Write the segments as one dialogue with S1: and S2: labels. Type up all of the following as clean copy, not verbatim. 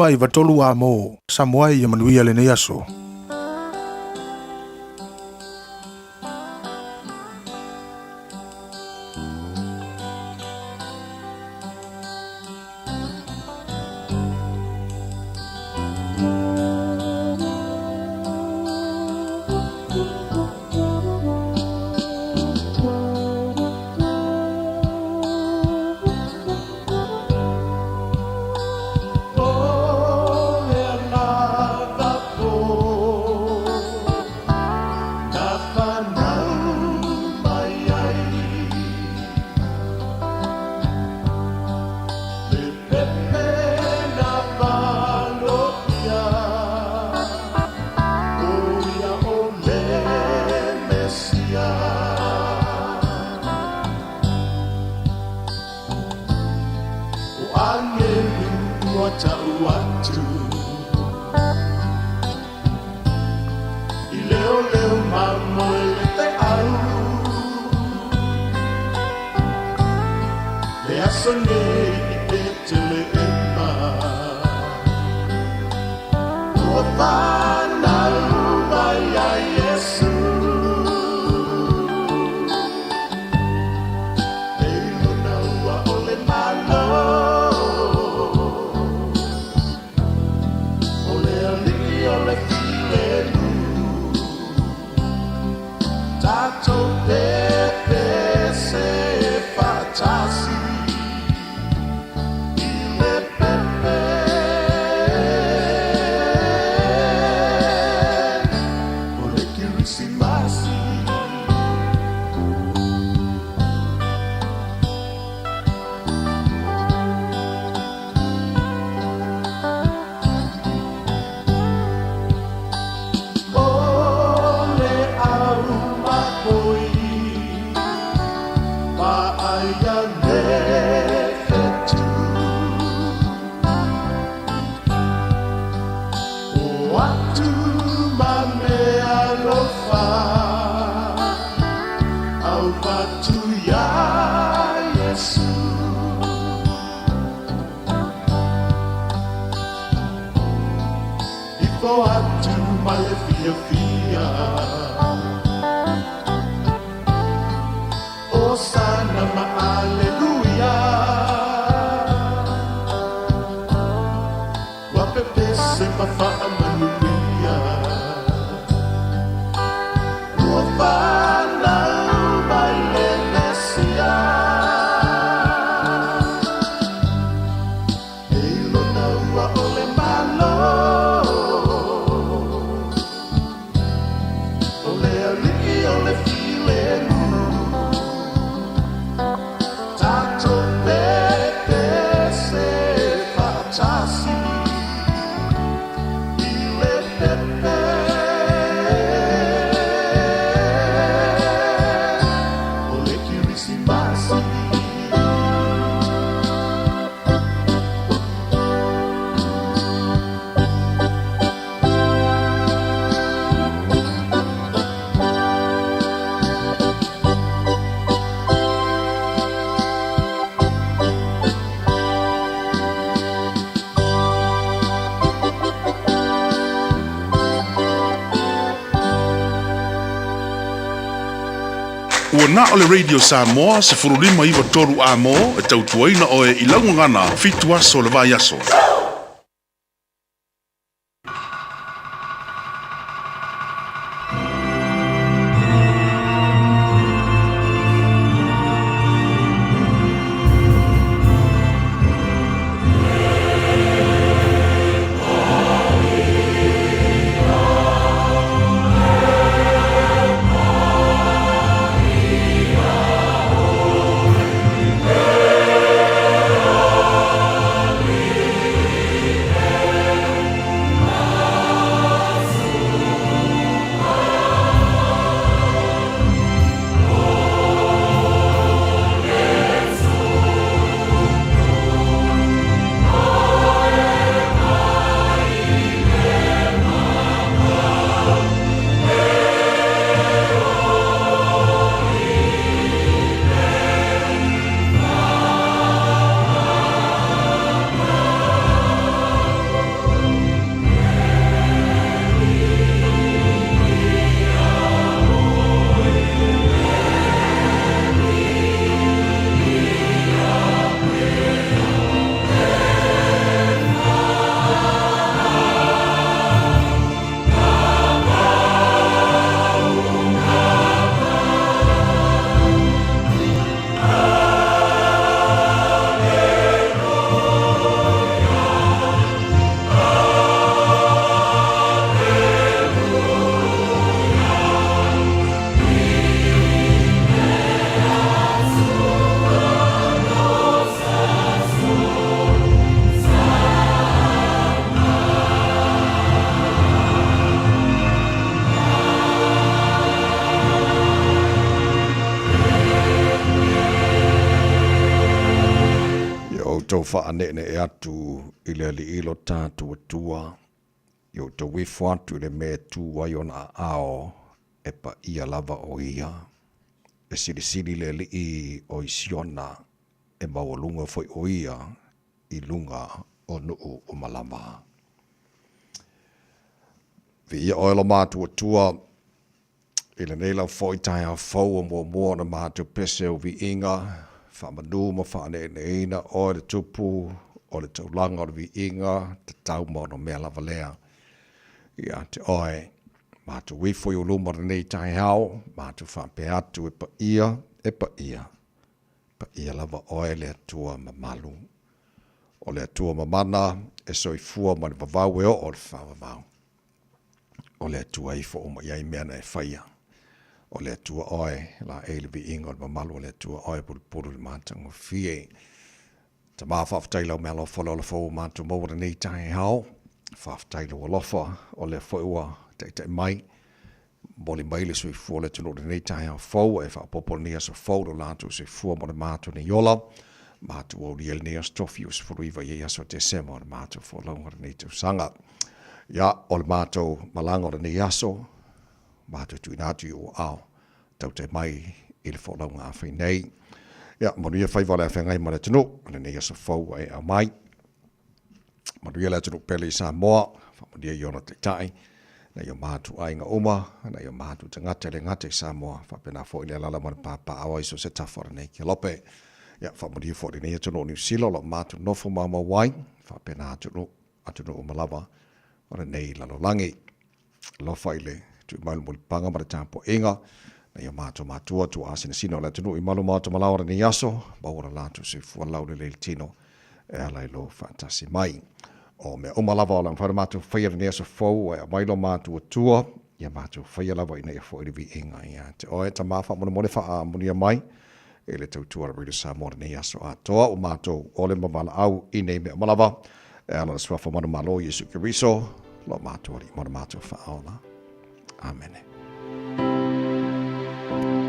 S1: mai vatolu amo Samoai Emanuia le neaso. Ua na o le Radio Samoa se furulima iwa toru amo e tautuaina o e ilaungangana fitu aso le vai aso.
S2: wha ane e atu i le ali ilo tātua tua, yo te wifu atu le me tu waiona ao e pa ia lava o ia. E siri le ali i o isiona e mawalunga foi o ia i lunga o nuu o malama. Vi ia oela mātua tua i le neila foi tai a fau o mua na mātua pese o vi inga, whamanu ma whane neina o le tupu, o le taulanga o le vi inga, te tau mono mea lava lea. Ia te oe, mātua wifoi o luma nei tai hao, mātua whampe atu e pa ia. Pa ia lava oe le atua mamalu. O le atua mamana e soifua ma le vavau e o le whawavau. O le atua ifo o ma iai mea na e whaia. O le atua oe, la e le vi inga o le mamalu, o le atua oe puru le mātango fie. Ta maa whaftaila o mea lo whala o le whau mātua mawara nei tai hao, whaftaila o lofa o le whaua te mai, moli mai le sui fua le tunu le nei tai hao whau, e whapopo ni asa whau do lātu sui fua mo le mātua ni yola, mātua o liel ni as tofi o sifuruiva i aso te sema o le mātua fua launga le nei tau sanga. Ia, o le mātua malanga o le nei aso, mātua tu inatu i o ao, tau te mai i le fua launga a whai nei. Ia, manuia whaiwale a whengai ma le tunu, le nei aso whau e a mai. Manuia le tunu pele i Samoa, whamanuia i ona te tai, na yo mātu ainga uma, na yo mātu te ngate le ngate i Samoa, whapena fo i le alala mana pāpā awa iso se tawhara nei ki lope. Ia, whamanuia fo i nei atunu o New Zealand, lo mātu nofo mama wai, whapena atunu o malawa, o le nei lalolangi. Lo whaile, tu i malu muli panga mara tāpo inga, na yo mātua tu asina sino le atunu i malu mātu malawara ni aso, bawara lātu se fua laule le tino, e alai lo fantasi mai. O me o malava o lang whare mātua whaia ni aso fau, e a mailo mātua tua, ia mātua whaia lava i nei a fo i vi inga ia. Te oe ta mawha mone mone wha a munia mai, e le tautua Radio Samoa ni aso a toa o mātua o le mamala au i nei me o malava, e ala swafa manu malo Yesu Kiriso, lo mātua ri mona mātua wha aola. Amen.
S3: Yeah.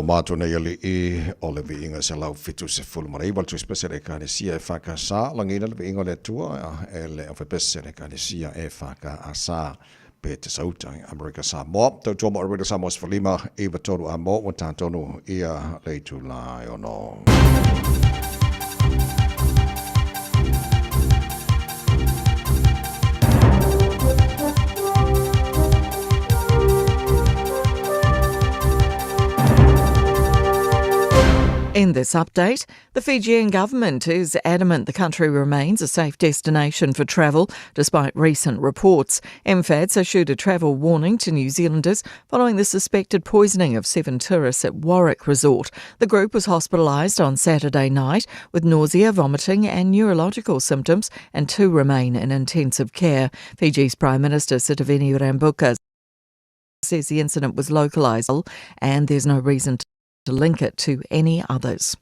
S2: lo mato nei ali o le vinga se lau fitu se fulu marai wal tu spesere ka ne sia e faka sa langina le vinga le tua e le o spesere ka ne sia e faka asa pe te sautang America Samoa tau tōma America Samoa sfalima i watoru a mo wa tātonu ia le tu lai o no.
S3: In this update, the Fijian government is adamant the country remains a safe destination for travel despite recent reports. MFADS issued a travel warning to New Zealanders following the suspected poisoning of 7 tourists at Warwick Resort. The group was hospitalised on Saturday night with nausea, vomiting and neurological symptoms, and 2 remain in intensive care. Fiji's Prime Minister Sitiveni Rabuka says the incident was localised and there's no reason to link it to any others.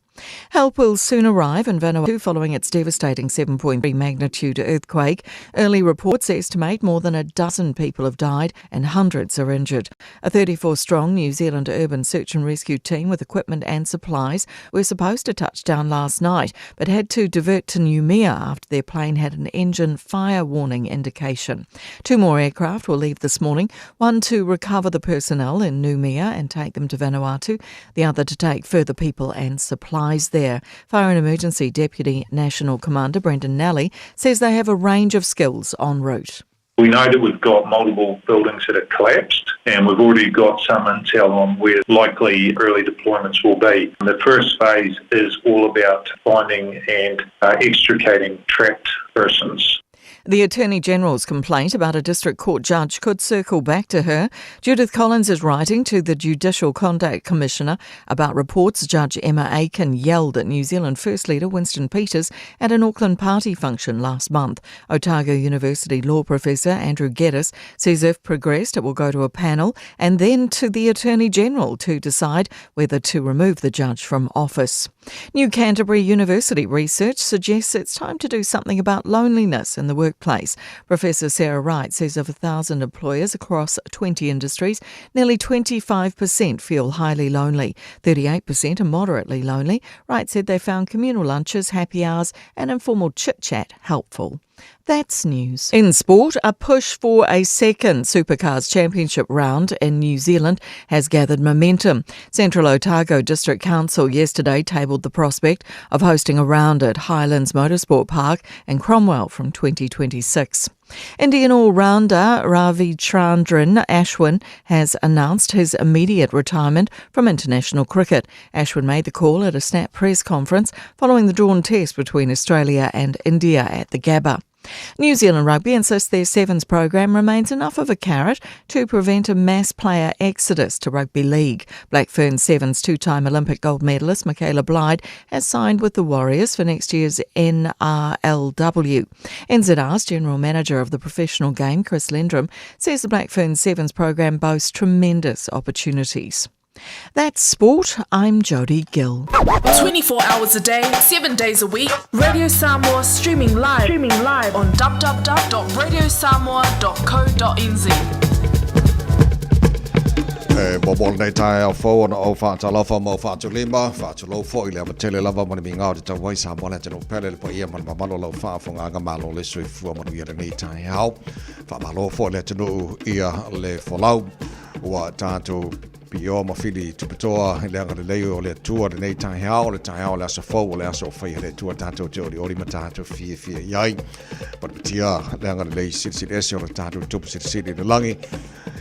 S3: Help will soon arrive in Vanuatu following its devastating 7.3 magnitude earthquake. Early reports estimate more than a dozen people have died and hundreds are injured. A 34-strong New Zealand urban search and rescue team with equipment and supplies were supposed to touch down last night but had to divert to Noumea after their plane had an engine fire warning indication. 2 more aircraft will leave this morning, one to recover the personnel in Noumea and take them to Vanuatu, the other to take further people and supplies there. Fire and Emergency Deputy National Commander Brendan Nally says they have a range of skills en route.
S4: We know that we've got multiple buildings that have collapsed and we've already got some intel on where likely early deployments will be. The first phase is all about finding and extricating trapped persons.
S3: The Attorney-General's complaint about a District Court judge could circle back to her. Judith Collins is writing to the Judicial Conduct Commissioner about reports Judge Emma Aiken yelled at New Zealand First Leader Winston Peters at an Auckland party function last month. Otago University law professor Andrew Geddes says if progressed it will go to a panel and then to the Attorney-General to decide whether to remove the judge from office. New Canterbury University research suggests it's time to do something about loneliness in the workplace. Professor Sarah Wright says of 1,000 employers across 20 industries, nearly 25% feel highly lonely. 38% are moderately lonely. Wright said they found communal lunches, happy hours and informal chit-chat helpful. That's news. In sport, a push for a second Supercars Championship round in New Zealand has gathered momentum. Central Otago District Council yesterday tabled the prospect of hosting a round at Highlands Motorsport Park in Cromwell from 2026. Indian all-rounder Ravichandran Ashwin has announced his immediate retirement from international cricket. Ashwin made the call at a snap press conference following the drawn test between Australia and India at the Gabba. New Zealand Rugby insists their Sevens program remains enough of a carrot to prevent a mass player exodus to rugby league. Black Ferns Sevens 2-time Olympic gold medalist Michaela Blyde has signed with the Warriors for next year's NRLW. NZR's General Manager of the professional game, Chris Lendrum, says the Black Ferns Sevens program boasts tremendous opportunities. That's sport. I'm Jodie Gill.
S5: 24 hours a day, 7 days a week. Radio Samoa streaming live on www.radiosamoa.co.nz.
S2: Bobol nei tai au fo na o fa ta lofa mo fa tu lima fa tu lo fo ile tele lava mo mi ngau te wai sa mo na te no pele po ia man malo lo fa fo nga malo le sui fu mo ia nei tai au fa malo fo le te no ia le fo lau wa tanto pio ma fili tu petoa le anga le o le tua nei tai au le so fo le so fa le tua tanto te ori mata to fi yai but tia le anga le sit ese o tanto tu sit le langi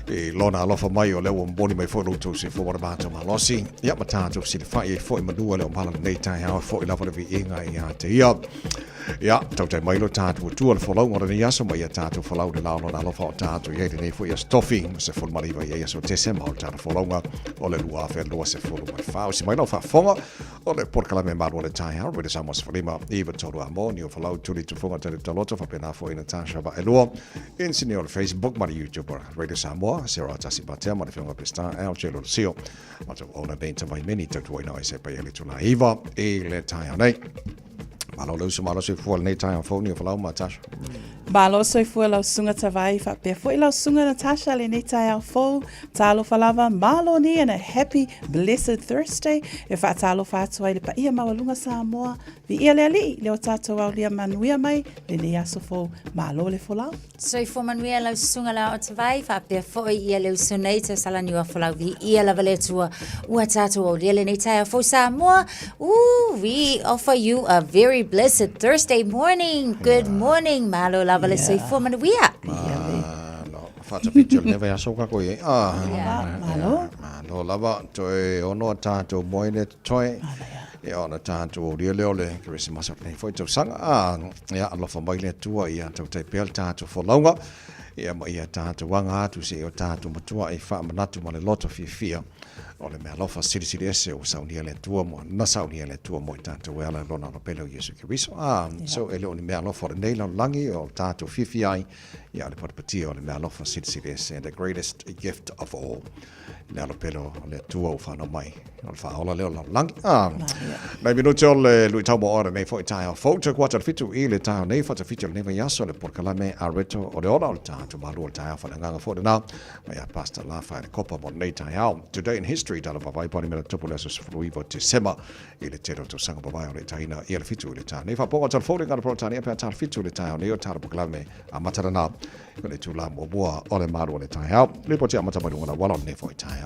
S2: e lona alofa mai o le o mboni mai fo to se fo wa mata malosi ia mata to sit fa e fo manua le o pala nei tai au fo la fo le inga ia te ia tau te mai lo tātu tua le whalau ngora ni aso mai a tātu whalau le lao na alofa o tātu i nei fo ia stofi se fo mariwa ia so te se mau tātu whalaunga o le lua whea lua se fo mai whao si mai lau whafonga o le porkala me maru o le tai hao rede Samoa Sfalima iwa toru a mo ni o whalau tuli tu whunga tele taloto whapena fo ina Tasha ba elua insini o le Facebook mari YouTube Radio Samoa Sarah Tasi Batea mari whiunga pesta au chelo le sio mata ona benta mai meni tatu waina i se pa ele tula iwa e le tai hao nei malo le usa malo se fual nei tai hao ni o whalau ma Tasha
S6: Malo soifua lau sunga tawai whapea fwoi lau sunga Natasha le nei tai au fau. Talo falava malo ni and a happy blessed Thursday. E whaatalo whātua i le pa ia mawalunga Samoa. Vi ia le ali leo tātou au lia manuia mai le nei aso fau malo le folau.
S7: Soifua manuia lau sunga lau o tawai whapea fwoi ia leu sunei te salaniua folau vi ia lava le tua ua tātou au lia le nei tai au fau Samoa. Ooh, we offer you a very blessed Thursday morning. Good morning, malo lava le soifua manuia.
S2: Fata picture never aso ka ko ye.
S6: Malo.
S2: Malo lava toi ono tātou moine toi. E ona tātou ria leo le Christmas of nei foi tau sanga. Ia alofa mai le tua ia tau tai pel tātou folaunga. Ia mai ia tātou wanga atu se o tātou matua e wha manatu ma le loto fia. O le mea lofa siri ese o saunia le tua mo, na saunia le tua mo i tātou ala lona no pelo Yesu Kiriso. So e leo ni mea lofa nei lau langi o tātou fifi ai, ia le patapati o le mea lofa siri ese, and the greatest gift of all. Le alo pelo le tua o whanau mai, o le whaola leo lau langi. Nei minuti o le lui tau mo ora nei fo i tae o fauta kuata fitu i le tae o nei fata fitu le neva yaso le porkalame a reto o le ora o le tātou malu o le tae o whananganga fo na, mai a pasta la whae le kopa mo nei tae au. Today in history, tala pawai pari mera tupu leso sifruivo te sema i le tero to sanga pawai o le taina i le fitu i le tae. Nei whaponga tal fōri ngana protani e pia tal fitu i le tae o nei o tala porkalame a matarana i le tūla mo bua o le maru o le tae au. Le poti a matamarunga na wala nei fo i tae.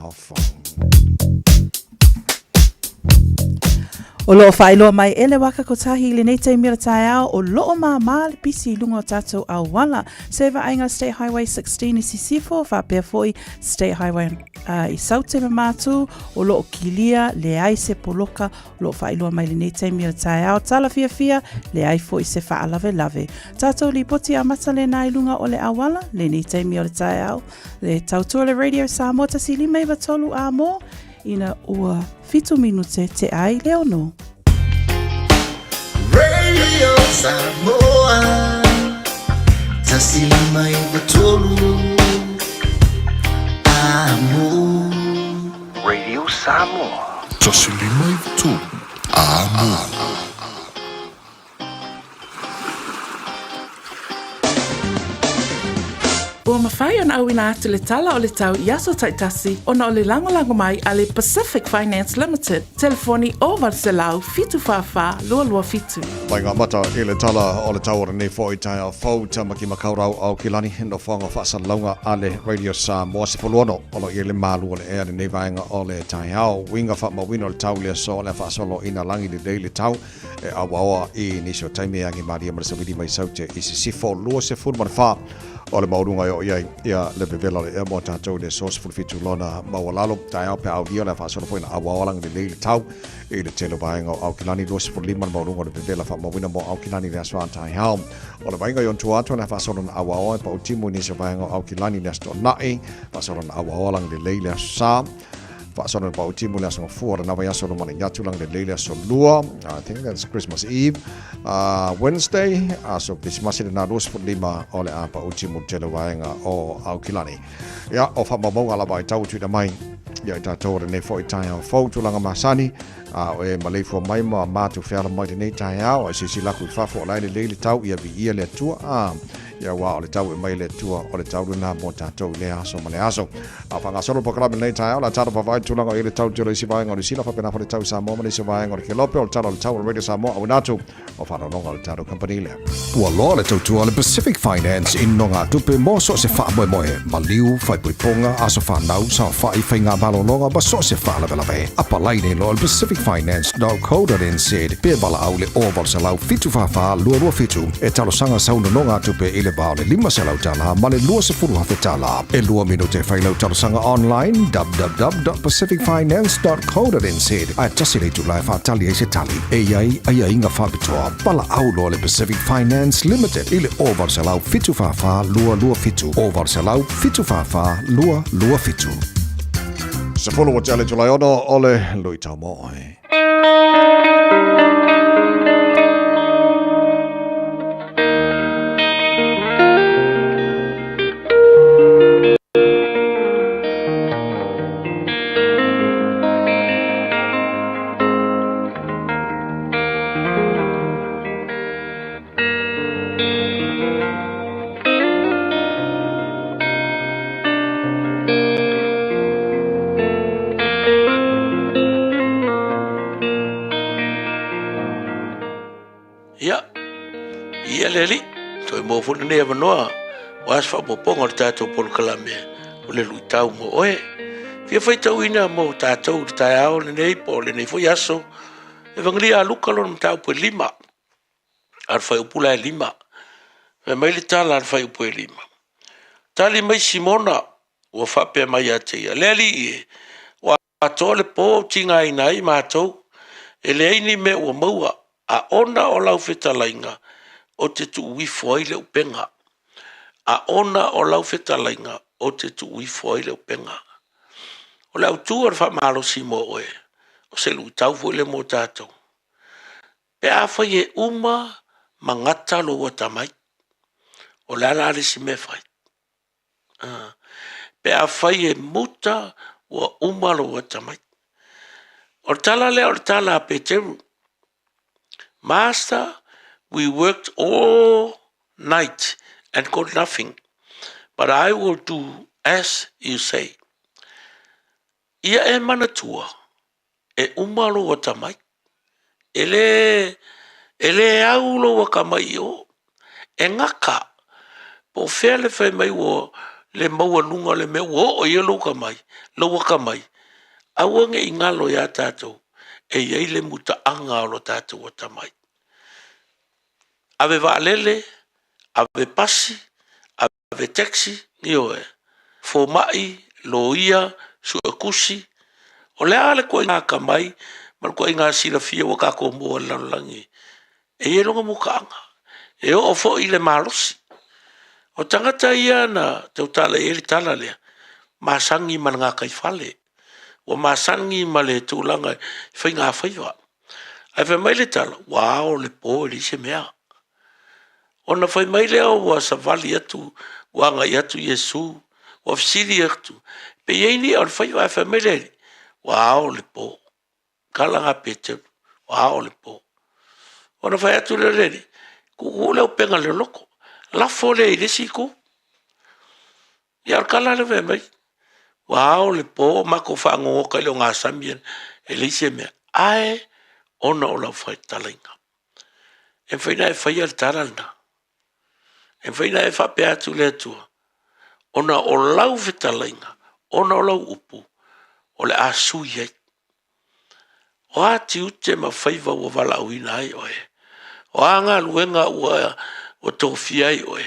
S6: O loo whailoa mai ele waka kotahi le nei te mira tae au o loo mā le pisi lunga o tātou au wala. Seva ainga State Highway 16 i Sisifo, whapea foi State Highway i Sautema mātu, o loo kilia le ai se poloka, o loo whailoa mai le nei te mira tae au. Tala fia le ai foi se whaalave lave. Tātou li poti a mata le nai lunga o le awala, le nei te mira tae au. Le tautua le Radio Samoa tasi lima iwa tolu a mo, ina ua fitu minute te ai leo no.
S8: Radio Samoa tasilima ibatolu amo. Radio Samoa
S1: tasilima ibatolu amo.
S5: Ua mawhai ona au ina atu le tala o le tau i aso taitasi ona o le langolango mai a le Pacific Finance Limited. Telefoni o Varselau fitu whawha lua fitu.
S2: Mai ngā mata i le tala o le tauara nei fo i tae au fau tamaki makaurau au kilani no whanga whaasanlaunga a le Radio Samoa se poluono o i le malu o le ea nei vaenga o le tae au. Winga wha mawino le tau lea so le whaasolo ina langi le dei le tau e awaoa i nisio taime angi maria marasawidi mai saute i se sifo lua se furu marwha. O le maurunga o ia le bevela le ea mo tātou le sos fulfitu lona mawalalo tae au pe au dia le whaasolo poina awaolang le dei le tau i le telo vaenga o au kilani lua se furu lima maurunga le bevela wha mawina mo au kilani le aswaan tae hao. O le vaenga yon tuatua na whaasolo na awaoa e pa utimu nisio vaenga o au kilani le asto nai whaasolo na awaolang le leile asa. Whaasolo pa utimu le aso ngafua na vai aso no mani ngatulang le leile aso lua. I think that's Christmas Eve. Wednesday, aso Christmas le na lua se furu lima o le a pa utimu telo vaenga o au kilani. Ia, o whamamonga la vai tau tuina mai. Ia i tātou re nei fo i tae au fau tulanga masani. O e maleifua mai ma mātu whiara mai te nei tae au. E sisi laku i whafo o lai le leile tau ia vi ia le tua. Ia wā o le tau e mai le tua o le tau runa mo tātou le aso ma le aso. A whangasoro po karame nei tae au. La tātou pawai tulanga i le tau tiro i si vaenga o le sila whapena le tau Samoa ma le si vaenga o le kelope o le tau o Radio Samoa au natu o whanalonga o le tau company lea.
S9: Ua loa le tautua le Pacific Finance in no ngā tupe mo so se wha moe moe. Ma liu, whai puiponga, aso whanau, sa whai whai ngā malolonga, ba so se wha lawe. Apa laine lo le pacificfinance.co.nz. Pia bala au le oval sa lau fitu wha lua fitu. E talo sanga sauna no ngā tupe i le bao le 5 se lau tala, ma le lua se furu hafe tala. E lua minute whai lau talo sanga online, www.pacificfinance.co.nz. Ai tasi le tu lai whatali e se tali. E iai inga whapitoa. Bala au lo le Pacific Finance Limited. I le oval sa lau fitu wha lua fitu. Oval sa lau fitu wha lua fitu.
S2: Se fulu o tele tulai ono ole lui tau moe.
S10: Ia leli, toi mo funa ne avanoa, was fa mo ponga le tātou polo kalame, o le lui tau mo oe. Fia fai tau ina mo tātou le tai ao le nei po le nei foi aso, e vangalia a luka lona mtau po 5, ar fai upula e 5, e mai le tala ar fai upo e 5. Tali mai Simona, ua whapea mai a teia, leli e, wa atoa le po tinga inai mātou, e le eini me ua maua, a ona o lau whetalainga, o te tu wifo ai le upenga. A ona o lau whetalainga, o te tu wifo ai le upenga. O lau tuar wha malo si mo oe, o se lu tau fo le mo tātou. Pe a whai e uma mangata lo watamai, o le ala ale si me whai. Pe a whai e muta wa uma lo watamai. O tala le o tala a Peteru. Master, we worked all night and got nothing, but I will do as you say. Ia e manatua, e umalo wa tamai, ele au lo wa kamai o, e ngaka, po fea le fai mai wo le maua nunga le mea wo o ia lo kamai, lo wa kamai, awange ingalo ya tātou, e iei le muta anga lo tātou wa tamai. Ave vaalele, ave pasi, ave taxi, ni oe. Fo mai, lo ia, su akusi. O lea ale koe ngā kamai, mal koe ngā sila fia waka ko mua lanlangi. E e longa mukaanga. E o fo i le malosi. O tangata ia na tau tala e li tala lea. Masangi man ngā kaifale. O masangi ma le tūlanga whai ngā whaiwa. Ai whai mai le tala, wao le po li se mea. Ona fai mai leo wa savali atu, wanga atu Yesu, wa fisiri atu. Pe yeini or fai wa fai mai leo, wao le po. Kala ngā pete, wao le po. Ona fai atu le redi, kuku leo penga le loko. Lafo le i lesi ku. Iar kala le fai mai. Wao le po, mako whango oka leo ngā sambien, e leise mea. Ae, ona o lau fai talainga. E fai na e fai al taralna. E whaina e whape atu le atua. Ona o lau whetalainga, ona o lau upu, o le asu iei. O ati ute ma whaiva ua wala uina ai oe. O anga luenga ua o tofi ai oe.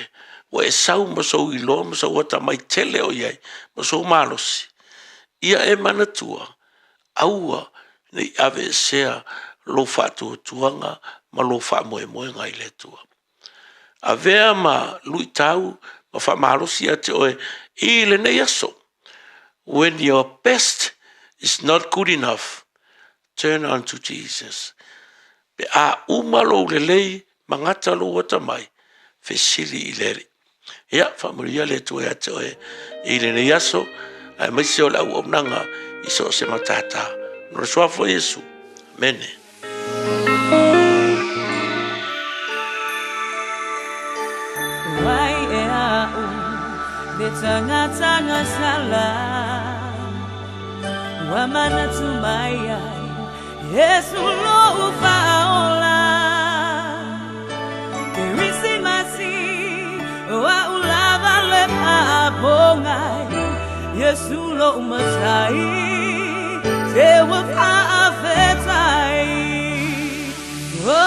S10: O e sau masou ilo, masou ata mai tele o iei, masou malosi. Ia e manatua, aua nei ave sea lo whatu tuanga, ma lo wha moe moe ngai le tua. A vea ma lui tau, ma wha marosi ate oe, I le nei aso. When your best is not good enough, turn on to Jesus. Pe a umalo le lei, mangata lo wata mai, fesili I leri. Ia, whamuria le tue ate oe, I le nei aso, ai maise o lau omnanga, iso se matata. Nora suafo Yesu. Mene.
S11: Tanga-tanga salah Wamana tumaya Yesu lo ufaola Kerisi masi Wa ulava le paabongai Yesu lo umasai Tewa paafetai Wa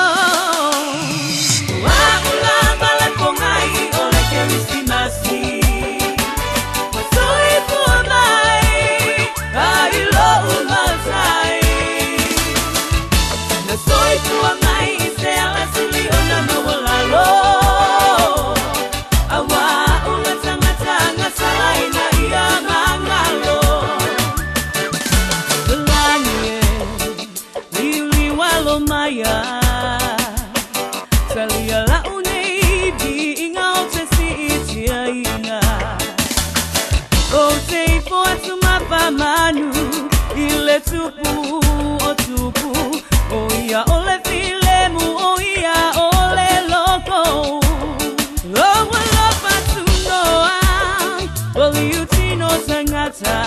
S11: ulava le pongai Ole kerisi masi Manu ile tupu otupu oya ole filemu oya ole loko lowe lopa tunoa oli utino tangata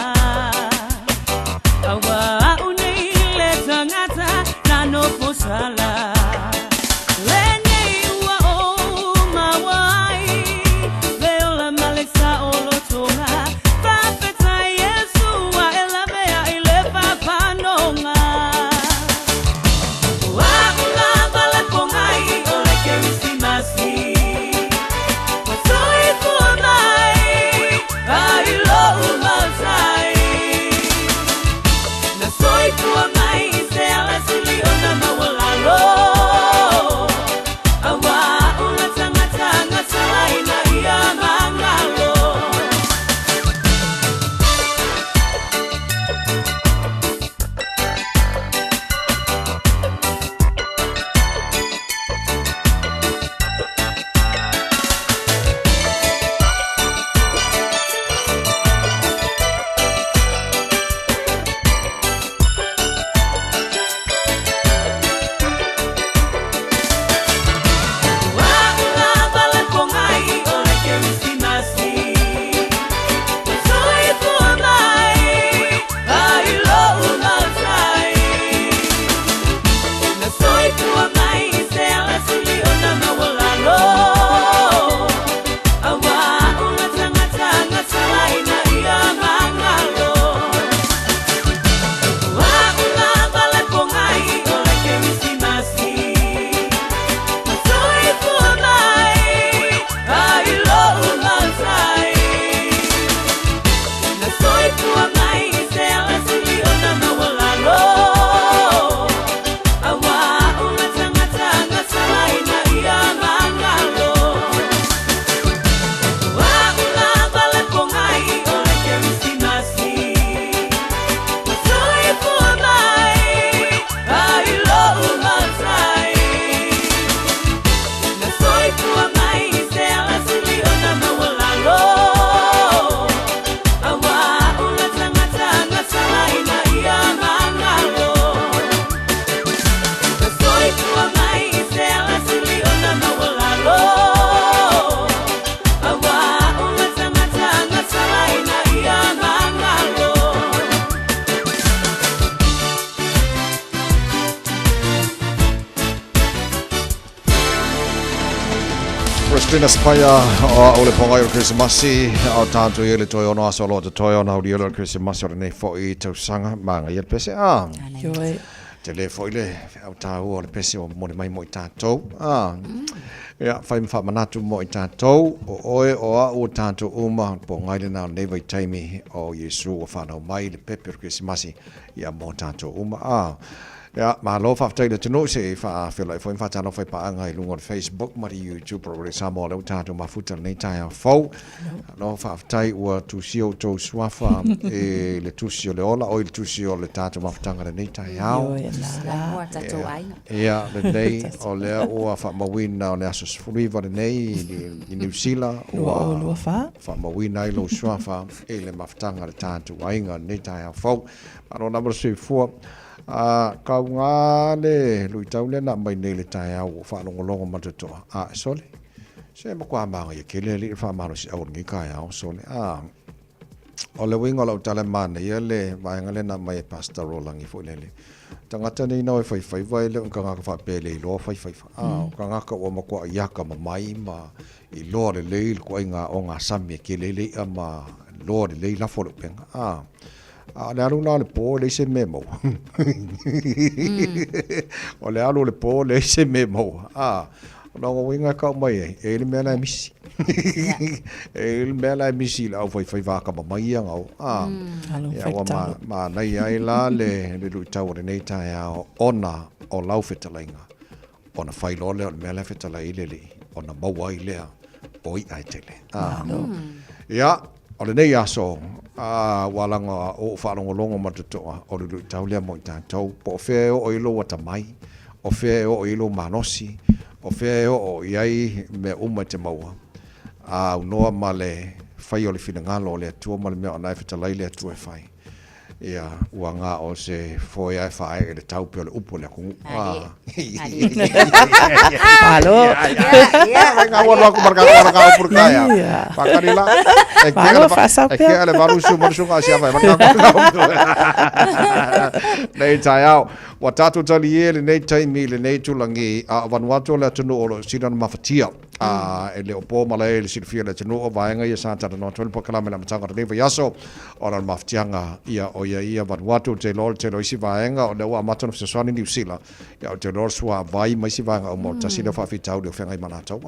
S11: awa une ile tangata nano posala lenye
S2: Spina Spaya o le ponga o Christmasi o tanto ele toi ona aso lo te toi ona o le Christmasi o nei fo I tau sanga manga ia pese te le fo ile au tau o le pese o mo mai mo I tātou ia fai mfa manatu mo I tātou o oe o a o tātou uma po ngai le nā nei vai taimi o Yesu o whanau mai le pepe o Christmasi ia mo tātou uma Ja, maar loof af tegen de tenose fa feel like fa tano fa pa ngai lungo Facebook mari YouTube probably samo le tato mafuta nei tai fo no fa tai o tu sio to swafa e le tu sio le ola o le tu sio le tato mafutanga nei tai ao ja le nei o le o fa mawina o le aso free va nei I New Zealand o fa mawina I lo swafa e le mafutanga le tato ainga nei tai fo ano number 4 kaunga le lui tau le na mai nei le tai au fa longo matotoa sole se mo kwa manga ye kele le fa maro si au ngi kai au sole o le wingo lo tale man ye le vai ngale na mai pastor rolangi fo le tangata nei no fai vai le ka fa pele lo fai ka nga ka o mo kwa ya ka mai ma I lo le ko inga o nga sami kele le ama lo le la fo le penga le alu na le po le se memo o le alu le po le se memo no winga ka mai e le mena misi e le mena misi la foi va ka mai nga ya wa ma nei ai la le lu tau re nei tai ona o lau fetalinga ona fai lo le mena fetalai le ona mau ai le o I ai tele ya o le nei aso walanga o whanongo matutoa o le tau lea mo I tātou po whea o ilo watamai o whea o ilo manosi o whea o iai me te maua unoa ma le whai o le whinangalo o le atua ma le mea o nai whetalai le atua whai ia ua ngā o se foi ai whae e le tau pio le upo le kungu
S6: Alo
S2: ngā wana aku maraka upur kaya pakarila e ke ale varusu ngā sia vai nei tai au wa tatu tali ele nei taimi le nei tulangi a Vanuatu le tunu o sinan mafatia e le opo malai le silfia le tunu o vaenga ia Santa no tol pokalame la matanga le yaso o la maftianga ia o ia Vanuatu te lo isi vaenga o le wa matano se swani New Zealand ia o te lo swa vai mai si vaenga o mo tasina fa fitau de fenga manatau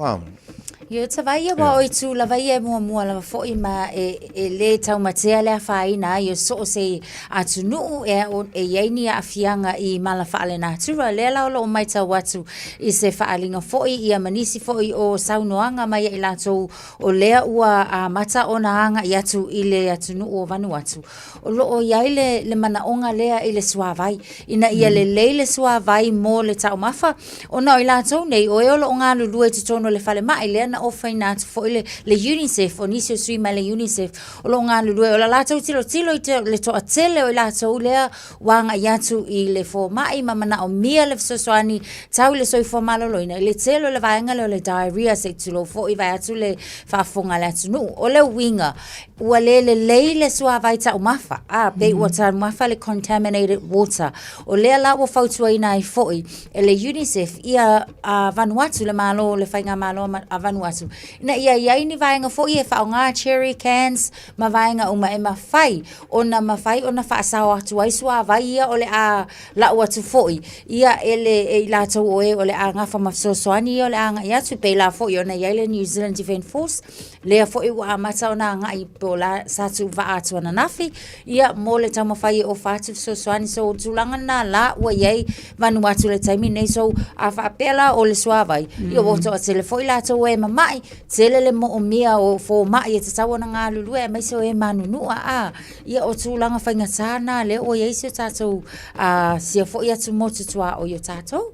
S7: Yo te vai wa o tu la vai mua la fo I ma e le tau matea le faina yo so se atunu e yaini afianga I mala faale na tura le la lo mai tau watu I se faalinga fo I manisi fo o saunoanga mai I lato o lea ua mata ona anga I atu I le atunu o Vanuatu o lo o yaile le manaonga lea I le suavai ina ia le suavai mo le tau mafa ona I lato nei o e lo nga lulu e tono le fale mai le na ofaina fo le UNICEF o nisio sui mai le UNICEF o lo nga lulu o la lato tilo le to atele o lato lea wanga yatu I le fo mai mamana o mia le sosoani tau le soi fo malo loina le telo le vaenga le diarrhea se tulo fo I vai atu le fafonga le atu nu o le winga ua le sua vai ta umafa pe water mafa le contaminated water o le la wo fautua ina I foi e le UNICEF ia Vanuatu le malo le fainga malo a Vanuatu ina ia ini vaenga foi e faonga cherry cans ma vaenga uma e mafai ona fa sawa tu ai sua vai ia o le la watu foi ia ele la to o le anga fa mafsosoani o le anga ia tu pe la foi ona ia le New Zealand Defence Force le foi wa mata ona anga I pola satu va atu na nafi ia mo le tama fai o fatu sosoani so tulanga na la wa ye Vanuatu le taimi nei so a fa pela o le suavai ia woto a tele foi la to e mamai tele le mo o mia o fo mai te tawa na nga lulu e mai so e manunu ia o tulanga fainga sana le o ye se tato sia foi atu mo tutua o yo tato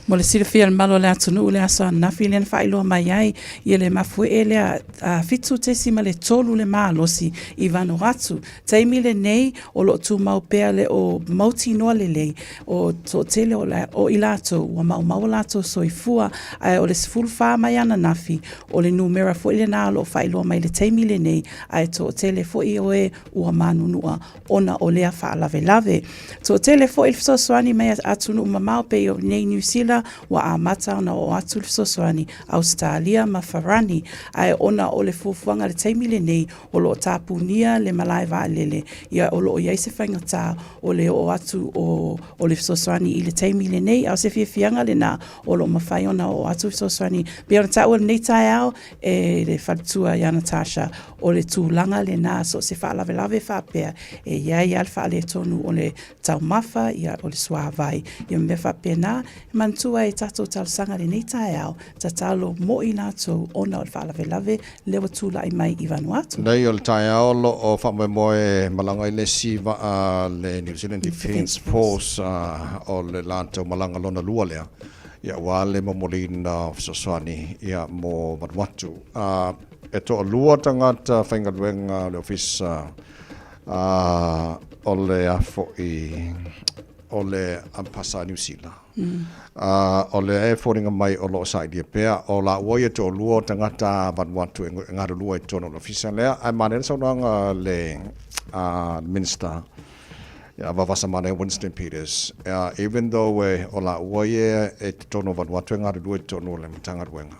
S6: mo le silfia malo le atunu le asa na filen failo mai ai ia le mafu ele fitu te sima le tolu le malosi I Vanuatu taimi le nei o lo tu mau pea le o mauti noa le o to tele o ilato wa mau lato soifua ai o le sfulfa mai ana nafi o le numera fo ile na lo failo mai le taimi le nei ai to tele fo I oe ua manunua ona o lea fa lave to tele fo il so swani mai atunu mamau pe o nei New Zealand Zealand wa a mata ona o atu le sosoani Australia ma Farani ai ona o le fufuanga le taimile nei o lo tapunia le malai va lele ia o lo ia se whaingata o le o atu o le sosoani i le taimile nei au se fianga le na o lo mawhai ona o atu sosoani pe ona ta o nei tai au e le whatua ia Natasha o le tūlanga le na so se whaalawelawe whapea e iai al whaale tonu o le taumafa ia o le suavai ia me whapea na mantua e tato talusanga le nei tai au ta talo mo i nātou ona o le whaalawelawe lewa tūla i mai i Vanuatu.
S2: Nei o le tai au lo o whamoe moe malanga i le siva le New Zealand Defence Force o le lātou malanga lona lua lea. Ia wale mamolina sosoani ia mo Vanuatu. E to lua tangata whaingaluenga le ofisa o le afo i o le ampasa New Zealand. O le e fōringa mai o loo sa idia pea o la ua ia to lua tangata Vanuatu ngāru lua i tono le ofisa lea. Ai manere saunanga le minister Vavasa Mane Winston Peters. Even though o la ua ia e tono Vanuatu ngāru lua i tono le matangaruenga.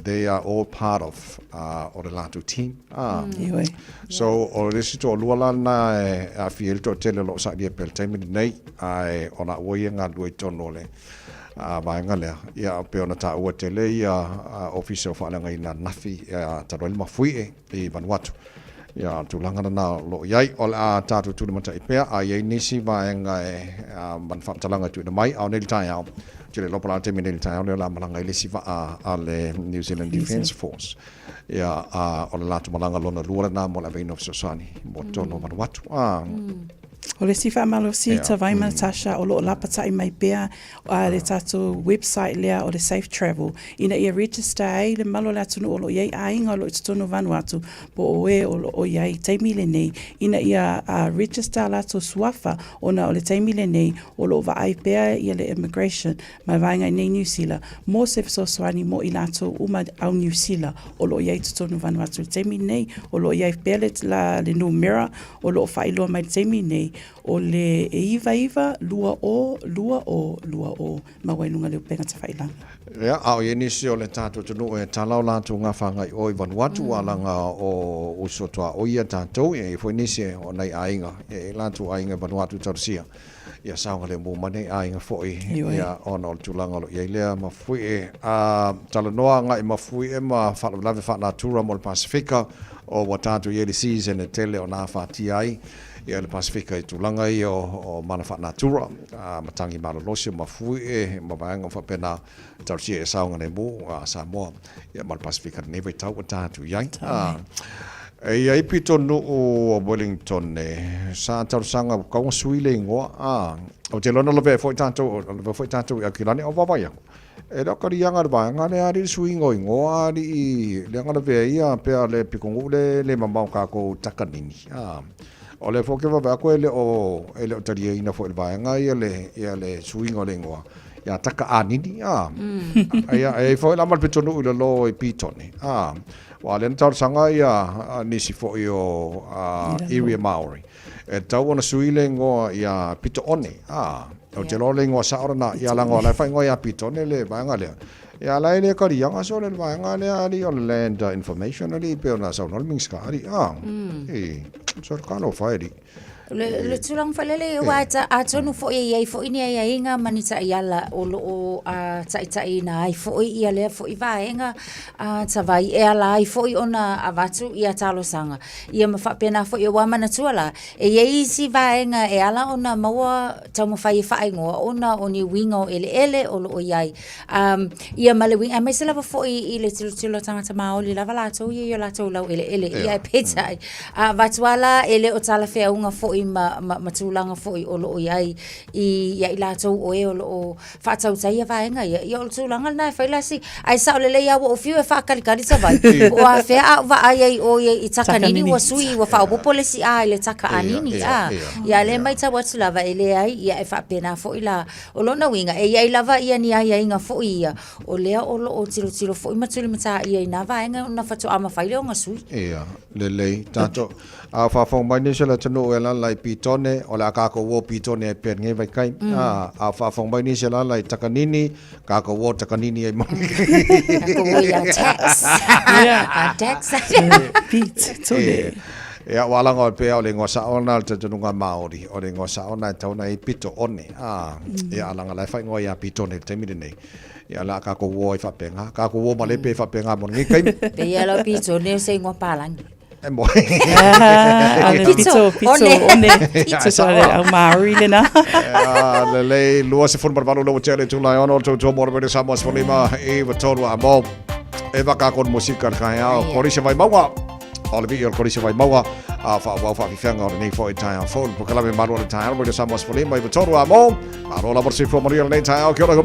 S2: They are all part of or the Latu team. So o resi to lua lana a fiel to tele lo sa dia pel time nei ai ona oia nga doi tono le vaenga le ia pe ona ta o tele ia official fa langa ina nafi ta roi mafui e Vanuatu. Ia tulanga na lo iai o la tatu tu mata ipea ai nisi vaenga man fa talanga tu mai au nei tai au. Jere lo pala temi nei tai le la malanga ile siva a le New Zealand Defence Force ia o le latu malanga lona lua na mo la vein of Sosani mo tono Vanuatu
S6: o le sifa malosi ta vai Natasha o lo lapata i mai pea le tato website lea o le Safe Travel ina ia register ai le malo la tunu o lo iai ainga o lo tono Vanuatu po o e o lo o iai taimile nei ina ia register la to suafa ona o le taimile nei o lo va ai pea ia le immigration mai vainga nei New Zealand mo se sosoani mo i lato uma au New Zealand o lo iai tono Vanuatu le taimile nei o lo iai pea le numera o lo failo mai taimile nei o le iva lua o ma wailunga le penga te whailanga.
S2: Rea, au ye nisi o le tātou tunu e talau lātou ngā whangai o i Vanuatu alanga o usotoa o ia tātou e fwoi nisi o nei ainga e lātou ainga Vanuatu tarusia ia saunga le mō mane ainga fwoi ia ona o le tūlanga lo ia lea ma fwoi e talanoa ngai ma fwoi e ma whalawe whanātura mo le Pasifika o wa tātou ye le season e tele o nā whāti ai ia le Pasifika i tūlanga i o mana whanātura matangi malolosi ma fui e ma vaenga whapena tausia e saunga nei mō Samoa ia ma le Pasifika nei vai tau o tātu iai e ia ipi tonu o Wellington sa tausanga kaunga suile ingoa o te lona love foi tātou i akilani o wawai e la kari anga ba nga le ari suingo ingoa ari le anga love ia pea le pikongu le mamau ka ko takanini o le foke va ko ele o taria ina fo el vaenga ia le suingo le ngoa ia taka anini ia e fo la mal petonu le lo e pitoni wa le tar sanga ia nisi fo io area Maori e tau ona suile ngoa ia pitone o te lo le ngoa sa ora ia la ngoa la fa ngoa ia pitone le vaenga le ia la ele ka rianga so le vaenga le ali o land information ali pe ona sa no mingska ali so kano fairi
S7: le tulang falele wa ta atonu fo ia fo ini ia inga manita iala o lo ta ina ai fo ia le fo i vaenga ta vai e ala ai fo ona avatu ia talo sanga ia ma fa pena fo ia wa mana tuala e ia si vaenga e ala ona maua ta mo fai ngo ona oni wingo ele o lo ia ia male wing mai se lava fo i le tilo tanga ta maoli lava la to ia la to lau ele ia peta vatuala ele o tala fe unga fo matulanga foi o lo ai i ia ila tau o e o lo fatau tai vaenga ia o tulanga na faila si ai sa le ia o fiu e fa kalikari sa vai o a fe a va ai o i taka nini o sui o fa o polisi ai le taka anini ia le mai tawa lava ele ai ia e fa pena foi la o lo na winga e ia lava ia ni ai inga foi ia o le o lo o tiro foi matuli mata ia na vaenga na fatu ama faile o ngasui
S2: ia le tato a fa fo mai ni se la tano e la lai pitone o le kako wo pitone e per ngai vai kai a fa fong bai ni se la lai takanini kako wo takanini e mo
S7: Kako wo ia tax.
S6: Yeah.
S7: Tax.
S6: Pete, tole.
S2: Ia wala ngoi pe o le ngo sa ona te tununga Maori o le ngo sa ona te ona i pito one ia alanga lai fai ngoi a pitone te mire nei ia la kako wo i fa penga kako wo ma le pe fa penga mo ngai kai
S7: Pe ia lo pito ne se ngwa palangi.
S2: e mo
S6: Pito, one. Pito, sole, au Maori le na.
S2: le lua se fun barbaru lo tele tu lai ono tu mo re sa mo sfolima e va tolu a mo e va ka kon musika ka ya o kori se vai maua o le video kori se vai maua a fa wa fa fanga o nei fo i tai a fo po kala me maru le tai o sa mo sfolima e va tolu a mo aro la por si fo maria le tai o ke ora go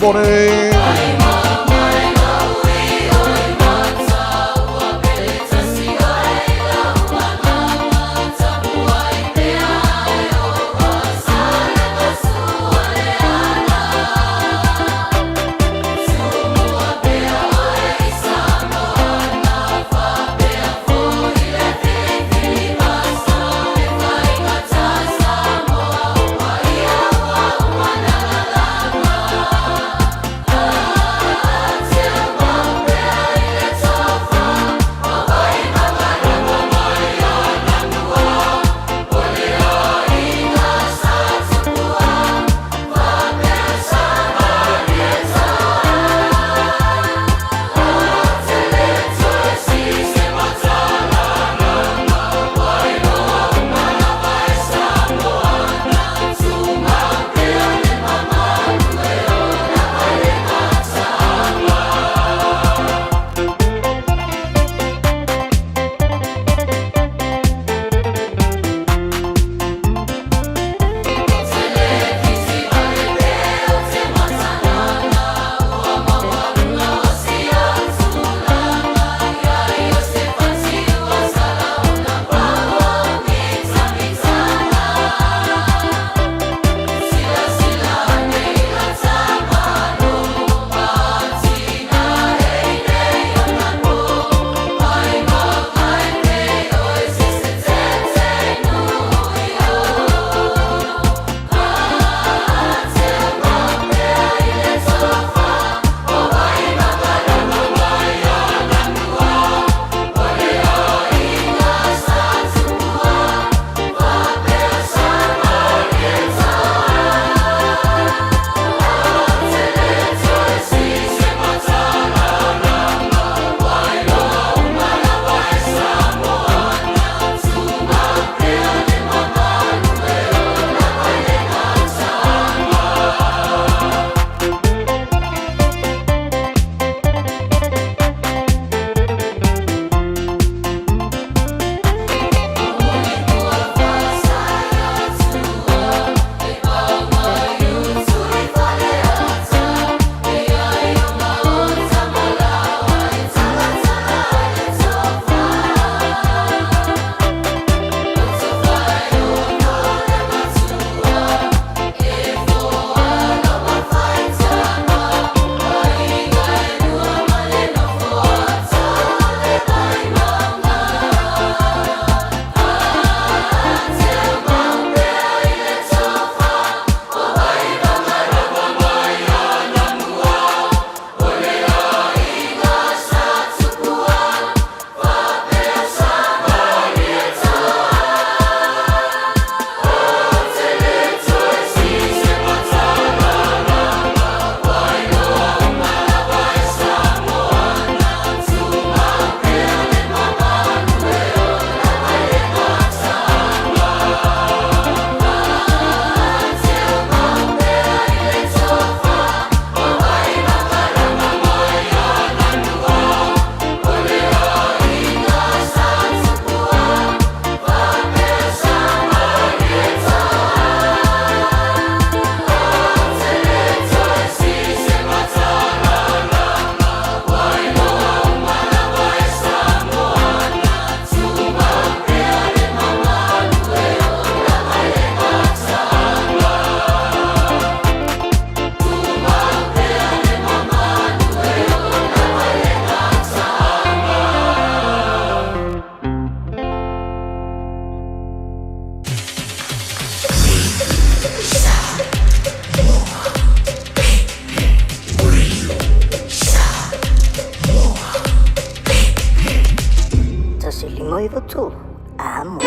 S12: tu amo.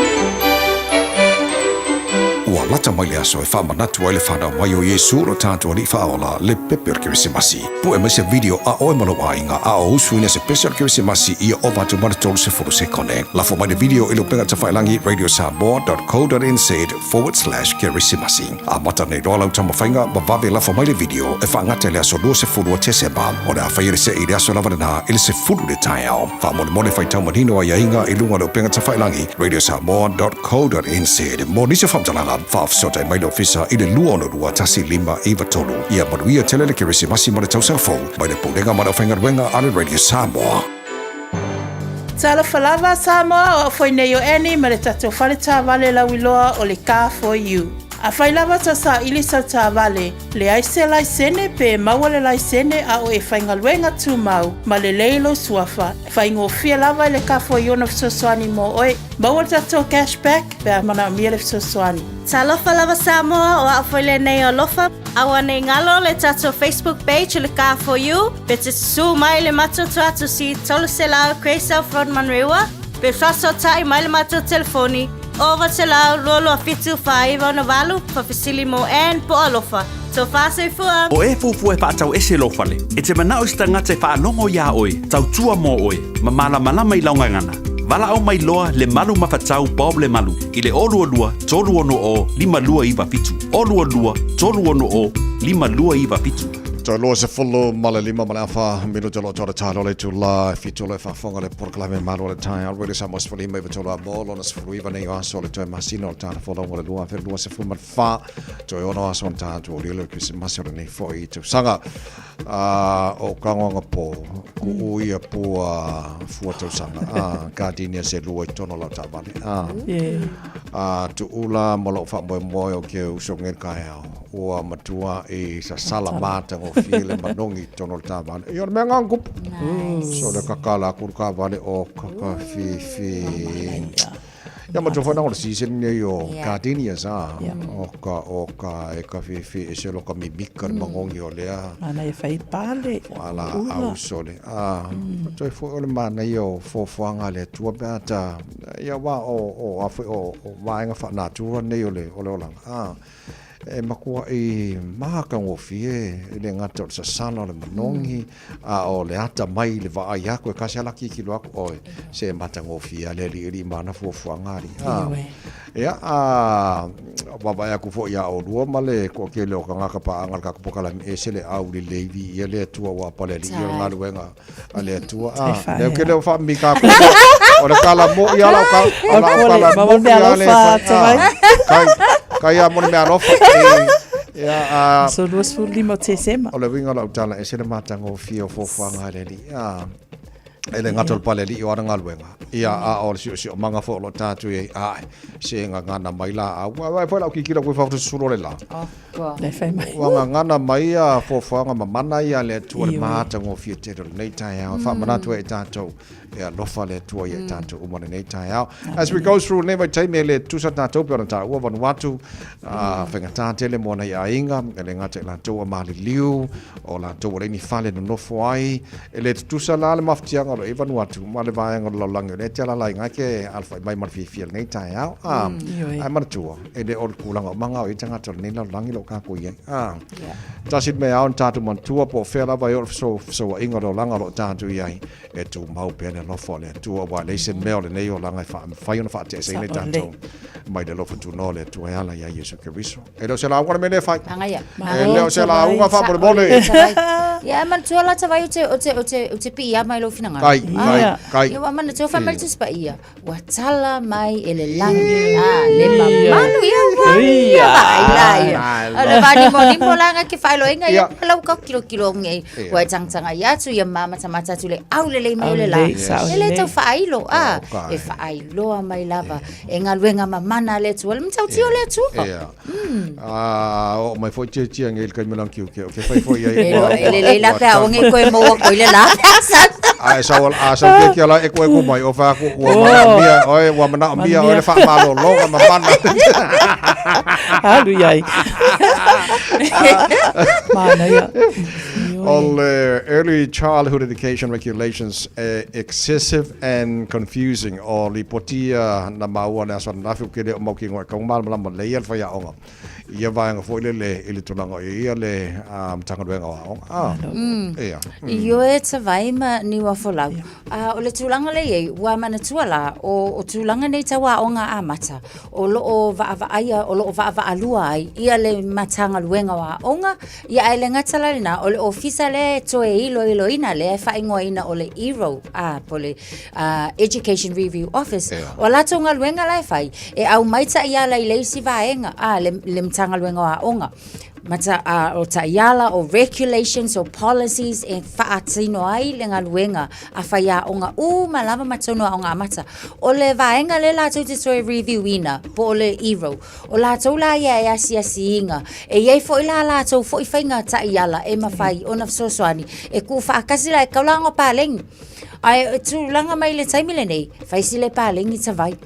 S9: Ua lata mai le aso e whamanatu ai le whanau mai o Yesu ro tātua li whaola le pepe o Kirisimasi. Pu e mai se video a oe malo ainga a o usu ina se pese o Kirisimasi ia o vatu maratolu se furu se kone. Lafo mai le video ilo penga ta whailangi radiosamoa.co.nz/Kirisimasi. A mata nei roa lau tama whainga ma vave lafo mai le video e whaangata le aso lua se furu o Teseba. O le a whaire se i le aso lavanana ili se furu le tai au. Wha mone mone whai tau manino a iainga i lunga lau penga ta whailangi radiosamoa.co.nz. Mo nisi whamtalanga whaafsota mai lo fisa i le lua ono rua tasi lima iwa tolu. Ia manuia tele le Kirisimasi ma le tausanga fau. Mai le punenga ma le whaingaruenga ale Radio Samoa.
S6: Tala falava Samoa o foi nei o eni ma le tatou whare tā vale lau iloa o le Car for You. A whailava ta sa ili sa tā vale, le aise lai sene pe maua le lai sene a o e whaingaluenga tū mau, ma le leilo suafa. Whaingo fia lava le Car for You na fisosoani mo oe, maua tatou cashback pe a mana mia le fisosoani.
S13: Talofa lava Samoa o a whaile nei o lofa, awa nei ngalo le tatou Facebook page le Car for You, pe te su mai le mato tuatu si tolu se lao Kreisau Frodman Rewa, pe fraso tai mai le mato telefoni, over te lau lolo a fitu whaiva na walu, pa fisili mo en po alofa. So whase fua.
S14: O e fufu e pātau ese lofale, e te manao sta ngate whaanongo ia oe, tau tua mo oe, ma malama i laungangana. Wala au mai loa le malu mawhatau Bob le malu, i le olua lua, tolu ono o, lima lua iwa fitu. Olua lua, tolu ono o, lima lua iwa fitu.
S2: Toi loa se fulu male lima male awha minuto lo tora tālo le tula fitu le whafonga le porklame malu le tai al really samos fulu ima iwa tola molo na sfulu iwa nei aso le toi masino le tāna folo mo le lua fer lua se fulu mat wha toi ono aso an tātu o lilo kisi masio nei fo i tu sanga o kangonga po ku uia pua fua tau sanga gardenia se lua i tono lau tāwale tu ula molo wha moe o ke usongen kai au ua matua i sa salamata o file manongi tono le tāwale i on mea ngangup so le kakala kuru ka vale o kaka fi ia matua whanau le season nei o gardenia sa o ka e ka fi e se loka mimika le mangongi o lea
S6: ana e whai pale
S2: wala au so le toi fo o le mana i o fofoanga le tua beata ia wa o waenga whanātua nei o le olanga e makua i mahaka ngofie le ngata o sa sana le manongi o le ata mai le vaai ako e kasi alaki ki lo ako oe se mata ngofie le li mana fuafuangari ia wabai aku fo ia o lua male ko ke le o kangaka pa angal ka pokala e se le au le levi ia le tua wa pale li ia ngā luenga le tua le ke le o fa mika o le kala mo ia la ka kai a mone mea rofa ia
S6: so duas lima te sema
S2: o le winga la utala e se le matango fio fofuanga le li ele ngato pale li o anga luenga ia o si o manga fo lo tatu e se nga ngana mai la wa foi la kikira ko fa suro le la
S6: le fai mai
S2: wa ngana mai fofuanga mamana ia le tu le matango fio te nei tai a fa mana tu e tatu e lofa le tu e tatu o mone nei tai a as we go through never time le tu sa tatu pe ta o van watu fenga ta tele mona ia inga ele ngata la tu ma le liu o la tu le ni fale no foi ele tu sa la le maftianga lo even watu ma le vai ngol lang le tela la nga ke alfa mai mar fi fiel nei tai a ai mar tu e de or kulang manga o itanga to nei la lang lo ka ko ye tasit me aun tatu man tu po fela vai so inga lo lang lo tatu ye e tu mau pe lo fole tu wa le sen mel nei o lang fa yon fa te se nei tatu mai de lo tu no le tu ala ya Yesu Kristo e lo se la ngora me ne fa e lo se la unga fa por bole
S7: ya man tu ala tawai o te pi ya mai lo finanga
S2: kai
S7: ya wa man tu fa mal tis pa ia wa tala mai ele langi le mamanu ya ala vani mo langa ke fa lo inga ya lo ka kilo ngai wa changa ya tu ya mama tamata tu le au le mai le la ele tu fa ilo e fa ilo mai lava e ngaluenga mamana le tu le mtau tio le tu
S2: o mai foi che ngai kai melang kiu ke fai foi
S7: ele la ka o ngai ko mo ko le la
S2: ke ala e ko mai o fa ko mia wa mana mia o le fa malo lo ma mana
S6: alu yai mana ya
S2: All early childhood education regulations excessive and confusing. O li potia na maua na so na fikele o mauki ngoi kong mal mal mal leia fa ya onga. Ia vai nga foi le ili tunanga ia le tanga wenga wa. Ia.
S7: Io e te vai ma ni wa folau. O le tulanga le ei wa mana tuala o tulanga nei tawa onga amata. O lo o va aia o lo va alua ai ia le matanga luenga wa onga ia ele ngatala na o le ofisa le to e ilo ina le fa ingoa ina o le ERO pole Education Review Office o la tonga luenga lai fai e au maita ia lai leisi vaenga le mtanga luenga wa onga mata o taiala o regulations o policies e faatino ai le ngaluenga a faia onga malava matono onga mata o le vaenga le la to review ina po le ERO o la to la ia singa e ye fo la to fo fainga taiala e mafai ona sosoani e ku fa kasila e kaulango paleng ai tu langa mai le taimile nei fai sile palengi tavai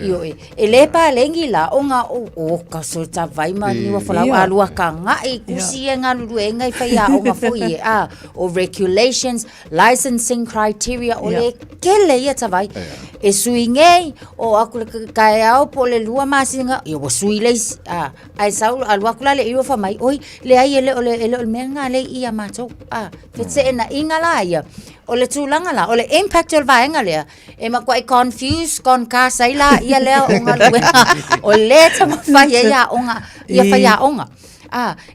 S7: io e le palengi la onga o ka so tavai ma ni wa fala alua kanga e kusi nga lu e ngai fai a onga fo i o regulations licensing criteria o le kele ia tavai e suingei o aku kai au po le lua masinga e o sui le ai sau alua kula le io fa mai oi le ai ele o menga le ia mato fetse na ingala ia o le tulanga la o le impact o vaenga lea e makua i confuse kon ka saila ia lea onga luenga o le tama fai ia onga ia fai ia onga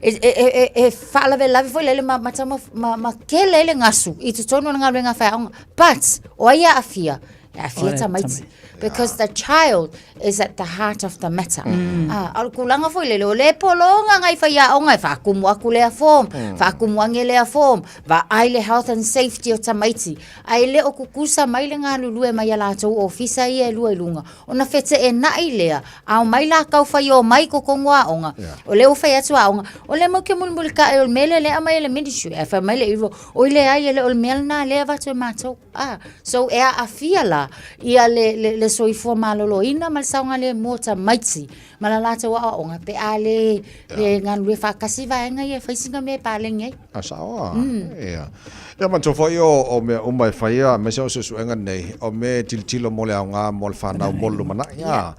S7: e fala ve lave foi lele ma kele le ngasu i te tonu nga luenga fai onga but o ia afia tamaiti because the child is at the heart of the matter. Al kulanga foi lele o le polonga ngai fai a onga fa kumua kulea form fa kumua ngelea form va ai le health and safety o tamaiti ai le o kukusa mai le nga lulu mai ala to ofisa ia lua lunga ona fete e nai lea au mai la kau fai o mai ko kongoa onga o le o fai atu onga o le mo ke mulmulka e o mele le amai le ministry e fa mai le iro o le ai le o mel na le va to mato so e a fia la ia le soifo malolo ina mal saunga le mota maiti malalata wa onga pe ale le ngan we fa kasiva nga ye fa singa me palenga
S2: sawa ya man to foi o me o mai faia me so nga nei o me tiltilo mole nga mol fa na mol mana ya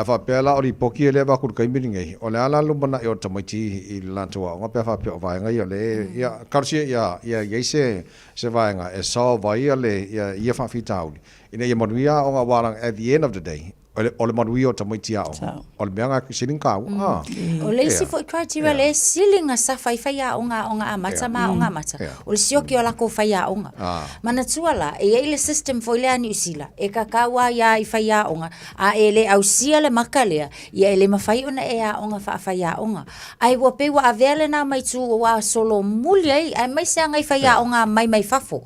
S2: fa pela ori poki le va kur kai milingai o le ala lumana yo tamaiti I lanto nga pe fa pe va nga yo le ya karsi ya yese se va nga e so va ia le ya fa fitau ina ye monuia o nga warang at the end of the day o le manuia o tamaiti ao o le meanga siling kau
S7: o le isi foi criteria le silinga sa fai a onga amata ma onga mata o le sioki o la ko fai a onga mana tuala e ile system foi le ani usila e kakawa ia I fai a onga a ele au sia le makalea ia ele mafai ona e a onga fa fai a onga ai wo pe wa avele na mai tu wa solo muli ai mai se ngai fai a onga mai fafo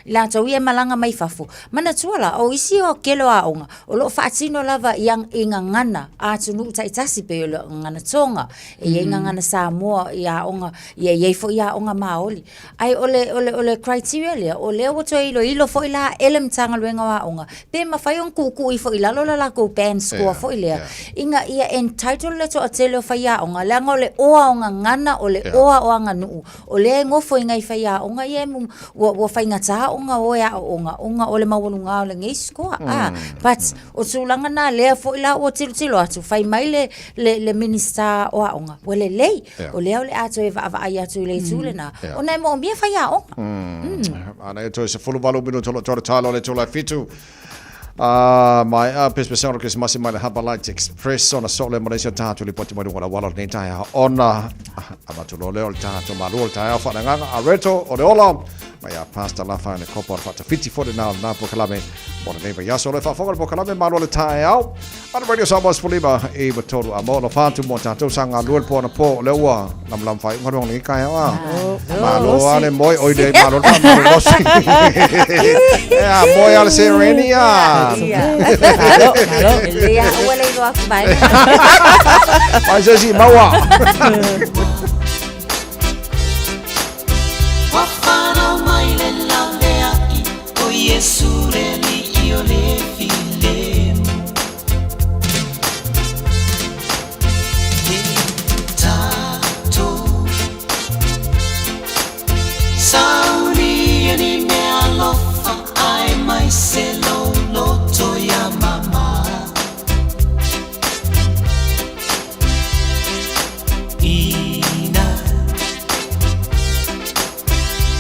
S7: la tau ia malanga mai fafo mana tuala o isi o kelo a onga o lo faatino lava yang inga ngana tunu taitasi pe lo ngana tonga e inga ngana Samoa ia onga ia fo ia onga maoli ai ole criteria le o le o to ilo fo ila elem tanga luenga wa onga pe mafai on kuku I fo ila lo la ko pen score fo ila inga ia entitled le to atelo fa ia onga la ngole o onga ngana ole o anga nu o le ngofo inga I fa ia onga ia wo fa ngata onga o ya onga ole mawunga ole ngisko but o tulanga na le fo ila o tilo atu fai mai le minister o onga ole le ole ato e va ia tu le tulena ona mo mia fa ia onga
S2: ana to se fulu valu minuto to talo le to la fitu my pespesion que masi mai haba light express on a sole Malaysia tatu li poti mai wala nei tai ona amatu lo le tatu malu tai fa nga areto o de ola mai pasta la fa ne copa fa fiti for now na po kalame bona nei ya sole fa po kalame malu le tai au on radio Samoa's Poliba e batoru amolo fa tu mo tatu sanga luel po na po le wa lam fa ngorong ni kai malu ale moi oide malu malu moi al serenia
S7: Malo, ele wala ilo akbay.
S2: Mas assim, mawa.
S8: Wafana maile lalea o Yesu reli io le file. Tato mai se lo loto ya mama ina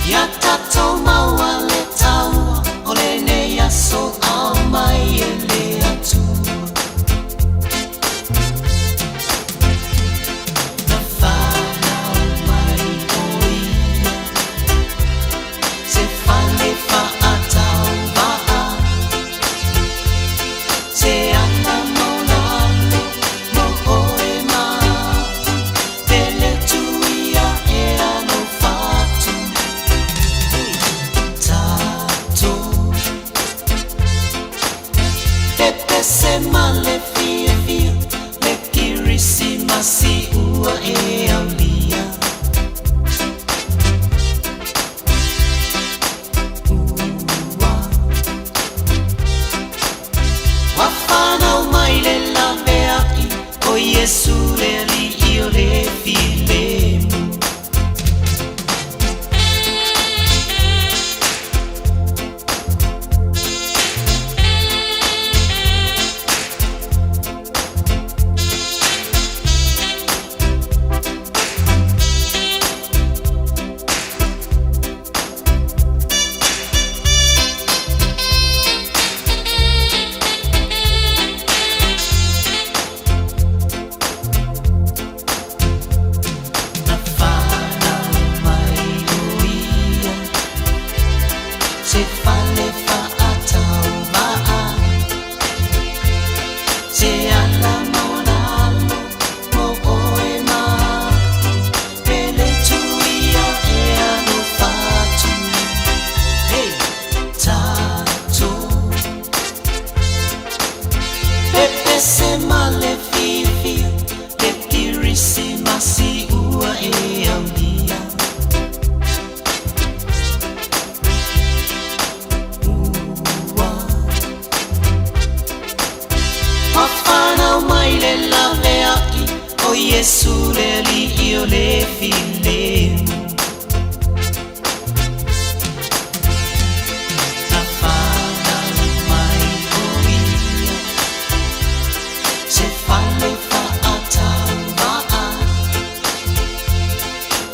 S8: ya tato maua le taua o le ne ya so au mai e le atu na whana mai oia se whane wha atau waa se ana maulalo mo oe ma pele tuia e ano fatu tato pepe se male fia fia le kirisi masi ua e aulia wafana mai le lavea I o Yesu le li io le filemu se fale fa atau waa se ala maulalo mo oe ma pele tuia e ano fatu hey tato pepe se male fifi le kirisi masi ua e aulia wafana mai le lavea I o Yesu le li io le filemu na whana mai oia se fale fa atau waa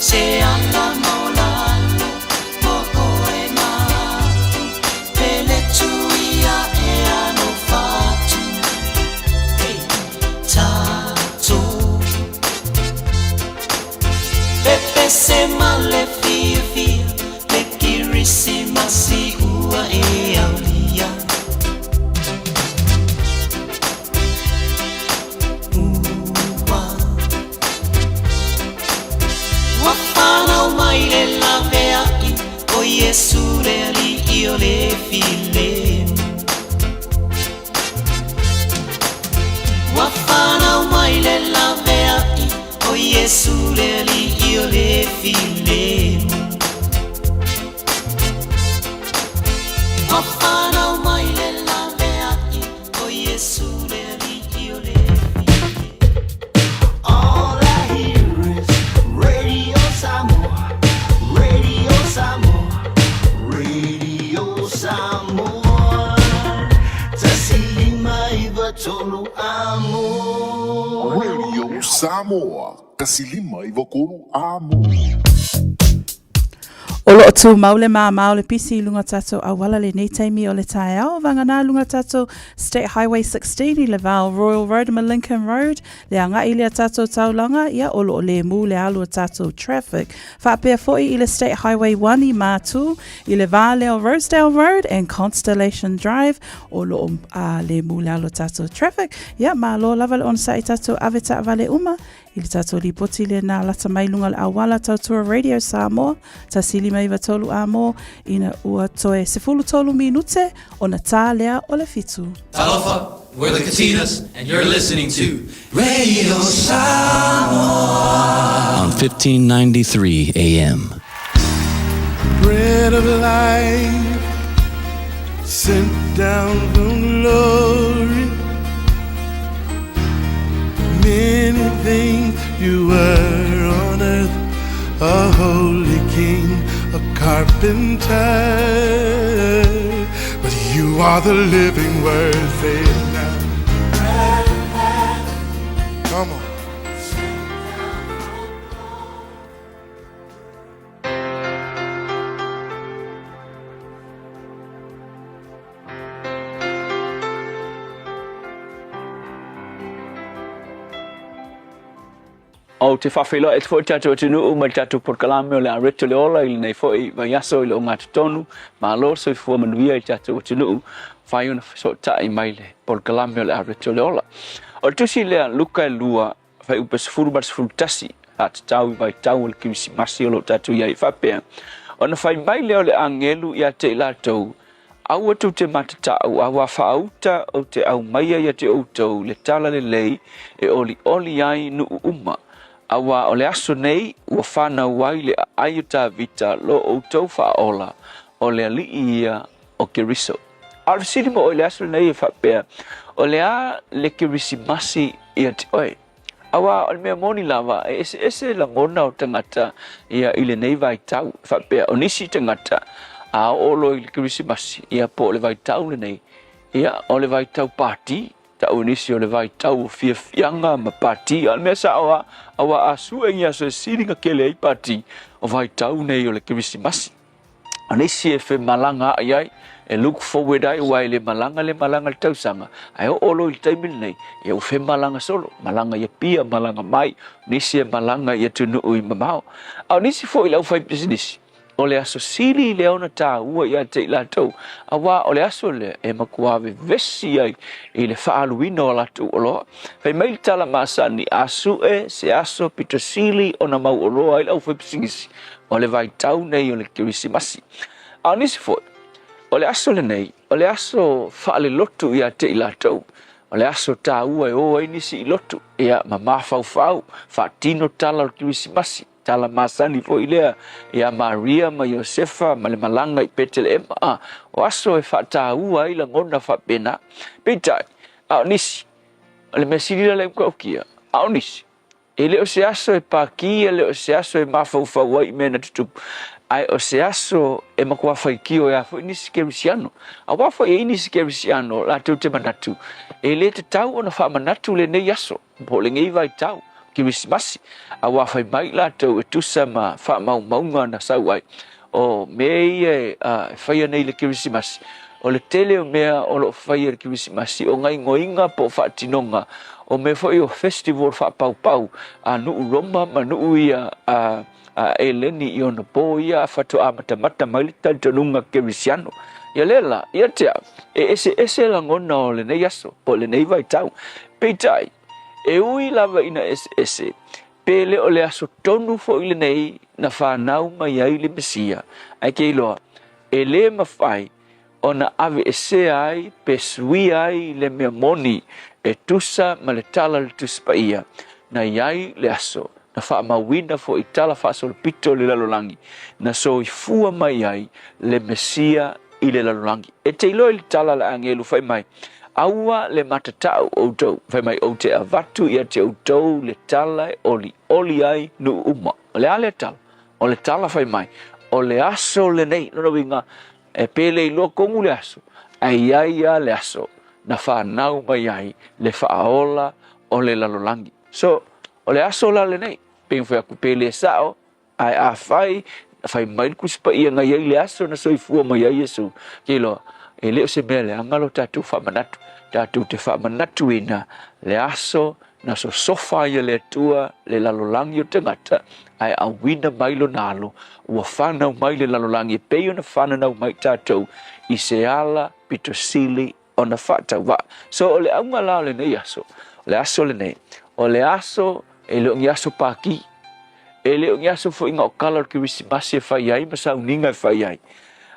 S8: se ala maulalo mo oe ma pele tuia e ano fatu tato pepe se male fia fia le kirisi masi ua e aulia ua wafana mai le lavea I o Yesu le li io le filemu wafana mai le lavea I o Yesu le li io le filemu wafana mai le lavea I o Yesu le li io le
S12: All I hear is Radio Samoa, Radio Samoa, Radio Samoa. Tasilima iwa tolu amo.
S1: Radio Samoa, kasilima i wakoro amo.
S6: O lo tu maule maule pisi lunga tato a wala le nei taimi o le tae ao vangana lunga tato State Highway 16 I le Val Royal Road ma Lincoln Road le anga I le tato taulanga ia o lo le mu le alu tato traffic whapea foi I le State Highway 1 I Matu I le Valeo Rosedale Road and Constellation Drive o lo le mu le alu tato traffic ia ma lo lava le on sa I tato aveta vale uma I le tato li poti le na lata mai lunga le awala tautua Radio Samoa ta sili mai watolu amo ina ua toe sefulu tolu minute o na tā lea o le fitu.
S15: Talofa, we're the Katinas, and you're listening to Radio Samoa on 1593 AM.
S16: Bread of life sent down from glory. Many things you were on earth, a holy king, a carpenter, but you You are the living word. Say it now. Come on.
S17: O te whawhilo e te fwoi tatu o te nuu mai tatu por kalame o le areto le ola ili nei fwoi vai aso ili o ngātu tonu ma lo so i fua manuia i tatu o te nuu whai una so tai mai le por kalame o le areto le ola. O le tusi lea luka e lua whai upa sifuru mat sifuru tasi a te tau i vai tau o le kimisi masi o lo tatu ia i whapea. O na whai mai leo le angelu i a te ilatou au atu te matatau au a whaauta o te au maia i a te outou le tala le lei e oli ai nuu uma. Awa o le aso nei ua whanau wai le aiuta vita lo o tau whaola o le alii ia o Keriso. Arwhisiri mo o le aso nei e whapea o le a le Kerisi masi ia te oe. Awa o le mea moni lava e ese la ngona o tangata ia ile nei vai tau whapea o nisi tangata a olo i le Kerisi masi ia po le vai tau le nei ia o le vai tau pāti ta unisi o le vai tau fia fianga ma pati al mea sa awa asu e ngia so siringa kele ai pati o vai tau nei o le Kirisimasi. Anisi e fe malanga ai e look forward ai wai le malanga le tausanga ai o olo i taimil nei e o fe malanga solo malanga ia pia malanga mai nisi e malanga ia tunu ui mamao au nisi fo i lau fai business o le aso sili le ona tā ua ia te ilatou awa o le aso le e makuave vesi ai i le whaaluina o latu o loa fai mai tala masani asu e se aso pito sili o na mau o loa i lau fai pisingisi o le vai tau nei o le Kirisimasi au nisi foi o le aso le nei o le aso whaale lotu ia te ilatou o le aso tā ua e o ai nisi i lotu ia mamafau whaatino tala o Kirisimasi tala masani fo ilea ia Maria ma Josefa ma le malanga i Betelema o aso e whata ua i la ngona whapena peitai au nisi o le mesirila le mkaukia au nisi e leo se aso e pākia leo se aso e mawhauwhau ai mena tutupu ai o se aso e makua whaikio e a fo nisi Kerisiano a wafo e nisi Kerisiano la tau te manatu e le te tau o na wha manatu le nei aso po le ngei vai tau Kirisimasi a wafai mai la tau e tusa ma wha maunga na sau ai o mei e whaia nei le Kirisimasi o le tele o mea o lo whaia le Kirisimasi o ngai ngoinga po whaatinonga o me foi o festival wha pau a nuu Roma ma nuu ia e leni i ona po ia whatu a matamata mai le tantanunga Kirisiano ia lela ia tea e ese la ngona o le nei aso po le nei vai tau peitai e ui lava ina ese pele o le aso tonu fo ile nei na whanau mai ai le Mesia ai ke iloa e le mawhai o na ave ese ai pe sui ai le mea moni e tusa ma le tala le tuspaia na iai le aso na wha mawina fo i tala wha so le pito le lalolangi na so i fua mai ai le Mesia i le lalolangi e te ilo i le tala le angelu whai mai aua le matatau outou fai mai o te avatu ia te outou le tala oli ai nu uma o le ale tala o le tala fai mai o le aso le nei no winga e pele i lo kongu le aso ai ia le aso na whanau mai ai le whaola o le lalolangi so o le aso la le nei ping fai aku pele sao ai a fai mai kuspa ia ngai ai le aso na soifua mai ai Yesu kilo e leo se mele angalo tatu whamanatu tatu te whamanatu ina le aso na so sofa ia le tua le lalolangi o te ngata ai a wina mailo nalo ua whanau mai le lalolangi peo na whanau mai tatou i se ala pito sili o na whatau wa so o le aunga lao le nei aso le aso le nei o le aso e leo ngi aso paki e leo ngi aso fo inga o kala Kirisimasi e whai ai masau ninga e whai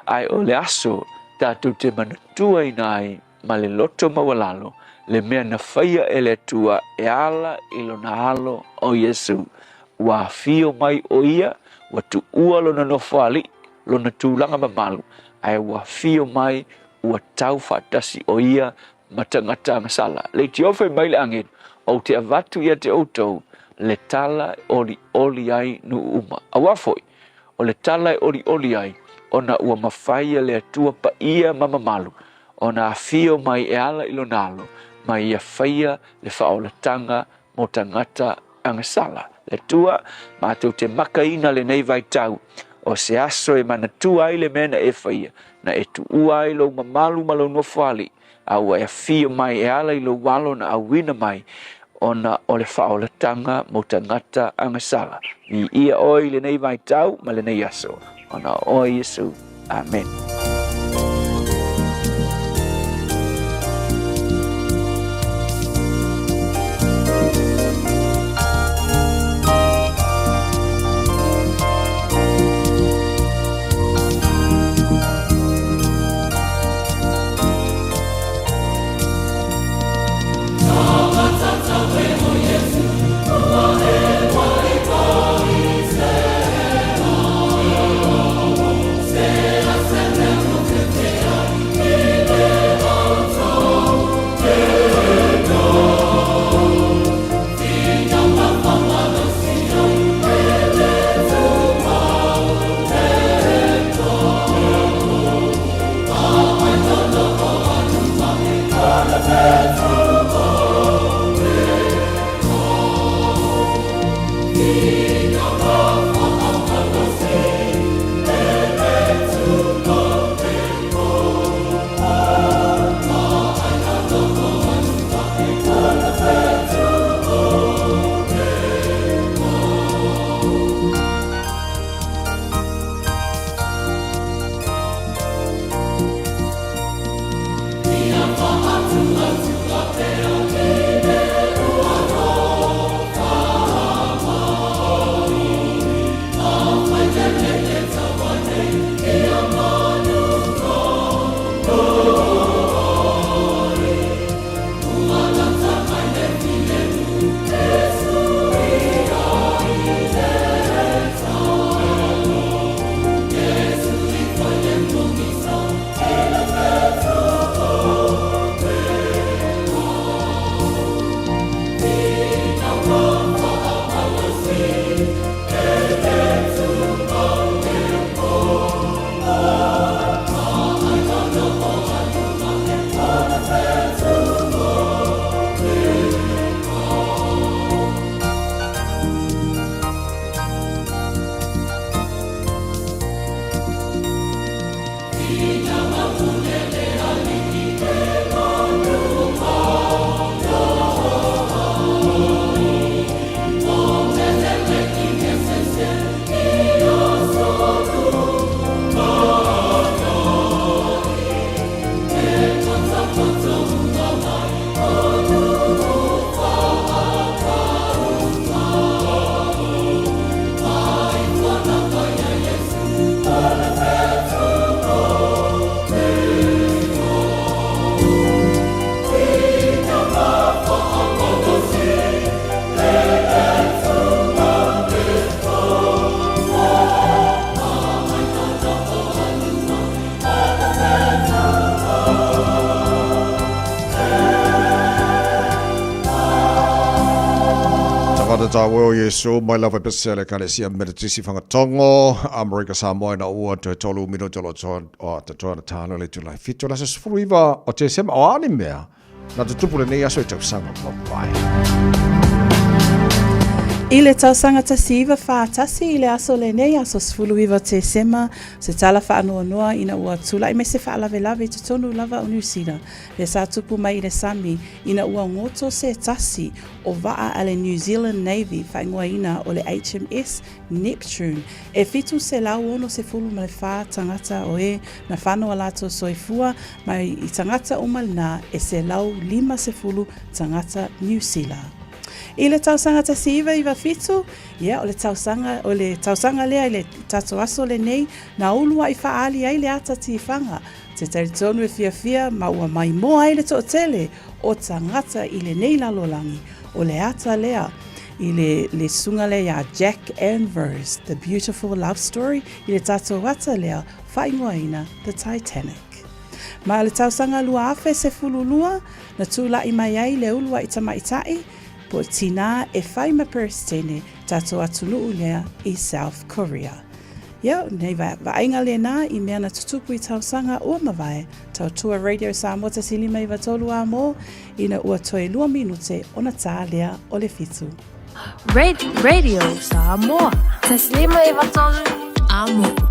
S17: ai o le aso tatu te manatua inai ma le loto mawalalo le mea na whaia e le tua e ala ilo na alo o Yesu wa fio mai o ia wa tu ua lo na nofali lo na tūlanga mamalu ai wa fio mai ua tau whatasi o ia matangata ngasala le ti ofe mai le angin o te avatu ia te outou le tala oli ai nu uma awafoi o le tala oli ai ona ua mawhaia le atua pa ia mamamalu ona afio mai e ala ilo nalo mai ia faia le whaolatanga mo tangata angasala. Le tua, mātou te makaina le nei vai tau, o se aso e mana tua ai le mena e faia, na e tu ua ai lo mamalu malo no fali, au e afio mai e ala ilo walo na awina mai, ona o le whaolatanga mo tangata angasala. Ni ia oi le nei vai tau, ma le nei aso. Ona oi Yesu. Amen.
S2: Tawo Yesu mai lava pesele kalesia meditisi fangatongo America Samoa na ua te tolu mino tolo o te toana tano le tulai fito la se sfruiva o te sema o animea na te tupu le nei aso i tau sanga papai.
S6: I le tausanga tasiva whātasi i le aso le nei aso sfuluiva te sema se tala whaanoa noa ina ua tula i me se whaalawe lawe te tonu lava o New Zealand. Le sa tupu mai i le sami ina ua ngoto se tasi o waa ale New Zealand Navy whaingoa ina o le HMS Neptune. E fitu se lau ono se fulu ma le wha tangata o e na whanoa lato soifua mai i tangata o malina e se lau 5 se fulu tangata New Zealand. I le tausanga tasiva i wafitu, o le tausanga lea i le tato aso le nei, na ulua i whaali ai le ata tifanga. Te taritonu e fia ma ua mai moa ai le tootele o tangata i le nei lalolangi, o le ata lea i le sunga lea Jack Anvers, The Beautiful Love Story, i le tato wata lea whaingoaina The Titanic. Ma le tausanga lua afe se fululua, na tula i mai ai le ulua i tamaitai, po tina e whai ma perstene tato atunuu lea i South Korea. Ia, nei vainga le nā I mea na tutupu I tausanga ua mawai. Tautua Radio Samoa ta silima I watolu a mō, ina ua toi 2 minute o na tā lea o le fitu.
S18: Radio Samoa. Taslima I watolu a mō.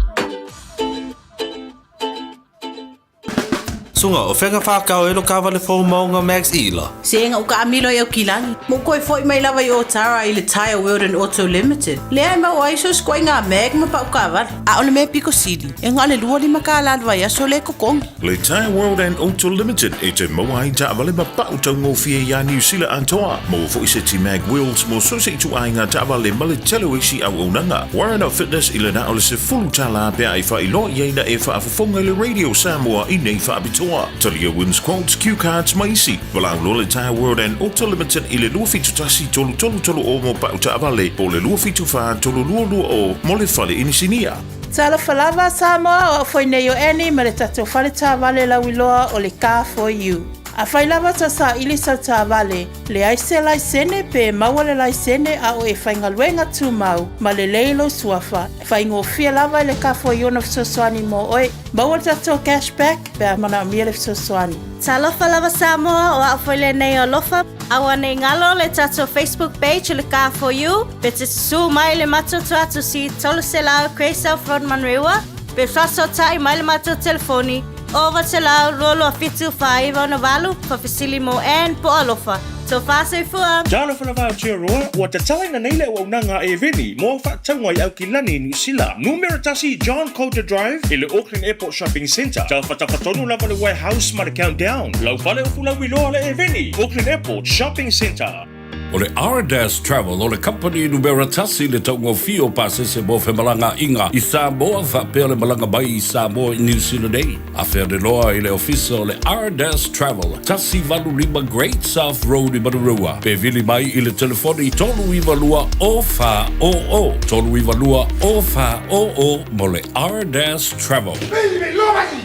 S19: Sunga o whenga whakao elo ka wale fō maunga Max Ila.
S5: Senga uka amilo e o kilangi. Mo koe foi mai lava I o Tara I le Tire World and Auto Limited. Lea mau aiso skoi ngā meg ma pa uka wale. A ole me piko sidi. E ngā le lua lima ka alalwa ia so le kokongi.
S20: Le Tire World and Auto Limited e te maua I ta wale ma pa utau ngō fia ia New Zealand antoa. Mo fo I se ti mag wheels mo so se I tu ai ngā ta wale ma le telo isi au unanga. Warren of Fitness I le na ole se fulu tala pia I wha I lo I eina e wha afafonga le Radio Samoa I nei wha abitoa. Talia wins quotes, cue cards, maisi. Walang Lola Tire World and Auto Limited I le lua fitu tasi tolu o mo pa uta avale. Po le lua fitu wha tolu lua o mo le fale inisinia.
S5: Tala falava Samoa o foi nei o eni ma le tatou fale tā vale lau iloa o le Car for You. A whai lava ta sa ili sa tā vale, le aise laisene pe maua le laisene a o e whaingaluenga tū mau, ma le leilo suafa. Whaingo fia lava le Car for You na fisoswani mo oe, maua tatou cashback pe a mana mia le fisoswani.
S13: Ta lofa lava Samoa o a whaile nei o lofa, awa nei ngalo le tatou Facebook page le Car for You, pe te su mai le matoto atu si tolu se lao Craysouth Road Manrewa, pe fraso tai mai le matoto telefoni, over te lau lolo fitu whaiva na walu, whawhisili mo and po alofa. So whase fua.
S21: Jalo whanawha o tia roa, ua te tawai na neile o unanga e veni, mo whaatangwai au ki lani New Zealand. Numero tasi John Coulter Drive, i le Auckland Airport Shopping Centre. Tau whatawhatonu lava le warehouse ma le countdown. Lau whale o fulau iloa le e veni, Auckland Airport Shopping Centre.
S22: O le R-Dash Travel, o le company numero tasi le taungo fio pasese mo whemalanga inga I Samoa whapea le malanga mai I Samoa I New Zealand ei. A whea de loa I le ofisa o le R-Dash Travel, tasi valu lima Great South Road I Marurua. Pe vili mai I le telefoni tolu iwa lua o wha o o. Tolu iwa lua o wha o o mo le R-Dash Travel.
S16: Baby, lomaki!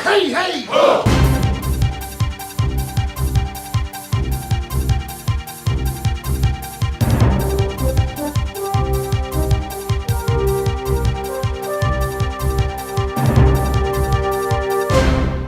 S16: Hey, hey! Oh!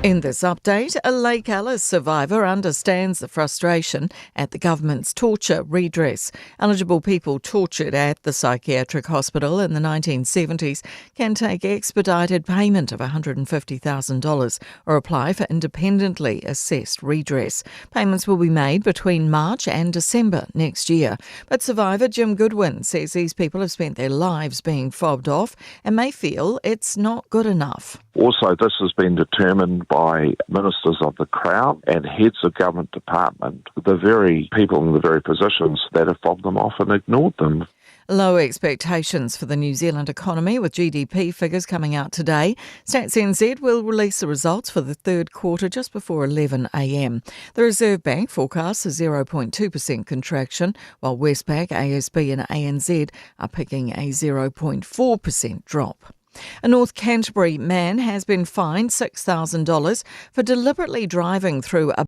S3: In this update, a Lake Alice survivor understands the frustration at the government's torture redress. Eligible people tortured at the psychiatric hospital in the 1970s can take expedited payment of $150,000 or apply for independently assessed redress. Payments will be made between March and December next year. But survivor Jim Goodwin says these people have spent their lives being fobbed off and may feel it's not good enough.
S23: Also, this has been determined by ministers of the Crown and heads of government department, the very people in the very positions that have fobbed them off and ignored them.
S3: Low expectations for the New Zealand economy with GDP figures coming out today. Stats NZ will release the results for the third quarter just before 11 a.m. The Reserve Bank forecasts a 0.2% contraction, while Westpac, ASB and ANZ are picking a 0.4% drop. A North Canterbury man has been fined $6,000 for deliberately driving through a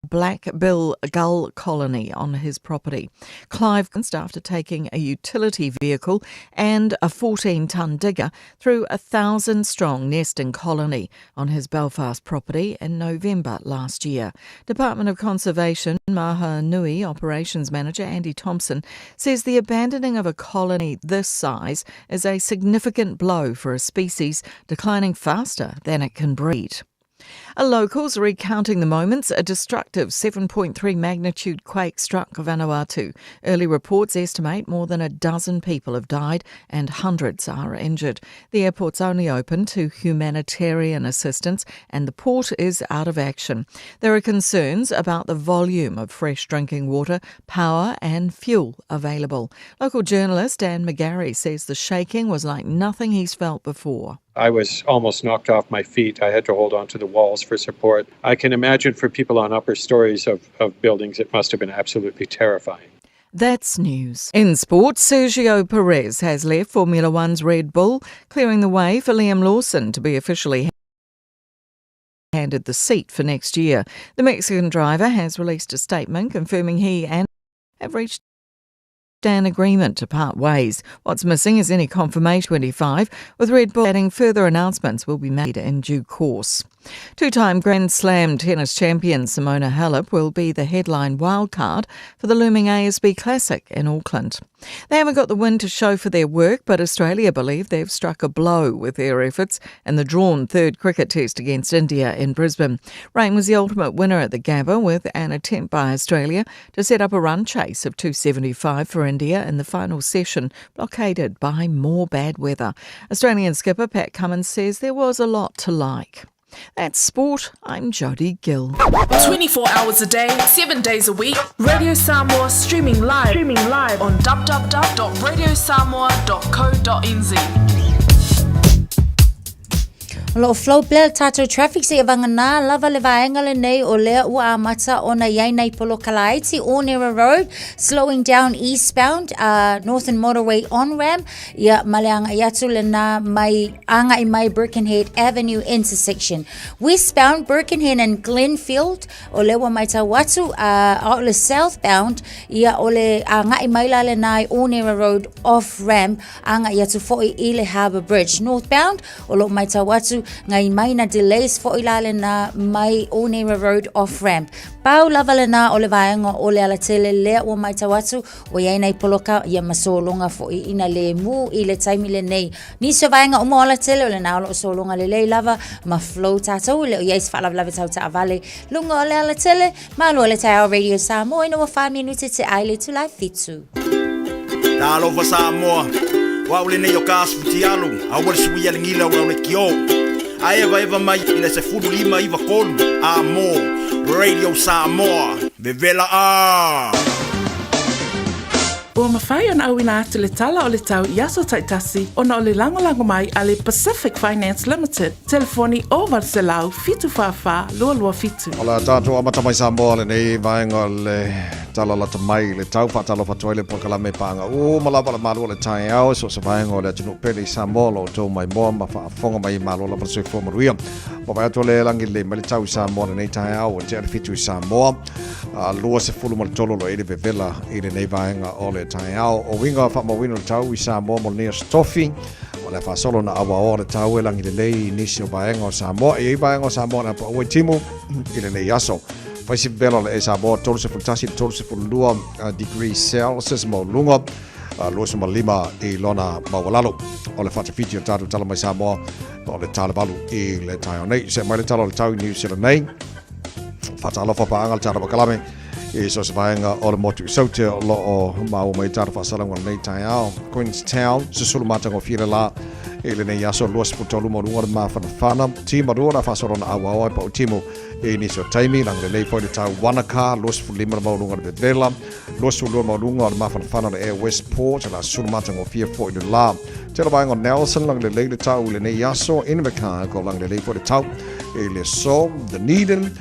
S3: black bill gull colony on his property. Clive, after taking a utility vehicle and a 14-tonne digger through a 1,000-strong nesting colony on his Belfast property in November last year. Department of Conservation Maha Nui Operations Manager Andy Thompson says the abandoning of a colony this size is a significant blow for a species declining faster than it can breed. Locals recounting the moments a destructive 7.3 magnitude quake struck Vanuatu. Early reports estimate more than a dozen people have died and hundreds are injured. The airport's only open to humanitarian assistance and the port is out of action. There are concerns about the volume of fresh drinking water, power and fuel available. Local journalist Dan McGarry says the shaking was like nothing he's felt before.
S24: I was almost knocked off my feet. I had to hold on to the walls for support. I can imagine for people on upper stories of buildings, it must have been absolutely terrifying.
S3: That's news. In sport, Sergio Perez has left Formula One's Red Bull, clearing the way for Liam Lawson to be officially handed the seat for next year. The Mexican driver has released a statement confirming he and have reached reached an agreement to part ways. What's missing is any confirmation 25, with Red Bull adding further announcements will be made in due course. Two-time Grand Slam tennis champion Simona Halep will be the headline wildcard for the looming ASB Classic in Auckland. They haven't got the win to show for their work, but Australia believe they've struck a blow with their efforts in the drawn third cricket test against India in Brisbane. Rain was the ultimate winner at the Gabba, with an attempt by Australia to set up a run chase of 275 for India in the final session, blockaded by more bad weather. Australian skipper Pat Cummins says there was a lot to like. That's sport. I'm Jodie Gill.
S4: 24 hours a day, 7 days a week. Radio Samoa streaming live on www.radiosamoa.co.nz.
S7: Lo flow play tato traffic se vangana lava le vaenga le nei o lea ua amata ona yai nei polo kalaiti Ornera Road, slowing down eastbound Northern Motorway on-ramp ia maleanga iatu le na mai anga I mai Birkenhead Avenue intersection. Westbound Birkenhead and Glenfield o lewa mai tawatu out le southbound ia o le anga I mai la le nai Ornera Road off-ramp anga iatu foi I le Harbour Bridge. Northbound o lo mai tawatu ngai mai na delays fo ilale na mai Ornera Road off-ramp. Pau lava le na o le vaenga o le ala tele lea o mai tawatu o iai nei poloka ia masolonga fo I ina le mu I le taimi le nei. Niso vaenga o mo ala tele o le na o lo solonga le lei lava ma flow tatou le o iai sfa lava lava tau ta avale. Lunga o le ala tele ma lo le tai Radio Samoa ina wa 5 minutes te aile tu live fitu.
S9: Talo va Samoa. Wa ule nei o kasu tialu. Awar suia le ngila o le kio. Aeva eva mai ina se fulu lima iva kolu Amo Radio Samoa Bevela
S6: Ua mawhai ana au ina atu le tala o le tau Iaso Taitasi ona o le lango mai a le Pacific Finance Limited. Telefoni o Valselau fitu whawha lua fitu.
S2: Ola tātou amata mai Samoa le nei vaenga le tala lata mai le tau whatalo whatoile pokalame panga. O malawa le malua le tai au so sa vaenga le tunu pele Samoa lo tau mai moa ma whaafonga mai malua la prasoi fōmaruia. Mawai atu le langi le mai le tau Samoa le nei tai au o te fitu Samoa. Lua se fulu mal tolo lo ere vevela I le nei vaenga o le tai au o winga fa mawino tau I Samoa mo nea stofi o le fa solo na awa o le tau e langi le lei nisi o vaenga o Samoa e vaenga o Samoa na pa ue timu I le nei aso faisi vela le e Samoa tolu se fultasi tolu se fulua degrees Celsius mo lunga lua se malima I lona mawalalo o le fata fiti o tatu tala mai Samoa o le tala balu I le tai o nei se mai le tala le tau I New Zealand nei fata alofa pa angal tara bakalame E so se vaenga o le motu saute lo o mau mai tara whasalango nei tai au. Queenstown, se sulu matango whira la e le nei aso luas putolu mo runga ma whanawhana. Tima rua whasorona awa awa pa o timo e ni so taimi lang le lei foi le tau Wanaka, luas fulima mo runga le vela, luas fulua mo runga ma whanawhana le Air Westport, la sulu matango whira foi le la. Te la vaenga Nelson lang le lei le tau le nei aso, Invercar ko lang le lei foi le tau e le so, Dunedin,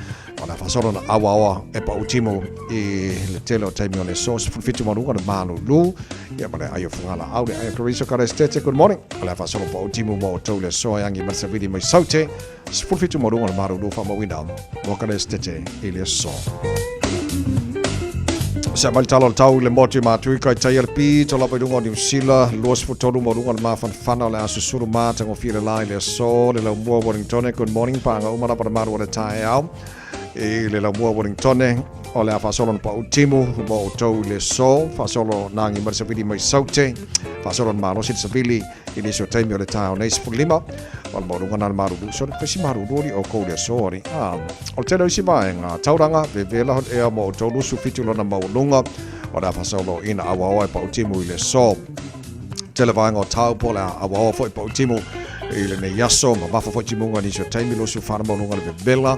S2: ona fasorona awa awa e pa utimo I le tele o taimi o le source fulfitu marunga le manu lu ia male ayo fungala au le ayo Carissa Karestete good morning ala fasoro pa utimo mo tau le so yangi marsavidi mai saute fulfitu marunga le manu lu fa mo winda mo Karestete I le so sa mal talo tau le moti matui kai tai pi to la pedungo New Zealand los futolu marunga le ma fana le asusuru ma tango fira lai le so le mo Wellington good morning pa nga umara pa maru le tai au e le la mua Wellington o le fasolo pa utimu mo tau le so fasolo nangi marsavidi mai saute fasolo maro sit sabili ini so taimi o le tau nei spulima o le morunga na maru so fesi maru dori o ko le sori o te lo sima nga tauranga vevela hot e mo tau lu sufitu lona maulunga o le fasolo ina awa pa utimu le so televanga o tau po la awa foi pa utimu ile ne yaso ma va fo timunga ni so taimi lo su farma longa le bella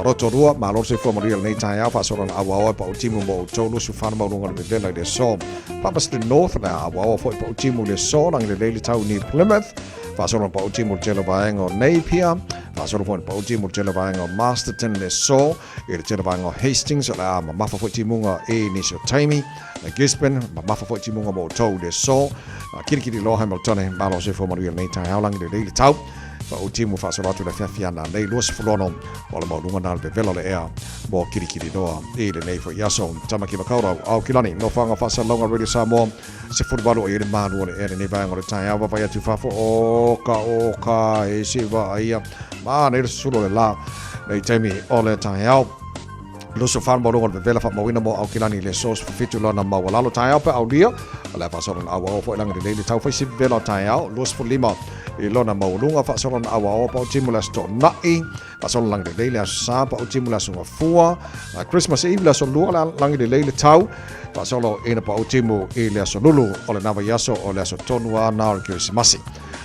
S2: rotorua ma lo se fo mo nei tai fa so na awa pa timu mo to lo su farma longa le bella de so papa st north na awa fo pa timu le so lang le daily town ni Plymouth fa so pa timu tele vaenga Napier fa so pa timu tele vaenga Masterton le so ile tele vaenga Hastings la ma fo timunga e ni so taimi na Gisborne ma fo timunga mo to le so kirikiri lo Hamilton ma lo se fo mo nei tai lang le daily town o timu fa so ratu le fiafiana nei los fulono o le maunga na le velo le ea mo kirikiri noa e le nei fo yaso tama ki makaura au kilani no fanga fa sa longa radio Samoa se futbalo e le manu le e nei vanga le tai ava vai atu fa fo o ka e se va ia ma nei sulo le la nei temi o le tai au Luso fan mo rongo vela fa mawina mo au kilani le sos fitu lona ma wala tai au pa au dia ala fa soron awa fo lang de le tau fa si vela tai au los fo lima e lona ma lunga fa soron awa pa timula sto nai fa soron lang de le sa pa timula so fua Christmas Eve la so lula lang de le tau fa solo ina pa timu e le so lulu o le nava yaso o le so tonua na o Christmas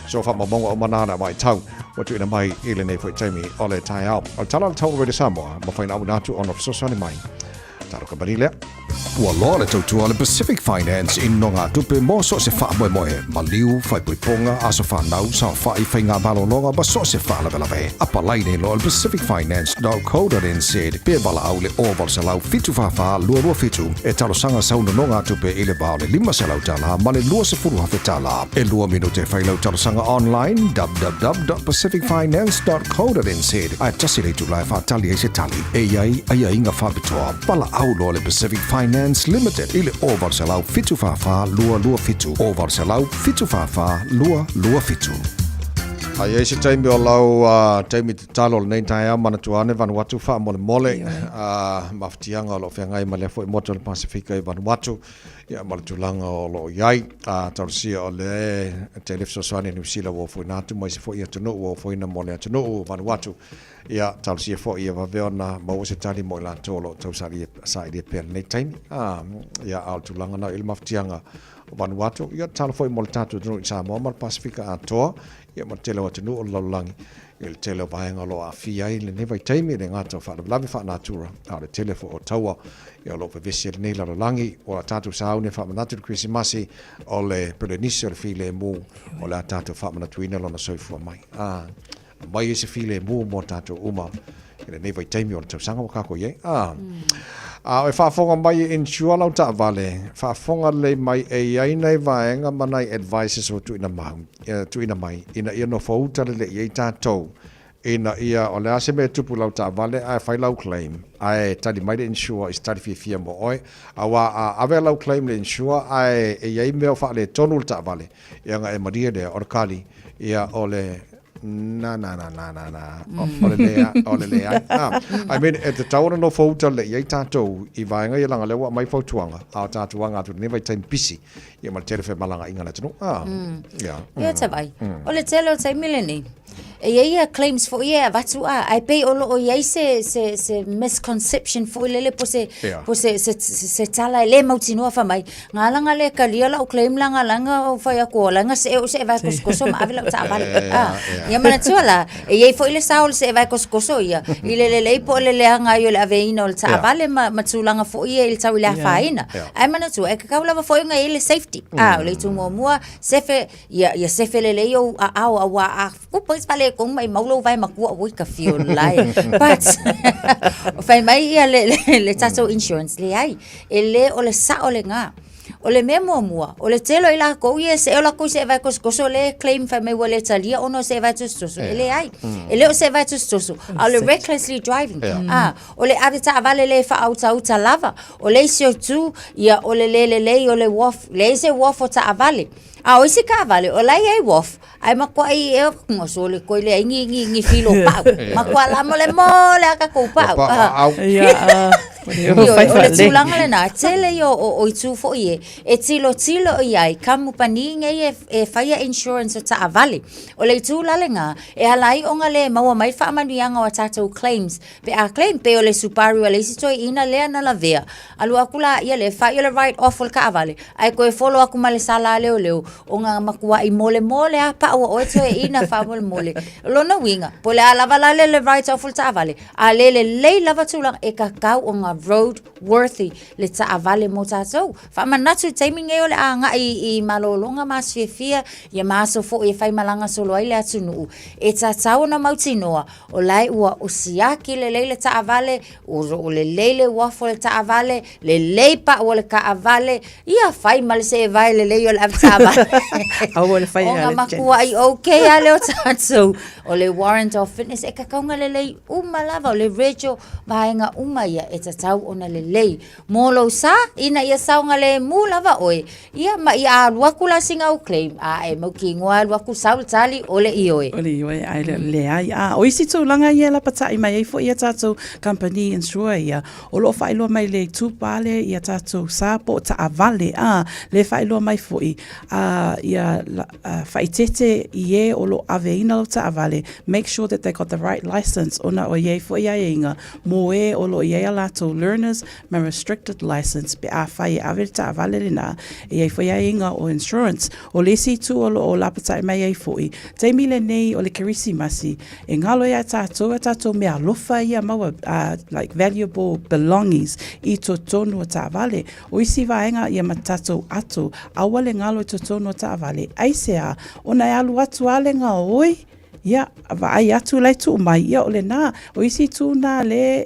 S2: so fa mo o manana mai tau what you in mai ile nei foi taimi ole tai au al tala tau re Samoa mo fa na tu on of so soni mai taro ka barile ua loa tautu le Pacific Finance in nonga tupe mo so se fa mo moe maliu fai puiponga aso fa nau sa fa I fai ngā balononga ba so se fa la ve apa laine lo pacificfinance.co.nz pe bala au le oval se lau fitu fa lua fitu e talo sanga sauna nonga tupe ile ba le lima se lau tala ma le lua se furu hafe tala e lua minute fai lau talo sanga online www.pacificfinance.co.nz a tasile tu lai fa tali e se tali e iai ai inga fa bitoa bala au lo le Pacific Finance Limited ile oval se lau fitu fa lua fitu oval se lau fitu fa lua fitu ai ese taimi o lau taimi talo nei tai mana tuane Vanuatu fa mole maftianga lo fengai male foi moto Pacifica Vanuatu ia maltulanga o lo iai tarsia o le telefso sone New Zealand wo foi natu mai se foi ia tunu wo foi na mole tunu Vanuatu ia tarsia foi ia va veona mo se tali mo la tolo tau sari sai de per nei taimi ia altulanga na il maftianga Vanuatu ia talo foi mole tatu tunu Samoa mar Pacifica atoa ia ma tele watu no lo langi il tele vaenga lo afia ile ne vai taimi le ngata fa la fa natura a le tele fo tawa ia lo vesi ne la langi o tatu saune fa manatu Christmas o le prenisio le file mo o la tatu fa manatu ina lo na soifua mai mai ese file mo tatu uma ile ne vai taimi o tau sanga ka ko ye e whaafonga mai insure lau ta vale whaafonga le mai e ai nei vaenga manai advices o tuina mai ina ia no fautale le iei tātou ina ia o le ase me tupu lau ta vale ai whai lau claim ai tali mai le insure is tali fia mo oi awa ave lau claim le insure ai e iei meo wha le tonu ta vale ia nga e maria le orkali ia o le na ole le I mean at the tower no photo le ye tato I vaenga ye langa le wa mai fotuanga a tatuanga tu ne vai time busy ye mal telefe malanga inga na tunu
S7: ia tabai ole telo tai mileni e ia claims for ia vatu ai pay olo o ia se misconception for lele po se tala le mautino fa mai ngalanga le kalia la o claim langa o fa ya ko langa se va koskoso ma avela ta vale ia mana tula e ia fo ile saul se va koskoso ia ile le po le anga yo la veina o ta vale ma tulanga fo ia il tau la faina ai mana tu e ka la fo nga ile safety le tu mo sefe ia sefe le yo a ko pois vale kung mai maulo vai makua oi ka fio lai but fai mai ia le tato insurance le ai ele o le sa o le nga o le memo mua o le telo ila ko ia se ola ko se vai koso le claim fai mai wale talia ono se vai tustoso ele ai ele o se vai tustoso o le recklessly driving o le avita vale le fa auta lava o le sio tu ia o le o le wof le se wof o ta vale o isi ka vale o lai ai wof ai makua I e ngoso le ko le ngi filo pa makua la mole aka ko pa o le tulanga le na tele yo o itu fo ie e tilo ia kamu paninga e fire insurance o ta vale o le tu la lenga e alai onga le maua mai fa manuanga o tato claims pe a claim pe o le Subaru le si toi ina le na la vea alu akula ia le fa ia le right off o ka vale ai ko e follow aku male sala leo onga makua I mole a pa o toi ina fa mole lona winga po le ala vala le right off o ta vale a le lava tulang e ka onga road worthy le ta vale mo tato fa manatu timing e ole anga I malolonga masfia ia maso fo e fai malanga solo ai le atunu e tatau na mautinoa o lai ua o siaki le ta vale o le wafo le ta vale le pa o le ka vale ia fai mal se vai le ole ta vale
S6: Au le fai
S7: o ngā
S6: ale
S7: makua ai okay a leo tātou o le warrant of fitness e ka kaunga le lei uma lava o le rejo vaenga uma ia e tatau ona le lei molo sa ina ia saunga le mu lava oe ia ma ia aluaku la singa o claim a e mauki ngoa aluaku saul tali o le ioe
S6: o le ioe ai le ai a o isi tū langa ia la patai mai ei fo ia tātou company insure ia o lo whailua mai le tūpale ia tātou sa po ta avale le whailua mai fo i ia whaitete i e o lo aveina lo ta avale make sure that they got the right license ona o iei fo ia inga mo e o lo iei ala to learners ma restricted license pe a whai ave ta avale le na iei fo ia inga o insurance o le si tu o lo o la patai mai ei fo i te mile nei o le kerisi masi e ngalo ia tātou mea lofa ia maua like valuable belongings i to tonu o ta avale o isi vaenga ia matatou atu awale ngalo i to tonu o ta avale aisea ona e alu atu ale ngā oi ia va ai atu lai tu mai ia ole na o isi tu na le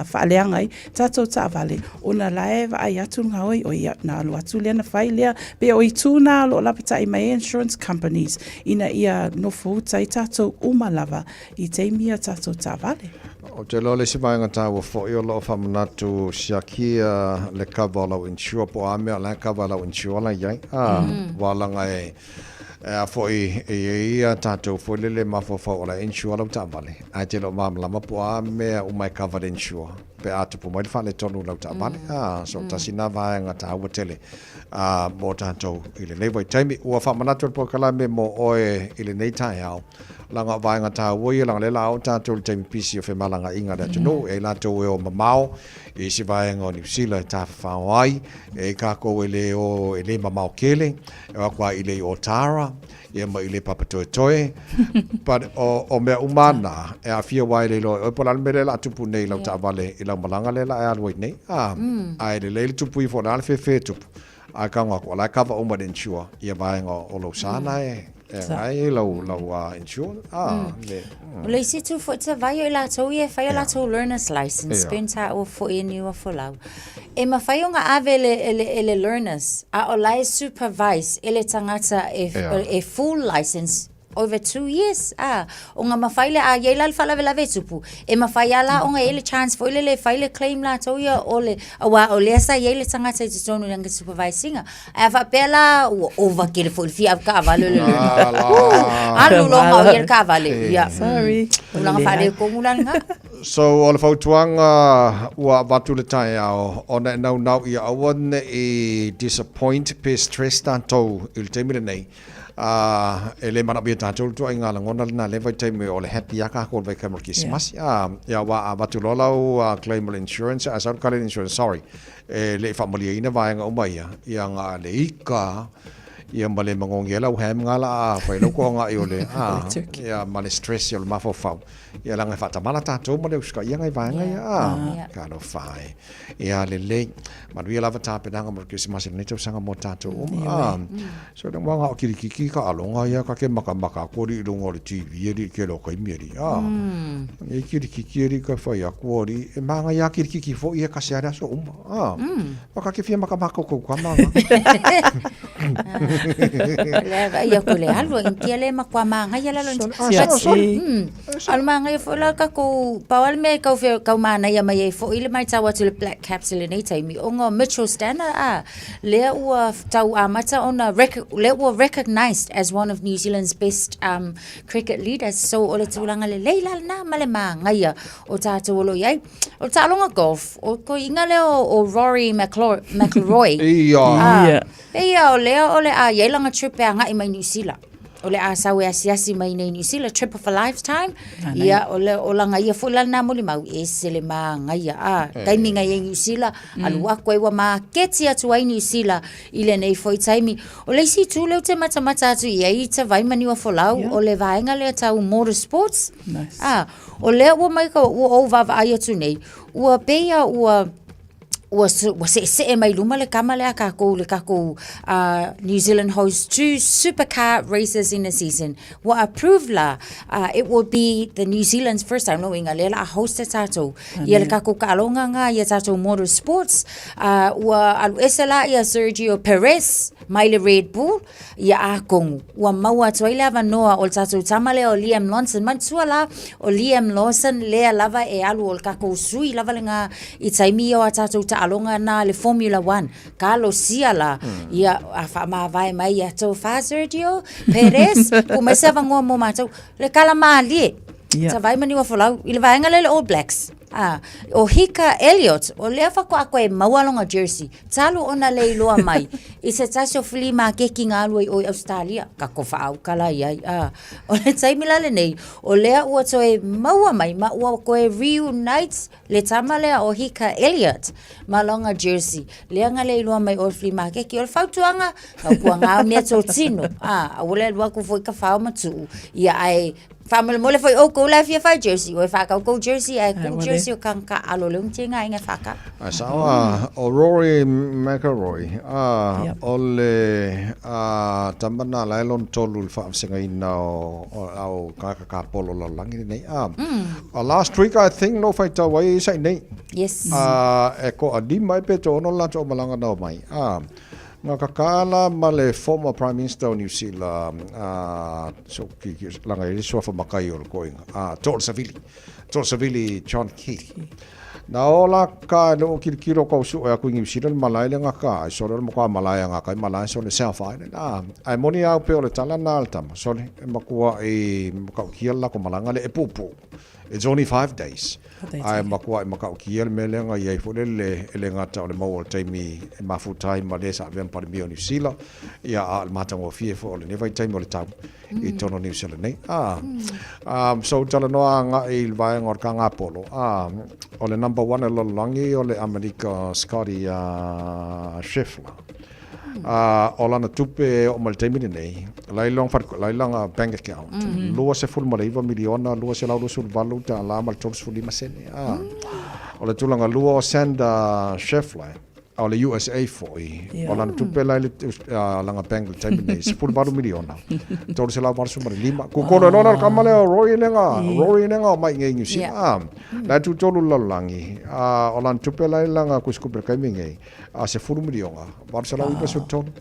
S6: faaleanga ai tatou ta avale ona lae va ai atu ngā oi o ia na alu atu le na fai lea pe o i tu na lo lapita i mai insurance companies ina ia no futa i tatou umalava i teimia tatou ta avale
S2: o te lo le si mai ngata o fo yo lo fa manatu siakia le kavala insure po ame la kavala insure la yang wala ngai a foi e tatou foi le mafo fo la insure ta vale a te lo mam la mapo ame o mai cover insure pe atu po mai fa le tonu la ta vale so ta sina va ngata o tele mo tatou ile le voi taimi o fa manatu po kala me mo oe ile nei tai au langa vaenga tā woi langa le lao tātou le taimi pisi o whemalanga inga le tunu e lato e o mamao e si vaenga o New Zealand tā whawai e kako e le o e le mamao kele e wakua i le o Tara e ma i le papatoe toe but o mea umana e a fia wai le lo e pola mele la tupu nei lau tā vale i lau malanga le la e alwai nei a e le tupu i fona ale fe tupu a kaunga ko la kava o ma den chua i vaenga o lo sana ai lau insure
S7: le si tu fo te vai o la to e fai o la to learner's license spenta o fo e ni o fo lau e ma fai o nga ave ele learners a o lai supervise ele tangata e full license over 2 years o nga mafaile a yela fala vela vetupu e mafaiala o nga ele chance fo ile le faile claim la to ya ole wa ole sa yele tanga te tonu nga supervising a fa pela o over kile fo fi av ka vale le alu lo nga yel ka vale ya
S6: sorry
S7: una nga fale ko mulanga
S2: so all of tuanga wa batu le tai ao ona now ia awan e disappoint pe stress tanto il temile nei ele mana bia tātou tu inga la ngona na le vai taimi o le happy aka ko vai kamar Christmas ya wa batu lolau claim insurance as our insurance sorry le family ina vai nga umaya ia nga le ika ia male mangongela u hem ngala fa lo ko nga iole ia male stress yo mafo fa ia la nga fata mala tātou male uska ia ngai vai nga ka no fai ia le manuia lava tāpenanga mo Christmas ni tau sanga mo tātou so le wanga o kirikiki ka alonga ia ka ke maka ko ri longo le TV ri ke lo kai meri e kirikiki ri ka fa ia ko ri e manga ia kirikiki fo ia ka sia so ka ke fia maka ko manga
S7: leva ia ko le alu intia le makua manga ia la lo al manga ia fo la ka ko pawal me ka fe ka mana ia mai fo ile mai tawa to le black caps le nei taimi onga Mitchell Stanner le ua tau amata ona le ua recognized as one of New Zealand's best cricket leaders so o le tulanga le leila na male manga ia o tātou lo iai o tālonga golf o ko inga le o Rory McIlroy ia o le a ielanga trip anga i mai New Zealand o le a sawe asiasi mai nei New Zealand trip of a lifetime ia o langa ia fo lana mo le mau e se le manga ia taiminga i New Zealand alua ko e wa market ia tu ai New Zealand ile nei foi taimi o le si tu le te mata atu ia i te vai mani wa folau o le vaenga le tau motorsports o le wa mai ka o va ai atu nei ua peia ua was se mai luma le kama le kako New Zealand hosts 2 supercar races in a season. Wa approved la it will be the New Zealand's first time knowing a host tato. Ia le kako kalonga nga ia tato motorsports wa alu esela ia Sergio Perez mai le Red Bull ia akong wa maua toila va noa ol tato tamale o Liam Lawson mansuala o Liam Lawson le lava e alu ol kako sui lava nga i taimi o tato alonga na le Formula 1 Carlos Siala ia afa ma vai mai ia to fa Sergio Perez o mai se vango mo mato le kala mali sa vai mani wa folau ile vai ngale le All Blacks o Hika Elliott o le fa ko e mawalonga jersey talo ona le loa mai i se taso flima ke kinga lo o Australia ka ko fa au kala ia o le taimi le nei o le o to e mawa mai ma o ko e reunites le tamale o Hika Elliott malonga jersey le nga le loa mai o flima ke ki o fautuanga ka puanga me to tino o le loa ko foi ka fa matu ia ai family mole foi o ko la fia fa jersey o fa ka ko jersey ai ko jersey o kanka alo le tinga inga fa ka
S2: sawa o Rory McIlroy ole tamana lailon tolu fa singa ina o ka polo la langi nei last week I think no fight away sai nei
S7: yes
S2: e ko adi mai pe to no la to malanga no mai nga kakala male former prime minister of New Zealand so ki langa i so fa makai o going George Savili John Key na ola ka no kilo ko su ya ku New Zealand malai le nga ka so mo ka malai nga ka malai so le South Island ai moni au pe o le tala na alta so le makua e ka kiela ko malanga le pupu. It's only 5 days. Ai makua makau kiel melenga ia fo le ngata o le mau taimi mafutai malesa ven par New Zealand ia al matango fie fo le vai taimi o le tau I tono New Zealand nei so tala noa nga I vai ngor ka nga polo o le number 1 e lolangi o le America Scotty Scheffler o lana tupe o maltaimi nei lailong bank account lua se full malaiva miliona lua se lau sul valu ta la mal tops fuli masene o le tulanga lua o senda Scheffler o le USA foi o lana tupe langa bank taimi nei se full valu miliona tolu se lau marsu mari lima ko kono nona kamale o Rory nenga mai ngai nyusi la tu tolu lalangi o lana tupe langa kuskuper kaimi ngai se full miliona marsu lau ipa su tonu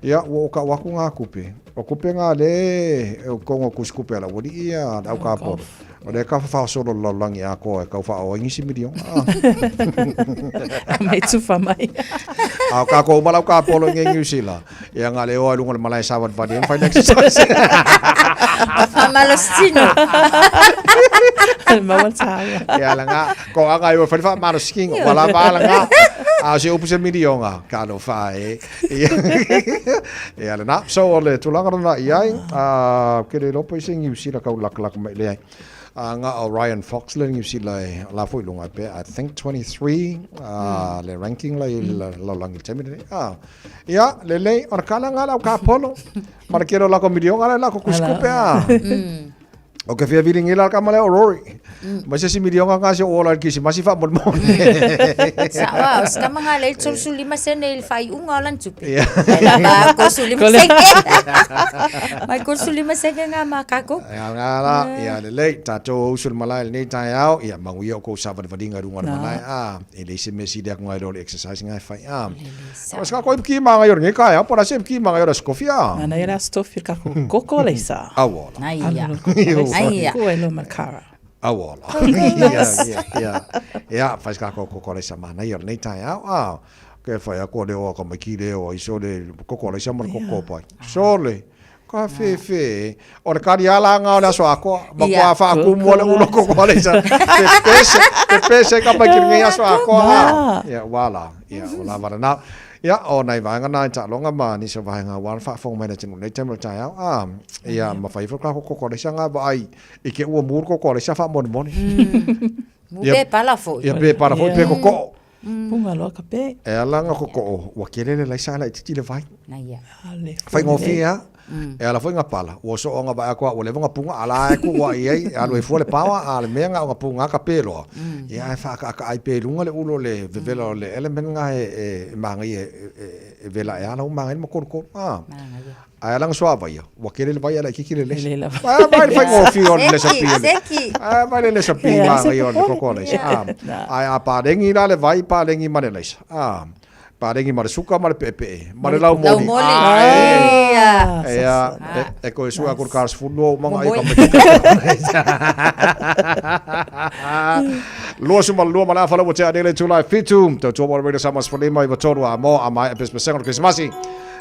S2: ia o ka waku nga kupe o kupe nga le o kongo kuskupe la wodi ia au ka po o le ka fa solo lalangi a ko ka fa o ngisi miliona
S6: mai tu fa mai
S2: au ka ko malau ka polo nge New Zealand ia nga le o lungo le malai sabat badi en fine exercise
S7: malostino
S2: mawantaya ia langa ko anga yo fa malosking wala bala nga se opuse miliona ka no fa ia le na so ole tulanga na iai ke le lopo sing New Zealand ka lak mai le nga Ryan Fox le New Zealand la foi lunga pe I think 23 le ranking la langi temine ia le or kala nga la ka polo mar kero la ko miliona la ko kuskupe o ke fia viring ila ka male Rory mas si miliona nga si ola ki si masifa mon
S7: sawa ska mga le sul lima senel fai unga lan tupi la ko sul lima seke mai ko sul lima seke nga makako
S2: nga la ia le tato sul malai nei tai au ia mangu yo ko sa vadinga runga malai ele se mesi dia ngai dole exercise ngai fai ska ko ki manga yor ngai ka por se ki manga yor skofia
S6: ana era stofir ka koko leisa
S2: awola
S7: Ai
S6: ko elo makara
S2: awola ia faz ka ko le semana yor nei tai au ke fai ko le o ko maki le o iso le ko le semana ko pai sole ka fe o le kari ala nga o so ako ma ko fa ku mo le uno ko le sa pese ka pa kirnga so ako ia wala wala na ia o nai vanga na ta longa ma ni so vanga wan fa fong mena chinu nei temel ta ia ma fai ka ko le sanga ba ai ike o mur ko le sa fa mon
S7: mu be pala fo
S2: ia be para fo pe ko
S6: punga lo ka pe
S2: e langa ko wa kelele la sala ti le vai
S7: na ia
S2: fai ngo fia e ala foi nga pala o so nga ba ko o le nga punga ala ko wa ye alu e fole pawa ala menga nga punga ka pelo ya fa ka ai pelunga le ulo le vevela le element nga e mangi e vela e ala mangi mo ko ai lang suava ia wa kele le vai ala kikile le vai fai ngo fi on le sapi vai le sapi mangi on ko le ai a pa dengi la le vai pa dengi mane le parengi mare suka mare pepe mare lau moli e ko suka kur kars fulo manga ai ka lo suma lo mala fala wo tia dele tulai fitum to to mo radio samas for mai votoro mo amai business second Christmasi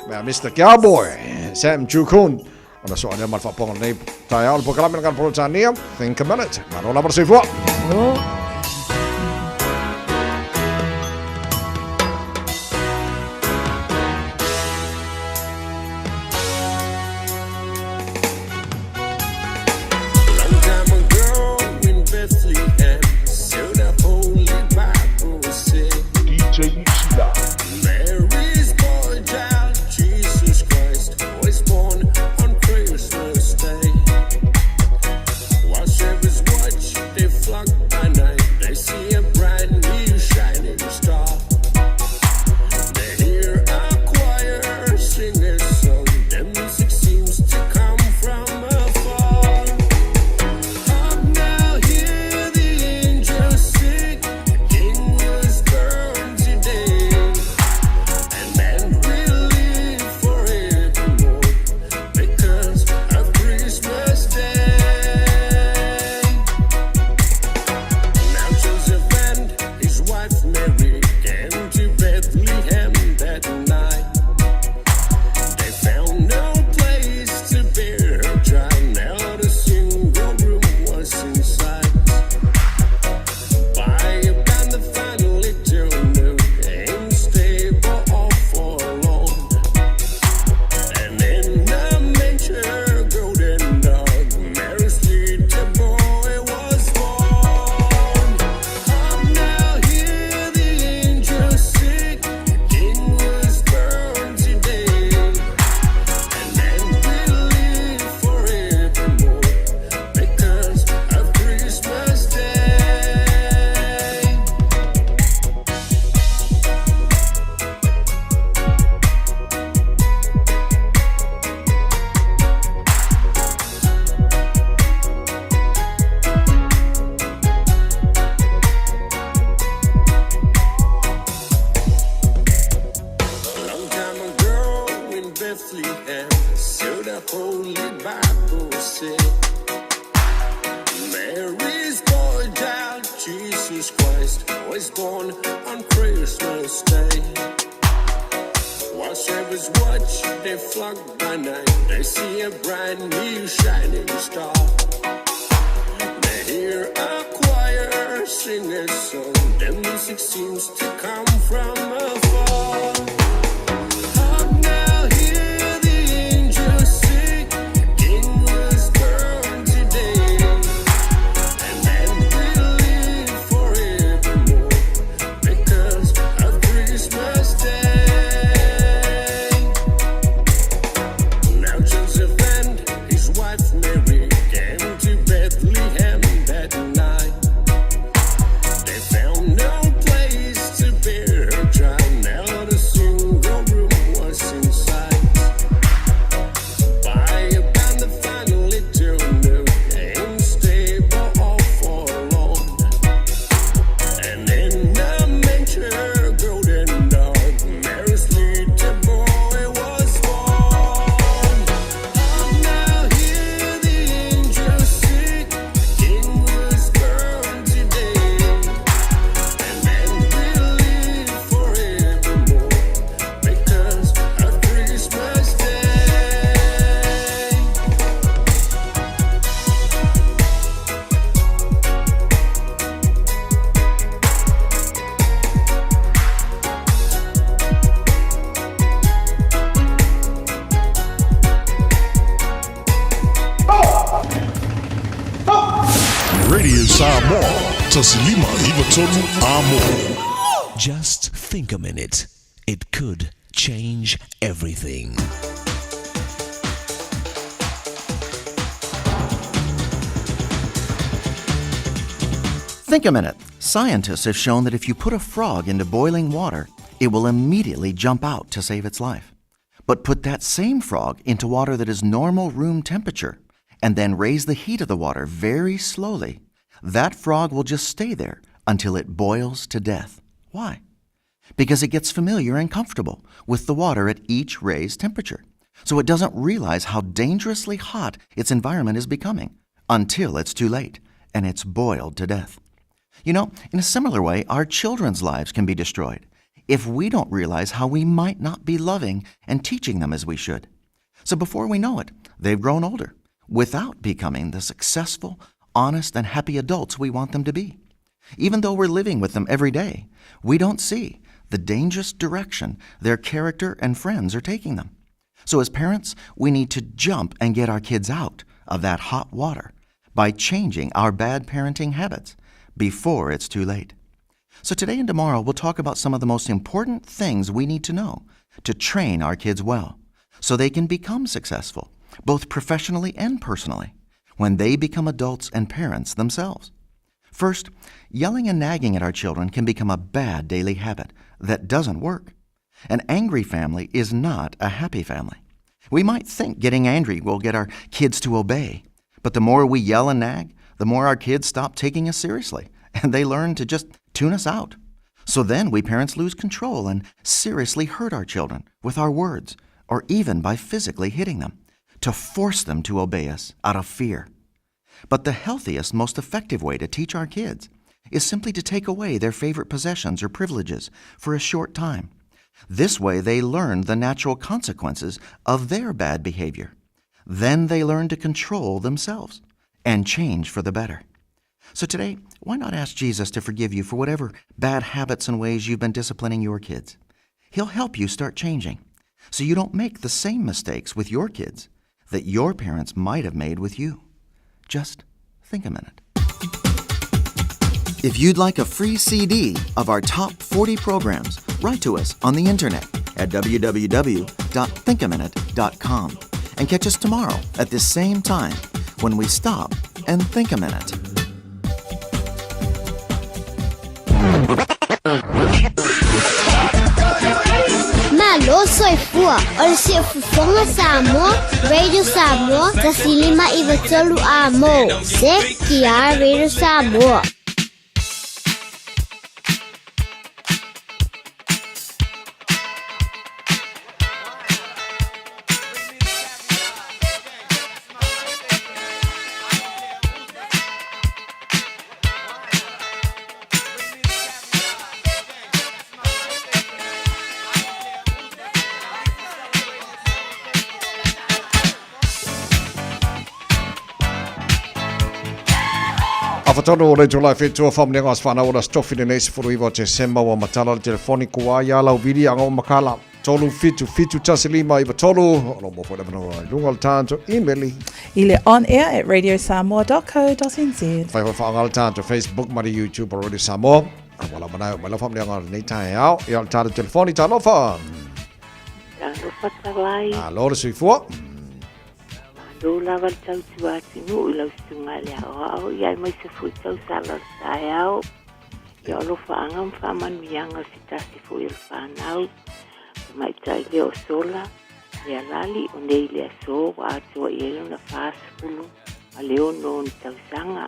S2: Mr. Cowboy Sam Chukun ona so ane mal fa pong nei tai al po kalamen kan pro tania think a minute marola por sifo
S8: Just think a minute. It could change everything.
S10: Think a minute. Scientists have shown that if you put a frog into boiling water, it will immediately jump out to save its life. But put that same frog into water that is normal room temperature, and then raise the heat of the water very slowly, that frog will just stay there until it boils to death. Why? Because it gets familiar and comfortable with the water at each raised temperature. So it doesn't realize how dangerously hot its environment is becoming until it's too late and it's boiled to death. You know, in a similar way, our children's lives can be destroyed if we don't realize how we might not be loving and teaching them as we should. So before we know it, they've grown older without becoming the successful, honest, and happy adults we want them to be. Even though we're living with them every day, we don't see the dangerous direction their character and friends are taking them. So as parents, we need to jump and get our kids out of that hot water by changing our bad parenting habits before it's too late. So today and tomorrow, we'll talk about some of the most important things we need to know to train our kids well so they can become successful, both professionally and personally, when they become adults and parents themselves. First, yelling and nagging at our children can become a bad daily habit that doesn't work. An angry family is not a happy family. We might think getting angry will get our kids to obey, but the more we yell and nag, the more our kids stop taking us seriously, and they learn to just tune us out. So then we parents lose control and seriously hurt our children with our words, or even by physically hitting them, to force them to obey us out of fear. But the healthiest, most effective way to teach our kids is simply to take away their favorite possessions or privileges for a short time. This way they learn the natural consequences of their bad behavior. Then they learn to control themselves and change for the better. So today, why not ask Jesus to forgive you for whatever bad habits and ways you've been disciplining your kids? He'll help you start changing so you don't make the same mistakes with your kids that your parents might have made with you. Just think a minute. If you'd like a free CD of our top 40 programs, write to us on the internet at www.thinkaminute.com and catch us tomorrow at this same time when we stop and think a minute.
S11: Malo soy fua, ol si fufonga Samoa, Radio Samoa, tasilima iwatolu amo, se kia Radio Samoa.
S2: Afatonu le July fitua famle ngas fana ora stofi de nese furu iwa Desemba wa matala le telefoniku wa ya la vidi anga makala tolu fitu tasilima iwa tolu lo mo fona no lungal tanto emaili
S6: ile on air at radiosamoa.co.nz
S2: fai fa ngal tanto Facebook mari YouTube Radio Samoa wala mana mala famle ngal nei tai au ya tanto telefoni talofa allo sifua
S12: do lava tau tua tinu ila sunga le au ia mai se fu tau sala sai au ia lo fa angam fa man mianga sita si fu il fa nau mai tai le o sola ia lali o nei le so wa to ia na fa fulu a le no tau sanga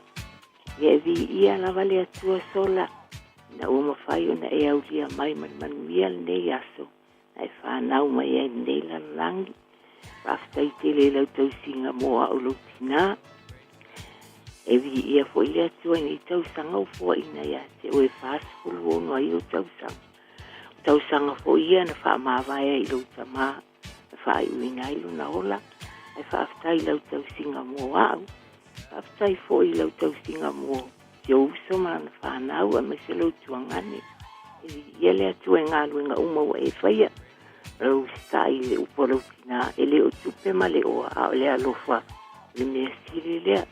S12: ia vi ia lava le tua sola na o ma fa yo na e au dia mai man miel nei aso ai fa nau mai nei la langi Raftai tele lau tau singa moa o loutina. Evi ia fo ia tua ni tau sanga o fo ina ia te oe fastfulu ono ai o tau sanga. Tau sanga fo ia na wha mawaya i lau tama, na wha ai uina i luna ola, ai whaftai lau tau singa moa au. Whaftai fo i lau tau singa moa. Te o uso mana na wha nau a mese lau tuangane. Evi ia lea tua ngā luenga umaua e whaia. Rau stai le upolo kina ele o tupe male o a le alofa le me sile le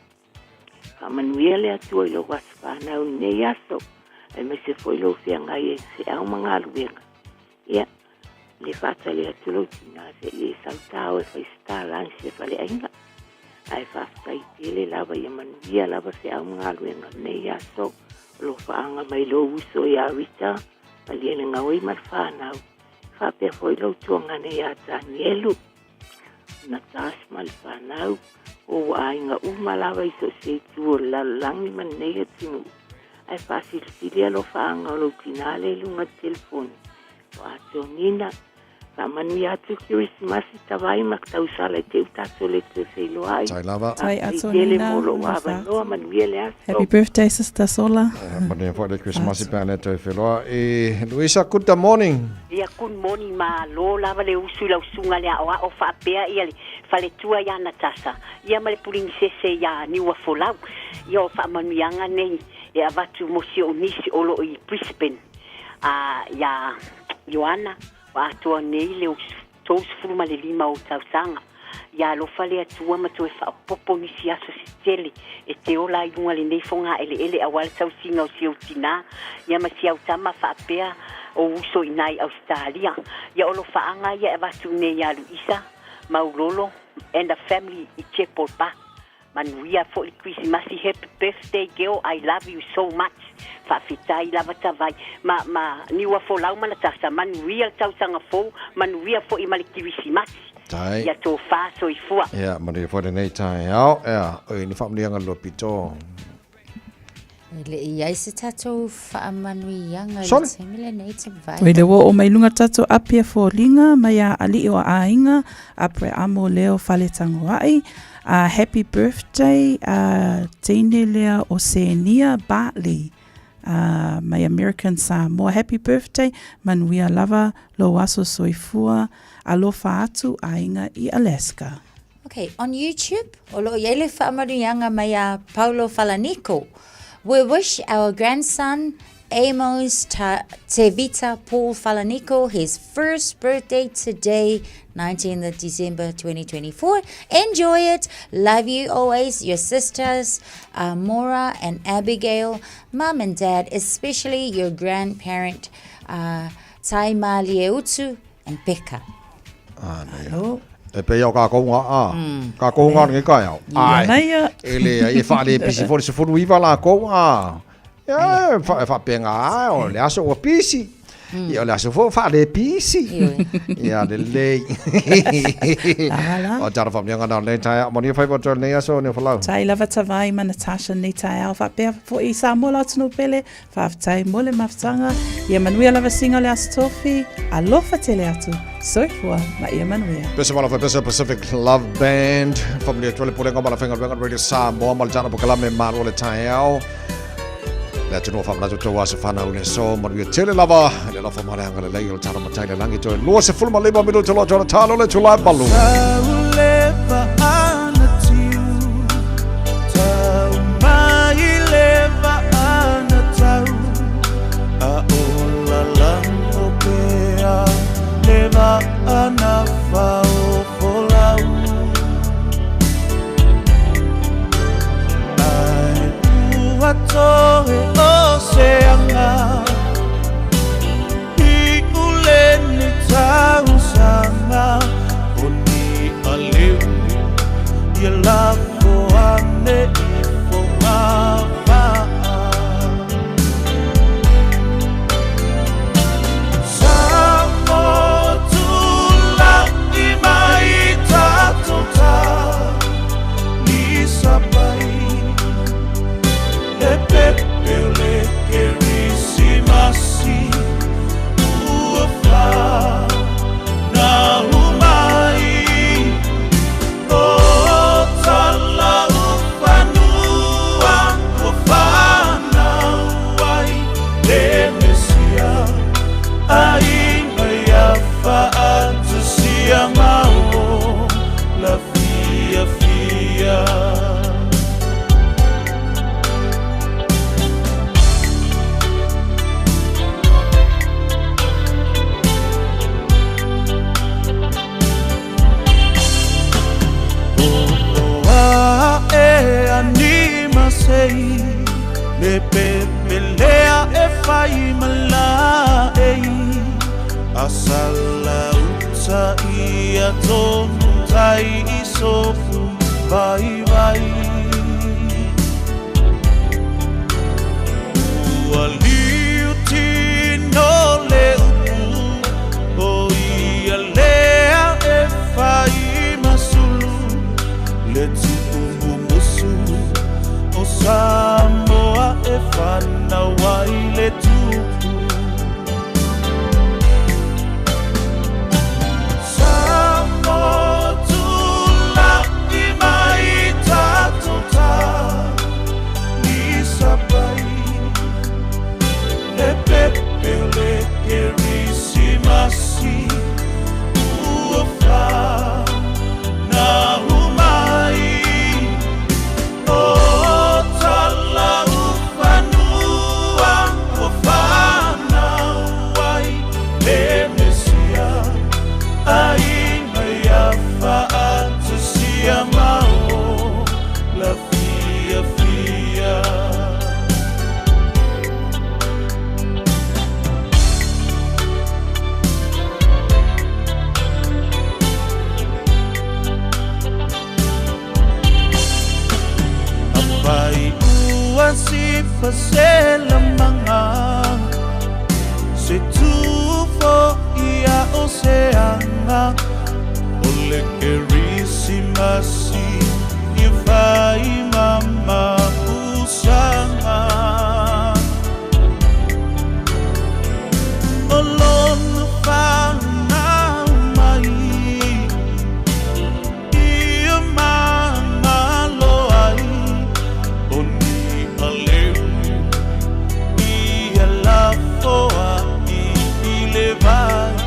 S12: ka manuia le atua i lo waspana o ne yaso e me se foi lo fianga e se au manga luenga ia le fata le atulo kina se le saltao e fai sta lan se fale ainga ai fata i tele lava i manuia lava se au manga luenga ne yaso lo whaanga mai lo uso i awita, pali ene ngawai mar whanau. Whapea foi lo tuanga nei a Danielu. Na tas mal whanau, o ainga umalawa iso se tuo lalangi man nei atingu. Ai fasilitilia lo whaanga lo tinale lunga telefoni. O ato nina, Manu atu Christmas tawai maktau sala te utato le te wheloai.
S2: Tai lava.
S6: Tai ato nina. Happy birthday, Sister Sola.
S2: Manu for the Christmas pēne te wheloa. Luisa, good morning.
S1: Ia, good morning, ma lo lava le usu lau sunga lea oa o whaapea ia le whaletua ia Natasa. Ia ma le pulingi sese ia niua folau. Ia o whaamanuianga nei e avatu mosi o nisi olo i Brisbane. Ia Joana. Wa atua nei le tos furuma le 5 o tausanga. Ia lo fale atua ma to e whaapopo nisi aso sitele. E te ola i lunga le nei fonga ele awale tausinga o siau tina. Ia ma siau tama whaapea o uso inai Australia. Ia olo whaanga ia e watu nei a Luisa, Maulolo, and the family i Chepolpa. Manuia for the Christmas, happy birthday girl, I love you so much. Whaafitai lava tawai. Ma niua fo lau mana tasa. Manuia tausanga fo. Manuia fo i Christmas.
S2: Tai.
S1: Ia tō whāso i fua.
S2: Ia, manuia fo de nei tai au. Ia, oi ni whaamlianga lo pito.
S7: Le iai se tatou whaamanuianga
S2: Sone.
S7: le temile nei te vai.
S6: Wei le wo o mai lunga tatou apia fo linga, mai a ali o a inga, apre amo leo whale tangoai. Happy birthday, Tene Lea Oceania Bartley. My American Samoa. Happy birthday, Manuia Lava, Loaso Soifua, Alofa Atu, Ainga I Alaska.
S7: Okay, on YouTube, olo yele whaamanuianga mai a Paulo Falanico. We wish our grandson Amos Tevita Paul Falanico his first birthday today, 19th December 2024. Enjoy it. Love you always. Your sisters, Maura and Abigail, Mom and Dad, especially your grandparent, Taima Lieutu and Pekka.
S6: Hello.
S2: E pe au ka kounga ka kounga ngi ka au. Ai. Ele e fa le pisi fo se fo iva la ko ia fa penga o le aso o pisi. Ia le aso fo fa le pisi. Ia le. O tara fa mianga na le tai mo ni fa bo ne aso ne fa la.
S6: Tai lava tawai ma Natasha nei tai au fa pe fo I Samoa tunu pele fa tai mole mafsanga. Ia Manuia lava singa le astofi alofa tele atu. Soifua ma ia Manuia.
S2: Pesa mala fa pesa Pacific Love Band from the Tole Pole ngoma la fenga venga radio Samoa mal jana pokala me malo le tai au. Le tino fa mala to was fa na une so ma we tele lava le lava ma nga le le tana ma tai le langi to lo se fulma le ma minuto lo jona talo le to la balu.
S14: Ana fao folau ai ua toe oceanga I ule ni tau sanga Oni aleu Ia lako ane I fongava Le pepelea e fai malai Asala uta ia tonu tai I sofu vai vai pasela mga se tufo ia oceana ole kerisimasi ifai mama usanga olon fana mai ia mama loai oni aleu ia la foa i levai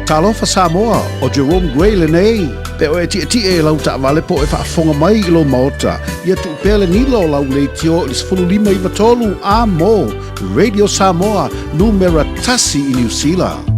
S15: Talofa Samoa o Jerome Gray lenei pe o ti e lau ta vale po e whaafonga mai i lo maota ia tu pele ni lo lau le tio i sfulu lima i matolu a mo Radio Samoa numera tasi i New Zealand.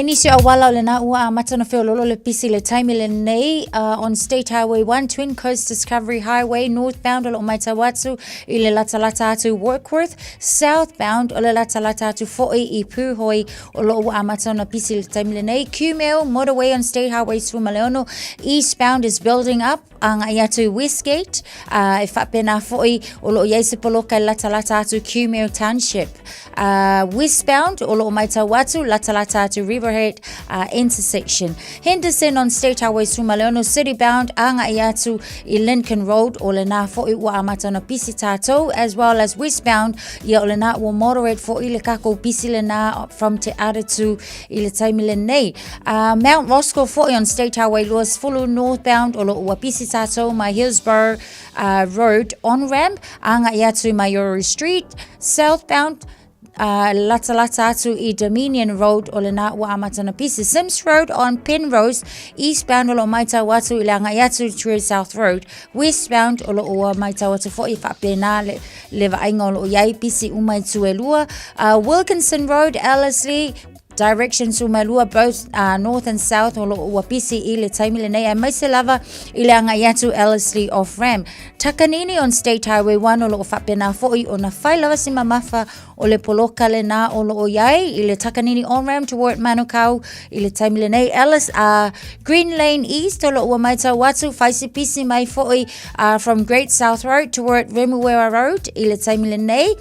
S7: Ni se awala le na ua matana feo lolo le pisi le taimi le nei on State Highway 1 Twin Coast Discovery Highway northbound o lo Maitawatu i le latalata atu Warkworth, southbound o le latalata atu Fo'i i Puhoi o lo ua matana pisi le taimi le nei. Cumeo motorway on State Highway Sumaleono eastbound is building up anga i atu Westgate e whapena Fo'i o lo iaise poloka i latalata atu Cumeo Township. Westbound o lo Maitawatu latalata atu Riverhead intersection. Henderson on State Highway Sumaleono city bound anga i atu i Lincoln Road o le na Fo'i ua amatana pisi tātou, as well as westbound ia o le na ua moderate Fo'i le kako pisi le na from Te Aratu i le taimi le nei. Mount Roscoe Fo'i on State Highway Luas Fulu northbound o lo ua pisi tātou my Hillsborough Road on ramp anga i atu Mayori Street, southbound Lata atu i Dominion Road o le na ua amatana pisi. Sims Road on Penrose eastbound o lo Maitawatu i le anga i atu True South Road, westbound o lo ua Maitawatu Fo'i whapena le vainga o lo iai pisi umai tuelua. Wilkinson Road Ellerslie direction Sumalua, both north and south o lo ua pisi i le taimi le nei ai maise lava i le anga i atu Ellerslie off ram. Takanini on State Highway 1 o lo o whapena Fo'i o na whai lava si mamafa o le poloka le na o lo o iai i le Takanini on ram toward Manukau i le taimi le nei. Green Lane East o lo ua Maitawatu whaisi pisi mai Fo'i from Great South Road toward Remuera Road i le taimi le nei.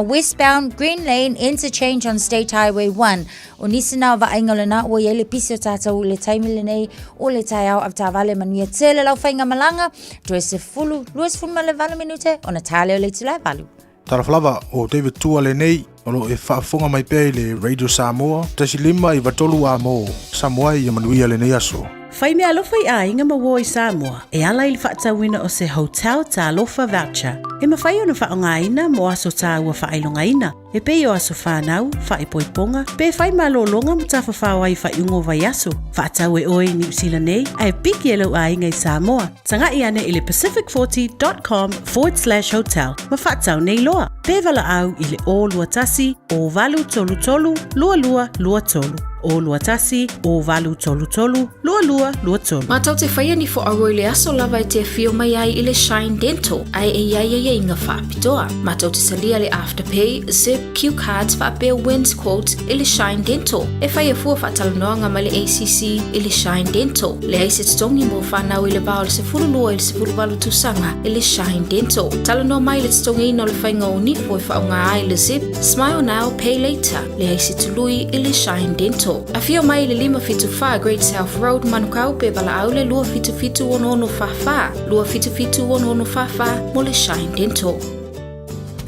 S7: Westbound Green Lane interchange on State Highway 1 o nisi nā vaenga le nā ua iai le pisi o tātou le taimi le nei o le tai au av tā vale manuia tele lau whainga malanga to e se fulu luas fulma le vale minute o na tāleo le tila valu.
S17: Taraflava o David Tua le nei o lo e whaafonga mai pēi le Radio Samoa tasi lima i watolu a mo Samoa i manuia le nei aso.
S6: Whai mea alofa i a inga maua i Samoa e ala i whaatawina o se hotel tā alofa voucher. E mawhai o na whaonga ina mo aso tā ua whaelonga ina. E pei o aso whanau, whae poiponga, pe whai malolonga mo tā whawhawa i whaiungo vai aso. Whaatau e oi New Zealand nei, ai piki e lau a inga i Samoa. Tanga i ane i le pacific40.com/hotel. Ma whaatau nei loa. Pe wala au i le o lua tasi, o valu tolu tolu, lua lua lua tolu. o luatasi o valu tolu tolu, lua lua lua tolu.
S4: Mātau te whaia ni fo aro le aso lava e te whio mai ai i le Shine Dental. Ai e ia inga whaapitoa. Mātau te salia le Afterpay, Zip, Q Cards, whaapea Wins Quotes i le Shine Dental. E whaia fua whaatalanoanga ma le ACC i le Shine Dental. Le aise te tongi mo whanau i le bao le se furu lua i le se furu walu tusanga i le Shine Dental. Talanoa mai le te tongi ina le whainga o nifo i whaunga ai le Zip, Smile Now, Pay Later. Le aise te lui i le Shine Dental. A whio mai le 575 Great South Road manukau pe bala au le lua fitu ono fafa. Lua fitu ono fafa mo le Shine Dental.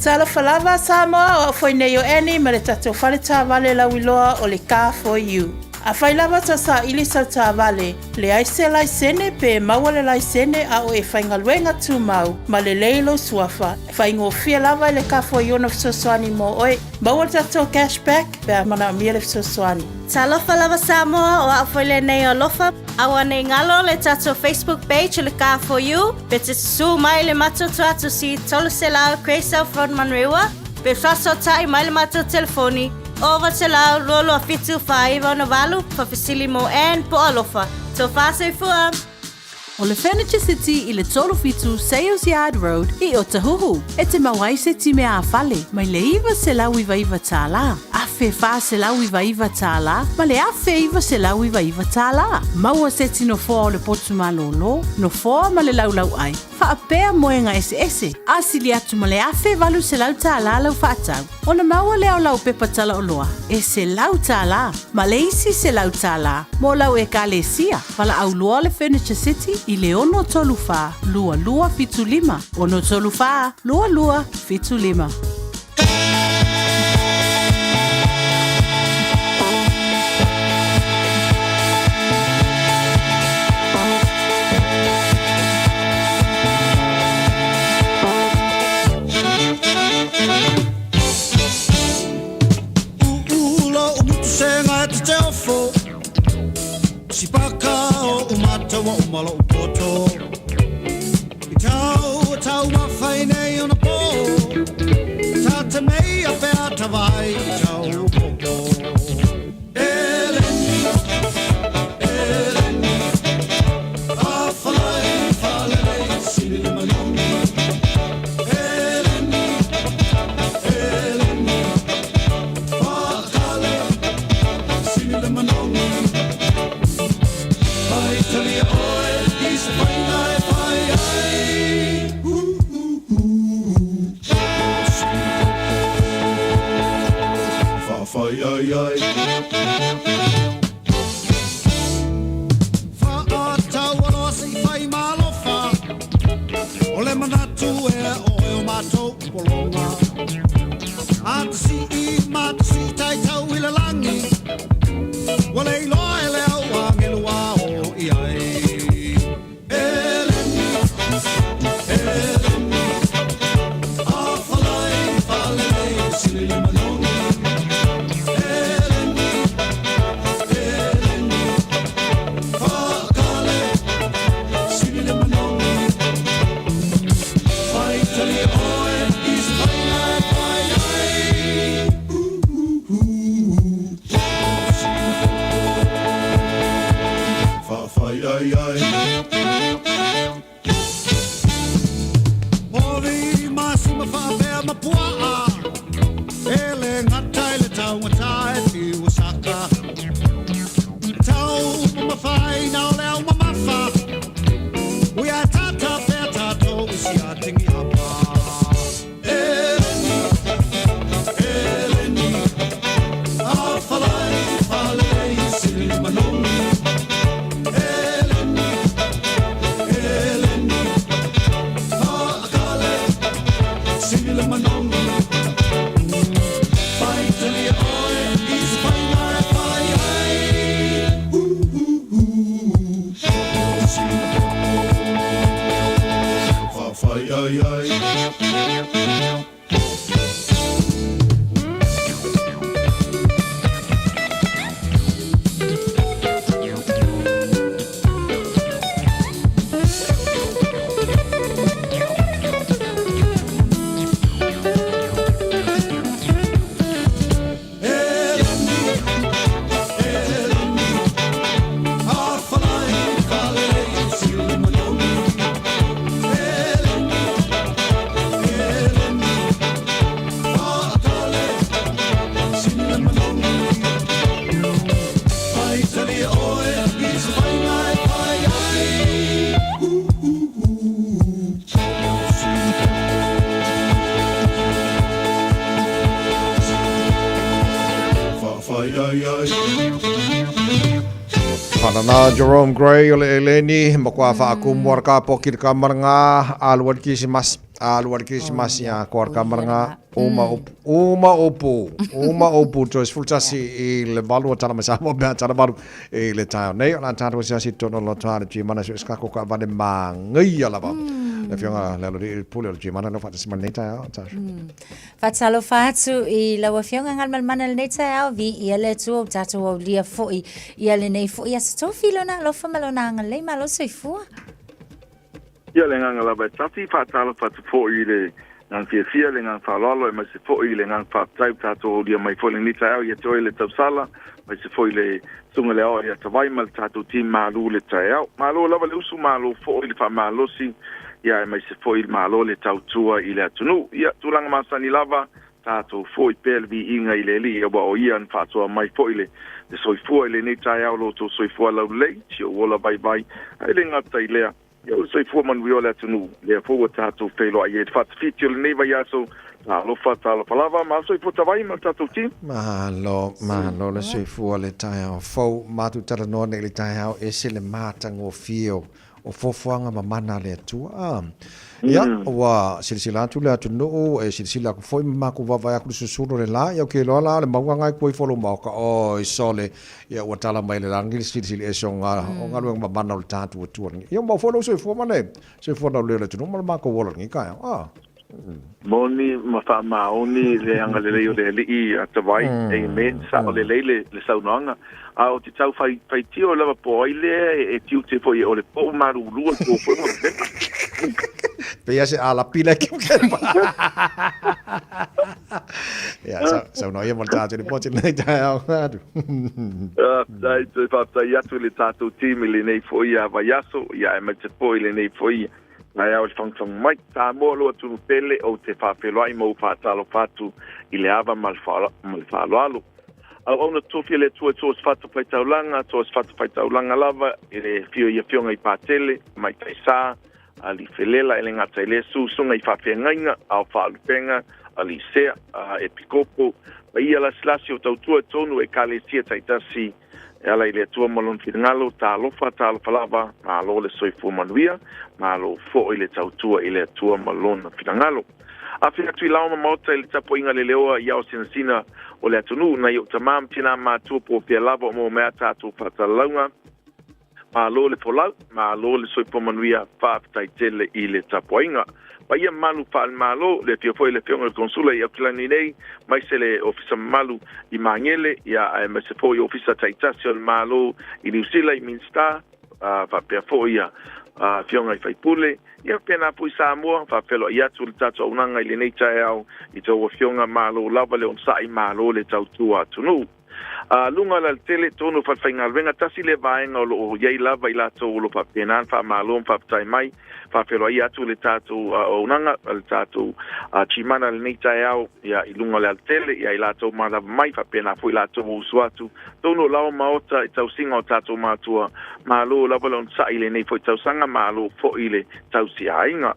S6: Tala falava Samoa o foi nei o eni ma le tatou whale tā vale la wiloa o le Car for You. A whai lava ta sa ili sa tā vale, le aise lai sene pe maua le lai sene a o e whainga luenga tū mau, ma le leilo suafa. Whaingo fia lava le Car for You na fisosoani mo oe, maua tatou cashback pe a mana mia le fisosoani.
S13: Ta lofa lava Samoa o a whaile nei o lofa, awa nei ngalo le tatou Facebook page le Car for You, pe te su mai le matoto atu si tolu se lao Craysel Frodman Rewa, pe fraso tai mai le mato telefoni, over te lau lolo a fitu whaiva na walu, pa fisili mo en po alofa. So whase fua.
S6: O le Furniture City i le tolu fitu Sales Yard Road i Otahuhu. E te mawaise ti mea a whale, mai le iwa se lau iwa tā la. Afe wha se lau iwa tā la, ma le afe iwa se lau iwa tā la. Maua se tino fōa o le potu malolo, no fōa ma le lau ai. Whaapea moenga ese, asili atu ma le afe walu se lau tā la lau whaatau. O na maua leo lau pepa tala o loa, e se lau tā la, ma le isi se lau tā la, mo lau e ka le sia, wala au loa le Furniture City, i le ono tolu wha, lua lua fitu lima. Ono tolu wha, lua lua fitu lima.
S5: Si paka o umata wa umalo upoto I tau mawhaine o na po Ta te mei a pēr tawai I tau popo Eleni A whalei sili manongi Eleni Whakale sili manongi Tali oe, is whaingai whai ai Whawhai ai ai Whaatau aloa si whai malofa O le manatu e oe o mātou polonga Atasi I matasi tai tau I le langi Wale I loa e leo wangelu ao
S2: Panana Jerome Gray o le eleni ma kwa fa ku morka pokir kamaranga alwar Christmas ya kwa kamaranga uma opu to fultasi il balu tana masa mo ba tana balu le ta nei ona tana wasa si tono lo tana ji mana ska ko ka vale mangai ala ba le fianga le lo pule ji mana no fa si nei ta ta
S7: Fatalo fatu I la wafionga ngal mana le neta vi ia le tu tatu o lia foi ia le nei foi as to filona lo fa malona ngal le malo soi fu
S18: ia le ngal la ba tati fatalo fatu foi le nang fia le ngang falolo mai se foi le ngang fa type tatu o lia mai foi le neta ia to le tapsala mai se foi le sunga le o ia tawai mal tatu tim malu le tau malu la le usu malu foi le fa malu si ia mai se foi malo le tautua I le atunu ia tulanga masani lava tato foi pelvi inga I le li o ia an fatua mai foi le soifua le nei tai au lo to soifua lau lei tio wola bye bye ele ngata I lea ia o soifua man wio le atunu le fo tato felo ai fat fitio le nei vai aso lo fata lo palava ma soifua tavai ma tato tim
S2: malo le soifua le tai au fo matu tara no le tai au ese le matango fio o fofoanga mamana le atua ia wa silsila tu le atunu e silsila ko foi ma ko va ku susuru le la ia ke lo la le mawanga ko I folo ma ka o isole ia wa tala mai le rangi silsila e songa o ngalu mamana le tatu tu ia ma folo so fo mane se fo na le tu no ma ko wola ngi ka
S18: moni ma fa ma oni le anga le le I atavai amen sa le le saunanga a o te tau fai tio lava po ile e tiu te foi o le po maru lua ko foi mo
S2: pe ya se ala pila ki ke ya sa no ia monta te po te nei ta
S18: dai te fa ya tu le tato team le nei foi ya va yaso ya e te foi le nei foi na ya o function mai ta mo lo tu pele o te fa pelo ai mo fa talo fatu ile ava mal falo ona tofi le tu to sfatu pai taulanga lava ele fio ia fionga I patele mai taisa ali felela ele ngata ele sunga I fafengainga au falupenga ali se e pikopo ia la slasio tautua tonu e kale sia taitasi ala ile tua malon finalo ta lofa lava ma lo le soifu manuia ma lo fo ile tautua ile tua malon finalo afina tu ila ma mota ile tapo inga le leo ia o sinsina o le atunu na yo tamam tina ma tu po pe lava mo me tatu fatalanga ma lo le folau ma lo le soifu manuia fa taitele ile tapo inga pa ia malu fa malo le fio foi le fio el consula ia klani nei mai se le ofisa malu I mangele ia me se foi ofisa taitasion malo I New Zealand minsta fa pe foi ia fio ngai fai pule ia pena pu Samoa fa pelo ia tu tato unanga ile nei tau I to fio nga malo lava le on sai malo le tau tua tunu lunga la tele tonu fa fainga venga tasi le vaenga o ye lava I lato lo pa penan fa malon fa tai mai fa pelo ia tu le tato unanga le tato chimana le nei tau ia lunga la tele ia lato mala mai fa pena fu lato usuatu tonu lao maota I tau singa o tato matua malo lava lon sai le nei fo tau sanga malo fo ile tau si ainga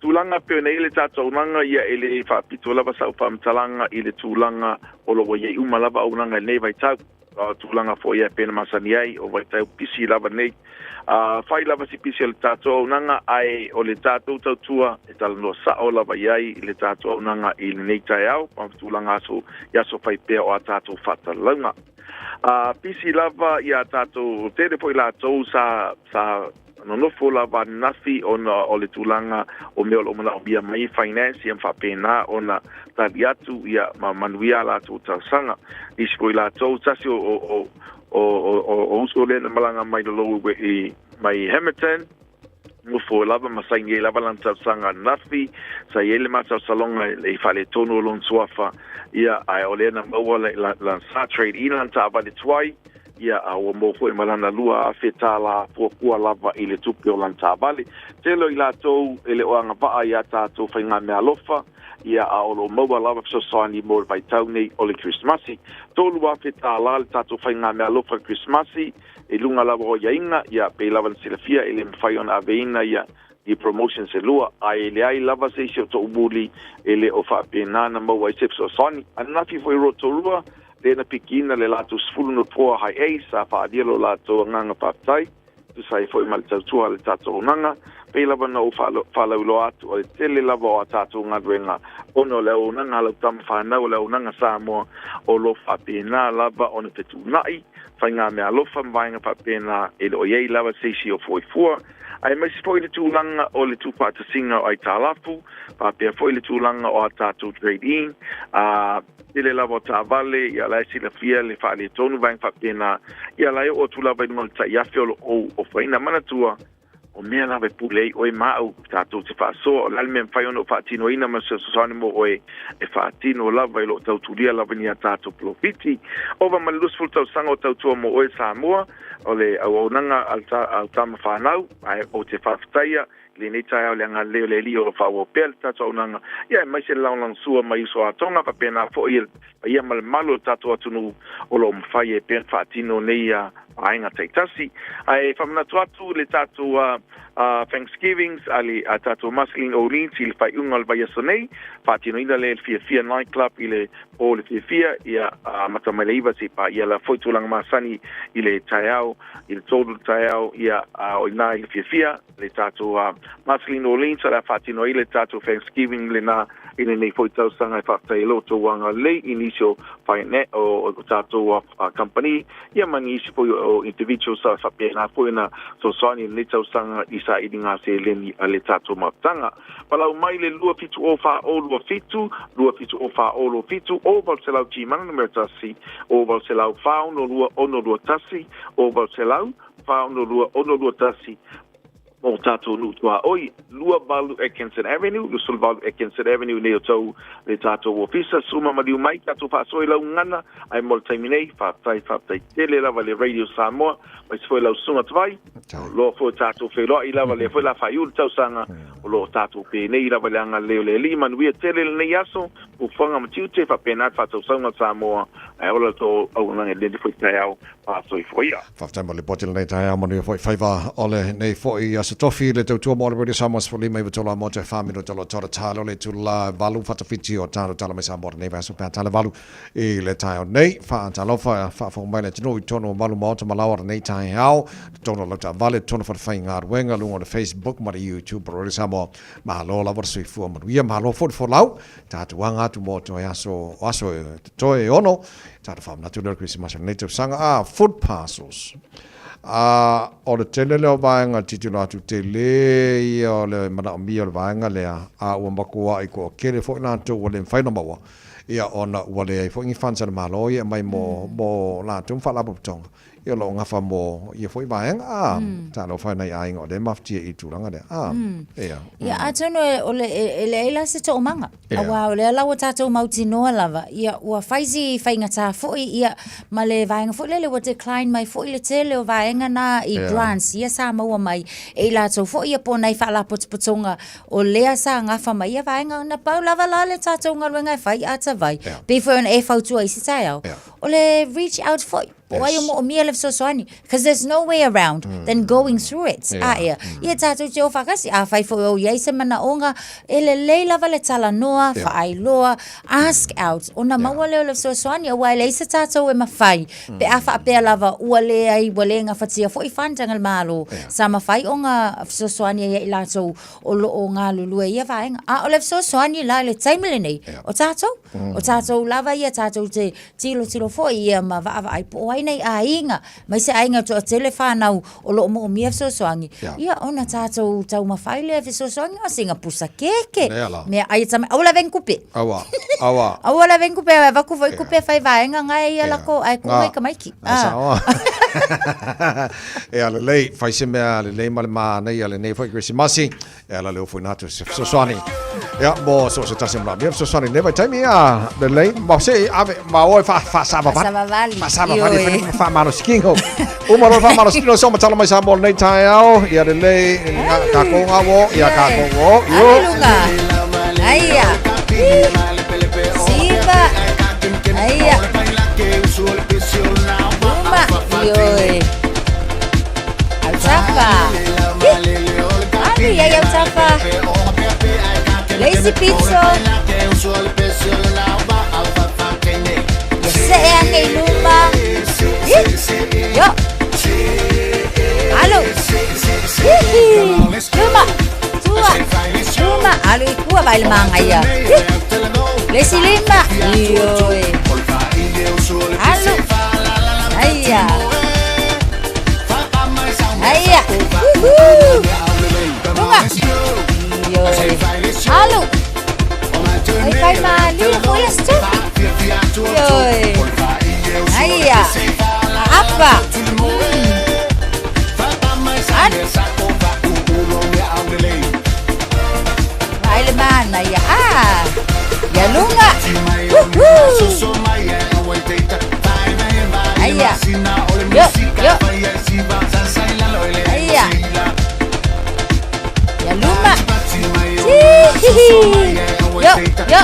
S18: tulanga pe nei le tato unanga ia ele fa pito lava sa fa mtalanga ile tulanga o lo ye uma lava unanga nei vai tau tulanga fo ia pena masani ai o vai tau pisi lava nei fai lava si pisi le tato unanga ai o le tato tau tua e tal no sa o lava ai le tato unanga ile nei tau pa tulanga so ya so fai pe o tato fatalanga pisi lava ia tato te de foi la to sa no fo lava nafi ona o le tulanga o me o mana bia mai finance ia fa pena ona taliatu ia manuia la tu sanga ispo la to sasio o uso le malanga mai lo we mai Hamilton no fo lava masangi lava lanta sanga nafi sa ele mata salonga le fale tono lon swafa ia ai ole na mo la sa trade inanta ba de twai ia o mo foi malana lua afetala po kua lava ile tupe o lanta vale telo ila to ele o anga va ia ta to fainga me alofa ia o lo mo lava so sani mo vai tauni o le Christmasi tolu afetala ta to fainga me alofa Christmasi e lunga lava o yainga ia pe lava silafia ele fai on aveina ia I promotion se lua ai le ai lava se to ubuli ele o fa pena na mo vai so sani anafi foi rotorua tēna pikina le lātou sfulu no poa hai ei sa whaadia lo lātou nganga whaatai tu sai foi mal tautua le tātou nanga pei lava na o whalau lo atu o le tele lava o a tātou ngaduenga ono le o nanga lau tama whanau le o nanga Samoa o lo whapena lava o na te tūnai whai ngā mea lofa mwainga whapena e le o iei lava seisi o foifua ai mai se foi le tūlanga o le tūpata singa o ai tālafu whapea foi le tūlanga o a tātou trade in tele lava o tāwale ia lai sila fia le wha le tonu vainga whapena ia lai o tūlava i ngol tai afe o whaina manatua o mea lava e pulei o e mau tātou te whaasoa o lali mea mwhai ono whaatino ina ma se sosane mo o e whaatino lava i lo tauturia lava ni a tātou profiti ova ma le lusful tau sanga o tautua mo o e Samoa o le au nanga al tama whanau o te whaftaia le nei tai au le anga leo le li o whaua pel tātou nanga ia mai se laulang sua mai uso a tonga pa pena fo ia mal malo tātou atunu o lo mwhai e pen whaatino nei a ainga taitasi ai whamana tuatu le tātou Thanksgivings ali a tātou Marceline O'Leans i le whai unga le vai aso nei whaatino ina le Fia Night Club i le o le Fia ia matamai le iwa si pa ia la foitulanga masani i le taiao i le tolu taiao ia o ina i le Fia le tātou Marceline O'Leans ala whaatino i le tātou Thanksgiving le na ina nei foitau sanga i whaatai loto wanga le inisio whaine o tātou company ia mani isi po o individual sa whapena po ina so soani le tau sanga i sa idi ngā se leni a le tātou mautanga. Palau mai le lua fitu o wha o lua fitu o val se lau ki mana na mea tasi o val se lau whao no lua ono lua tasi o val se lau whao no lua ono lua tasi o tātou nutua oi lua balu Atkinson Avenue lusul balu Atkinson Avenue neo tau le tātou ofisa suma mariu mai tātou whaasoi lau ngana ai mol taiminei whaatai tele lava le Radio Samoa mai se foi lau sunga tvai lo fo tātou wheroa i lava le foi la whaiul tau sanga o lo tātou pēnei lava le anga leo le li manuia tele le nei aso o whanga matiu te whapenat whaatau saunga Samoa ai ola tō au nanga lende foi tai au whaasoi foia
S2: whaftai mo le potila nei tai au manuia foi whaiva ole nei foi sa tofi le tautua mo le Radio Samoa se lima iwa tola mo te whamino tolo tora talo le tula valu whatawhiti o talo tala mai Samoa nei vaso pēr tala valu i le tai au nei whaatalofa whaafongmai le tino i tono valu maota malawa nei tai au tono lauta vale tono whatawhai ngā ruenga lunga le Facebook ma le YouTube Radio Samoa mahalo la warasui fua manuia mahalo fo lau tātu wanga tu mo toi aso toi ono tātu whamnatu lera Christmas nei tau sanga food parcels o le tele leo vaenga titula atu tele i o le mana o mia o le vaenga lea ua makua i ko kere fo ina tu o le whaina maua ia ona ua le ai fo ingi whansa na malo ia mai mo la tu mwhalapu putonga ia lo ngafa mo ia fo i vaenga tā lo whaina i ainga o le maftia i tūranga lea
S7: ia atono o le eila se tō manga awa o le alawa tātou mauti noa lava ia ua whaisi whainga tā foi ia ma le vaenga foi le ua decline mai foi le tele o vaenga na i grants ia sa maua mai e la tau foi ia po nei whala potonga o lea sa ngafa mai ia vaenga na pau lava la le tātou ngaruenga e whai ata vai pe foi on e whautua i si tai au o le reach out foi why you more meal of soani because there's no way around than going through it ia tātou te o whakasi a whai fo o iei se mana onga ele leila vale tala noa whaai loa ask out ona maua leo le soani o wai leisa tātou e mawhai pe a wha apea lava ua le ai wale nga whatia fo i whantangal malo sa mawhai o nga soani ia i lātou o lo o ngā lulue ia whaenga a o le soani la le taimile nei o tātou lava ia tātou te tilo fo ia ma va ai po nei a inga mai se ainga to tele whanau o lo mo mia soangi ia ona tātou tau mawhaile e soangi o singa pusa keke mea ai tama aula venkupe aula venkupe e vaku foi kupe fai vaenga ngai ia lako ai ko mai kamaiki
S2: e ala lei fai se mea le lei male ma nei ala nei foi Christmas e ala leo foi natu soani ia mo so se tasi mla mia soani nei vai taimi a le lei ma se ave ma oi fa sava vali fa mano skingo uma ro fa mano skingo so ma tala mai sa mol nei tai au ia le lei ka ko ngawo ia ka ko wo yo
S7: aia siva aia uma yoi alzafa ali ai alzafa lazy pizza se Alu ikua vai le mangaya. Le silima. Ioi. Alu. Aya. Aya. Tunga. Ioi. Alu. Ay kay mali ko las choki. Ioi. Aya. Apa? Baile mana ya ya lunga aya yo aya ya lunga yo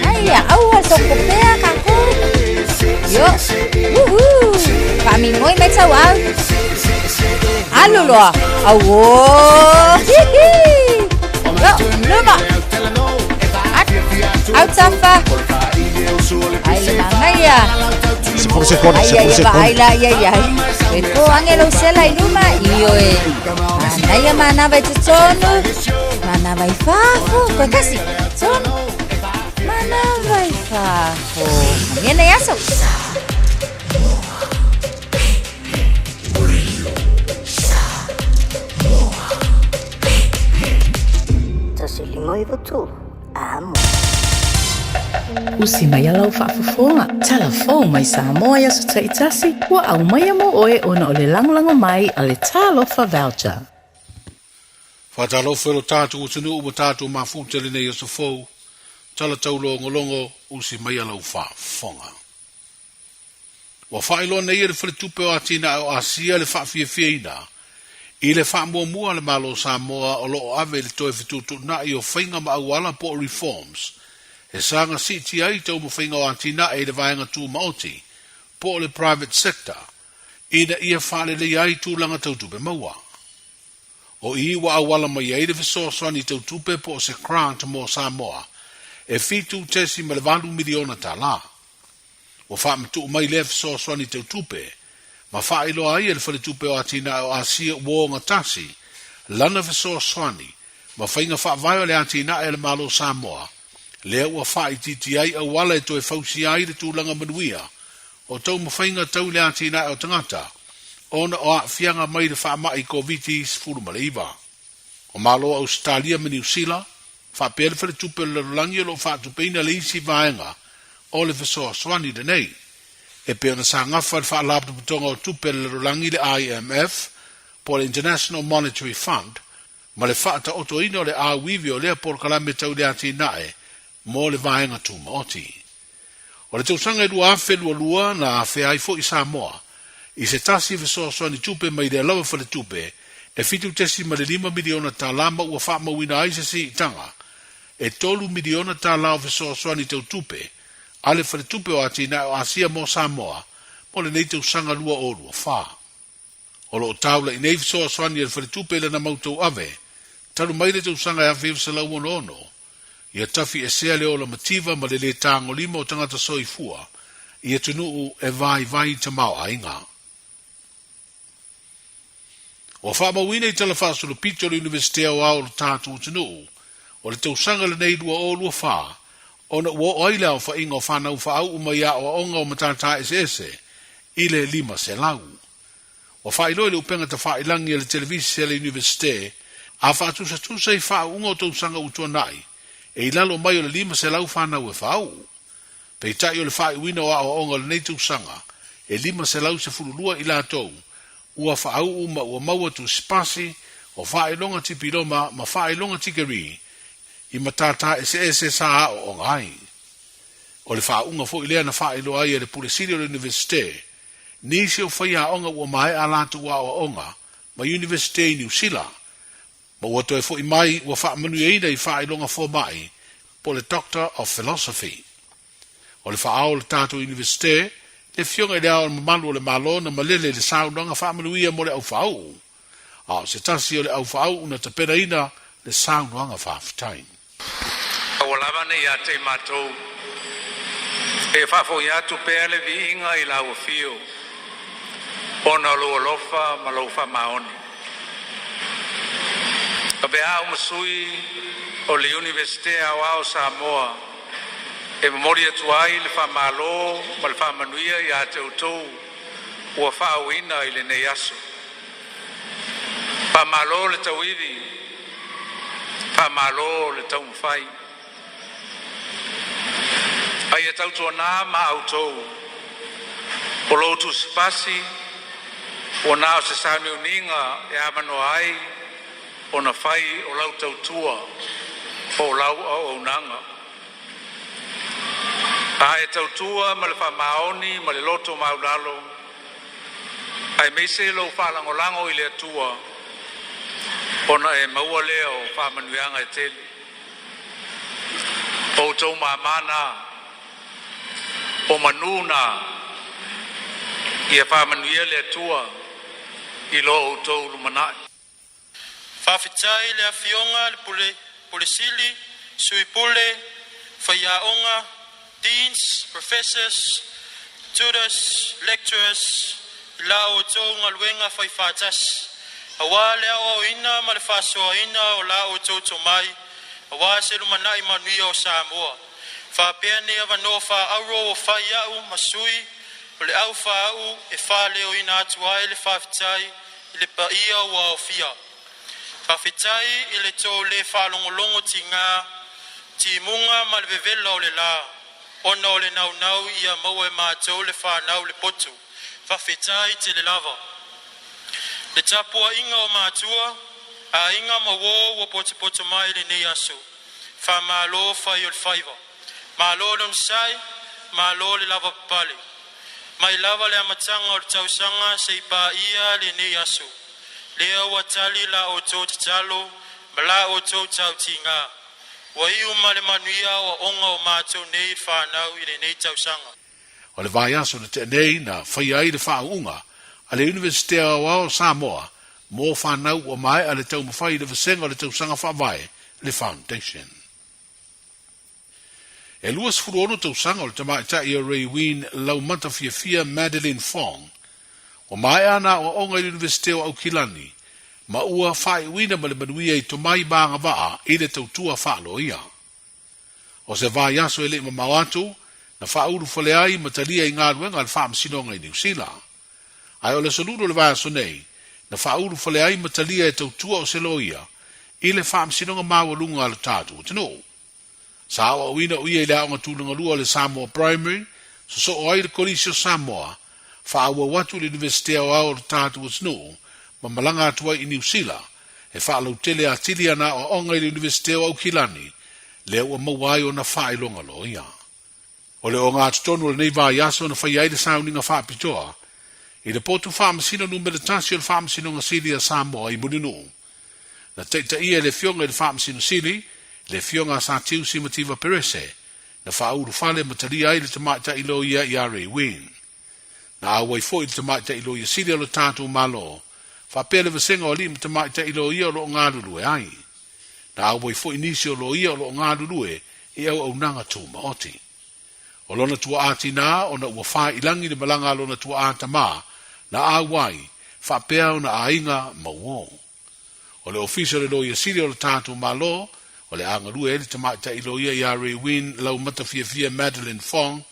S7: aya awal sokopea kako yo kami moi meta wow Alu loa, awo, yo, luma, autafa, aile mangaya, Aila, Befo angelo sela iluma, ioe, manaya mana vai tsono, mana vai fafo, koi kasi, tsono, mana vai fafo, yena yaso.
S19: Usi mai alau whaafafonga. Telefon mai Samoa ia so taitasi. Ua au mai amo oe ona o le langolango mai a le talofa voucher.
S15: Whatalofa lo tātou utinu ua tātou mawhutele nei o sa fau. Tala taulo ngolongo usi mai alau whaafonga. Wa whaelo nei e le whaletupe o atina o Asia le whaafia ina. I le whaamua le malo Samoa o loo ave le toe fitutu na i o whainga maauala po reforms. E sanga siti ai tau mawhainga o atina e le vaenga tū maoti po le private sector. Ina ia whale le ai tūlanga tautupe maua. O i wa awala mai ai le visoaswani tautupe po se crown to mo Samoa. E fitu tesi ma le 2 miliona ta la. O whaamatu mai le visoaswani tautupe. Ma whaelo ai e le whaletupe o atina o Asia uonga tasi, lana visoa swani, ma whainga whaavaio le atina e le malo Samoa, lea ua whai titi ai au wala e toe whausi ai le tūlanga manuia, o tau ma whainga tau le atina e o tangata, ona o a fianga mai le whaamai COVID-19 furumaleiva. O malo Australia me New Zealand, whapea le whaletupe le rolangi o lo whaatupeina le isi vaenga, o le visoa swani de nei. E pe ona sa ngafa le whaalapta putonga o tupe le rolangi le IMF po le International Monetary Fund ma le whaata otoina o le awiwi o lea por kalame tau le ati nae mo le vaenga tu maoti. O le tausanga e lua afe lua na afe aifo i Samoa i se tasi visoa ni tupe mai le alawa whale tupe e fitu tesi ma le 5 miliona ta lama ua wha mawina ai se si itanga e 3 miliona ta lao visoa ni tau tupe ale whare tupe o atina o Asia mo Samoa, mo le nei tau sanga lua o lua wha. O lo taula i nei visoa swani e le whare tupe le na mautou ave, talu mai le tau sanga e a whiwsa lau ono, ia tafi e sea leo la mativa ma le tango lima o tangata soi fua, ia tunuu e vai tamau a inga. O wha mawina i tala whaasulu pito le universitea o au lo tātou tunuu, o le tau sanga le nei lua o lua wha, ona ua oile au whainga o whanau whaau umai a o onga o matata ese, ile 5 se lau. O whailo ile upenga ta whailangi le televisi le universite, a whaatusa tusa i whaau unga o tau sanga utua nai, e ilalo mai o le 5 se lau whanau e whaau. Pei tai o le whaiwina o a o onga le neitu sanga, e 5 se lau se fululua i la tou, ua whaau uma ua maua tu spasi, o whailonga tipiroma ma whailonga tikeri, i matata ese sa o ngai. O le whaunga fo ilea na whaelo ai e le Puresiri o le universite, nisi o whaia onga ua mai a latu wa o onga, ma universite i New Zealand, ma ua toe fo i mai ua wha manu eina i whaelonga fo mai, po le Doctor of Philosophy. O le whaao le tato universite, le fionga i lea o le mamalu o le malona ma lele le saunanga wha manu ia mo le au whaau. A se tasi o le au whaau una tapera ina le saunanga whaafitain.
S20: O lava nei a te matou e whafo i atu pēr le viinga i lau fio ona lo lofa ma lo fa maoni Abea o masui o le Universite o Samoa. E memori atuai le whamalo ma le whamanuia i a te utou ua whaawina i le nei aso. Whamalo le tauiri, whamalo le tau mwhai. Ai e tautua nā ma autou, o lotu spasi, o nā o se sāni uninga e amano ai, o na whai o lau tautua, o lau au nanga. A e tautua ma le whamaoni ma le loto maulalo, ai meise lo whalangolango i le atua, ona e maua leo whamanuianga e tele. O tau mamana, o manuna, i e whamanuia le atua, i lo o tau lumanai.
S16: Whawhitai le awhionga le pule sili, sui pule, whaiaonga, deans, professors, tutors, lecturers, la o tau ngaluenga whaifatas. Awa le awa ina ma le whasoa ina o la o tau tomai, awa se lumanai manuia o Samoa. Whapea ne awa no wha auro o whaiau masui, o le au whaau e whaleo ina atuai le whawhitai, i le paia o fia. Whawhitai i le tō le whalongolongo ti ngā, ti munga ma le vevela o le la, ona o le nau ia maua e mātou le whanau le potu, whawhitai te le lava. Le tapua inga o mātua, a inga mawo wa poto mai le nei aso, whamalo whai o le whaiva. Malo le msai, malo le lava papale. Mai lava le amatanga o le tausanga se ipa ia le nei aso. Lea ua tali la o tō te talo, ma la o tō tau tinga. Wa iu ma le manuia o onga o mātou nei whanau i le nei tausanga.
S15: O le vai aso na te nei na whai ai le whaunga, a le Universite o Samoa, mō whanau o mai a le tau mawhai le vasenga o le tausanga whawai, le Foundation. E luas furono tausanga o le tamaita i a Ray Wien lau manta fia Madeline Fong, o mai ana o onga i Universite o Aukilani, ma ua whai wina ma le manuia i tomai banga waa i le tautua whaalo ia. O se vai aso e le mamawatu, na whauru whale ai matalia i ngā ruenga al whaamsinonga i New Zealand. Ai o le saludo le vai aso nei, na whauru whale ai matalia e tautua o se loia, i le whaamsinonga mawalunga al tātu o tino. Sa awa uina uia i le aonga tūlunga lua le Samoa Primary, so o ai le kolisio Samoa, whaaua watu le Universite o ao le tātu o tino, ma malanga atua i New Zealand, e whaalau tele a tili ana o onga i le Universite o Aukilani, le ua mawai o na whailonga lo ia. O le o ngā tutonu le nei vai aso na whai aile sauninga whaapitoa, i le potu whaamasino numere tasi o le whaamasino nga sili a Samoa i muninu. Na teita ia le fionga i le whaamasino sili, le fionga sa tiu simativa perese, na whauru whale mataria ai le tamaita ilo ia i Ray Wien. Na awai fo i le tamaita ilo ia sili o le tātou malo, whapele vasenga o li ma tamaita ilo ia o lo ngārulue ai. Na awai fo i nisi o lo ia o lo ngārulue i au au nanga tū maoti. O lona tua ati nā, o na ua wha ilangi ni malanga lona tua ata mā, na awai, whapea o na ainga mauo. O le ofisa le lo ia sili o le tātou malo, o le angarue le tamaita ilo ia i Ray Wien lau mata fia Madeline Fong,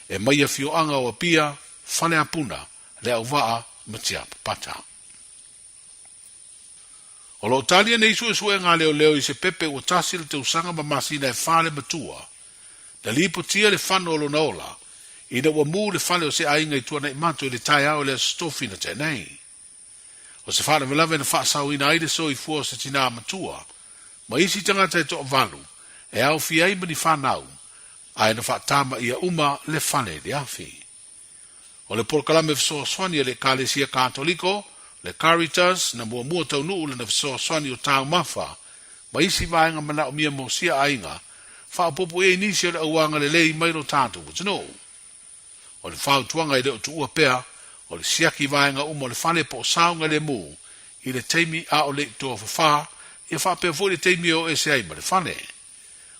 S15: e maia fio anga o pia, whale apuna, le au waa matia papata. O lo talia nei sue ngā leo i se pepe o tasi le te usanga ma masina e whale matua, na lipo tia le whano o lona ola, i na ua mū le whale o se ainga i tuana i mato i le tai au le stofi na tenei. O se whale velave na whaasau ina aile so i fua se tina matua, ma isi tangata e toa valu, e au fia ima ni whanau, ai na whaatama ia uma le whale le afi. O le porkalame visoa swani le Kalesia Katoliko, le Caritas, na mua tau nuu le na visoa swani o tau mafa, ma isi vaenga mana o mia mo sia ainga, whaapopo e inisi o le auanga le lei mairo tātou wutino. O le whau tuanga i leo tuua pea, o le siaki vaenga uma o le whale po saunga le mu, i le teimi a o le toa whawha, ia whapea fo le teimi o ese ai ma le whale.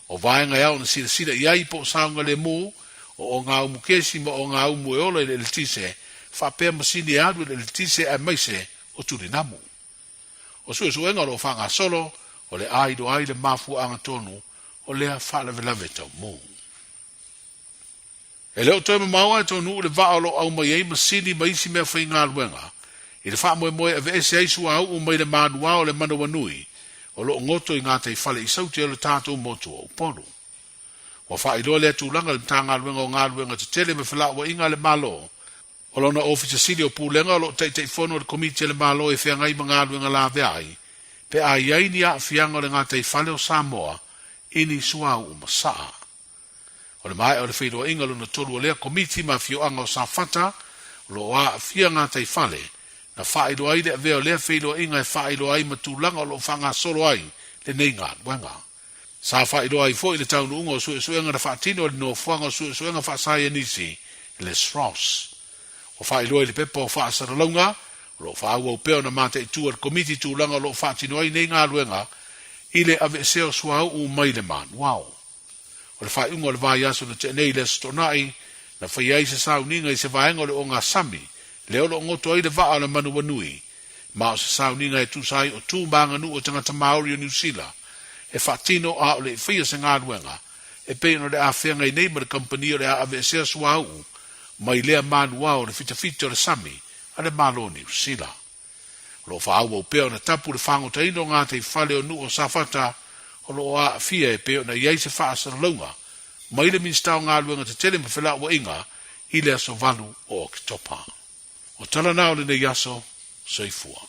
S15: O vaenga iau na sila iai po saunga le mu, o ngā umu kesi ma o ngā umu e ola i le tise, whapea masini e adu le tise e maise o turi namu. O suenga lo whanga solo,
S21: o le ai do ai le mafuanga tonu o le whalavelave tau mō. E leo toi maua e tonu le vaalo au mai ei masini maisi mea whai ngā luenga. I le wha moe moe a ve ese aisu au o mai le manua o le manawanui o lo ngoto I ngā tei whale I sauti e le tātou motua o pono. Wa wha I loa le tūlanga le mta ngā luenga o ngā luenga te tele me whala wa inga le malo. O lona ofisa sili o pūlenga o lo tei whono le komiti le malo e whea ngai ma ngā luenga la veai. Pe a iai ni a whianga o le ngā tei whale o Samoa ini suau o masaa. O le mai o le whiroa inga luna tolu o lea komiti ma whioanga o Safata lo a whia ngā tei whale na whaero ai le a veo lea whiroa inga e whaero ai matulanga o lo whanga solo ai le nei ngā wanga. Sa whaero ai fo I le taunu unga o suenga na whaatino le no whanga o suenga whaasai nisi le SROS. O whaero ai le pepa o whaasaralaunga lo whaau au peo na mate I tua le komiti tūlanga lo whaatino ai nei ngā luenga ile ave seo suau o mai le man. Wow. O le whai ungo le vai aso na te nei le stonai na whai ai se sau ninga I se vaenga o le o ngā sami le olo ngoto ai le vaa na manu wanui ma o se sau ninga e tūsai o tū manga nu o tangata Maori o New Zealand e whaatino a o le whia se ngā ruenga e peino le a whenga I nei ma le company o le a ave seo suau mai lea manua o le fita o le sami a le malo New Zealand. Lo whaau au peo na tapu le whango taino ngā te whale o nu o Safata o lo a fia e peo na iei se whaasara launga mai le minstau ngā luenga te tele ma whela wa inga I le aso valu o Oktopa. O tala nao le nei aso, soifua.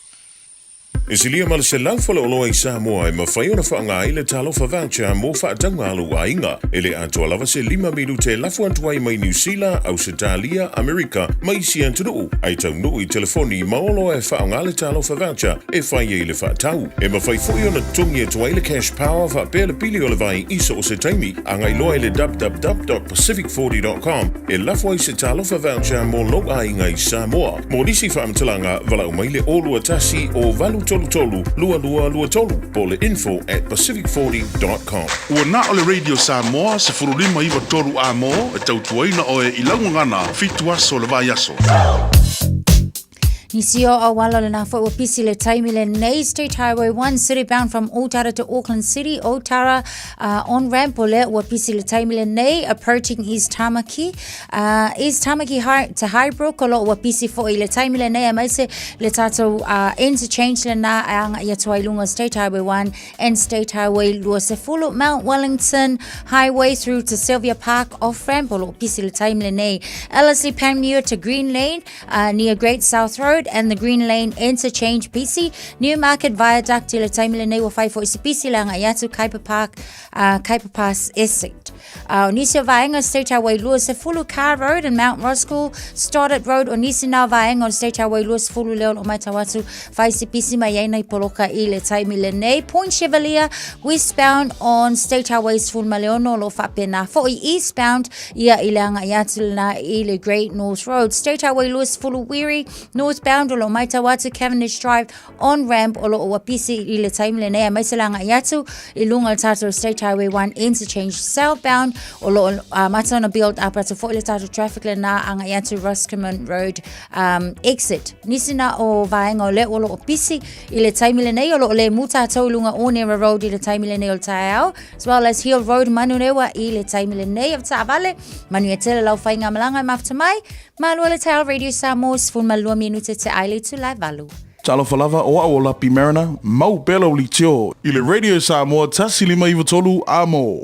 S22: E silia mala se laufala o loa I Samoa e mawhai ona whaanga I le talofa voucher mo whaatanga alu a inga. E le atua lava se 5 milu te lafu antuai mai New Zealand, Australia, Amerika, mai si antunu. Ai tau nuu I telefoni maolo e whaanga le talofa voucher e whai e le whaatau. E mawhai fui ona tungi e tuai le cash power whaapea le pili o le vai iso o se taimi. Angai loa I le www.pacific40.com e lafu ai se talofa voucher mo loa a inga I Samoa. Mo nisi whaamtalanga walau mai le olua tasi o valu tolu lua tolu po le info@pacific40.com.
S23: Ua na o le Radio Samoa se furulima iwa tolu a mo e tautuaina o e ilaungangana fitu aso le vai aso.
S7: Nisi o awala le nafo o pisi le taimi le nei State Highway 1 city bound from Otara to Auckland City. Otara on ramp o le o pisi le taimi le nei approaching East Tamaki. East Tamaki to Highbrook o lo o pisi fo I le taimi le nei amaise le tato interchange le na ang yatua ilunga State Highway 1 and State Highway lua se fulu Mount Wellington Highway through to Sylvia Park off ramp o lo pisi le taimi le nei. Ellerslie Panmure to Green Lane near Great South Road and the Green Lane interchange PC. Newmarket Viaduct ile taimi le nei wa fai fo isi PC la nga yatu Kuiper Pass exit. Nisi o vaenga State Highway lua se fulu Car Road and Mount Roskill Stoddart Road o nisi na vaenga on State Highway lua se fulu leo o maitawatu fai isi PC ma yaina I poloka ile taimi le nei. Point Chevalier westbound on State Highways fulu maleono lo whapena fo I eastbound ia ile nga yatu na ile Great North Road. State Highway lua se fulu Weary northbound o maitawatu Cavendish Drive on ramp o lo o pisi ile taimi le nei maisalanga yatu ilunga tato State Highway 1 interchange southbound o lo matana build up at fo ile tato traffic le na anga yatu Roscommon Road exit. Nisina o vaenga o le o lo o pisi ile taimi le nei o lo le muta to ilunga Onera Road ile taimi le nei o taiao as well as Hill Road Manurewa ile taimi le nei of Tavale manu etele lau fainga malanga maftamai malu le taiao Radio Samoa fun malua minute te aile tu live valu.
S23: Talo falava o a Lapi Marina, mau pelo li tio, I le Radio Samoa tasi 5 iwa tolu amo.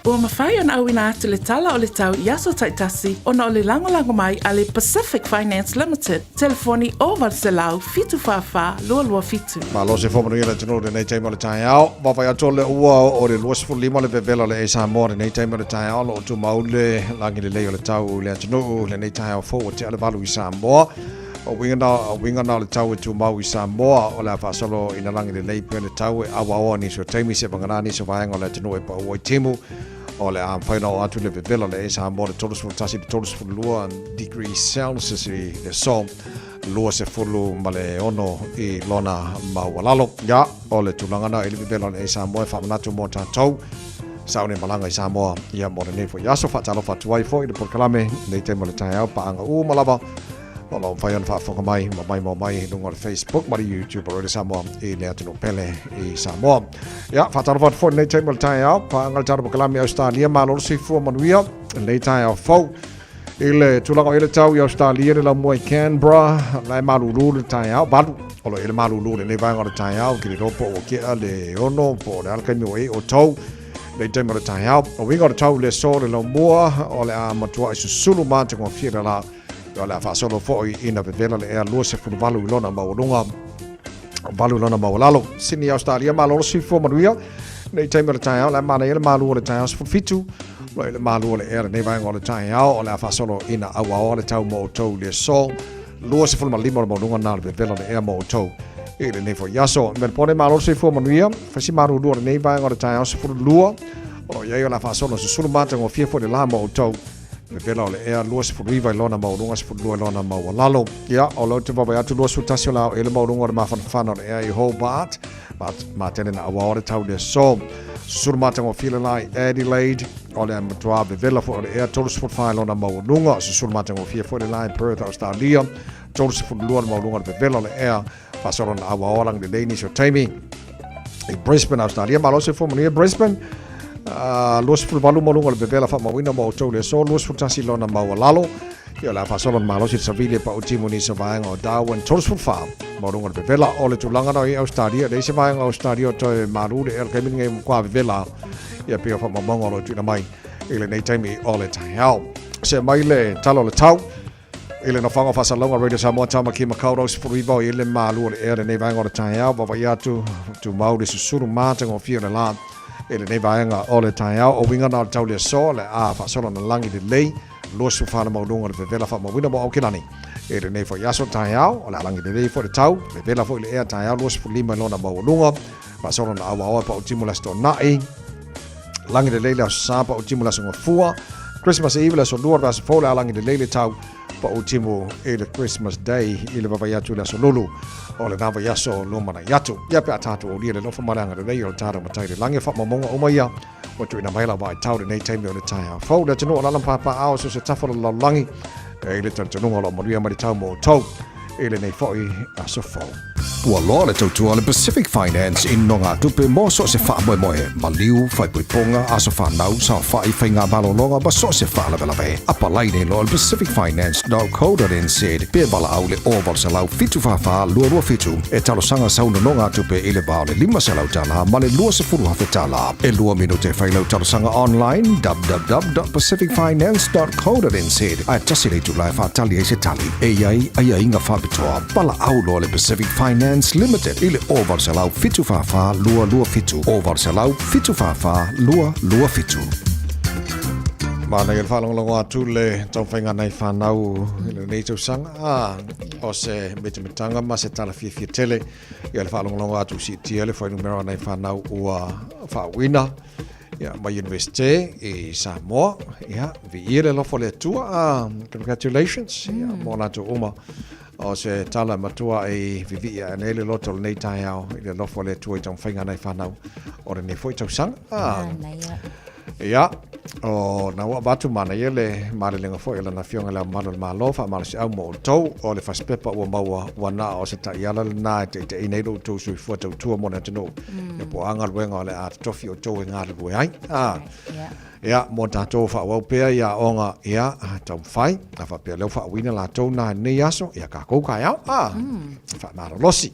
S6: Ua mawhai ana au ina atu le tala o le tau Iaso Taitasi o na o le lango mai a le Pacific Finance Limited. Telefoni o Valselau fitu whawha lua fitu.
S2: Ma lo se fomanu ila tunu le nei taimo le tai au. Wawai atu le ua o le luas fulima le vevela le Esa Moa le nei taimo le tai au. Lo tu maule langi le leo le tau le tunu le nei tai au fo o te ale valu I Samoa. O winga na le tau tu mau I Samoa o le fasolo ina langi le lei pe le tau e awa ni so taimi se banganani so vaenga le tunu e pa o timu. O le whainau atu le vevela le Esa Moa le tolus tasi le tolus lua degrees Celsius I le so lua se fulu ma le ono I lona maualalo. Ia o le tulangana I le vevela le Esa Moa e whamanatu mo tātou. Saune malanga I Samoa ia mo le nefo. Ia so whatalo whatuai fo I le porkalame nei te mo le tai au paanga malaba. Olo fai on fa mai lungo Facebook ma YouTube o Samoa e le atu pele e Samoa. Ya fatar fot fo nei table tai out pa ngal tar bukalami Australia ma lo si fu manuia le tai out fo ile tulanga ile tau i Australia la mo Canberra la malulu le tai out balu olo ile malulu le vai ngor tai out ki ro po ke ale ono po le alka mi o tau le table tai out o we ngor tau le so le mo o le a matua su sulu ma te ko fiera la la fa solo foi ina vela le air lose fu valu lona maulunga valu lona maulalo sini Australia malo si fo manuia nei time le tai la mana ele malu le tai fu fitu le malu le air nei vai ngol tai la fa solo ina awa le tau mo to le so lose fu malimo maulunga na le vela le air mo to ele nei fo yaso me pone malo si fo manuia fa si maru lu nei vai ngol tai fu lua o ia la fa solo su mata ngo fie fo le la mo to me vela le ea luas furiva i lona maurunga si furua lona mauralalo. Ia, o lau te wabai atu luas futasio lao ele maurunga o le mawhanawhana o le ea i Hobart, ma tene na awa tau le so. Susuru matanga o fila lai Adelaide, o le matua me vela fo o le ea tolus futwhai lona maurunga, susuru matanga o fia fo le lai Perth, Australia, tolus furua lona maurunga le vela le ea, fasoro na awa orang le leini so taimi. I Brisbane, Australia, malo se fo mania Brisbane, luas fulvalu malunga le bevela fa mawina mo tau le so luas futasi lona mawalalo ia la fa solon malo si savile pa utimo ni sa vaenga o Darwin tolus fulfa malunga le bevela o le tulanga no i Australia le se vaenga Australia to maru le el gaming game kwa bevela ia pia fa mamonga lo tuna mai ile nei taimi o le tai se mai le talo le tau ile no fanga fa salonga radio Samoa tama ki makauro si furiva ile malu le ele nei vaenga o le tai va va ia tu mau le susuru mata ngo fia la ele nei vaenga o le tai o winga na tau le so le a fa solo na langi de lei lo su fa na maulunga le vela fa mawina mo okilani ele nei fo yaso tai o la langi de lei fo le tau le vela fo le e tai lo su lima lona maulunga fa solo na awa pa utimula sto nai langi de lei la sa pa utimula so fua Christmas Eve la so luar va fo la langi de lei le tau pa utimo ele Christmas Day ile va ya tu la so lulu o le nava yaso lo mana yatu ya pe atatu o le lofa maranga le o tata matai le lange fa mamonga o mai o tu ina mai la vai tau nei time o le tai fo da tino la papa ao so se tafo la langi e le tano lo mo ria mai tau mo tau ele nei foi aso fo Ua loa le tautua le Pacific Finance in nonga tupe mo so se wha moe moe. Ma liu, whai puiponga, aso whanau, sa whai whai ngā malolonga, ma so se wha lawe lawe. Apa lai nei loa le pacificfinance.co.nz. Pea bala au le oval sa lau fitu whawha, lua fitu. E talo sanga sauna nonga tupe ile bao le 5 se lau tala, ma le lua se furu hawhi tala. E lua minute whai lau talo sanga online, www.pacificfinance.co.nz. Ai tasi le tu lai whatali e se tali. E iai, ai inga whabitoa. Bala au loa le Pacific Finance Limited ile oval salau fitu fafa lua fitu oval salau fitu fafa lua fitu mana il falong atu le tau whainga nei whanau ile nei tau sanga o se metemetanga ma se tala fia tele il falong atu si tia le whainu mera nei whanau ua whawina ma universite e Samoa vi ile lofo le tua congratulations mo na tu uma o se tala matua e vivi a nele loto nei tai au i le lofo le tua i tau whainga nei whanau o re ne foi tau sang ia o na ua batu mana ia le mare lenga foi la na fionga la malo le malo fa mara se au mo tau o le faspepa ua maua wana o se tai ala na te i nei lo tau sui fua tau tua mona tano e po anga luenga o le a tofi o tau e ngā le bue ai ia mo tātou whawau pēr ia onga ia tau whai a whapea leo whawina la tau nā nei aso ia kā koukai au whamara losi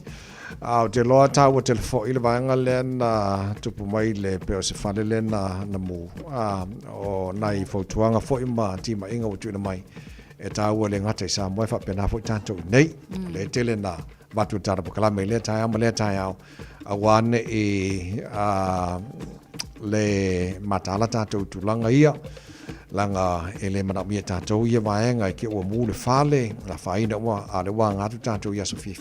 S2: au te loa tau o te lefo i le vaenga le na tupu mai le peo se whale le na mu o nai fautuanga fo i ma tima inga o tuina mai e tau o le ngata i sa moe whapea nā fo i tātou nei le tele na batu tāra pukalame le tai au ma le tai au a wane e le matala tātou tūlanga ia langa e le manamia tātou ia vaenga i ke ua mū le whale la whaina ua a le wā ngātu tātou ia so fia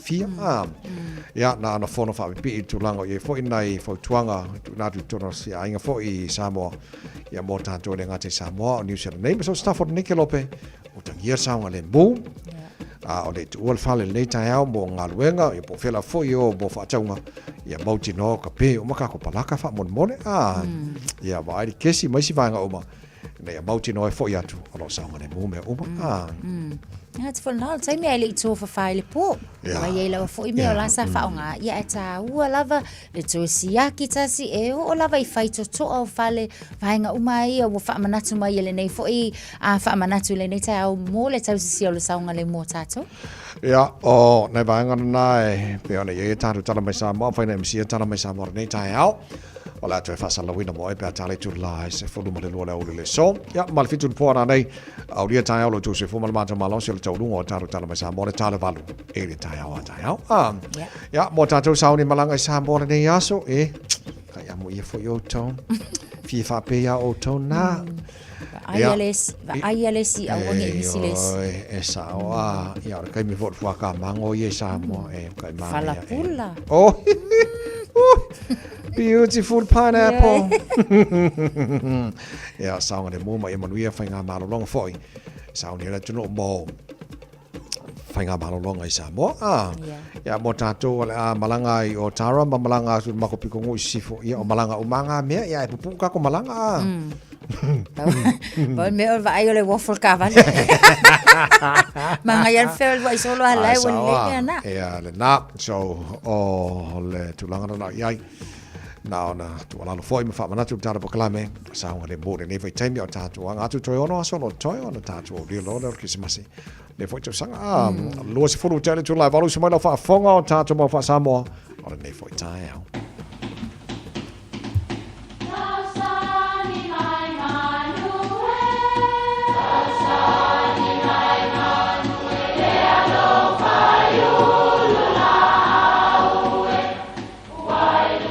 S2: ia na ana whono whapipi i tūlanga i fo inai fautuanga nātu tono si a inga fo i Samoa ia mō tātou le ngāte Samoa o New Zealand nei so Stafford Nikelope o tangia saunga le mū o le tuua le whale nei tai au mō ngā luenga i po whela fo i o mō whaataunga ia mauti no ka pē o makako palaka wha mone ia waari kesi maisi vaenga oma nei a mauti no e fo i atu o lo saunga le mū mea uma
S7: Nga te whanau, tai mea ele I tō whawhai le pō. Wai e lawa fo I mea o la sa whaonga. Ia e tā ua lava, le tō siaki tasi e o lava I whai to toa o whale, whainga umai o whaamanatu mai ele nei fo I a whaamanatu le nei tai au mō le tau sisi o le saunga le mō tātou.
S2: Ia, o nei vaenga nai, pe ona ia tāru tala mai sa mō, whaina MCA tala mai sa mō nei tai au. O la tu e whasala wina mo e pēr tale tu lai se whulu mo le lua le aule le so. Ia, mal fitu pōra nei, au lia tai au lo tu se fuma le mātou malosi o le taurunga o tāru tala mai sa mō le tale valu. E le tai au a tai au. Ia, mō tātou sauni malanga I sa mō le nei aso, kai amu ia fo I o tau. Fie whape ia o tau nā.
S7: Aia lesi au onge isi lesi.
S2: E sa o a, ia, kai mi fot whaka mango I e sa mō e kai māmea.
S7: Falapula.
S2: Oh, beautiful pineapple. Ia, saunga le muma I manuia whainga malolonga foi. Saunga le tuno mō whainga malolonga I sa mō. Ia, mō tātou a malanga I o Tara, ma malanga su mako piko ngui sifo. Ia, o malanga umanga mea, ia, e pupuka ko malanga.
S7: Boy me o vai o le waffle kavan. Manga yan fel wa solo halai wa le na.
S2: Ia, le na, so o le tulanga na iai. Na ona tu ala lo foi me fa mana tu tara poklame sa o le bode ne vai taimi o tatu anga tu toi ono aso no toi ono tatu o rio lo kisimasi le foi tu sanga lo se fulu tele tu live alu se mai lo fa fonga o tatu mo fa samo o le ne foi tai au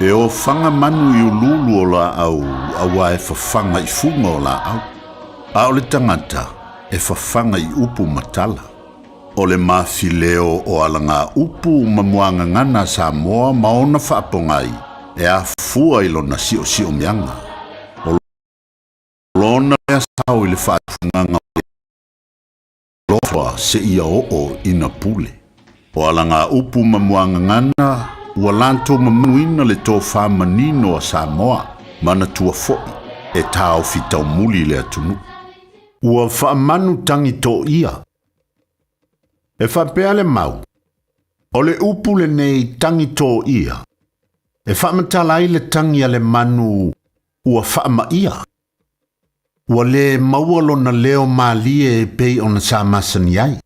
S23: E o whanga manu I ululu o la au, awa e whawhanga I funga o la au. A o le tangata, e whawhanga I upu matala. O le mawhileo o alanga upu mamuanga ngana sa moa maona whaapongai, e a fua I lona sio sio mianga. O lona e sao I le whaafunganga o le lofa se ia o ina pule. O alanga upu mamuanga ngana, ua lanto mamanuina le tō whamanino a Samoa, mana tua fo'i, e tāo fitau muli le atunu. Ua whaamanu tangi tō ia. E whapea le mau, o le upu le nei tangi tō ia. E whaamatala I le tangi a le manu, ua whaama ia. Ua le maualo na leo maalie e pei ona sa masani ai.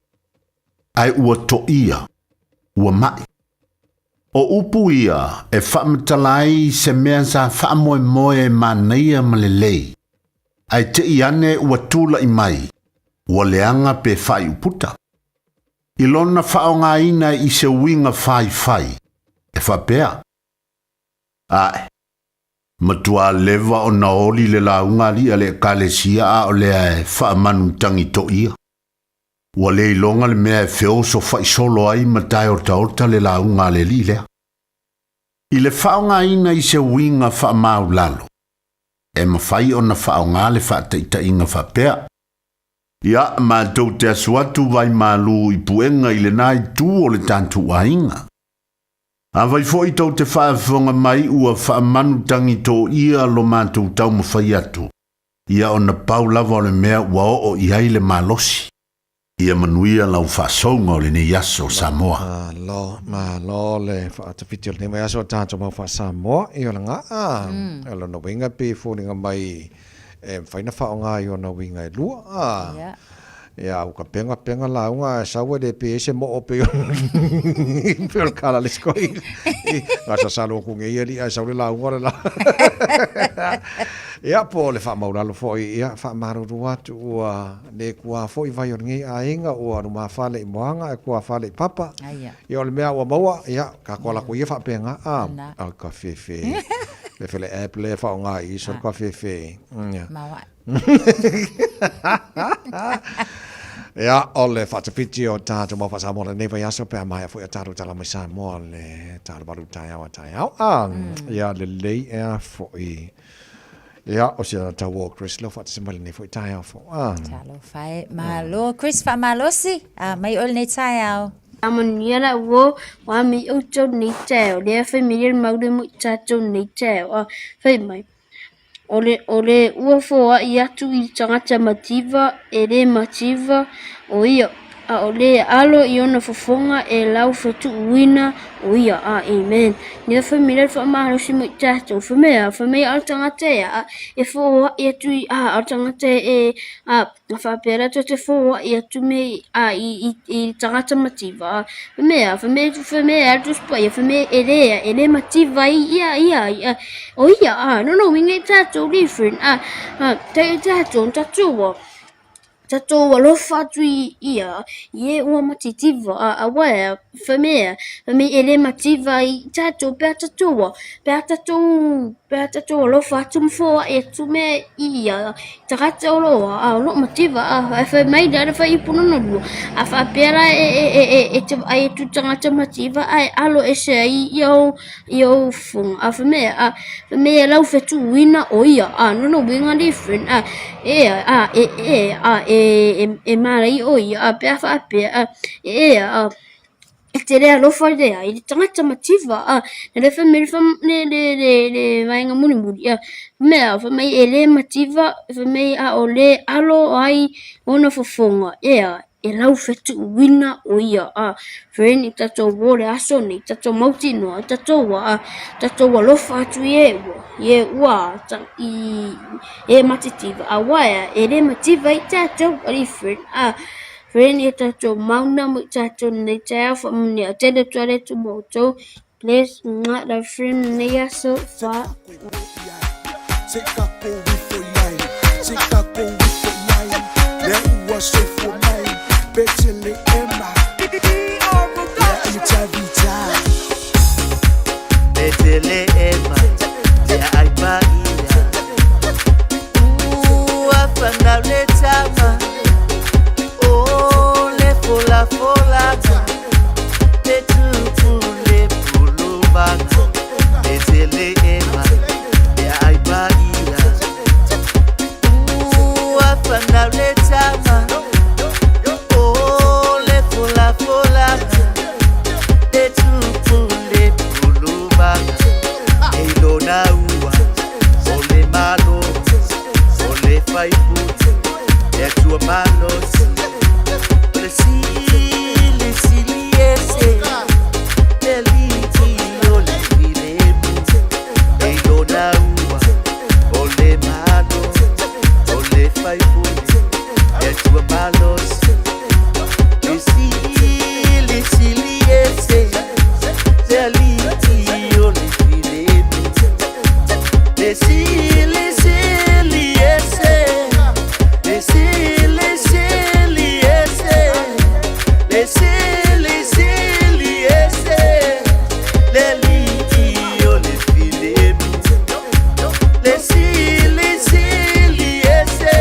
S23: Ai ua tō ia, ua mai. O upu ia e whaamatalai se mea sa whaamoe moe manaia malelei. Ai te iane ua tula I mai, ua leanga pe whai uputa. Ilona whaonga ina I se winga whai, e whapea. Ae, matua leva o naoli le launga li ale kalesia a o lea e whaamanu tangi to ia. Ua le ilonga le mea e whio so whai solo ai matai o taota le launga le li lea. I le whaonga ina I se winga whaamau lalo. E mawhai o na whaonga le whaataita inga whapea. Ia ma tau te asuatu vai malu I puenga I le nai tu o le tantu a inga. A vai fo I tau te whaafonga mai ua whaamanu tangi tō ia lo mātou tau mawhai atu. Ia o na pau lava o le mea ua o I haile malosi. Ia manuia lau whaasonga o le ne yaso Samoa.
S2: Ma lo le whaatawhiti o le ne yaso tātou mau wha Samoa. I o la ngā e lo na winga pe fōringa mai e whaina whaonga I o na winga e lua. Ia uka penga launga e saua de pe ese mo o pe o kala le skoi. Nga sa salo kunge ia li a saule launga le la. Ia po le wha mauralo fo ia wha maruru atu ua le kua fo I vai o ngi a inga ua numa whale I moanga e kua whale I papa. Ia o le mea ua maua ia ka koala ko ia wha penga al ka fefe. Le fele apple e wha o ngā I so ka fefe.
S7: Mawa.
S2: Ia, o le whatapiti o tātou mo whasamoa le newa yaso pēr mai a fwoi a tātou tala mai Samoa le tātou baru tai au a tai au. Ia, le lei e a fwoi. Ia, o si ana tau o Chris lo whatasima le ne fwoi tai au fwoi.
S7: Talo whae, malo. Chris wha malosi, mai ol ne tai au.
S11: Ammonia la wo wa mi o cho ni teo le fa mi le mau de mu cha cho ni teo fa mai. Ole ua foa I atu I tangata mativa e le mativa o ia
S3: a o le alo i ona fofonga e lau fetu uina o ia amen. Ni fa mire fa ma si mo tato fa me al tangate e fo e tu al tangate e fa pera te fo e tu me i tangata mativa fa me al tu spa fa me ele mativa ia o ia no winge tato different tato tato walofa tui ia ye ua matitiva awa fa me ele mativa i tato pe tato walofa tumfo e tume ia takata lo mativa fa mai da fa ipuno no fa pera e tu tangata mativa alo ese yo fun fa me lau fetu wina o ia no winga different e marai o ia pe fa pe te rea lofa rea i tangata mativa le fa me le vainga muni mea fa mai ele mativa fa mai o le alo ai ona fofonga e lau fetu wina o ia freni tato wole aso ni tato mauti no tato wa lofa atu ye ua e matitiva awaya ele mativa i tato different freni tato mauna mo tato ne tau fa mni atende tuale tu moto please not the frame ne aso fa
S5: Sikako wifo yai Sikako wifo yai Le ua soifo mai Betele ema Le aita vita
S14: Betele ema Le aipa ia Ua fana le tama O le fola Le tupu le pulubanga Betele ema Le aipa ia Ua fana le tama O le fola Le tupu le pulubanga Eilo na ua O le malo O le faipu E tua malo O le sili ese Le liti o le filemu Eilo na ua O le malo O le faipu E tua malo Le sili ese Le liti o le filemu Le sili ese Le sili ese Le sili ese Le liti o le filemu Le sili ese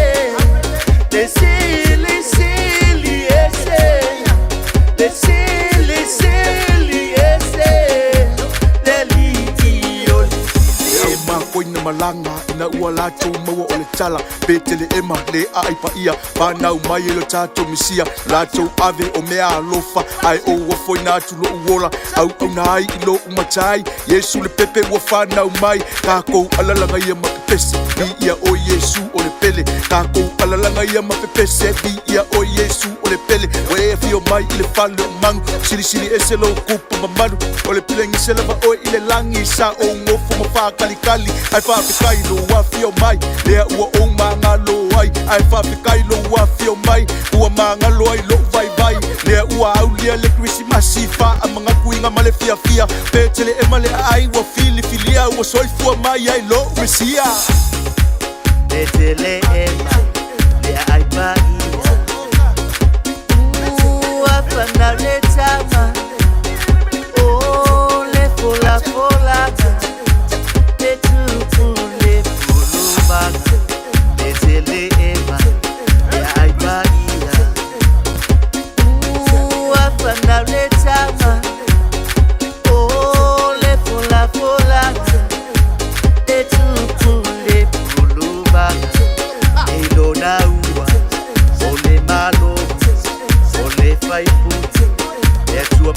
S14: Le sili ese Le sili ese Le liti o le
S5: Ma koina malanga ina ua lato maua o le tala Betele ema le aipa ia Panau mai e lo tato misia Lato ave o mea alofa Ai o ua foina atu lo uola Au na ai ilo umatai Yesu le pepe ua whanau mai Kako alalanga ia mapepese Bi ia o Yesu o le pele Kako alalanga ia mapepese Bi ia o Yesu o le pele Wea fio mai i le whale o mangu Sili ese lo kupu mamanu O le pilengi se lava o i le langi Sa o ngofu mawhakalikali Ai whawhikai lo wafio mai Lea ua o mangalo ai Ai whawhikai lo wafio mai Ua mangalo ai lo vai Lea ua aulia le Krismasi Wha a mga kuinga male fia Petele ema le ai ua filia Ua soifua mai ai lo mesia
S14: Betele ema Le aipa ia Ua fana le tama O le fola Le tupu le pulubanga Betele ema Le aipa ia Ua fana le tama O le fola Le tupu le pulubanga Eilo na ua O le malo O le faipu E tua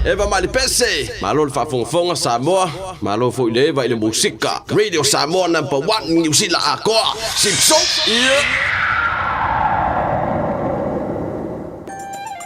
S8: Eva mali pese. Malo le whaafongafonga Samoa. Malo fo ile eva ile musika. Radio Samoa #1 New Zealand akoa. Sipso.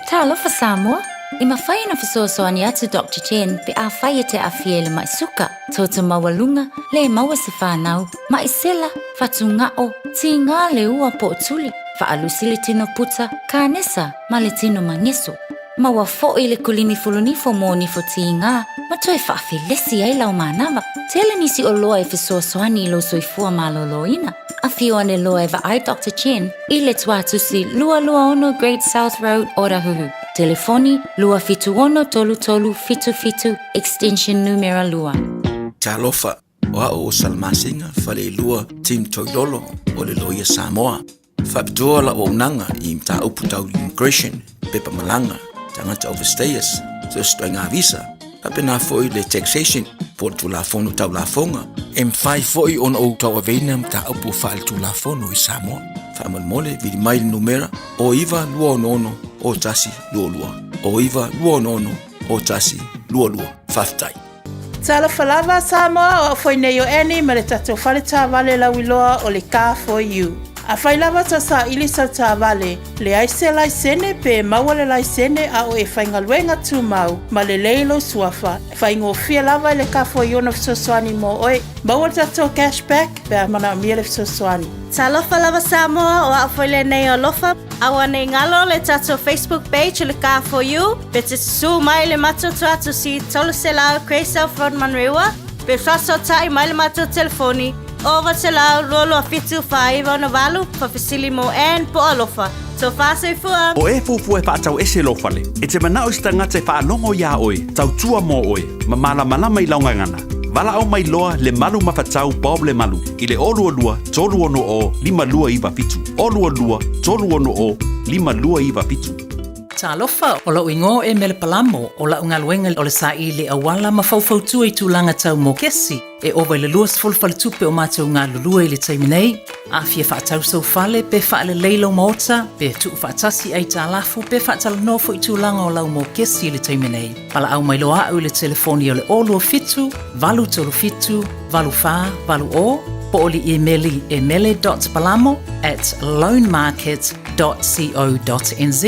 S7: Talofa Samoa. I mawhaina fisoasoani atu Dr. Jen pe a whaia te awhiele mai suka. Tota mawalunga le maua se whanau. Mai sela, whatungao, ti ngā le ua po tuli. Whaalusi le tino puta, ka nesa, ma le tino mangeso. Maua fo i le kulini fulunifo mō nifo ti ngā. Ma toi whaafilesi ai lau mānawa. Tele nisi o loa e fisoasoani I lo soifua maloloina. A whio ane loa e ai Dr. Jen I le tuatusi lua ono Great South Road, Orahuhu. Telefoni lua fitu ono tolu tolu fitu fitu extension numero lua.
S9: Talofa o Salmasinga fale lua Tim Toilolo o le loia Samoa. Fapitua la o nanga I mta uputau immigration pepa malanga tangata overstayers so stoinga visa. Apena foi le taxation por tu la fono tau la fonga. M5 foi on o tau avena mta upu fal tu la fono I Samoa. Famal mole vidi mai numera o iva lua ono o tasi lua lua. O iva lua ono o tasi lua lua. Faftai.
S6: Tala falava Samoa o foi nei o eni ma le tatou whale tā wale lauiloa o le Car for You. A whailawa ta sa ilisa tā wale, le aise laisene pe maua le laisene a o e whaingaluenga tū mau, ma le leilo suafa. Whaingo fia lava le Car for You na fisosoani mo oe, maua le tatou cashback pe a mana mia le fisosoani.
S13: Ta lofa lava Samoa o a whaile nei o lofa, awa nei ngalo le tatou Facebook page le Car for You, pe te su mai le matoto atu si tolu se lao Craysel Frodman Rewa, pe fraso tai mai le matoto telefoni, Ova te lau lolo a fitu whaiva na walu pa fisili mo en po alofa. So whase fua.
S10: O e fufu e whaatau ese lofale. E te manao sta ngate whaalongo ia oe. Tau tua mo oe. Ma mala malama I launga ngana. Wala au mai loa le malu mawhatau Bob le malu. I le olua lua, tolu ono o, 5 lua iwa fitu. Olua lua, tolu ono o, 5 lua iwa fitu.
S24: Talofa o lau ingo e mele palamo o lau ngaluenga o le sa I le awala ma faufautua I tūlanga tau mo kesi e owa le luas fulfale tupe o mātou ngā lulua I le taiminei a fia whaatau sau fale pe whaale leilo maota pe tuu whaatasi ai tā lafu pe whaatala nofo I tūlanga o lau mo kesi I le taiminei pala au mai loa au le telefoni o le olua fitu, valu tolu fitu, valu wha, valu o po o li emeli emele.palamo@loanmarket.co.nz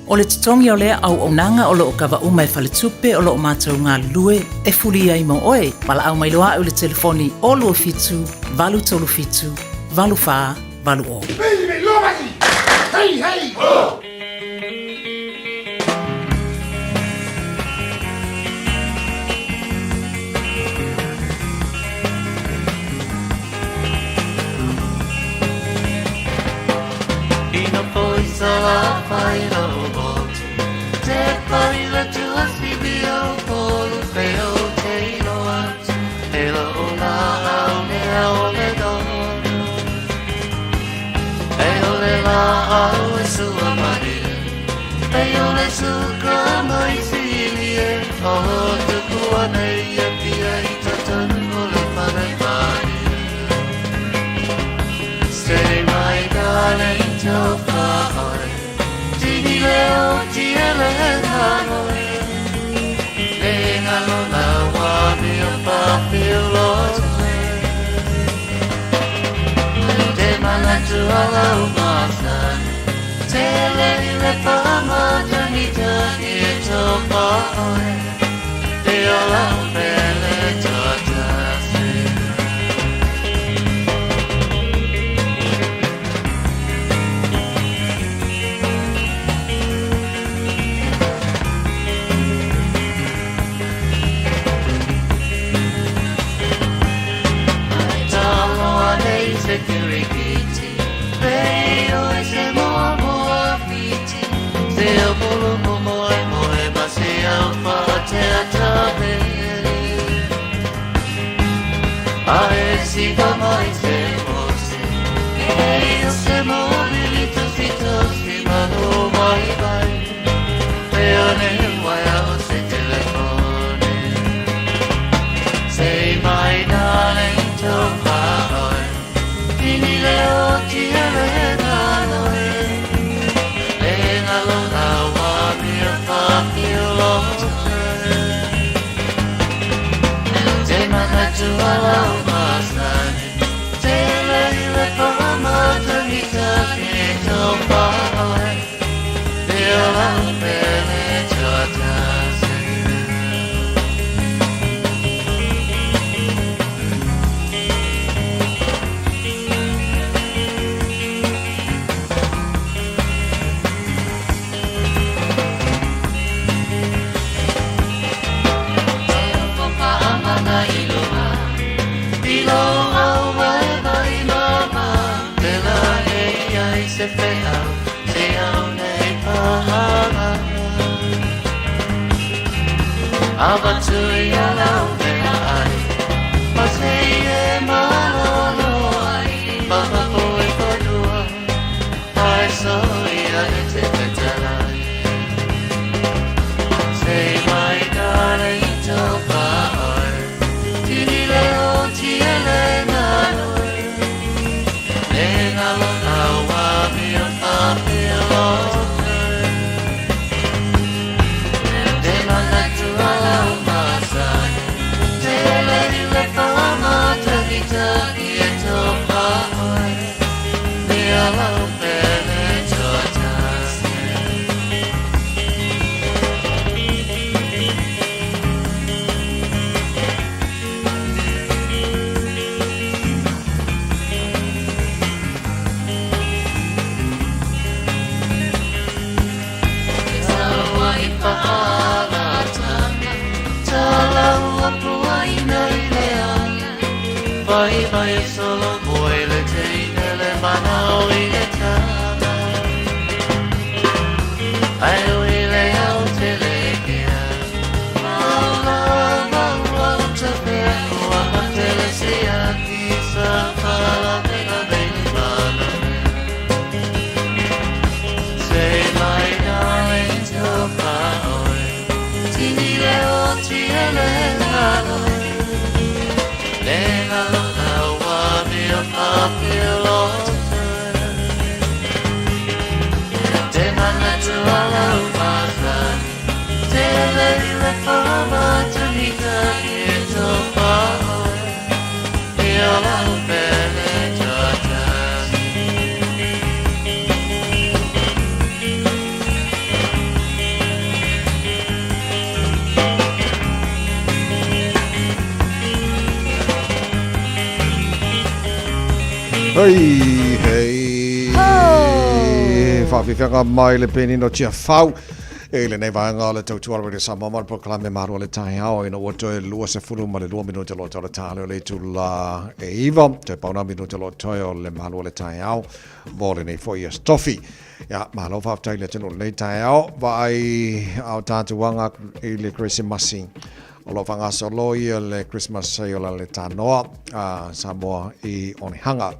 S24: o le tutongi o lea au onanga o loo kawa umai whale tupe o loo mātou ngā lue e fuli ai mo oe pala au mai loa au le telefoni olua fitu, valu tolu fitu, valu wha, valu o.
S5: Hey, hey! Oh!
S14: Sala paira o bote Te paira tua sibio Polu feo te inoat Ela o la au ne au le dono Eo le la au e sua maria Eo le suka mai silie O te kua nei e pia I tatanu o le whare maria Stay my darling till leo tiele hanoe Le ngalo na wami o papilo Te manatu ala umasan Te lehi le pama jani jani e topa oe Te ala umele tatasi Security, veo ese momo afiti, se o bolo como e moe base ao fate atabe. A esi como ese mose, e io se mobilito si tosi mano mai vai, veo nel guayao se telefone, say my darling to Ni le occhi e le nanoe E nalona wa mia papio lote tu ala masani tele ile pama tanita kito pae Biela pele chota Abatui alau vea ai Masei malolo ai Baba koe kodua Ai soi ane te petalai Say my darling topa ai Tini leo tiele nanoi Nenga lo awa mio papi lo Vai vai solo vuoi le teine le manao le tana Ai ui le au te le kia Maula maula te pe Ua ma te le sia ki sa pala me la veni mana Say my darling to pa oi Tini le o tia le nanoi Nenga lo awa mio papilo Te mana tu ala umazan Te lei le fama tamika Ito paoi Io la bene jotas
S2: Hei, hei. Whawhiwhenga mai le peni no tia whau. E le nei vaenga le tau tuara re sa mama proklame maru le tai hao ina wato e lua se furu ma le lua minuta lo tala tale o le tu la e iwa. Te pauna minuta lo toi o le maru le tai hao. Mo le nei foi as tofi. Ya, mahalo whaftai le tino le tai hao. Vai au tātu wanga i le Christmasi. O lo whanga so loi le Christmas sei o le tānoa. Samoa i Onehanga.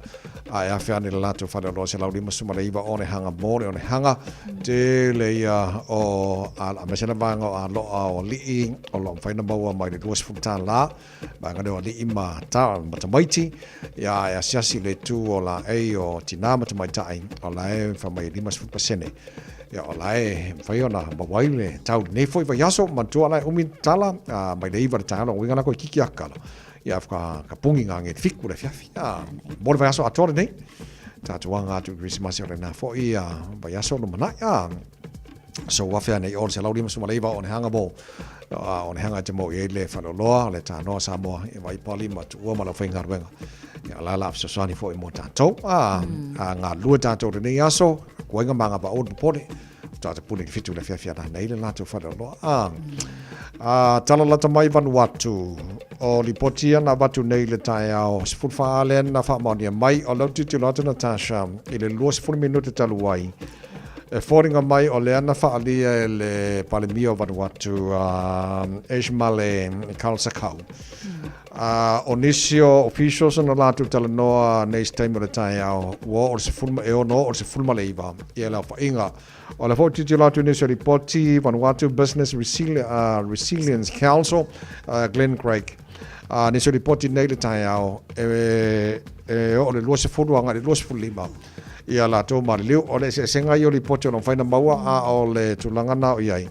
S2: Ai awhiani le latu whare o loa se lauri masuma le iwa Onehanga mōre Onehanga. Te le ia o a mesena vanga o a loa o lii o lo whaina maua mai le duas futa la. Vanga leo lii ma ta matamaiti. Ia siasi le tu o la ei o tina matamaitai o la e whamai 5%. Ya olai faiona mawaile tau nei foi vai aso mantua lai umi tala mai dei var tala winga na ko kiki akala ya ka pungi ngange fiku le fiafi mo vai aso atore nei tatu wanga tu Christmas ore na foi vai aso no mana ya so wafia nei ol se laudi masuma leiva on hanga bo on hanga te mo ele falo loa le ta no samo e vai pali ma tu ma la finga wenga ya la la so sani foi mo tato nga lua tato nei aso koinga manga ba old pole tata puni fitu le fia na nei le lato falo loa tala lata mai Vanuatu o lipotia na batu nei le tai ao sifur faalen na fa monia mai o lau titi lata Natasha ile lua sifur minuta taluai e fōringa mai o le ana whaalia e le palemio Vanuatu Eshmale Kalsakau. O nisio officials na latu talanoa nei steimo le tai au ua o se fulma e ono o se fulma le iwa i e lau whainga. O le fōtiti latu nisio ripoti Vanuatu Business Resilience Council Glenn Craig. Nisio ripoti nei le tai au o le lua se furuanga le lua se fulima. Ia la tō mariliu, o le se senga i o li pote o lo whaina maua a o le tulangana o iai.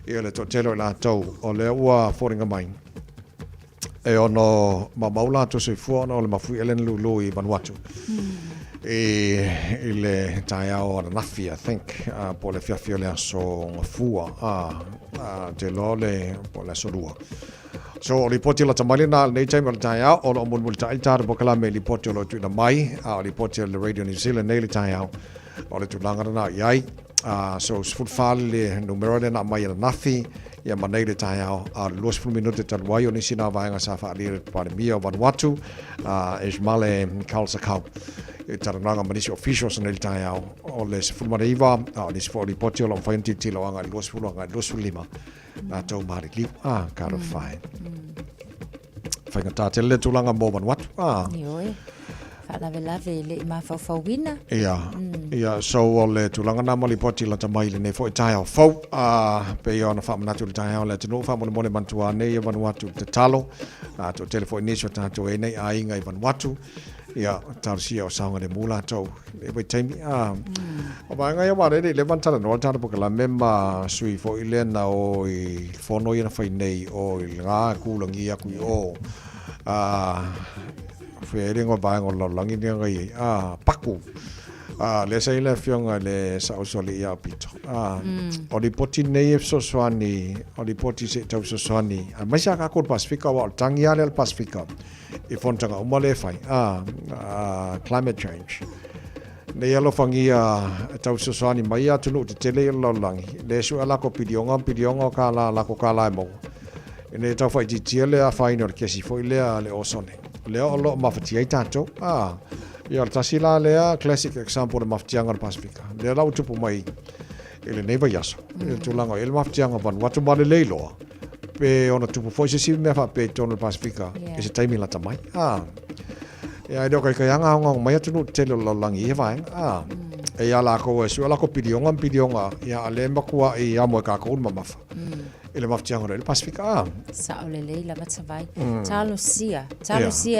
S2: Ia le tō telo i la tau, o le ua whoringa mai. e ono maula to se fu ono le mafu elen lulu I Vanuatu e le taia o nafi I think po le fiafio le so fua te lole po le solua so ripoti la tamalina nei time taia o lo mun multa iltar po kala me ripoti lo tu na mai ripoti le Radio New Zealand nei taia o le tu langara na yai so sfut fale numero le na mai na nafi ia manei le taia a 2 minute tal wai o nisi na vaenga sa fa ali pa mia Vanuatu Ismail Kalsakau e tarananga manisi officials nel taia o le sfut mariva le sfut ripoti lo fainti tilo anga 2 na tau mari li karo fai whainga tātele tūlanga mō Vanuatu
S7: Ioi whalawelawe le ma whauwhauwina
S2: ia so o le tūlanga nā mali poti la tamai le nei fo I taia o fau pe ia ona whamanatu le taia o le tino whamone mone mantua nei I Vanuatu te talo to telefo inisio tātou e nei a inga I Vanuatu ia tarsia o saunga le mula tau e wai taimi o vaenga ia ware le vantara no tara poka la mema sui fo I lena o I fono ina whai nei o I ngā kulangi aku I o wherenga vaenga o langi ni ngai paku le sa ila fionga le sa osoli ia pito o di poti nei so swani o di poti se tau so swani mai sa ka ko Pasifika wa tangi ale al Pasifika I fontanga o male fai climate change ne yalo fangia tau so swani mai atu no te tele lo langi le su ala ko pidionga kala la ko kala mo ne tau fai ti le a fai no ke si foi le ale osone le o lo mafati ai tanto ia tasila lea classic example de maftianga Pasifika le lau tupu mai ele neva yaso tulanga ele maftianga Vanuatu male leilo pe ona tupu foi se me fa pe tono Pasifika e se taimi la tamai ia do kai anga nga mai atu no tele lo langi e vai e ia la ko su la ko pidionga ia ale makua I amo ka ko mafa ele maftianga le Pasifika
S7: sa ole leila matavai talo sia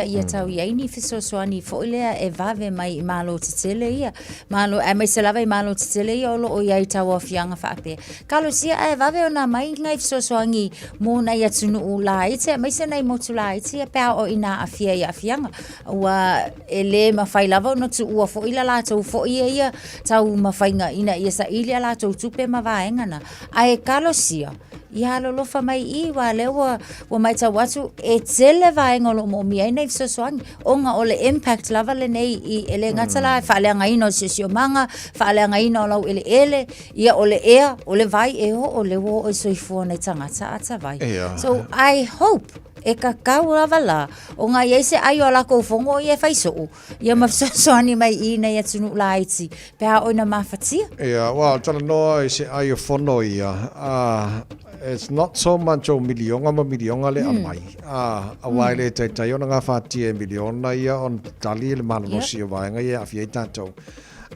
S7: ia tau ia ini fiso soani fo ile e vave mai malo tele ia malo e mai se lava malo tele ia o ia tau afianga fa pe kalo sia e vave ona mai ngai fiso soangi mo na ia tunu ula ite mai se nei motula ite pe o ina afia ia afianga wa ele mafai lava no tu ua fo ila la tau fo ia tau mafainga ina ia sa ilia la tau tupe mavaenga na ai kalo sia ia lo fa mai I wa le wa mai ta watu e tele vaenga lo mo mi ai nei so soang onga ole impact lava le nei I ele ngatala fa le ngai no sesio manga fa le ngai no lo ele ia ole ea ole vai e ole wo o soifo nei tangata ata vai so I hope e ka kaua wala o nga yese ai o la ko fongo e fai so ia mafso ani mai I nei atunu laiti pe a ona mafatia
S2: well tala no se ai o fono ia it's not so much o milionga le amai a waile tai ona nga fati e miliona ia on tali le malosi o vaenga ia afia tato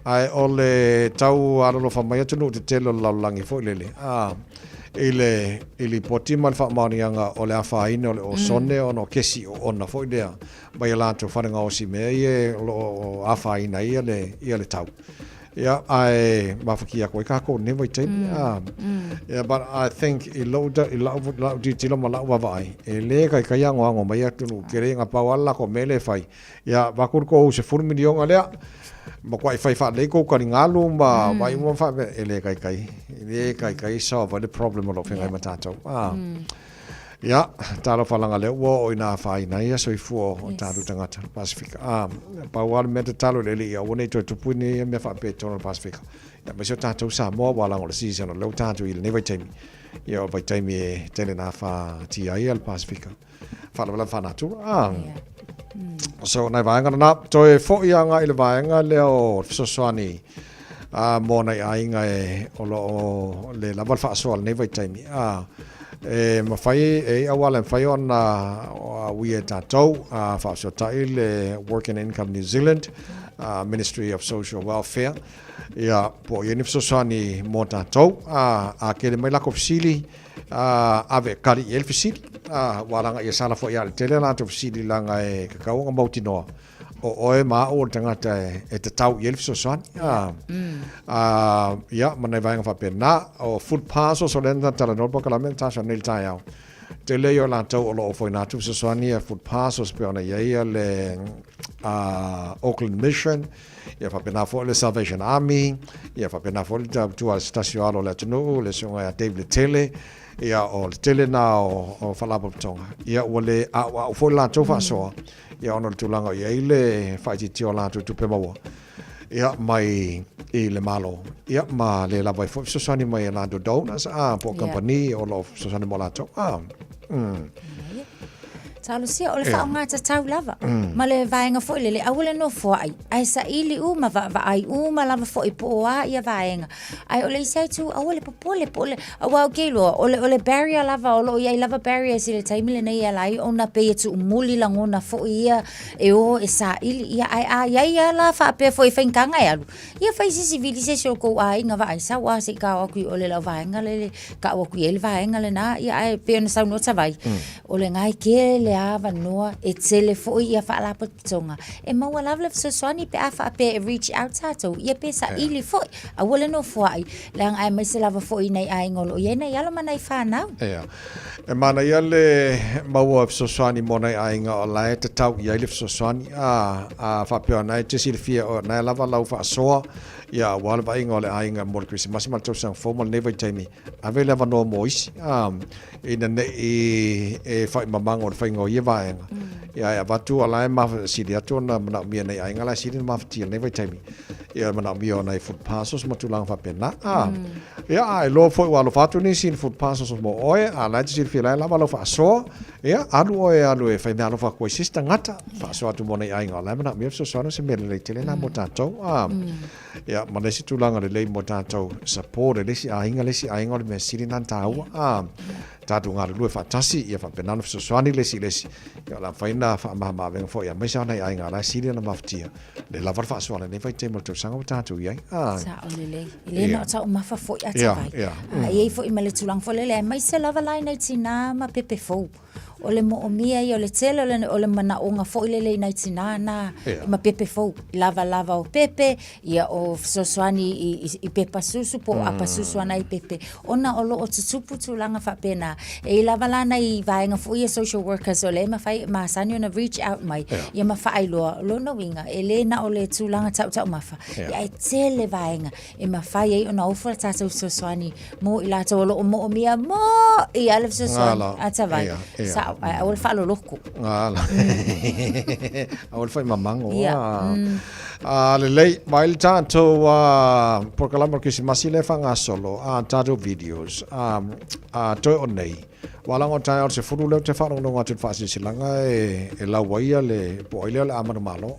S2: ai ole tau arolo fa mai atunu te telo laulangi fo lele ele poti mal fa manianga o le afaina o sonne ono kesi o ona fo idea mai la to fanga o si me e lo afaina ia le tau ia ai mafakia ko ka ko ne vai tai yeah but I think I lo di tilo mala wa vai ele kai ngo mai atu kere nga pawala ko mele fai ia vakur ko se fur milion alea ma kwai fai fa le ko ka ngalo ma vai mo fa ele kai so va the problem of ngai matato ia talo falanga le wo ina fai na ia so fu o tatu tangata Pasifika pa wal me talo le ia woni to puni me fa pe tono Pasifika ia me so tatu sa mo wala ngol season lo tatu il never time ia vai time tele na fa ti ai al Pasifika fa la fa natu so na vai ngana na to e fo ia nga ile vai nga le o so swani mo na ai nga e o lo le la val fa so al never time ma fai e awala fai ona we at tatou fa so taile Working Income New Zealand Ministry of Social Welfare ia po ye nifso sani mo tatou a kele mai la ko fisili ave kali el fisili wala ia sala fo ia tele la to fisili langa e ka nga mautino o e ma o tangata e te tau i elfiso soan ia mana vai fa pena o food pass o solenta tala no poka la menta sa nel tai au te leo la tau o lo foi na tu soani food passos pe ona ia le Auckland Mission ia fa pena fo le Salvation Army ia fa pena fo le tu al staciolo le tunu le songa David Tele ia o le tele na o falapa tonga ia o le a fo la tau fa so ia ona tu langa ia ile fa ti tio la tu pe mawa ia mai i le malo ia ma le la vai fo soani mai la do donas po company o lo soani mo la tau
S7: Talo sia o le whaonga ta tau lava. Ma le vaenga fo le awele no fo ai. Ai sa ili uma va ai uma lava fo i po a ia vaenga. Ai o le sai tu awele popole pole. Awa kelo o le barrier lava o lo ia lava barrier si le taimile nei lai ona pe tu muli langona fo ia e o e sa ili ia ai ia la fa pe fo i fenkanga ia. Ia fa si civilisation ko ai nga va ai sa wa se ka o ku o le vaenga le ka o ku el vaenga le na ia ai pe na sa no ta vai. O le ngai ke le ava noa e tele fo ia fa la patonga e maua lava so swani pe afa pe reach out tato ia pe sa ili fo a wole no fo ai lang ai mai se lava fo nei ai ngolo ia nei ala manai fa na
S2: e mana ia le maua so swani mona ai nga o la te tau ia le so swani a fa pe ona te silfia o na lava lau fa so ia wala va ingole ai nga mo Christmas ma tau sang formal never time ave lava no mois ina ne e fa mamanga o fa ngo ia vaenga ia va tu ala ma si dia tu na na mi nei ai nga la si ma ti never time ia ma na mi ona food passos ma tu lang fa pena ia ai lo foi wa lo fa tu ni sin food passos mo oe ala ti si fila la lo fa so ia alu e fa me lo fa ko sista ngata fa so tu mo nei ai nga la ma na mi so so no se me le tele na mo tato ia ma lesi tulanga le lei mo tātou support lesi ainga o le mea siri nan tāua tātou ngā lue whatasi ia whapenana whasoswani lesi ia la whaina whaamaha venga fo ia maisa nei ainga la siri na mawhatia le lawar whaaswala nei whaitai mo tau sanga o tātou iai
S7: sa o le le no tau mafa fo ia tawai iei fo i male tulang fo le maisa lava lai nei tina ma pepe fo o le mo mia i o le tele o le mana o nga fo ile le nei tina na ma pepe fo lava o pepe ia o soswani i pepa susu po apa susu ana i pepe ona o lo o tutupu tulanga fa pena e lava lana i vaenga fo ia social workers o le ma fai ma sani ona reach out mai ia ma fai lo no winga e le na o le tulanga tau mafa ia e tele vaenga e ma fai e ona ofra tatu soswani mo i lato o lo mo mia mo i alef soswani atavai sa awal fa lo loko
S2: awal fa mamango le lei mai tanto por kalama kisi masile fanga solo tanto videos to onei wala ngo tai se furu le te fa no ngatu fa si silanga e la waia le po ile la amano malo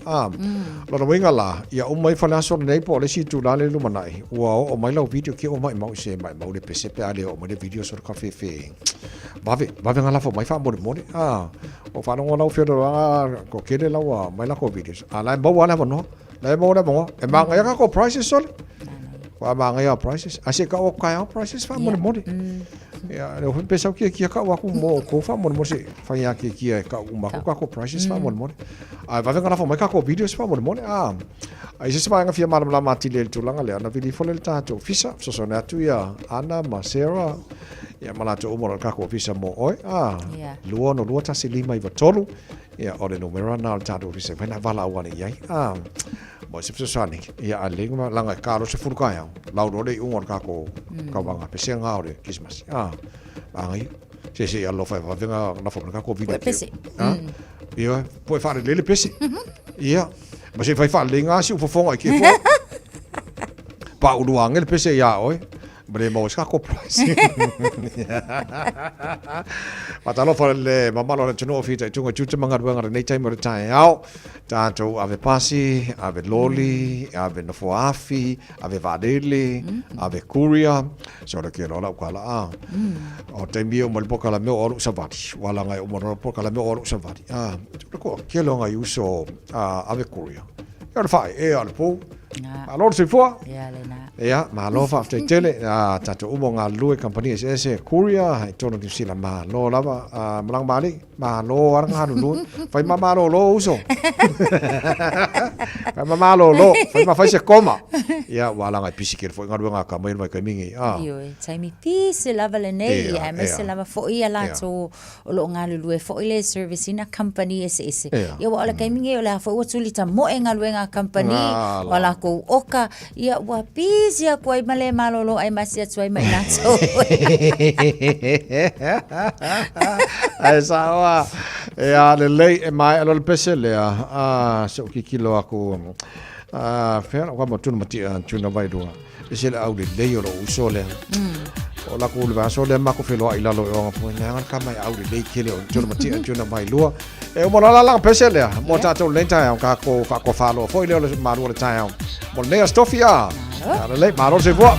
S2: lo winga la ia o mai fa la so nei po le si tu la le lu manai o mai la video ki o mai mau se mai mau le pese pe ale o mai le video so cafe fe va venga la fo mai fa mo o fa no la fio ko kede la wa mai la ko videos ala bo wala no la bo e ma nga ko prices sol wa ma nga prices ase ka o ka prices fa mo ya le pensau que ka wa ku mo ko fa mo se fa ya que ka uma ko prices fa mo vai venga la fo mai ka ko videos fa mo ai se va nga fia mal la matile tu langa le na vidi fo le tato fisa so so na tu ya ana masera ya mala to mo ka ko fisa mo oi luo no luo ta si lima i vatolu ya ore no mera na tato fisa vena vala wa ni ai mo se so sani ya alinga langa ka ro se furka ya la ro le un ka ko ka wa nga pese nga ore Christmas ai se ya lo fa venga na fo ka ko video ia poi fare le pese ia ma se fai fare nga si fo fonga ki fo pa uruang le pese ya oi bre mo ska ko price patalo for le mama lo tino fita tunga chucha manga wanga nei time mo tai au tanto ave pasi ave loli ave no foafi ave vadele ave kuria so da ke rola kala o te mio mo poka la meu oru savati wala ngai o mo poka la meu oru savati ko ke lo ngai uso ave kuria ia fai e al po Malo se fua.
S7: Ya le na.
S2: Ya, malo fa te tele tato umo ngā lue company ese Korea hai tono New Zealand malo lava malang bali malo arang hanu lu fai malo lo uso. Fai malo lo fai ma fai se koma. Ya wala ngai pisikir fo ngā runga ka mai ka mingi.
S7: Yo, tai mi pisi lava le nei ya me se lava fo ia la to lo ngā lue fo ile service ina company ese. Ya wala ka mingi ola fo utulita mo ngā lue ngā company wala ko oka ia wa pisi ya ko ai male malolo ai masia tuai mai nato.
S2: Ai sawa. Ya le lei e mai alo le pese le so ki kilo aku fer wa mo tunu mati tuna vai do. Ese le au le lei o uso le. O la ko le va so le ma ko felo ai lalo o po nga ka mai au le lei kile o tunu mati tuna vai lua. E mo la la pese le mo ta to lenta ka ko falo foi le ma ro le tai mo le stofia. Ja, le ma ro se vo.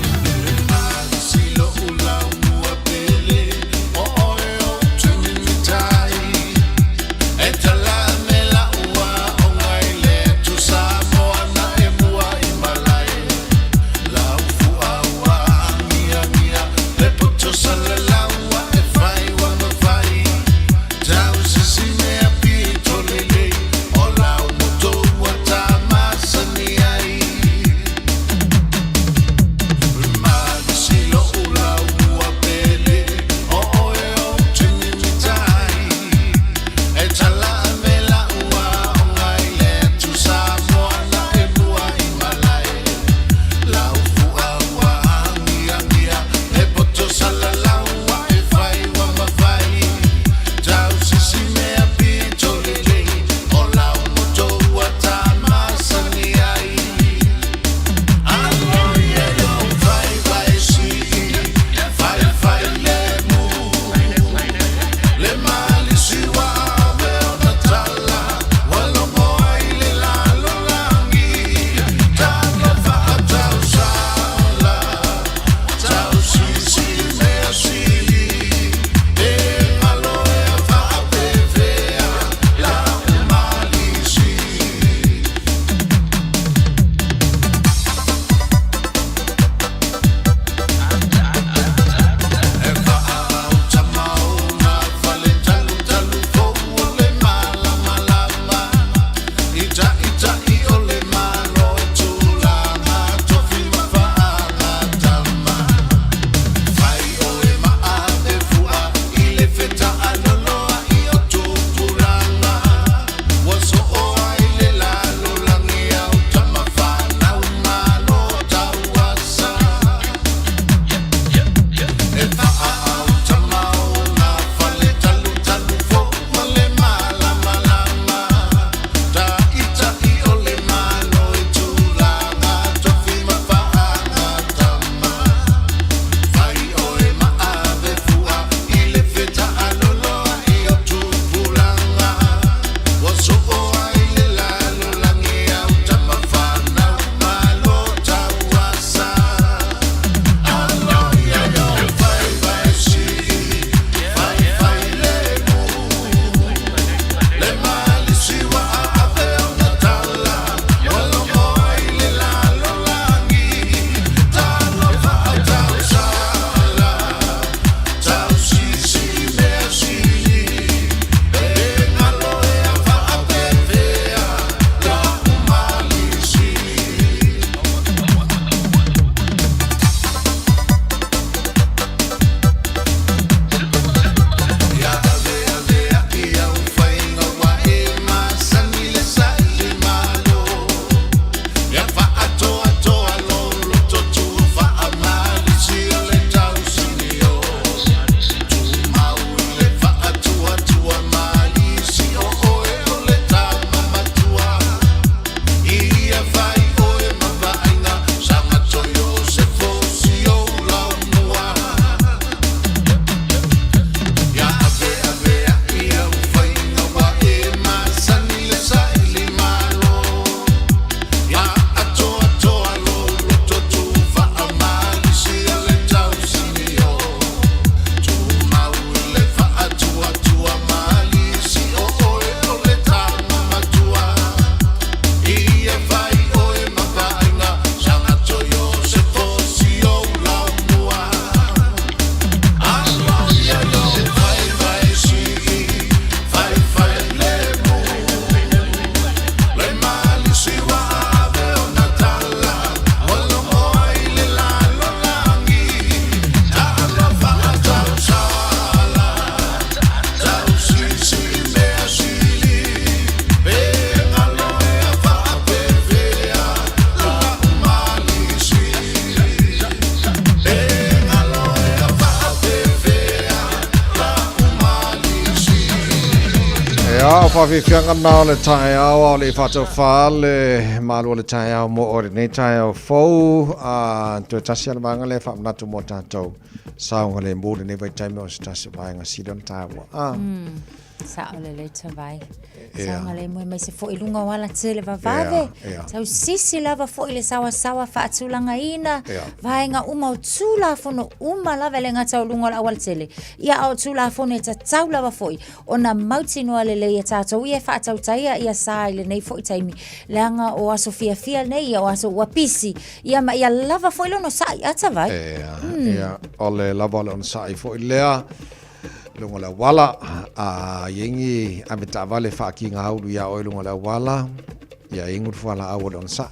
S2: whawhiwhianga nā le tae au au le whātau whāle mālua le tae au mo ore nei tae au fau tue tasi ana vanga le whaamnatu mo tātou saunga le mūre nei vai taime o se tasi vaenga sidon tāua
S7: Sa ole le tawai. Sa ngale mo mai se fo ilunga wala tele va vave. Sa sisi lava fo ile sawa fa atulanga ina. Vaenga uma utula fono uma lava le ngata ulunga la wal tele. Ia au tula fono e tau lava foi. Ona mauti no ale le tato ia fa tau taia ia sa ile nei foi taimi. Langa o aso fia nei o aso wapisi. Ia ma ia lava foi lo no sa ata vai.
S2: Ia ole lava lo no sa foi lea. Lunga la wala yengi ameta vale fa ki nga haudu ya o lunga la wala ya ingu fala awol on sa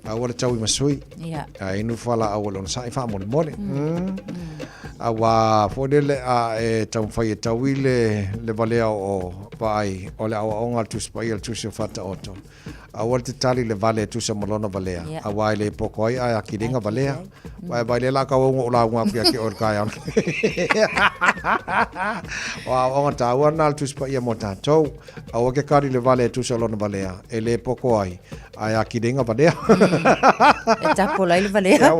S2: awol chawi masui
S7: ya
S2: inu fala awol on sa fa mo awa fodele e tau fai tawile le vale o pai ole awa onga tu spail tu se fata oto awol te tali le vale tu se molona valea awa le pokoi a kiringa valea vai le la ka o la ngwa pia ki or kai an wa onga tawa na tu spail mo tatou awa ke kari le vale tu se lona valea e le pokoi a kiringa valea
S7: e tapo la le valea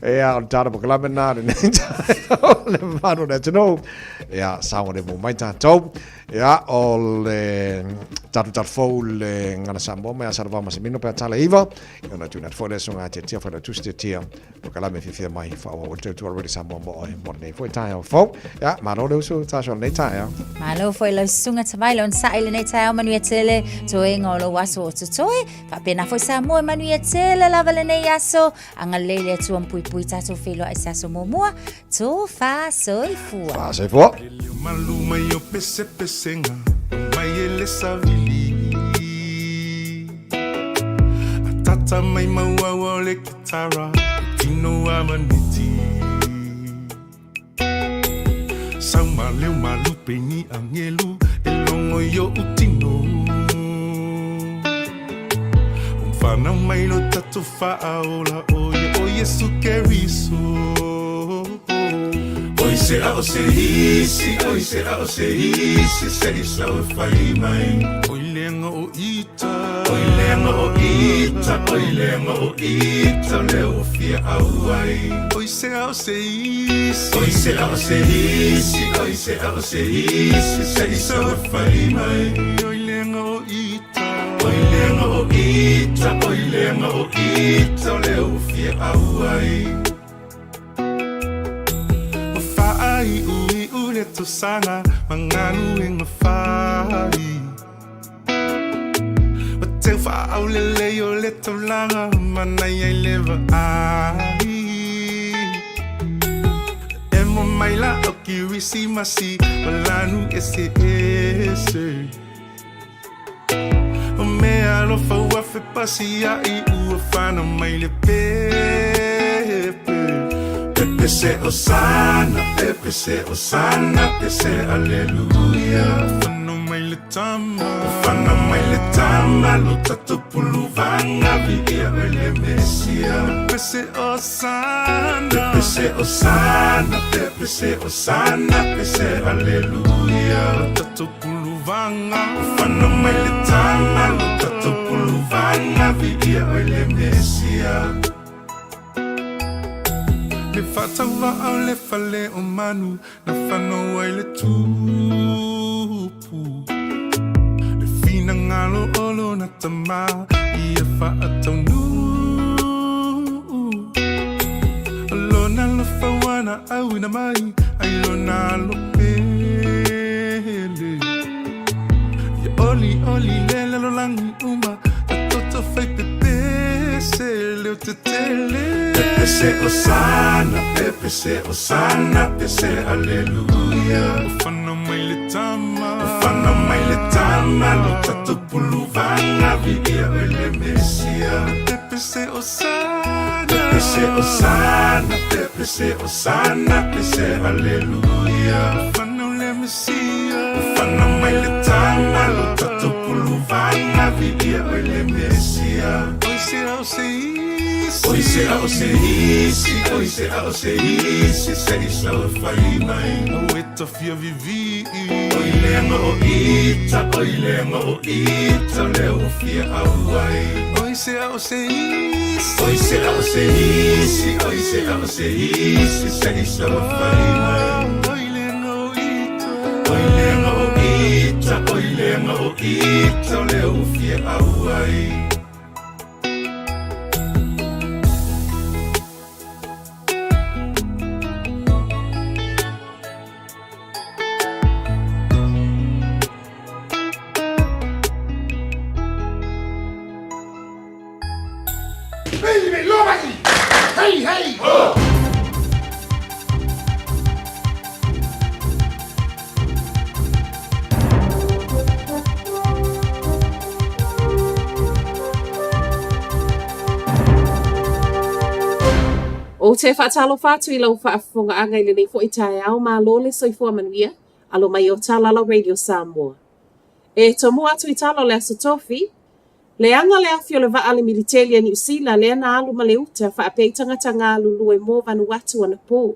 S2: ja, on tara po klame na le mano na tino ja sawo de mo mai tatou ja ol tatu fo le ngana sambo me asarva masimino pe tala iva yo na tuna fo le songa tia fo na tuste tia po klame fi mai fa o tu already sambo mo nei fo taio fo ja mano de so ta so nei taio
S7: malo fo le sunga tavai lon sa ile nei taio manu etele to e ngolo waso to toe pa pena fo sa mo manu etele la vale nei aso anga lele tu pui tato filo ai sa so momoa to fa soi fua
S2: fa soi fua
S1: maluma yo pesenga mai ele savili atata mai maua wole kitara tino amaniti sama leu malu peni angelu elongo yo utino fana mai lo tatu fa aola oye su keriso Oi será o serisi, sei só fai mai. Oi lenga o ita, leo fia auai. Oi será o serisi, sei só fai mai. Oi lenga o ita, leo fia auai. Ai ui to sana manganu ing fai o te fa au le yo le to langa manai ai leva ai emo mai la o ki risi masi lanu ese o me alo fa wa fe pasi ai u fa no mai le Pepe se osana, aleluia. Fana mai le tama, lo tatu pulu vanga, via ele mesia. Pepe se osana, aleluia. Lo tatu pulu vanga, fana mai le tama, lo tatu pulu vanga, via ele mesia. Le fatava au le fale o manu na fano ai le tupu le fina ngalo olo na tama ia fa atonu alo na lo fawana au na mai ai lo na lo pele ya oli le lo langi uma toto fai pepe se le te tele Pepe se osana, aleluia. Ufana mai le tama, lo tatu pulu vanga, via ele mesia. Pepe se osana, aleluia. Ufana le mesia. Ufana mai le tama, lo tatu pulu vanga, via ele mesia. Oi se Oise a o se isi, oise a o se isi, se isa o whai mai. O e ta fia vivi, oi lenga o ita, leo fia au ai. Oise a o se isi, oise a o se isi, oise a o se isi, se isa o whai mai. Oi lenga o ita, leo fia au ai.
S15: Hey, hey!
S4: O te whaatalo whātu I lau whaafonga anga I lenei fo I tae au mā lole soifua manuia, alo mai o Talala Radio Samoa. E tomu atu I talo le aso tofi, le anga le afio le vaale militelia ni usila le ana alu ma le uta whaapei tangata ngā lulu e mō Vanuatu ana pō.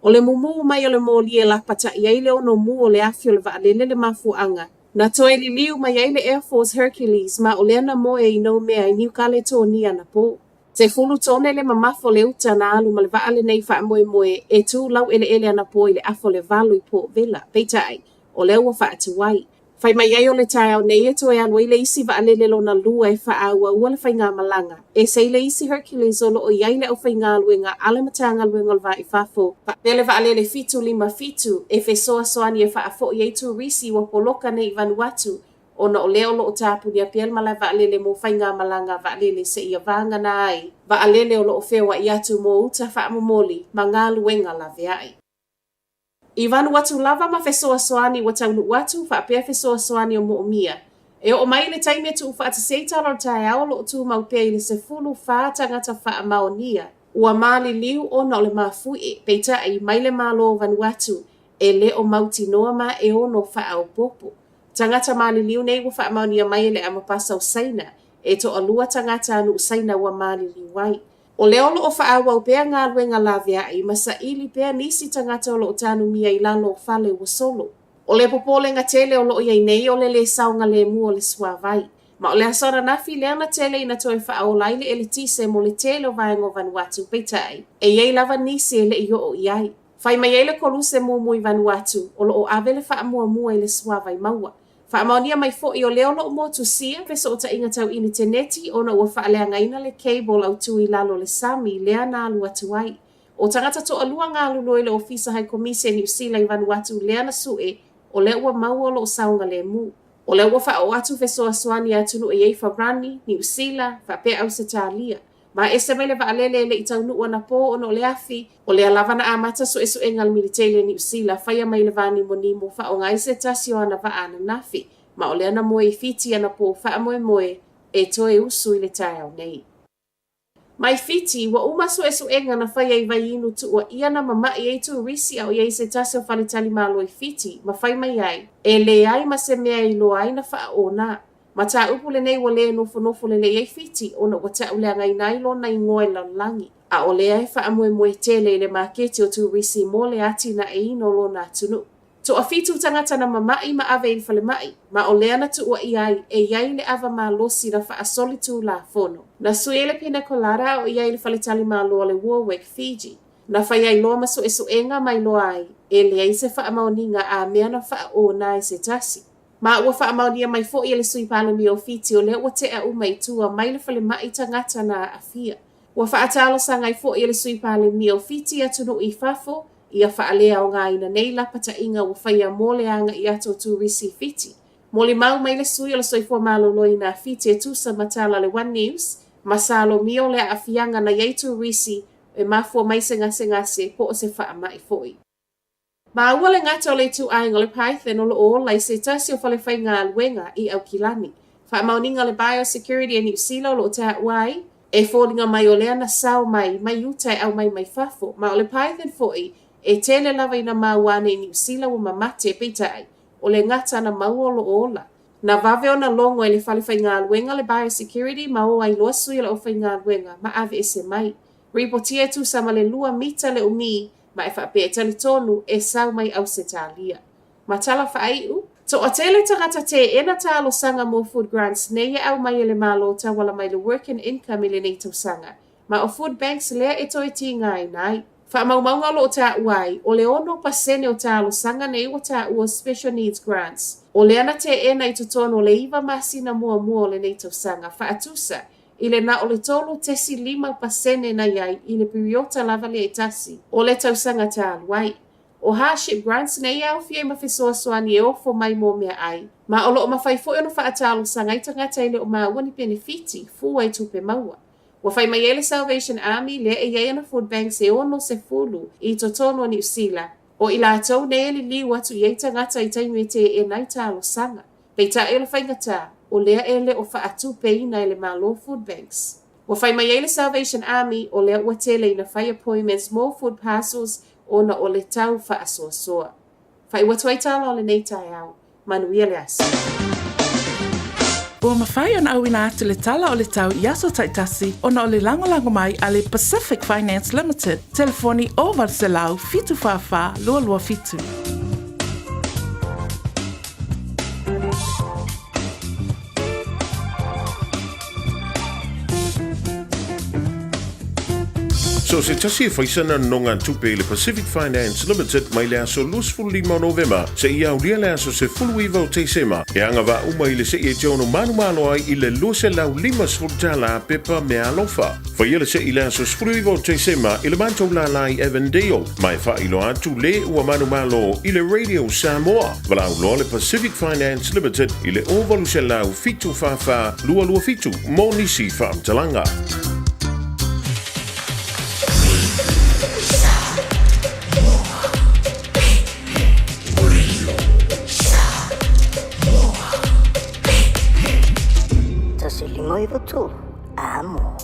S4: O le mumu mai o le mōlie la pata I aile ono mu o le afio le vaale le mafu anga. Na toe li liu mai aile Air Force Hercules ma o le ana mo e ino mea I New Caledonia ana pō. Te fulu tone le mamafo le uta na alu ma le vaale nei wha moe moe e tū lau ele ana pō I le afo le valu I pō vela, peitai, o le ua wha atu wai. Fai mai ai o le tae au nei e toe anu I le isi vaale le lona lua e wha aua ua le whai ngā malanga. E sei le isi Hercules o lo o iai le au whai ngā luenga ale matanga luenga le vai whafo. Pele vaale le fitu lima fitu e fesoa soani e wha afo I eitu risi wa poloka nei Vanuatu. Ona o leo lo o tāpuni a piel malai va'alele mo whai ngā malanga va'alele se ia vanga na ai. Va'alele o lo o whewa I atu mo uta whaamomoli ma ngā luenga la veai. I Vanuatu lava ma fesoa soani wa taunu watu whaapea fesoa soani o mo mia. E o mai le taime tu whaata seitalo tae ao lo o tu maupea I le se fulu whaatangata wha maonia. Ua mali liu ona o le mafui peita I mai le malo Vanuatu e le o mauti noa ma e ono wha au popo. Tangata mali liu nei wa wha maunia mai le amapasa o saina, e to alua tangata anu saina wa mali liu wai. O leolo o wha awa pea ngā luenga la veai, masa ili pea nisi tangata o lo tanu mia I lalo o fale wa solo. O le popole nga tele o lo iai nei o le saunga le mua o le suavai. Ma o le asara nafi le ana tele ina toi wha au laile e le tise mo le tele o vaengo Vanuatu peitai, e iei lava nisi e le iyo o iai. Fai mai ele koluse mumui Vanuatu, o lo o avele wha mua mua I le suavai maua. Whaamaunia mai fo I o leo lo mo tu sia, peso o ta inga tau ini te neti, ona ua whaalea ina le cable au tui lalo le sami, lea nā alua tuai. O tangata to alua ngā luloi le ofisa hai komise New Zealand I Vanuatu lea na sue, o lea ua maua lo o saunga le mu. O lea ua wha o atu feso aswani atunu e Eifa Rani, New Zealand, whapea au se tālia. Ma ese mai le vaalele le I taunu ua po ono le afi, o lea lavana amata so esu engal militelia New Zealand, whaia mai le vani monimo wha o ngai se tasio ana wa ana nafi, ma o lea na moe I fiti ana po wha moe moe, e toe usu I le tae au nei. Mai fiti, wa uma so esu enga na whaia I vai inu tu ua iana mamai e tu risi au iei se tasio whalitali malo I fiti, ma whai mai ai, e le ai ma se mea I lo ai na wha o na. Ma tā upu le nei wa le nofo le iei fiti, ona wa ta ulea ngai nailo na ingoe langi. A o lea e wha moe moe tele le maketi o tu risi mo le ati na e ino lo na tunu. To a fitu tangata na mamai ma ave I whale mai, ma o lea na tu ua iai e iai le ava ma losi na wha asoli tu la fono. Na sui le pina kolara o iai le whale tali ma loa le Warwick, Fiji. Na wha iai loa maso e so enga mai loa ai, e lea I se wha maoninga a mea na wha o na I se tasi. Ma ua wha maunia mai fo I le sui pala mi o fiti o lea ua te a umai tua mai le whale mai tangata na afia. Ua wha atalo sa ngai fo I le sui pala mi o fiti atunu I fafo, ia wha alea o ngā ina nei la pata inga ua whaia mole anga I ato tu risi fiti. Moli mau mai le sui o le soifua maloloi na fiti e tusa matala le One News, masalo mi o le afianga na ieitu risi e mafua mai se ngase po o se wha mai foi. Ma ua le ngata o le tu ainga le Python o lo o lai se tasi o whale whai ngā luenga I au kilani. Wha mauninga le biosecurity e New Zealand o lo ta wai, e fōlinga mai o lea na sao mai utai au mai fafo, ma o le Python foi, e tele lava ina mauane I New Zealand o mamate peitai, o le ngata na mau o lo ola. Na vave o na longo e le whale whai ngā luenga le biosecurity, ma o ai loa sui o le o whai ngā luenga, ma ave ese mai. Ripotia tu sama le 2 mita le umi ma e whape e tali tonu e sau mai au se tālia. Ma tala whaaiu, to a tele tangata te ena tālo sanga mo food grants ne ia au mai le malo ta wala mai le working income i le nei tau sanga. Ma o food banks lea e toi ti ngai nai. Wha maunga lo o tā uai, o le ono pasene o tālo sanga nei o tā ua special needs grants. O le ana te ena i tutono le iwa masina mua mua le nei tau sanga. Wha atusa, i le na o le tolu tesi 5% na iai i le piriota lava le etasi o le tau sanga tā uai. O hardship grants nei au fie ma fisoa soani e ofo mai mo mea ai. Ma o lo o mawhai fo ono wha atalo sanga i tangata i le o mawani benefiti fua i tupe maua. Wa fai mai ele Salvation Army le e iei ana food banks e ono se fulu i totono ni usila. O i la tau ne ele liu atu iei tangata i taimu e te e nai talo sanga. Pei ta ele whai ngata o lea ele o wha atu peina ele malo food banks. Wa fai mai ele Salvation Army o lea ua tele ina whai appointments more food parcels ona o le tau wha asoa soa. Whai watuai tala o le nei tai au. Manuia le aso.
S6: Ua mawhai ana au ina atu le tala o le tau i aso taitasi ona o le langolango mai a le Pacific Finance Limited. Telefoni o Varselau fitu whawha lua lua fitu.
S22: So se tasi e whaisana nonga tupe le Pacific Finance Limited mai le aso lusfulu 5 November se ia ulia le aso se fulu iwa o teisema e anga wa uma i le se e jono manu malo ai i le luse lau 5 sfurtala pepa me alofa. Whaia le se i le aso sfulu iwa o teisema i le mantou la lai Evandale mai wha ilo atu le ua manu malo i le Radio Samoa. Wala uloa le Pacific Finance Limited i le ovalu se lau fitu whawha lua lua fitu mo nisi whaamtalanga.
S12: Moi votu amo.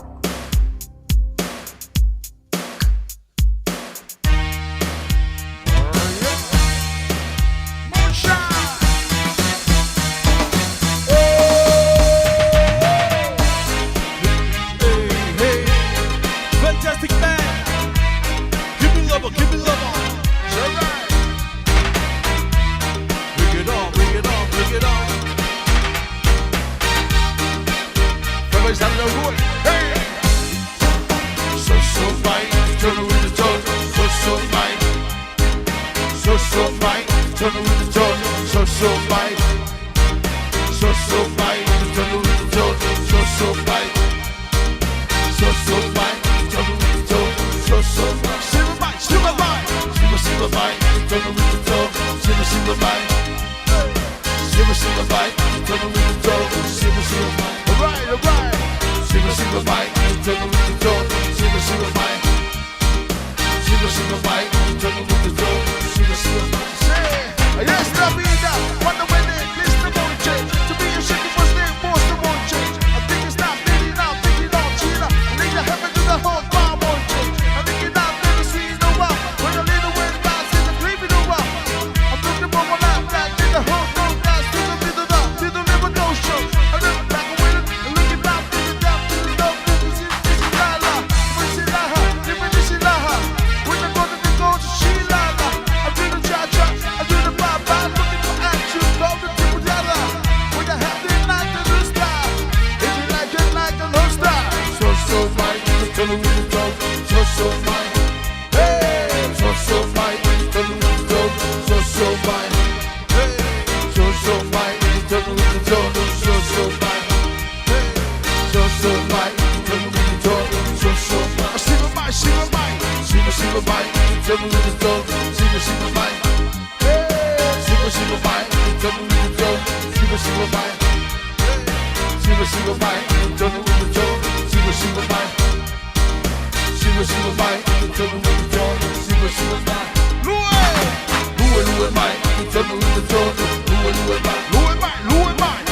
S1: Fantastic man, give me love, give me love. Bring it on, bring it on, bring it on. Everybody's having a good. Hey! So fine, turn with the tone. So fine. So fine, turn with the tone. So fine. So fine, turn with the tone. So fine. So fine, turn with the tone. So fine. Silver bite, silver bite. Silver bite, turn with the tone. Silver bite. Silver bite, turn with the tone. Silver bite. Alright. Silver bite, turn with the tone. Silver bite. Silver bite, turn with the tone. Silver bite. Say, yes, la vida. Cuando vende, lista won't change. To be a shaky was name, Boston won't change. I think it's not really now, thinking on China. I think the heaven to the whole bar won't change. I think it's not really sweet no wow. When a little wind bounce in the creepy no wow. I'm looking for my life, that did the whole no guys, to the middle down, to the liver no show. I look like a winner, and looking back to the down, to the low, to the city, la la. When she la ha, when she la ha. When the brother they go to she la la. I do the cha-cha, I do the ba-ba, looking for action, love the people yalla. When you have the night to the star, if you like it like a love star. So fine, turn with the dog, so fine. Hey, so fine, turn with the dog, so fine. Hey, so fine, turn with the dog, so fine. Hey, so fine, turn with the dog, so fine. Silver bite, silver bite, silver bite, turn with the dog, silver bite. Hey, silver bite, turn with the dog, silver bite. Silver bite, turn with the dog, silver bite. Silver bite, turn with the dog, silver bite. Lue bite, turn with the dog, lue bite, lue bite,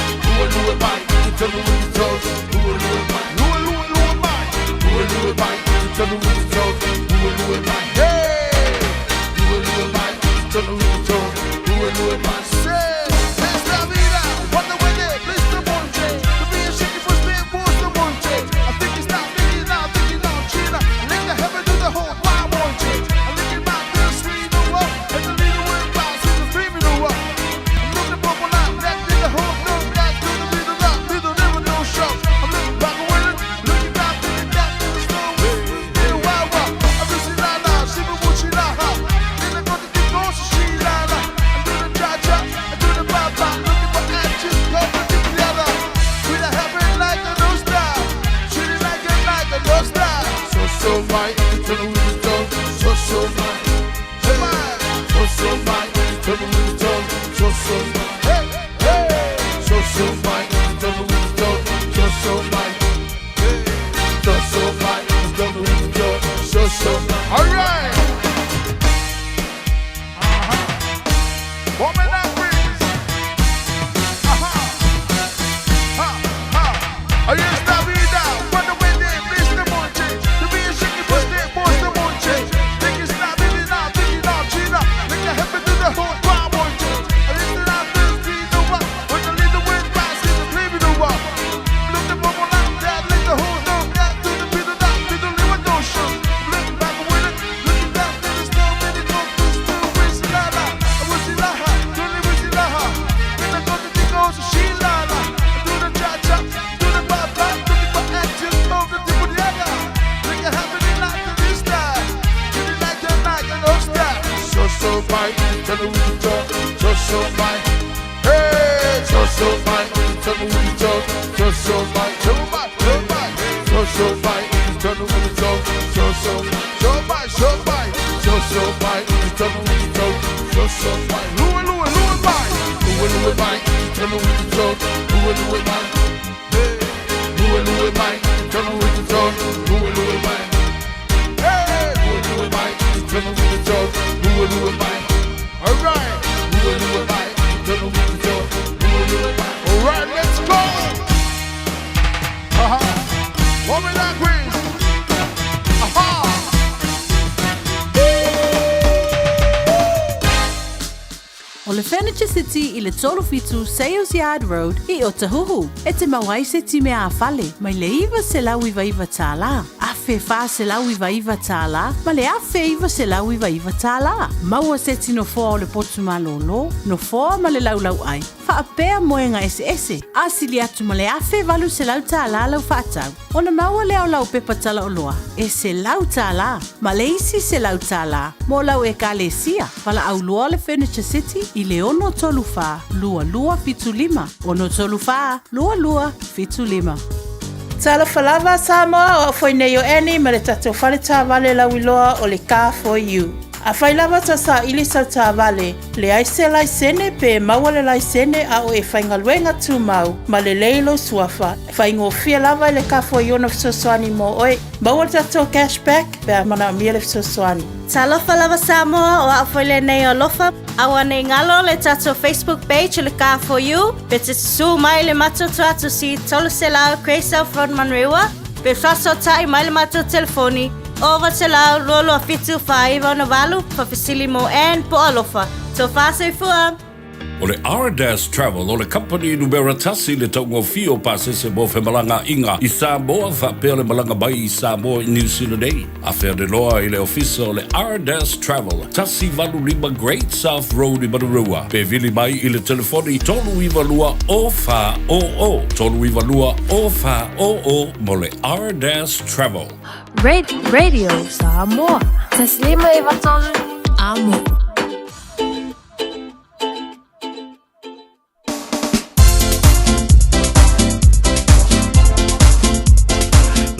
S1: lue bite, turn with the dog, lue bite, lue bite, turn with the dog, lue bite. Hey, lue bite, turn with the dog, lue bite. Say, it's la vida, cuando vende, lista won't change. To be a shaky first name, Boston won't change. I think it's not really now, thinking on China. turn with the joy, so my. So my, turn with the joy, so my. Hey, hey, so my, turn with the joy, so my. Hey, so my, turn with the joy, so my. All right. Woman that brings. Are you stopping down? When the wind is Mr. Monche, the be a shaky push there, boys the Monche. Think it's not really now, China. Make a happen to the whole crowd, Monche. I used to not this beat the walk. When the lead the wind pass, it's a play with the walk. Look the bubble like that, let the whole dog that to the beat of that, to the liver don't show. Look back with it, looking down, there is no many go to still wish Lala. I wish Laha, don't wish Laha. When I go to the goes, she Lala. Do the cha-cha, do the ba-ba, do the ba-action, move the tip of the other. Make it happen in like the this time. Do the night and night and no stop. So fine, tell me with the joy, so fine. Hey, so fine, tell me with the joy, so fine. So fine, tell me with the joy, so fine. So fine, tell me with the joy, so fine. Louis, mine, tell me with the joy, Louis, mine. Hey, Louis, mine, tell me with the joy, Louis, mine. Hey, Louis, mine, tell me with the joy, Louis, mine. All right, Louis, mine, tell me with the joy, Louis, mine. All right, let's go. Woman that queen.
S6: O le Furniture City I le tolu fitu Sales Yard Road I Otahuhu. E te mawai se ti mea awhale, mai le iwa se lau iwa iwa tāla. Afe wha se lau iwa iwa tāla, ma le afe iwa se lau iwa iwa tāla. Maua se tino fōa o le potu malolo, no fōa ma le lau lau ai. Whaapea moenga ese. Asili atu ma le afe walu se lau tāla lau whaatau. Ona maua leo lau pepa tala o loa. E se lau tāla, ma le isi se lau tāla. Mo lau e ka le sia, wala au loa le Furniture City I le ono tolu wha, lua fitu lima. Ono tolu wha, lua fitu lima. Tala whalawa Samoa o whainei o eni ma le tato whale tā wale lau iloa o le Car For You. A whailawa ta sa ili sa tā wale, le aise lai sene pe maua le lai sene a o e whaingaluenga tū mau, ma le leilo suafa. Whaingo fia lawa le Car For You na fisosoani mo oe, maua tato cashback pe a mana mia le fisosoani.
S13: Talofa lava Samoa o awhaile nei o lofa, awa nei ngalo le tato Facebook page le Car For You, pe te su mai le mato atu si tolu se lao Craysel Frontman Rewa, pe fraso tai mai le mato telefoni, over te lao lolo a fitu whaiva na walu, pa fisili mo en po alofa. So whase fua.
S17: O le R-Dash Travel, o le company numera tasi le taungo fio pasese mo fe malanga inga I Samoa whapea le malanga bai I Samoa I New Zealand ei. A whea de loa I le ofisa o le R-Dash Travel, tasi valu lima Great South Road I Marurua. Pe vili mai I le telefoni tolu iwa lua o wha o o. Tolu iwa lua o wha o o mo le R-Dash Travel.
S18: Radio Samoa. Taslima iwa tolu amo.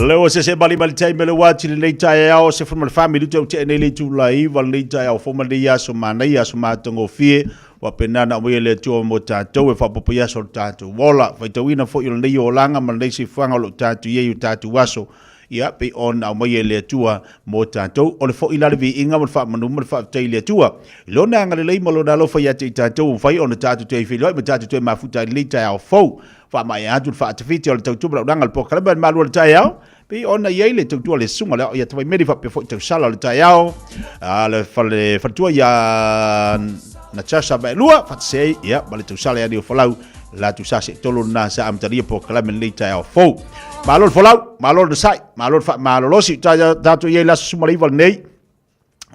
S19: Leo se bali tai mele wati le nei tai ao se from the family to te nei le tu lai val nei tai ao forma de yaso mana yaso matongo fie wa penana mo le tu mo tatou e fa popo yaso tatou wola fa tawina fo yo nei o langa ma nei se fanga lo tatou ye yu tatou waso ia pe on a mo le tua mo tatou o le fo ila le vi inga mo fa manu mo fa tai le tua lo na ngale le mo lo na lo fa ya te tatou fa on tatou te fi lo mo tatou te mafuta le tai ao fo fa mai atu fa te fiti o le tatou bla dangal po kala ben malu le tai ao pe ona ye le tu le sunga le ya tawai meri fa pe fo te sala le taiao le fa tu ya na chasa ba lua fa se ya ba le tu sala ya di folau la tu sa se tolo na sa am tari po kala men le taiao fo malol folau malol de sai malol fa malol si ta tu ye la suma le nei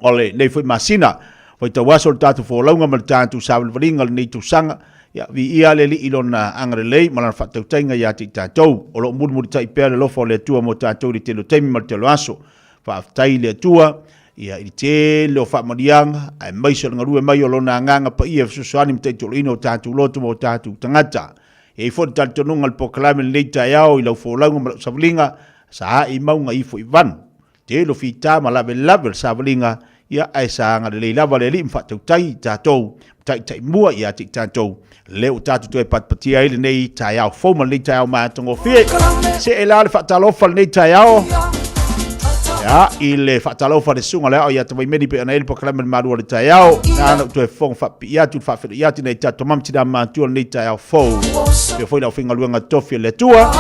S19: ole nei foi masina foi te wasol tatu fo launga mal tatu sa le ringa nei tu sanga ya vi ia le ilona angre lei malan fa tau tainga ya ti tatou o lo mudu tai pere lo fo le tua mo tatou di telo temi mal telo aso fa tai le tua ia i te lo fa modianga ai mai so ngaru mai o lona nganga pa ia so swani mte tolo ino tatou loto mo tatou tangata e fo tatou nungal po klame le tai ao i lo fo launga sablinga sa i maunga i fo i van te lo fita ma level sa valinga ia ai sa nga le lava le li mfa tau tai tatou tai mua ia ti tatou le o tatu toi patpatia ile nei tai au fo ma le tai au ma tongo fie se ela le fatalo fa nei tai au ya ile fatalo fa de sunga le ia toi medi pe na ile proklama le maru le tai au na toi fo fa ia tu fa ia ti nei tatu mam ti da ma tu nei tai au fo pe foi na finga luanga tofi le tua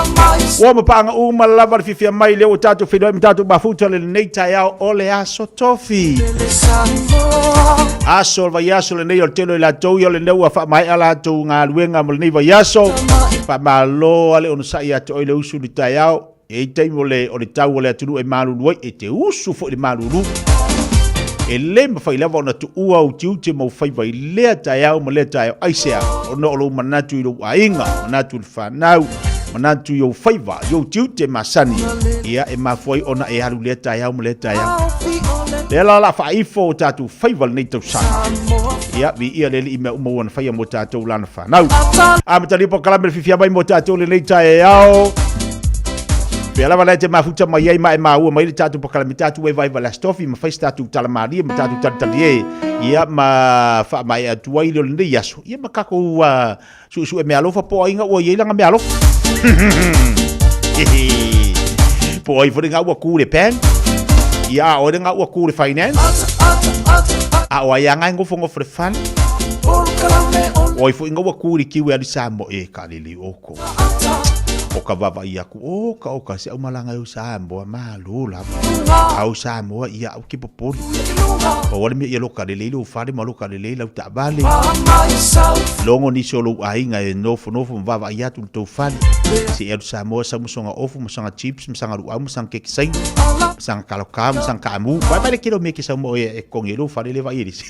S19: o ma panga u ma lava fifia mai le o tatu fi do tatu ba futa le nei tai au o le aso tofi aso va yaso le nei o telo la tou yo le neu fa mai ala tu nga luenga mo nei va yaso fa malo ale on sa ia to le usu li tai au e tai mo le o le tau le tu e malu luai e te usu fo le malu lu e le ma fai lava ona tu ua o tiu te mau fai vai lea tai au ma lea tai au aisea o no lo manatu i lo ainga manatu i whanau manatu i o fai va i o tiu te masani ia e mafoi ona e haru lea tai au ma lea tai au le la fa ifo tatu fai val nei tau sana ia vi ia le i me umo ona fai mo tatu lana whanau a matali po kalame fifia mai mo tatu le nei tai au Pela wala te mafuta mai ai mai mau mai tatu po kalame tatu e vai vala stofi ma fai tatu tala maria ma tatu tali ia ma fa mai atu ai lo nei yaso ia ma kako su e me alofa po inga o ia langa me alofa po ai fo nga wa ku le pen ia o nga wa ku le finance a o ia nga ngofo ngofo fan o fo nga wa ku le kiwi ali samo e kalili oko o ka vava ia ku o ka se o malanga u sambo malu la au sambo ia o ki popoli o wale me ia loka le le fare ma loka le le ta vale longo ni solo ainga e nofo vava ia tu to fale se e sambo sa musonga ofu musonga chips musanga ru am musanga kek sai musanga kaloka musanga kamu vai vale kilo me ki sa mo e kongelo fare le vai iris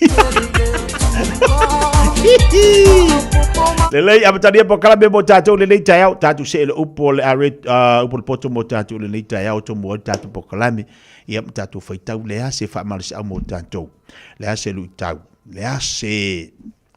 S19: Lelei abataria po kala be mo tatu lelei tai au tatu se le upo le aret upo le poto mo tatu lelei tai au to mo tatu po kala me ia tatu fai tau le ase fa mal se mo tatu le ase lu tau le ase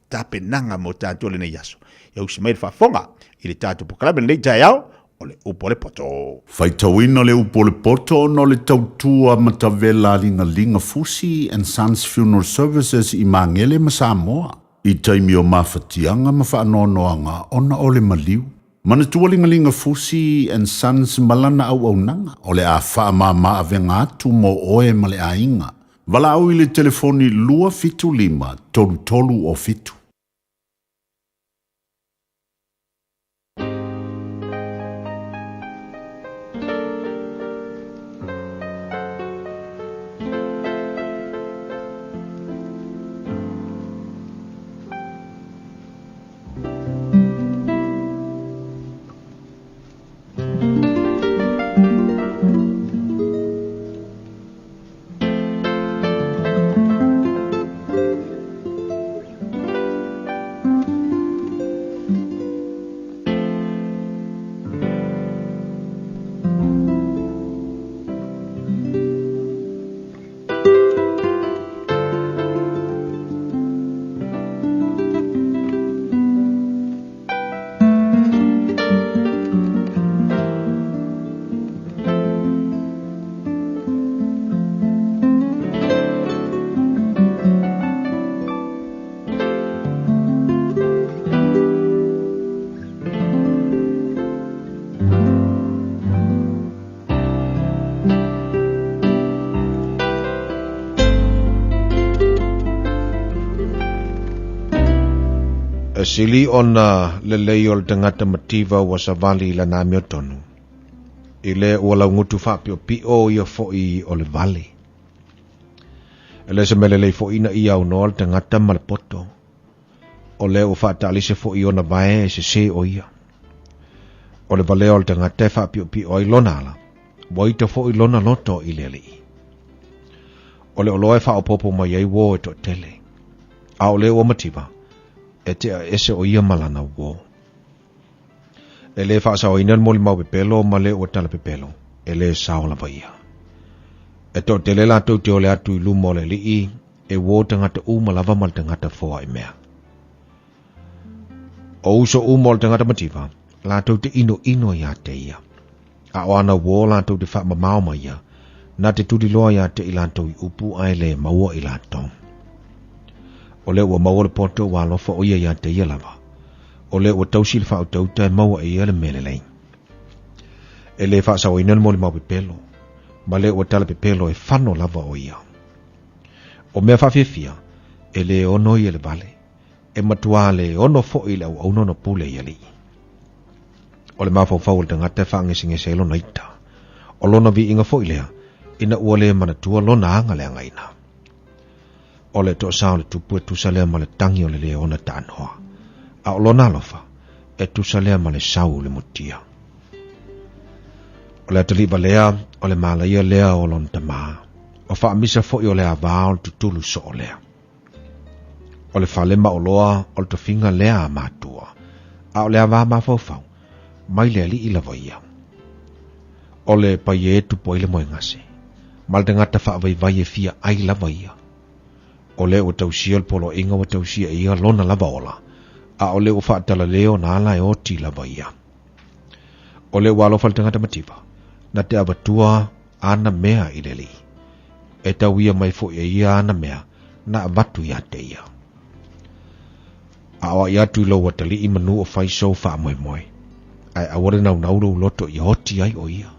S19: tapenanga mo tatu le nei yaso ia usmel fa fonga ile tatu po kala me lelei tai au ole upo le poto
S16: fai tauina le upo le poto no le tautua matavela linga fusi and Sons Funeral Services i mangele ma Samoa I taimi o mawhatianga ma whaanoanoanga ona o le maliu. Mana tualingalinga fusi and Sons malana au nanga o le a wha maa venga atu mo oe ma le a inga. Wala au I le telefoni 255 tolu o fitu.
S2: Sili ona lelei o le tangata mativa wa savali la na miotonu. Ile wala ngutu fapio pio ia foi o le vali. Ele se melelei foi na ia o no le tangata malpoto. O le o fatali se foi ona vae se o ia. O le vale o le tangata fapio pio i lonala. Boita foi lona loto ile li. O le oloe fa o popo mai ai wo to tele. A o le o mativa. E te ese o ia malana wo. E le wha sao inan moli mau pepelo ma le o tala pepelo. E le sao la vaia. E to te le lato te o le atu ilu mo le lii e wo tangata u malava mal tangata foa i mea. O uso u mo le tangata mativa, lato te ino ya te ia. A o ana wo lato te wha mamao ma ia,
S11: na te tudi loa ia te ilantou I upu ai le maua ilantou. O le ua maua le poto wa alofa o ia te ia lava. O le ua tausi le whaotau tae maua ia le melelei. E le whaasau ina le mo le mau pepelo. Ma le ua tala pepelo e whano lava o ia. O mea whawhiawhia, e le ono ia le vale. E matua le ono fo I le au ono no pule ia li. O le mawhau le tangata whaangesinge se lo naita. O lona vi inga fo ilea, ina ua le manatua lona anga le angaina. O le to sao le tupu e tusa lea ma le tangi o le le ona tānoa. A o lona alofa, e tusa lea ma le sau le mutia. O le ataliba lea, o le malaia lea o lon tamaa. O wha misa fo I o le avao le tutulu so o lea. O le whalema o loa, o le tofinga lea a mātua. A o le avaa mawhauwhau, mai lea li ila vaia. O le paie e tupo ile moe ngase. Mal te ngata wha vai e fia ai lava ia. O le o tausia le polo inga o tausia ia lona lava ola. A o le o wha tala leo na ala e o ti lava ia. O le walo fal te ngata mativa. Na te abatua ana mea I le li. E tau ia mai fo ia ana mea na abatu ia te ia. A oa ia tu ilo watali I manu o fai so wha moe moe. Ai aware nau nauro loto I hoti ai o ia.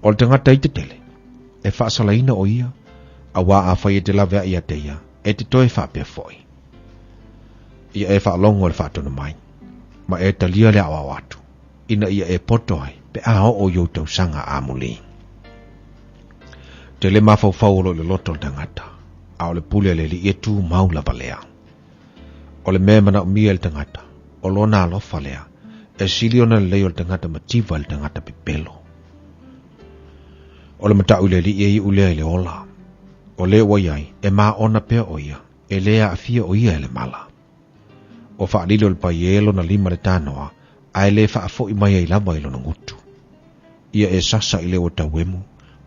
S11: O le tangata I te tele, e whaasalaina o ia, a wā a whai e te lawea ia te ia, e te toe whapea foi. Ia e whaalongo le whaatona mai, ma e talia le awa watu, ina ia e potoi, pe a o o tau sanga a muli. Te le mawhau lo le loto le tangata, a o le pule le li e tu maula valea. O le mea mana o mia le tangata, o lona alofa lea, e siliona le leo le tangata mativa le tangata pepelo. O le matau le li e I ulea le ola. O le waiai, e maa ona pea o ia, e lea a fia o ia e le mala. O wha alilo le paielo na lima le tānoa, a e le wha a fo I mai e lava ilo na ngutu. Ia e sasa I le o tauemu,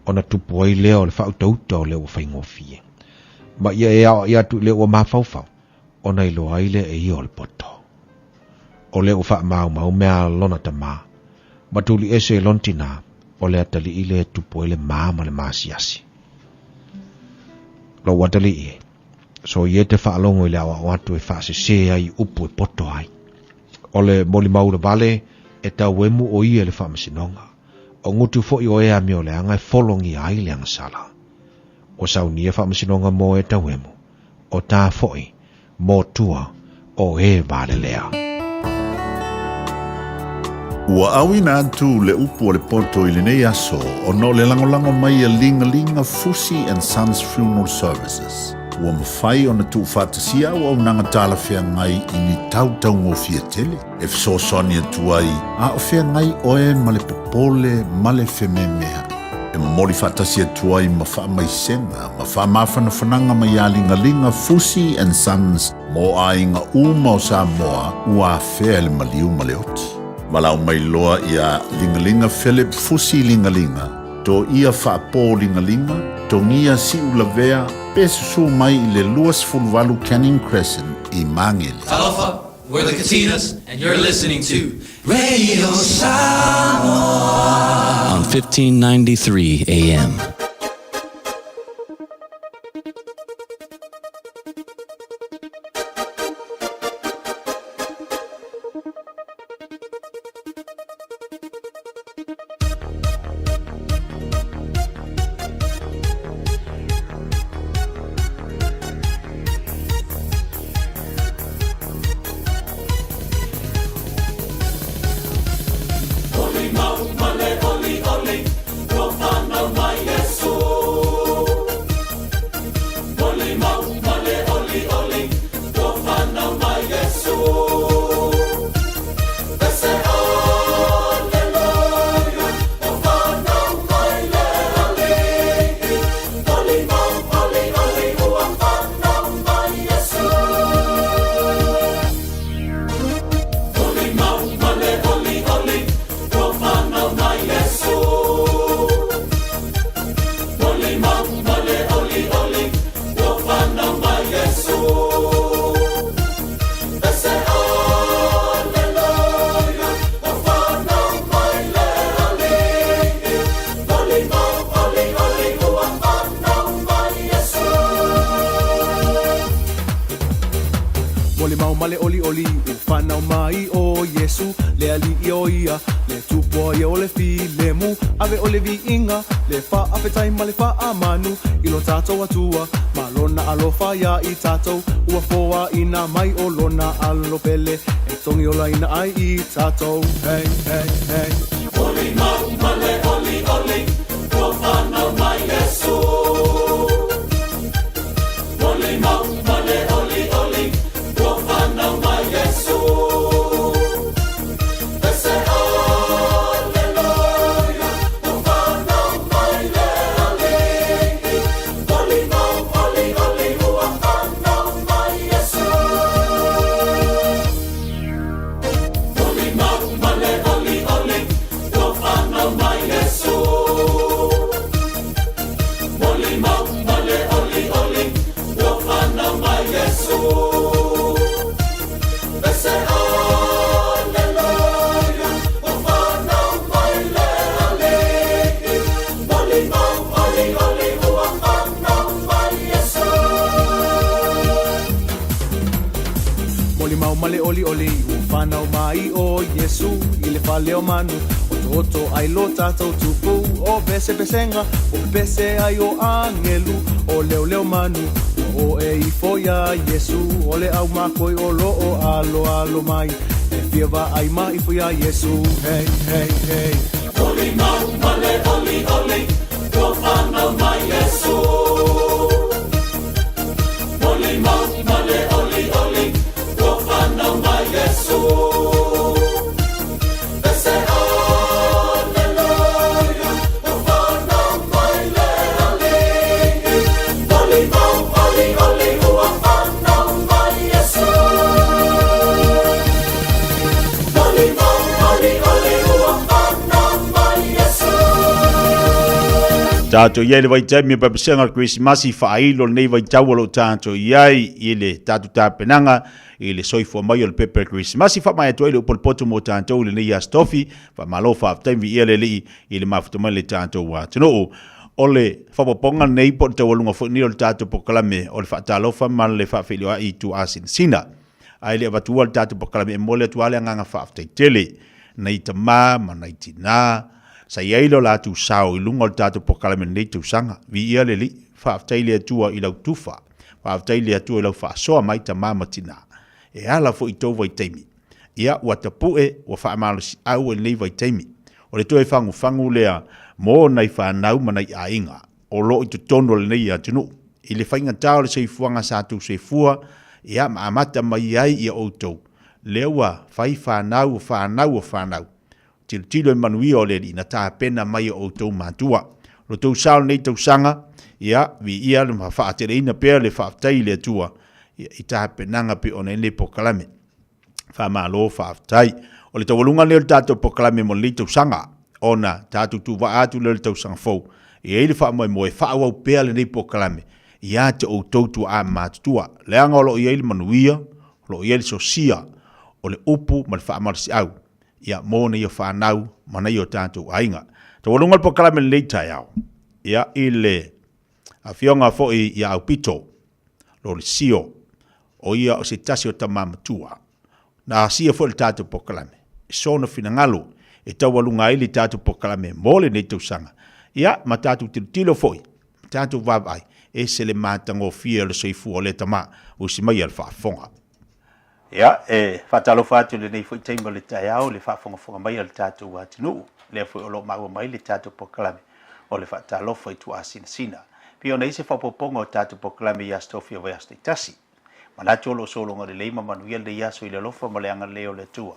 S11: o na tupu ai lea o le wha utauta o le o whaingofie. Ma ia e ao ia tu le o mawhauwhau, o na ilo ai le e ia o le poto. O le o wha mau mea lona ta maa, matuli ese lontina, o le atali I le tupo ele māma le māsiasi. Lo watali I, so I te whaalongo I le awa watu e whaase se ai upu e poto ai. O le moli maura vale, e tau emu o I e le whamasinonga. O ngutu fo I o ea mi o le anga e folongi ai le anga sala. O sau ni e whamasinonga mo e tau emu, o tā fo I, mo tua, o e vale lea.
S16: Ua awina atu le upu o le poto I le nei aso o no le langolango mai a linga Fusi and Sons Funeral Services. Ua mawhai o na tu whatasia ua unanga tala whea ngai I ni tau ngofia tele. E fso soni atu ai a o whea ngai oe ma le popole ma le whememea. E mori whatasia atu ai ma wha mai senga, ma wha mawhana whananga mai a linga Fusi and Sons mo a inga uma o Samoa ua whea le maliu ma le oti. Malau mai loa ia lingalinga Philip Fusi lingalinga. To ia whaapo lingalinga, to ngia si ulavea, pesusu mai I le luas fulvalu Canning Crescent I Mangele.
S20: Talofa, we're the Katinas, and you're listening to Radio Samoa on 1593 AM.
S1: Oli mau male oli oli, no whanau mai e
S3: fi lemu ave ole vi inga le fa apetai ma le fa amanu ilo tatou atua malona alofa ya i tatou ua foa ina mai o lona alo pele e tongi ola ina ai i tatou hey hey hey
S1: Oli mau male oli oli ko whanau mai Yesu Oli mau male oli oli ko whanau mai Yesu Ese aleluia ko whanau mai le aliki Oli mau oli oli ua whanau mai Yesu Oli mau male oli oli ko whanau mai Yesu Oli mau male oli oli ko whanau mai Yesu Ese aleluia ko whanau mai le aliki Oli mau oli oli ua whanau mai Yesu
S3: Moli mau male oli oli u whanau mai o Yesu i le whale o manu o toto ai lo tatou tupu o pese pesenga o pese ai o angelu o leo leo manu o e i foia Yesu o le au makoi o lo o alo alo mai e fiava ai mai foia Yesu hey hey hey
S1: Oli mau male oli oli ko whanau mai Yesu Oli mau male oli oli ko whanau mai Yesu Ese aleluia ko whanau mai le aliki Oli mau oli oli ua whanau mai Yesu Oli mau oli oli ua whanau mai Yesu
S19: Tātou iai le vai taimi pa pesenga Christmas i whailo nei vai taualo tātou iai i le tātou tāpenanga i le soifua mai o le pepe Christmas i whamai atua i le upolpoto mo tātou le nei astofi wha malo whaaftaimi i le li i le mafutamai le tātou wa tino o le whapaponga nei po te walunga fo ni o le tātou pokalame o le whaatalofa man le whaafilioa i tu asin sina ai le avatua le tātou pokalame e mole atua le anganga whaaftai tele nei ta ma nei tina sa iailo la tu sao i lunga o tātou pokalame nei tu sanga vi ia le li whaaftai le atua i lau tufa whaaftai le atua i lau whaasoa mai ta mamatina e ala fo i tau vai teimi ia ua tapue ua whaamalosi au e nei vai teimi o le toe fangu lea mo nei whanau manai a inga o lo i tutono le nei atunu i le whainga tau le seifuanga sa tu seifua ia maamata mai ai ia outou lea ua whai whanau tilo e manuia o le li na tā pena mai o outou mātua. Lo tau sao nei tau sanga, ia vi ia le mawhaatere ina pēr le whaatai le atua, i tā penanga pe o nei pokalame. Whamalo whaatai. O le tawalunga leo tātou pokalame mo le tau sanga, ona tātou tu wa atu le tau sanga fau. I eile whaamai mo e whaawau pēr le nei pokalame, ia te outou tu a mātua. Leanga o lo i eile manuia, lo i eile sosia, o le upu ma le whaamarasi au. Ia mōna i o whanau, mana i o tātou ainga. Ta walunga le pokalame le tai au. Ia i le a whionga fo i au pito, lo le sio, o ia o se tasi o tamamatua. Na sia fo le tātou pokalame. E sona fina ngalo, e tau walunga i le tātou pokalame, mōle nei tau sanga. Ia, ma tātou tilo fo i, tātou vavai, e se le mātango fia le soifu o le tama, o si mai al whaafonga. Ia, whatalo whātu le nei fwoi teima le tai au, le whaafonga mai al tātou atinu, le fwoi olo maua mai le tātou pokalame, o le whatalo whai tu asina sina. Pio nei se whapoponga o tātou pokalame i astofia vai astei tasi. Manatu olo solonga le leima manuia le iaso i le lofa ma le anga leo le tua.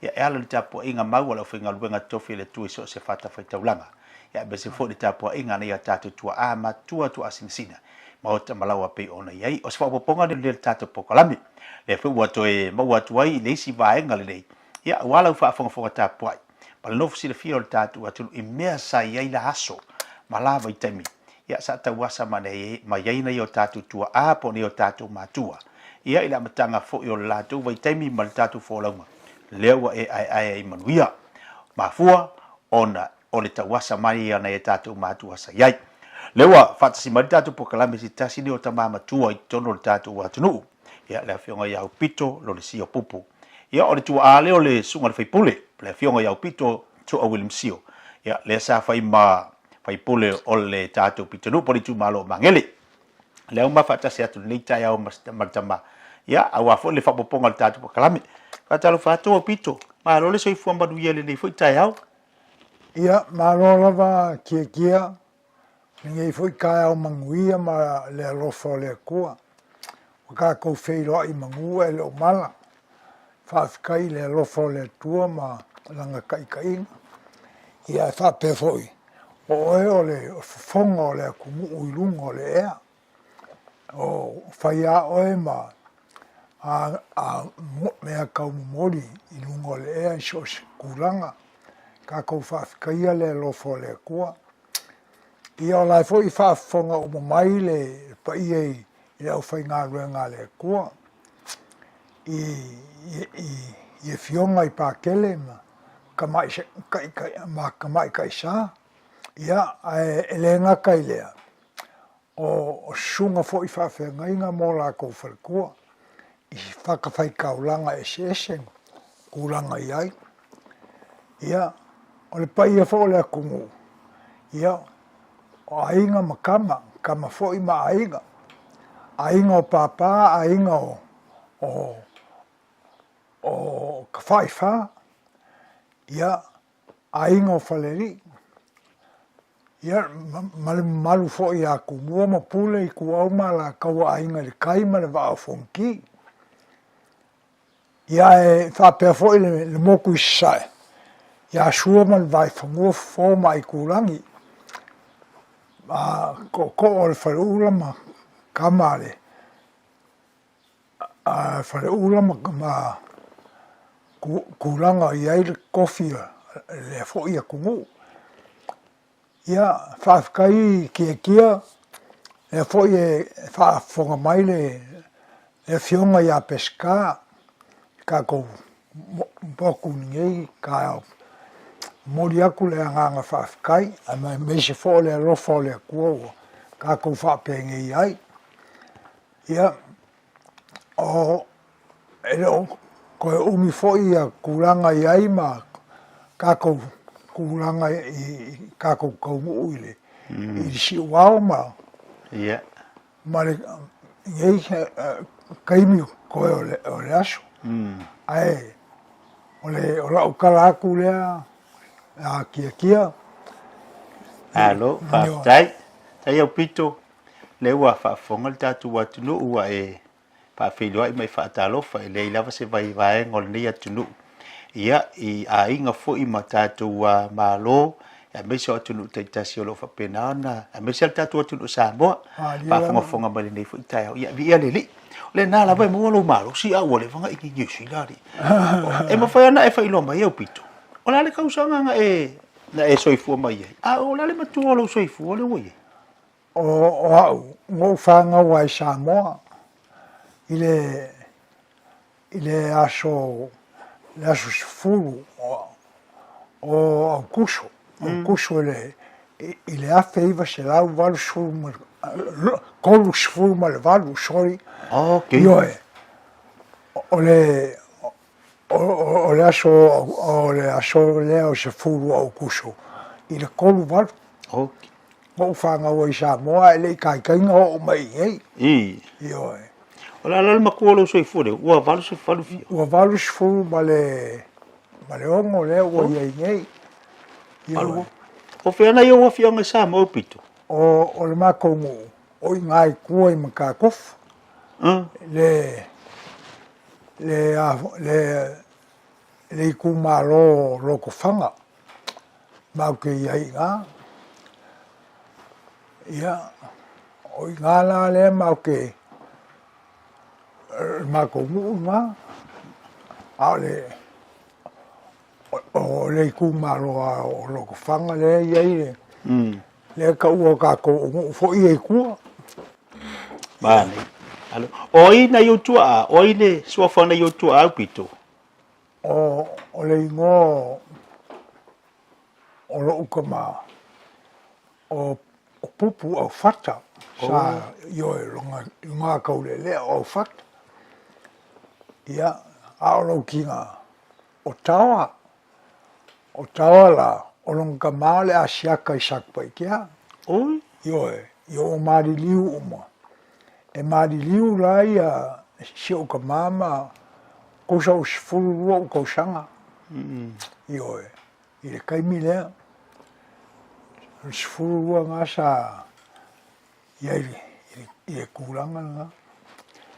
S19: Ia e ala le tāpua inga maua la whinga luenga tofi le tua iso se whata whai taulanga. Ia be se fwoi le tāpua inga nei a tātou tua a ma tua tu asina sina. Ma o ta malawa pe ona iai, o se whapoponga le tātou pokalame. Le fu wato e ma watu ai le si vaenga le nei ia wala fa fonga tapuai pa no fsi le fio tatu atu i mea sa ia la aso malava i temi ia sa ta wasa mane ma ia na yo tatu tua a po ni yo tatu matua ia ila matanga fo yo la tu vai temi mal tatu fo la lewa e ai manuia ma fua ona o le ta wasa mai ia na tatu matua sa ia lewa fa si mal tatu po kala mesi tasi ni o ta mama tua i tono tatu watu ia le fionga ia pito lo le sio pupu ia o le tu ale o le sunga le faipule le fionga ia pito to a William Sio ia le sa fai ma fai pule o le tātou pitanu poli tu malo mangele le uma fa tasi atu nei tai au martama ia au afo le fa poponga le tātou kalami fa talo fa to pito ma lo le soi fu ambadu ia le nei foi tai au
S8: ia ma lo lava kia ngai foi kai au manguia ma le alofo le kua ka ko feiro i mangua e le mala fa kai le alofo le tua ma langa kai ia fa pe foi o le fongo le kumu uilungo le ea o faia oe ma a mea kau mori i lungo le ea i sos kuranga ka kou whaafikia le lofo le kua ia o lai fo i whaafonga o mai le pa i le au whai ngā ruenga le kua i fionga i pākele ma kamai kai sa ia e le ngaka i lea o sunga fo i whawhenga inga mō la kou whalekua i whakawhai kaulanga ese kulanga i ai ia o le pai e fo le akungu ia o ainga ma kama fo i ma ainga o papa ainga o kawhaiwha ia ainga o whaleri ia malu fo i aku mua ma pule i kuau ma la kaua ainga le kai ma le vaa fonki. Ia e whapea fo i le moku i sae. Ia sua ma le vai whangua fo ma i kurangi. Ko o le whareula ma kama le. Whareula ma kuranga i ai le kofia le fo i aku ngu. Ia whaafikai kia e foi e whaafonga mai le fionga ia peska ka kou boku ngei ka mori aku le anganga whaafikai a mai meise fo le rofo le kua ka kou whaapenge ai ia o ero koe umi fo ia kuranga i ai ma ka kou kuranga i kako kaumu uile i si wao ma ma le ngei kaimi koe o le aso ai o la ukala aku lea a kia
S19: alo tai au pito le ua whaafonga le tatu watunu ua e pawhiloa i mai whaatalofa e le ilava se vai ngol nei atunu ia i a inga fo i matatu wa malo ya mese o tunu taitasi o lo fa penana a mese al tatu tunu Samoa pa fonga bali nei fo itai ia vi ele le na la vai mo lo malo si a wole fanga i ki si lari e mo fa na e fa ilo mai o pito o la le kausanga nga e na e soifu mai a o la le matu o lo soifu o le wo
S8: o mo fanga wa Samoa ile aso l'asso sfulu o Augusto. Augusto il è affeiva se la valo sul colu sfulu ma le valo sorry.
S19: Ok.
S8: Io o le asso leo sfulu Augusto. Il colu valo.
S19: Ok.
S8: Mo fanga o Samoa le kai o mai io
S19: Ola la makuolo soi fure, ua valu se falu fia.
S8: Ua valu se fu ma le ongo le ua iei nei.
S19: Alu. O whiana i o fionga sa mo pito.
S8: O le makongu, o i ngai kua i makakofu. Le i kumaro loko fanga. Mau ke iei ngā. Ia, o i ngā la le mau ke mako mua o le kumaro o loko fanga le iei le ka ua kako fo i e kua
S19: bale alo o i na yotua o i le suafa na yotua au pito
S8: o le ingo o lo ukama o pupu au fata sa yo longa kaulele au fata ia aolo kinga o tawa la long ka male a siaka I sakpa I kia.
S9: Oi?
S8: Yo o mari liu uma. E mari liu lai a si o ka mama kousa o sifuru rua o kousanga. Yo I le kaimi lea. Sifuru rua ngā sa I le kūranga ngā.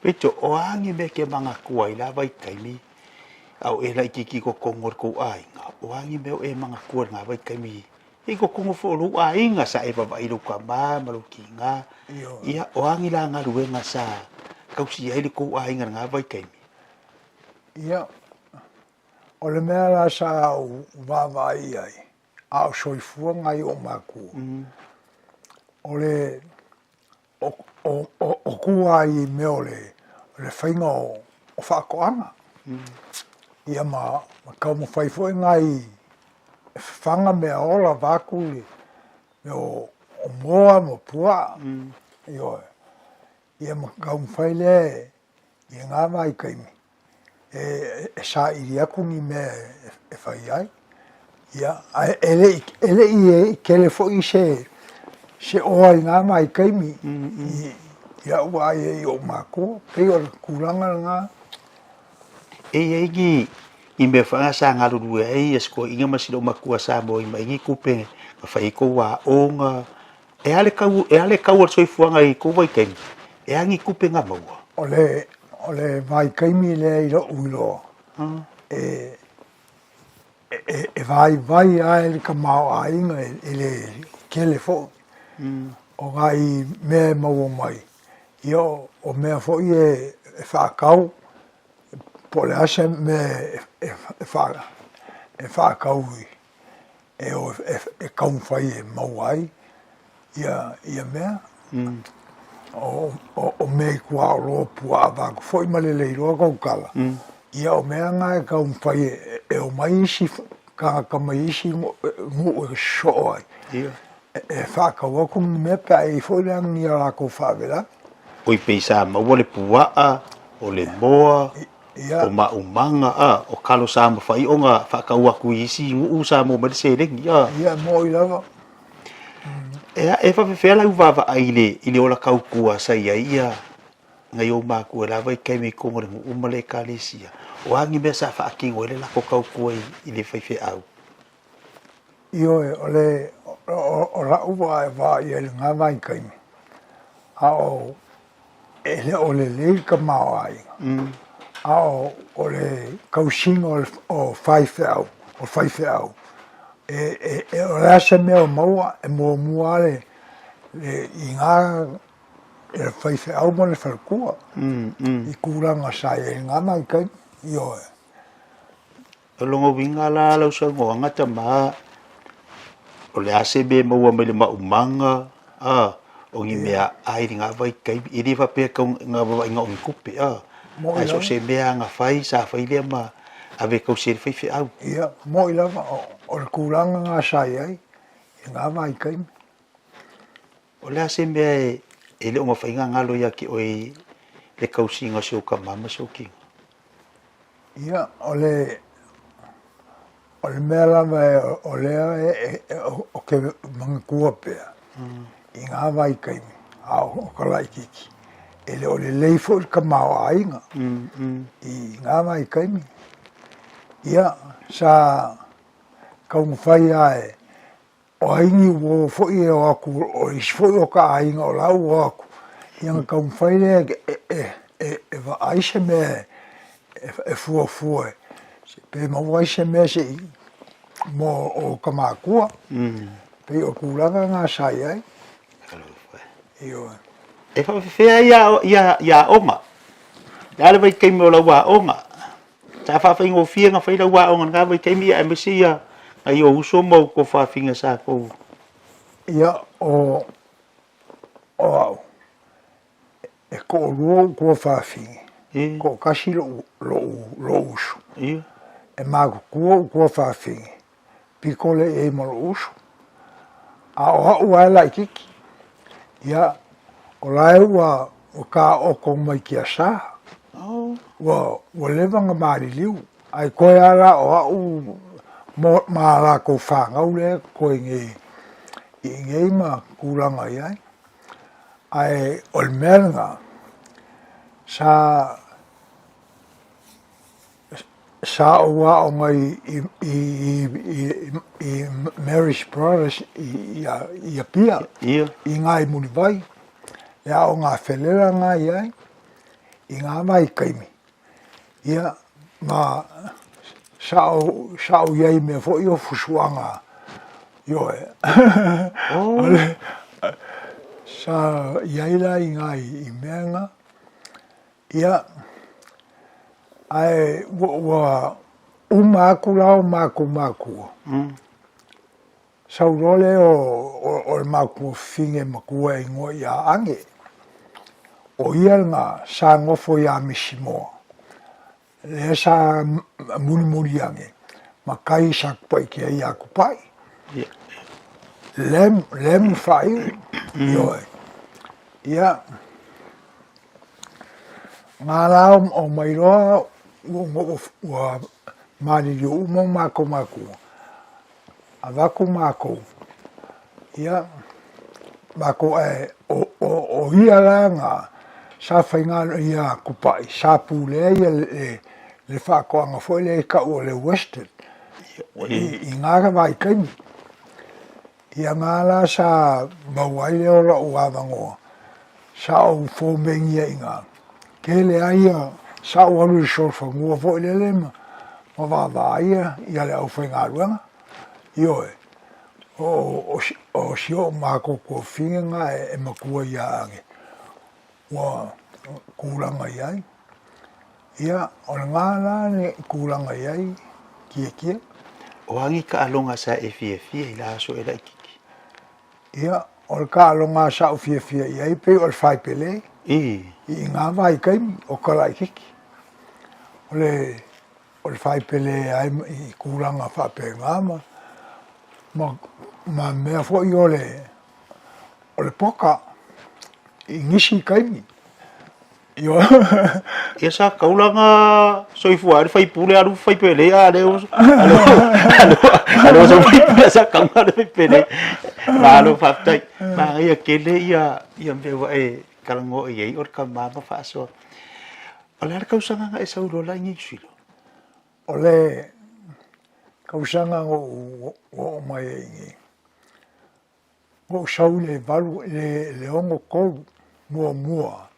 S9: Peto o angi me ke manga kua I la vai kaimi. Au e lai kiki ko kongor ko ainga. O angi me o e manga kua ngā vai kaimi. I ko kongo fo lu ainga sa e baba I lu ka malu ki ngā. Ia o angi la ngā ruenga sa kausi ai le ko ainga ngā vai kaimi.
S8: Ia. O le mea la sa au wawai ai. Au soifua ngai o maku. O le o kua I me o le whainga o whaakoanga. Ia ma kau mo whaifua ngai whanga mea ola waku le me o moa mo pua. Ia ma kau mo whaile I ngā mai kaimi. E sa iri aku ni me e whai ai. Ia, ele I kele fo I se oa I ngā mai kaimi. Ia ua I o mako, pei o kūranga ngā.
S9: E egi I me whanga sa ngā ruru e esko inga masiro makua sa mo I maingi kupe ka whai ko wā onga. E ale kau al soifuanga I ko vai kaimi. E angi kupe ngā maua.
S8: O le mai kaimi le I ro uiloa. E vai ai le ka mao a inga e le kele fo. O ngai mea maua mai. Ia o mea fo I e whaakau. Po le ase me e whaakau I. E kaumwhai e maua ai. Ia mea. O mei kua o roa pua a wāku. Fo I malelei roa kaukala. Ia o mea ngā e kaumwhai e o mai isi ka mai isi ngu e soo ai. E whakau aku ni mea pia e fo I leang ni a lako whawela.
S9: O I peisa maua le puaa, o le moa, o maumanga, o kalo sa ma whai o ngā whakau aku isi ngu sa mo mali se rengi.
S8: Ia mo I lava.
S9: E whawhewhea lau wawa ai le ola kau kua sa ia ia ngai o mākua lava I kaimi kongore ngu umale kālesia. O angi mea sa whaakingo ele lako kau kua I le whaiwhe au.
S8: Io o rau wa e wā I ele ngā mai kaimi. A ele o le leil ka mao ai. A o le kausinga o whaiwhe au. O whaiwhe au. E o rasa mea o maua e mua le I ngā e whaiwhe au mo le whalkua. I kūranga sa e ngā mai kaimi. Io e.
S9: O longo winga la lau sa ngoa ngata maa. O le ase me maua me le maumanga. O ngi mea airi ngā vai kaimi. I riwa pia kau ngā wawa inga o ngi kupe. Ai so se mea ngā whai sa whai lea ma ave kau se whaiwhe au.
S8: Ia, mo I lava o le kūranga ngā sai ai. I ngā vai kaimi.
S9: O le ase mea e le onga whainga ngalo ia ki oi le kausinga se o ka mama se o kinga.
S8: Ia, o le mea lava o lea o ke mga kua pia. I ngā vai kaimi. O ka lai kiki. Ele o le leifo I ka mao ainga. I ngā vai kaimi. Ia, sa kaumwhai ai. O haingi o fwoi o aku, o isfoi o ka ainga o lau o aku. Ia ngā kaumwhai lea e wa aise mea e fua. Pe mau aise mea se mo o ka mākua. Pe o kūranga ngā sai ai. Io.
S9: E whawhewhea ia onga. Nāre vai kaimi o lau a onga. Tā whawhingo fia ngā whaira wā onga ngā vai kaimi a emesi ia. Ai o uso mau ko whawhinga sa kou.
S8: Ia o au. E ko rua ko whawhingi. Ko kasi lo uso. E māku kua ko whawhingi. Pikole e mo lo uso. A o hau ai lai kiki. Ia, o lai ua o ka oko mai ki a sā. Ua lewanga maari liu. Ai koe ala o hau ma la ko whāngau le koe ngei ma kūranga iai. Ai o le merenga sa oa o ngai i Mary's Brothers i a pia i ngai muni vai. Ia o ngā whelela ngā iai i ngā mai kaimi. Ia ma sao iai me fo i o fusuanga ioe. Sa iai la i ngā i meanga. Ia ai wa umaku lao maku. Sau role o le maku finge makua i ngoi a ange. O ia ngā sa ngofo i a misimoa. Le sa muni ange. Makai sa kupai kia i a kupai. Lem whai ioe. Ia ngā lao o mairoa ua mariri umo maku. A waku mako. Ia mako o ia la ngā sa whaingano ia kupai. Sa pūlea ia le whakoanga fwoi le ka o le Western. I ngāra vai kaimi. Ia ngā la sa mauai le ora o awangoa. Sa o fōmengia i ngā. Kele aia sa o alu sorwhangua fwoi le lema. Ma wāwa aia ia le au whaingaruanga. Ioe, o sio mako ko whinga e makua ia ange. Wa kūranga iai. Ia, o ngā ne kūranga iai kia.
S9: O angi ka alonga sa e fia i la so e la kiki.
S8: Ia, o ka alonga sa o fia iai pe o le whaipele. I ngā vai kaimi o ka lai kiki. O le whaipele ai i kūranga whape ngāma. Ma mea fo i o le poka i ngisi kaimi.
S9: Ia sa kaulanga soifua whai pule aru whai pele a leo. Alo so whai pule sa kaunga le whai pele. Ma alo whaftai. Ma ia kele ia mewa e karango i ei or ka mama whaasoa. O le arkau sanga e saurola ingi silo.
S8: O le kausanga o mai ingi. Ngo sau le valu le ongo kou mua.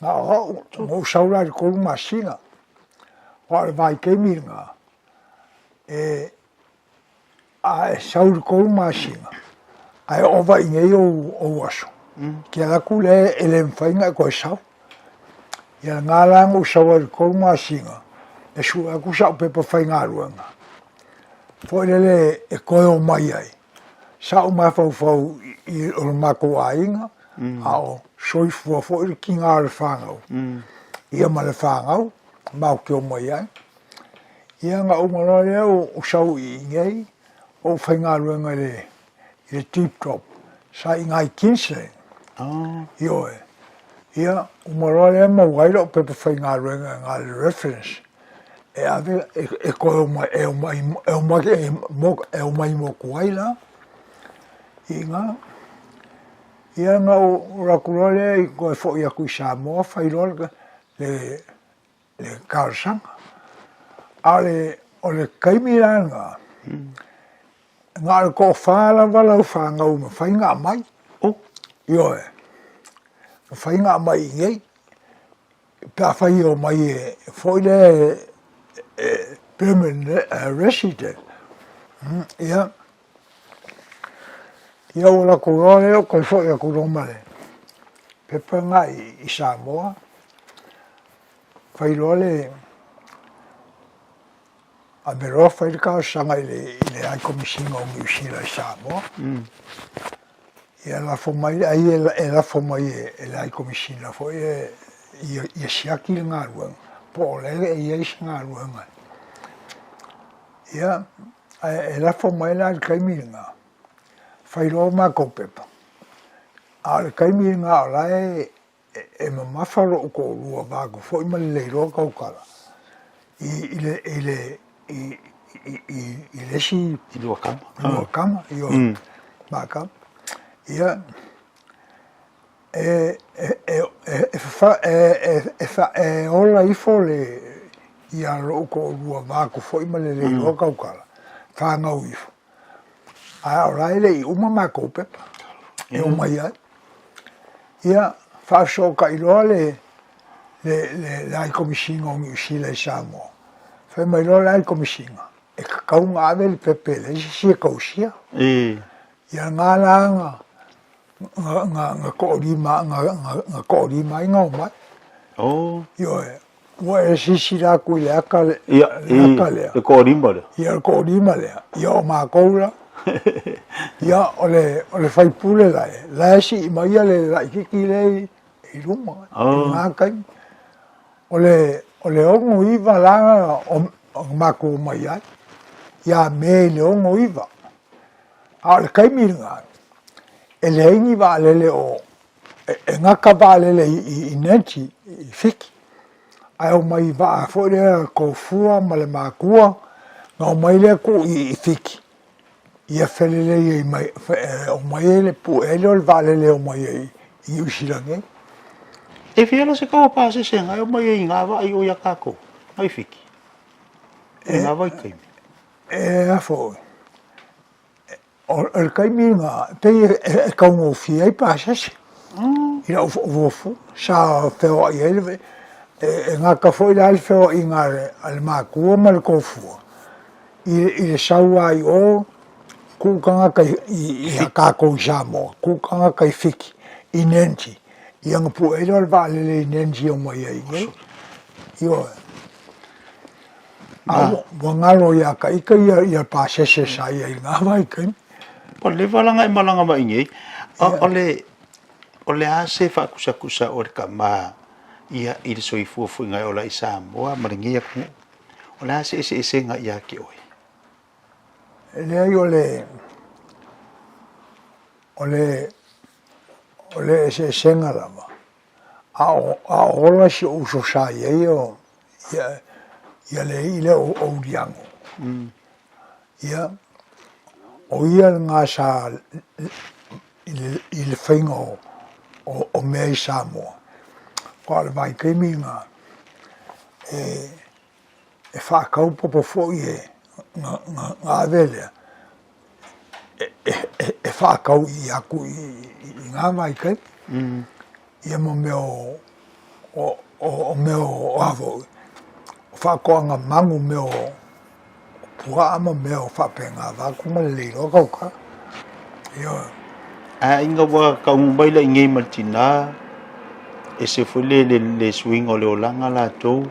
S8: Nga o ngo sau la le kou masinga. O le vai keimi nga. A sau le kou masinga. Ai ova ingei o aso. Kia laku le ele mwhainga koe sau. Ia ngā lango sau le kou masinga. E su aku sau pepa whainga ruanga. Fo le e koe o mai ai. Sau mawhau i o mako a inga. A o soifua fo i ki ngā le whāngau. Ia ma le whāngau. Mau ki o mai ai. Ia ngā umaro leo o sau i ngei. O whainga ruanga le tip top. Sa i ngai Kinsland. Ioe. Ia umaro leo mauaira o pepa whainga ruanga ngā le reference. E ave e koe e o mai moku ai la. I ngā. Ia ngā o rakurole i koe fo i aku i Samoa whairole le karsanga. O le kaimilanga. Ngā le ko whaala walau whangau ma whainga mai. Ioe. Whainga mai ngei. Pea whai o mai e fo i le permanent resident. Ia. Ia o la kurore o koe fo i a kuromale. Pepa ngā i Samoa. Whairole a mero whairika sanga i le ai komisinga o Miusila i Samoa. Ia la fo mai, ai e la fo mai e le ai komisinga fo i siaki le ngā ruanga. Po le e ieis ngā ruanga. Ia, e la fo mai la le kaimiringa. Whairo mako pepa. A le kaimiringa o lai e mamawharo o ko rua wāku fo i mali leiro kaukara. i lesi
S9: i lua
S8: kama io maka ia ola i fole ia roko lua vaku foi ma le lo kaukala fa ngau i a ora ile i uma mako pepa e uma ia fa so ka i lo le ai komisinga o Sila Samo fa mai lo le ai komisinga e ka unga ave le pepe le si kausia ia ngala nga ko lima nga mai yo wa si la ku le aka le
S9: le ko lima le
S8: ia ko lima le ia ma koula ia ole fai pule la si mai le ki le i ruma nga kai ole ongo iva la o mako mai ai ia me le ongo iva a le kai miringa ele ingi va le o nga ka va le i neti i fiki ai o mai va fo le ko fua ma le makua nga mai le ko i fiki ia fele le mai o mai le pu ele va le o mai i usilange
S9: e fiela se ko pa se senga o mai nga va i o ya kako ai fiki nga va kai
S8: a fo o kai minga te ka no fi ai pa se ira o fu sa te o ele nga ka foi la alfo inga al maku mal ko fu i sa ai o ku kanga kai i ka ko jamo ku kanga kai fiki inenti yang pu ele al vale le inenti o mai ai io wangalo ya ka ika ia pa se sa ia nga vai kai
S9: o le valanga e malanga mai ngai o le ase fa kusa o ka ma ia i le soifu fu ngai o la isa mo maringi ya ku o le ase ese nga ia ki oi
S8: le ole ese senga la ma a ola si o so sa ia ia le ile o diango ia o ia nga sa il fingo o me samo qual vai che mi nga e fa ka un po fo ie nga vele e fa ka ia ku nga mai che ia mo meu avo fa ko nga mangu meu pua ama meo whapenga wa kuma leiro kauka. Ia.
S9: A inga wa ka umbaila ingei martina e se fule le swing o le olanga la tau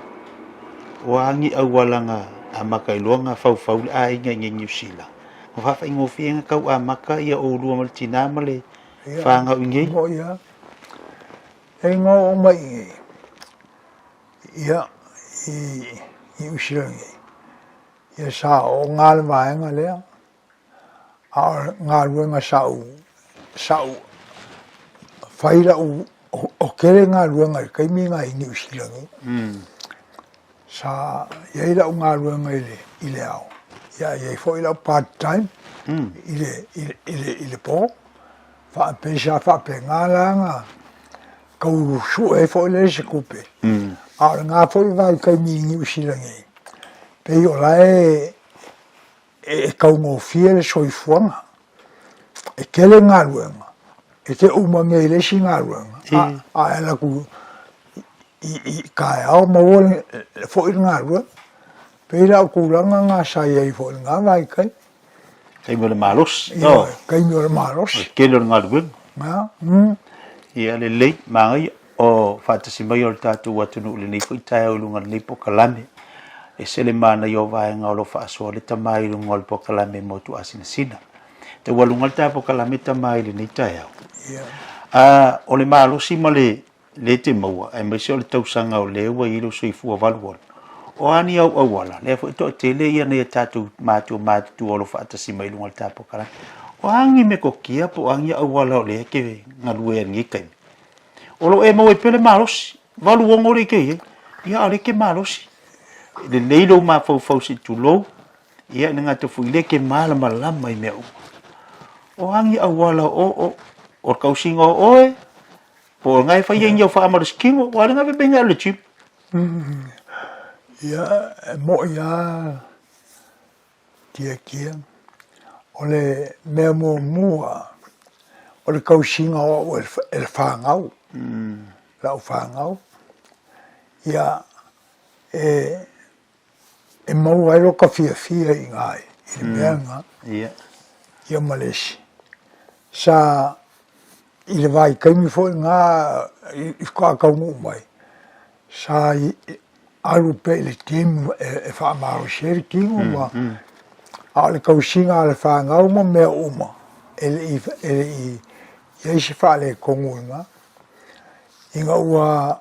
S9: o angi awalanga a makailoanga fau a inga New Zealand. O hafa ingo fienga kau a maka ia o lua martina male whanga ingei.
S8: Ia. E ngā o mai ingei. Ia. I usirangi. Ia sa o ngā le maenga lea. A ngā luenga sau whaira o kere ngā luenga i kaimi ngā i New Zealand. Sa iaira o ngā luenga i le au. Ia iei fo i lau part-time i le pō. Whaapesa whaape ngā langa kau su e fo i le se kupe. A ngā fo i vai kaimi i New Zealand i. Pei o lai e kau ngō fia le soifuanga. E kele ngā luenga. E te umange i lesi ngā luenga. A e laku i kai au mawole fo i ngā luenga. Pei lau kuranga ngā sai ai fo i ngā vai kai.
S9: Kai mo le malos.
S8: Kai mo le malos.
S9: Kele ngā luenga. Ia le lei mangai o whatasi mai o le tātou atunu le nei fo i tai au lunga nei po kalame. E sele mana yo vaenga o lo whaasua le tamai lunga le po kalame mo tu asina sina. Te walunga le tā po kalame tamai le nei tai au. O le maalosi ma le te maua, ai mai se o le tausanga o le ua ilo soifua valuon. O ani au awala, le fo ito te le ia nei tātou mātu o lo whaatasi mai lunga le tā po kalame. O angi me ko kia po angi awala o le ke ngalue angi kaimi. O lo e mau e pele maalosi, valuon o le ke ia ale ke maalosi. Le leilo ma fau si tu lo ia nga tu fu ile ke mala mai me o angi awala o kausingo oe po ngai fa yeng yo fa amar skingo wa nga be benga le chip
S8: ya mo ya kia ole me mo mua ole kausingo o el fangau la fangau ya e mau ai roka fia i ngai i meanga ia Malaysia sa i le vai kaimi fo ngā i whakakau mai sa i alu pe le timu e whaamaro seri kingo ma a le kausinga le whangau ma mea uma ele i eisi whaale kongu ngā inga ua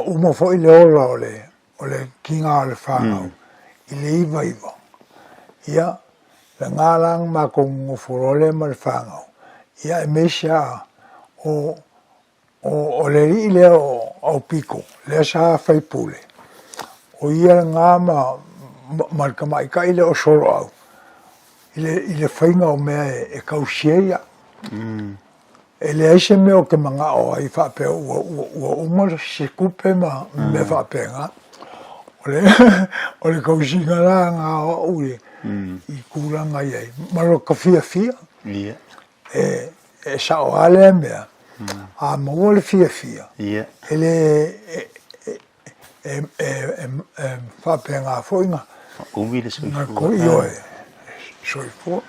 S8: uma fo i le ola o le kinga le whangau i le iwa ia le ngālang ma kongu furole ma le whangau ia e mesia o le ri leo au piko le sa whaipule o ia ngā ma kamaika i le o soro au i le whainga o mea e kausia e le aise mea o ke manga o ai whape ua umar se kupe ma me whape ngā o le kausinga rā ngā o ue i kūranga iai maro ka fia e sa o ale mea a maua le fia e le whape ngā whoinga
S9: umi le soifua
S8: ngā ko i oe soifua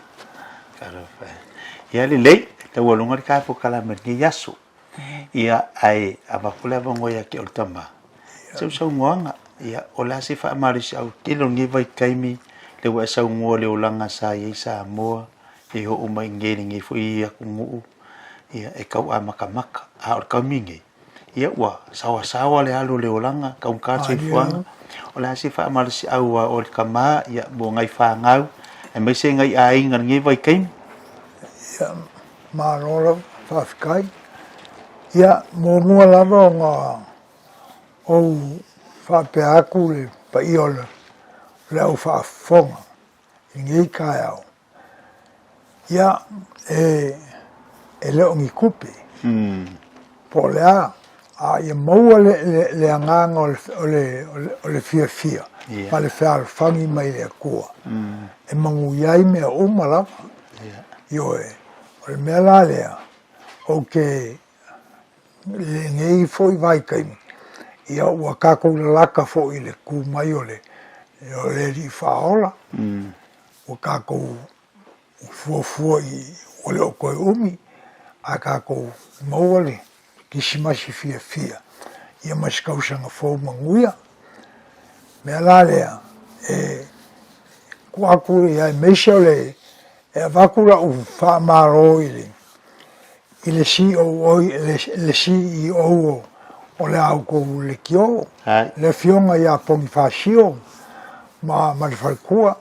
S9: ia le lei tau alunga ka po kala me ni yasu ia ai abakula bongo ya ke oltama sau ngoanga ia ola se fa maris au tilo ni vai kaimi le wa sau ngo le ulanga sa ia sa mo e ho uma ngeni ngi fu ia ku ia e kau a makamaka a or kamingi ia wa sawa le alu le ulanga ka un ka se fuanga ola se fa maris au o le kama ia bo ngai fa ngau e me se ngai ai ngi vai kaimi
S8: ia marora whawhikai. Ia mōmua lava ngā o whape aku le pa iola leo whaafonga i ngei kai au. Ia e leo ngi kupe. Po lea a ia maua le anganga o le fia. Ma le whare whangi mai le kua. E mangu iai mea uma lava. Ioe. O le mea la lea, o ke le ngei foi vai kaimi. Ia ua kako le laka foi le ku mai o le ri whaola. Ua kako fuafua i o le o koe umi. A kako maua le kisimasi fia. Ia maskausanga fau manguia. Mea la lea, kuaku ia meisha le e vakura u whaamaro i le CEO le CEO o le au kou le kio le fionga ia pongi whaasio ma le whaikua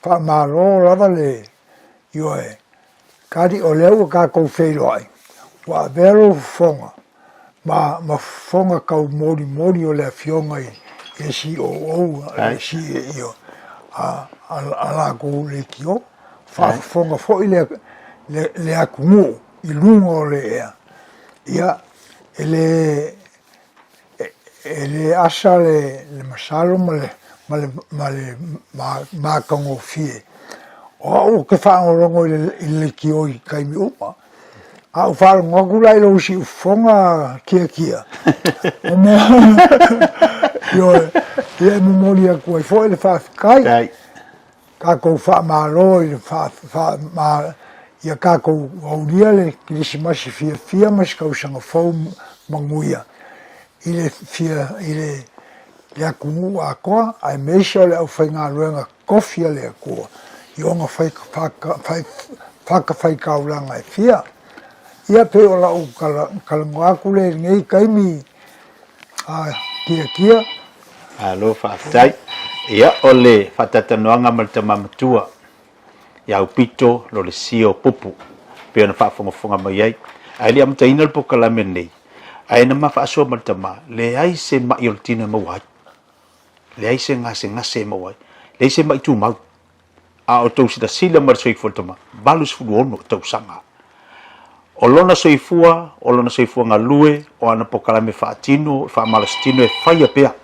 S8: whaamaro lava le ioe kari o leo ka kou whailo ai wa vero fonga ma fonga kau mori o le fionga i le CEO le CEO a la kou le kio whaafonga fo i le akungu i lunga o le ea. Ia, ele asa le masalo ma le mākango fie. O ke whaangorongo i le kio i kaimi upa. A u whaangorongo lai lo si ufonga kia. O mea, ia memori a kua i fo i le whaafikai. Kako whaamaro i ia kako auria le kirisimasi fia mas kausanga fau manguia. I le akungu a koa, ai meisha le au whainga ruenga kofia le a koa. I onga whaikauranga e fia. Ia pe o lau kalango aku le ngei kaimi kia.
S9: Alo whaafitai. Ia ole whatatanoanga ma le tamamatua. Ia upito lo le sio pupu. Pea na whaafongafonga mai ai. Ai le amataina le pokalame nei. Ai na mawhaasua ma le tama. Le ai se mai o le tina mawai. le ai se ngase mo wai le se mai tu mau a o tau sita sila mar soifua tama balus fu ono tau sanga o lona soifua nga lue o ana pokalame faatino fa malastino e faia pea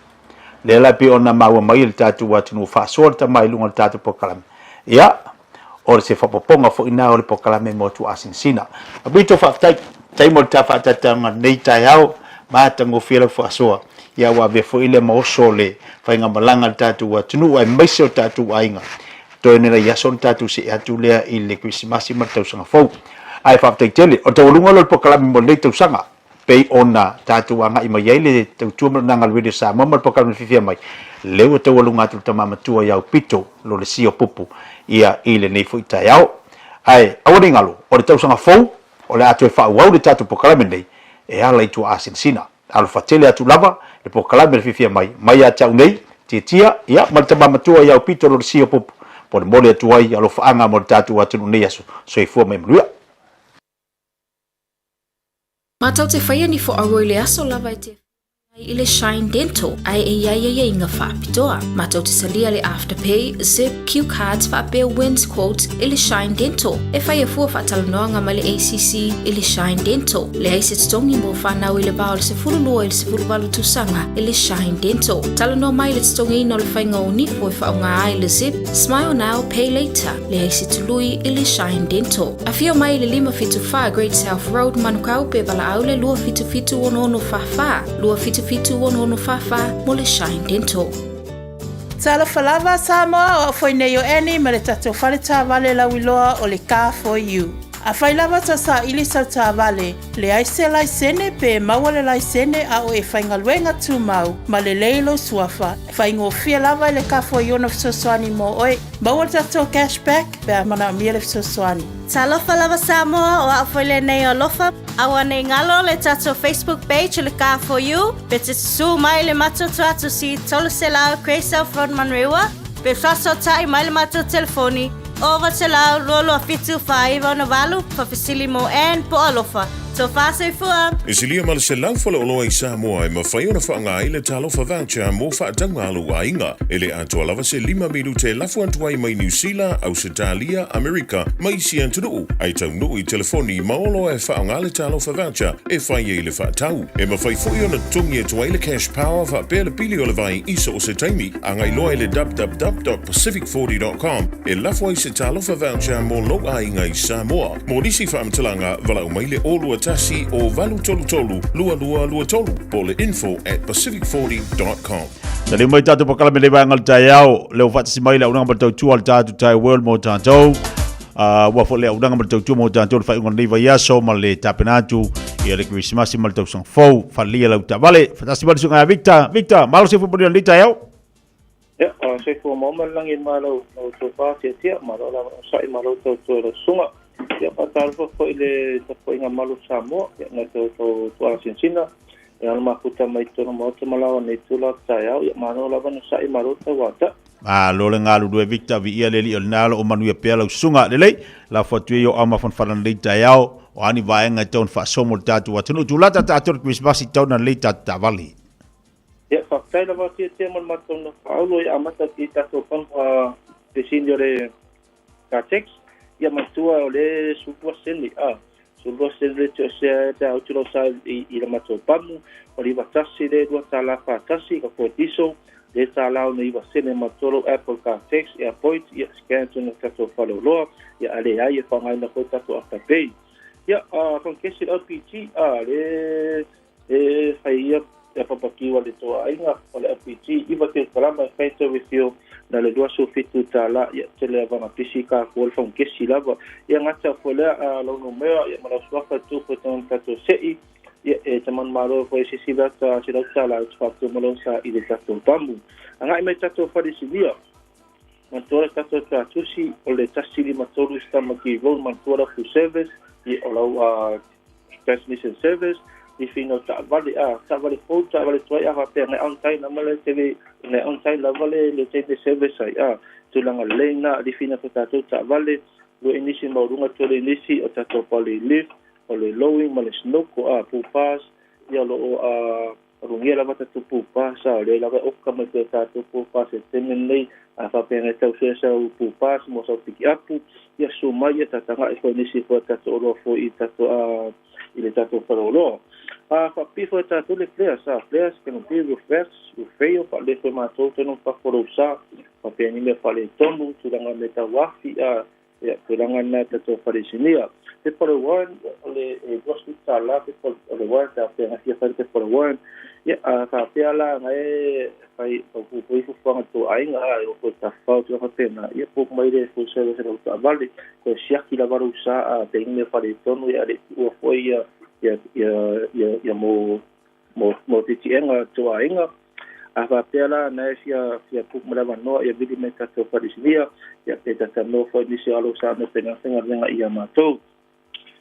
S9: le la pe ona maua mai le tatu watinu fa sor tama ilunga le tatu pokalame ia o se fa poponga fo ina o le pokalame mo tu asinsina abito fa tai mo tafa tatanga nei tai au ma tango fira fo asoa ia wa be fo ile mo sole fa inga malanga le tatu watinu ai mai se tatu ainga to ne la yason tatu se atu le ile Christmas ma tau sanga fo ai fa tele o to lunga lo pokalame mo le tau sanga pei ona tatu anga i mai le tau tuama nanga le sa mo pokalame fifia mai le o tau lunga tu tama tua ya pito lo le sio pupu ia ile nei fo ita yao ai awani ngalo o le tau sanga fo o le atu fa wa le tatu pokalame nei e ala itu asinsina al fatele atu lava le pokalame le fifia mai ata nei titia ia ma tama tua ya pito lo le sio pupu por mole atu ai alo fa anga mo tatu atu nei aso so i fo mai mlua
S10: Matau te whaia ni fo aroi le aso lava te i le Shine Dental ai e ia inga whaapitoa. Matau te salia le Afterpay, Zip, Q Cards, whaapea Wins Quotes i le Shine Dental. E whaia fua whaatalanoanga ma le ACC i le Shine Dental. Le aise tongi mo whanau i le bao le se fulu lua i le se fulu walu tusanga i le Shine Dental. Talanoa mai le tongi ino le whainga o nifo i whaunga ai le Zip, Smile Now, Pay Later. Le aise tului i le Shine Dental. A fio mai le 5-5 Great South Road manukau pe bala au le 2-5 ono whawha. 2-5 ono whawha mo le Shine Dental.
S6: Tala falava Samoa o foi nei o eni ma le tatou whale tā wale lau iloa o le Car for You. A whai lava ta sa ili sa tā wale, le aise lai sene pe maua le lai sene a o e whaingaluenga tū mau, ma le leilo suafa. Whaingo fia lava i le Car for You na fisoswani mo oe, maua le tatou cashback pe a mana mia le fisoswani.
S13: Talofa lava Samoa o afoile nei o lofa, awa nei ngalo le tatou Facebook page le Car for You, pe te su mai le matoto atu si tolu se lao Craysel Frontman Rewa, pe flaso tai mai le matoto telefoni, over te lao lolo a fitu whaiva na walu, pa fisili mo en po alofa. So fase fua.
S22: E silia ma le se lau fala oloa i Samoa e mawhai ona whaanga i le talofa voucher mo whaatanga alu a inga. E le atua lava se 5 milu te lafu antuai mai New Zealand, Australia, Amerika, mai si antunu. Ai tau nuu i telefoni ma oloa e whaanga le talofa voucher e whai e le whaatau. E mawhai fui ona tungi e tuai le cash power whaapea le pili o le vai iso o se taimi. Anga i loa i le www.pacific40.com e lafu ai se talofa voucher mo lo a inga i Samoa. Mo nisi whaamtalanga vala umai le olua tasi o valu tolu tolu, lua tolu, po le info@pacific40.com.
S19: Tali mai tatu pakalame le vangal tayao, leo fatasi mai la unanga batau tua al tatu tai world mo tantou. Wa fo le unanga batau tua mo tantou fa ngon liva yaso ma le tapenatu ia le Christmas ma le tau sang fo fa lia la uta. Vale, fatasi mai sunga Victor, malo se fo por le tayao.
S21: Ya, se fo mo malangi malo no sofa tia malo la sai malo to sunga. Ya patal fo ile to inga malu Samoa ya na to Argentina ya ma kuta mai to mo to malawa nei tula tayao ya mano la bana sai malu to wata
S19: lo le ngalu do Victor vi ia le nalo o manu ia pela sunga le la fotu yo ama fon faran le tayao o ani vaenga ton fa somo tatu watu tu lata tatu Christmas ton le tata vali
S21: ya fa tai la vati te mo maton no paulo ya amata ti tatu pon de signore Catex ya matua ole supua seli supua seli to se ta utulo sa I la mato pamu o li batasi le dua tala fatasi ka potiso le tala o ni basene matolo Apple Cartex ya point ya scan to no tato follow lo ya ale ai fa ngai na ko tato Afterpay ya con kesi LPG le fai ya papaki wale to ainga ole LPG iba te kalama feito with you na le dua so fitu tala ya tele va na pisika ko fa un kesi lava ya ngata fola lo no mea ya mala swaka tu ko ton tato sei ya taman malo ko ese sibata sila la fatu malonsa I le tato tambu anga me tato fa di sibia mantora tato tusi o le tasili matoru sta maki vo mantora fu service I o transmission service I fino ta vale fo ta vale toia ha pe na on time na male tele na on time la vale le te service ai tu langa lena di fino ta vale lo inisi mo runga to le inisi o ta to poli lift o le lowing male snow ko pu pass ya lo rungia lava ta tupu pasa le lava oka mai te ta tupu pasa temen nei a fa pena tau se sa upu pasa mo sa tiki apu ia sumai ta tanga e ko nisi ko ta to fo i ta to a ile ta to parolo a fa pifo ta to le players can be refresh u feio pa le ma to no pa sa pa pena me fa le tomu tu danga meta wafi a ya tulanga na ta to farisinia te por one le hospital la te por le one ta pena si fa te por one ya fa pela ngai fai o fu fa to ainga o ta fa to fa pena ya po mai de fu se de ta vale ko sia ki la varu sa te me fa le tomu ya le o foi ya mo te tienga to ainga a fa pela na sia pu mala no ya vidi me ta to farisinia ya te ta no foi ni se alo sa no pena senga renga ia matou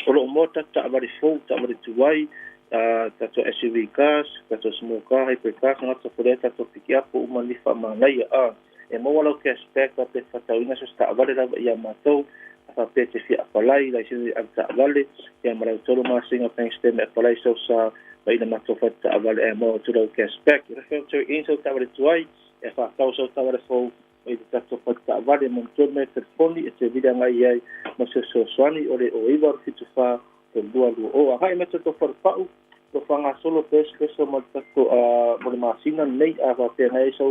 S21: o lo mota ta vari fo ta vari tuai ta to SUV cars ta to small car hyper cars na to ta to pikia po umani fa manai e mo wala ke spec ta pe ta ina so sta vari la ia matou fa pe te fi apalai la si ta vari ya mara to ma singa pen stem apalai so sa ba ina matou fa ta vari e mo to ke spec reflector in so ta vari tuai e fa ta so ta vari fo e ta to fa ta vari mo to me telefoni e te vida ngai ai mo se so swani o ivar fitu fa to dua o hai me to for pau to fanga solo pes mo ta ko mo masina nei a va te nei so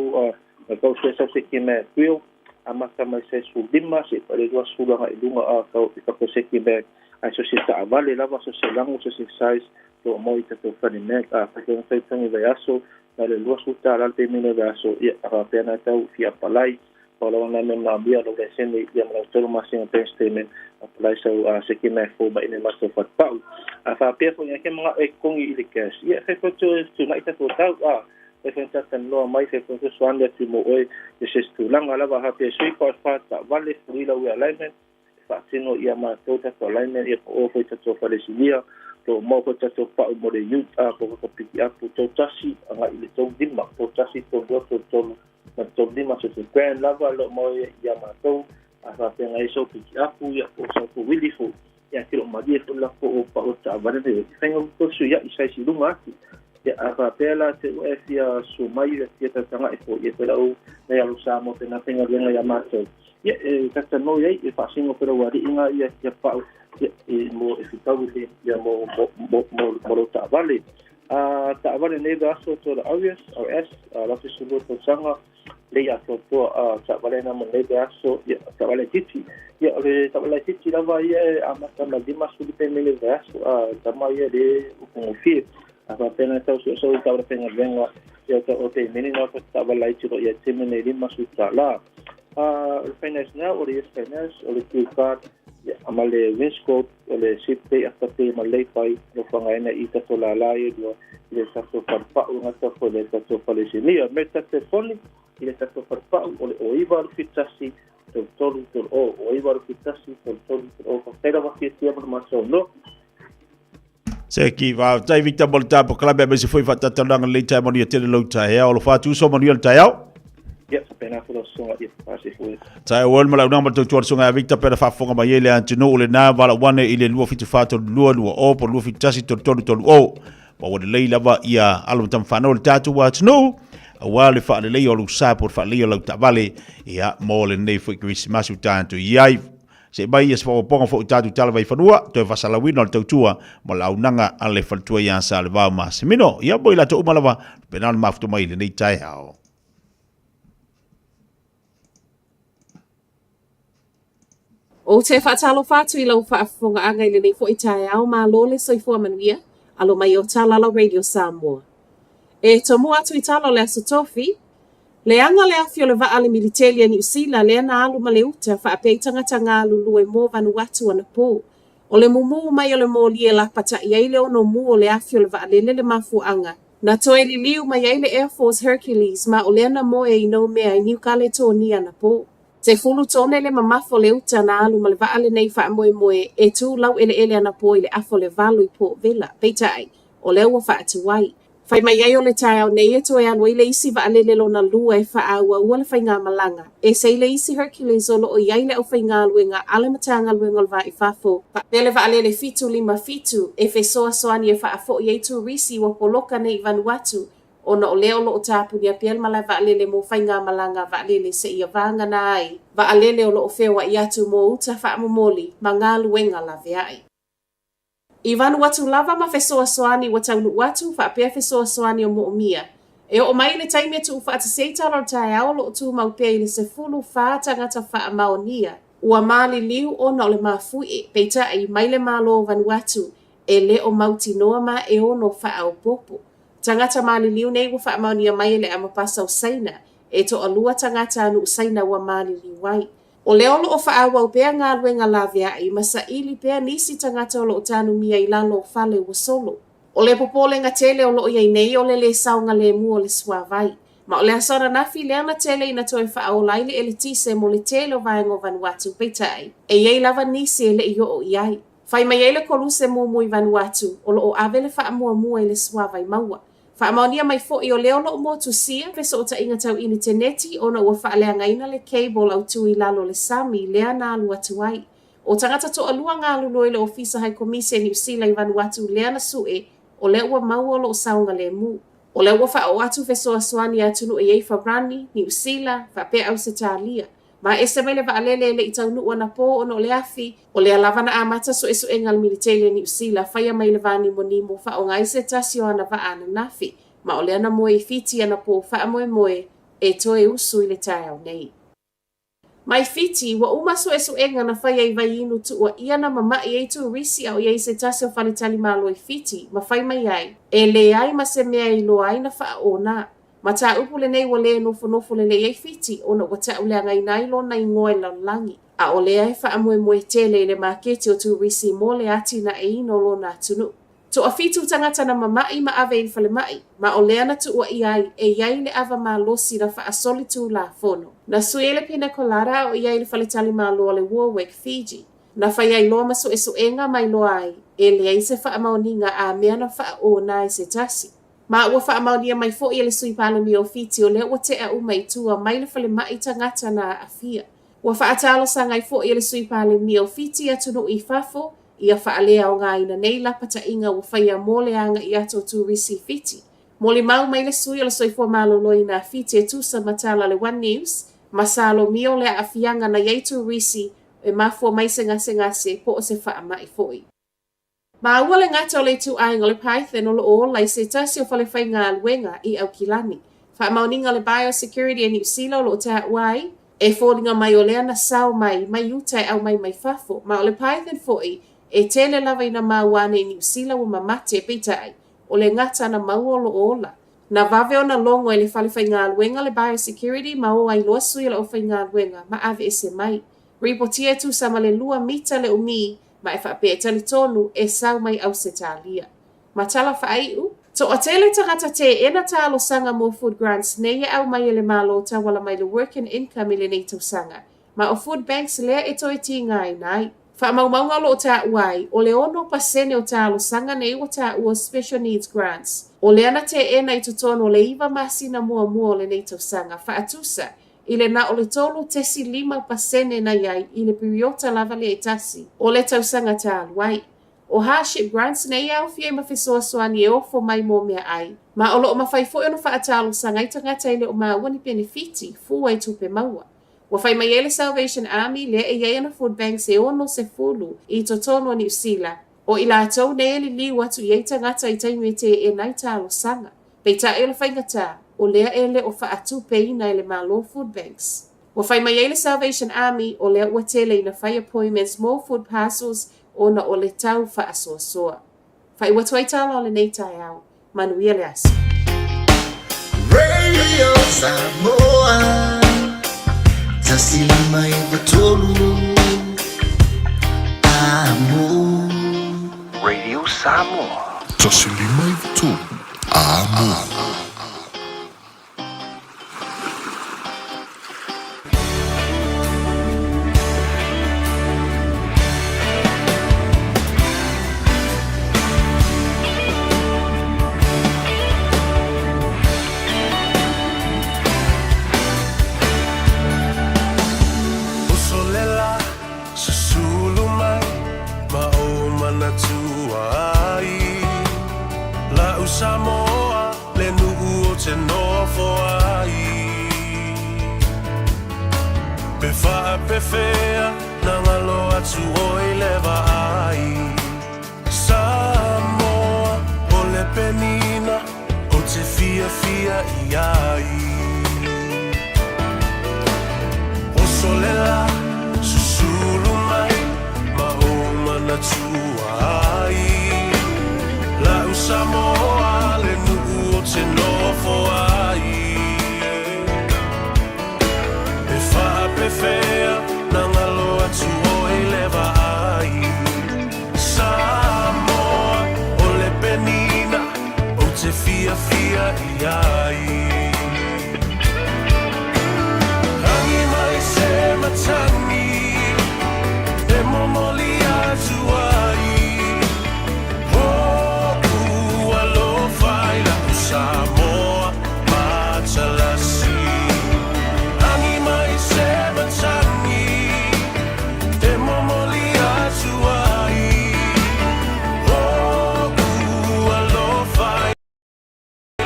S21: ko se ki me kuio ama ka mai se su dimma se pare do su la ai dunga a ko se ki me ai so se ta vale lava so se lango so se size to mo ita to fa ni me a ka ke se tangi vai aso le lo su ta la te mine va so ia a pena ta fi apalai Kalau orang lain mengambil atau lesen dia melakukan masing masing statement apply so sekime fo ba ini masuk fatau apa pia punya ke mga ekong ilikas ya ke to na ita to tau e fenta tan lo mai se to swanda ti mo oi se stulang ala ba ha pe sui ko fa ta vale frila we alignment fa tino ia ma to ta alignment e ko fo ta to fa lesilia to mo ko ta to pa mo de youth ko ko piki apu to tasi anga ile to dimma to tasi to do to Macam ni masuk tu kan lava lo mau yang matau apa yang aiso piki aku ya ko so ko wiliful ya kilo madi ko la ko pa o ta vale de tengo ko su ya isai si lunga ya apa pela te o ya su mai ya ta tanga ko ya pela o na ya lusa mo te na tenga bien ya matau ya ta no ya e fa singo pero wari inga ya pa ya mo efitau ya mo ta vale ta vale ne da so to the obvious or s la fi su to sanga le ya to ta vale na mo le da so ya ta vale titi ya le ta vale titi la va ya amata la di masu di pemele da so ta ma ya de ko fi apa pena ta so ta vale pena venga ya ta o te meni no ta vale tiro ya te meni di masu ta la finance na o le finance o le card ya amale winscope le sipe afate malay pai no fangaina ita to la lai do le sa to parpa una to ko le sa to palesinia meta telefoni ile sa to parpa o ivar fitasi to o ivar fitasi to o ko tera va fitia por maso no
S19: se ki va tai Victor Bolta po klabe be se foi fata tanga le tai mo ni te lo tai o lo fatu so mo ni tai
S21: ya pena ko so ya pasi foi
S19: tai wol mala na mo to so nga Victor pera fa fonga ba yele antino le na vala wane ile lu fitu fato lu o po lu fitasi to o pa wole le lava ia alo tam fanol tatu wa no wale fa le o lu sa por fa le o ta vale ia mo le nei foi Christmas u tanto iai se bai es fo ponga fo tatu tala vai fanua to fa sala wino to tua mo la unanga ale fa tua ya sa le va mas mino ia boi la to malava penal mafto mai le nei tai hao
S4: O te whaatalo whātu I lau whaafonga anga I nei fo I tae au mā lole soifua manuia, alo mai o Talala Radio Samoa. E tomu atu I talo le aso tofi, le anga le afio le vaa le militelia ni usila le ana alu ma le uta whaapeitanga tanga alu lue mō Vanuatu ana pō. O le mumu mai o le mōli e la pata I aile ono mu o le afio le vaa le mafu anga. Na toe li liu mai aile Air Force Hercules ma o le ana mo e ino mea I New Caledonia ana pō. Te fulu tone le mamafo le uta na alu ma le vaa le nei wha moe moe e tū lau ele ana po I le afo le valu I po vela, peitai, o le ua wha atu wai. Whai mai ai o le tai au nei e toe anu I le isi vaa le lona lua e wha aua ua le whai ngā malanga. E sei le isi Hercules o lo o iai le au whai ngā luenga ale matanga luenga le vaa I whafo. Pele vaa le fitu lima fitu e fe soa soani e wha afo I eitu risi wa poloka nei Vanuatu ona o leo lo o tāpuni a piel malai va'alele mo whainga malanga va'alele se ia vanga na ai. Va'alele o lo o whewa i atu mo uta whaamomoli ma ngā luenga la veai. I vanu watu lava ma whesoa soani wa taunu watu whaapea whesoa soani o mo o mia. E o mai le taimea tu whaata seitala o tae ao lo o tu maupea i le se fulu whaatangata wha maonia. Ua mali liu ona o le mafui peita ai mai le malo vanu watu e le o mauti noa ma e ono wha au popo. Tangata mali liu nei wa wha maonia mai le amapasa o saina e to alua tangata anu saina ua mali liu wai. O leo lo o whaawau pea ngā luenga la veai masa ili pea nisi tangata o lo o tānu mia i lalo o whale ua solo. O le popole ngā tele o lo o iei nei o le saunga le mua o le suavai. Ma o le asana nafi le ana tele ina toi whaao laile e le tise mo le tele o vaengo Vanuatu peitai. E iei lava nisi e le i o iai. Whai mai ele koluse mumui Vanuatu o lo o avele wha mua mua i le suavai maua. Whaamaonia mai fo i o leo lo mo tu sia peso o ta inga tau ini te neti o na ua whaalea ngaina le cable au tui lalo le sami lea nā lua tuai. O tangata to alua ngā luloi le ofisa hai komise New Zealand i Vanuatu lea na sue o le ua mau o lo saunga le mu. O le ua wha o atu fesoa soani atunu e yei Fabrani, New Zealand, whapea au se tālia. Ma ese mai le vaalele le i taunu ua na po o no le afi o le alavana amata so esu engal militele New Zealand whaia mai le vani monimo wha o ngai se tasio ana wa ana nafi. Ma o le ana moe i fiti ana po wha moe moe e toe usu i le tae au nei. Mai fiti wa uma so esu enga na whaia i vai inu tu ua iana mama i eitu risi au iei se tasio whalitali malo i fiti ma whai mai ai. E le ai ma se mea i lo ai na wha o na. Ma tā upu le nei wa le nofo le ei fiti o na wata ulea ngai nailo na ingoe langi. A o lea e wha amue moe tele le maketi o tu risi mo le ati na e ino lo na tunu. To a fitu tangata na mamai ma ave i whale mai. Ma o lea na tu ua iai e iai le ava ma losi na wha asoli tu la fono. Na sui le pina kolara o iai le whale tali ma loa le Warwick, Fiji. Na whai ai loa maso esu enga mai loa ai. E lea i se wha amaoninga a mea na wha o na i se tasi. Ma ua wha amaunia mai fo i le sui pale mi o fiti o le ua te a umai tua mai le whale mai tangata na a fia. Ua wha atalo sa ngai fo i le sui pale mi o fiti atunu i fafo ia wha alea o ngā ina nei lapata inga ua whaia mole anga i ato tu risi fiti. Mole mau mai le sui o le soifua malolo i na fiti e tusa matala le One News, masalo mi o le a fianga na ieitu risi e mafua mai se ngase po o se wha amai foi. Ma ua le ngata o le tu ainga le Python o lo o lai se tasi o whale whai ngā luenga i au kilani. Wha mauninga le biosecurity e New Zealand o te uai, e fōringa mai o lea na sao mai utai au mai fafo. Ma o le Python foi, e tele lava ina mauane i New Zealand o mamate peitai, o le ngata na mau o lo ola. Na vave o na longo e le whale whai ngā luenga le biosecurity ma o ai loa sui le o whai ngā luenga ma ave ese mai. Ripotia tu sama le 2 mita le umi, ma e whapea tani tonu e sau mai au se tālia. Ma tala whaaiu, to o tele tangata te ena tālo sanga mo food grants nei e au mai e le malo ta wala mai le working income i le nei tau sanga. Ma o food banks lea e toi ti ngai nai. Wha maunga lo o tā uai, o le ono pasene o tālo sanga nei o tā ua special needs grants. O le ana te ena i tutono le iwa masina mua o le nei tau sanga. Wha atusa, i le na o le tolu tesi 5% na iai i le piriota lava le etasi o le tausanga tālu wai. O hardship grants nei au fia ma fesoa soani e ofo mai mo mea ai. Ma o lo o mawhai fo ono wha atalu sanga i tangata i le o maua ni benefiti fua i tupe maua. Wa whai mai ele Salvation Army le e iei ana food banks e ono se fulu i totono New Zealand. O i la tau ne ele li watu i tangata i taimue te e nai tālo sanga. Peita ele whaingata. O lea ele o wha atu peina ele malo food banks. Wa whai mai ele Salvation Army o lea ua tele ina whai appointments more food parcels o na o le tau wha asoa soa. Whai watu ai tala o le nei tai au. Manuia le aso.
S1: Radio Samoa Tasilima i Batolu Amo Radio Samoa Tasilima i Batolu Amo
S5: te nofo ai Pe wha pe whea na ngalo atu oi lewa ai Samoa o le penina o te fia fia i ai O solela susulu mai ma o mana tua ai La u Samoa le nuku o te nofo ai Pe wha pe whea na ngalo atu oi lewa ai Samoa o le penina o te fia fia i ai Hangi mai se matangi e momoli atu ai Ho ua lo fai la u Samoa matalasi Hangi mai se matangi e momoli atu ai Ho ua lo fai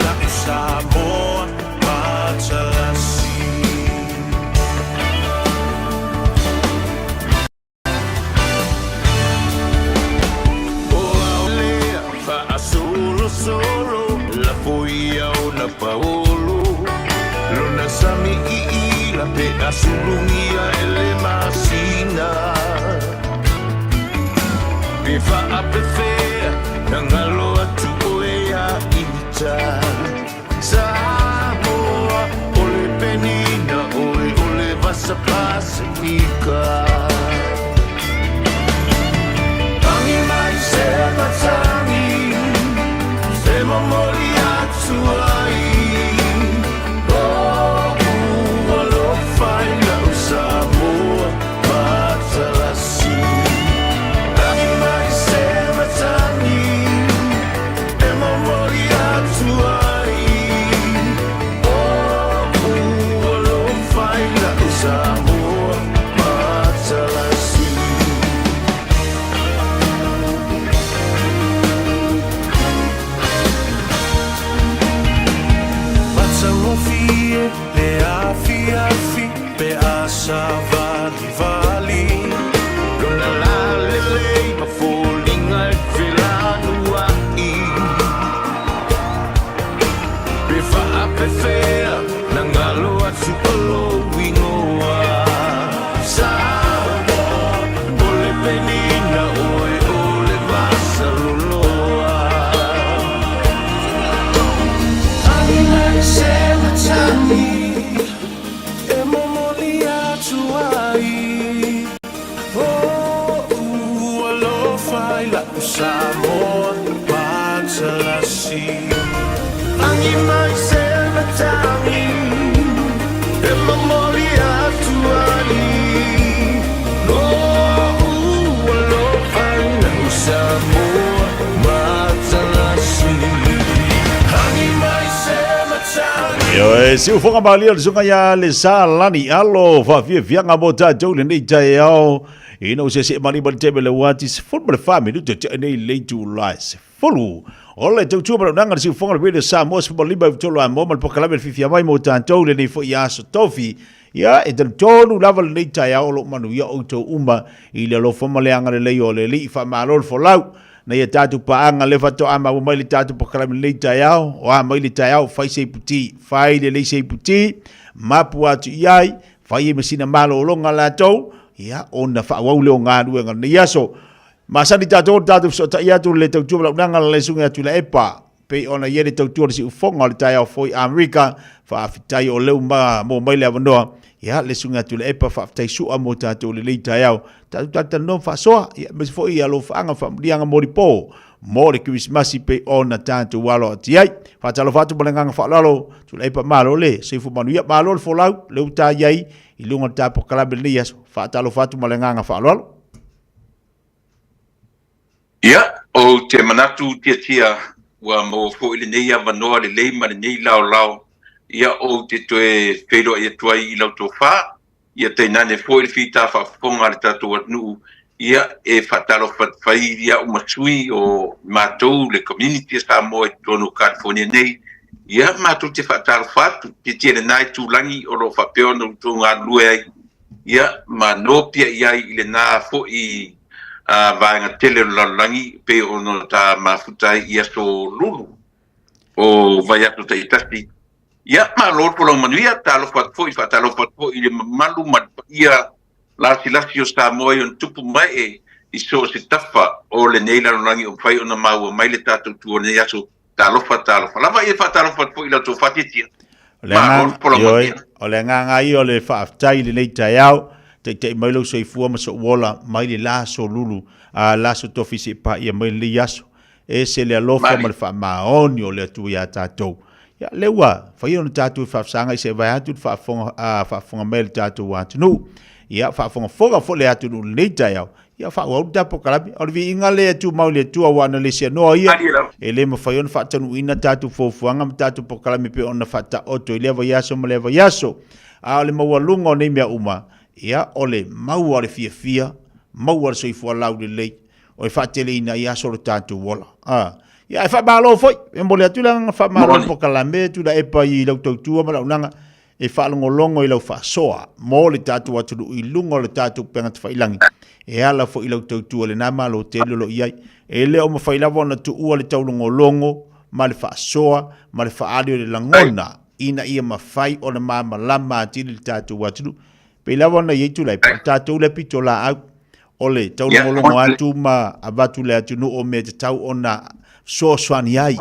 S5: la u Samoa matalasi Solo la poia o na paolo Lona sami i la pe asulungia ele masina Pe fa a pe fea na ngalo atu oea ita Samoa ole penina ole vasa pasifika Tangi mai se matangi Memori atu ai ua lo fai na u Samoa matalasi Tangi mai se matangi e memori atu ai ua lo fai na u Samoa matalasi Fie, le afi afi, pe asa vali vali Lona la lele, ma folinga e filanu ai Pe faa pe fea, na ngalo atu alo wingoa Samoa, ole penina, oe ole vasa loloa Ai se matangi e momoli atu ai ua lo fai la u Samoa matalasi Angi mai se matangi e momoli atu ai ua lo fai la u Samoa matalasi Angi mai se matangi
S19: Yo si u fonga mali o sunga ya le sa lani alo fa vianga mo tātou le nei tai ao ina se mali mali te le wati se fulu le family te nei le tu lies fulu ole te tu ba nanga si u fonga le sa mo se mali ba tolo a mo mal pokala le fifia mai mo tātou le nei fo ya so tofi ya e te tonu lava le nei tai ao lo manu ya o to uma i le lo fo male anga le o le li fa malol fo lau na ia tatu paanga le fato ama o mai le tatu pakala le tai ao o a mai le tai ao fai sei puti fai le sei puti mapu atu iai fai e masina malo o longa la tau ia ona fa wau le nga duenga na iaso masani tatu so ta ia tu le tau tu nanga le sunga tu le epa pe ona ia le tau tu si ufonga le tai ao foi America fa afitai o leu ma mo mai le avanoa ia le sunga tu le epa fa afitai su amo tatu le tai ao tatu no fa soa ia me foi ia lo fanga fa dianga moripo mo le Christmas pe ona tatu walo atiai fa talo fatu balanga fa lalo tu le epa malo le se fu manu ia malo fo lau le uta iai i lunga tapo kala belias fa talo fatu balanga fa lalo
S14: ia o te manatu tia wa mo fo ile nei avanoa le lei ma le nei lao ia o te toe whero ia tuai i lau tō whā, ia te nane fo ile whita whafonga le tātou anu, ia e whatalo whairia o matui o mātou le community sa mo e tono California nei, ia matu te whaataro whatu, te tēne nai tūlangi o lo whapeo no tō ngā lue ai, ia ma nopia iai i le nā fo i vaenga tele o lalangi pe o no tā mafutai ia so lulu o vai atu te itasi. Ia ma lor polang manuia talo whatfo i whaatalo whatfo i le malu ia lasi o Samoa i on tupu mai i so se tafa o le nei lalangi o whai o na maua mai le tātou tuo nei aso talofa. Lava ia whaatalofa po ila tō whatitia.
S19: O le nganga i o le whaafitai le nei tai au, te mailo so i fua maso wola, mai le laso lulu, laso tofi se pa ia mai le yaso. E se le alofa ma le wha maoni o le atu ia tātou. Ia lewa, whai ona tātou whaafsanga i se vai atu whaafonga mai le tātou atunu. Ia whaafonga whoga fo le atu le nei tai au. Ia fa o da pokalami o vi inga le tu mau le tu wa na le se no ia ele mo fa yon fa tanu ina tatu fofuanga tatu pokalami pe ona fa ta oto ile va yaso mo le va yaso a le mo walunga nei mea uma ia ole mau ale fia mau ale so i fo lau le o fa tele ina yaso le tatu wala ia fa ba lo foi e mo le tu la fa ma pokalami tu da e pa i lo tu ma la unanga e fa longo i lo fa soa mo le tatu atu i lungo le tatu penga fa ilangi e ala fo ilo tautua le nama lo te lolo iai e le o mawhailava na tu ua le taulongo longo ma le whaasoa ma le whaari o le langona ina ia mawhai o le mama lama atili le tātou watulu pe lava na iei tu lai pa tātou le pito la au o le taulongo longo atu ma abatu le atu no o me te tau o na so swani ai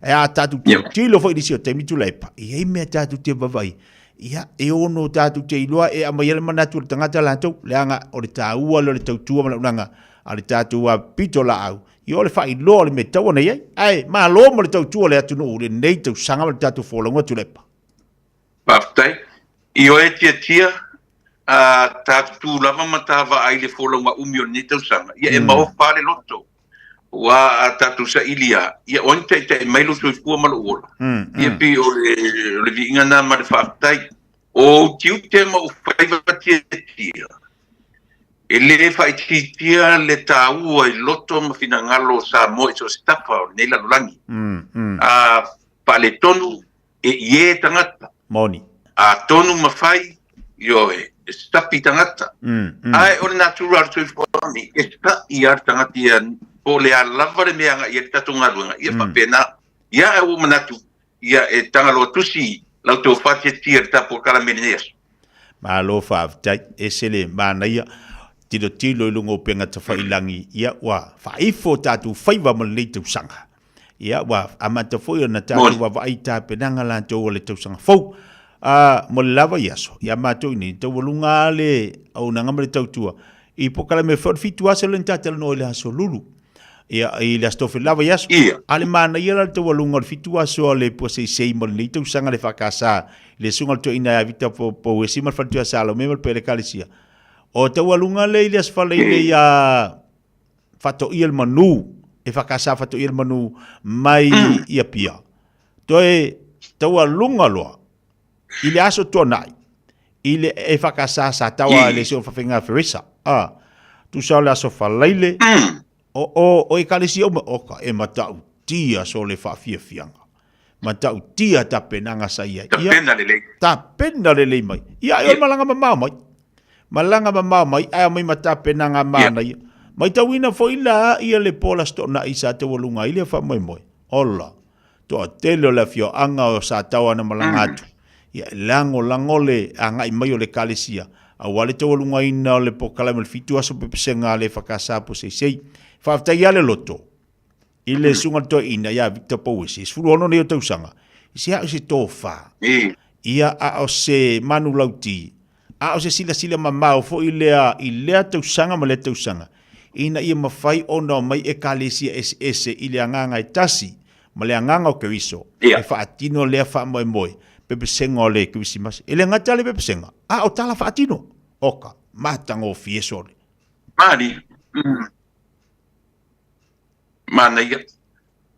S19: e a tātou tilo fo ilisi o te mitu lai pa iei mea tātou te vavai ia e ono tātou te iloa e amaiele manatu le tangata lantou le anga o le tāua lo le tautua malaunanga a le tātou a pito la au i o le whai loa le me tau ana iai ai ma loa mo le tautua le atu no le nei tau sanga le tātou wholonga tu lepa
S14: Paftai i o e tia tātou lava matawa ai le wholonga umio ni tau sanga ia e mau whare loto wa tātou sa ilia ia ointe te mailu sui fua malu ola ia pi o le vinga na ma le whaatai o tiu te ma o whaiva tia e le whaitia le tāua i loto ma fina ngalo sa mo i so stapa o nei lalulangi pa le tonu e ie tangata
S19: moni
S14: a tonu ma whai yo stapi tangata ai o le natural sui fua ni e sta i ar tangata ia o le alava le meanga ia tatunga ruanga ia papena ia e o manatu ia e tangalo tusi lau tō whatia tia tapo karameneas
S19: ma lo whaaftai e sele mana ia tilo ilungo penga ta whailangi ia wa whaifo tātou whaiva ma le tau sanga ia wa amata foi na tātou wa vai tā penanga la tō le tau sanga fau mo le lava iaso ia mātou ni tau walunga le au nanga ma le tau tua i pokala me whawhitu asa le tātala no le haso lulu ia i le astofe lava yaso ale mana ia la tau walunga le fitu aso le po sei mo le tau sanga le whakasa le sunga to ina vita po e sima whatu asa lo me pere kalisia o tau walunga le ile asfale ile ia fato il manu e whakasa fato il manu mai ia pia toe tau walunga loa ile aso tonai ile e whakasa sa tawa le sio whawhinga ferisa tu sa le aso whalaile o e kalisi o oka e matau tia so le whawhiawhianga. Matau tia ta penanga sa ia. Ta pena le mai. Ia e malanga mamau mai. Malanga mamau mai. Ai mai mata penanga mana ia. Mai tau ina fo ila ia le pola sto na isa te walunga ile fa mai moi. Ola. To telo la fio anga o sa tawa na malanga atu. Ia lango le anga i mai o le kalisia. A wale te walunga ina o le pokala me le fitu aso pepesenga le whakasa po sei. Whaftai ale loto. I le sunga to ina ia Victor Powesi. Sfuru ono ne o tausanga. Isi a o se tofa. Ia a o se manu lauti. A o se sila mamau fo i lea tausanga ma le tausanga. Ina ia mawhai ona mai e kalesia ese i le anganga e tasi. Ma le anganga o kewiso. E whaatino lea wha moe. Pepesenga o le kewisimas. E le ngata le pepesenga. A o tala whaatino. Oka. Matanga o fiesole.
S14: Mari. Mana ia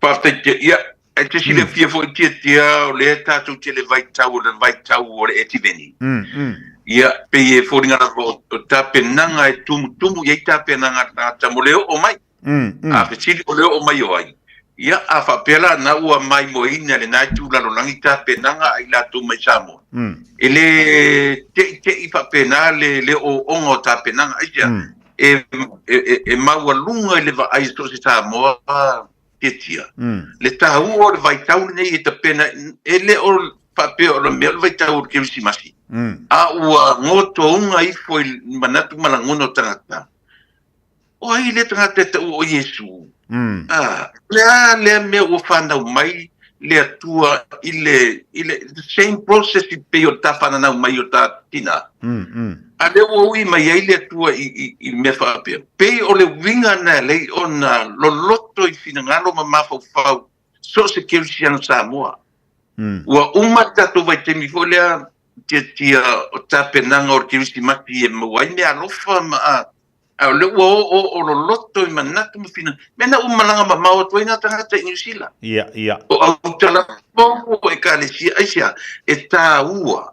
S14: parte ia e te sile fia fo tia o le tatu te le vai tau o le etiveni ia pe e fo ringa o tape nanga e tumu ia tape nanga ta moleo o mai a pe sile o leo o mai o ai ia a whapela na ua mai mo ina le nai tūla lo langi tā penanga ai la tū mai Samoa. Ele te i whapena le o ongo tā penanga aisia. E maua lunga le va ai so se Samoa te tia. Le tā ua le vai tau nei e ta pena ele o whapea o le mea le vai tau o le Kirisimasi. A ua ngoto unga i foi manatu malangono tangata. O ai le tangata te o Yesu. Le me o whanau mai le atua ile the same process i pe o ta whanau mai o ta tina. A le o ui mai ai le atua i me whapea. Pe o le winga na le o na loloto i finangalo ma mawhau so se Kirisiano Samoa. Ua umata to vai te mi folea tia o ta penanga o Kirisimasi e mawai me alofa ma a le o loloto i manatu ma fina. Mena umalanga ma mao toina tangata i New Zealand.
S19: Ia.
S14: O au tala popo e ka le si aisia e tā ua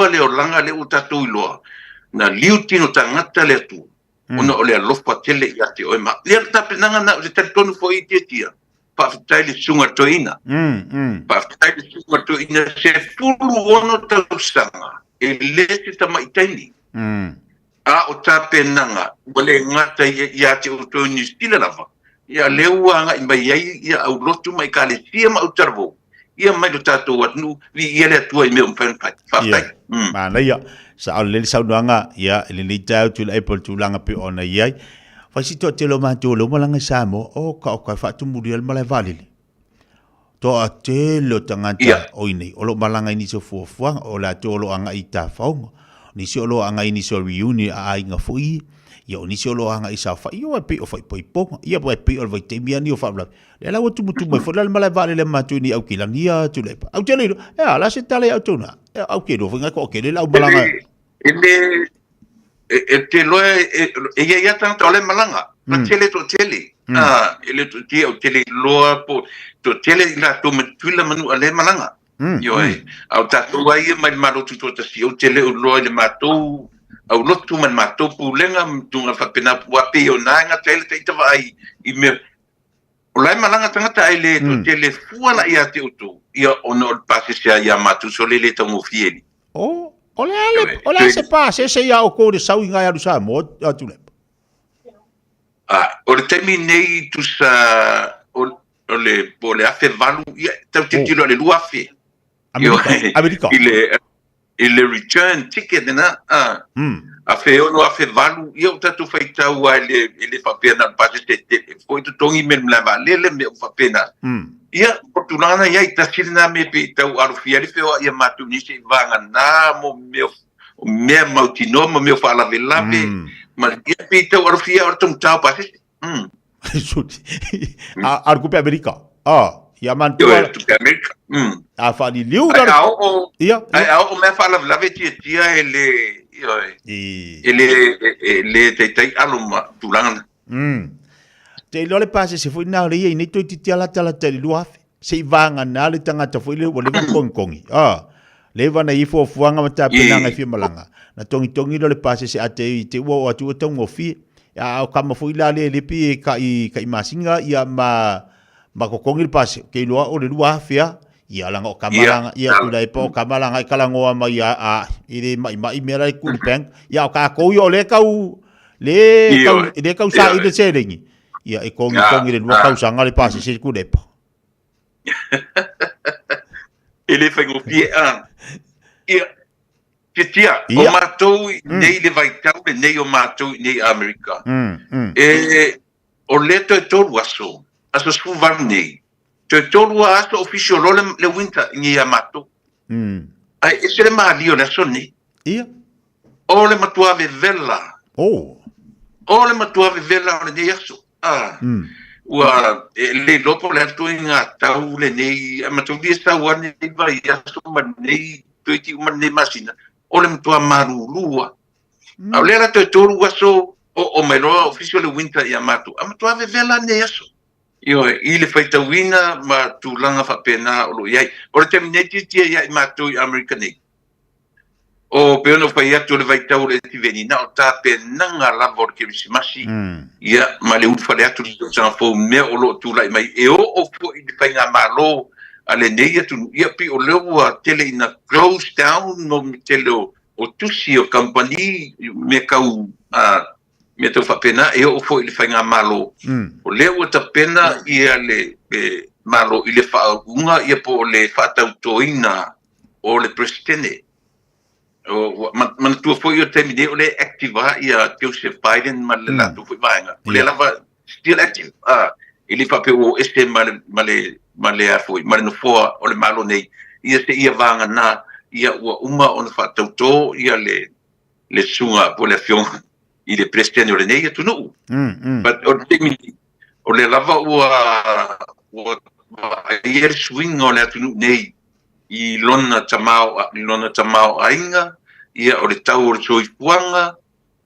S14: le o langa le utatu iloa. Na liutino tangata le atu. Ona o le alofa tele i ate oe ma. Lea ta penanga na o se tatonu fo i tia. Pawhitai le sunga toina. Pawhitai le sunga toina se fulu ono tausanga. E le se tamaitaini. A o tā penanga, wale ngata ia te uto New Zealand lava. Ia leua anga i mai ai, ia au lotu mai ka le sia ma utarvo. Ia mai lo tātou atnu, vi ia le atua i mea umwhanwhai. Whawhai.
S19: Mana ia, sa au lele saunuanga, ia, ele ni tau tu la Apple tu langa pe ona iai. Whaisito te lo mātou lo malanga Samoa, o ka o kai whaatumuri al malai valile. To a te lo tangata oinei, o lo malanga ini so fuafuanga, o la te olo anga i tā whaunga. Nisi olo anga ini so reuni a ainga fui, ia o nisi olo anga i sa whai, ia pe o whai poiponga, ia pe o vai teimia ni o whaula. Le la watu mutu mai, whala malai vale le matu ni au kilangi a tu lepa. Au te leiro, la se tale au tuna, au ke do whinga ko ke le lau malanga.
S14: Te loe, ia tangata o le malanga, na tele to tele. Ele to te o tele loa po, to tele ila to metuila manu a le malanga. Yoi, au tātou ai mai marotu tō tasi, au tele o loa le mātou, au lotu man mātou pūlenga, tunga whapena wape o nāinga tele te itawa ai, i me, o lai malanga tangata ai le, tō tele fuana i a te utu, ia ono o pāsesea i a mātou, so le tango fieri.
S19: O le se pāse, se ia o kōre sau i ngai aru sa, mo atu lepa.
S14: O le temi nei tu sa, o le afe valu, ia, tau te tiro le lua afe.
S19: Amerika.
S14: Ile return ticket na a fe ono a fe valu ia o tatu fai tau ai le whapena pase te foi tu tongi me mlava le me whapena ia portulana ia i tasirina me pe tau arufia le feo ia matu nisi vanga na mo me mautino mo me fala velave ma ia pe tau arufia o tum tau pase
S19: Arkupe Amerika ia mantua
S14: Amerika
S19: a fali liu
S14: ia o me fala lave tia ele te aluma tulanga
S19: te lole pase se foi na ria ni to ti ala tala te luafe se vanga na le tangata foi le wole kongi le vana i fo fuanga mata pinanga fi malanga na tongi lole pase se ate te wo atu tongo fi ya o kama foi la le pi ka i masinga ia ma kokongi pase ke loa o le luafe ia langa o kamalanga ia tu dai po kamalanga kalango ma ia a ile mai mera ku peng ia o ka ko yo le kau sa ile serengi ia e kongi le lua kau sanga le pase se ku depo
S14: ele foi o pie ia tia o matou nei le vai tau nei o matou nei America o leto to waso aso su varnei te tolu aso official le winter ni Yamato. Ai ese le malio le sonni.
S19: Ia.
S14: O le matua vela.
S19: O
S14: le matua vela o le yaso. Ua le lopo le atu inga tau le nei amatu visa wane vai yaso manei tuiti manei masina. O le matua marulua. Au le la te tolu aso o melo official le winter Yamato. Amatua vela ne yaso. Io i le faitauina ma tūlanga whapena o lo iai. O le terminati tia iai mātou i Amerika nei. o pe ono fai atu le vai tau le tiveni na o ta pe nanga lava o Kirisimasi ia ma le ufa le atu le sa fo me o lo tu lai mai e o fo i fai nga malo ale nei atu ia pi o lewa tele ina close down no tele o tusi o company me kau me tau fa pena e o fo i fai nga malo o lewa ta pena ia le malo i le fa unga ia po le fa tau toina o le presidente man tu foi o termine o le activa ia Joseph Biden ma le la tu foi vainga le lava still active ele fa pe o este male a foi ma no fo o le malo nei ia se ia vanga na ia uma on fa toto ia le sunga population il est presidente o le nei tu no but o termine o le lava o ia swing o le tu nei i lona tamao ainga ia o le tau o le soifuanga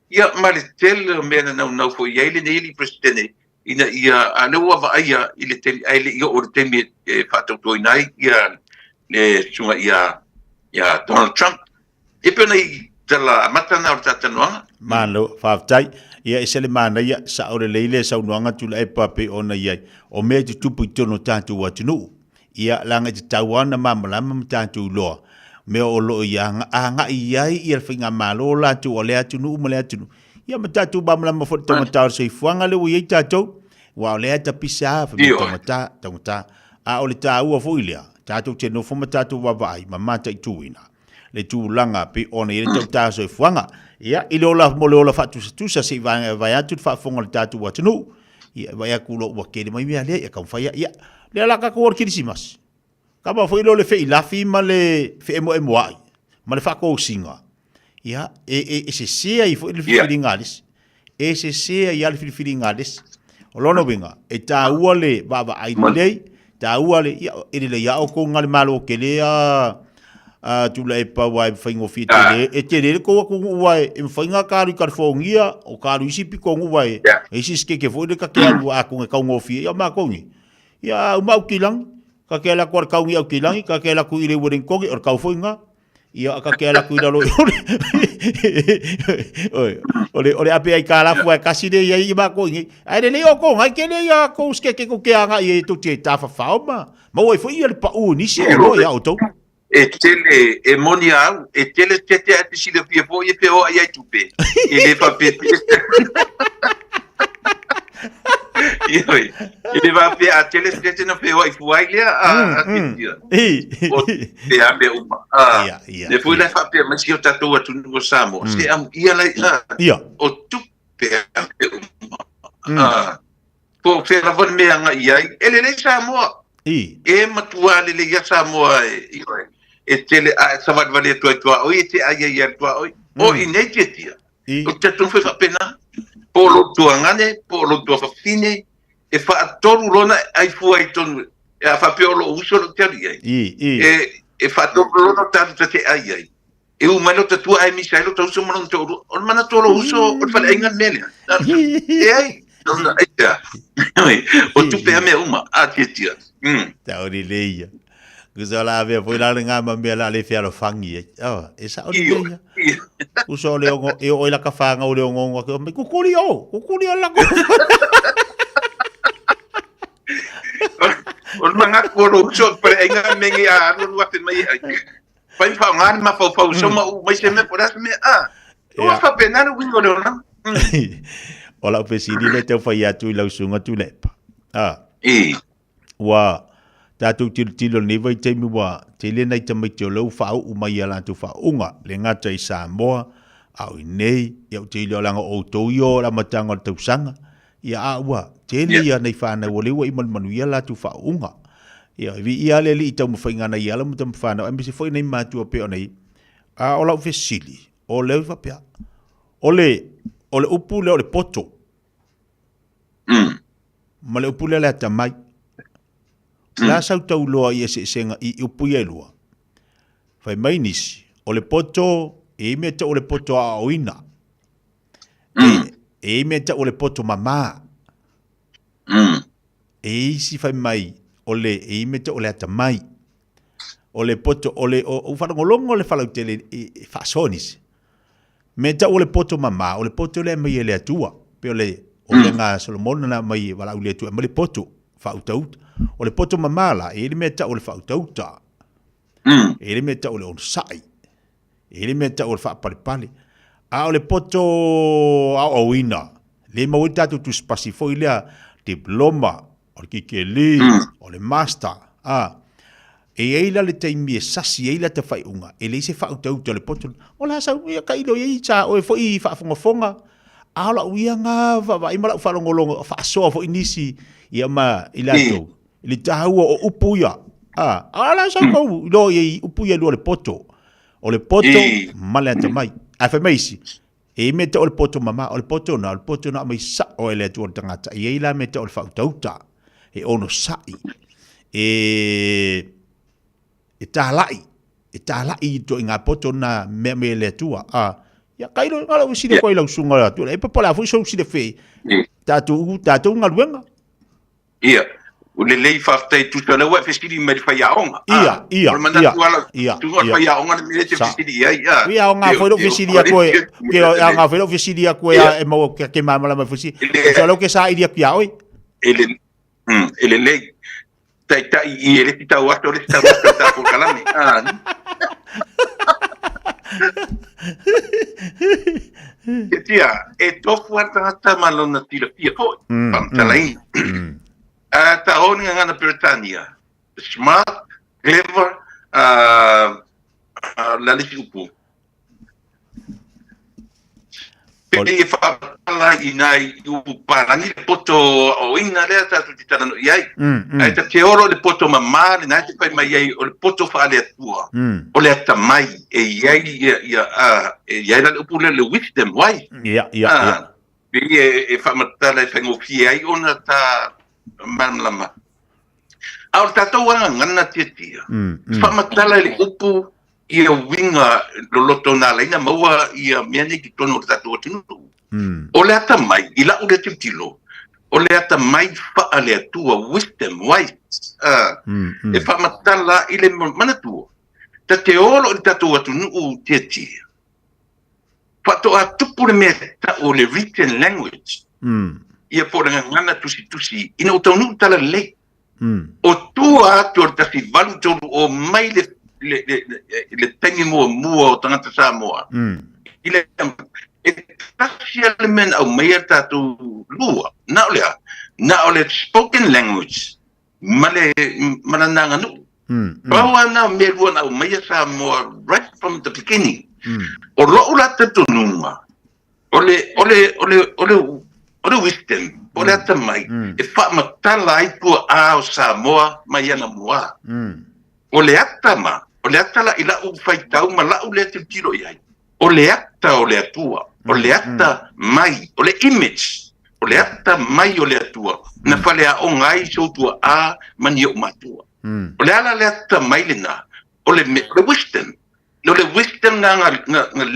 S14: ia ma le tele mena nau fo ia ile nei presidente ina ia alewa vaia ile tele ile ia o le tele fatautoinai ia le sunga ia Donald Trump e pena i tala matana o tatanoa
S19: malo faftai ia isele mana ia sa o le leile sa unuanga tula e pape ona ia o me te tupu tono tatu watunu ia langa te tawana mamalama mtatu loa me o lo ia nga ia ia finga malo la tu o le atu nu mo le atu ia mtatu mamalama fo tongata se fuanga le wi tatu wa le ata pisa fa tongata a o le tau fo ilia tatu te no fo mtatu wa vai mama tai tuina le tu langa pe ona ile tongata se fuanga ia ile ola mo le ola fatu tu sa se vai atu fa fonga le tatu watunu ia vai akulo wa kele mai mea le ia kan fa ia le la ka ko Kirisimas kama foi lo le fe la fi male fe mo ai male fa ko singa ia se se ai foi le filingalis se se ia le filingalis o lono winga e ta uale baba ai le ta uale ia ile ia o ko ngal malo ke le tu le pa wa fingo fi tele e tele ko wa e finga karu karfongia o karu isi piko wa e isi ske ke foi de ka ke alu a ko ka ngofi ia ma ko ni ia mau kilang ka kela ko ka ngi au kilang ka kela ku ile woring ko or ka foinga ia ka kela ku dalo ore ape ai kala fu ka side ia i ba ko ngi ai le o ko ai kele ia ko ske ke ko ke anga i to te ta fa fauma ma oi foi il pa u ni si o ia auto
S14: e tele e monia e tele tete ati si le pie po e pe o ai tupe e le fa pe ele vai ver a telespete não foi o foi ele a o te ambe uma depois ele vai ver mas eu tatu tu no samo se ia lá o tu pe uma por ser a von me ia ele nem samo e matua ele ia samo e tele a savat valer tu o e te ai tu o inejetia o tatu foi pena polo tuangane polo tua fine e fa tolu lona ai fu ai tonu e fa peolo uso lo tali ai e fa tolu lona tanto te ai e o malo tu ai mi sai lo tu uso mono tolu on mana tolu uso o fa enga mele e ai non ai o tu pe me uma a tia
S19: ta ori leia Guzala ave foi la nga mambia la le fialo fangi e sa o leia uso le o e o la kafanga o le ngo ko me kukurio la ko
S14: on manga ko ro so pre enga mengi a no wa mai pai fa ngar ma fa so ma mai se me poras me o fa penano wingo le na
S19: ola pesidi le te fa ya tu la sunga tu le wa tatu tilo ni vai te mi wa te le nei te mai te lo fa u mai ala tu fa unga le ngata i Samoa au nei ia te lo langa o to yo la matanga tu sanga ia wa te le ia nei fa na wo le wa i manu ia la tu fa unga ia vi ia le li tamu fa ngana ia la mutam fa na ambisi foi nei matu pe nei ola fesili o le fa pe ole upu le poto ma le upu le ta mai la sau tau loa i ese senga i upu i elua. Fai mai nisi, o le poto, e me ta o le poto a oina. E me ta o le poto mama. E isi fai mai, o le e me ta o le ata mai. o le poto o le o whanangolongo le whalau te le whaasonis. Me ta o le poto mama, o le poto le mai le atua. Pe o le o le ngā Solomon na mai wala u le atua, ma le poto whautauta. O le poto mama la, e le me ta o le whautauta. E le me ta o le onsai. E le me ta o le whaapalipali. A o le poto au ina. Le mau tatu tu spasi foi lea diploma, o le kikeli, o le master. E eila le taimi e sasi eila te whai unga. E le se whau tauta le poto. O la sa uia ka ilo i ta o e foi whaafongafonga. A la uia ngā wha imala whalongolongo, whaasoa fo inisi i ama ilato. Ili tahua o upuia. A la sa kau ilo i upuia lua le poto. O le poto male ata mai. A wha meisi. E me te o le poto mama, o le poto na mai sa o ele atu o le tangata. E eila me te o le whau tauta. E ono sai. E tālai i to i ngā poto na me le atua. Ia kairo ngala usire koe lau sunga le atua. E papala a fui so usire whee. Tātou ngā luenga.
S14: Ia. O le lei whaftai tuta lewa e whesiri mai whai aonga.
S19: Ia.
S14: O le manatu tunga whai aonga na mire te whesiri ia.
S19: Ia o ngā whairo whesiri a koe. Ngā whairo whesiri a koe e mau ke mamala mai whesiri. E so lau ke sa iria kia oi.
S14: Ele lei. Tai i ele ti tau ato le tau ato ta ko kalame. Tia, e tofu ata malona tira pia ko. Pamtalai. Ta oni ngana Britania. Smart, clever, la lisi upu. E whaapala i nai upu parangi le poto o ina lea tatu ti tarano iai. Ai ta te oro le poto mamā, le nai te pai mai iai o le poto wha le atua. O le ata mai e iai la upu le wisdom wai.
S19: Ia.
S14: E whaamatala e whaingofi ai ona ta manlama. Au tatou anga ngana tia. Whaamatala le upu ia winga loloto na leina maua ia miane ki tono tatou tinu. O le ata mai, i la ule tilo. O le ata mai wha le atua wisdom wise. E whaamatala i le manatua. Ta te olo i tatou atu nuu tia. Whato a tupu le mea ta o le written language. Ia po renga ngana tusi. Ina o tau nuu tala lei. O tua atu o tasi valu tolu o mai le tengi mua o tangata Samoa. E tasi element au mea tatu lua. Na ole spoken language. Malananga nu. Bawa na mea lua na au mea Samoa right from the beginning. O lo ula tatu nunga. Ole wisdom. Ole ata mai. E whaamatala ai pua ao Samoa mai ana mua. Ole ata ma. Ole ata la ila u whaitau ma la u le te tiro iai. Ole ata ole atua. Ole ata mai. Ole image. Ole ata mai ole atua. Na whale a o ngai soutua a mani o matua. Ole ala le ata mai le na. Ole wisdom. No le wisdom nga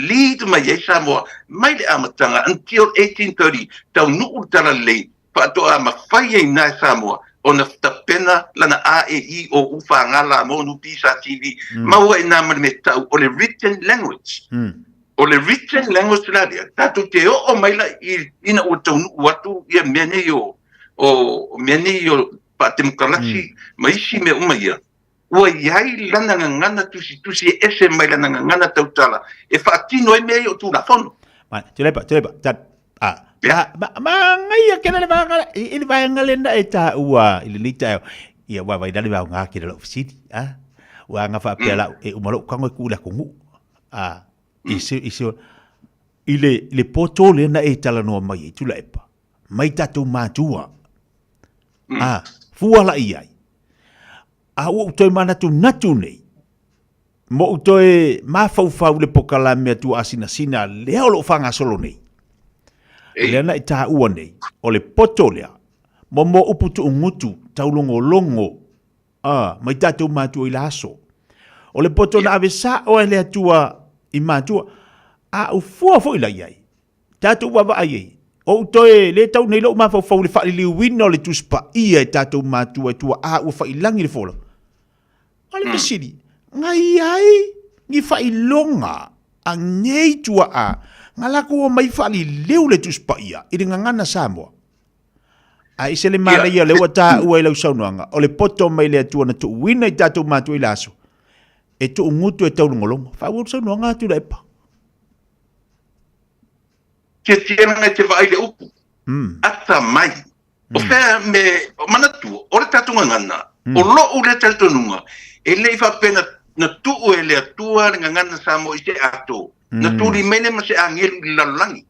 S14: lead mai e Samoa mai le amatanga until 1830 tau nuu tala lei pato a mawhai e nai Samoa o na tapena lana a e i o ufa ngala mo nu pisa TV maua e nama me tau o le written language. O le written language la dia tatu te o mai la ina o tau nuu watu ia mene yo patemkalasi mai si me umaia. Ua iai lana ngana tusi ese mai lana ngana tautala. E whaatino e mea o tūna whono.
S19: Telepa. Ma ngai a kena le vangala. Ili vangala na e tā ua ili lita eo. Ia ua vai dali vau ngā kira lau fisiti. Ua ngā whaapea lau e umalau kango e kūla kongu. Ile poto le na e tala noa mai e tula epa. Mai tātou mātua. Fuala iai. A ua utoi manatu natu nei. Mo utoi mawhauwhau le pokala mea tu asina lea o lo whanga solo nei. Lea na i taha ua nei. O le poto lea. Mo uputu ungutu taulongo. Mai tātou mātua i laso. O le poto na ave sa o e lea tua i mātua. A ufua fo i la iai. Tātou wawa ai. O toe le tau nei lo mawhauwhau le whaali liwina o le tuspa ia e tātou mātua e tua a ua whailangi le fola. Ale mesiri, ngai ai ni failonga a nei tua a ngala ko mai fali leu le tuspa ia i ngana Samoa a ise le mana ia le wata ua lau saunuanga o le poto mai le tua na tu wina i tatu matu i laso e tu ngutu e tau ngolongo fa ua saunuanga tu le pa
S14: ke tiena te vai le upu ata mai o fe me manatu o le tatu ngana o lo u le tatu nunga e le fa pena na tu e le tua ngana Samoa i se ato na tuli mene ma se angel lalangi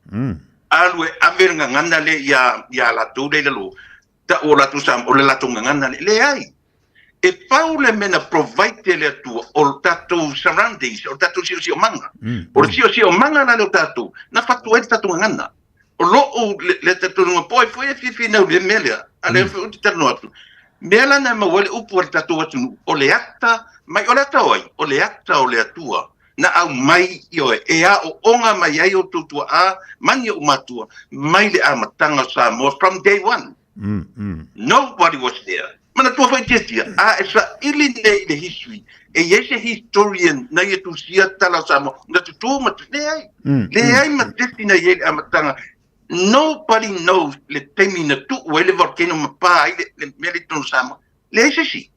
S14: alwe aver ngana le ya la tu le lo ta o la tu sam o le la tu ngana le ai e paule mena provide le tu o tatu surroundings o tatu si o manga o si o manga na le tatu na fatu e tatu ngana o lo le tatu no poi foi fi na le melia ale fu tatu atu mela na ma wale upu tatu atu o le akta mai o le tawai o le akta o le atua na au mai io e a o onga mai ai o tutua a mani o matua mai le amatanga Samoa from day one. Nobody was there. Mana tua foi tia a esa ili nei the history e ese historian na ye tu sia tala Samoa na tu mat le ai matesti na ye amatanga nobody knows le temi na tu wele volcano mapa le meriton Samoa le ese si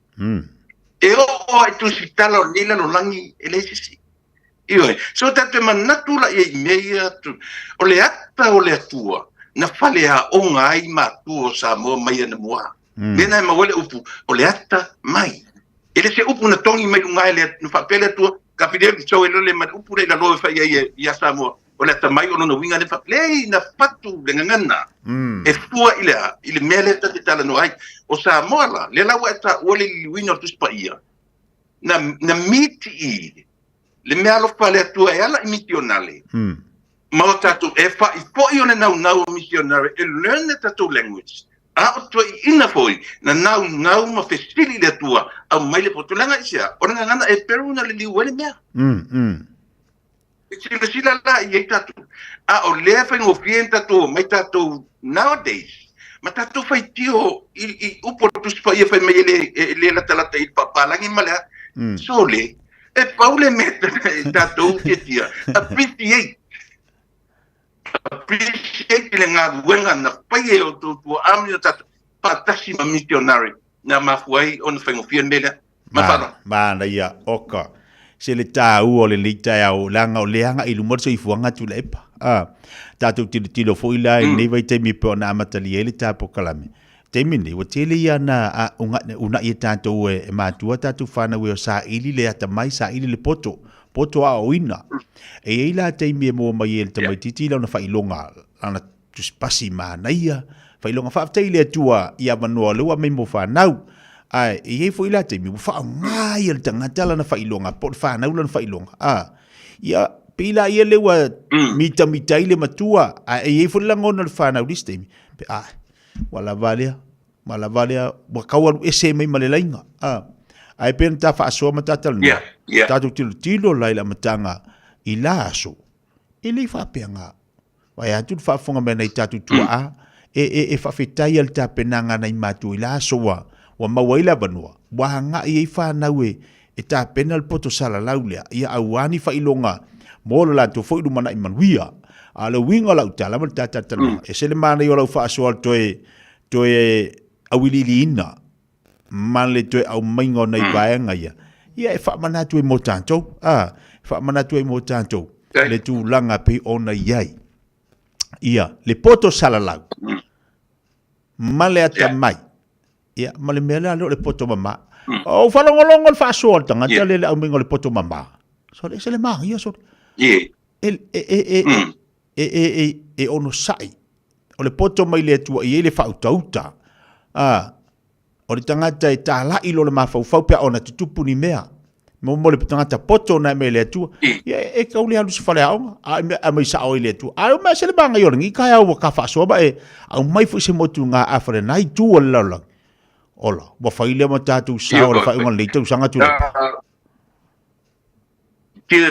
S14: e o tu si tala ni la no langi le ese si so tatu manatu la e meia tu o le ata o le atua na fale a onga ai matu o Samoa mai na moa lena ma wale upu o le ata mai ele se upu na tongi mai lunga ele no fa pele tu kapide so ele le ma upu le la lo fa ya Samoa o le ata mai o no winga le fa le na patu le ngana e fua ile mele ta tala no ai o Samoa la le la wata o le winga tu spaia na miti le mea lo pale atua e ala misionale. Ma o tatu e fa i po i o le nau misionare e learn tatu language. A o tua i ina foi na nau ma festili le atua au mai le potolanga isia. O nga ngana e peru na le liu ele mea. E sila la i e tatu. A o lea fai ngofien tatu mai tatu nowadays. Ma tatu fai tio i upo tu spa i fai mai le la talata i papalangi malea. So le e paule meta tatu tia appreciate le nga wenga na pai o tu ami tatu patasi ma missionary na mafuai on fengo fiendela
S19: ma na ia oka se le tau o le lita ya o langa o leanga i lumor so i fuanga tu lepa tatu tilo fo ila nei vai te mi pe na matali ele tapo kalame te mini wa tele ia na una i tātou e mātua tātou whānau e o sa ili le ata mai sa ili le poto a oina e eila te imi e mua mai e le tamai titi lau na whailonga ana tuspasi mānaia whailonga whaaftai le atua i a manua lewa mai mo whanau ai e hei fo ila te imi wha ngai le tangata lana whailonga pot whanau lana whailonga ia pila ia lewa mita ile matua e hei fo langona le whanau liste imi pe Wala valia wakawa ese mai malelainga ai pen ta fa so mata tal ta tu tilo laila matanga ilaso ili fa penga wa ya tu fa fonga mena ta tu tua e fa fitai al ta penanga nai matu ilaso wa mawaila banua wa nga i fa nawe e ta penal poto sala laulia ia awani fa ilonga mo la tu fo du mana imanuia ala winga la utala mata tal e se le mana yo la fa so toe awilili ina male toe au maingo nei vaenga ia e fa mana toe mo tanto fa mana toe mo tanto le tu langa pe ona iai ia le poto salalau male ata mai ia male mele le poto mama o fa longolongo fa so tanga le au maingo le poto mama so le se le ma ia so e ono sai o le poto mai le tua i le fautauta o le tangata e tāla ilo le mawhau pia ona tutupu ni mea mo le tangata poto na me le tua e kauli halu se whale aonga a mai sa oi le tua a mai se le banga i orangi kai au ka whasoa ba au mai fu se motu ngā awhare nai tu o laulang ola wa whaile ma tātou sa o le whaunga le tau sanga tu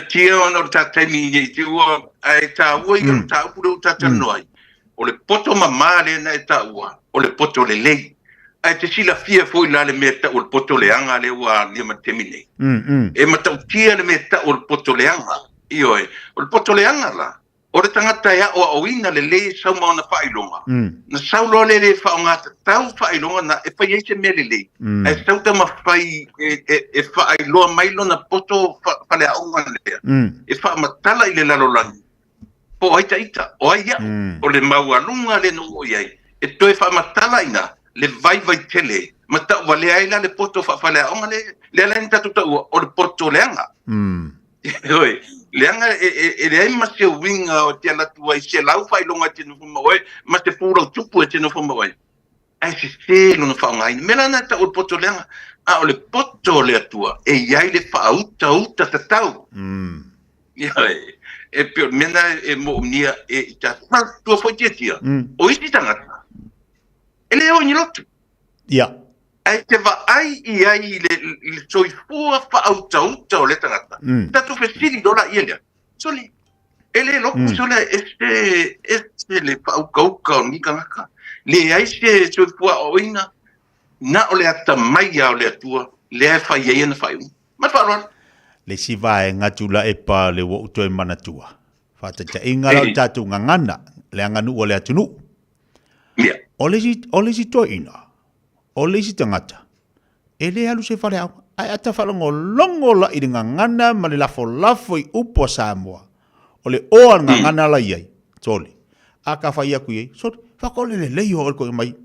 S14: tia ona o tātemi i te ua e tā ua i o tā upura o tātanoi o le poto mamare na e tā ua o le poto le lei ai te sila fia foi la le me ta ul potoleanga le wa le matemine e mata utia le me ta ul potoleanga io e ul potoleanga la o le tangata ya o ina le le sa mo na failonga na saulo le fa nga tau failonga na e fa yese me le e tau ta ma fai e fa ilo mai lo na poto fa le aunga le e fa matala ile la lo lang po ai taita o ai ya o le maualunga le no ai e toi fa matala ina le vai tele mata wale ai la le poto fa le aunga le la nta tuta o le poto leanga oi leanga e le ma se winga o te la tua i se lau fai longa te no fuma oi ma te pura tupu te no fuma oi ai se no fa ngai mela na ta o poto leanga a o le poto le tua e ai le fa uta tatau e pe mena e mo nia e ta tu foi tia o isi tangata ele o ni lotu ai te va ai le soifua fa uta o le tangata ta tu fesili dola ia soli ele lo sole este le fa uka ni kanga le ai se soifua o ina na o le ata mai o le atua le fa ia na fa ma fa
S19: le si vai ngatula e pa le wo to e manatua fa ta inga la tatu ngana le nganu o le atunu ole si to ina ole si tangata ele alu se fale ai ata fala ngolongo la i ngana ma le lafo i upo Samoa ole o ngana la iai tole aka fa ia kui so fa ko le yo ko mai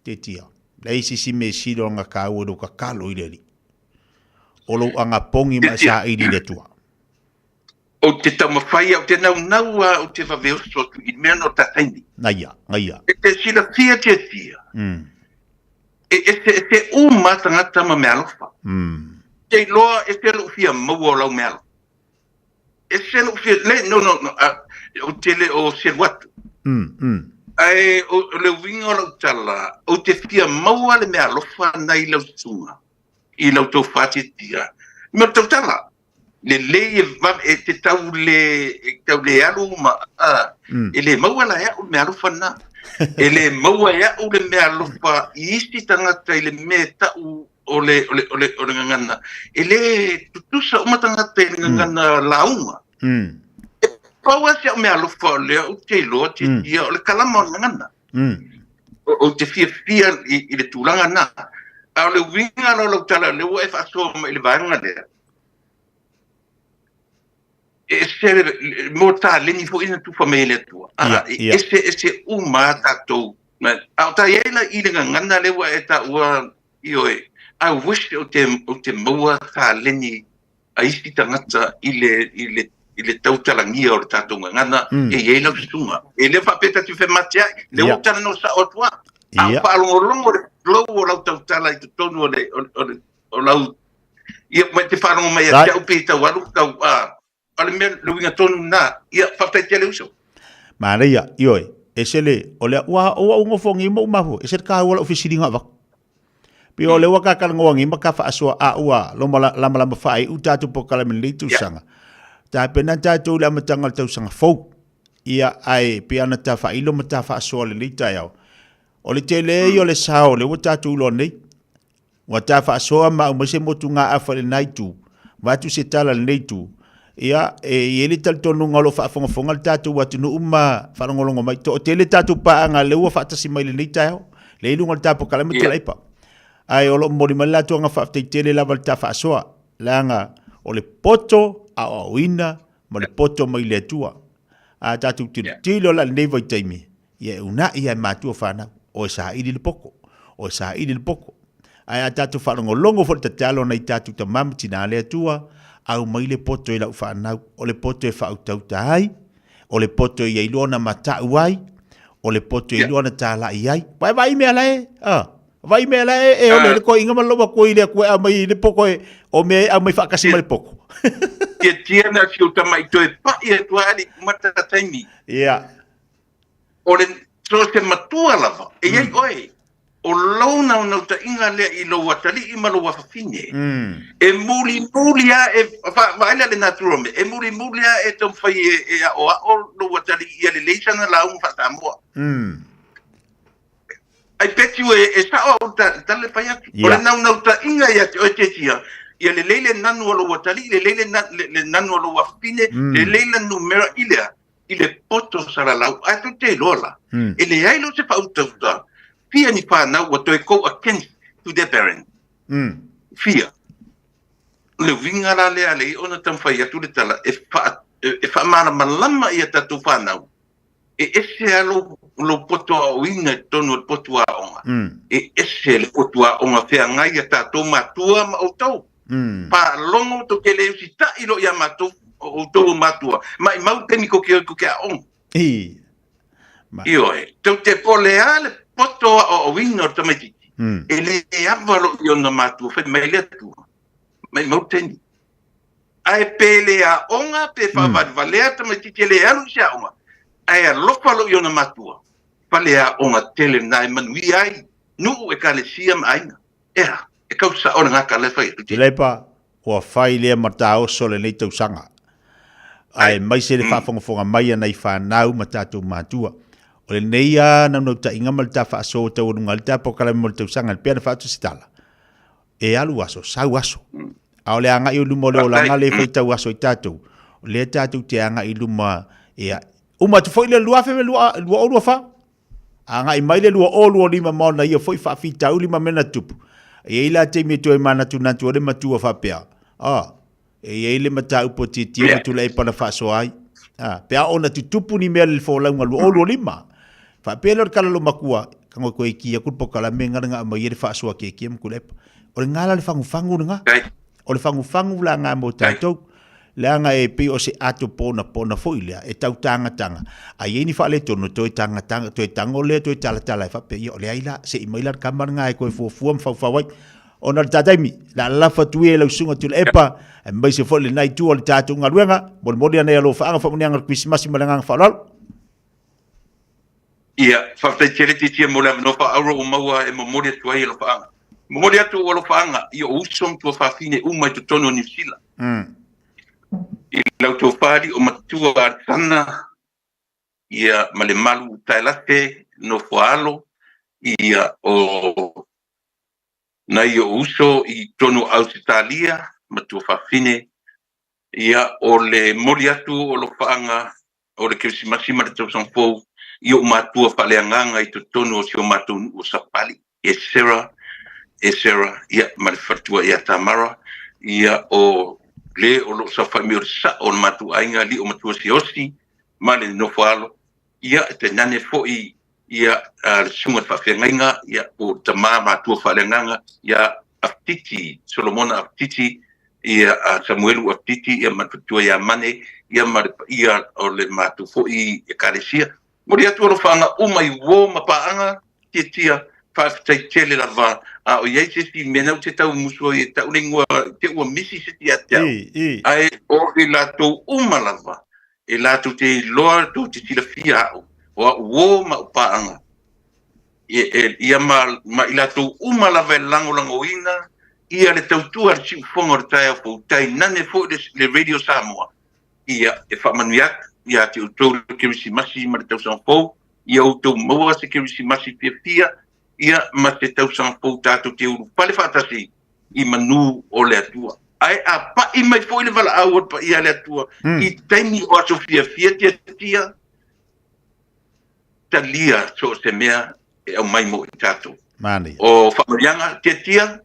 S19: te tia le si me si do nga ka o do ka kalo ile olo anga pongi ma sa i le tua
S14: o te tama fai o te nau o te vaveo sotu i mea no tataini
S19: ngaia
S14: e te sila fia te tia e te umata ngata ma mea lofa te loa e te lo fia maua o lau mea lofa e se lo fia no o te le o se watu ai o le winga o lau tala o te fia maua le mea lofa nai lau tunga i lau tau fati tia me tau tala le e te tau le alu ma e le maua la ya o me alu fana e le maua ya o le me alu fa i isi tangata i le me tau o le ngangana e le tutusa o matangata i le ngangana launga e paua se o me alu fa le o te loa te tia o le kalama o ngangana o te fia i le tūlanga na a le winga no lo tala le wo e fa so ma le vanga le e se mo ta le ni fo ina tu família tua ese uma tato ma a ta yela i le ngana le wo e ta wa io e I wish o te moa ta le ni a isi tangata i le tau talangia o le tato ngana e yela sunga e le fa peta tu fe matia le wo tala no sa o tua a pa longo lo lau tau tala i te tonu o lau ia mai te whanonga mai a te upi tau alu tau ale mea luinga tonu na ia whaftai te le uso
S19: Maria ioi e sele o le ua ungo fongi mo mafu e se ka wala ofisiri nga wak pi o le waka kala ngongi ma ka fa asua a ua lama fai utatu po kala min litu sanga ta pena tatu le amatangal tau sanga fou ia ai pi ana ta fa ilo mata fa asua le lita yao o le tele o le sao le wata tu lo nei wata fa so ma mo se motunga a fa le naitu watu se tala le naitu ia e ele tal tonu ngalo fa fonga fonga tatu watu no uma fa ngolongo mai to tele tatu pa nga le wa fa ta si mai le nita le lu ngal tapo kala mit laipa ai o lo mo di mala to nga fa te tele la valta fa so la nga o le poto a wina mo le poto mai le tua a tatu tilo la nei vai taimi ia una ia matu fa na o sa ili le poko ai tatu fa longo fo te talo nei tatu te mamti na le tua au mai le poto i la fa na o le poto e fa tau tai o le poto i ilona mata uai o le poto i ilona tala iai vai me ala vai me ala e o le ko inga malo ko ile ko mai le poko o me a mai fa kasi mai poko
S14: ke tiena si o tamai to e pa e to ali mata taimi o le so se matua lava e ai oi o launa no ta inga le i lo watali i malo wa fine e muli a e va le natural me e muli a e tom fai e o lo watali i le leisana la un fa tambo ai peti e sa o tale pai atu. O le nau ta inga ia te o te tia. Ia le leile nanu alo watali, le leile nanu alo wafine, le leile numera ilea. Ile poto saralau, atu te lola. Ele ailo se pautauta. Fia ni whanau wa toi ko against to their parent. Fia. Le wingara lea le ona tamwhai atu le tala, e wha mana malama ia tatu whanau. E ese alo lo poto a oinga tonu le poto a onga. E ese le poto a onga whea ngai a tatou matua ma o tau. Pa longo to ke le usi ta ilo ia matou o tau matua. Mai mau teni ko ke a onga. Io e. Tau te pole ale poto a oinga o tamaitiki. E le avalo i ona matua whai mai le atua. Mai mau teni. Ai pele a onga pe whavalea tamaitiki le alu si a onga. Ai a lopalo i ona matua. Pale a onga tele nai manui ai. Nuu e kale sia ma ainga. Ea, e kausa ona ngaka le whai.
S19: Te leipa, ua whai lea mata oso le nei tau sanga. Ai mai se le whafonga mai anai whanau ma tātou mātua. O le nei a nanau ta inga mal ta whaaso tau runga le ta pokala mo le tau sanga le pēna whaatu sitala. E alu aso, sau aso. A o le anga i uluma o le olanga le whai tau aso i tātou. O le tātou te anga i luma e a uma tu foi le lua fe lua o lua fa. Anga i mai le lua o lua lima mauna ia foi fa fi tau lima mena tupu. E ila te me to e mana tu nantu o le matua fa pea. E ele mata upo ti ti tu le pa na fa so ai. Pea ona tu tupu ni mele fo la ngalu o lua lima. Fa pea le kala lo makua kango ko iki ya ku pokala menga nga ma ye fa so ke ki ku le. O le ngala le fangu nga. O le fangu la nga mo tatou. Leanga e pe o se ato pona foi lea, e tau tanga. A ieni wha le tono toi tanga, toi tango lea, toi tala e wha pe o lea ila, se i maila kamar ngā e koe fuafua mwhauwhawai. O na tataimi, la lafa tue e lau sunga tula epa, e mai se fo le nai tua le tātou ngā ruenga, mori anei alo whaanga whamunianga Christmasi malanga whalal.
S14: Ia, whawhai tere te tia mo lea no wha auro o maua e mamori atu ai alo whaanga. Mamori atu o alo whaanga, i o usom tua whawhine umai tu tono New Zealand. I lau tō whāri o matua a tana ia ma le malu tailate no whaalo ia o nai o uso i tono Ausitalia matua whawhine ia o le mori atu o lo whaanga o le Kirsimasi ma le tau sanfou i o matua whaleanganga i to tono o si o matua o sapali e Sarah ia ma le whatua ia Tamara ia o le o lo sa famio sa o matu ainga li o matu osi ma le no falo ia te nane foi ia sunga fa fenga ia o tama matu falenganga ia aftiti Solomona aftiti ia Samuel aftiti ia matu ia mane ia o le matu foi e karesia mori atu lo fanga mai wo mapaanga tia fa tai tele la va o ye se si mena te tau muso e tau lingua te o misi se tia ai o la to umalava e la to te lord to te tila fia o ma paanga ia ma ila to umalava lango ina ia le tau tu ar si fonga tai fo tai nane fo le radio Samoa ia e fa manuiak ia te to Kirsimasi ma tau sanfo ia o to mo se Kirsimasi pia ia ma te tau sanfou tātou te uru. Pale whātasi i manu o le atua. Ai a pa i mai fo i le wala au pa i a le atua. I taimi o aso fia tia ta lia so se mea e au mai mo i tātou.
S19: Mani.
S14: O whamarianga tia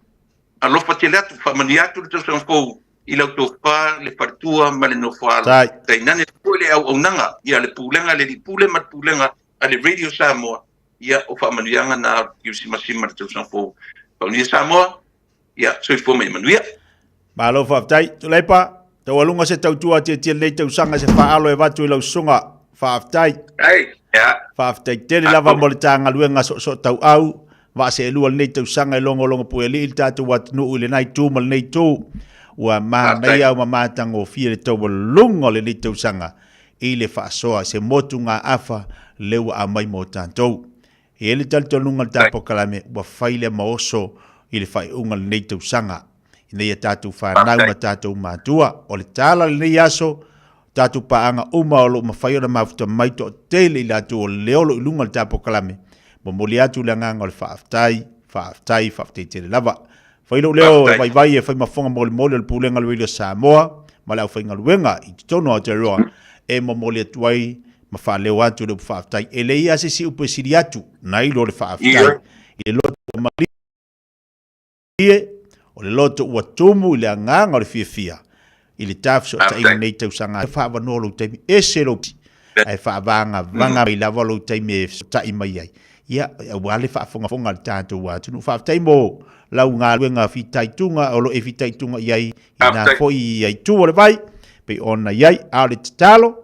S14: a lofa te leatu whamariatu le tau sanfou i lau tō whā le partua ma le no whāla. Tai nane fo le au nanga i a le pūlenga le li pūle mat pūlenga a le radio Samoa. Ia o whamanianga na Kirsimasi ma tau sanfou. Paunia Samoa, ia soi fo mai manuia.
S19: Malo whaftai, tu leipa, tau alunga se tau tua te nei tau sanga se whaalo e watu i lau sunga. Whaftai. Whaftai, tere lava mo le tanga luenga so tau au, wa se elua nei tau sanga e longa pue li il tātou wat nuu le nai tū mal nei tū. Ua maa nei au ma mātanga o fia le tau lunga le nei tau sanga. I le whaasoa se motu ngā awha lewa a mai mo tātou. E ele tal tolunga tapo kalame wa faile maoso i le fai unga le nei tau sanga. I nei tātou whanau ma tātou mātua. O le tāla le nei aso, tātou paanga uma o lo ma whai o na mafuta maito o tele i lātou o leolo i lunga le tapo kalame. Momoli atu le nganga o le whaaftai te lava. Whailo leo vai e whai mafonga mole le pulenga le Radio Samoa, ma lau whainga luenga i tono a te roa, e momoli atuai ma whaleo atu le whaaftai. E le ia se si upe siri atu, nai lo le whaaftai. I le loto o mali o le loto ua tumu i le anganga o le fia. I le tafso ta inga nei tausanga. E whaavano lo taimi e se lo ti. Ai whaavanga vanga mai lava lo taimi e ta ima iai. Ia, wale whaafonga le tātou wātu. Nu whaaftai mo lau ngā luenga whitaitunga, o lo e whitaitunga iai, i nā fo i iai tū o le vai, pe ona iai, ao le tatalo,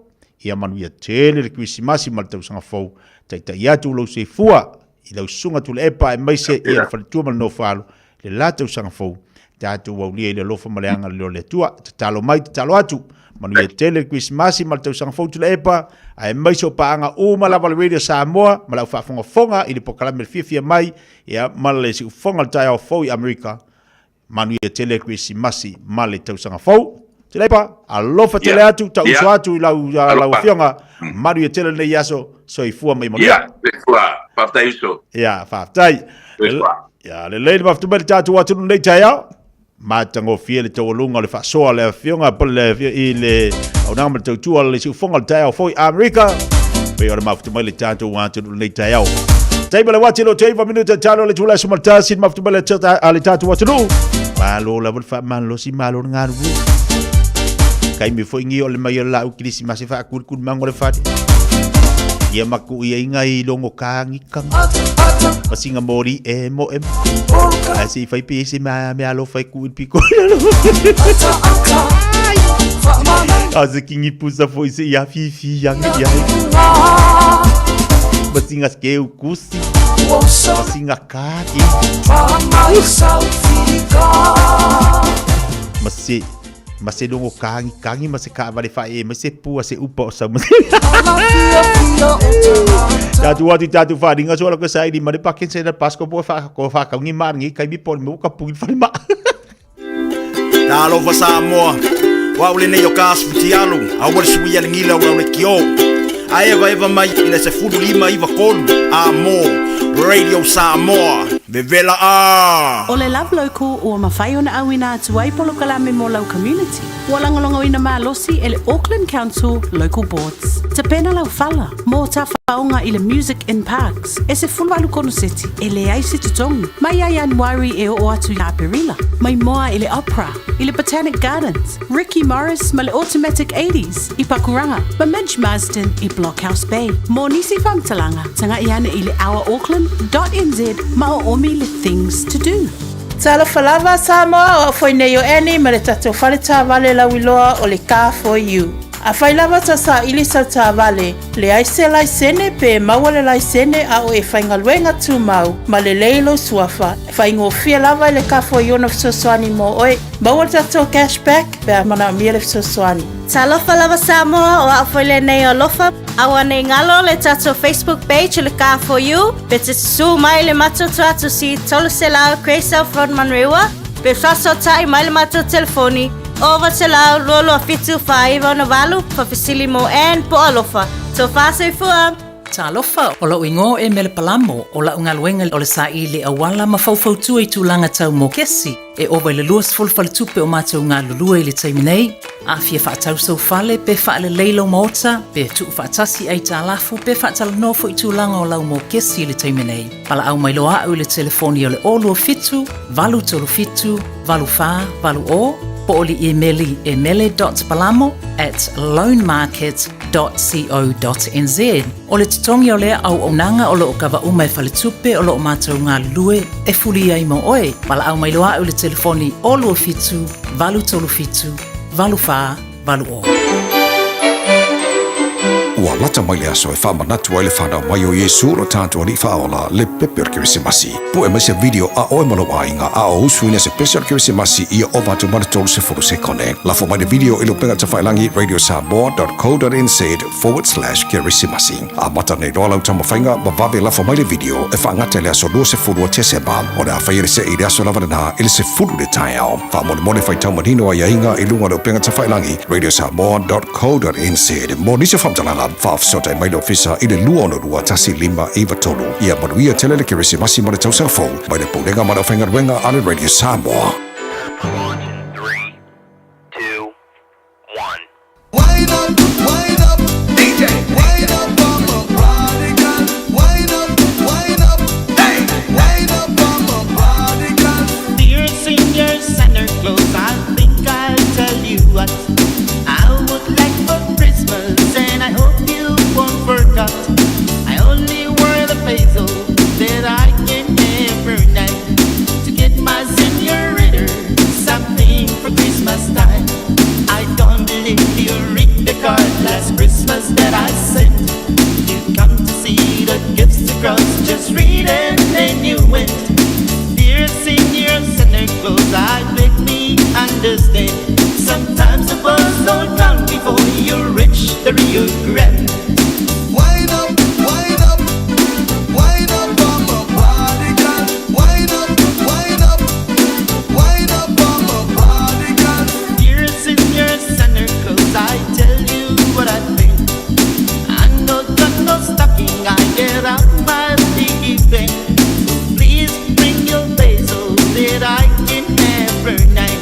S19: ia manu ia tele le Krisimasi ma le tausanga fau, tai atu lau se fua, i lau sunga tu le epa e maise, ia le whalitua ma le no whalo, le la tausanga fau, tātou wau lia i le lofa ma le anga le tua, tatalo mai, tatalo atu, manu ia tele le Krisimasi ma le tausanga fau tu le epa, ai mai so paanga o malava le Radio Samoa, ma lau whaafonga i le pokalame le fia mai, ia mala le si ufonga le tai au fau i Amerika, manu ia tele Krisimasi ma le tausanga fau, te leipa, alofa tele atu, ta uso atu i lau fionga, manu ia tele nei aso, so i fua mai molia.
S14: Ia, fua, whaftai uso.
S19: Ia, whaftai. Ia, le leile maftu mai tātu atu nei tai au, matango fia le tawalunga le whasoa le fionga pale i le au nama le tautua le si ufonga le tai au fau i Amerika, pe ora maftu mai le tātu atu nei tai au. Taiba le wati lo teiva minuta talo le tula sumaltasi maftu mai le tātu atu nu. Malo la wolfa malo si malo ngāru. Kai me foi ngi o le mai la u Krisimasi fa kur mango le fati. Ia maku ia inga i longo kangi kang. Masinga mori e mo em. Asi fai pisi me alo fai ku piko. Asa kingi pusa foi se ia fifi yang ia. Masinga skeu kusi. Masinga kaki. Masih dongo kangi masih ka vale fae masih pu se upo sa tatu fa dinga so la ko sai di mari pakin se na pasko po fa ka ngi mar ngi kai bi pon mo ka pu fa ma
S7: Talo fa Samoa wa ule ne yo kas futialu a wal sui ya ngila wa le kio a eva mai ina se fudu lima iva kolu amo Radio Samoa Vevela a
S15: O le love local o mawhai ona awina atu ai polo kalame mo lau community. Ua langolongo ina maa losi ele Auckland Council Local Boards. Te pena lau fala, mo ta whaonga i le Music in Parks. E se fulu alu kono seti, e le aisi tutongi. Mai ai Januari e o atu i Aperila. Mai moa i le Opera, i le Botanic Gardens. Ricky Morris ma le Automatic 80s i Pakuranga. Ma Midge Marsden i Blockhouse Bay. Mo nisi whamtalanga, tanga i ane i le our.auckland.nz ma o omi le things to do.
S6: Tala falava Samoa o foi nei o eni ma le tatou whale tā vale la wiloa o le Car for You. A whai lava ta sa ili sa tā vale, le aise lai sene pe maua le lai sene a o e whainga luenga tū mau, ma le leilo suafa, whaingo fia lava le Car for You na fsoswani mo oe, maua le tatou cashback pe a mana mia le fsoswani.
S13: Talofa lava Samoa o afoile nei o lofa, awa nei ngalo le tatou Facebook page le Car for You, pe te su mai le matoto atu si tolu se lao Kreisau Frodman Rewa, pe faso tai mai le mato telefoni, over te lao lolo a fitu whaiva na walu, pa fisili mo en po alofa. So faso i fua.
S23: Talofa o la uingo e mele palamo o la ungaluenga o le sa i le awala ma faufautua i tūlanga tau mo kesi e owa le luas fulfale tupe o mātou ngā lulua i le taiminei a fia whaatau sau fale pe whaale leilo maota pe tu whaatasi ai tā lafu pe whaatala nofo i tūlanga o lau mo kesi i le taiminei pala au mai loa au i le telefoni o le olu o fitu valu tolu fitu valu wha valu o po o li emeli emele.palamo@loanmarket.co.nz o le titongi o lea au onanga o lo o kawa umai fale tupe o lo o mātou ngā lue e fuli ai mo oe pala au mai loa au le telefoni olu o fitu valu tolu fitu valu wha valu o
S2: Ua lata mai le aso e whamanatu ai le whanau mai o Yesu ro tātua li whaola le pepe o Kirisimasi. Po e mai se video a oe malo ainga a o usuina se pese o Kirisimasi ia o vatu manatolu se furu se kone. Lafo mai le video ilo penga ta whailangi radiosamoa.co.nz/Kirisimasi. A mata nei roa lau tama whainga ma vave lafo mai le video e whaangate le aso lua se furu o Teseba. O le a whaire se i le aso lava na ili se furu le tai au. Wha mone mone whai tau manino a iainga i lunga leo penga ta whailangi radiosamoa.co.nz. Mo nisi whamtalanga faafesota e mai le ofisa i le lua o na lua tasi lima iwa tolu. Ia manuia tele le keresimasi ma le tausafou mai le poulega ma le whaingaruenga a le Radio Samoa.
S1: Wind up, DJ. Wind up, mama, prodigal. Wind up, hey. Wind up, mama, prodigal.
S12: Dear senior Santa Claus, I think I'll tell you what I would like for Christmas, and I hope you won't forget. I only wear the peso that I can every night to get my senorita something for Christmas time. I don't believe you read the card last Christmas that I sent. You come to see the gifts across, just read and then you went. Dear senior Santa Claus, I beg me understand. Sometimes the buzz don't come before you're rich, the real grand.
S1: Wind up, wind up, wind up, mama, prodigal. Wind up, wind up, wind up, mama, prodigal.
S12: Dear senior Santa Claus, I tell you what I think. I know got no stocking, I get out my piggy bank. Please bring your peso that I can every night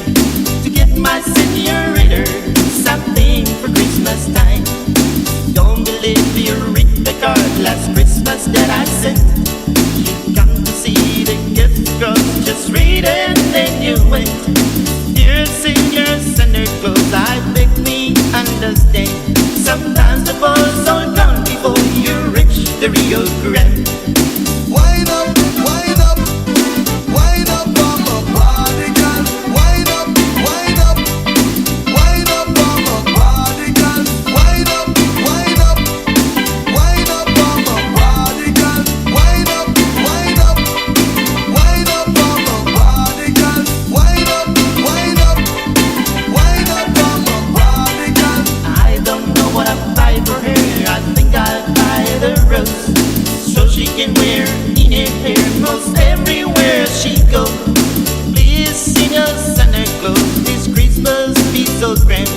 S12: to get my senorita something for Christmas time. Don't believe you read the card last Christmas that I sent. You come to see the gift girl, just read and then you went. Dear senior Santa Claus, I beg me understand. Sometimes the balls don't come before you're rich, the real grand.
S1: Wind up, wind up, wind up, mama, prodigal. Wind up, wind up, wind up, mama, prodigal. Wind up, wind up, wind up, mama, prodigal. Wind up, wind up, wind up, mama, prodigal. Wind up, wind up, wind up, mama, prodigal.
S12: I don't know what I buy for her. I think I'll buy the rose so she can wear in her hair most everywhere she goes. Please sing us Santa Claus, this Christmas be so grand.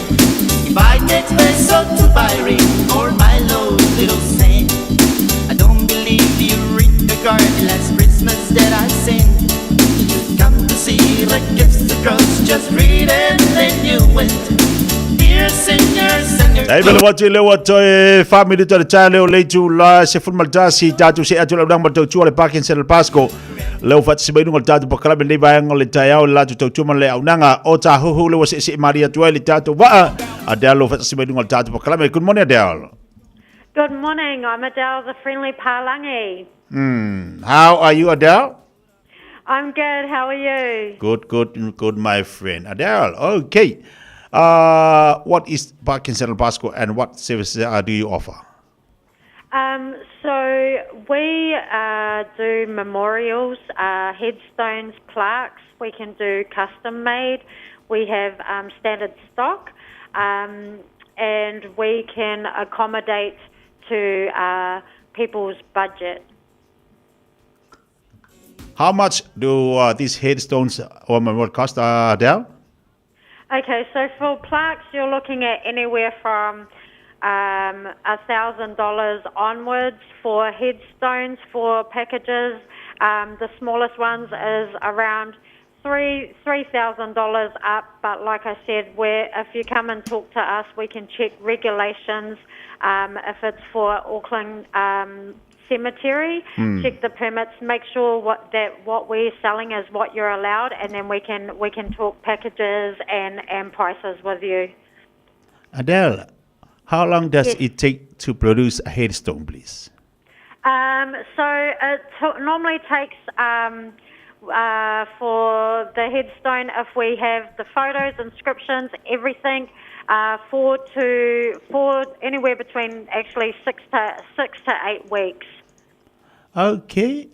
S12: If I get peso to buy ring or Milo little saint, I don't believe you read the card last Christmas that I sent. You come to see the gifts across, just read and then you went. Dear senior Santa
S19: Ai bele watu le watu family to the chale o le tu la se fun malta si tatu se atu la ma tu le parking Central Pasco le fat se binu tatu pakala be le ba ngol tai au la tu tu le au nanga o ta hu le wase se Maria tu le tatu wa adelo fat se binu tatu pakala me good morning Adele.
S17: Good morning, I'm Adele, the friendly Palangi.
S19: How are you Adele?
S17: I'm good, how are you?
S19: Good my friend Adele. Okay. What is Parking Central Pasco and what services do you offer?
S17: So we do memorials, headstones, plaques. We can do custom made. We have standard stock, and we can accommodate to people's budget.
S19: How much do these headstones or memorial cost, Adele?
S17: Okay, so for plaques, you're looking at anywhere from $1,000 onwards. For headstones, for packages, the smallest ones is around $3,000 up. But like I said, if you come and talk to us, we can check regulations. If it's for Auckland Cemetery, check the permits, make sure what we're selling is what you're allowed, and then we can talk packages and prices with you.
S19: Adele, how long does it take to produce a headstone, please?
S17: So it normally takes for the headstone, if we have the photos, inscriptions, everything, for anywhere between actually 6 to 8 weeks.
S19: Okay,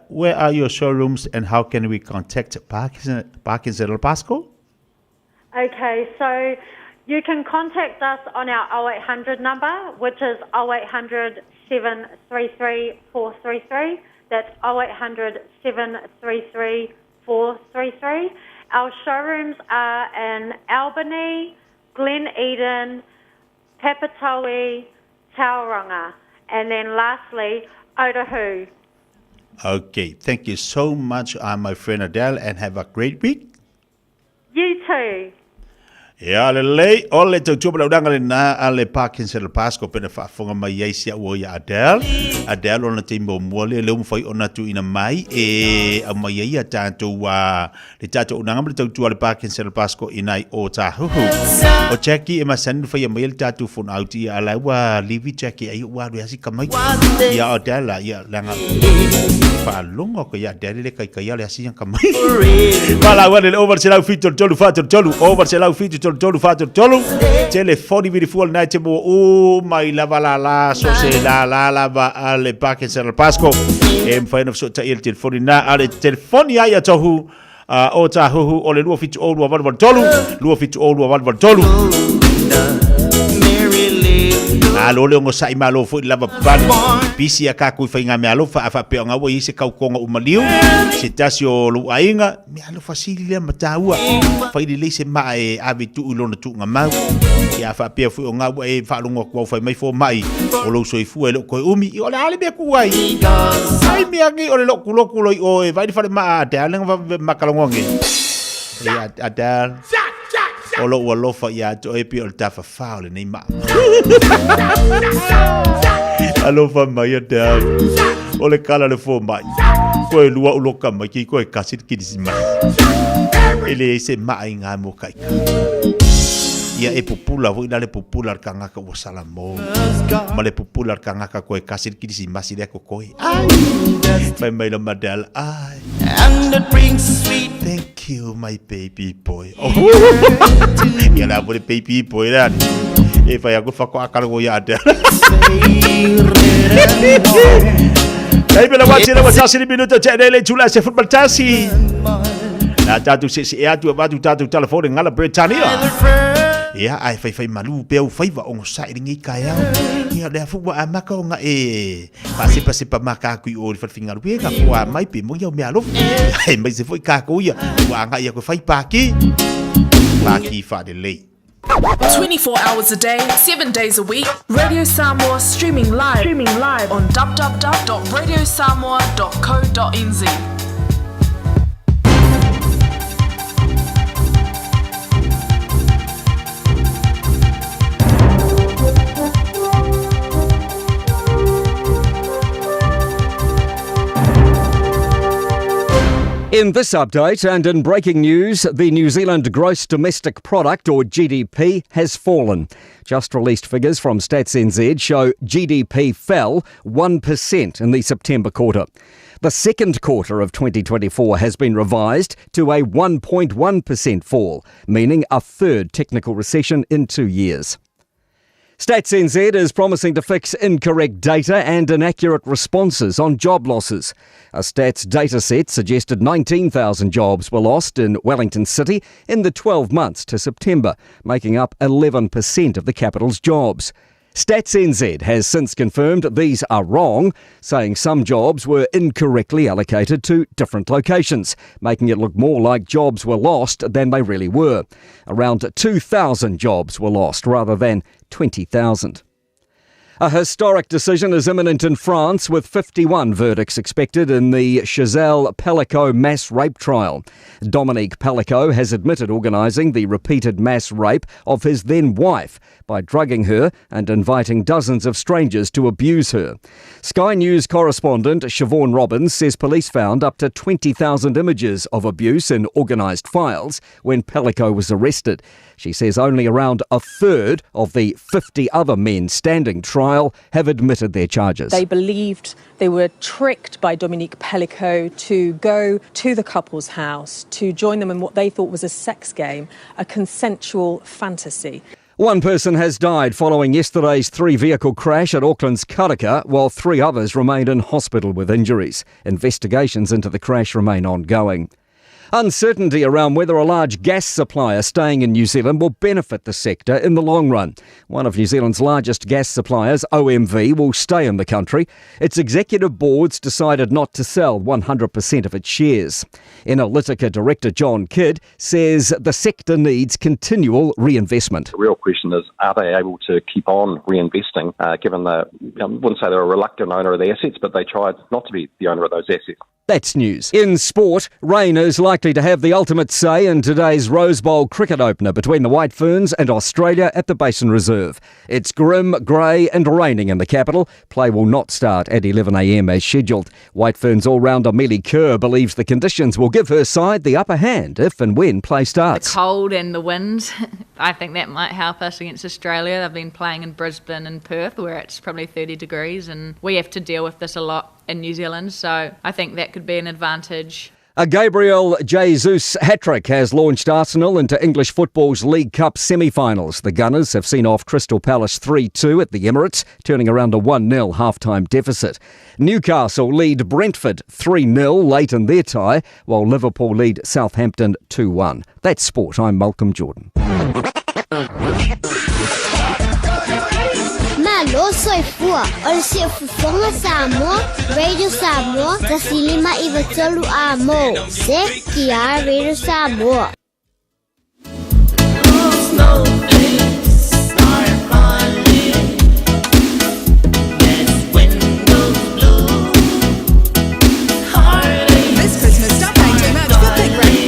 S19: where are your showrooms and how can we contact Parking Central Pasco?
S17: Okay, so you can contact us on our 0800 number, which is 0800 733 433. That's 0800 733 433. Our showrooms are in Albany, Glen Eden, Papatoe, Tauranga. And then lastly, Otahu.
S19: Okay, thank you so much, my friend Adele, and have a great week.
S17: You too.
S19: Ia le lei, o le tau tuapa laudanga le nā a le Parkinson le Pasco pena whaafonga mai eisia ua ia Adele. Adele ona te mo muale leo mwhai ona tu ina mai a mai ia tātou le tātou unanga le tau tua le Parkinson le Pasco inai o tāhuhu. O Jackie e masani whai a mai le tātou phone out ia ala ua livi Jackie ai ua rui hasi kamai. Ia Adele ia langa whaalonga ko ia Adele le kai le hasi yang kamai. Wala ua le over se lau fitu tolu fatu tolu over se lau fitu tolu fatu tolu telefoni vidi fuol nai te mo o mai lava la so se la va ale Parkinson le Pasco e mfaina so ta il telefoni na ale telefoni ai tohu o ta hu o le lua fitu o lua van tolu lua fitu o lua van tolu alo le ngo sai malo fo lava ban pisi a ka ku fainga me alo fa pe nga wo ise ka ko nga umaliu se tasio lu ainga me alo fasili le mataua fa ile le se mai ave tu ulona tu nga mau ya fa pe fu nga wo e fa lu ngo ko fa mai fo mai o lo so fu e lo ko umi o le ale be ku ai ai mi agi o le lo ku lo o e vai fa ma te ale nga makalongonge ya adal Olo ua lofa ia to e pi o tafa faule nei ma. Alofa mai ada. Ole kala le fo mai. Ko e lua uloka mai ki ko e kasit ki disi mai. Ele se mai nga mo kai. Ia e popula vo ina le popular kanga ka o salamo. Ma le popular kanga ka ko e kasit ki disi masi le ko koi. Mai lo madal ai. And it brings sweet. Thank you, my baby boy. Oh, ia la bo le baby boy la. E fai aku fako akal go ia ada. Dai bela wati la wati sini minuto te le tula se football tasi. Na tatu se e atu ba tu tatu telefone ngala Britannia. Ia ai fai malu pe fai va on sai ringi kaya. Ia le fu wa maka nga e pasi pa maka ku o fa finga ru ka wa mai pe mo yo me alo. Ai mai se foi ka ku ia wa nga ia ko fai paki fa de lei.
S11: 24 hours a day, 7 days a week. Radio Samoa streaming live on www.radiosamoa.co.nz.
S16: In this update and in breaking news, the New Zealand Gross Domestic Product, or GDP, has fallen. Just released figures from StatsNZ show GDP fell 1% in the September quarter. The second quarter of 2024 has been revised to a 1.1% fall, meaning a third technical recession in 2 years. StatsNZ is promising to fix incorrect data and inaccurate responses on job losses. A Stats dataset suggested 19,000 jobs were lost in Wellington City in the 12 months to September, making up 11% of the capital's jobs. StatsNZ has since confirmed these are wrong, saying some jobs were incorrectly allocated to different locations, making it look more like jobs were lost than they really were. Around 2,000 jobs were lost rather than 20,000. A historic decision is imminent in France, with 51 verdicts expected in the Chazelle Pellico mass rape trial. Dominique Pellico has admitted organising the repeated mass rape of his then-wife by drugging her and inviting dozens of strangers to abuse her. Sky News correspondent Siobhan Robbins says police found up to 20,000 images of abuse in organised files when Pellico was arrested. She says only around a third of the 50 other men standing trial have admitted their charges.
S18: They believed they were tricked by Dominique Pellico to go to the couple's house to join them in what they thought was a sex game, a consensual fantasy.
S16: One person has died following yesterday's three-vehicle crash at Auckland's Karaka, while 3 others remain in hospital with injuries. Investigations into the crash remain ongoing. Uncertainty around whether a large gas supplier staying in New Zealand will benefit the sector in the long run. One of New Zealand's largest gas suppliers, OMV, will stay in the country. Its executive board's decided not to sell 100% of its shares. Enerlytica Director John Kidd says the sector needs continual reinvestment.
S3: The real question is, are they able to keep on reinvesting, given that, I wouldn't say they're a reluctant owner of the assets, but they tried not to be the owner of those assets.
S16: That's news. In sport, rain is likely to have the ultimate say in today's Rose Bowl cricket opener between the White Ferns and Australia at the Basin Reserve. It's grim, grey and raining in the capital. Play will not start at 11 a.m. as scheduled. White Ferns all-rounder Millie Kerr believes the conditions will give her side the upper hand if and when play starts.
S8: The cold and the wind, I think that might help us against Australia. They've been playing in Brisbane and Perth where it's probably 30 degrees and we have to deal with this a lot in New Zealand, so I think that could be an advantage.
S16: A Gabriel Jesus hat-trick has launched Arsenal into English football's League Cup semi-finals. The Gunners have seen off Crystal Palace 3-2 at the Emirates, turning around a 1-0 half-time deficit. Newcastle lead Brentford 3-0 late in their tie, while Liverpool lead Southampton 2-1. That's sport. I'm Malcolm Jordan.
S20: Malo soifua, o se fufonga Samoa, Radio Samoa, tasilima iwa tolu a mo, se kia Radio Samoa.
S24: This Christmas, stop paying too much for Big Ring.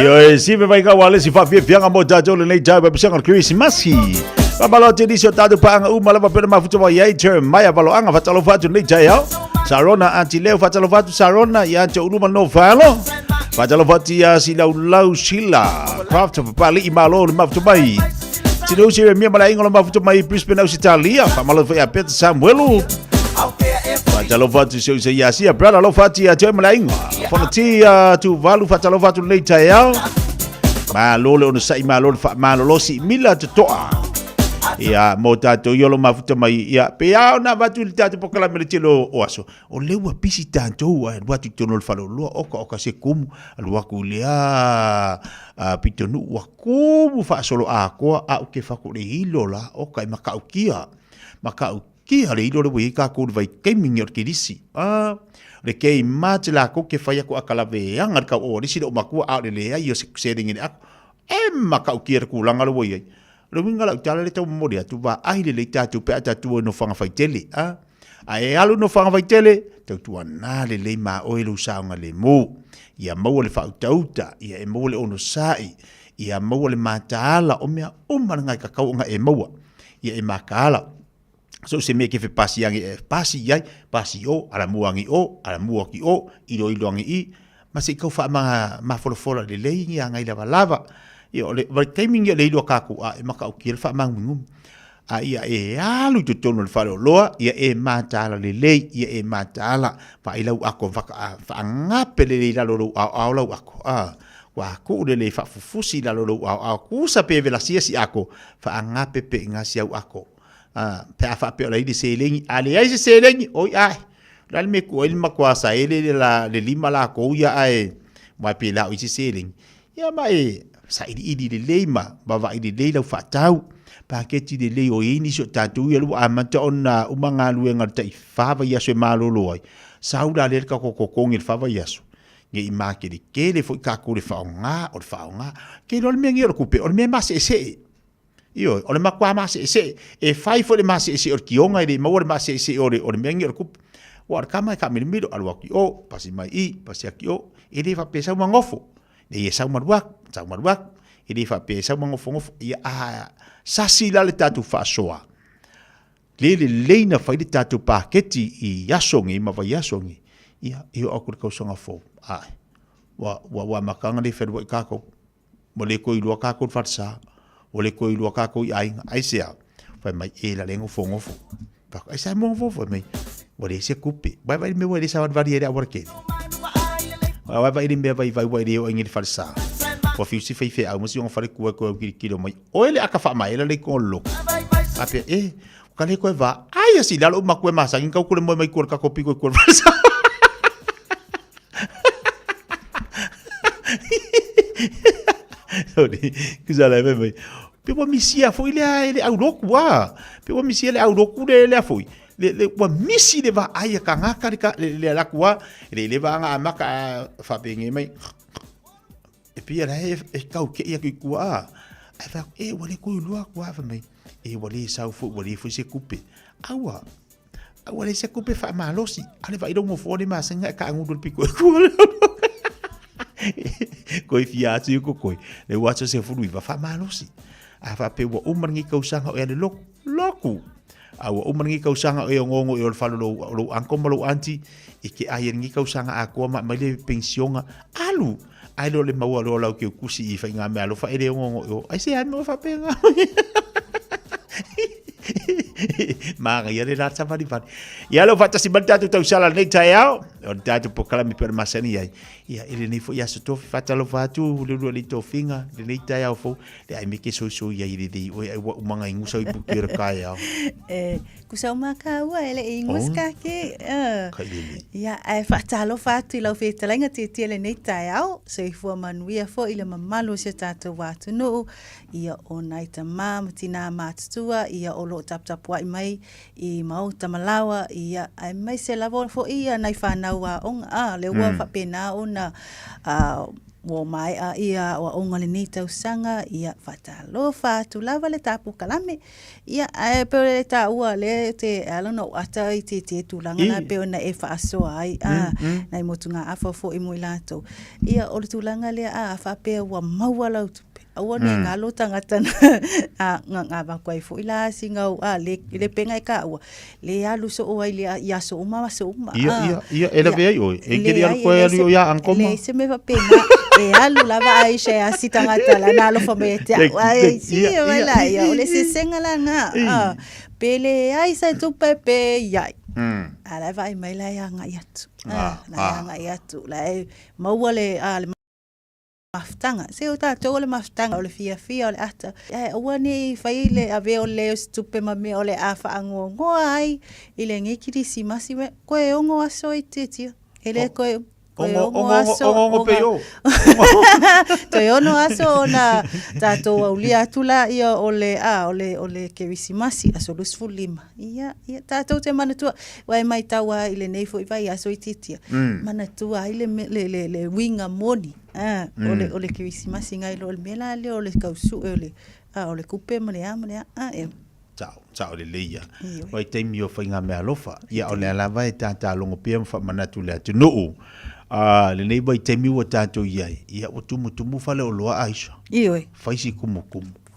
S19: Io si vai ka wale si fa fianga mo tato le nei tae pa sanga Christmasi. Pabalo te disio tato pa anga uma lava pena mafuta wa yai term maya balo anga fatalo fatu nei tae au. Sarona anti leo fatalo fatu Sarona ya te uluma no falo. Fatalo fatu ya lau sila. Craft pa li malo le mafuta mai. Tino si mia mala ingola mafuta mai Brisbane Australia. Pamalo fa ya Peter Samuelu. Fatalo fatu so se ya sia brother lo fatu ya te mala ingola. Fonti tu valu fatalo fatu nei tae au. Malole ono sai malole fa malolo si mila te toa. Ia mo tato yolo mafuta mai ia pe au na watu li tato pokala mele tilo oaso. O lewa pisi tanto a watu tono le falo lua oka se kumu alu waku lea pitonu wakumu fa solo a koa a uke faku le hilo la oka i makaukia. Makaukia le hilo le wei kako le vai keiming or kirisi. Le kei mate la ko ke faya ko akala veanga ka o risi o makua a le lea io se kusering ni ako. Makaukia ku langa le wei. Lo winga la utala le tau mori atu wa aile le tatu pe atu no fanga faitele e alu no fanga faitele tau tua na le ma oilu saunga le mo ia mau le fautauta ia e mau le ono sai ia mau le mataala o mea ngai kakau nga e maua ia e makala so se me ke fe pasi yangi pasi yai pasi o ala muangi o ala muaki o ilo angi I ma se kau fa ma folofola le lei ngai lava lava Io le vai timing le lo kaku e maka o kiel fa mangum ia e alu to tono le falo loa ia e matala le lei ia e matala fa ila ako fa ngape le la lo au la ako wa ku le fa fufusi la lo au ku sa pe vela si ako fa ngape pe ngasi au ako pe fa pe la di selengi ale ai selengi oi ai la me ko il makwasa ele la le lima la ko ia ai mai pe la o si selengi ia mai sa idi le leima bava idi le lau fatau paketi de le o ini so tatu ia lu amata ona umanga luenga tai fava ia so malolo ai saula le ka kokong il fava ia so nge imake de kele foi ka ko le faunga o faunga ke lo me ngi o kupe o me mas ese io o le makwa mas ese e fai fo le mas ese o kionga de mo le mas ese o le me ngi o kupe o kama ka mi miro al waki o pasi mai I pasi aki o e le fa pesa mangofo e sa maruak e fa pesa mangofo ia sasi la le tatu fa soa le leina fa le tatu paketi I yasongi ma va yasongi ia io akur ka songa fo wa makanga le fedu ka ko mo le ko ilu ka ko farsa o le ko ilu ka ko ai sia fa mai e la lengo fo ngofo pa ai sa mo fo mai o le se kupe vai me o le sa variere a worke vai me vai o ngir farsa wa fiusi fe a mo si on fare ku ko kilo mai o ele aka fa mai le ko lo ape ka le ko va ai si dalo ma ko ma sa ngin ka ko le mo mai ko ka ko piko ko farsa Kusala mai pe wa misia foi le au roku wa pe wa misia le au roku le foi le wa misi le va ai ka ngaka le la kwa le va nga maka fa pingi mai e pia e ka ke ia ki kwa ai fa wale ko lua kwa fa mai wale sa fu wale fu se kupe awa wale se kupe fa malosi ale va ido mo fo de ma senga ka ngudul piko koi fiatu ko koi le wacho se fu va fa malosi a fa pe wa umangi ka usanga e le loku awa umangi ka usanga e ngongo e falo lo anko malo anti e ke ai ngi ka usanga a ko ma le pensionga alu ai lo le maua lo la ke kusi I fa nga me alo fa e ngongo ai se ano fa pe nga ma ia le latsa va di fa ia lo fata si banta tu tau sala nei tai ao o tatu po kala mi per masani ai ia ele nei fo ia so to fata lo fatu le lo li to finga le nei tai ao fo le ai me ke so ia ile di o manga ingu so ipu kira kai ao
S6: kusau maka ua ele ingus ka ke ia ai fata lo fatu I lo fe talenga te le nei tai ao so I fo manuia fo ile mamalo se tatu watu no ia o nai tama matina matutua ia o lo tap wai mai I mau tamalawa ia ai mai se lavo fo ia nai whanau a onga le ua whapena ona Wo mai a ia o onga le nei tausanga ia whatalofa tu lava le tapu kalame. Ia e peo le ta ua le te alana o ata i te tūlanga na peo na e whaasoa ai. Nai motunga awha fo i mui lato. Ia o le tūlanga le a whapea ua maua lau tupe. Aua ne ngalo tangata ngā wakwai fo i la singau le penga i ka ua. Le alu so o ai le ia so uma so uma.
S19: Ia ele vei oi. E kiri alu koe alu ia ankoma.
S6: Le se me wapena. E alu lava ai she a sita ngata la na lo fome te ai si wala ia o le se senga la nga pele ai sa tu pepe ia ala vai mai la ia nga yatu la nga yatu la maua le maftanga se o ta to le maftanga o le fia o le ata o ni fai le ave o le stupe mame o le afa ango ai ile ngi kirisi masi ko e ongo aso i titi ele ko Ongo peo. Toyono aso na tato ulia tula ia ole kerisimasi aso lusful lima. Ia tato te manatua wai mai tawa ile nei foi vai aso ititia. Manatua ile le winga moni. Ole kerisimasi ngai lo mela le ole kausu ole kupe mane
S19: Tau le leia. Wai teimi o whainga mea lofa. Ia o le alawa e tata longo pia mwha manatu le atu nuu. Le nei wai teimi o tato iai. Ia o tumu fale o loa aisha.
S6: Ioi.
S19: Faisi kumu.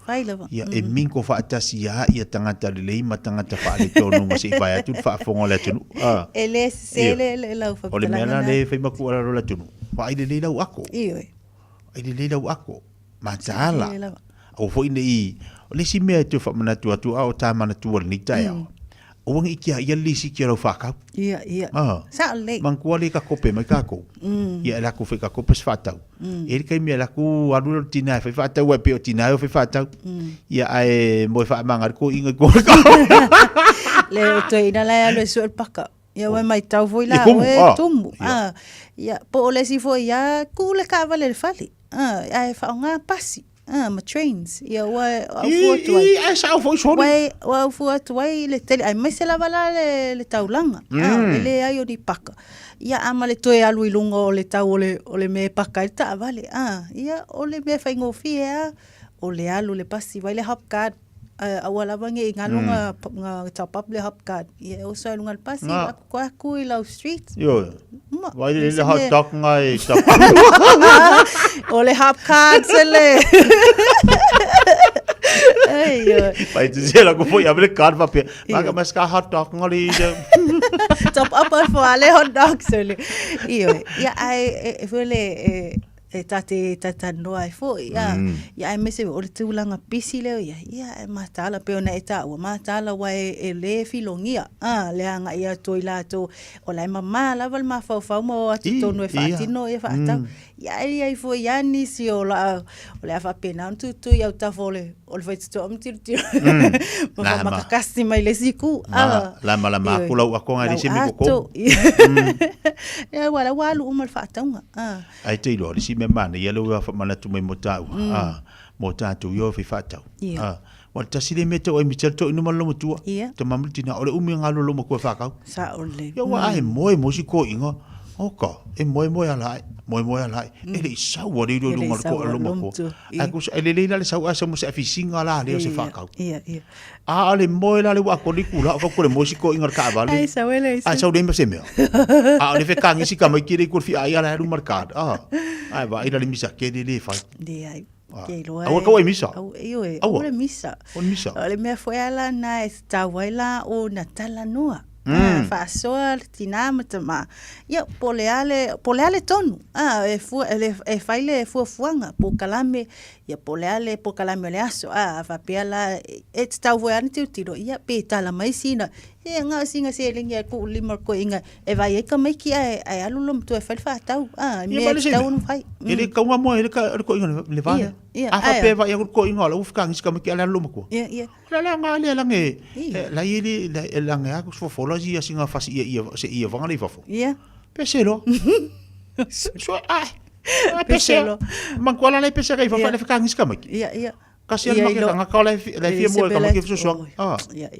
S6: Fai lava.
S19: Ia e minko wha atasi ia tangata le lei ma tangata wha ale tonu ma se i vai atu wha fongo le atu nuu.
S6: Ele se le lau wha
S19: o le mea le whai maku ala rola tunu. Wha aile le lau ako.
S6: Ioi.
S19: Aile le lau ako. Ma taala. O fo ine i le si mea te whamanatu atu au tā manatu al ni tai au. O wangi i kia ia lisi kia rau whakau.
S6: Ia. Sa le.
S19: Mankua le ka kope mai kako. Ia lako whi ka kope si whatau. E rikai mea lako arura tina whi whatau e peo tina o whi whatau. Ia ae moe whaamanga ko inga kore kau.
S6: Le o toi ina lai alo e suel paka. Ia wai mai tau foi la o e tumu. Ia po o le si foi ia kule ka vale le fali. Ia e whaonga pasi. Ma trains. Ia wa fu tuai.
S19: Ia sa fu sori.
S6: Wa fu tuai le tele ai mai se la vala le taulanga. Le ai o di paka. Ia ama le toe alu ilunga o le tau o le me paka i ta vale. Ia o le me fai ngofia o le alu le pasi vai le hop card. Awala wangi ngalunga nga top up le hop card. Ia o sa lunga le pasi aku i lau street.
S19: Yo. Vai le hot dog ngai top.
S6: O le hop card se le.
S19: Vai dizer lá que foi abrir card para pé. Mas cá hot dog ngai.
S6: Top up for ale hot dog se le. Ia ai foi le tata noa e fo ia ai mese o le tūlanga pisi leo ia e matala peo na e tāua matala wa e le filongia le anga ia toi lato o lai mama lava le mawhau mo atu tonu e whaatino e whaatau ia i fo ia nisi o le a whapena un tutu iau tafo o le whaitutu am tiru ma makakasti mai le siku
S19: lama kulau ako nga risi mi koko
S6: ia wala walu umal whaataunga
S19: ai te ilo risi me mana ia lo fa mana tu mai motau mo tatu yo fi fatau wa tasile me to e mi to inu malo motua te mamli tina ole umi ngalo lo mo ko fa ka
S6: sa ole
S19: yo wa ai moi mo si ko inga oka e moi ala e le sa wa ri do ngal ko lo mo ko ai ku ele le le sa wa sa mo se fisinga la le se fa ka
S6: ia
S19: ale moi la le wa ko ni kula ko le mo si ko inga ka vale
S6: ai sa wele
S19: ai sa le me se me le fe ka ngi si ka mai kiri ko fi ai ala ru marcado ai va ira le misa ke le fa
S6: de ai ke lo
S19: ai ko ai misa
S6: au le misa le me foi ala na esta waila o natala noa fa soa tina matama ia poleale tonu e faile fuanga po kalame ia poleale le aso fa pela e tau voan tiro ia pe tala mai sina e nga singa se linga ku limar ko inga e vai e ka mai ki ai alulum tu e fa tau me tau no fai
S19: ele ka uma mo ele ka ko inga le va fa pe vai ko inga lo ufka ngi ska mai ki alulum ko
S6: ia
S19: la nga le la nge la ili la nga ko fo ia singa fasi ia vanga le fafo
S6: ia
S19: peselo so peselo man kwala le peselo i fa le fa ngi ska mai
S6: ia
S19: kasi al makita nga kala la fia mo ka makita so so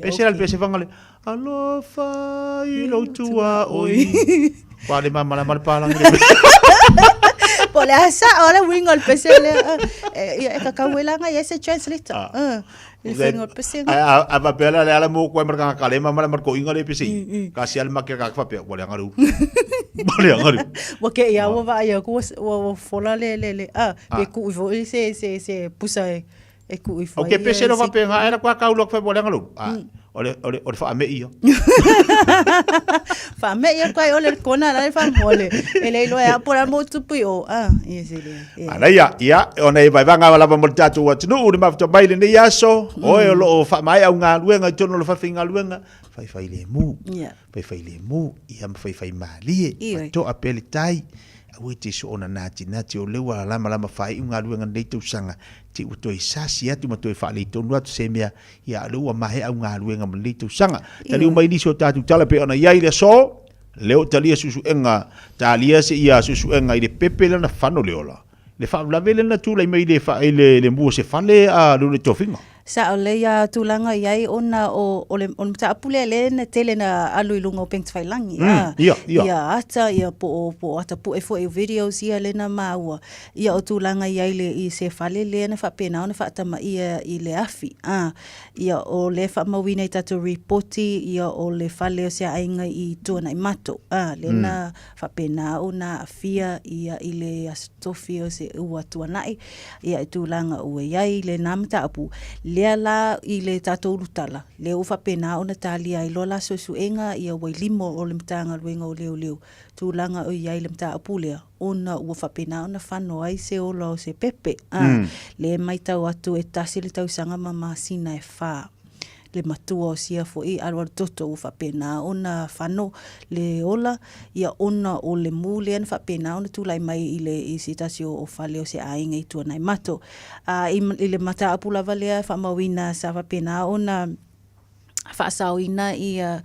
S19: peselo al peselo vanga le alo fa i lo tua oi pa le mama la mal pa la
S6: Po le asa ole wingol pesele ia ka kawelanga ia se translator. Le wingol pesele.
S19: Ava pela le ala mo ko marka kalema mala marko inga le pesi. Kasi al makya ka fa pe wale ngaru. Wale ngaru.
S6: Wa ke ia wa ia ko wa fola le pe ku vo se pusa e ku i fa.
S19: Okay, pese no va pe nga era kwa ka ulok fa wale ngaru. Ole fa me ia.
S6: Fa me ia kwa ole kona la fa mole. Ele lo ya por mo tu pio. Yes ele.
S19: Ana ia ona e vai vanga wala mo tatu wa tunu uri ma to baile ni yaso. O lo fa mai au nga luenga tono lo fa finga luenga. Fai le mu. Fai le mu ia fai mali. To apeli tai. Awe te so ona nati o lewa lama fai unga luenga nei tu sanga. Ti uto i sasi atu ma to e whaale i tonu atu se mea ia alua mahe au ngā luenga ma leitu sanga. Tali umai ni so tātu tala pe ona iai le so, leo talia susu enga, talia se ia susu enga i le pepe lana whano leola. Le whaavlave lana tūlai mai le mua se whale a lune tofinga.
S6: Sa ole ya tulanga iai ona on ta apule le na tele na alu ilunga o peng tfailangi ia ata ia po ata po e fo e videos ia le na maua ia o tulanga iai le I se fale le na fa pena ona fa tama ia I le afi ia o le fa mawina I tatu reporti ia o le fale o se ainga I tona I mato le na fa pena ona afia ia I le astofi o se ua tuanai ia I tulanga ua iai le namta apu lea la I le tatou lutala. Le ufa pena ona talia I lola sosuenga ia wailimo o le mtanga luenga o leo. Tūlanga o iai le mta apulea. Ona ufa pena ona whano ai se ola o se pepe. Le mai tau atu e tasi le tau sanga mamasina e wha. Le matua o sia fo I arwar toto ufa pena ona whano le ola ia ona o le mule an wha pena ona tūlai mai I le I sitasi o whale o se ainga I tuanai mato. I le mata apula valea wha mawina sa wha pena ona whaasauina ia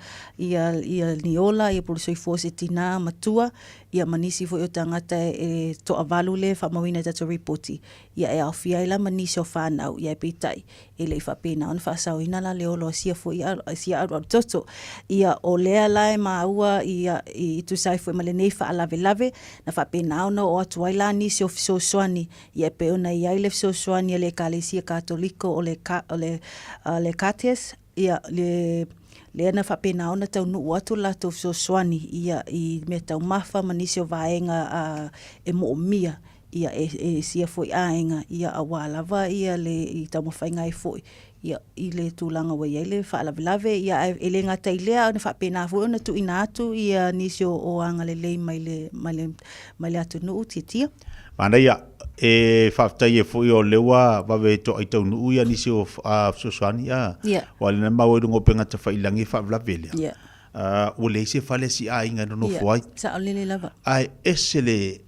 S6: niola, ia polisoi fose tina matua, ia manisi fo I o tangata e to avalu le whamawina tato reporti. Ia e awhia ila manisi o whanau, ia e peitai, e le whapena. On whaasauina la leolo sia fo sia aru toto. Ia o lea la e maua, ia I tu sai fo male nei whaalave lave, na whapena ona o atuaila nisi o fiso soani, ia e peona ia I le fiso soani le kalesia katoliko o le kates, ia le ana whapena ona tau nuu atu la tau soani ia I me tau mawha manisi o vaenga e mo mia ia e sia foi aenga ia a walawa ia le I tau mawhainga e foi ia I le tūlanga wa ia le whaalawelave ia e le ngata I lea ona whapena foi ona tu ina atu ia nisi o anga le lei mai le atu nuu titia.
S19: Mana ia e whaftai e fui o lewa wawe to ai tau nuu ia nisi o sosuani wale na mau e rungo penga ta whailangi whaavlavelea o le se whale si a inga no fuai
S6: sa o lele lava
S19: ai ese le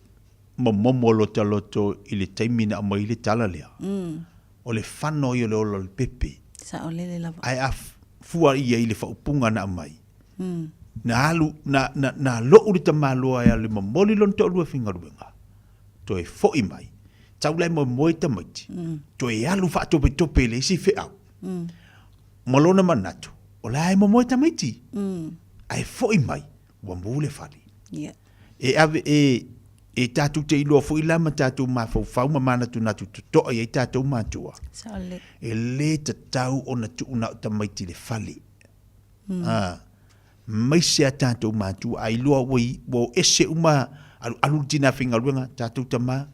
S19: momomo loto I le taimina a mai le tala lea o le whano I o le olo le pepe
S6: sa o lele lava
S19: ai a fua ia I le whaupunga na mai na alu na lo urita maloa ia le mamoli lon te olua fingaruenga to e foi mai tau lai mo moita maiti to e alu fa tope le si fe au malona manatu o lai mo moita maiti ai foi mai wa mule fali e ave e tatu te ilo foi la matatu ma fa ma manatu natu to e tatu matua e le tau ona tu una ta maiti le fali mai se tatu matu ai lo wo ese uma alu tina finga luenga tatu tama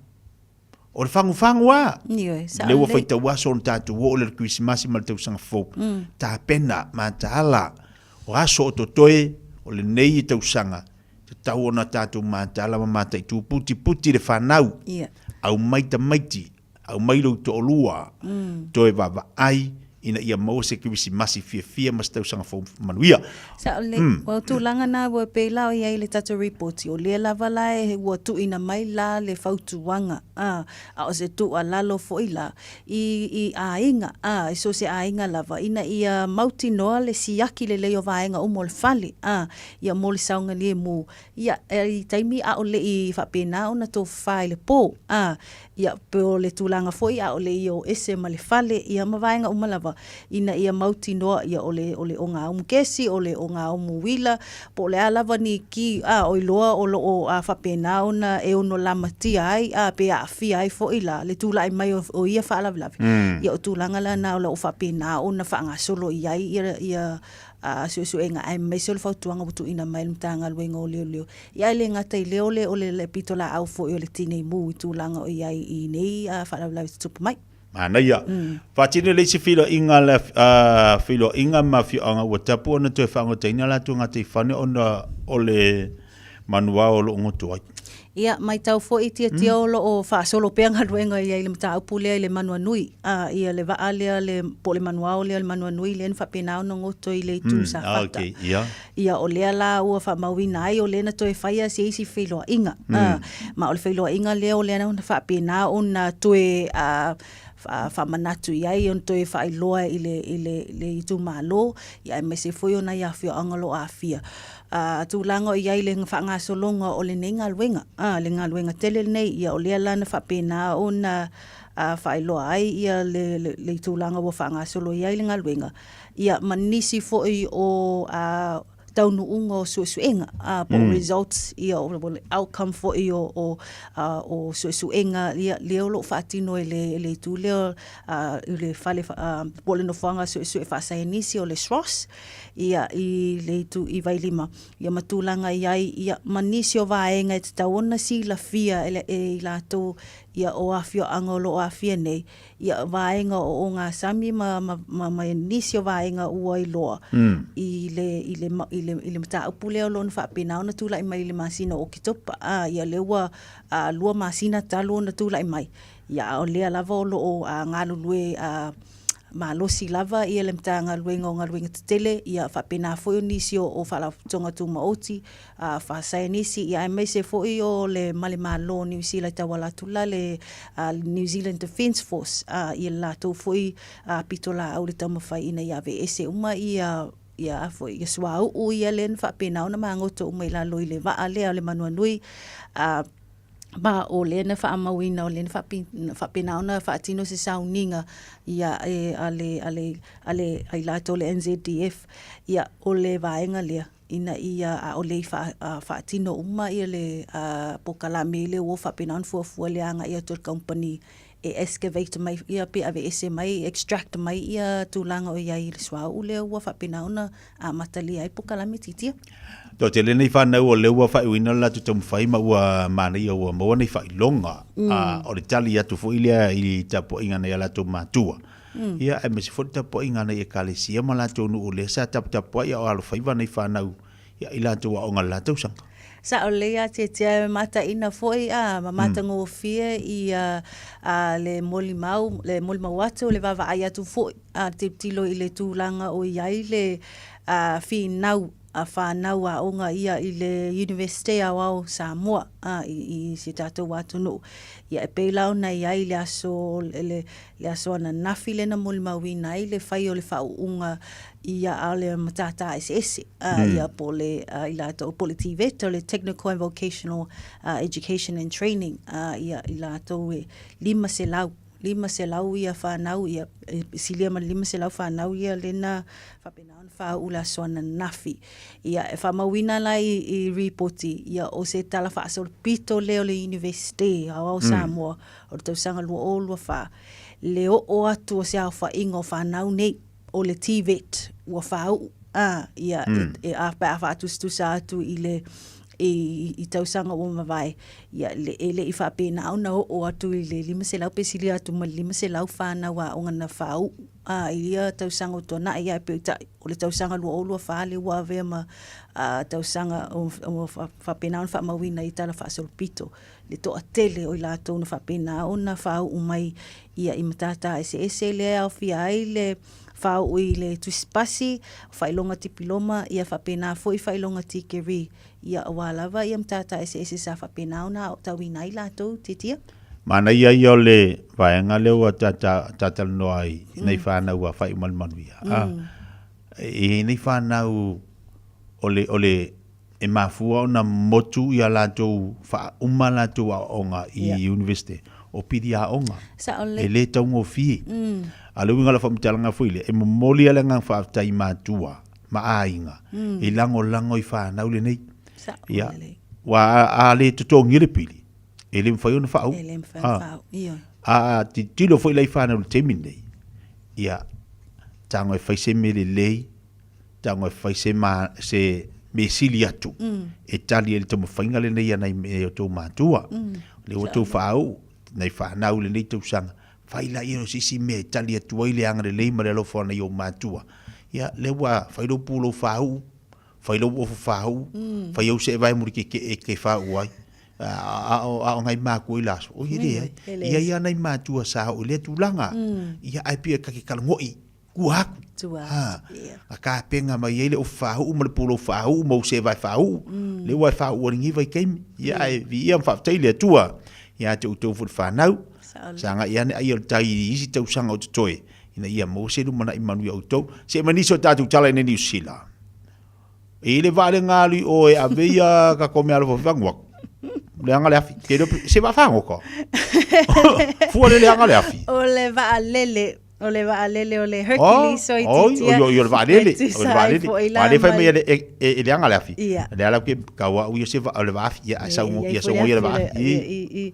S19: o le fangu wa le wo faita wa son tatu wo le Christmas mal tau sanga fo ta pena ma tala o aso to toe o le nei tau sanga tau ona tatu ma tala ma tai tu puti le fanau au maiti au mailo to olua toe va ai ina ia mo se kivisi masi fia mas tau sanga fo manuia
S6: sa le o tu langa na wo pe la ia le tatu report o le lava la e wo tu ina mai la le fautu wanga a o se tu ala lo fo ila I ainga so se ainga lava ina ia mauti noa le siaki le o vaenga o mol fali ia mol saunga le mu ia I taimi a o le I fa pena ona to file po ia pe o le tu langa fo ia o le io ese male fale ia ma vaenga o malava
S9: lava ina ia mauti noa ia ole o ngā umu kesi, ole o ngā umu wila, po le a lava ni ki o iloa o a whapena ona e ono lamatia ai, a pe a fia ai fo ila, le tūla ai mai o ia whaalavilavi. Ia o tūlanga la na o whapena ona whaanga solo i ai ia su e ngā ai mai solo whautuanga wutu ina mai mtanga luenga o leo. Ia le ngata i leo le pitola au fo i o le tinei mu i tūlanga o iai i nei a whaalavilavi tupu mai.
S19: Ana ia. Fatine le se filo inga le filo inga ma fi anga wa tapu ona te whango te ina la tu ngati whane ona o le manua o lo ngotu ai.
S9: Ia, mai tau fo i tia o lo o whaasolo peanga ruenga i le mta upu lea i le manua nui. Ia le waa lea le po le manua o lea le manua nui le whapena ono ngoto i le tu sa whata. Ia o lea la ua whamauina ai o lea na toe whaia si eisi wheloa inga. Ma o le wheloa inga lea o lea na whapena o na toe whamanatu iai on toe whailoa i le itu malo. Ia me se foi ona ia whio angalo a fia. Tūlanga i ai le whanga solonga o le nei ngā luenga. Le ngā luenga tele nei ia o lea lana whapena o na whailoa ai ia le tūlanga o whanga solo i ai le ngā luenga. Ia manisi foi o taunu unga o suesuenga. Po results ia o outcome foi o suesuenga leo lo whaatino e le tū leo le whale pole no whanga suesue whaasainisi o le SROS. Ia i le tu i vailima. Ia matulanga i ai, ia manisi o vaenga e te tauona si la fia e la tō ia o awhio angolo o awhia nei. Ia vaenga o ngā sami ma nisi o vaenga ua i loa. I le mata upu leo lo na whaapena ona tūla i mai le masina o kitopa. Ia leua lua masina talo na tūla i mai. Ia o lea lava o lo o ngā lulue ma losi lava ia le mta ngā luenga tetele ia whapena foi o nisi o whala tonga tu maoti whasaya nisi ia e meise foi o le male malo New Zealand tawala tula le New Zealand Defence Force ia la tau foi pitola au le tamawhai ina ia VS uma ia foi ia sua au ia len whapena ona mangoto uma ila loi le waa lea le manua nui ba o lena whaamawina o lena whapena ona whaatino se sauninga ia ale ailato le NZDF ia o le vaenga lea ina ia o le whaatino uma ia le pokalame le o whapena on fuafua leanga ia tur company e excavate mai ia pe AVS mai extract mai ia tūlanga o iai le swa o le ua whapena ona matali ai pokalame titia.
S19: To te lene whanau o leua whaiwina la tu tamu whai ma ua mānei ua maua nei whailonga o le tali atu fuilea i tapo inga nei ala tu mātua. Ia e mesi foti tapo inga nei e kalesia ma la tu nu o le sa tapo ia o alo whaiva nei whanau ia i la tu wa onga la tau sanga.
S9: Sa o lea te mata ina foi mata ngō fia i le moli mau atu le vava ai atu foi te tilo i le tūlanga o iai le whinau a whanau a onga ia i le University a wau Samoa i se tātou watu no. Ia e peilau nei ai le aso ana nafi le na moli mawina ai le whai o le whau unga ia a le matata SS ia po le ila to po le TVET o le Technical and Vocational Education and Training ia ila to lima se lau ia whanau ia silia ma lima se lau whanau ia lena whapena on whaula soana nafi ia e whamawina lai i reporti ia o se tala whaasol pito leo le University au Samoa o tau sanga lua o lua wha leo o atu o se au whaingo whanau nei o le TVET ua whau ia e a whaatustusa atu i le i tausanga o mawai ia le i whapena au na o atu i le lima se lau pesili atu ma lima se lau whana wa o ngana whau ia tausanga o tona ia e peuta o le tausanga lua o lua whale ua avea ma tausanga o whapena au whamawina i tala whaasolpito le toa tele o i lato na whapena o na whau umai ia i matata ese le au fia ai le whau i le tuspasi whailonga tipiloma ia whapena foi whailonga tikeri ia awalava ia mtata ese sa whapena ona o tawina i lato titia.
S19: Mana ia i o le vaenga leo a tatal noai nei whanau a whai malmanuia. E nei whanau o le e mafua o na motu i a lato wha uma lato a onga i university. o pidi a onga.
S9: Sa ole.
S19: E le taungo fie. A le winga la whamtalanga fuile, e momoli ala ngang whaatai mātua, maainga, e lango i whanau le nei.
S9: Sa
S19: Ia,
S9: ole.
S19: wa a le tutongi le pili, e le mwhai ona whau.
S9: E le mwhau, iyo.
S19: A ti tilo fo ilai whanau le temi nei. Ia, tango e whaise me le lei, tango e whaise ma se me sili atu. E tali e le tamu whainga le nei anai me o tau mātua. Le o tau whau, nei whanau le nei tau sanga. Whaila i o sisi me tali atu ai le anga le lei ma le alofa nei o mātua. Ia, le wa whailo pūlo whau, whailo ofu whau, whaiau se e vai muri ke whau ai. A ngai māku i laso. O hiri ai. Ia ia nei mātua sa o le tūlanga. Ia ai pia kake kalangoi. Kuhaku. A ka penga mai ele o whau, ma le pūlo whau, mau se vai whau. Le wai whau o ringi vai keimi. Ia ai vi ia mwhaftaile atua. Ia te utau fut whanau. Sanga ia ne ai o tai isi tau sanga o te toe. Ina ia mo se lumana i manu i autou. Se maniso tātou tala ina New Zealand. E le vale ngali o e aveia ka kome alo whangwak. Le anga le afi. Se va whango ko. Fua le anga le afi.
S9: O le va alele. O le va alele o le Hercules o i titia.
S19: O le va alele. O le va alele. Va le fai mai le anga le afi. Le ala ke kawa ui se va le va afi. Ia sa ungo ia le va afi.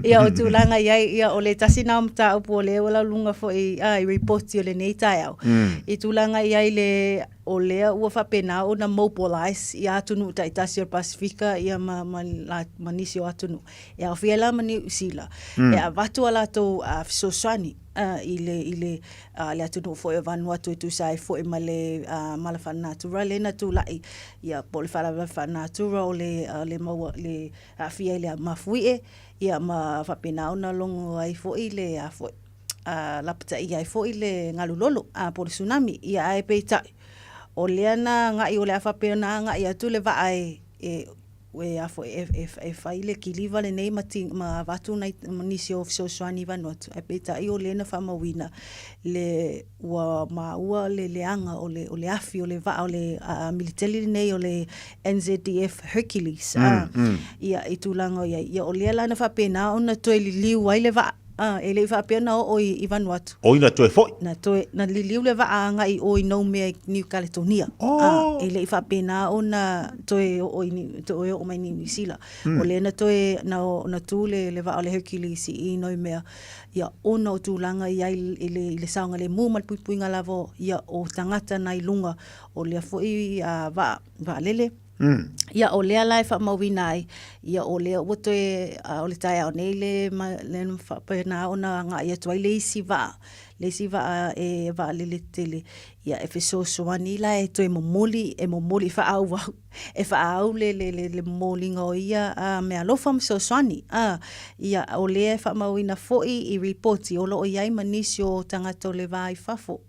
S9: Ia o tūlanga ia o le tasina o mta upo o le wala lunga fo i reporti o le nei tai au. I tūlanga ia i le o lea ua whapena o na mobilize i atunu ta itasi o Pasifika ia manisi o atunu. E au whiela mani usila. E a watu ala tō fisoswani i le atunu o fo e Vanuatu e tūsai fo e ma le mala whanatura le na tūlai ia po le whanatura o le maua le whia i le mafui e ia ma whapena o na longo ai fo i le fo lapata i ai fo i le ngalulolo po le tsunami ia ai peitai. O lea na ngai o le awhapea na ngai atu le vaai e afo e whai le kiliva le nei ma watu nisi o Fisoswani Vanuatu. E peta i o le na whamawina le ua maua le leanga o le afi o le vaa o le military nei o le NZDF Hercules. Ia i tūlanga ia o lea la na whapea na o na toi li liu ai le vaa. E le whapea na o i Vanuatu.
S19: O ina toe foi?
S9: Na liliu le vaa ngai o i nau mea New Caledonia. E le whapea na o na toe o mai New Zealand. O le na toe na tū le vaa o le Hercules i nau mea. Ia ona o tūlanga ia i le saunga le mū malpuipuinga lavo ia o tangata na i lunga o le foi vaa lele. Ia o lea lai whamawina ai, ia o lea wato o le tai au nei le whapena o na ngā ia tuai le isi vaa e vaa lele tele. Ia e Fisoswani la e toi momoli whaau wau, e whaau le momoli ngau ia mea lofa Fisoswani. Ia o lea e whamawina foi i reporti o lo o iai manisi o tangata o le vai fafo.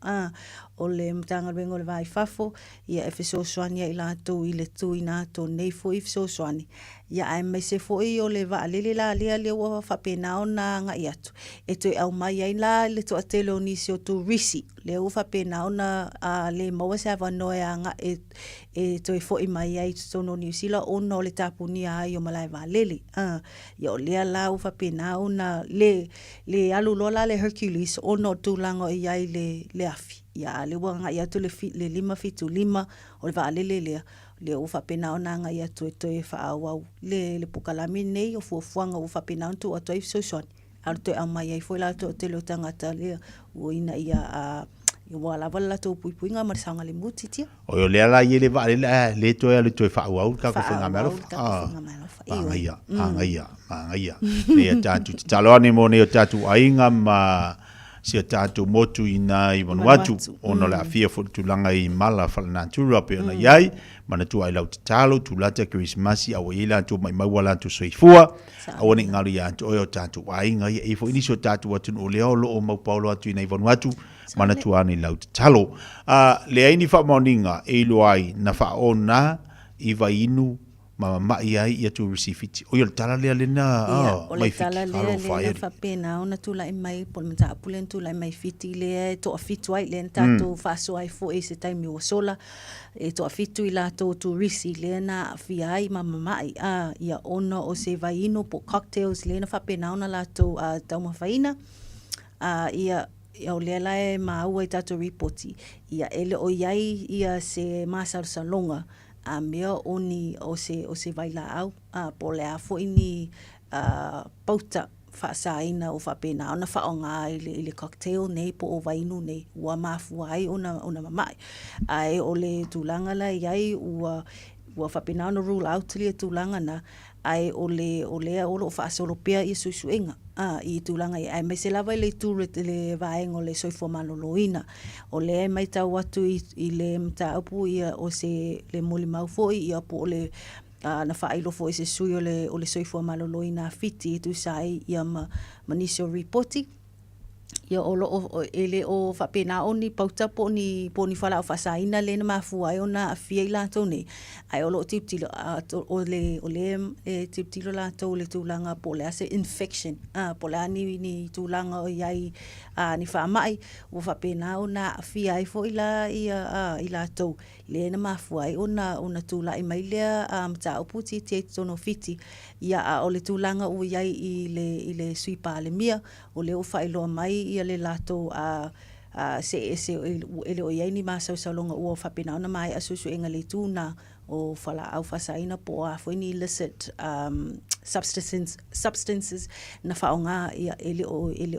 S9: O le mtanga rengo le vai fafo, ia e Fisoswani i lato i le tui nato nei foi Fisoswani. Ia ai mai se foi o le vaa lele la lea le ua whapena o na ngai atu. E toi au mai ai la le to atele o nisi o tu risi, le ua whapena o na le maua se awanoe a nga e toi foi mai ai tono New Zealand o no le tapunia ai o malai vaa lele. Ia o lea la ua whapena o na le alu lola le Hercules o no tūlanga i ai le afi. Ia le ua ngai atu le 5 o le vaa lele lea. Le o whapena o nanga i atu e toi whaawau. Le pukalami nei o fuafuanga o whapena o tu a toi Fisoswani. Aru toi au mai ai foi la to te leo tangata lea o ina ia i wala wala tō puipuinga ma saunga le muti tia.
S19: O yo lea la i le vaa le toi ale toi whaawau ka ko whenga mealofa. Angaia. Nea tātu te taloane mo neo tātu ainga ma sia tātou motu i nā i Vanuatu, ono le awhia whutulanga i mala whalanātura pe ona iai, mana tu ai lau te talo, tu lata Christmasi, awa i lantu mai maua lantu soifua, awa ni ngaru i antu oio tātou ainga i efo iniso tātou atun o leo lo o maupaulo atu i nā i Vanuatu, mana tu ani lau te talo. Le aini wha maoninga e ilo ai na wha o nā i vai inu ma ia ia tu receive o yo tala le na
S9: o le tala le fa pena ona tu la mai po mata pulen tu la mai fiti le to fitu ai le tato fa so ai fo ese time o sola e to fitu ila to risi le na fi ai mama mai ia ona o se vaino po cocktails le na fa pena ona la to tau mafaina ia o le lai ma ua tato reporti ia ele o iai ia se masal salonga a mea oni o se vaila au po le a fo ini pauta whaasaina o whapena ona whaonga i le cocktail nei po o vainu nei ua mafua ai ona mamai ai o le tūlanga la iai ua whapena ona rule out li tūlanga na ai o le o lo whaasolo pia i susuenga i tūlanga i ai mai se lava i le tūre le vaenga o le soifo maloloina o le mai tau atu i le mta upu ia o se le moli maufoi ia po o le na whailo fo i se sui o le soifo maloloina fiti i tu sai ia manisio reporti ia o ele o whapena oni pauta po ni whala o whasaina le na mafua ai ona a fia i lato nei ai o lo tiptilo o le tiptilo lato o le tūlanga po le ase infection po le ani ni tūlanga o iai ni whaamai o whapena ona a fia ai fo i lato le na mafua ai ona tūla i mai lea mta uputi te tono fiti ia o le tūlanga o iai i le sui pale mia o le o whailoa mai ia le lato se ele o iai ni masau salonga ua whapena ona mai asusu enga le tūna o whala au whasaina po a fwini illicit substances na whaonga ia ele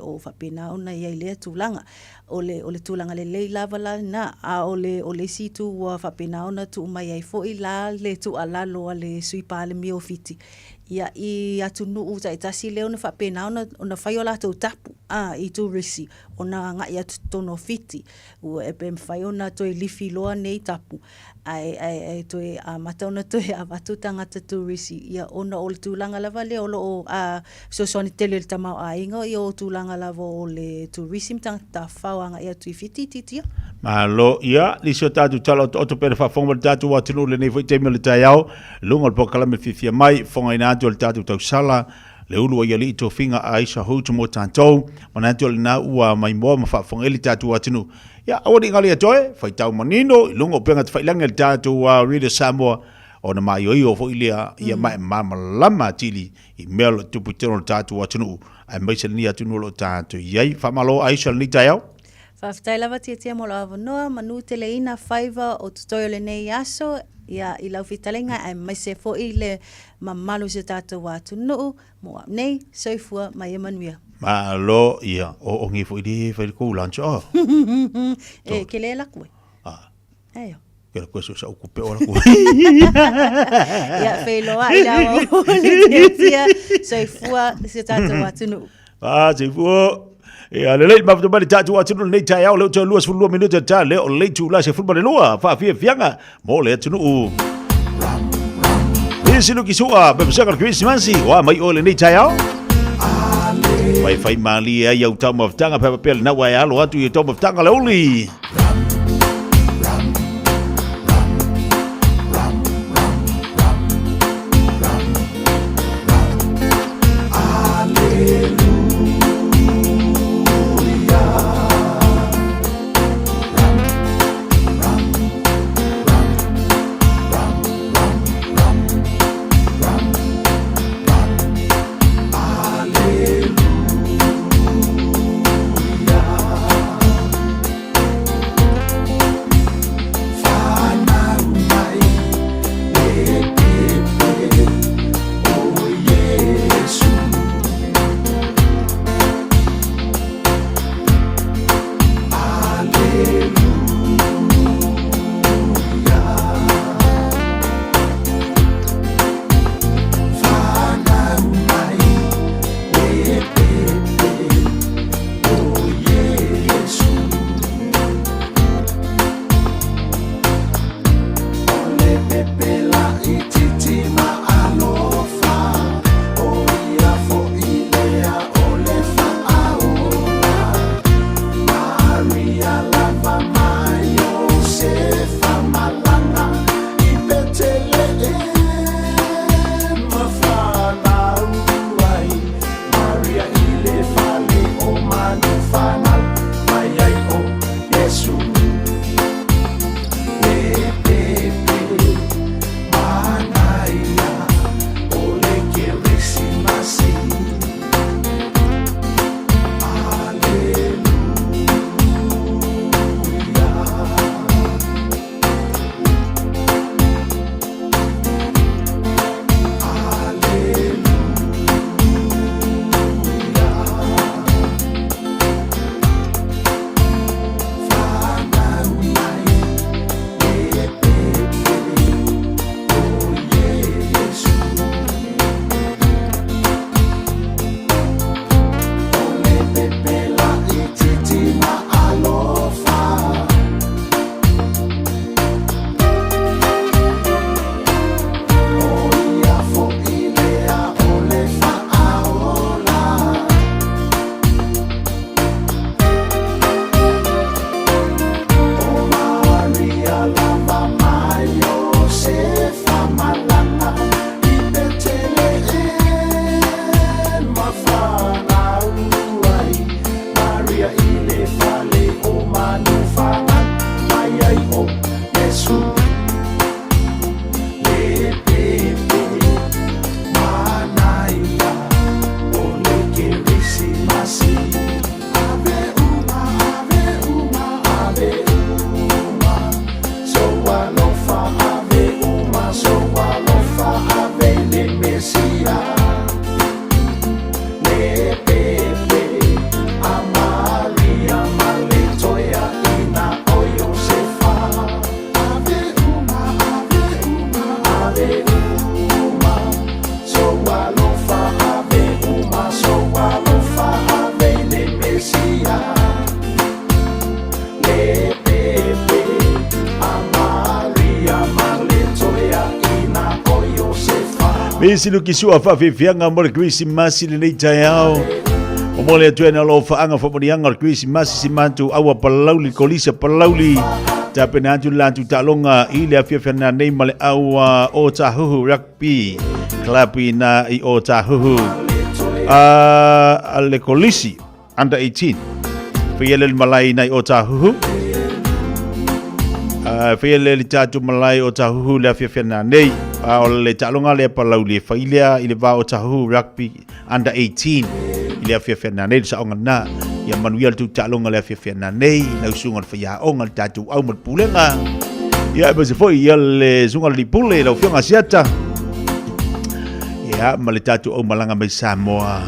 S9: o whapena ona iai lea tūlanga o le tūlanga le lei lava la na o le situ ua whapena ona tu mai ai fo i la le tu alalo a le sui pale mio fiti ia i atu nuu tai tasi leo na whapena ona whai o lato tapu i tu risi ona ngai atu tono fiti ua epe mwhai ona toi lifi loa nei tapu ai toi mata ona toi avatu tangata tu risi ia ona o le tūlanga lava leo o sosoni tele le tamau a inga i o tūlanga lava o le tu risi mtangata whauanga ia tui fiti titia
S19: Malo ia lisio tatu talo to pere fa fonga tatu wa tunu le nei foi te mele tai au lunga po kala me fifia mai fonga ina to le tatu tau sala le ulu ia li to finga aisha ho to mo tanto mana to le na ua mai mo ma fa fonga le tatu wa tunu ia awadi ngali atoe fai tau manino lunga penga te failanga le tatu wa reader Samoa ona mai o fo ilia ia mai mama lama tili i melo tu putero tatu wa tunu ai mai se ni atunu lo tatu ia fa malo aisha ni tai au
S9: Whaftai lava tia mo la avanoa, manu te le ina whaiva o tutoio le nei aso, ia i lau whitalenga, ai mai se fo i le mamalu se tātou wātu nuu, mo nei, soifua mai emanuia.
S19: Malo, ia, o ngi fo i di whaikou lancho.
S9: Ke le la koe. Eio.
S19: Ke la koe sa ukupe o la koe.
S9: Ia whailoa i lau o le tia, soifua se tātou wātu nuu.
S19: Soifua. Ya le mafto bali tatu wa tunu nei tai au le to luas fulu minuto ta le o le tu la se fulu bali lua fa fia fianga mo le tunu u isi lu kisua be saka Christmas wa mai o le nei tai au fai mali ya au ta maftanga pa papel na wa ya lo atu i to maftanga le uli Mesi lu kisua fa fianga mo Christmas le nei taiao. O mo le tuena lo fa anga fa morianga Christmas si mantu awa palauli kolisa palauli. Ta penatu lantu talonga ile afia fena nei male awa o tahu rugby club ina I o tahu. Le kolisi under 18. Fiele malai nai o tahu. Fiele tatu malai o tahu le afia fena nei. O le talonga le palauli failea ile va o tahu rugby under 18 ile afia fena nei sa onga na ya manuia tu talonga le afia fena nei na usunga fa ya onga tatu au mat pulenga ya be se foi ya le sunga li pule la fionga siata ya male tatu o malanga mai Samoa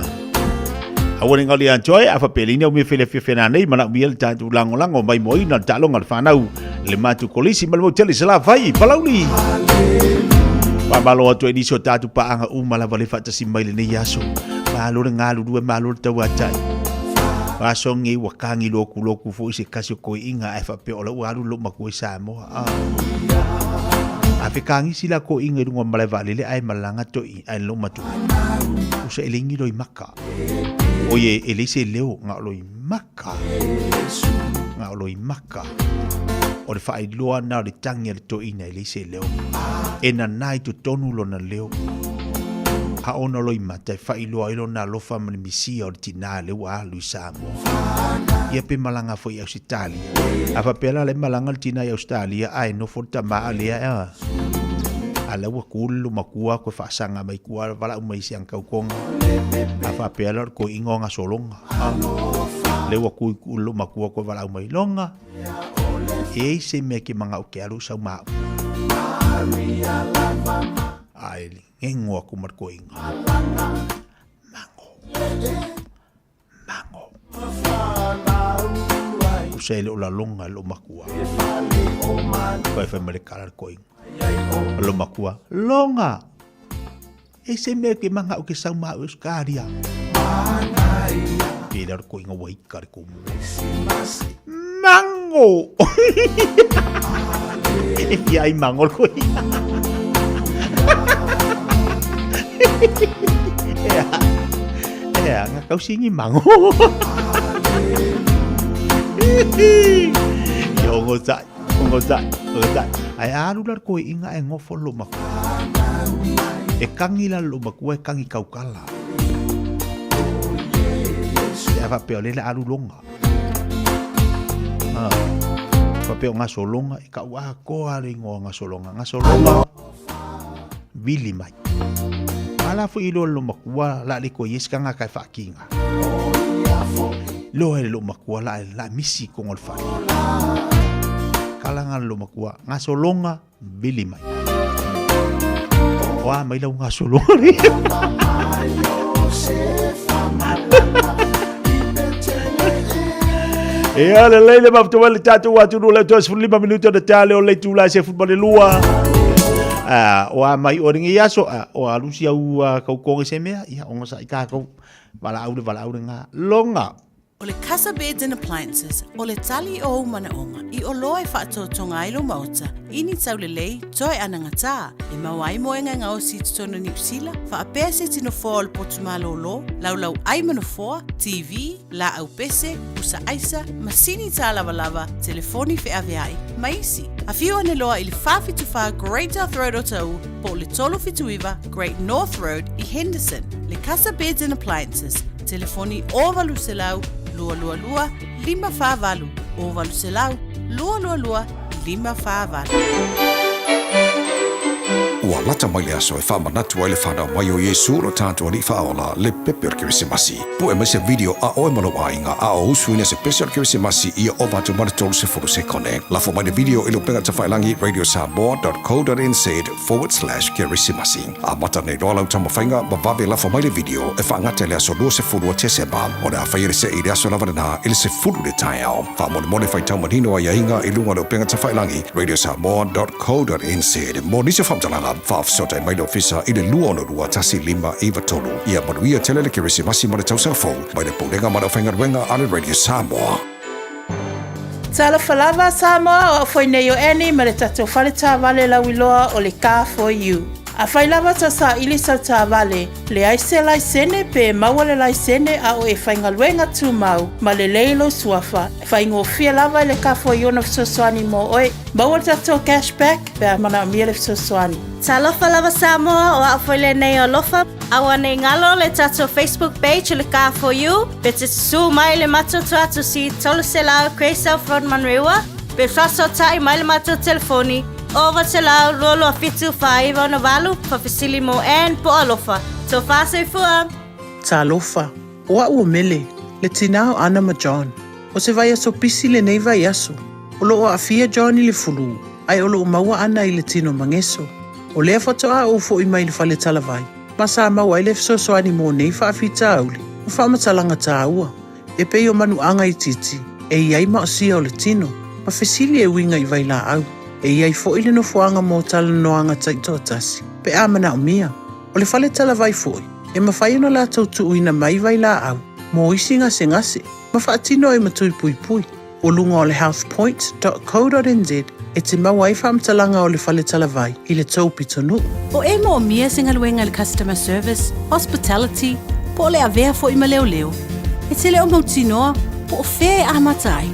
S19: awone ngali enjoy afa pelini o me fele afia fena nei mana biel tatu lango mai moina talonga fa nau le matu kolisi mal mo tele sala vai palauli Pamalo atu ediso tatu paanga umala vale fata simbaile ne yaso. Malo ngalu dua malo tawata. Wasongi wakangi loku fo ise kasi ko inga FP ola walu lo makoi Samoa. Afikangi sila ko inga dunga mala vale le ai malanga to ai lo matu. Usa elingi lo maka. Oye elise leo nga lo maka. Nga lo maka. O le fai loa na le tangi le to ina elise leo. Ena nai tu tonu lo na leo. Ha ono lo imata fai loa ilo na lofa mani misi o le tina le wa lu Samoa. Ia pe malanga fo i Australia. Afa pela le malanga le tina i Australia ai no fota maa lea ea. Ala wa kulu makua ko fa sanga mai kua wala umai siang kau konga. Afa pela ko ingonga solonga. Le wa kulu makua ko wala umai longa. E se me ke manga o ke alu sa ma. Ai ngengo aku marko inga. Mango. Usele ola longa lo makua. Ko fa me kalar ko inga. Lo makua longa. E se me ke manga o ke sa ma uskaria. Pilar ko inga wai kar ko. Mango. Ia ai mango ko. Ya, kau singi mango. Yo ngozai. Ai alular ko inga e ngofo lo maku. E kangila lo maku e kangi kaukala. Ya va peole la alulonga. Papeo ngasolonga e ka wa ko ale ngo ngasolonga bili mai ala fu ilo lo makua la le ko yes kanga ka fa kinga lo ele lo makua la misi ko ngol fa kalanga lo makua ngasolonga bili mai wa mai lo ngasolonga E ala leile maftu wale tatu watu nula tuas 5 minuto de tale o leitu la se futbol lua. O mai o ringi yaso o alusia u kau konge se mea ia onga sa ika kau wala au nga longa.
S15: O le Casa Beds and Appliances, o le tali o mana onga, I o loe whaatotonga ilo mauta, ini tau le lei, toi ananga tā, e mawai moenga ngā o si tutono ni usila, wha apea se tino fōa le potumalo lo, laulau ai manofoa, TV, la au pese, usa aisa, masini tā lava, telefoni fe aveai, maisi. A whiu ane loa I le whawhituwha Great North Road o tau, po le tolo fituiva Great North Road I Henderson, le Casa Beds and Appliances, telefoni o valu se lau, lua 555 o valu se lau lua 555.
S2: Ua lata mai le aso e whamanatu ai le whanau mai o Iesu lo tātua ni whaola le pepe o Kirisimasi. Po e mai se video a oe malo ainga a o usuina se pese o Kirisimasi ia o batu manatolu se furu se kone. Lafo mai le video ilo penga ta whailangi radiosamoa.co.nz/Kirisimasi. A mata nei roa lau tama whainga ma vawe lafo mai le video e whaangata le aso lua se furu o Tesema. O na whaire se i le aso lavanana ili se furu le tai au. Wha mone whai tau manino a iainga i lunga lau penga ta whailangi radiosamoa.co.nz. Mo nisi whamtalanga whaafsota mai lo fisa i le lua ono rua tasi 5 iwa tolu. Ia manuia tele le Kirisimasi ma le tausanga fau. Mai le poulenga ma le whaingaruenga ale Radio Samoa.
S6: Tala falava Samoa o foi nei o eni ma le tatou whale tā wale lau iloa o le Car for You. A whailawa ta sa ili sau tā vale, le aise lai sene pe maua le lai sene a o e whaingaluenga tū mau, ma le leilo suafa. Whaingo fia lava le kafo iona fisosoani mo oe, maua tato cashback pe a mana mia le fisosoani.
S13: Ta lofa lava Samoa o a whaile nei o lofa, awa nei ngalo le tato Facebook page le ka for you, pe te su mai le mato atu si tolu se lao Kreisau Frontman Rewa, pe whaso tai mai le mato telefoni, over te lau rolo a fitu whaiva o na walu, pa fisili mo en po alofa. So whase fua.
S4: Ta lofa, o a ua mele, le tinao ana ma John. O se vai aso pisi le nei vai aso. O lo o a fia John i le fulu, ai o lo o maua ana i le tino mangeso. O lea whato a ufo i mai le whale talavai. Masa maua i le fisosoani mo nei whaafita auli. O whaamatalanga ta ua. E pei o manu anga i titi. E iai ma o sia o le tino. Ma fesili e winga i vai la au. E iai fo ili no fuanga mo tala noanga taito tasi. Pe amana o mia. O le whale talavai foi. E mawhai ona la tautu uina mai vai la au. Mo isi ngase ngase. Ma whaatino e matui pui pui. O lunga o le healthpoint.co.nz. E te maua i whaamtalanga o le whale talavai i le taupi tonu.
S15: O e mo mia singaluenga le customer service, hospitality, po le avea fo ima leo leo. E te leo mautinoa, po o whea e ahmatai.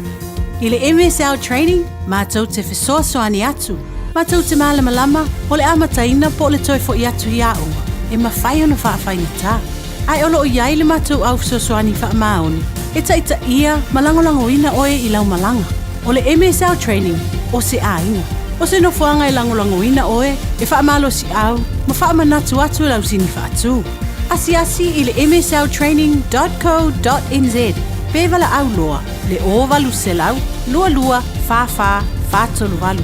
S15: I le MSL training, mātou te whesoasoani atu. Mātou te malamalama, o le amataina po le toi fo i atu i aunga. E mawhai ona whaafai ta. Ai olo o iai le mātou au whesoasoani wha maoni. E taita ia malangolango ina oe i lau malanga. O le MSL training, o se ainga. O se nofuanga i langolango ina oe, e wha malo si au, ma wha manatu atu lau sini wha atu. Asi i le msltraining.co.nz. Pevala au loa, le o valu se lau, lua, fa, tolu valu.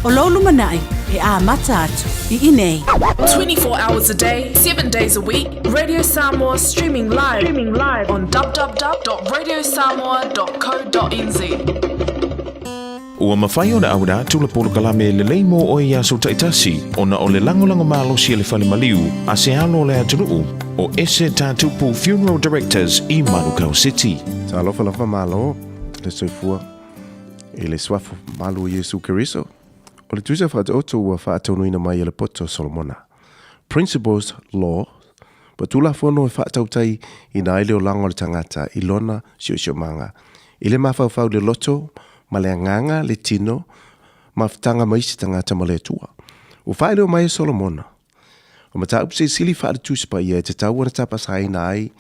S15: O lolu manai, e a mata atu, I inei.
S11: 24 hours a day, 7 days a week, Radio Samoa streaming live on www.radiosamoa.co.nz.
S10: Ua mawhai ona au rā tula polo kalame le leimo o ia so taitasi ona o le langolango malo si le whale maliu a se alo le aturuu o ese tātupu Funeral Directors I Manukau City.
S2: Ta lofa malo le soifua e le swafu malo Yesu Keriso. O le tuisa whata oto ua whaataunuina mai le poto Solomona. Principles, law, pa tula whono e whaatautai I na ele o lango le tangata I lona sio manga. I le mawhau le loto, ma le anganga, le tino, ma whatanga maisi tangata ma le tua. O whaere o mai Solomona. O mata upse sili whaare tusipa ia te tau wana tapas haina ai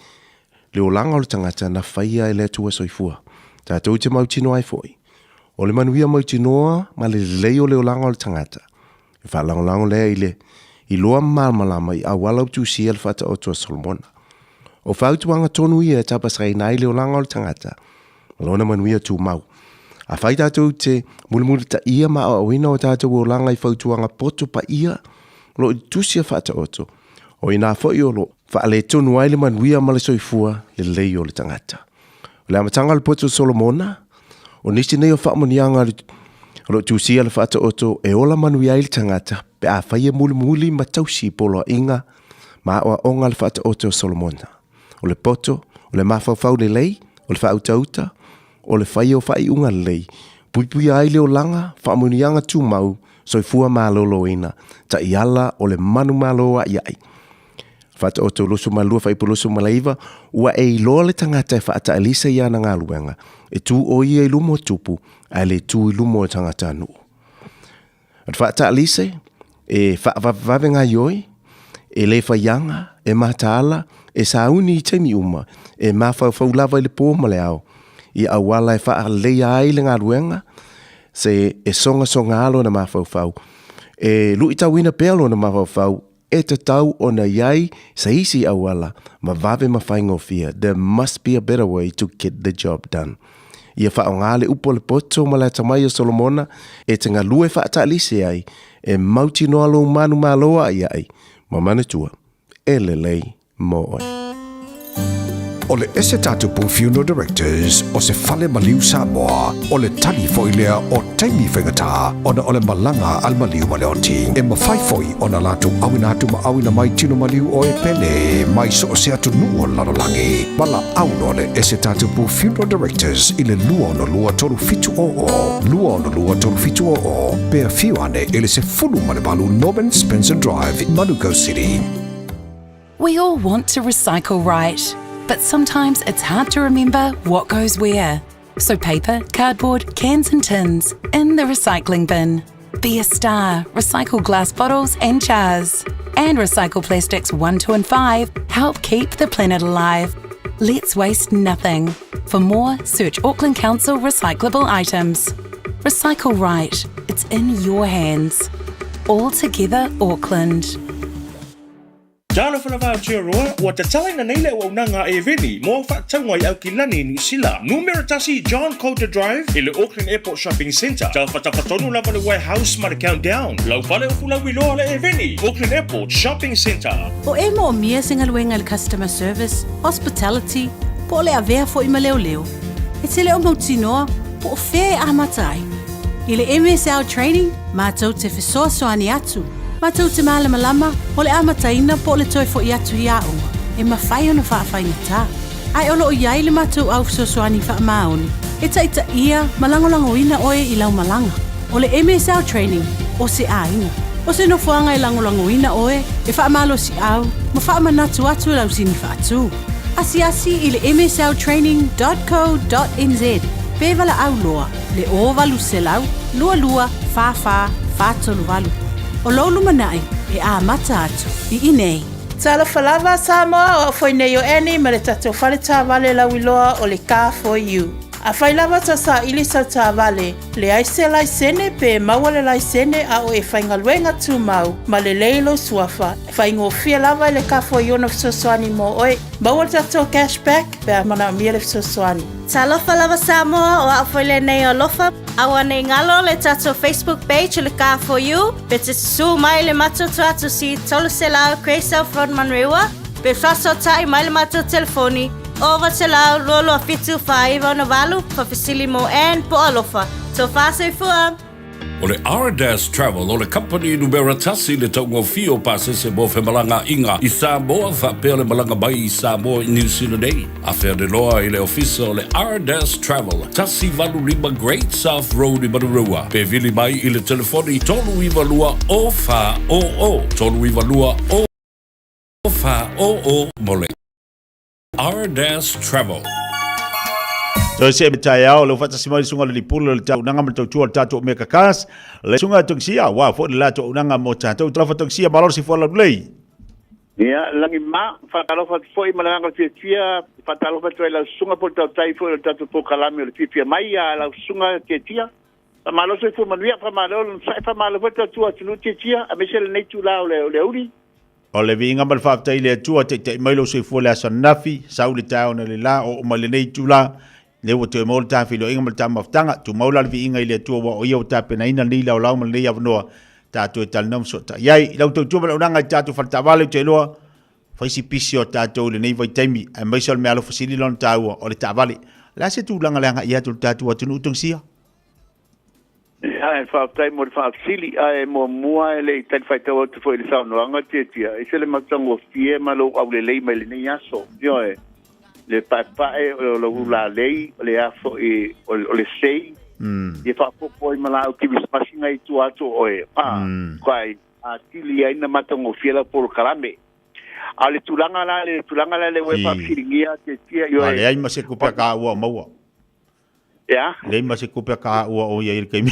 S2: le o langa o le tangata na whaia e le tua soifua. Tātou te mau tino ai foi. O le manuia mau tinoa ma le leo le o langa o le tangata. E whalango lea I le I loa malmalama I awalau tu sia le whata o tua Solomona. O whautuanga tonu ia tapas haina ai le o langa o le tangata. Lona manuia tu mau. A whai tātou te mulimuli ta ia ma o wina o tātou o langa I whautuanga poto pa ia lo I tusia whata oto. O ina whoi o lo whaale tonu ai le manuia ma le soifua le lei o le tangata. O le amatanga le poto Solomona, o nisi nei o whaamonianga lo tusia le whata oto e ola manuia I le tangata pe a whaia mulimuli ma tausi polo inga ma o onga le whata oto Solomona. O le poto, o le mawhawhau le lei, o le whautauta, o le whai o whai unga lei, pui ai leo langa, whamunianga tū mau, soifua mālolo ina, ta iala o le manu māloa iai. Whata o tō loso malua whai poloso malaiva, ua e iloa le tangata e whaata alisa ia na ngā luenga, e tū o ia I lumo tupu, a le tū I lumo tangata anu. At whaata alisa, e whaavave ngā ioi, e le whaianga, e mataala, e sauni I taimi uma, e mawhau lava I le pō male au, I awala e wha leia ai le ngā ruenga, se e songa alo na mawhau. E lui tawina pelo na mawhau, e te tau o na iai sa isi awala, ma vave mawhaingo fia. There must be a better way to get the job done. Ia wha o ngāle upo le poto ma le tamai o Solomona, e te ngā lue wha atalise ai, e mauti no alo manu maloa iai, ma manatua, e le lei mo oi. o le ese tatupu funeral directors o se fale maliu Samoa o le tali foilea o taimi whengata o na o le malanga al maliu maleoti e mawhaifoi o na latu awina atu ma awina mai tino maliu o e pele mai so o se atu nuo lalolangi mala auno le ese tatupu funeral directors i le lua no lua tolu fitu lua no lua tolu fitu pe a fiu ane ele se fulu male balu Norman Spencer Drive in Manuka City.
S5: We all want to recycle right, but sometimes it's hard to remember what goes where. So paper, cardboard, cans and tins, in the recycling bin. Be a star, recycle glass bottles and jars. And recycle plastics 1, 2 and 5, help keep the planet alive. Let's waste nothing. For more, search Auckland Council recyclable items. Recycle right, it's in your hands. All together Auckland.
S14: Jana whanawha tia roa, ua te talaina nei le waunanga e veni, mō whaatangwa i au ki lani ni sila. Numero tasi John Coulter Drive, i le Auckland Airport Shopping Centre. Tau whatawhatonu lava le warehouse ma le countdown. Lau pale o fulau i loa le e veni, Auckland Airport Shopping Centre.
S15: O e mo mia singaluenga le customer service, hospitality, po le avea fo i maleo leo. E te leo mautinoa, po o whea a matai. I le MSL training, mātou te whesoasoani atu. Mātou te malamalama, o le amataina po le toi fo i atu i aunga. E mawhai ona whaawhainga tā. Ai olo o iai le mātou au whesoasoani wha maoni. E taita ia, malangolango ina oe i lau malanga. O le MSL training, o se ainga. O se nofuanga i langolango ina oe, e wha malo si au, ma wha manatu atu lau sini wha atu. Asi i le msltraining.co.nz. Pevala au loa, le o valu se lau, lua, fa, tolu valu. O lolu manai, e a mata atu, I inei.
S4: Tala falava Samoa o foi nei o eni ma le tatou whale tā vale lau iloa o le Car for You. A whai lava ta sa ili sa tā vale, le aise laisene pe maua le laisene a o e whaingaluenga tū mau, ma le leilo suafa. Whaingofia lava i le Car for You na fisosoani mo oe, maua le tatou cashback pe a mana mia le fisosoani.
S13: Talofa lava Samoa o afoile nei o lofa, awa nei ngalo le tatou Facebook page le Car for You, pe te su mai le matoto atu si tolu se lau Craysel Front Manrewa, pe fraso tai mai le matoto telefoni, over te lau lolo a fitu whaiva na walu, pa Fasilimo and po alofa. So fase fua.
S21: O le R-Dash Travel o le company numero tasi le taungo fio pasese mo malanga inga I Samoa whapea le malanga mai I Samoa I New Zealand ei. A whea de loa I le ofisa o le R-Dash Travel tasi valu lima Great South Road I Manurua. Pe vili mai I le telefoni tolu iwa lua o fa o. Tolu iwa lua o fa o mo le R-Dash Travel.
S19: So se mitai au lo fata simai sunga le lipulo le tau nanga mto tua tatu me kakas le sunga toksia wa fo le tatu nanga mo tatu tla fata toksia malor si fo la play.
S22: Ya langi ma fata lo fata fo I malanga tia fata lo fata la sunga po tau tai fo le tatu po kalami le pipia mai ya la sunga tia. Pa malo se fo manuia pa malo sai pa malo fata tua tulu tia a mesel nei tu la le uri.
S19: O le vinga mal fata ile tua te mai lo se fo le asanafi sauli tau na le la o male nei tu la. Le wo te mo ta filo inga mal ta maftanga tu maula vi inga ile tu wa o yo ta pena ina ni la la mal le ya no ta tu tal nom so ta yai la tu tu mal nga ta tu falta vale te lo fa si pisio ta tu le nei vai taimi e mai sol me alo fasili lon ta o le ta vale la se tu langa ya tu ta tu tu tung sia
S22: ya fa tai mo fa sili ai mo mua le ta fa ta o tu fo le sa no nga te tia e se le matango fie malo au le mai le nei aso yo e le papae o lo la lei le afo I o le sei e fa popo I malau ki bispasinga I tu atu oe kai a tili ai na matango fiela por kalame ale tulanga la le we pa firingia te tia yo
S19: ale ai ma se kupia ka ua maua
S22: ya
S19: le ma se kupia ka ua o ia kai mi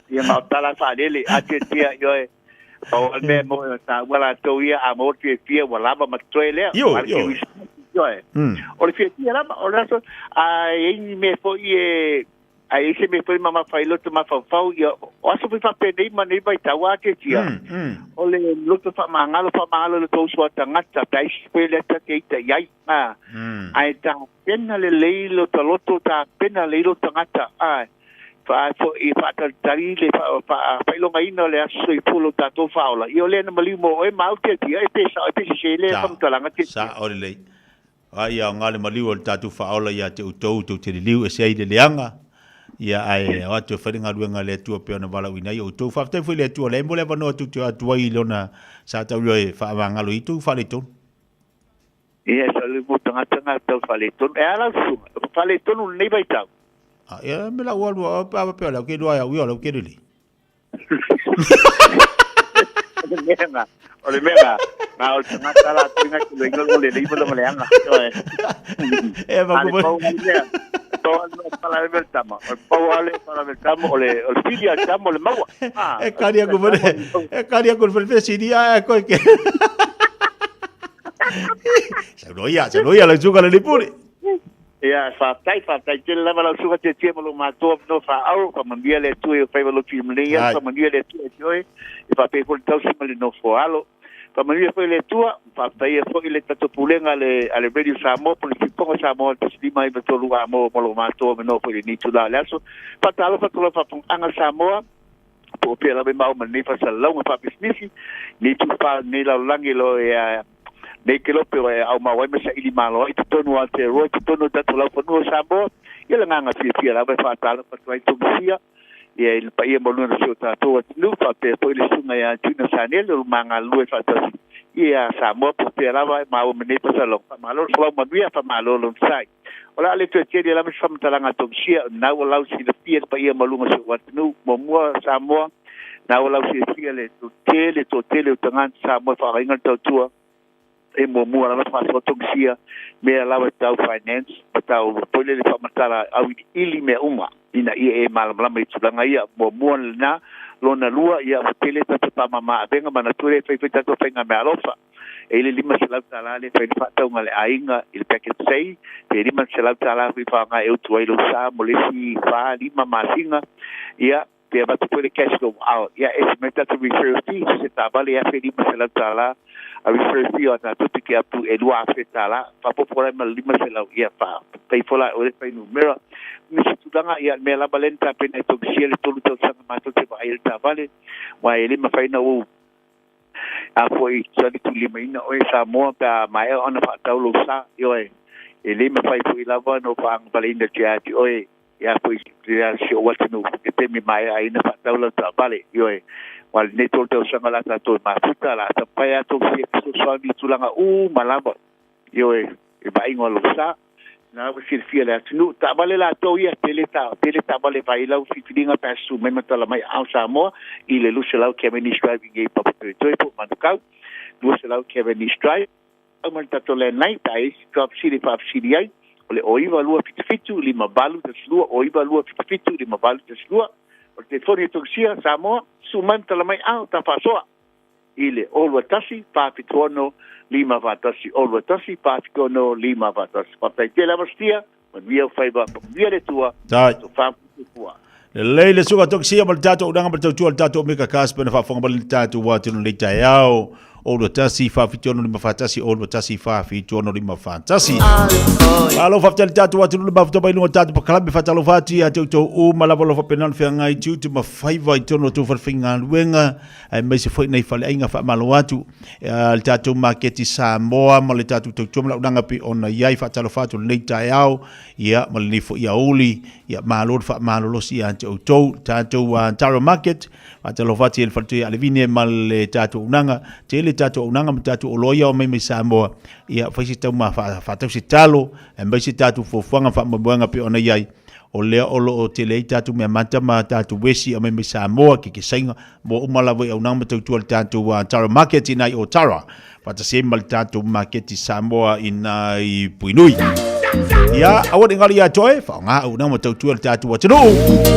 S22: ya ma tala fa dele a te tia yo o me mo ta wala to ia a mo te tia wala ba ma toile
S19: yo
S22: o le tia la o la so a ei me fo ie a ese me fo mama failo to ma fa ia o so fa pe nei ma nei vai ta wa te tia o le loto fa mangalo le to so tangata tai pele ta ke ta yai ai ta pena le leilo to loto ta pena leilo tangata ai fa i fa tari le fa ilonga ina le aso i pulo tatou faola i o le na malimo e mau te tia e pesa se le famtalanga te
S19: sa o le lei ia ngale maliu o tatou faola ia te utou te liu e sei le leanga ia ai o te wharinga ruenga le tua pe ona wala wina i o tau whaftai fwy le tua le mo le wanoa tu te atua i lona sa tau roi whaamangalo i tu whale ton
S22: ia sa le mo tanga tau whale ton e ala sunga whale ton nei vai tau
S19: ia me la walu o pa pe la ke doa wi o ke ri
S22: ole mega na o tanga tala tinga ki le ngol le le mo le anga
S19: e va ko
S22: no para ver tama para ver tama ole filia tama ole mawa
S19: e karia ko fel sidia ko ke se loia la juga le puri
S22: ya fa tai te lava la suga te mo ma to no fa au fa mandia le tu e fa lo film le ya fa mandia le tu e fa pe ko tau simale no fo alo fa mandia foi le tua fa tai e foi le tato pulenga ale radio Samoa por si pongo Samoa te si mai to lu amo mo lo ma to no foi ni tu la laso fa talo fa to fa anga Samoa po pe la be mau mani fa salong fa business ni tu fa ni la langi lo ya nei ke lope au mawai mesa ili malo i tonu ate roi tonu tatu lau panu Samoa ia la nganga fia la vai fa tala fa tu sia ia il paia mo no so tatu nu fa pe po ile sunga ya tuna sanel o manga lue fa tasi ia Samoa po pe la vai mau meni pa salong fa malo so ma bia fa malo lo sai ola le tu te la mis fam talanga to sia na o lau si le pia paia mo lunga so wat nu mo mo Samoa na o lau si fia le to tele o tanga Samoa fa ringa tua e mo la fa so tongsia me la tau finance tau pole le fa matala au ili me uma ina e mal me tulanga ia mo na lona lua ia tele ta mama venga mana ture fe to fenga me alofa e le lima se la tala le fe fa tau ngale ainga il packet sei pe lima se la tala fi fa nga eu tu lo sa mo le si fa lima masinga ia pe ba tu pole cash go out ia es meta to refer fee se ta vale ia fe lima se la tala a refer fee on tu pick up to edua fetala fa popora mal lima se la ia fa pay fola o pay numero ni studanga ia me la balenta pe ne to sia le tolu to sama ma to te ba il ta vale wa ele ma fa ina o a foi sali tu lima ina o Samoa pa mai ona fa taulo sa yo ele ma fa foi lava no fa balinda tia ti o ia foi ya sio watu no te mi mai ina fa taulo ta vale yo wal ne tol te sanga la ta to ma futa la ta pa ya to si so mi tulanga malaba yo e ba ingolo sa na o si fia la tunu ta vale la to ia tele ta vale vai la fi filinga pa su me mata la mai au Samoa i le lu se la ke meni striving e pa to e po manuka lu se la ke meni strive o man ta to le nai tai drop city pa city ai ole o iva lu fitu lima balu te slua o iva lu fitu lima balu te slua o te fori toksia Samoa sumanta la mai au ta fasoa ile olwa tasi pa fitono lima vatasi olwa tasi pa fitono lima vatasi pa te la mastia via faiba via le tua to fa tua
S19: le le suga toksia mal tato udanga mal tato tato meka kaspa na fa fonga mal tato wa tino le tayao olwa tasi fa fitono lima vatasi olwa tasi fa fitono lima vatasi alo fa tato wa tino lima vatasi no tato pa kalabi fa talo fati a to o malabolo fa penal fe ngai tu te ma faiva itono to fa finga luenga ai mai se foi nei fale ainga fa malo atu al tato market Samoa mal tato to mala udanga pe ona yai fa talo fatu le tayao ia mal ni fo ia oli ia malo fa malo lo si anto tato wa taro market fa talo fati el fatu ale vine mal tato unanga tele tato unanga tato oloia o mai Samoa ia fa si tau ma fa tau si talo e mai si tato fo fanga fa mabanga pe ona yai o lea olo o te lei tatu mea mata ma tatu wesi a me Samoa ki sainga mo umalawa au nang matau tual tatu Tara Market inai o Tara pata se mal tatu market Samoa inai Puinui ia awat ingali ya toe fa nga au nang matau tual tatu wa tunu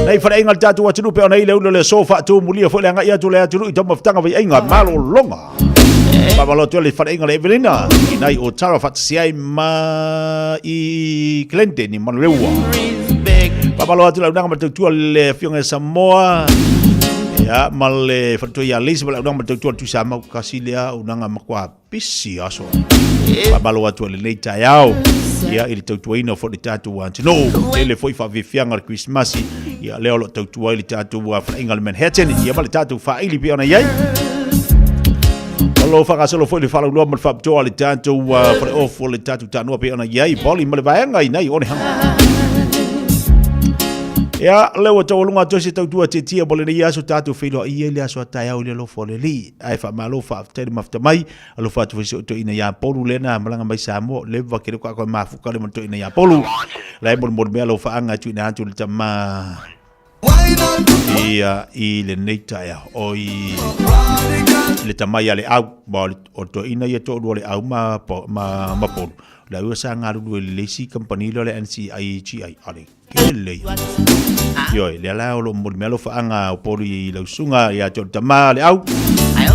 S19: nei fa ingal tatu wa tunu pe ona ile ulo le sofa tu mulia fo le nga ia tu le tunu i tama ftanga vai inga malo longa Babalo tuale fa ingal Evelina inai o Tara fa siai ma i Clinton ni Monrewa Babalo atu la udanga matautua le fionga Samoa ya male fatu ya lisi bala udanga matautua tu sama kasilia udanga makwa pisi aso Babalo atu le leita yao ya ili tautua ina fo de tatu wanti no ele foi fa vifianga Christmas ia leo lo tautua i le tātou whanainga le Manhattan, ia ma le tātou whaili pe ona iai. Alo whakasolo fo i le whalau loa ma le whapitoa le tātou whare ofo le tātou tānua pe ona iai, boli ma le vaenga i nei, one hanga. Ia, leo tau alunga tosi tau tua te tia bole nei aso tātou whiloa i ele aso atai au le lofo le li. Ai wha malo wha tere mafta mai, alo wha tuwisi o to ina ia polu lena malanga mai Samoa, le wakere kwa koe mafuka le man to ina ia polu. Lai mon mea lo wha anga tu ina antu le tama. Ia i le neita ia o i le tamai ale au, o to ina ia to le au ma polu. La ua sa ngā ruru le leisi company lo le NCIGI ale. Kele. Yo, le ala o lo mea lo whaanga o pori i lausunga ia to tama le au.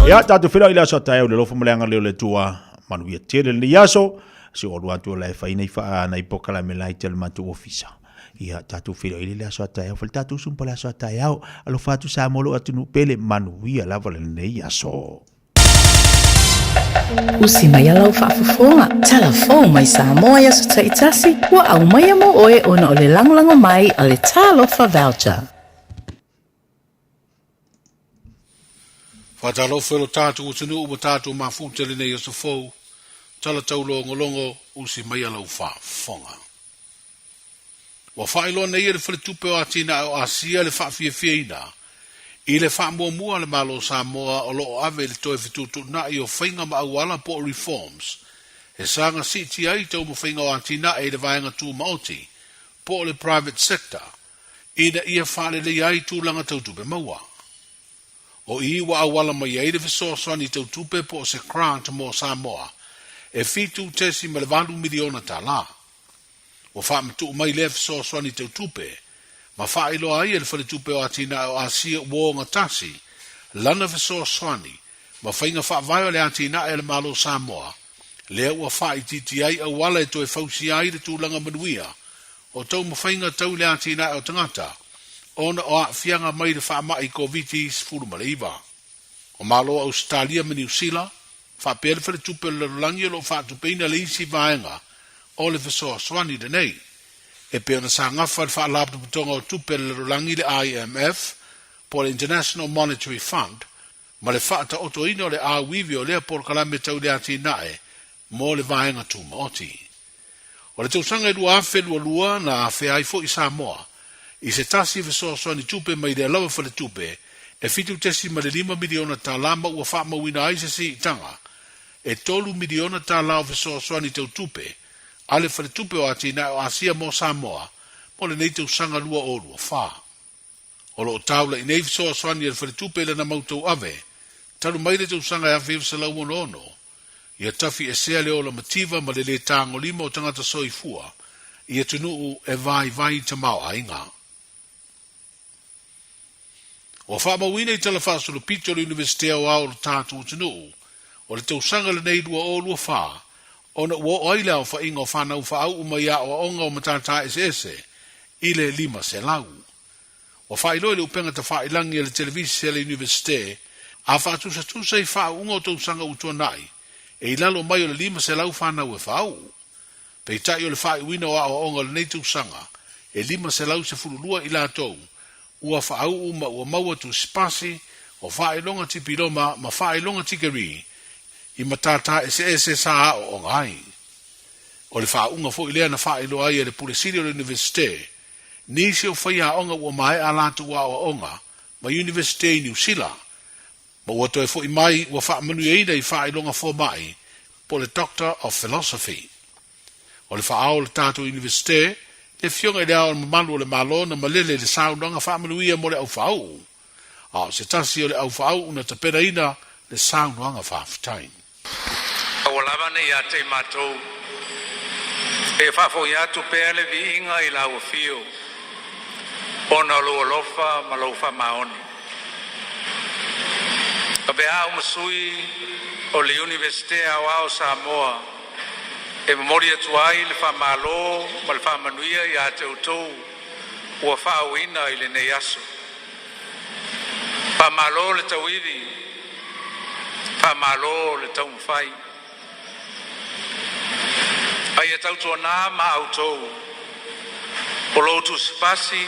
S19: Ia tātou whira i la so tai au le lofa maleanga leo le tua manuia tere le iaso. Si o rua tua lai whaina i wha na i pokala me lai tel matu ofisa. Ia tātou whira i le so tai au. Whale tātou sumpa le so tai au. Alo whatu sa molo atunu pele manuia lava le nei aso.
S1: Usi mai alau whaafafonga, telefon mai Samoa ia so taitasi, ua au mai amo oe ona o le langolango mai a le talofa voucher.
S7: Whatalofa lo tātou utinu ua tātou mafutele nei o sa fau, tala tau longo usi mai alau whaafonga. Wa whaelo nei e le whaletupe o atina o asia le whaafia ina, I le whaamua le malo Samoa o loo ave le toe fitutu na I o whainga ma awala po reforms. He sanga siti ai tau mo whainga o antina e le vaenga tū maoti po le private sector. Ina ia whale le ai tūlanga tautupe maua. O iwa awala mai ai le visoaswani tautupe po se grant mo Samoa. E fitu tesi ma le 2 miliona ta la. O whaamatu mai le visoaswani tautupe. Ma whaelo ai e le whaletupe o atina o asia uo ngatasi, lana visoa swani, ma whainga whaavaio le atina e le malo Samoa, lea ua whai titi ai au wala e toe fausi ai le tūlanga manuia, o tau ma whainga tau le atina o tangata, ona o a fianga mai le whaamai COVID-19 furu maleiva. O malo Australia ma New Zealand, whapea le whaletupe le rolangi lo whaatupeina le isi vaenga, o le visoa swani de nei. E pe ona sa ngafa le whaalapta putonga o tupe le rolangi le IMF po le International Monetary Fund ma le whaata oto ino le awivi o lea por kalame tau le ati nae mo le vaenga tu maoti. O le tausanga e lua afe lua na afe aifo I Samoa I se tasi vesoa ni tupe mai le alawa whale tupe e fitu tesi ma le 5 miliona ta lama ua wha mawina ai se si itanga e 3 miliona ta lao vesoa ni tau tupe ale whare tupe o atina o asia mo Samoa, mo le neitau sanga lua o lua wha. O lo taula I neiv soa swani al whare tupe le na mautou ave, talu mai le tau sanga e awhiv sa lau ono. Ia tafi e sea leo la mativa ma le tango lima o tangata soi fua, ia tunuu e vai ta mau a inga. O wha mawina I tala whaasulu pito le universitea o ao le tātu tunuu, o le tau sanga le nei lua o lua wha, ona wo oila o whainga o whanau whaau umaya o onga o matata ese I le 5 se lau. O whailoi le upenga ta whailangi le televisi le universite, a whaatusa I whaau unga o tau sanga utua nai, e I lalo mai o le 5 se lau whanau e whaau. Pei tai o le whai wina o onga le neitu sanga, e 5 se lau se furulua I la tou, ua whaau uma ua maua tu spasi, o whailonga tipiroma ma whailonga tikeri, I matata ese saa o ngai. O le whaunga fo ilea na whaelo ai e le puresiri o le universite, nisi o whaia onga ua mai a latu wa o onga, ma universite I New Zealand, ma ua toe fo I mai ua wha manu eina I whaelonga fo mai, po le Doctor of Philosophy. O le whaao le tātou universite, le fionga I lea o mamalu o le malo na malele le saunanga wha manu ia mo le au whaau. A se tasi o le au whaau una te pera ina le saunanga whaafitain.
S12: O lava nei a te matou e whafo i atu pēle vi inga I lau fio ona lo lofa ma lofa maoni a be a umasui o le universite au ao Samoa e memori atu ai le whamalo ma le whamanuia I a te utou ua whaawina I le nei aso whamalo le tawivi whamalo le tau mwhai ai e tau tō nā ma autou o loutu spasi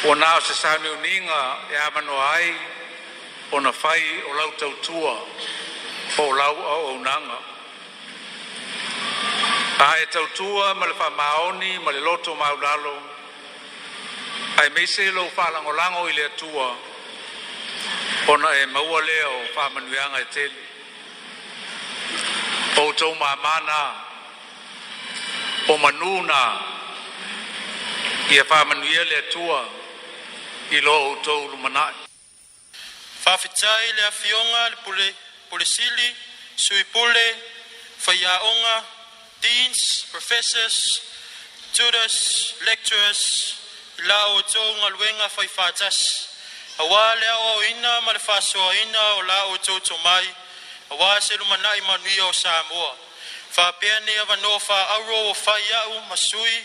S12: O nā o se sāni uninga e amano ai o na whai o lau tautua o lau au au nanga. A e tautua ma le wha maoni ma le loto maulalo. Ai meise lo whalangolango i le atua o na e maua leo wha manuianga e teli. O tau mamana o manuna ia wha manuia le atua i lo o tau lumanai.
S3: Whawhitai le awhionga le pule sili, sui pule, whaiaonga, deans, professors, tutors, lecturers, la o tau ngā luenga whai whātas. Awa lea o ina ma le whasoa ina o la o tau tomai, awa se lumanai manuia o Samoa. Whapea ne awa no wha auro o whai au masui,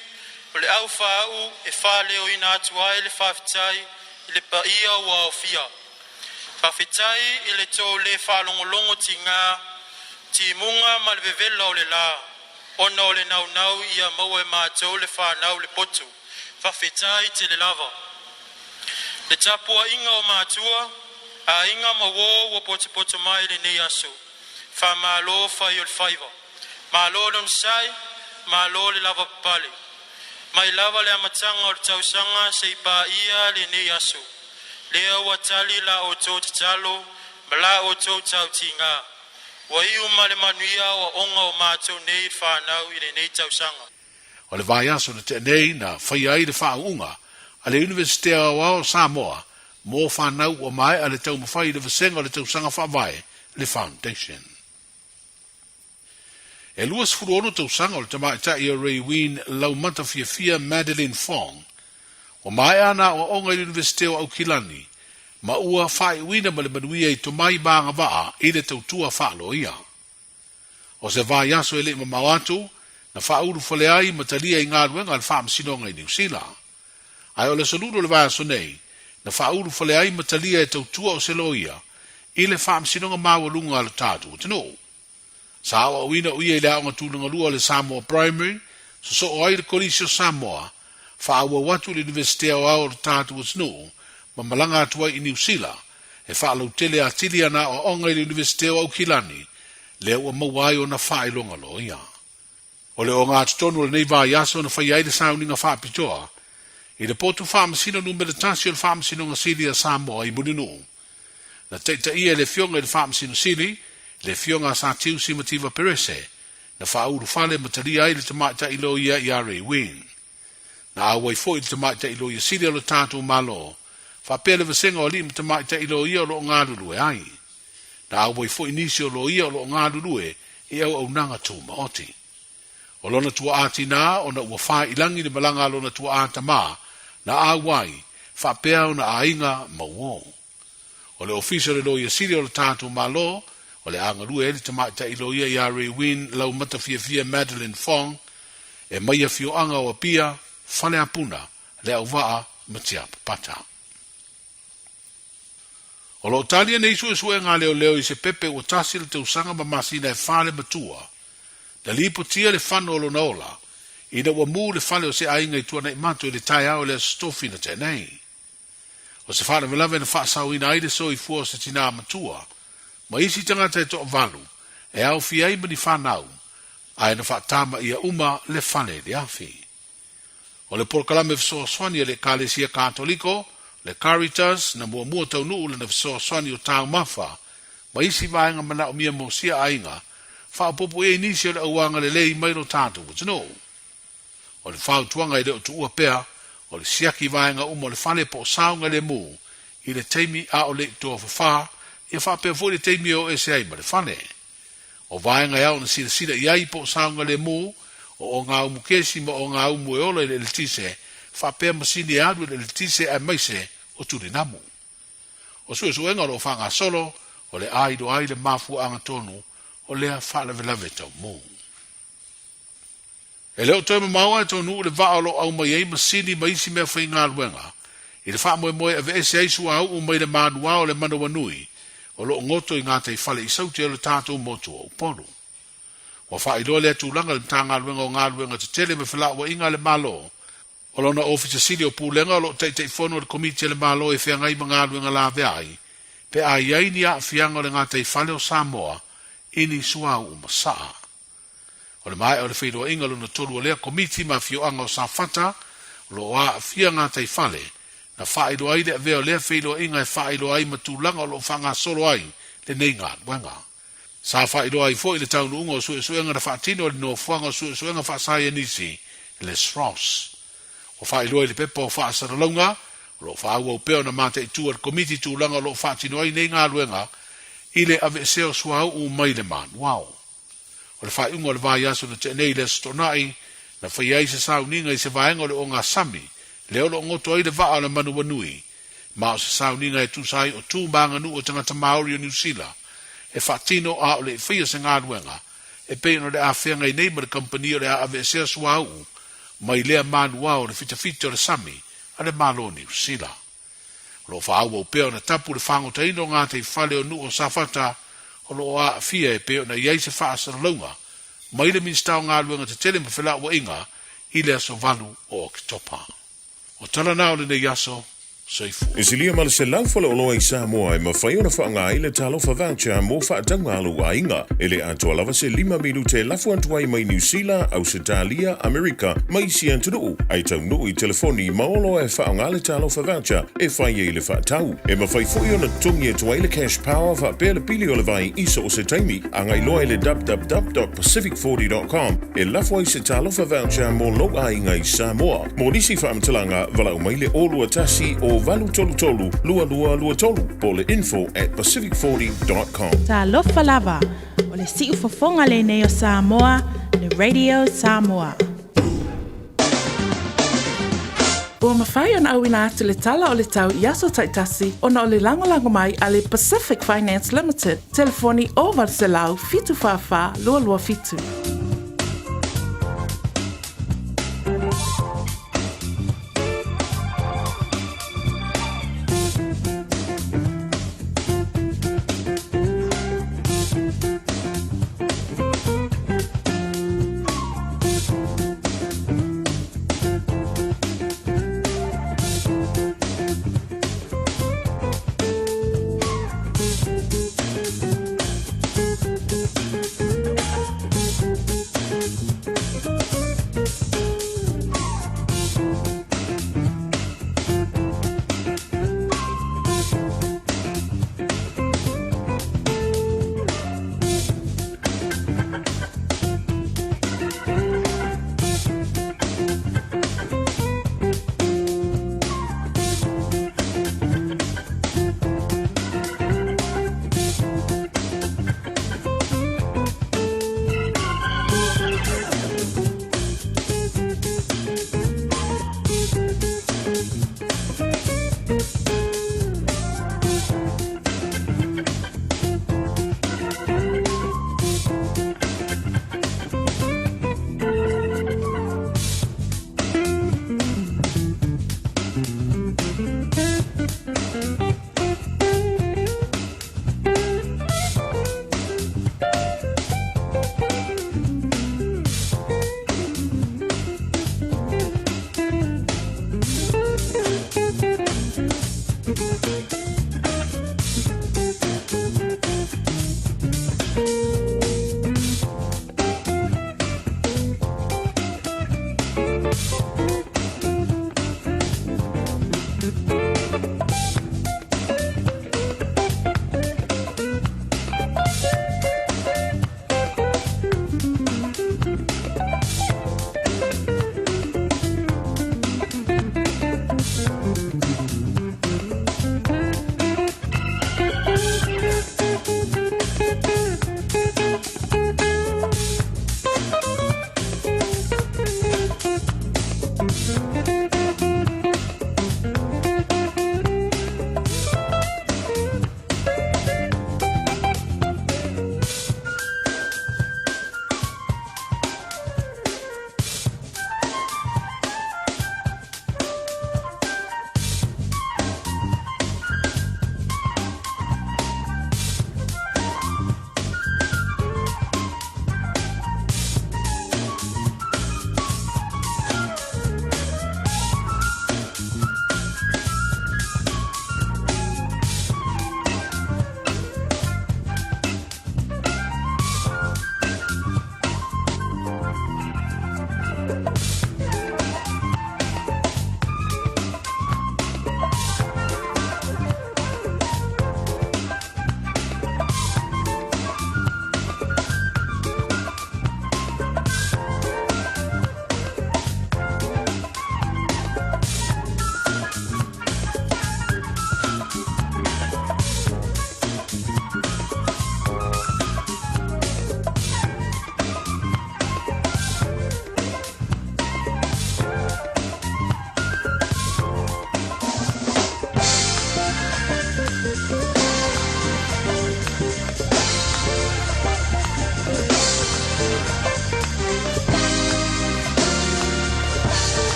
S3: o le au wha au e wha leo ina atuai le whawhitai, i le paia o au fia. Whawhitai i le tō le whalongolongo ti ngā, ti munga ma le vevela o le la, ona o le nau nau ia maua e mātou le whanau le potu. Whawhitai te le lava. Le tapua inga o mātua, a inga mawo o potu mai le nei aso. Whamalo whai o le whaiva. Malo lon sai, malo le lava pale. Mai lava le amatanga o le tausanga se ipa ia le nei aso. Lea watali la o tō talo, ma la o tō tau tinga. Wa iu ma le manuia o onga o mātou nei whanau i le nei tausanga.
S7: O le vai aso na te nei na whai ai le whaunga, a le Universitea o Samoa, mō whanau o mai a le tau mawhai le vasenga o le tausanga whawai, le Foundation. E luas furuono tausanga o le tamaita i a Ray Wien lau mata fia Madeline Fong, o mai ana o onga i Universitea o Aukilani, ma ua whai wina ma le manuia i tomai banga waa i le tautua whaalo ia. O se vai aso e le mamawatu, na whauru whale ai matalia i ngā ruenga le whaam sinonga i New Zealand. Ai o le saludo le vai aso nei, na whauru whale ai matalia e tautua o se loia, i le whaam sinonga mawalunga le tātu o tino. Sa awa wina uia i le aonga tūlanga lua le Samoa Primary, so o ai le Colisio Samoa, whaaua watu le Universitea o au le tātu o tino, ma malanga atua i New Zealand, e whaalau tele a tili ana o onga i le Universitea o Aukilani, le ua mawai o na whailonga loia. O le o ngā tutonu le nei vai aso na whai aile sauninga whaapitoa, i le potu whaamasino numere tasi o le whaamasino nga sili a Samoa i Muninu. Na teita ia le fionga i le whaamasino sili, le fionga sa tiu simativa perese, na whauru whale matalia i le tamaita ilo ia i Ray Wien. Na awai fo i le tamaita ilo ia sili o le tātou malo, whapele vasenga o li tamaita ilo ia o lo ngāruru e ai. Na awai fo i nisi o lo ia o lo ngāruru e i au nanga tū maoti. O lona tua ati nā, o na ua wha ilangi ni malanga lona tua ata mā, na awai, whapea o na ainga mauo. O le ofisa le loia siri o le tātou malo, o le angarua e le tamaita i loia i Ray Wien lau mata fia Madeline Fong, e maia fio anga o pia, whale apuna, le au waa matia pata. O lo talia nei su e ngā leo i se pepe o tasi le te usanga ma masina e whale matua, da lipo tia le whano lo naola, i na ua mū le whale o se ainga i tuana i mato i le tai au le stofi na te nei. O se whana velave na whaasau ina aile so i fua se tina matua, ma isi tangata e toa valu, e au fi ai mani whanau, ai na whaatama ia uma le whale le afi. O le porkalame visoa swani le Kalesia Katoliko, le Caritas, na mua tau nuu le na visoa swani o tau mafa, ma isi vaenga mana o mia mo sia ainga, whaapopo e nisi o le auanga le lei mairo tātou o tino. O le whautuanga i le o tu ua pea, o le siaki vaenga umo le whale po saunga le mū, i le teimi a o le toa whawha, i a whapea fo le teimi o SAI ma le whale. O vaenga iau na sila iai po saunga le mū, o ngā umu kesi ma o ngā umu e ola i le letise, whapea masini adu le letise a maise o turi namu. O suenga lo whanga solo, o le aido ai le mafu anga tonu, o lea whaala velave tau mō. E leo toi maua e tonu le vaa lo au mai ei masini maisi mea whai ngā luenga. I le wha moe ave ese aisu au o mai le manua o le manawa nui, o lo ngoto i ngā tei whale i sauti e le tātou motu o uponu. Wa wha i loa lea tūlanga le tā ngā luenga o ngā luenga te tele me whala wa inga le malo, O lona ofisa sili o pulenga lo te fono le komiti le malo e whianga i mga aluenga la veai. Pe a iai ni a whianga le ngā te whale o Samoa ini suau o masaa. O le mai o le whiro inga luna tolu o lea komiti ma whioanga o Safata lo a whianga te whale na whaero ai le veo lea whiro inga e whaero ai matulanga o lo whanga solo ai le neinga wanga. Sa whaero ai fo i le taunu unga o suenga na whaatino le no fuanga o suenga whaasaya nisi le SROS. O whaero ai le pepa o whaasara launga lo whaau au peo na mate i tua komiti tūlanga lo whaatino ai neinga luenga i le ave seo suau u mai le man. Wow. O le whaiunga o le vai aso na te nei le stonai na whaiai se sauninga i se vaenga o le o ngā sami le olo ngoto ai le vaa le manu wanui ma o se sauninga e tūsai o tūmbanga nu o tangata Maori o New Zealand e whaatino a o le whia se ngā luenga e peino le a whianga i neima le company o le a ave seo suau mai lea manua o le fitafita o le sami a le malo New Zealand. Lo whaau au peo na tapu le whangotaino ngā te whale o nu o Safata o lo a fia e peo na iei se whaasara launga mai le minstau ngā luenga te tele mawhila ua inga i le aso valu o ki topa. O tala nao le nei aso, seifu.
S10: E silia mala se laufala o loa i Samoa e mawhai ona whaanga i le talofa voucher mo whaatanga alu a inga e le atua lava se 5 milu te lafu antuai mai New Zealand, Australia, Amerika, mai si antunu. Ai tau nuu i telefoni maolo e whaanga le talofa voucher e whai e le whaatau. E mawhai fui ona tungi e tuai le cash power wha pēle pili o le vai iso o se taimi. Angai loa i le www.pacific40.com e lafu ai se talofa voucher mo loa a inga i Samoa. Mo nisi whaamtalanga walau mai le olua tasi o valu tolu tolu, lua lua lua tolu, po le info@pacific40.com.
S8: Ta lofa lava, o le siu fofonga le nei o Samoa, le Radio Samoa.
S6: Ua mawhai ana au ina atu le tala o le tau i aso taitasi ona o le langolango mai a le Pacific Finance Limited. Telefoni o Valselau fitu whawha lua lua fitu.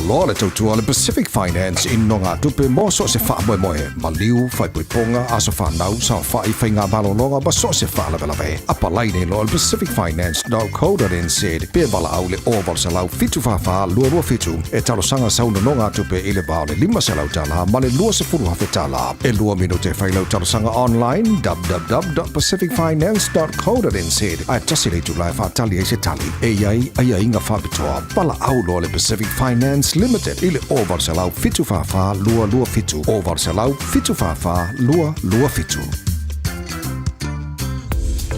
S2: lo le tautua le Pacific Finance in nonga tupe mo so se fa moe moe. Maliu fai puiponga aso fa nau sa fai fai ngā malolonga ba so se fa lave lave. Apa laine lo le pacificfinance.co.nz pe wala au le oval sa lau fitu fa lua fitu e talo sanga sauna nonga tupe ile bao le 5 se lau tala ma le lua se furu hafe tala. E lua minute fai lau talo sanga online www.pacificfinance.co.nz ai tasi le tu lai fa tali e se tali. E iai inga fa bitoa. Pala au lo le Pacific Finance Limited ile oval sa lau fitu fa lua fitu. Oval sa lau fitu fa lua fitu.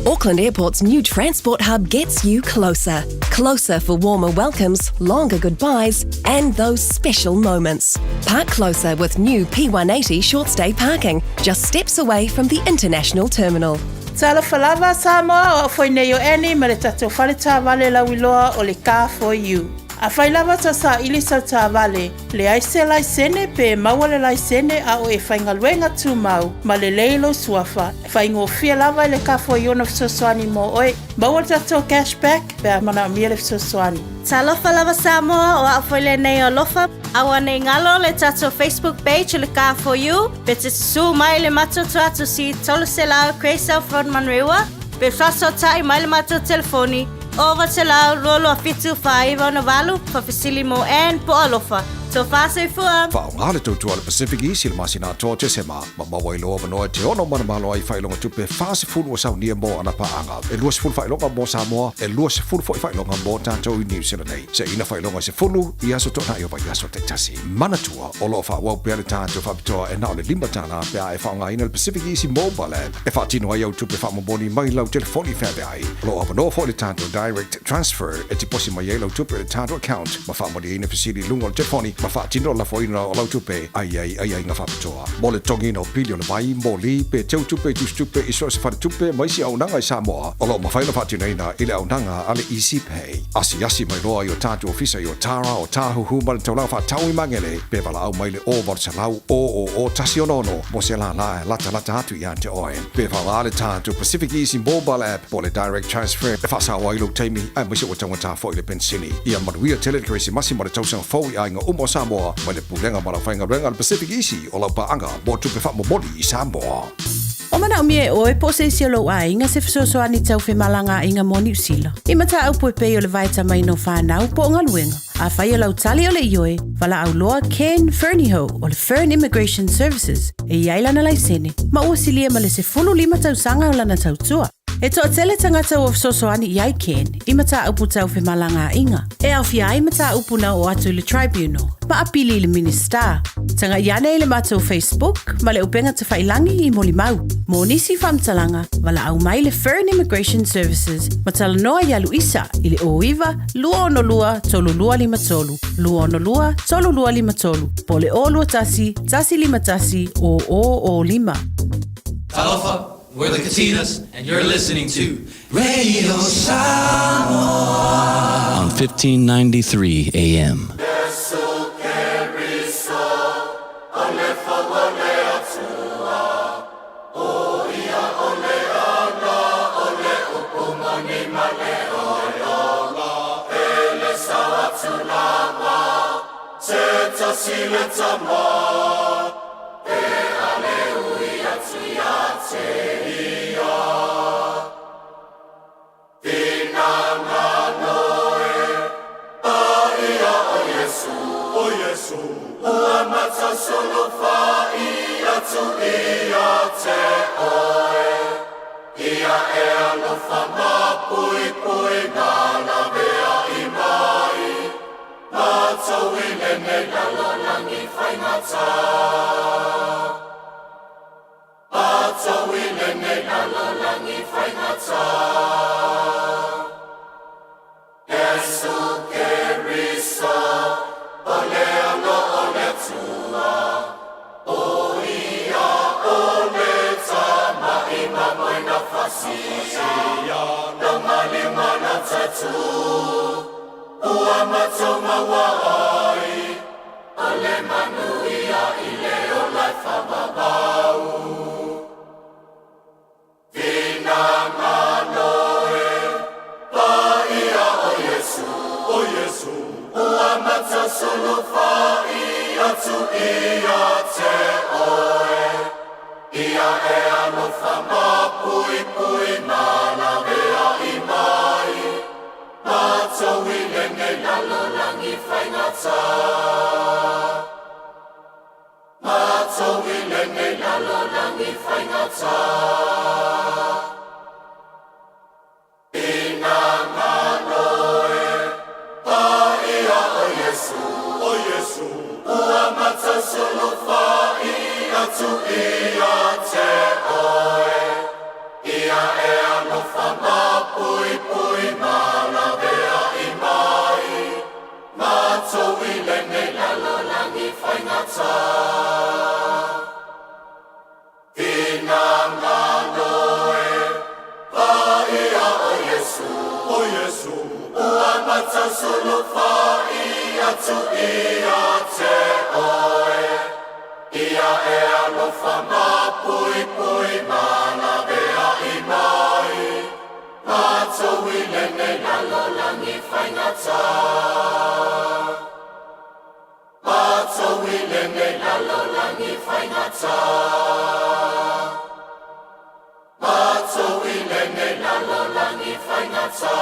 S16: Auckland Airport's new transport hub gets you closer. Closer for warmer welcomes, longer goodbyes, and those special moments. Park closer with new P180 short stay parking, just steps away from the international terminal.
S6: Tala falava Samoa o foi nei o eni ma le tatou whale tā wale lauiloa o le Car for You. A whai lava ta sa ili sa tā wale, le aise lai sene pe maua le lai sene a o e whaingaluenga tū mau, ma le leilo suafa. Whaingo fia lava le Car for You na fsoswani mo oe, maua le tatou cashback pe a mana mia le fsoswani.
S13: Talofa lava Samoa o awhile nei o lofa, awa nei ngalo le tatou Facebook page le Car for You, pe te su mai le matoto atu si tolu se lao Craysel Front Manrewa, pe faso tai mai le mato telefoni, over te lao lolo a fitu whaiva na walu, whawhisili mo en po alofa. So fase fua.
S2: Whaonga le tautua le Pacific East le masina toa te sema. Ma maua i loa manoa te ono mana malo ai whailonga tupe fase fulu o saunia mo ana paanga. E lua se fulu whailonga mo Samoa, e lua se fulu whailonga mo tātou i New Zealand nei. Se ina whailonga se fulu, i aso tona i o vai aso te tasi. Manatua, o loa whawau pia le tātou whapitoa e nao le lima tāna pia e whaonga ina le Pacific East mobile app. E whaatino ai au tupe whamoboni mai lau telefoni whawe ai. Loa manoa fo le tātou direct transfer e te posi mai lau tupe le tātou account. Ma whamoni ina fisili lungo le telefoni. Ma whaatino la foina o lau tupe ai ngā whapitoa. Mo le tongi no bilio le vai, mo li pe teu tupe tus tupe i so se whare tupe mai si au nanga i Samoa. O lo ma whaina whaatino ina ile au nanga ale Easy Pay. Asi mai loa i o tātou ofisa i o Tara o Tāhuhu ma le tau lau whaatau i mangele. Pe wala au mai le o var se lau o tasi o nono. Mo se la lata atu i ante oe. Pe wala ale tātou Pacific Easy mobile app po le direct transfer. E whasa o ailu teimi ai mai se o tangata fo i le pensini. Ia manuia telekrisi masi ma le tausanga fau i ainga umo Samoa. Ma le pulenga ma la whainga renga le Pacific Easy o lau paanga mo tupe wha mo mori i Samoa.
S15: O mana umie oe po se isi o lo a inga se fisosoani tau whemalanga inga mo New Zealand. I mata au poe pei o le vaita mai no whanau po ngā luenga. A whai o lau tali o le ioe, wala au loa Ken Ferniho o le Fern Immigration Services e iailana lai sene. Ma ua silia ma le se fulu 5 tau sanga o lana tau tua. E toa tele tangata o fisosoani i ai Ken, i mata upu tau whemalanga inga. E au fia ai mata upu na o atu le tribunal. Ma apili le minister. Tanga iane i le mata o Facebook, ma le upenga te whailangi i moli mau. Mo nisi whamtalanga, wala au mai le Fern Immigration Services, ma tala noa i alu isa, i le oiwa, lua ono lua, tolu lua lima tolu. Lua ono lua, tolu lua lima tolu. Po le o lua tasi, tasi lima tasi, o lima.
S17: Talofa, we're the Katinas, and you're listening to Radio Samoa on 1593 AM.
S18: Solo ia te oe, ia e alofa ma pui pui mana mea I mai, mātou I lenge lalo langi whaingata. Mātou I lenge lalo langi whaingata. Ina nganoe, pa ia o Yesu, ua mata solo whai atu ia te oe, ia e alofa ma pui pui mana mea I mai, mātou I lenge lalo langi whaingata. Ina nganoe, pa ia o Yesu, ua mata solo whai atu ia te oe, ia e alofa ma pui pui mana mea I mai, mātou I lenge lalo langi whaingata. Mātou I lenge lalo langi whaingata. Mātou I lenge lalo langi whaingata.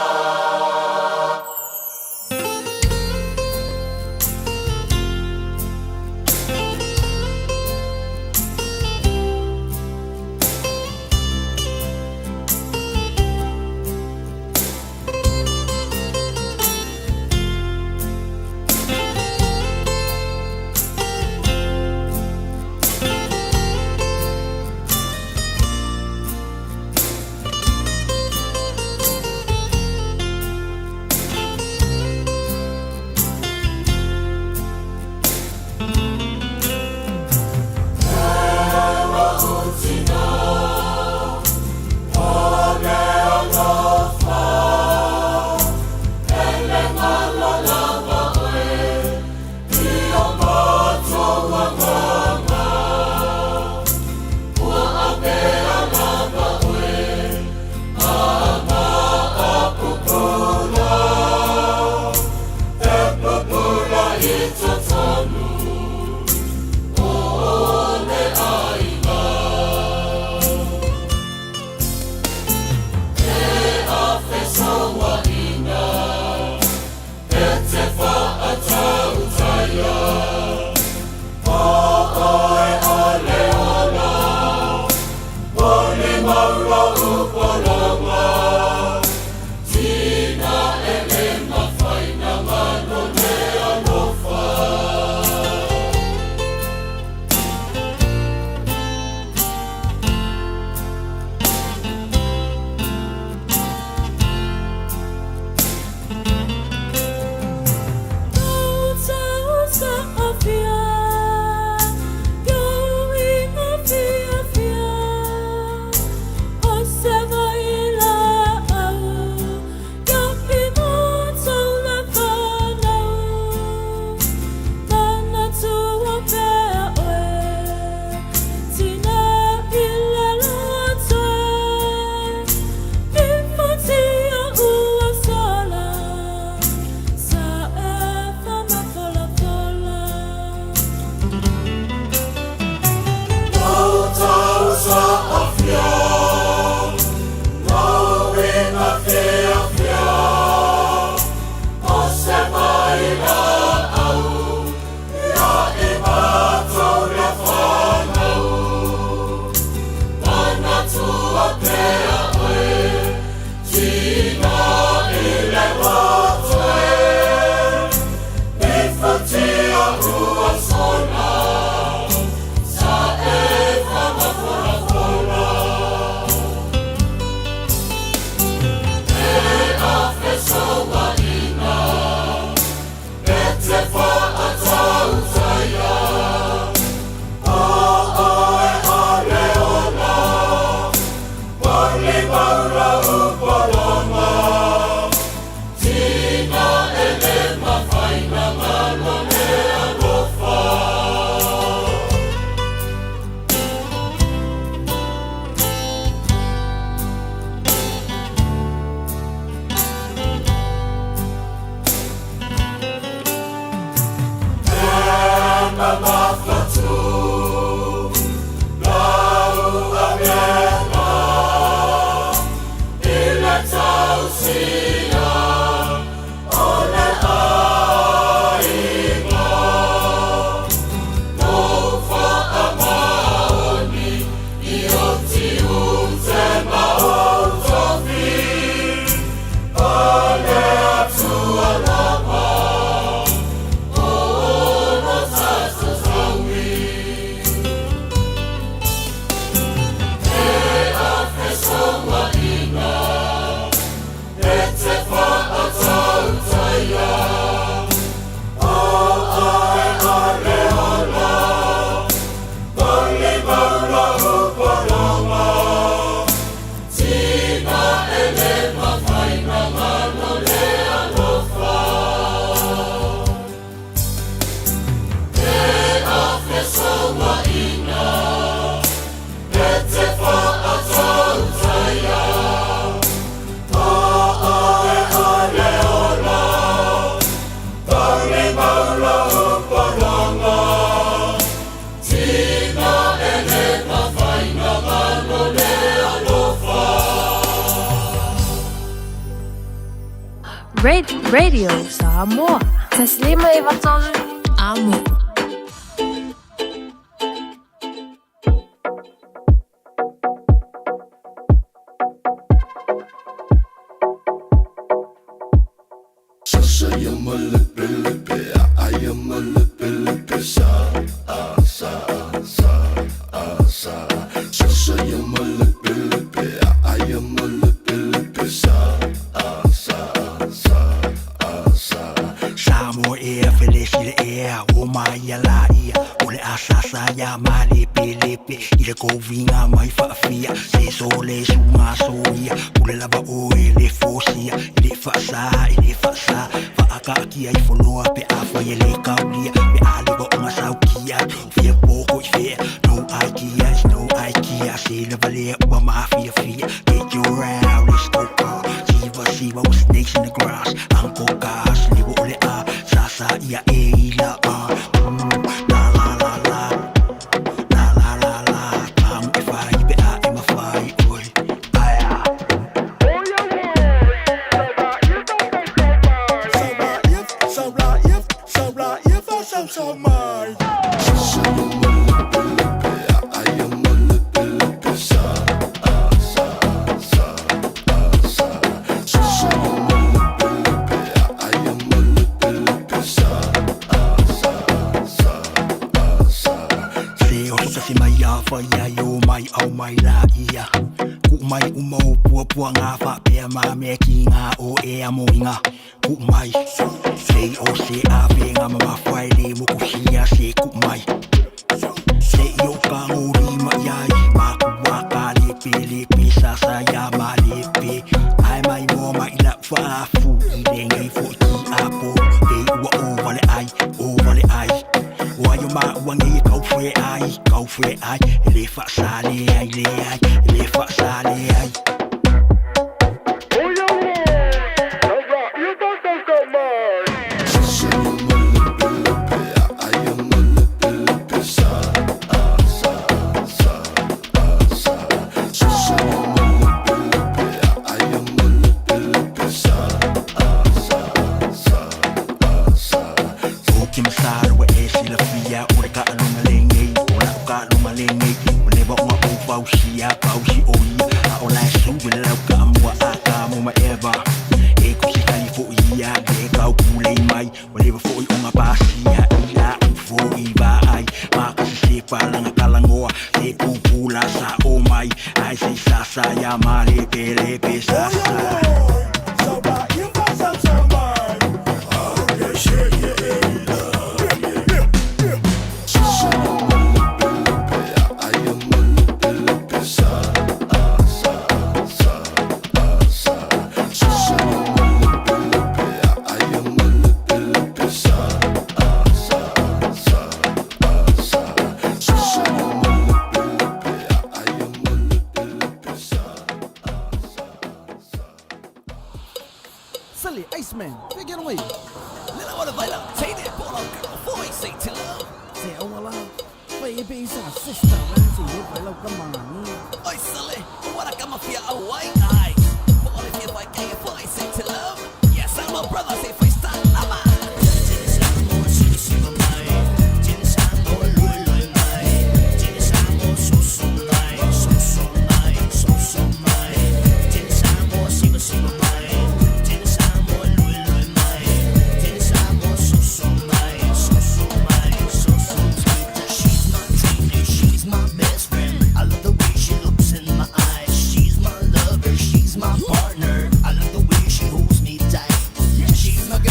S9: Radio Samoa. Taslima ivatol amo.
S20: She's my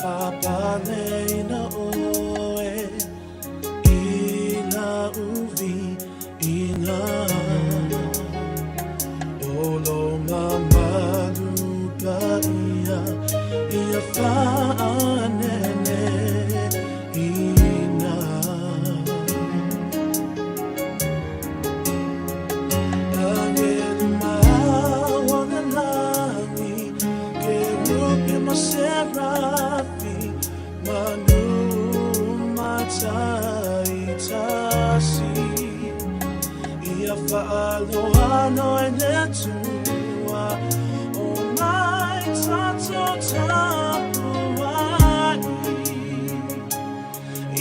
S11: whapane ina oe ina uvi ina olo mamadu pa ia whaanene ina Angel mawana langi ke rupi maserafi manu matai tasi ia whaalo ano e netua o mai tato tapuai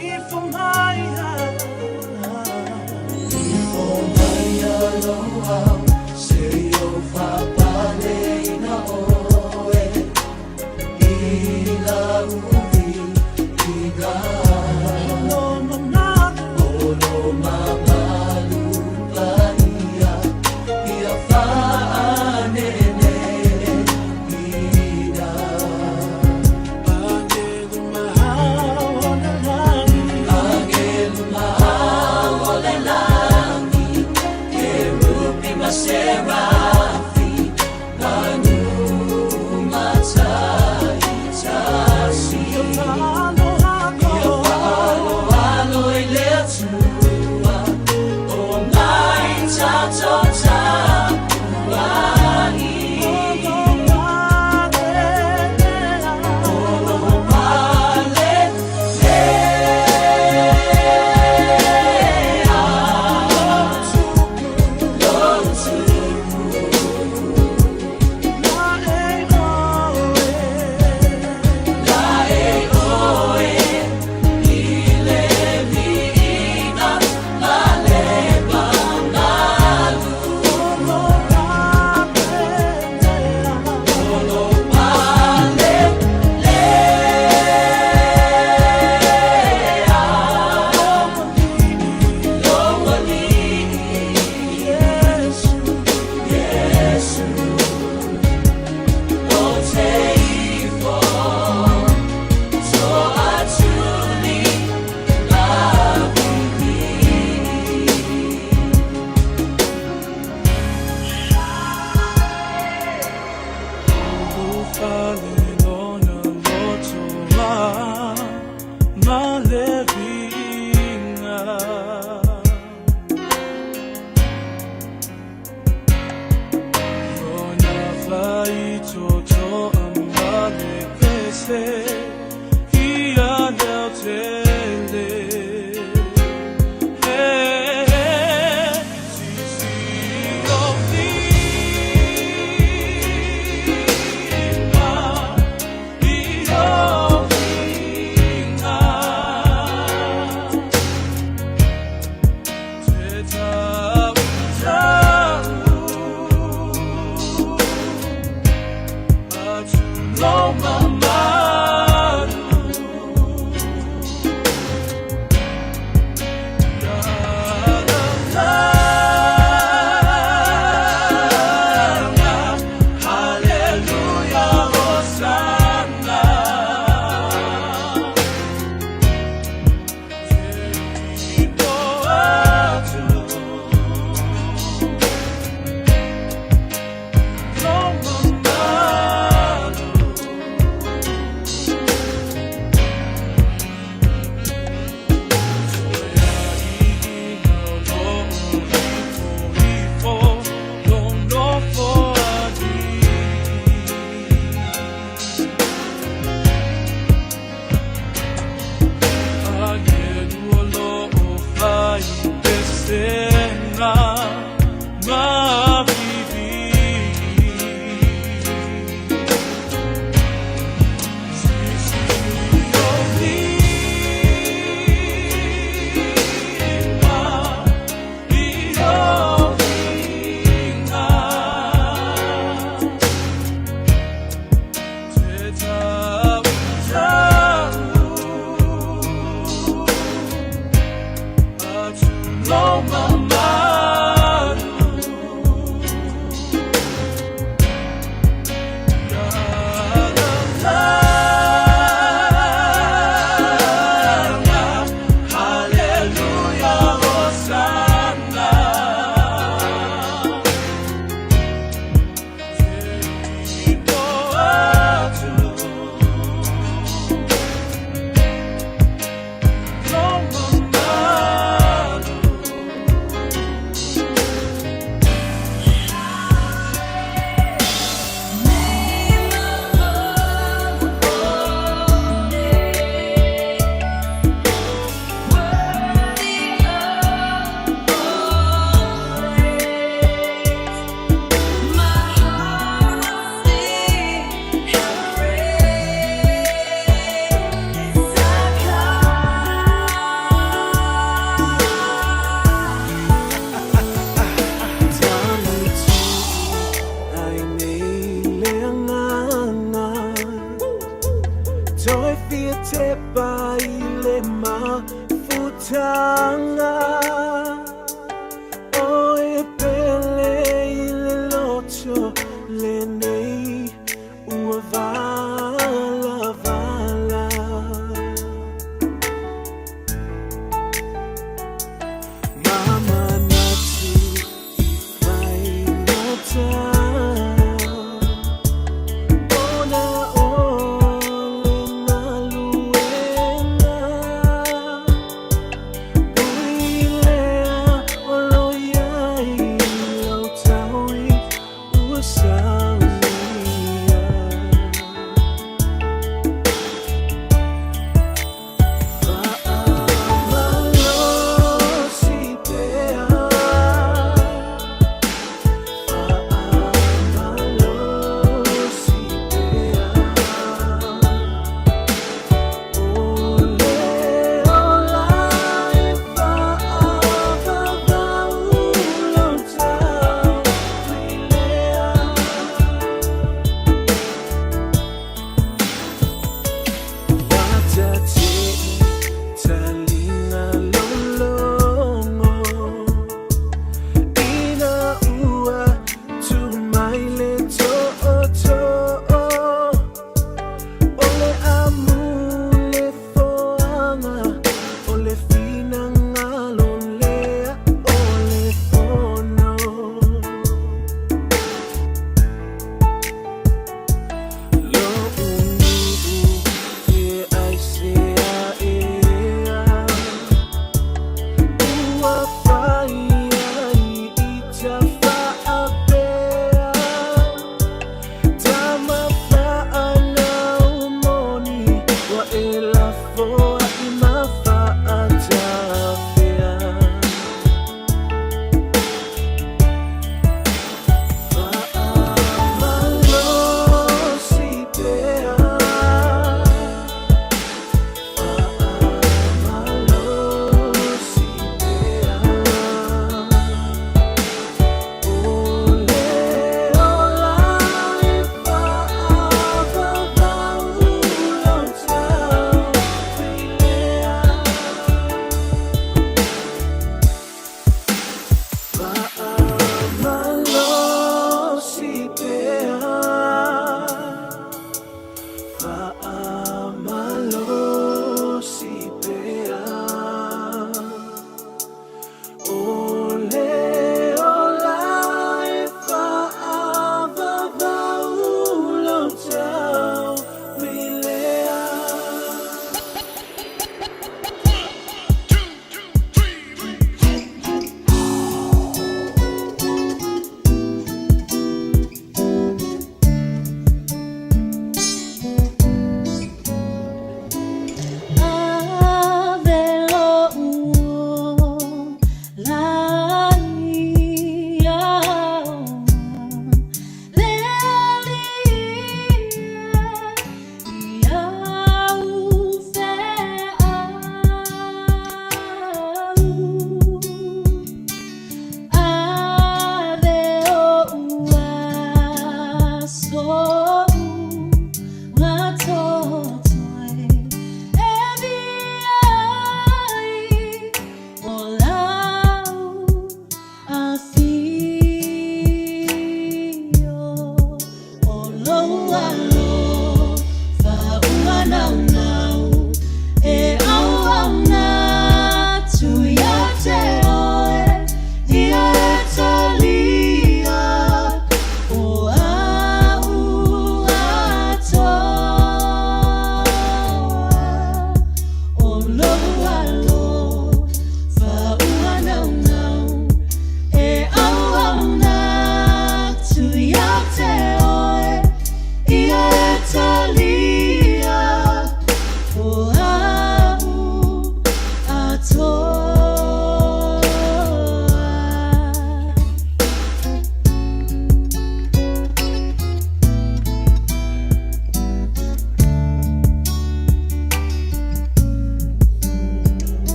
S11: ifo mai aloha se yo whapane ina oe ila uvi ina olo mamalu paia ia whaanene ina Angelu mahaona langi Serafi manu matai tasi halo ile tua o mai tato tapuai olo male futanga o e pele I le loto le nei ua vala vala mama natu I vai nata ona ole na luena uilea oloia I lau taui ua saunia Faamalosi pea Faamalosi pea Ole ola e faavavau lo tau Uilea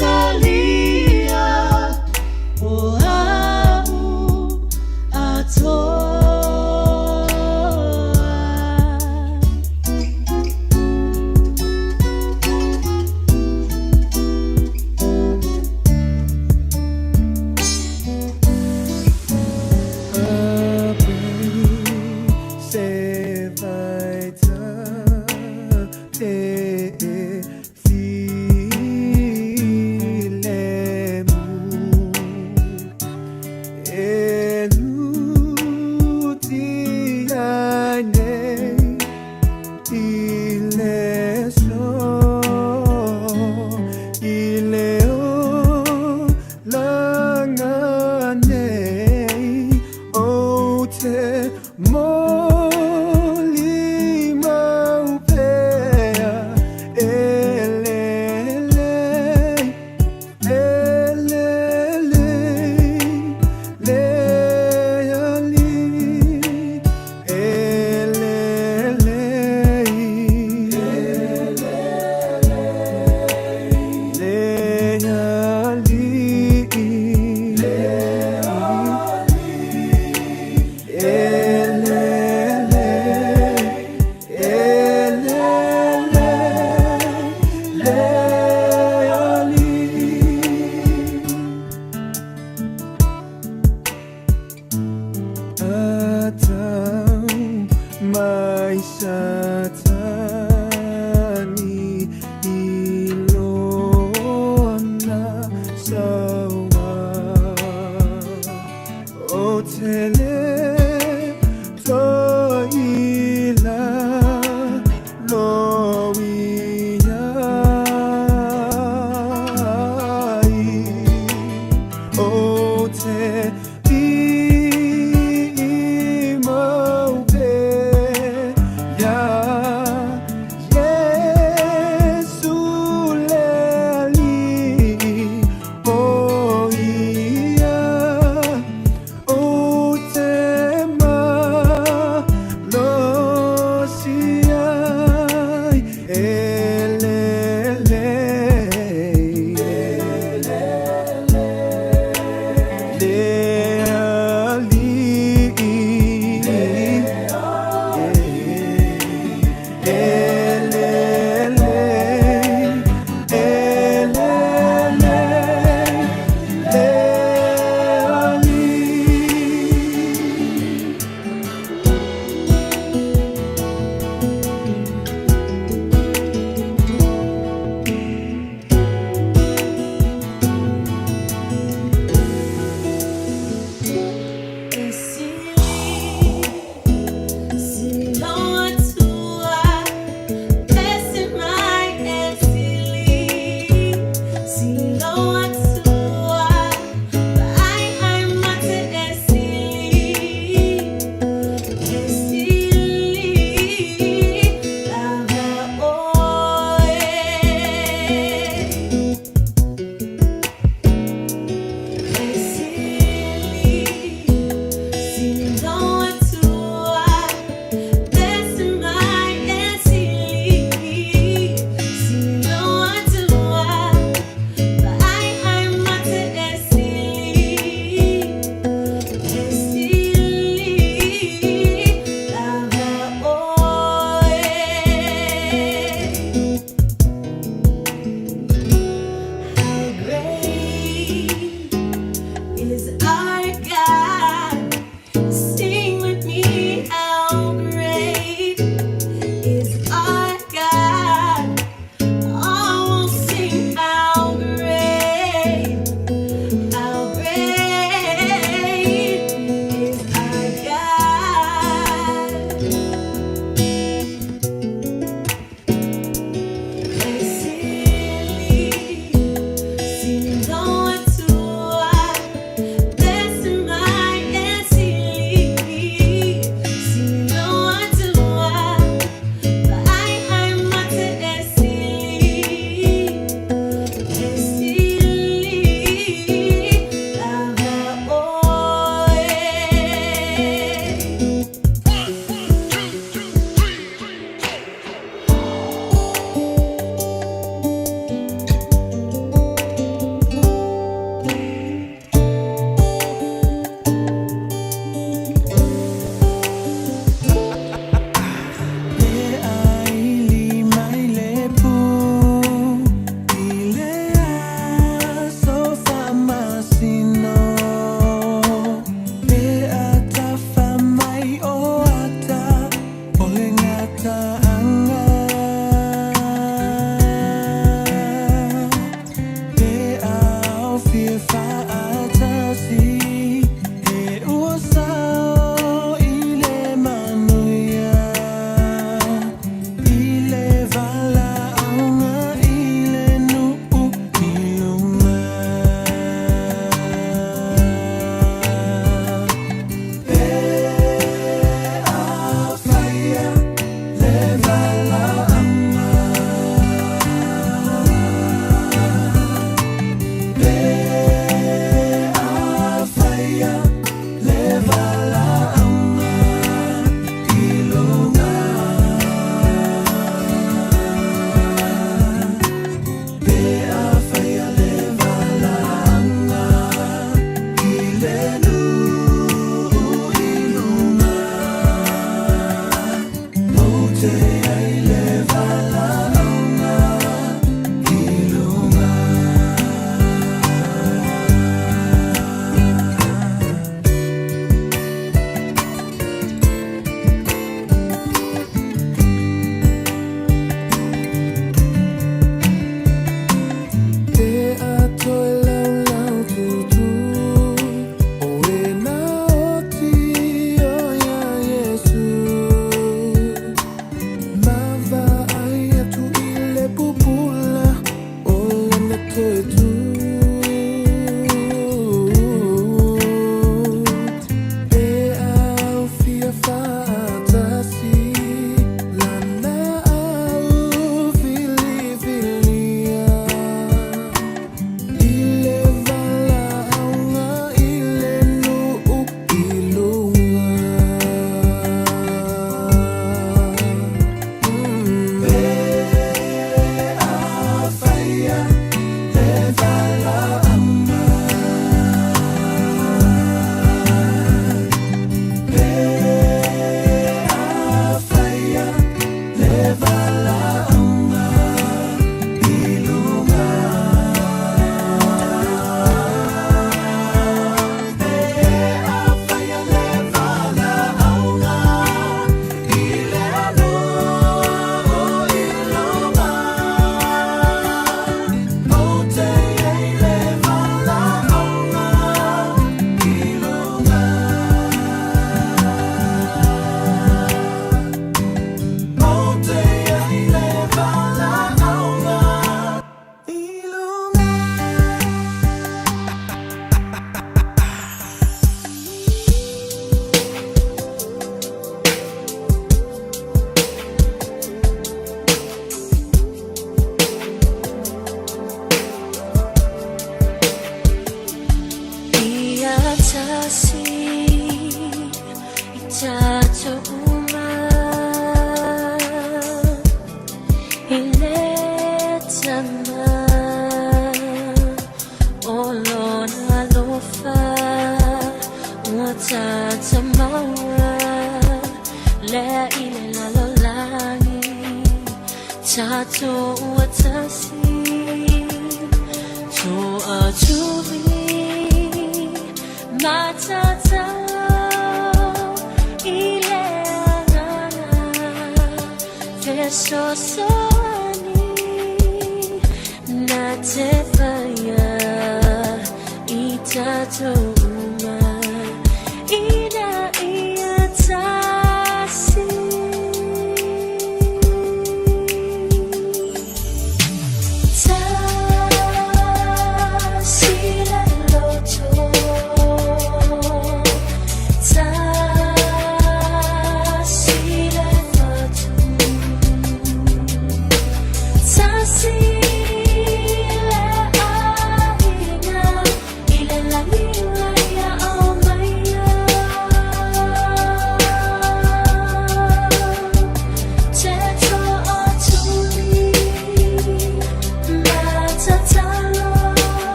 S11: Natalia, Oahu, Atoa.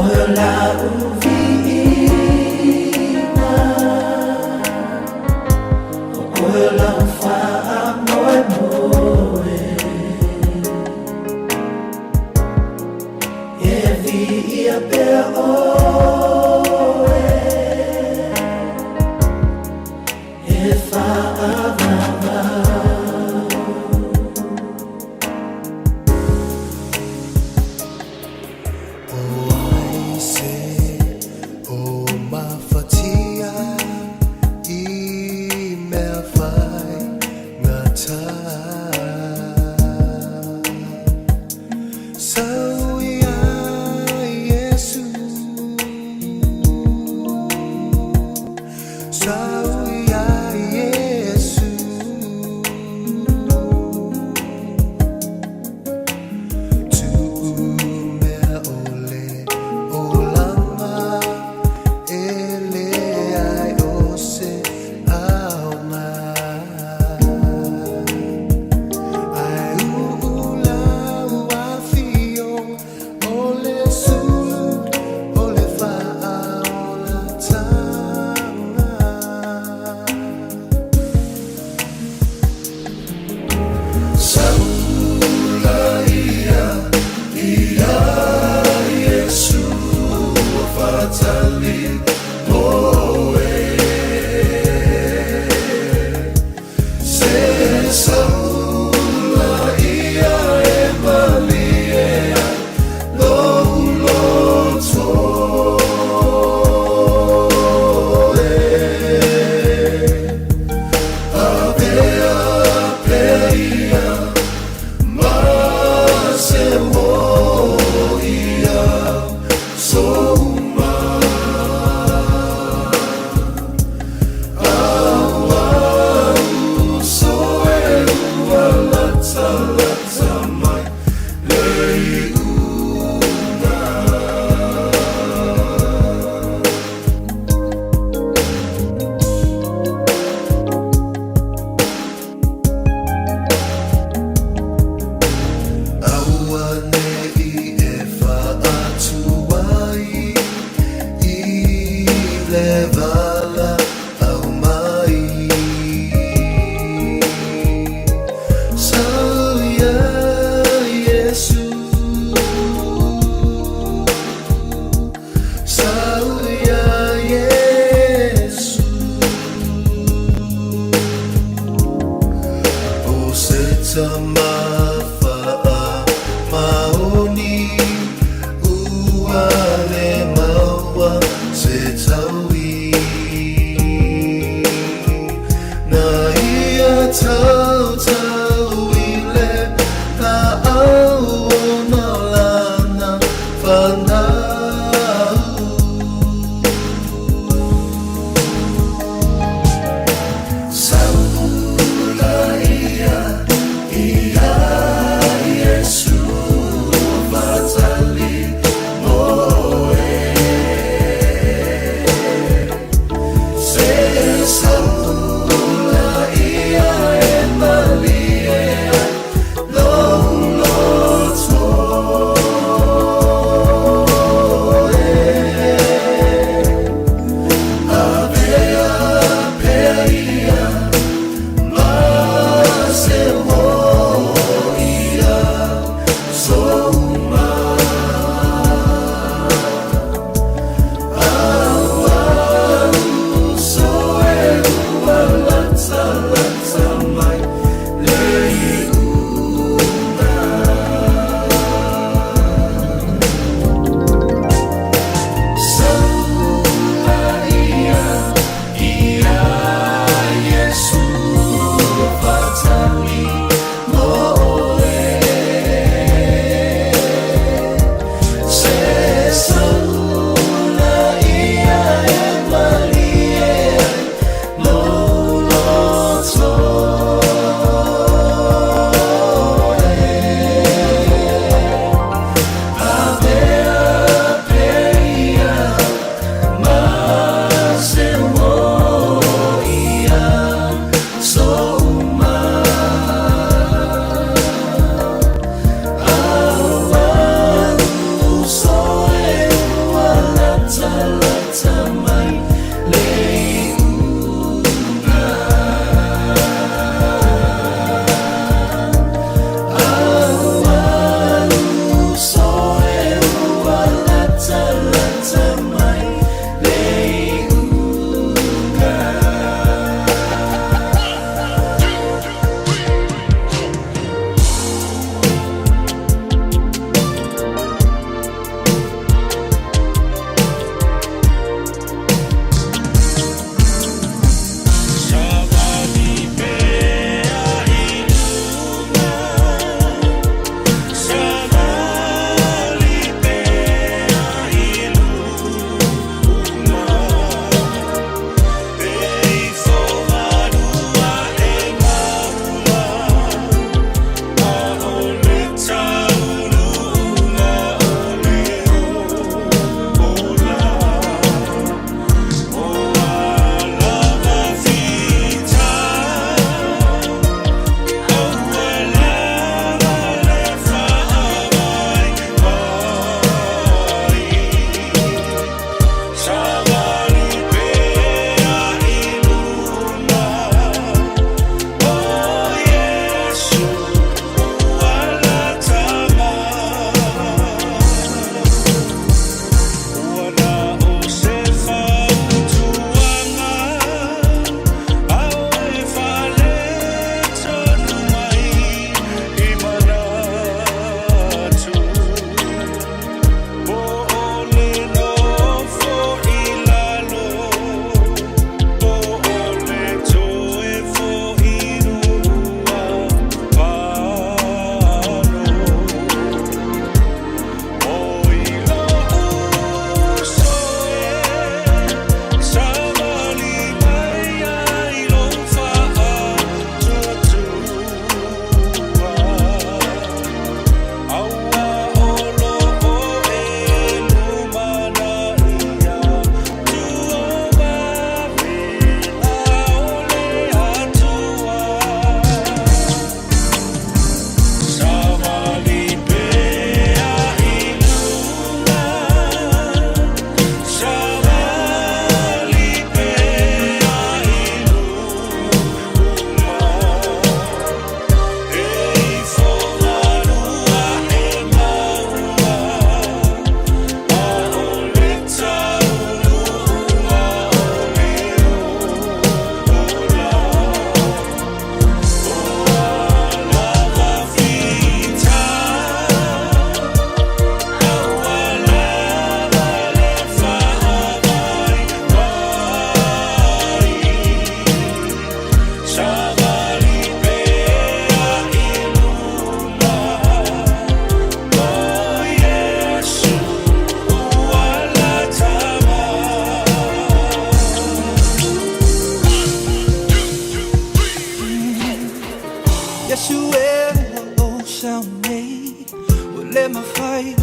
S11: Oil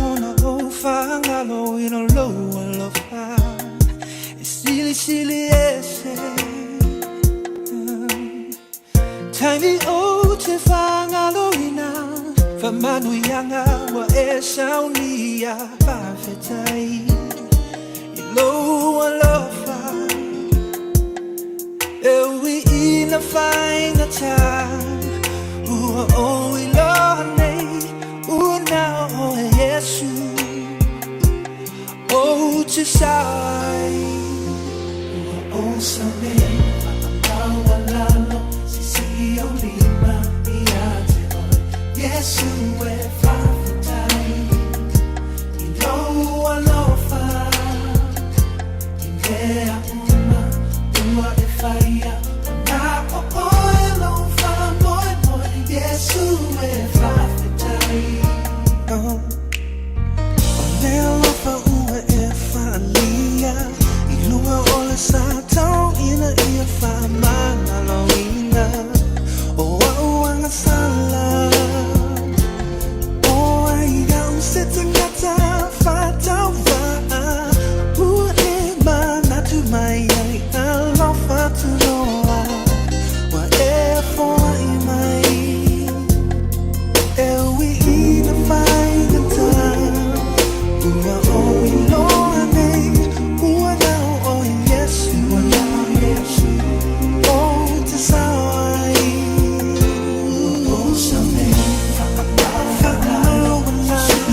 S5: ona o whangalo ino loa lofa. E sili sili ese. Taimi o te whangalo ina. Whamanu ianga wa e saunia whawhetai. I loa lofa. E ui ina whaingata. Ua o i loa nei. Ua nao o e Yesu. O te sai. Ua o sa nei. Whaakawa lalo. Sisi o lima i a te oi. Yesu e whawhetai. I loa lofa. I mea uma. Ua e whaia. Na o oe lofa. Moe moe. Yesu e whawhetai. O lea lofa ua e whalia. I lua o le satau ina ia whamana loina. O auanga sala. O aiau se tangata whatau waa. Ua e manatu mai ai alofa tunoa. Wa e foa i mai. E ui ina whaingata. Ua o i loa nei. Ua nao o i Yesu. Ua nao Yesu. O te sawai. O sa nei. Whakamau walalo.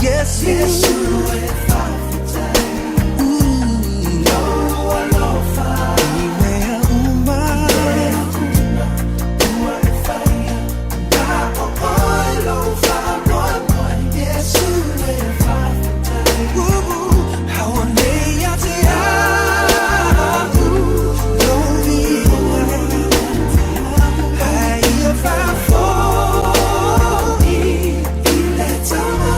S5: Yesu. Yesu e whawhetai. Loa lofa. I mea uma. Ua e whaia. Na o oe lofa. Moe moe. Yesu e whawhetai. Hawa nei a te au. Lovi hai ia whawhoi. I le tama.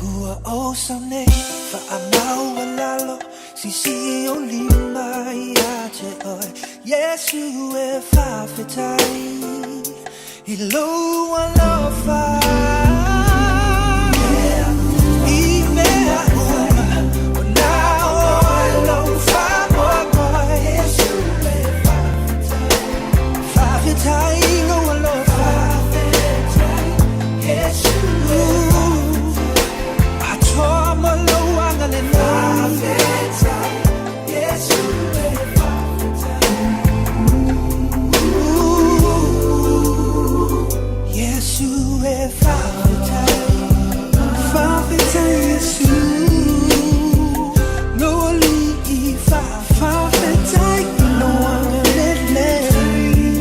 S5: Hua o samne fa amau walalo sisi o lima I a te oi Yesu e whawhetai I loa lofa I mea uma o na oi lofa moe moe Yesu e whawhetai loa lofa Yesu e Atoa maluanga le whawhetai Yesu e whawhetai Yesu e whawhetai Whawhetai Yesu Loa li I whawhetai Loanga le leri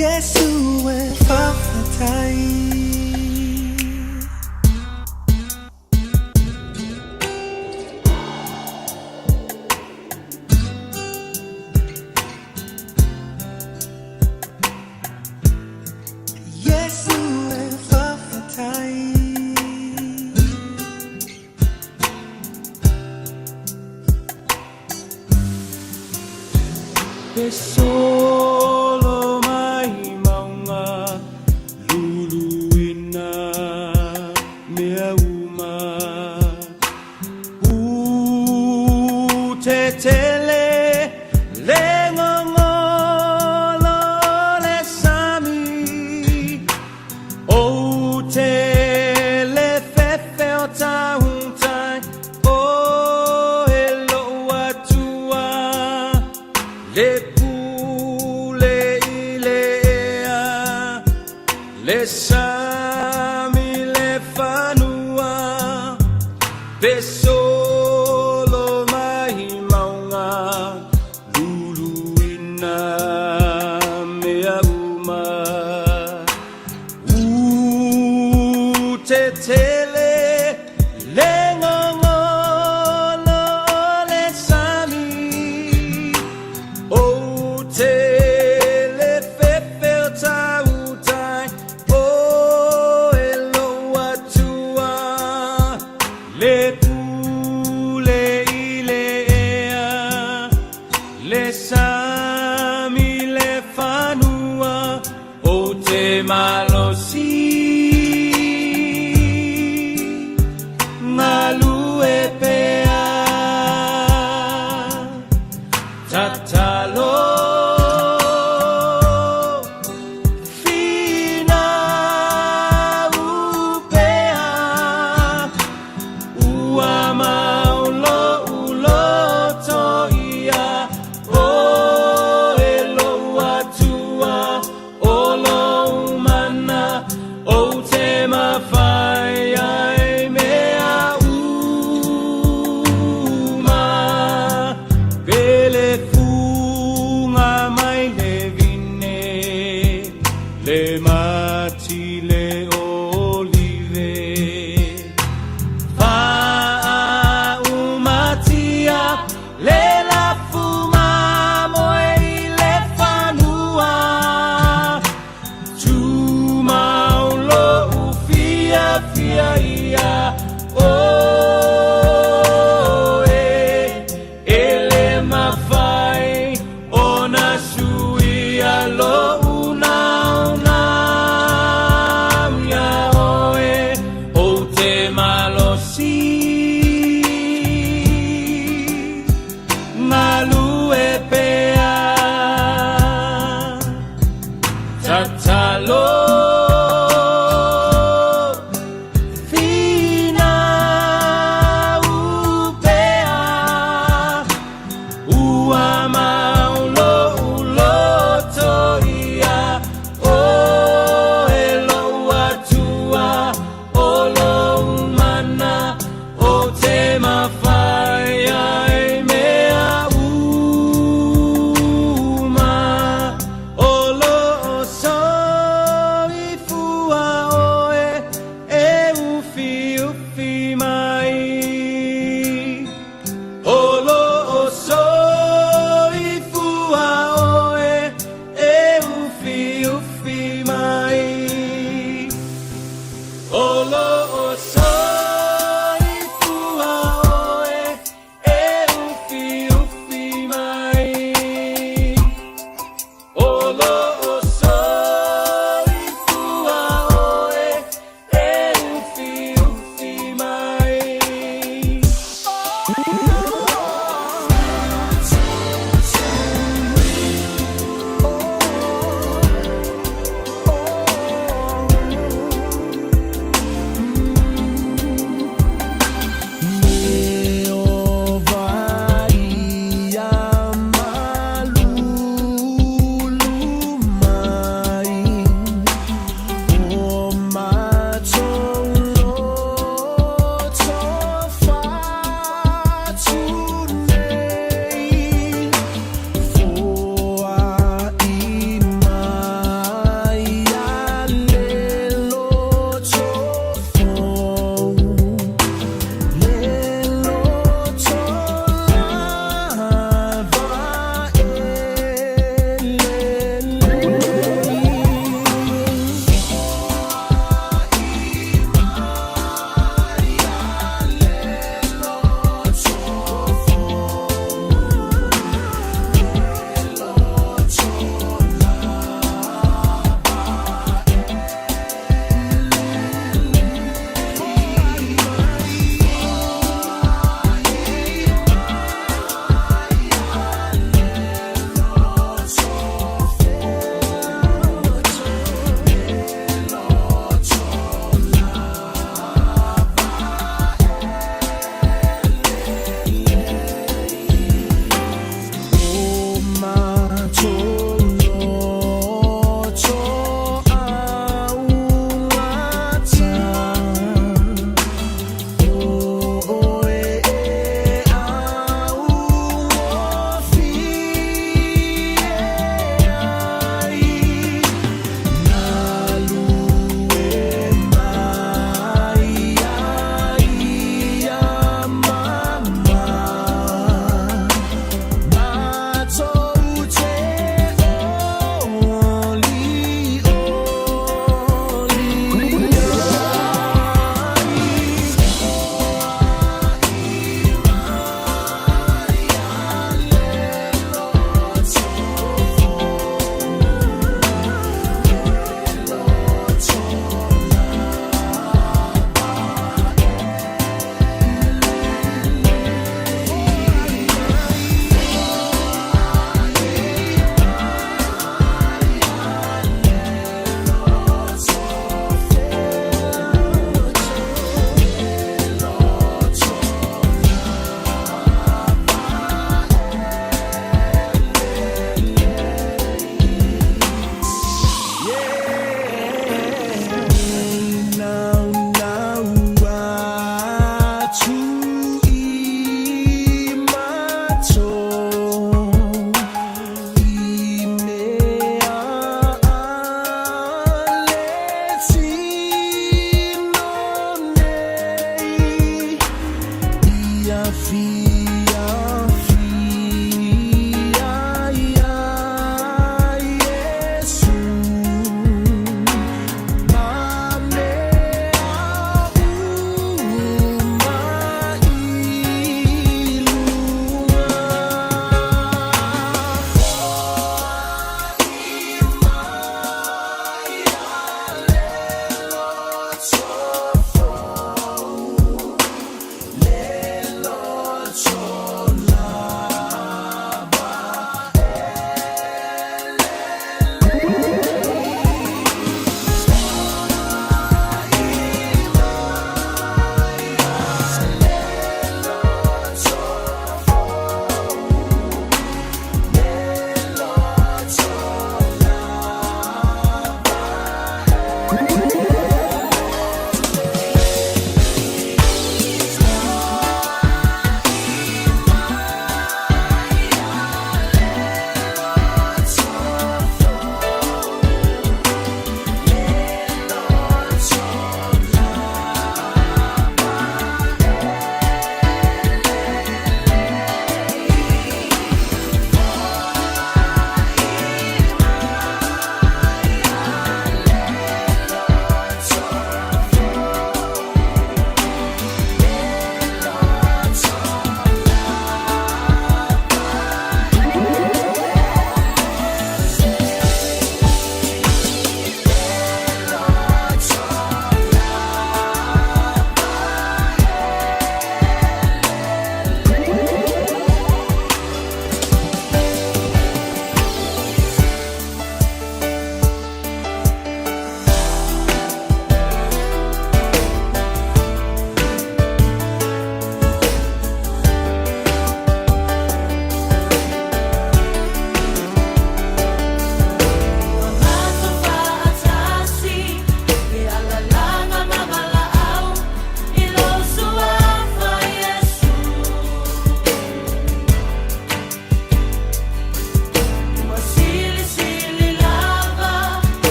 S5: Yesu e whawhetai Yesu e whawhetai Pe solo mai maunga luluina mea uma te tele le ngongolo le sami o te le fefe o tahuntai o e loa tua le pule I le ea le sami le whanua pe solo mai maunga luluina mea uma te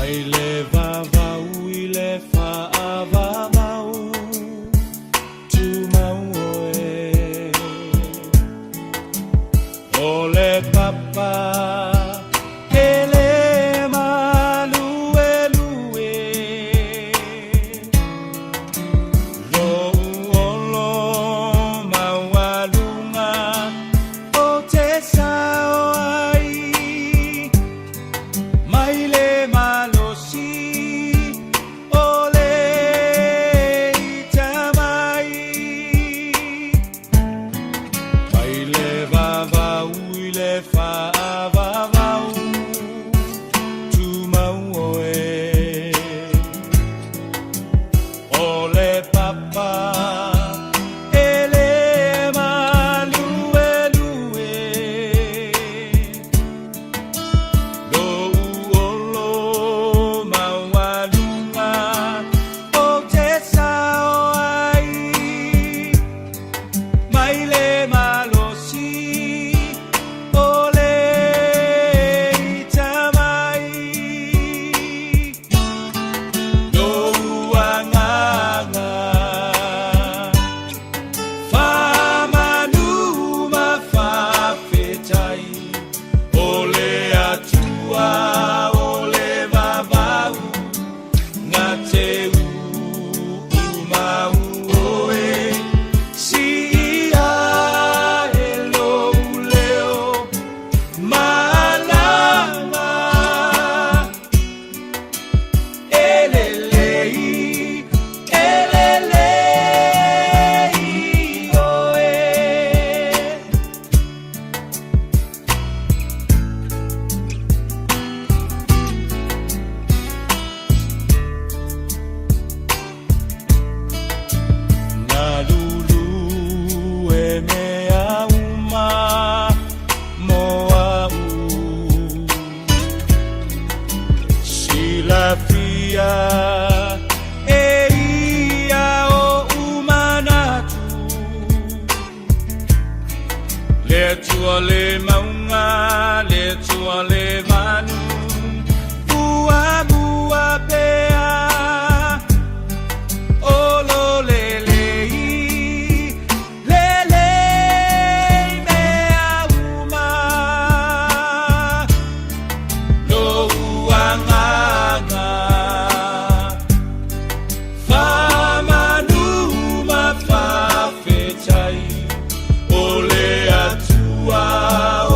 S14: Mai le vavau I le whaavavau Tu mau oe O le papa E le malue lue Lo uolo maualunga O te sao ai Mai le malosi O le itamai Mai le vavau I le whaavavau Tu mau oe O le papa E le malue lue Lo uolo maualunga O te sao ai Mai le malosi O le itamai Lo uanganga Whamanu ma whawhetai O le atua O le vavau Ngā te umau oe Si ia e lou leo Malanga Elelei oe Ngā lulu e mea uma moa Silafia e ia o umanatu Le tua le maunga, le tua le manu Bua bua pea O lo le lei mea uma Lo uanganga Whamanu ma whawhetai O le atua o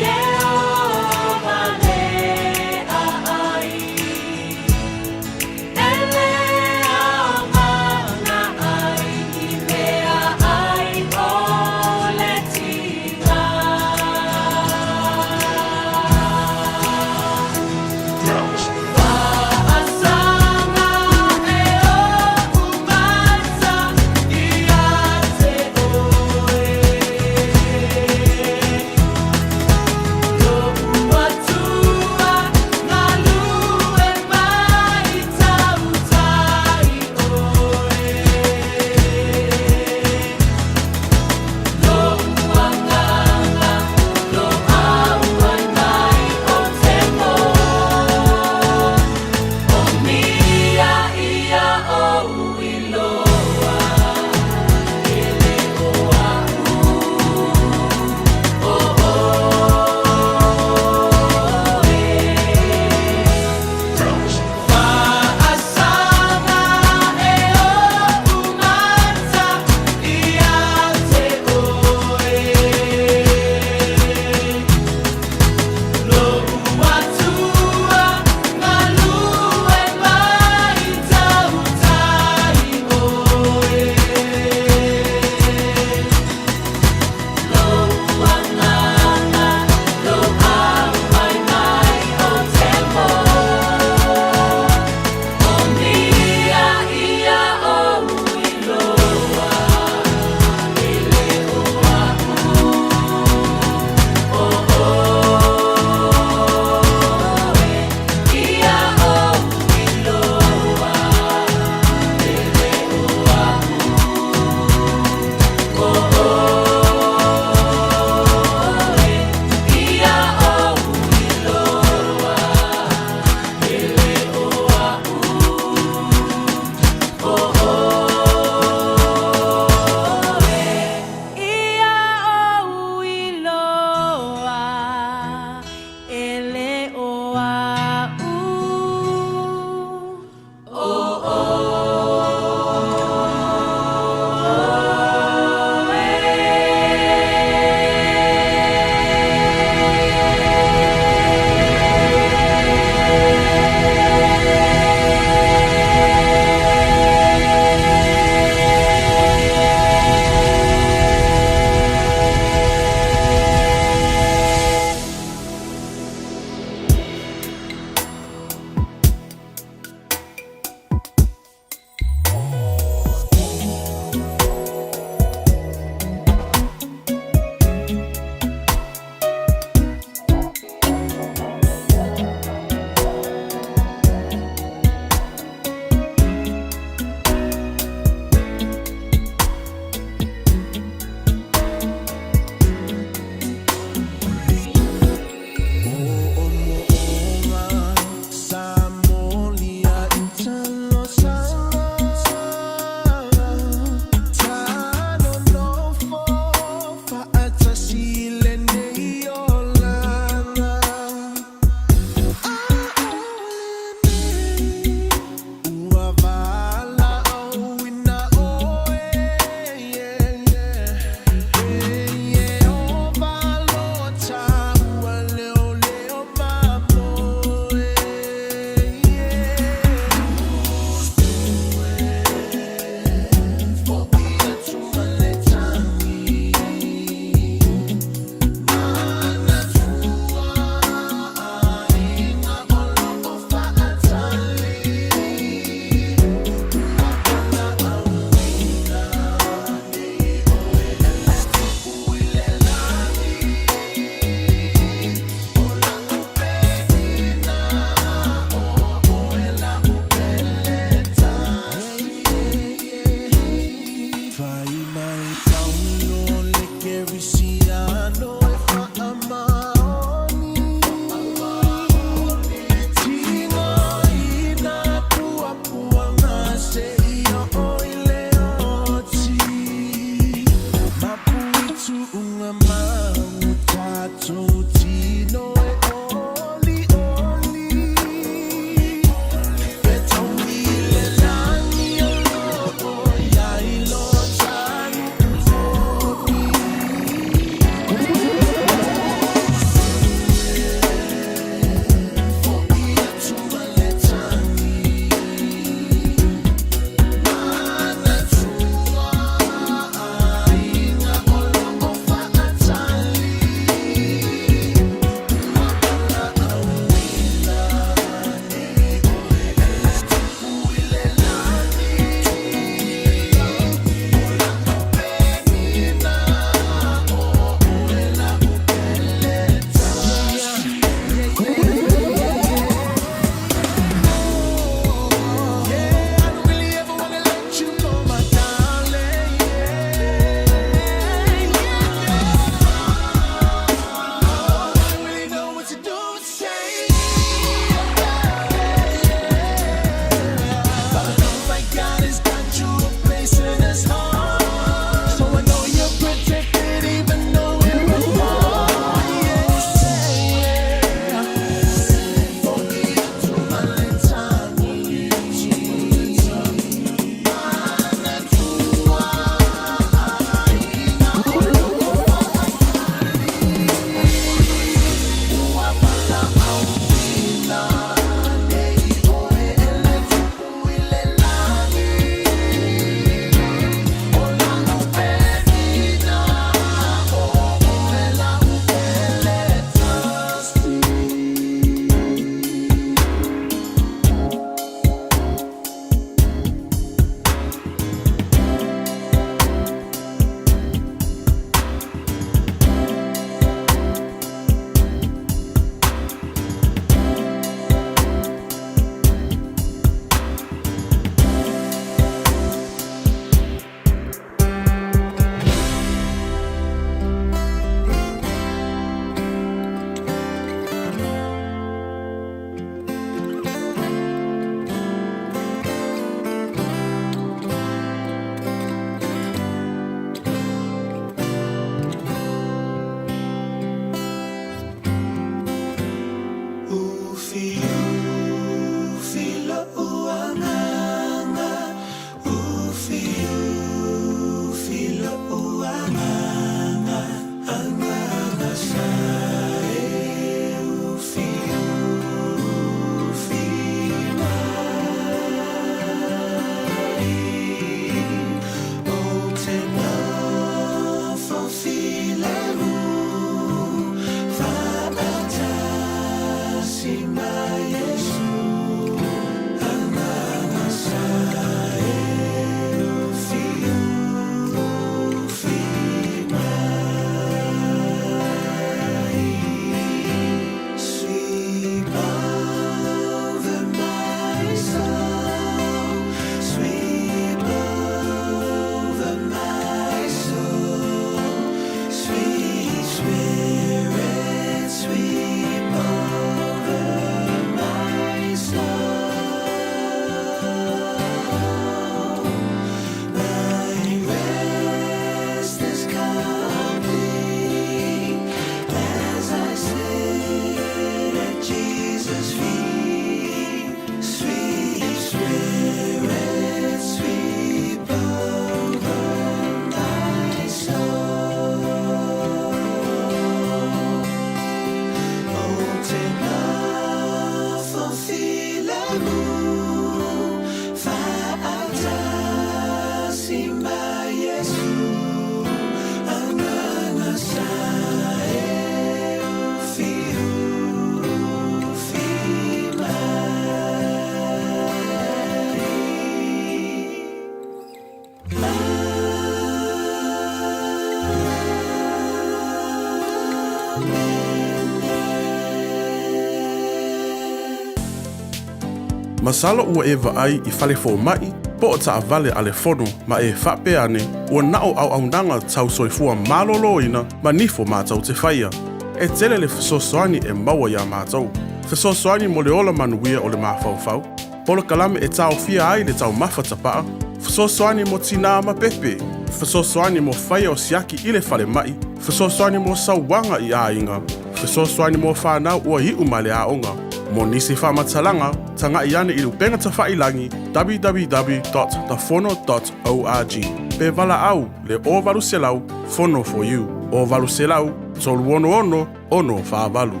S4: Masalo ua e vaai I fale fo mai, po o taa vale ale fono ma e whape ane, ua nao au nanga tau soifua malolo ina ma nifo mātau te whaia. E tele le fesosoani e maua ia mātau. Fesosoani mo le ola manuia o le mawhauwhau. Polo kalame e tau fia ai le tau mawhatapaa. Fesosoani mo tina ma pepe. Fesosoani mo whaia o siaki I le fale mai. Fesosoani mo sauwanga I a inga. Fesosoani mo whanau ua hiu ma le a onga. Mo nisi whamatalanga, tanga I ane I lupenga ta whailangi www.thefono.org. Pe vala au le o valu selau, fono for you. O valu selau, tolu ono whaavalu.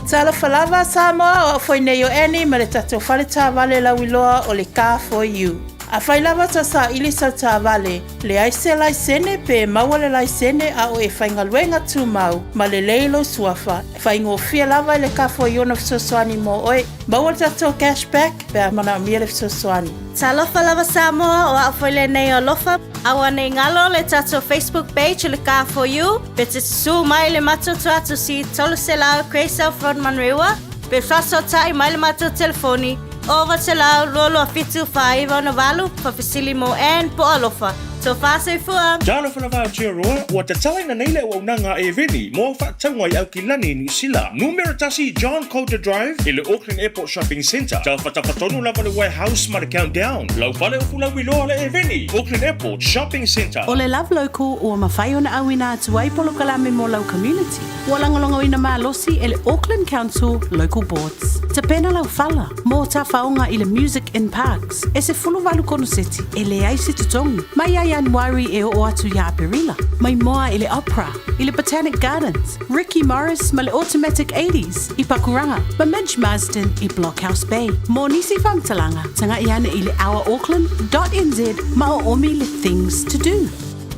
S6: Tala falava Samoa o foi nei o eni ma le tatou whale tā vale lauiloa o le Car for You. A whai lava ta sa ili sa tā vale, le aise laisene pe maua le laisene a o e whaingaluenga tū mau, ma le leilo suafa. Whaingo fia lava le Car for You na fisosoani mo oe, maua le tatou cashback pe a mana mia le fisosoani.
S13: Ta lofa lava Samoa o a whaile nei o lofa, awa nei ngalo le tatou Facebook page le Car for You, pe te su mai le matoto atu si tolu se lao Craysel Frontman Rewa, pe fraso tai mai le mato telefoni, over te lau lolo a fitu whaiva na walu, whawhisili mo en po alofa. So fase fua.
S20: Jalo fana va tia roa, wa te tala na neile o nanga e veni, mo whaatangwa I au ki lani New Sila. Numero tasi John Coulter Drive, I le Auckland Airport Shopping Centre. Tau whatapatonu lava le warehouse ma le countdown. Lau pale o fula wiloa le e veni, Auckland Airport Shopping Centre.
S15: O le Love Local ua mawhai ona awina atu ai polo kalame mo lau community. Ua langolongo ina malosi e le Auckland Council Local Boards. Te pena lau fala, mo ta whaonga I le Music in Parks. E se fulu walu kono seti, e le aisi tutongi. Mai ai Januari e o atu ya Aperila. Mai moa I le Opera, I le Botanic Gardens, Ricky Morris ma le Automatic 80s, I Pakuranga, ma Midge Marsden I Blockhouse Bay. Mo nisi whamtalanga, tanga I ana I le ourauckland.nz ma o omi le things to do.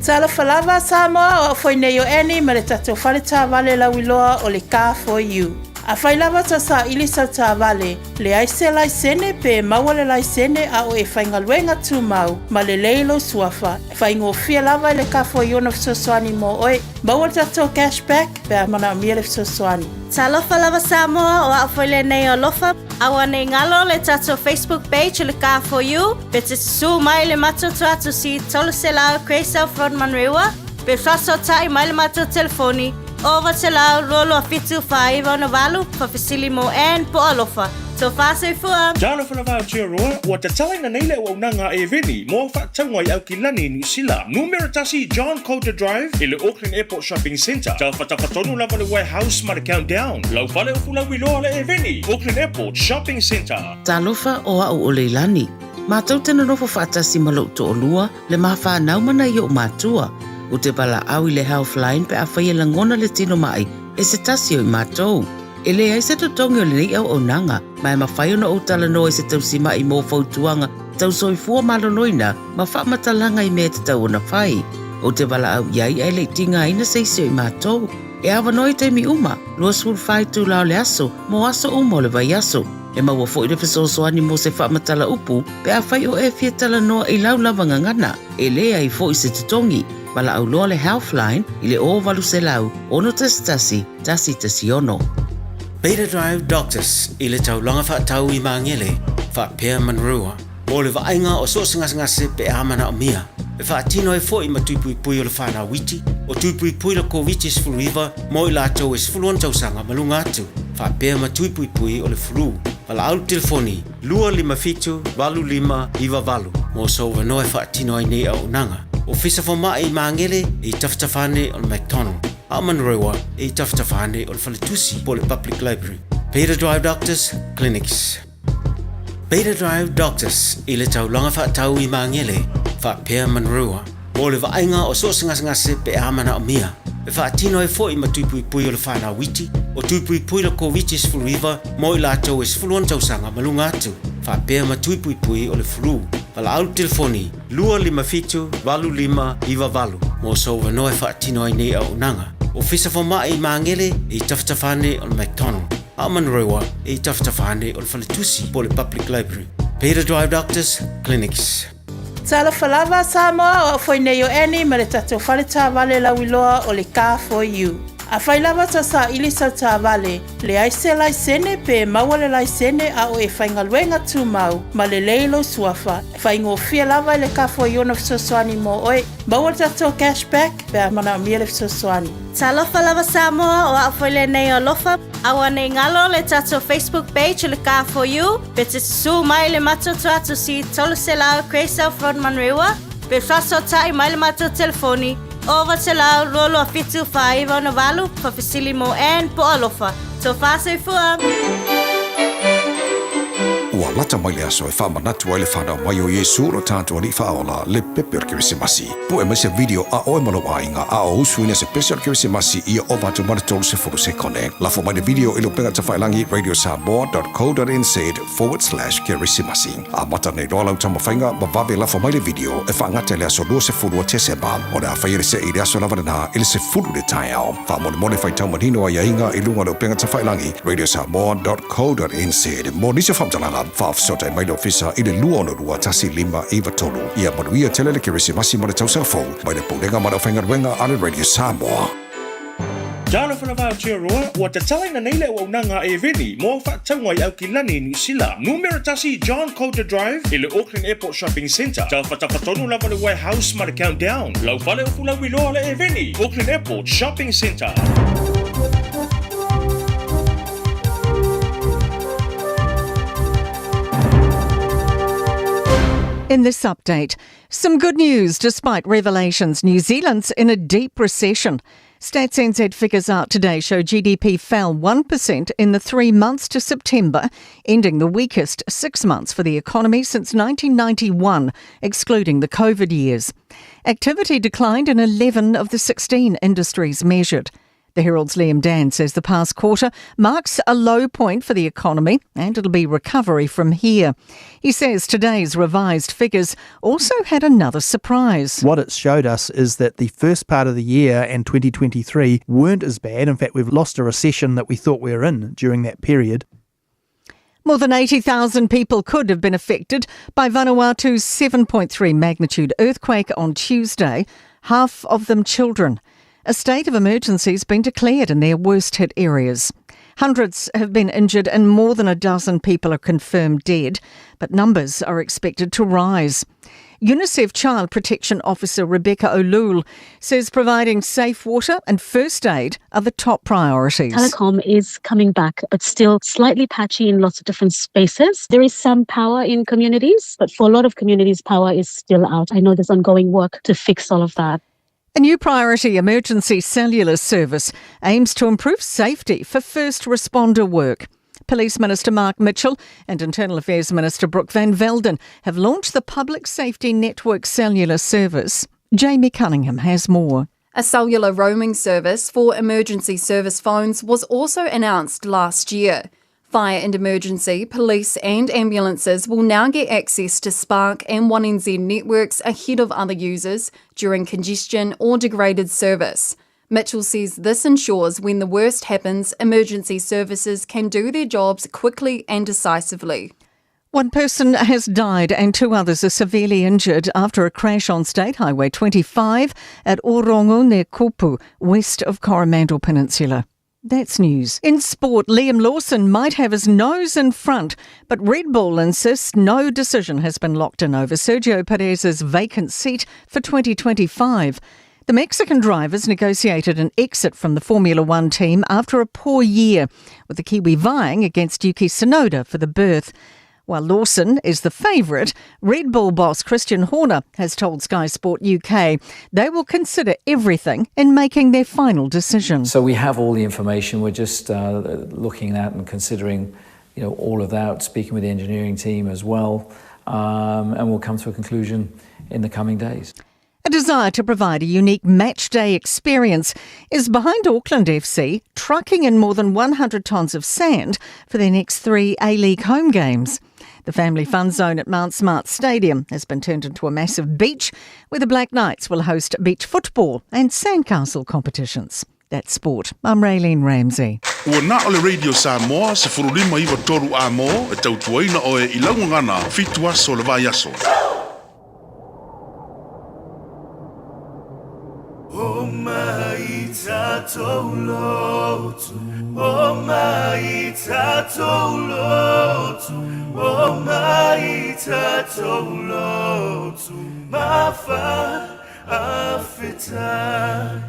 S6: Tala falava Samoa o foi nei o eni ma le tatou whale tā vale lauiloa o le Car for You. A whai lava ta sa ili sa tā vale, le aise laisene pe maua le laisene a o e whaingaluenga tū mau, ma le leilo suafa. Whaingo fia lava le Car for You na fisosoani mo oe, maua le tatou cashback pe a mana mia le fisosoani.
S13: Ta lofa lava Samoa o a whaile nei o lofa, awa nei ngalo le tatou Facebook page le Car for You, pe te su mai le matoto atu si tolu se lao Craysel Frontman Rewa, pe fraso tai mai le mato telefoni, over te lau lolo a fitu whaiva na walu, whawhisili mo en po alofa. So fase fua.
S20: Jalo fana va tia roa, wa te tala na neile o nanga e veni, mo whaatangwa I au ki lani New Sila. Numero tasi John Coulter Drive, I le Auckland Airport Shopping Centre. Tau whatapatonu lava le warehouse ma le countdown. Lau pale o fula wiloa le e veni, Auckland Airport Shopping Centre.
S1: Talofa o au o leilani. Mātou tena nofo whaatasi malo to o lua, le mawha naumana I o mātua. O te pala au I le Healthline pe a whaia langona le tino mai, e se tasi o I mātou. E le ai se totongi o le nei au o nanga, mai mawhai ona o tala no e se tausima I mō fautuanga, tau soifua malonoina, ma whaamatalanga I mea te tau ona whai. O te pala au iai ai le tinga ina seisio I mātou. E awa noi te mi uma, lua sul whai tu lao le aso, mo aso uma o le vai aso. E maua fo I le fesosoani mo se whaamatala upu, pe a whai o e fia tala noa I lau lavanga ngana, e le ai fo I se totongi. Mala au loa le Healthline, I le o valu se lau, ono tasi tasi ono.
S23: Beta Drive Doctors, I le taulanga whaatau I maangele, whaapea manrua. Mo le vaenga o so ngase pe amana o mia. E whaatino e fo I matupui pui o le whanau witi, o tupui pui la ko witi sfuluiva, mo I lato e sfuluan tausanga malunga atu. Whaapea matupui pui o le fulu. Wala au telefoni, 255-25 mo so wanoe whaatino ai nei au nanga. O fisa fo mai I maangele I taftafane o le McDonald. A manrewa I taftafane o le Whaletusi po le Public Library. Beta Drive Doctors Clinics. Beta Drive Doctors I le taulanga whaatau I maangele, whaapea manrewa. Mo le vaenga o so ngase pe amana o mia. E whaatino e fo I matupui pui o le whanau witi, o tupui pui la ko witi sfuluiva, mo I lato e sfuluan tausanga malunga atu. Whaapea matupui pui o le fulu. Wala au telefoni, 255-25 mo so wanoe whaatino ai nei au nanga. O fisa fo mai I maangele I taftafane o le McDonald. A manrewa I taftafane o le Whaletusi po le Public Library. Beta Drive Doctors Clinics.
S6: Tala falava Samoa o foi nei o eni ma le tatou whale tā vale lauiloa o le Car for You. A whailawa ta sa ili sa ta vale, le aise laisene pe maua le laisene a o e whaingaluenga tu mau, ma le leilo suafa, whaingo fia lava le kafo iona fisoswani mo oe, maua tato cashback, pe a mana mia le fisoswani.
S13: Ta lofa lava Samoa o a whaile nei o lofa, awa nei ngalo le tato Facebook page le ka for you, pe te su mai le mato atu si tolu se lao Craysel Frontman Rewa, pe faso tai mai le mato telefoni, over te lao rolo a fitu whaiva na walu, pa fisili mo en po alofa. So fase fua.
S2: Ua lata mai le aso e whamanatu ai le whanau mai o Iesu ro tātua ni whaola le pepe o Kirisimasi. Po e mai se video a oe malo ainga a o usuina se pese o Kirisimasi ia o batu maratolu se furu se kone. Lafo mai le video ilo penga ta whailangi radiosamoa.co.nz/Kirisimasi. A mata nei roa lau tama whainga ma vave lafo mai le video e whaangate le aso lua se furu o Tesema. O le a whaire se i le aso lava na ili se furu le tai au. Wha mone mone whai tau manino a iainga i lunga lau penga ta whailangi radiosamoa.co.nz. Mo nisi whamtalanga whaafsota e maile ofisa i le lua ono rua tasi lima iwa tolu. Ia manuia tele le Kirisimasi ma le tausanga fau, mai le poulenga ma le whaingaruenga ale Radio Samoa.
S20: Jalo whanawao tia roa, ua te talaina nei le ua unanga e veni, mo whaataunga i au ki lani New Zealand. Numero tasi John Coulter Drive, i le Auckland Airport Shopping Centre. Tau whatawhatonu lava le warehouse ma le countdown. Lau whale ufu lau iloa le e veni, Auckland Airport Shopping Centre.
S19: In this update, some good news despite revelations New Zealand's in a deep recession. Stats NZ figures out today show GDP fell 1% in the 3 months to September, ending the weakest 6 months for the economy since 1991, excluding the COVID years. Activity declined in 11 of the 16 industries measured. The Herald's Liam Dan says the past quarter marks a low point for the economy and it'll be recovery from here. He says today's revised figures also had another surprise.
S21: What it showed us is that the first part of the year and 2023 weren't as bad. In fact, we've lost a recession that we thought we were in during that period.
S19: More than 80,000 people could have been affected by Vanuatu's 7.3 magnitude earthquake on Tuesday, half of them children. A state of emergency has been declared in their worst-hit areas. Hundreds have been injured and more than a dozen people are confirmed dead, but numbers are expected to rise. UNICEF Child Protection Officer Rebecca O'Loul says providing safe water and first aid are the top priorities.
S22: Telecom is coming back, but still slightly patchy in lots of different spaces. There is some power in communities, but for a lot of communities, power is still out. I know there's ongoing work to fix all of that.
S19: A new priority emergency cellular service aims to improve safety for first responder work. Police Minister Mark Mitchell and Internal Affairs Minister Brooke Van Velden have launched the Public Safety Network cellular service. Jamie Cunningham has more.
S24: A cellular roaming service for emergency service phones was also announced last year. Fire and emergency, police and ambulances will now get access to Spark and 1NZ networks ahead of other users during congestion or degraded service. Mitchell says this ensures when the worst happens, emergency services can do their jobs quickly and decisively.
S19: One person has died and 2 others are severely injured after a crash on State Highway 25 at Orongo near Kupu, west of Coromandel Peninsula. That's news. In sport, Liam Lawson might have his nose in front, but Red Bull insists no decision has been locked in over Sergio Perez's vacant seat for 2025. The Mexican drivers negotiated an exit from the Formula One team after a poor year, with the Kiwi vying against Yuki Tsunoda for the berth. While Lawson is the favourite, Red Bull boss Christian Horner has told Sky Sport UK they will consider everything in making their final decision.
S25: So we have all the information. We're just looking at and considering, all of that, speaking with the engineering team as well, and we'll come to a conclusion in the coming days.
S19: A desire to provide a unique match day experience is behind Auckland FC trucking in more than 100 tonnes of sand for their next 3 A-League home games. The family fun zone at Mount Smart Stadium has been turned into a massive beach where the Black Knights will host beach football and sandcastle competitions. That's sport. I'm Raylene Ramsey.
S4: Ua na ole Radio Samoa se furulima iwa toru a mo e tautuaina o e ilaungangana fitu aso le vai aso.
S18: O mai ta
S5: tatou lotu, oh mai tatou lotu, oh mai tatou lotu, mafa afitai.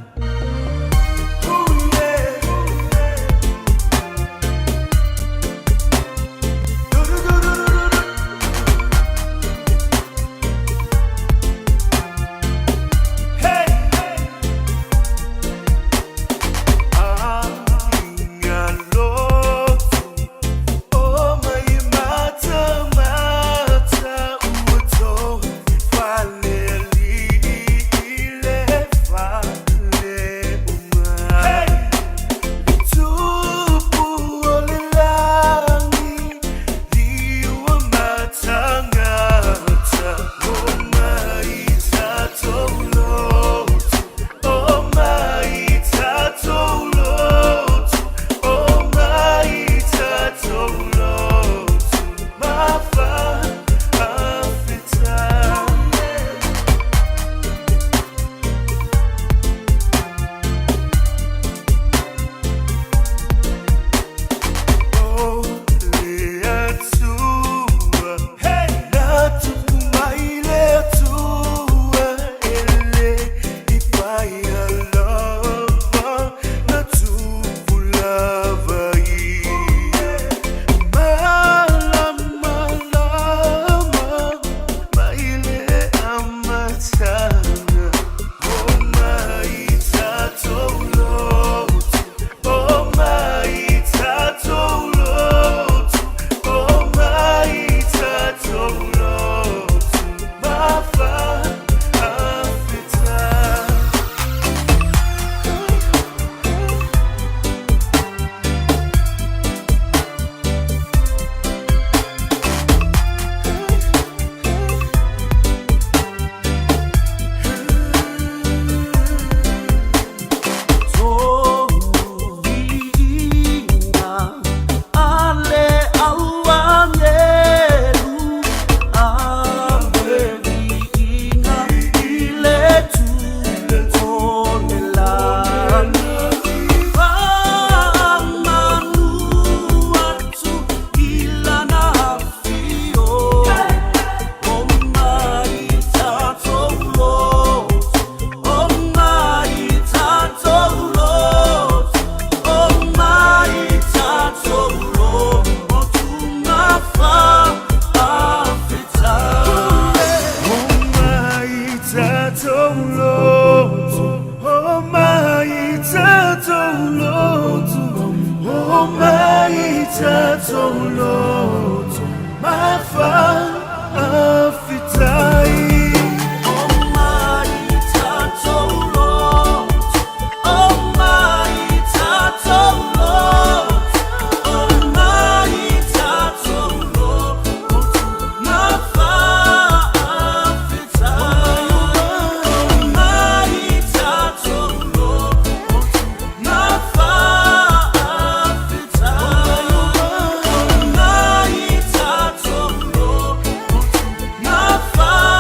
S5: Far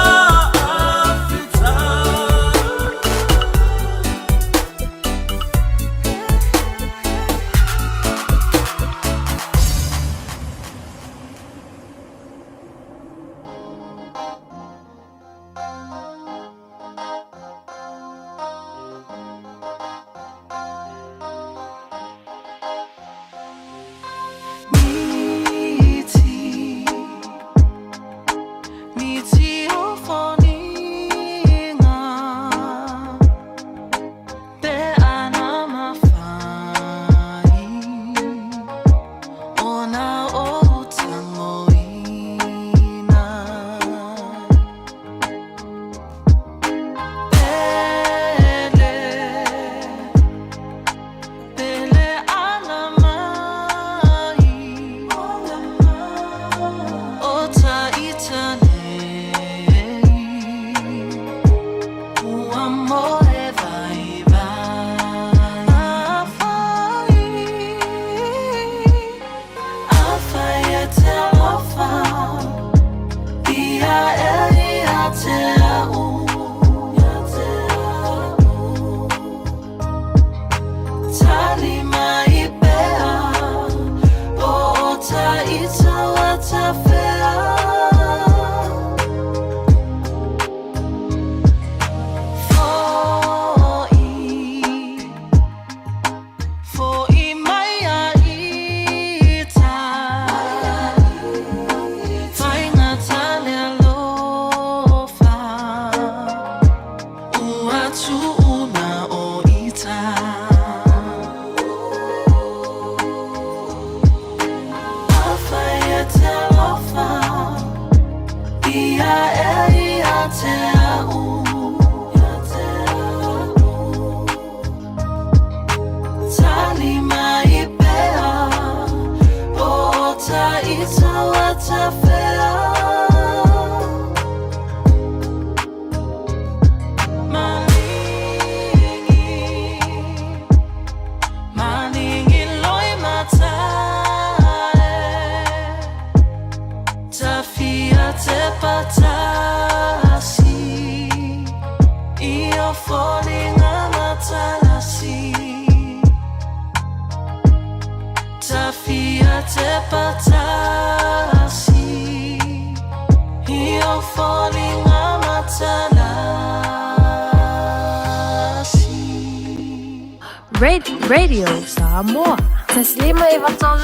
S9: Radio Samoa. Taslima Ivatol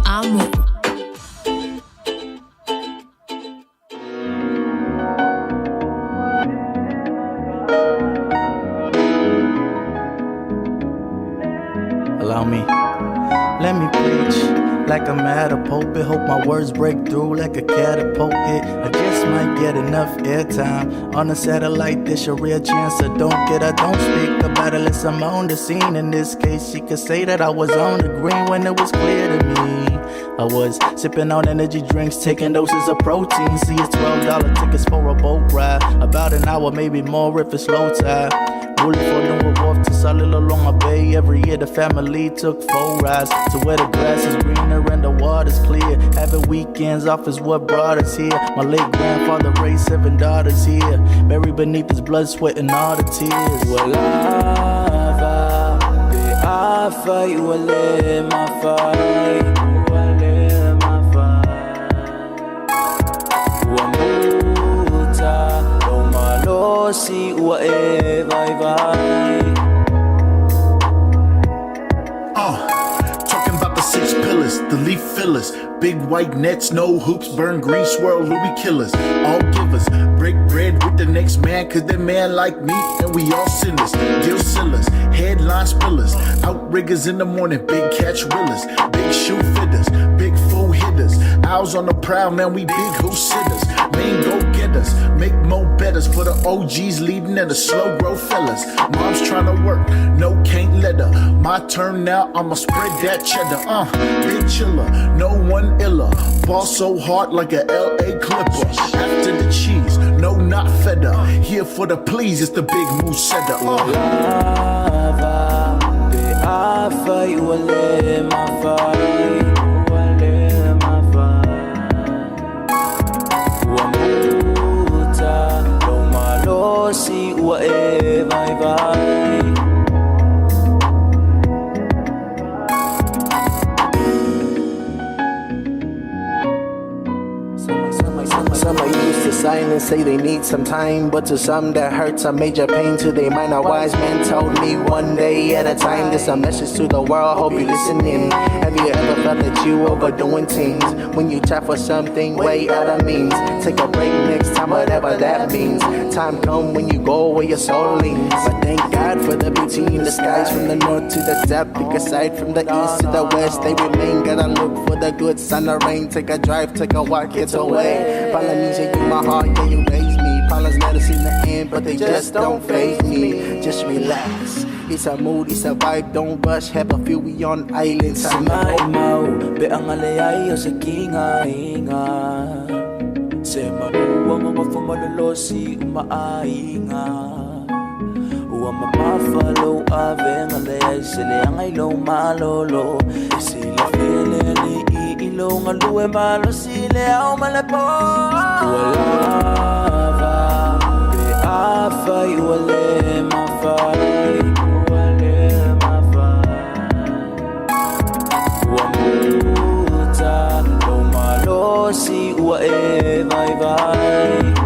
S9: Amo.
S3: Allow me, let me preach like I'm at a pulpit. Hope my words break through like a catapult hit. I just might get enough airtime on a satellite. There's a real chance I don't get. I don't speak about it unless I'm on the scene. In this case, you could say that I was on the green when it was clear to me. I was sipping on energy drinks, taking doses of protein. See, it's $12 tickets for a boat ride. About an hour, maybe more if it's low tide. Rolling for New Wharf to Solid along my bay. Every year the family took 4 rides to where the grass is greener and the water's clear. Having weekends off is what brought us here. My late grandfather raised 7 daughters here, buried beneath his blood, sweat and all the tears.
S7: Walava, bi'afa, iwale mafai, iwale mafai. Wamuta, lomalosi, uae, vai, vai.
S8: Talking about the 6 pillars, the leaf fillers, big white nets, no hoops, burn green swirl, Louis killers, all givers, break bread with the next man, cause that man like me, and we all sinners, deal sellers, headline spillers, outriggers in the morning, big catch rillers, big shoe fitters, big food hitters, owls on the prowl, man, we big who sitters, main go-getters, make more betters for the OGs leading and the slow growth fellas. Mom's trying to work, no can't let her. My turn now, I'ma spread that cheddar. Big chiller, no one iller. Ball so hard like a LA Clipper. After the cheese, no not fedder. Here for the please, it's the big moose setter.
S7: Lava, bi'afa, iwale mafai, iwale mafai. Wamuta, lomalosi, uae, vai, vai.
S3: Some are used to silence, say they need some time, but to some that hurts a major pain to their mind. A wise man told me one day at a time. This a message to the world, hope you listening. Have you ever felt that you overdoing things? When you try for something way out of means, take a break next time, whatever that means. Time come when you go where your soul leans. But thank God for the beauty in the skies, from the north to the south, pick a side from the east to the west. They remain, gotta look for the good sun, the rain. Take a drive, take a walk, it's away. Polynesia, you my heart, yeah, you raised me. Problems never seen the end, but they just don't faze me. Just relax. It's a mood, it's a vibe, don't rush. Have a few, we on islands.
S7: Simaimaw, be ang alayayo sa kinga-inga. Se mabuwang mga fumalolosi, umaainga. Uwang mamafalo, aveng alayay, sila ang ilaw malolo. Sila fileli, iilaw nga luwe malo, sila ang malapo. Walava, bi'afa, iwale mafay, iwale mafay. Wamuta, lumalo si ua e vai vai.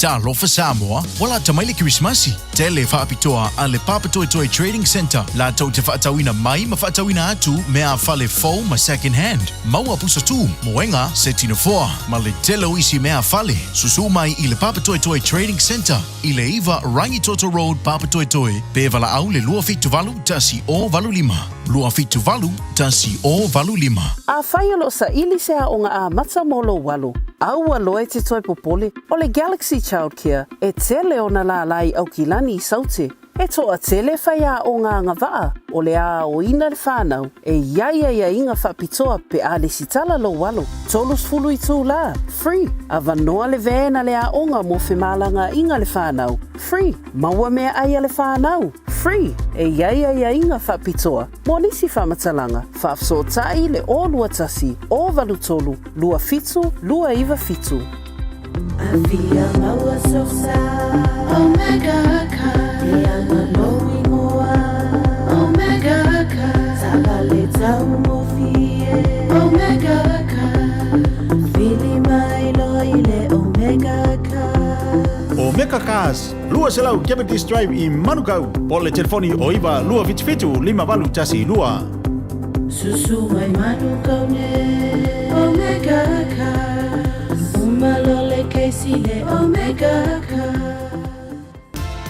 S10: Talofa Samoa, wala tamaile Christmasi. Tele whaapitoa a le Papatoetoe Trading Center. La tau te whaatawina mai ma whaatawina atu mea whale fau ma second hand. Maua pusa tu, moenga se tino foa, ma le telo isi mea whale. Susu mai i le Papatoetoe Trading Center. I le iwa Rangitoto Road, Papatoetoe. Pe wala au le lua fitu valu tasi o valu lima. Lua fitu valu tasi o valu lima.
S11: A whaialo sa ili sea o ngā a mata molo walu. Au aloe te toi popole o le Galaxy Childcare e tele o na la lai au kilani I saute. E toa tele whaia o ngā ngawaa o le a o ina le whanau e iaia inga whapitoa pe a le sitala lo walo. Tolus fulu I tū la, free. A vanoa le vēna le a onga mo whemalanga inga le whanau, free. Maua mea aia le whanau, free. E iaia inga whapitoa. Mo nisi whamatalanga, whafsotai le o lua tasi, o valu tolu, lua fitu, lua iwa fitu.
S5: Avia maua sosa, Omega Ka. Leanga lowi moa, Omega Ka. Tabale tau mo fie, Omega Ka. Fili mai loile, Omega Ka.
S12: Omega Cars, lua selau Cavendish Drive I Manukau. O le telefoni o iwa lua fitu lima valu tasi lua.
S5: Susu mai Manukau ne, Omega Ka. Umalole keisile, Omega Ka.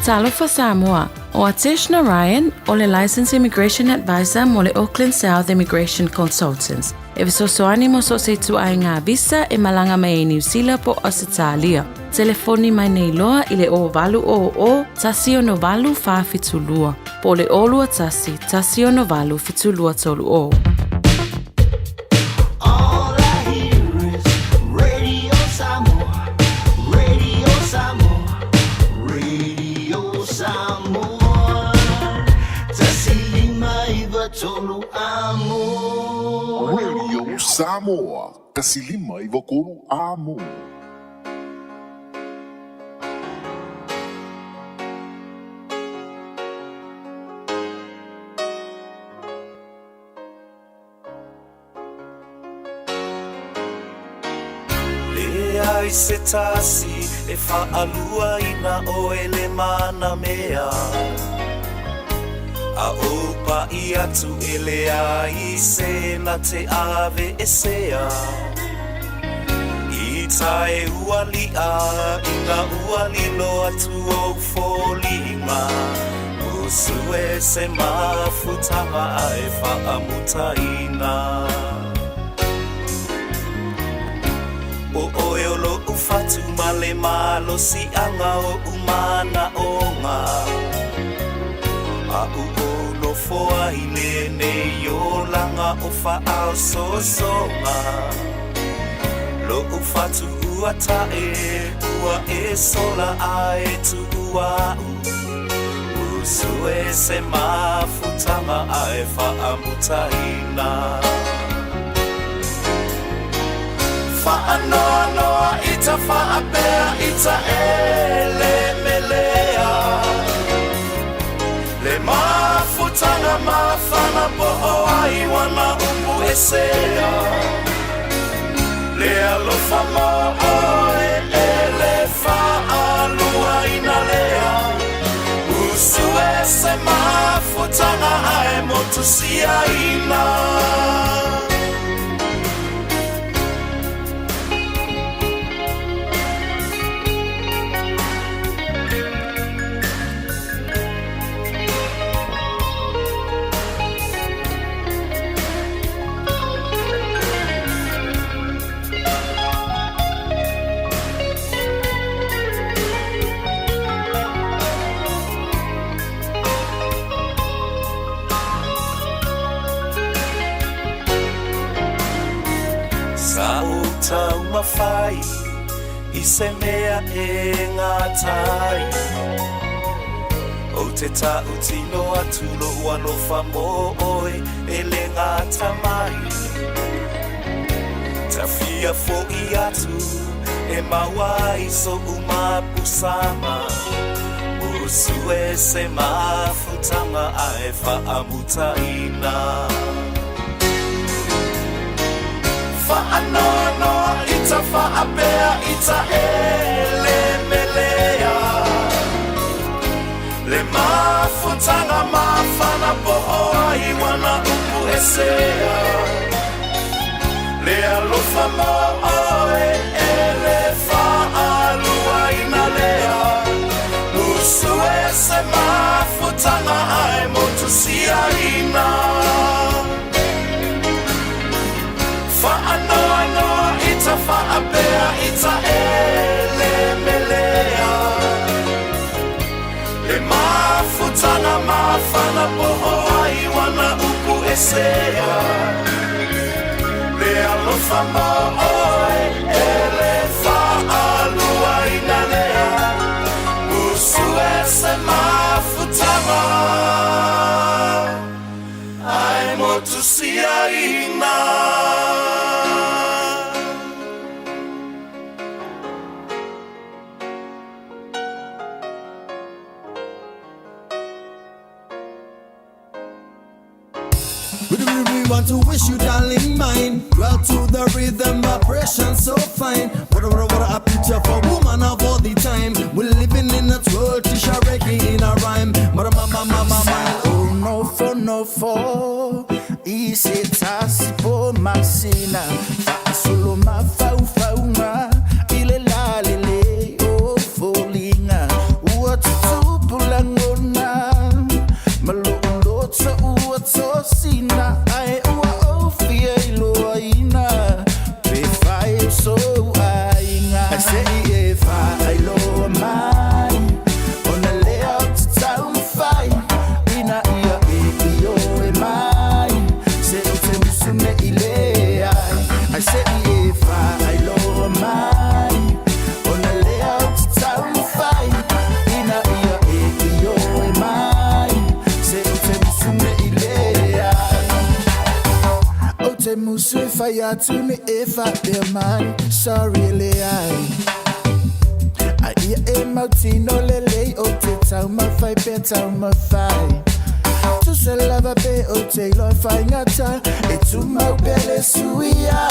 S16: Talofa Samoa, o Atish Narayan, o le Licensed Immigration Advisor mo le Auckland South Immigration Consultants. E visosoani mo so se tuai ngā visa e malanga mai New Zealand po Australia. Telefoni mai nei loa I le o valu o tasi o no valu wha fitulua. Po le olua tasi o no valu fitulua tolu o.
S17: Radio Samoa, kasilima I Vokuru Amo.
S26: Ai se tasi e whaalua ina o ele mana mea. A opa I atu ele ai se na te ave e sea. I tae ualia ina ualilo atu o folima. Usu e se mafutama ai whaamutaina. O oeolo ufatu male malo si anga o umana o ngā. A uono foa I lene yo langa o whaao sosonga. Lo ufatu ua tae, ua e sola a e tu ua u. Usu e se mafutanga a e whaamutaina. Whaanoa ita whaapea ita ele melea. Le mafutanga mawhana po o ai wana umbu e sea. Le alofa mo o e ele whaalua ina lea. Usu e se mafutanga ae motusia ina. Tau mawhai I se mea e ngā tai. O te tau tino atu lo wanofa mo oe e le ngā tamai. Ta fia fo I atu e mawai so umapusama. Usu e se mafutanga a e whaamutaina. Whaanoa ita whaapea ita ele mele. whana po ai wana upu esea Le alofa mo oe ele whaalua ina lea Musu e se mafutanga ai motu sia ina Whaanoa noa ita whaapea ita ele melea Le mafutanga mawhana poho ai wana upu esea Le alofa mo oe ele whaalua ina lea Musu e se mafutanga ai motu sia ina
S1: We want to wish you, darling, mine. Well, to the rhythm, vibration so fine. What a picture for woman of all the time. We're living in a world, Tisha reggae in a rhyme. Oh, no for. Easy task for Maxina. Solo ma fauna. Ile la lele, oh, folinga. What to pulangona. Malo to uoto sina. I fear Eloina. Be so I say if I lower mine on the layout town fight in a ear yo mine say utemsume ile I say if I lower mine on the layout town fight in a ear yo mine say utemsume ile Otemusu fire to me if I be mine sorry I hear a moutino lele o te tau ma fai pe tau ma fai Tu se lava pe o te loi fai ngata E tu mau pele suia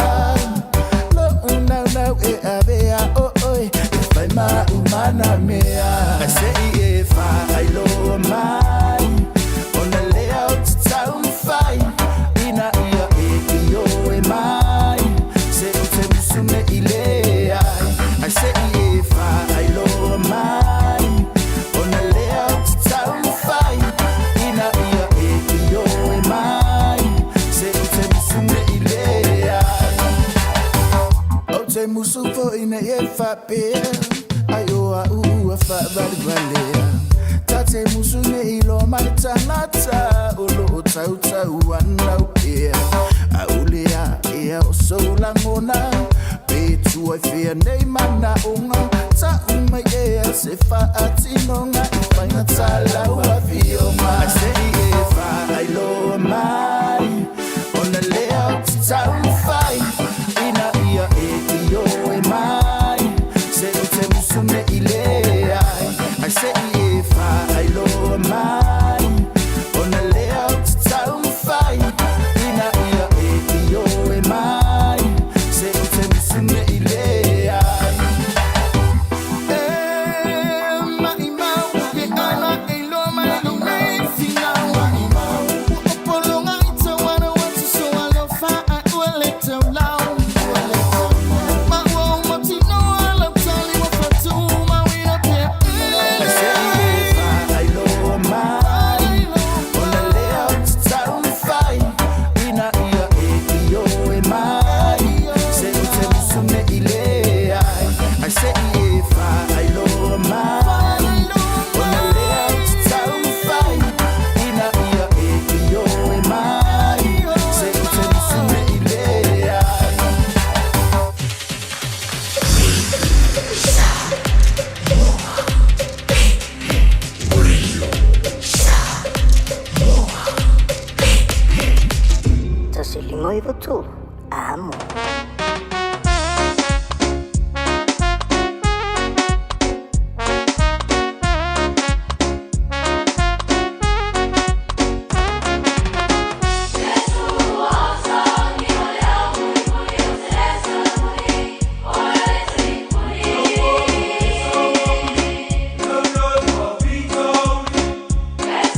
S1: Lo unau e avea o oi E fai ma umana mea I say if I lo mai On the layout tau ma fai Ina ia e yo e mai Se o te musume ilea I say if I lower mine on the layout town fight in a ear yo e mine say te musume ilea O te musu fo in a e fa pe ayo a fa valea Tate musume ilo mai tanata olo tau anau e aulea e o so langona Tu I fear nei mana unga ta uma ye se fa atinonga fai na tala wa fioma I say if I lower mine on the layout town fight in a ear e yo e mine say te musume ile I say if I lower mine on the layout town fight in a ear e yo e mine say te musume
S6: Amo.
S18: Let's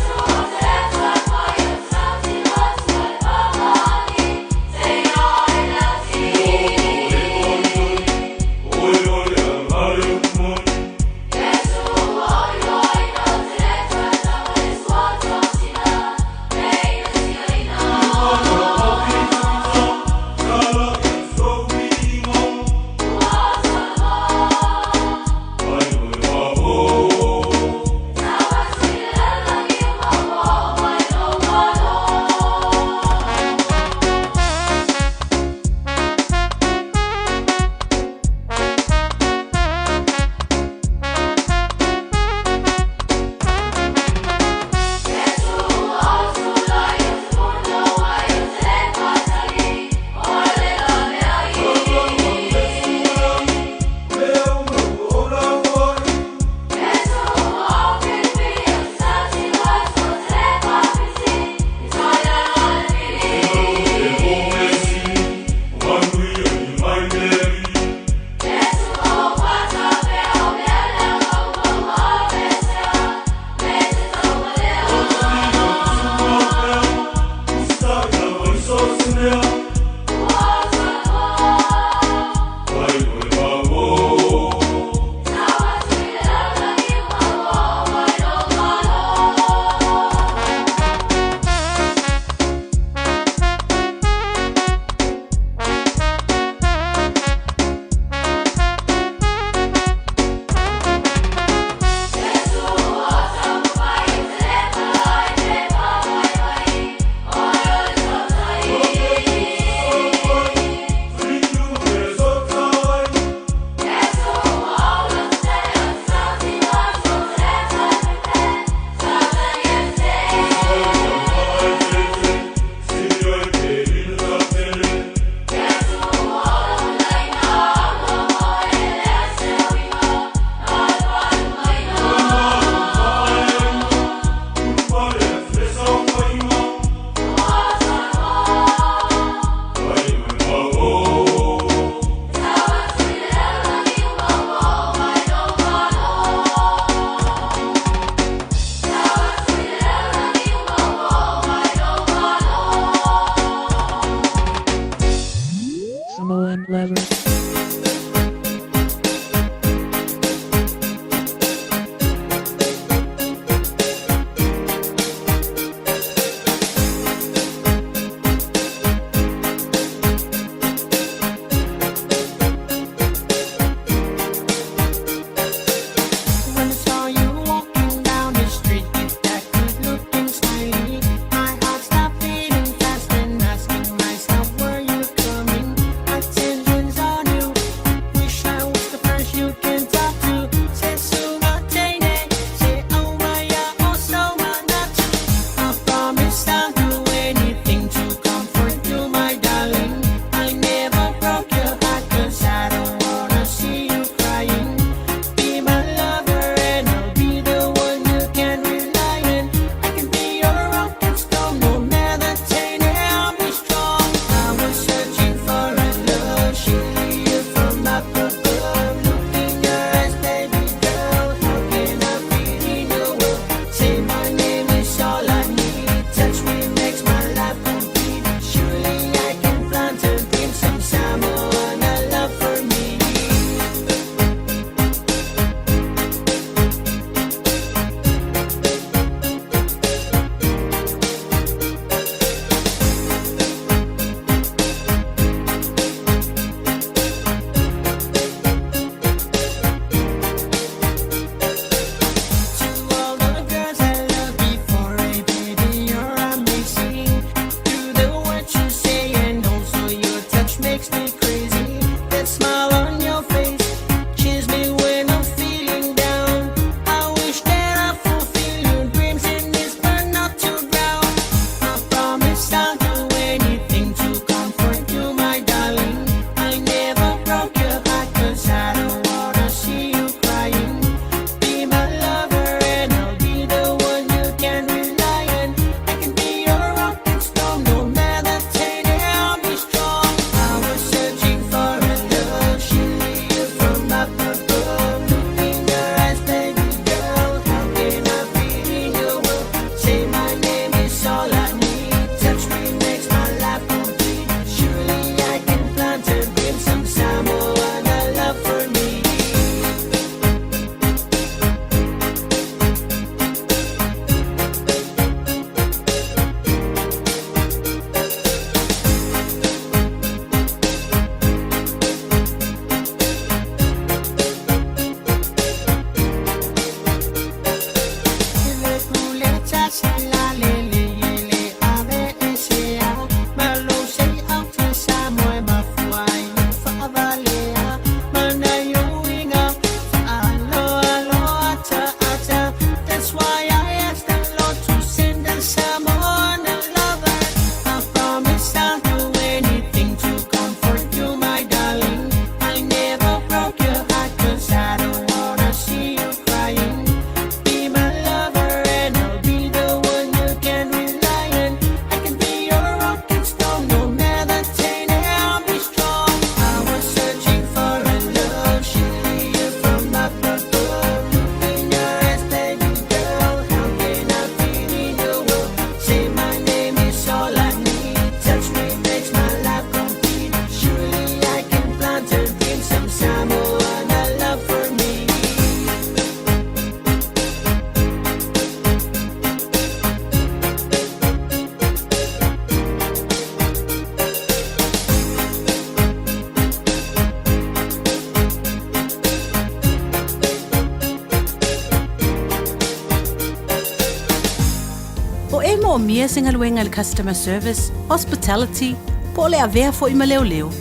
S2: mia singaluenga le customer service, hospitality, po le avea fo ima leo leo.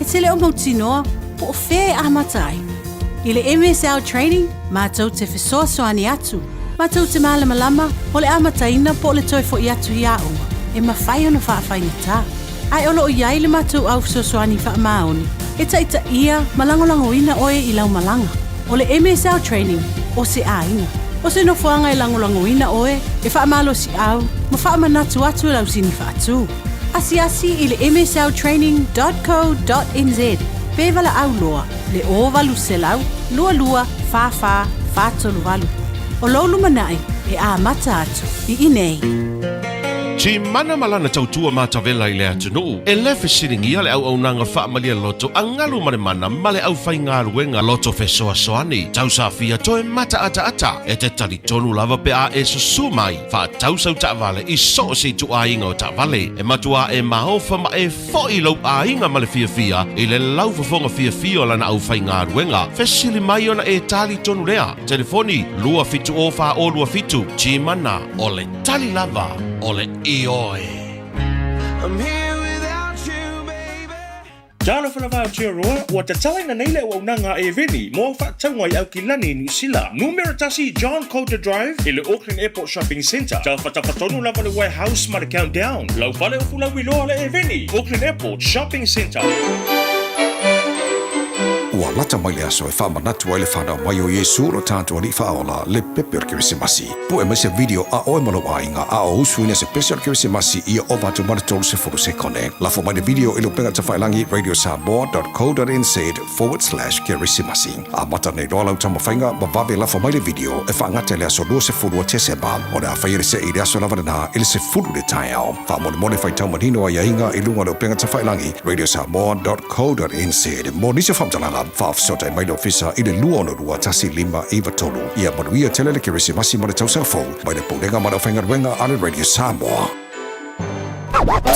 S2: E te leo mautinoa, po fe amatai. I le MSL training, mātou te whesoa soani atu. Mātou te malama o le amataina po le toi fo i atu hi aunga. E mawhai ona whaafai ta. Ai olo o iai le mātou au whesoani wha maoni. E taita ia malangolango ina oe i lau malanga. O le MSL training, o se aina. O se no fuanga i langolango ina oe, e wha malo si au, ma wha manatu atu lau sini wha atu. Asi i le msltraining.co.nz. Pevala au loa, le o valu se lau, lua, fa, tolu valu. O lolu manai, e a mata atu, i inei.
S6: Ti mana malana tautua matavela i le atunuu. E lefe siringia le au nanga whaamalia loto angalu mare mana male au whai ngā ruenga loto fesoa soani. Tausa fia toe mata ata. E te tali tonu lava pe a e susu mai. Wha tausau ta'vale i so si tu a inga o ta'vale. E matua e mahofa ma e foi lau a inga male fia i le lau fafonga fia o lana au whai ngā ruenga. Fesili mai ona e tali tonu rea. Telefoni lua fitu o wha o lua fitu. Ti mana o le tali lava. Ole ioe.
S26: I'm here without you, baby.
S20: Jana whanawha o tia roa, ua te talaina neile o unanga e veni, mo whaataunga i Aukilani New Zealand. Numera tasi John Coulter Drive, i le Auckland Airport Shopping Centre. Ta whatawhatonu lava le warehouse ma le countdown. Lau whale o fulau i loa le e veni, Auckland Airport Shopping Centre.
S13: Ua lata mai le aso e whamanatu ai le whanau mai o Iesu ro tātua li whaola le pepe o Kirisimasi. Po e mai se video a oe malo ainga a o usuina se pese o Kirisimasi i o vatu maratolu se furu se kone. Lafo mai le video i lupenga ta whailangi radiosamoa.co.nz/Kirisimasi. A mata nei roa lau tama whainga ma vave lafo mai le video e whaangate le aso lua se furu o Tesema. O le a whaire se i le aso lava na ili se furu le tai au. Wha mone whai tau manino a iainga i lunga le upenga ta whailangi radiosamoa.co.nz. Mo nisi whamtalanga whaafsota mai le ofisa i le lua ono rua tasi lima iwa tolu. Ia manuia tele le Kirisimasi ma le tausau fau. Mai le poulenga ma le whaingaruenga ale Radio Samoa.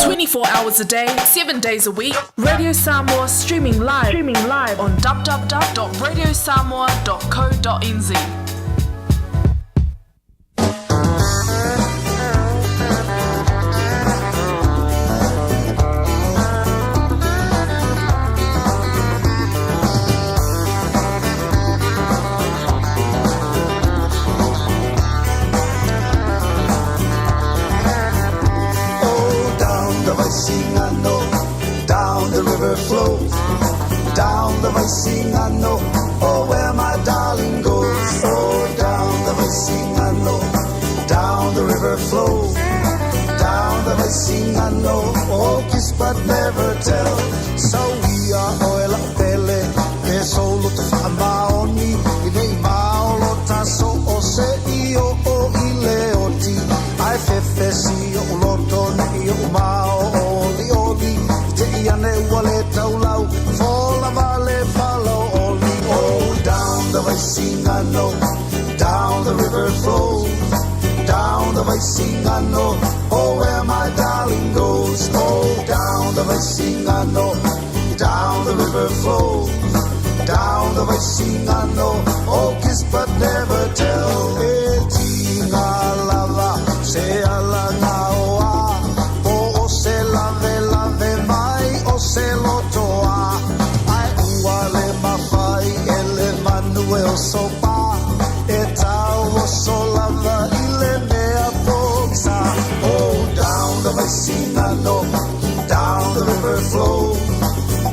S14: 24 hours a day, 7 days a week. Radio Samoa streaming live on www.radiosamoa.co.nz.
S1: Down the river flows, down the Vaisingano, oh where my darling goes. Oh down the Vaisingano, down the river flows, down the Vaisingano, oh kiss but never tell. So we are oil pele, e solo te whaamaoni, i nei maolo taso o se io o i leoti. Ai fefesi o loto nei o mao o li oli, te iane wale taulau, fola vale follow oli. Oh down the Vaisingano, down the river flows, down the Vaisingano, oh where my darling goes. Oh down the Vaisingano, down the river flows, down the Vaisingano, oh kiss but never tell. E tinga lava, se ala ngaoa, o se lave mai, o se lotoa. Ai uale mawhai, ele manuel sopa, e tau o so lava, ile mea poksa. Oh down the Vaisingano, down the river flows,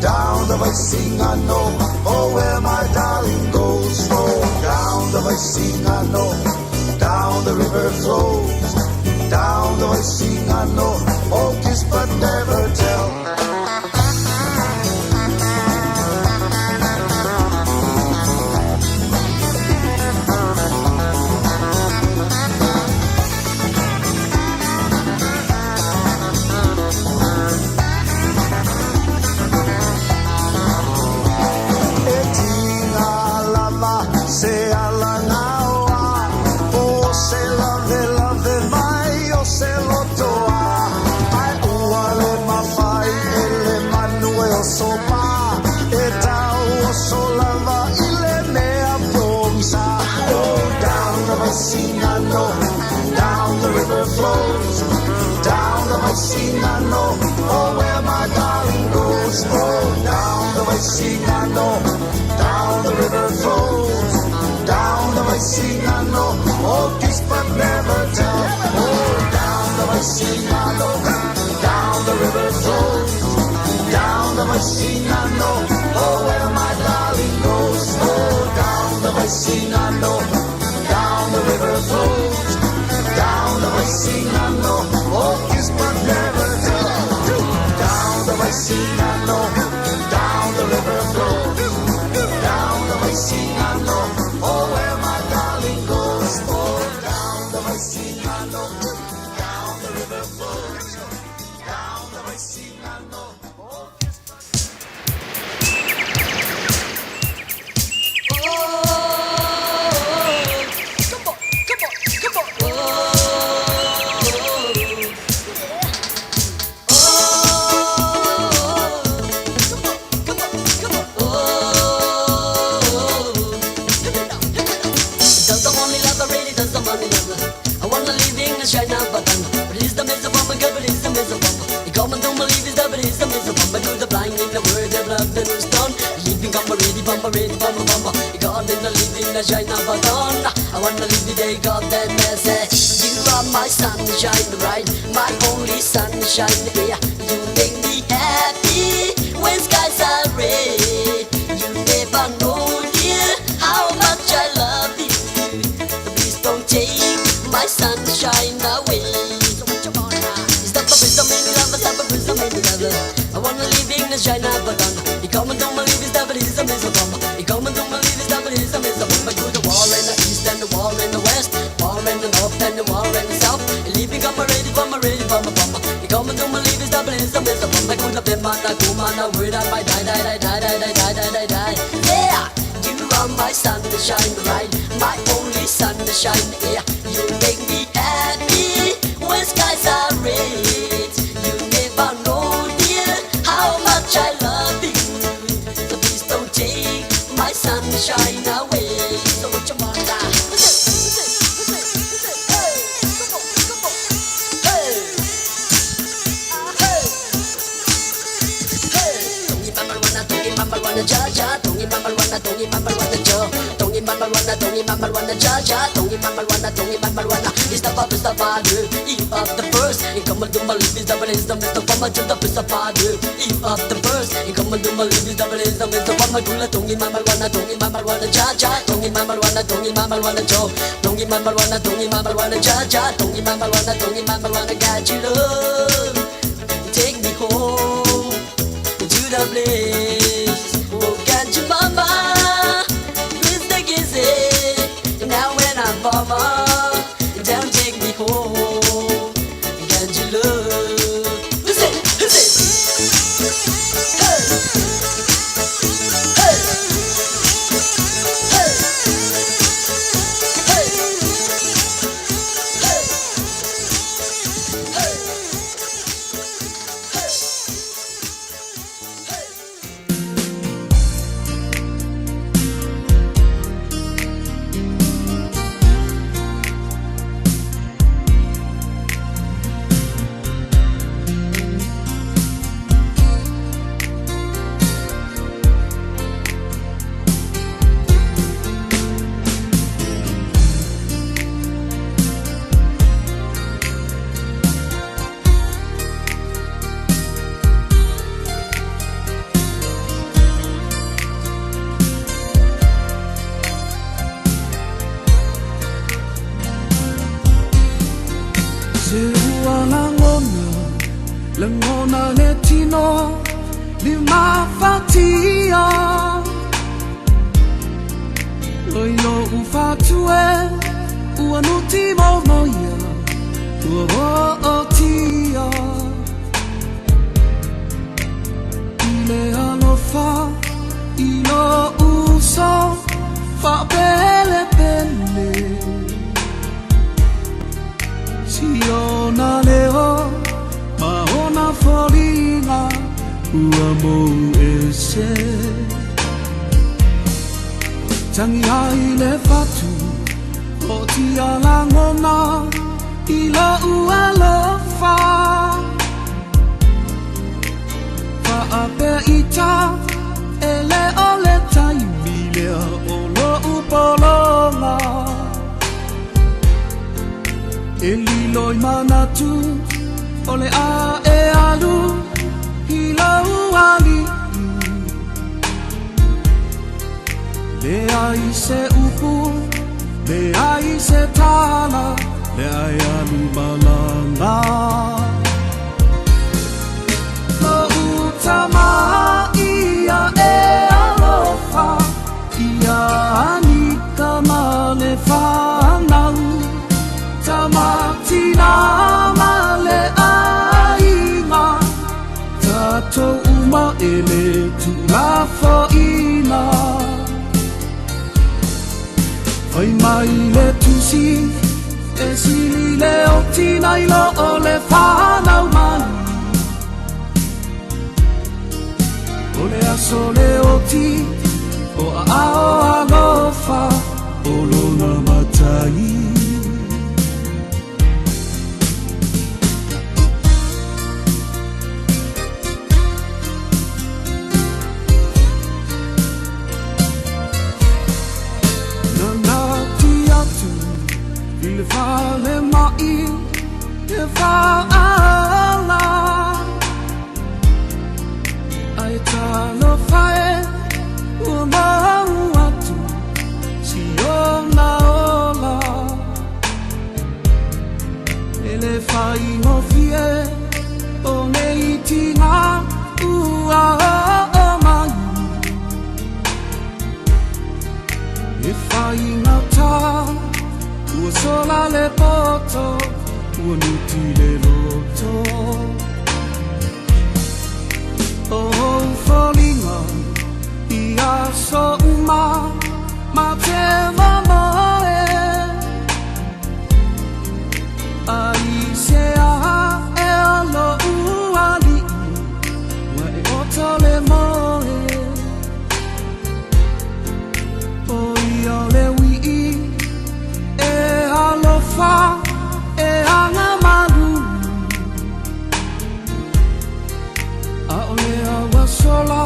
S1: down the Vaisingano, oh where my darling goes. Oh down the Vaisingano, down the river flows, down the Vaisingano, oh kiss but never tell. Se ala ngaoa, o se lave mai, o se lotoa. Ai uale
S18: know, oh where my darling goes. Oh, down the Vaisinano, down the river flows, down the Vaisinano, oh kiss but never tell. Oh, down the Vaisinano, down the river flows, down the Vaisinano, oh where my darling goes. Oh, down the Vaisinano, down the river flows, down the Vaisinano, oh kiss but never tell. Down the Vaisinano, down the river flows, down the Vaisinano, oh where my darling goes. Oh, down the Vaisinano, down the river flows, down the Vaisinano, oh kiss
S15: China Baton. I wanna live the day, got that message. You are my sunshine, right? My only sunshine, yeah. You make me happy when skies are red. You never know, dear, how much I love you. So please don't take my sunshine away. Stop a bit of me, love, stop a bit of me, love. I wanna live in the China Baton. You come and don't believe it's double, it's a miss of bomb. You come and don't believe it's double, it's a miss of bomb. War in the east and the war in the west, war in the north and the war in the south. Leaving I'm ready for my bomb. You come and don't believe it's double, it's a miss of bomb. I could have been man, I go man, I would have I die. Yeah, you are my sunshine, right? My only sunshine, yeah. You make me happy when skies are red. You never know, dear, how much I love you. So please don't take my sunshine away. So what you want now? Jaja, tongi mama wana jo, tongi mama wana jaja, tongi mama wana. Is the papa is the father, you up the first. You come and do my live is the Mr. Pama to the Pista father, you up the first. You come and do my live is the Mr. Pama Gula, tongi mama wana jaja, tongi mama wana jo, tongi mama wana jaja, tongi mama wana got you love. Take me home to the place. Oh, can't you, mama? Please take it. Now when I'm mama, don't take me home. Can't you love? Who's it? Hey, hey, hey, hey, hey, hey, hey.
S5: Lengona netino lima fatia Loilo ufatue uanuti momoya uotia Ile alofa ilo uso fa bele bele Siona leo Maona folinga uamo ese Tangi haile fatu Oti alangona Ila ualofa loi manatu ole a e alu i lau ali le ai se upu le ai se tala le ai alu malanga lo utama ia e alofa ia ani kamale fanau tamatina male ainga tato uma ele tu la foina fai mai le tusi e sili le otina i lo o le fanau mani o le aso le oti o a o alofa o lona matai le fale mai e fa'ala ai talo fae o mau atu si ona ola ele fai no fie o nei tina ua o mai e fai na ta ua sola le poto, ua nuti le loto. Oh, folinga, ia so uma, ma te mamoe. Ai se a e alo uali, ua e oto le moe. Oh, ia le wii, e alofa e anga malu a ole awa sola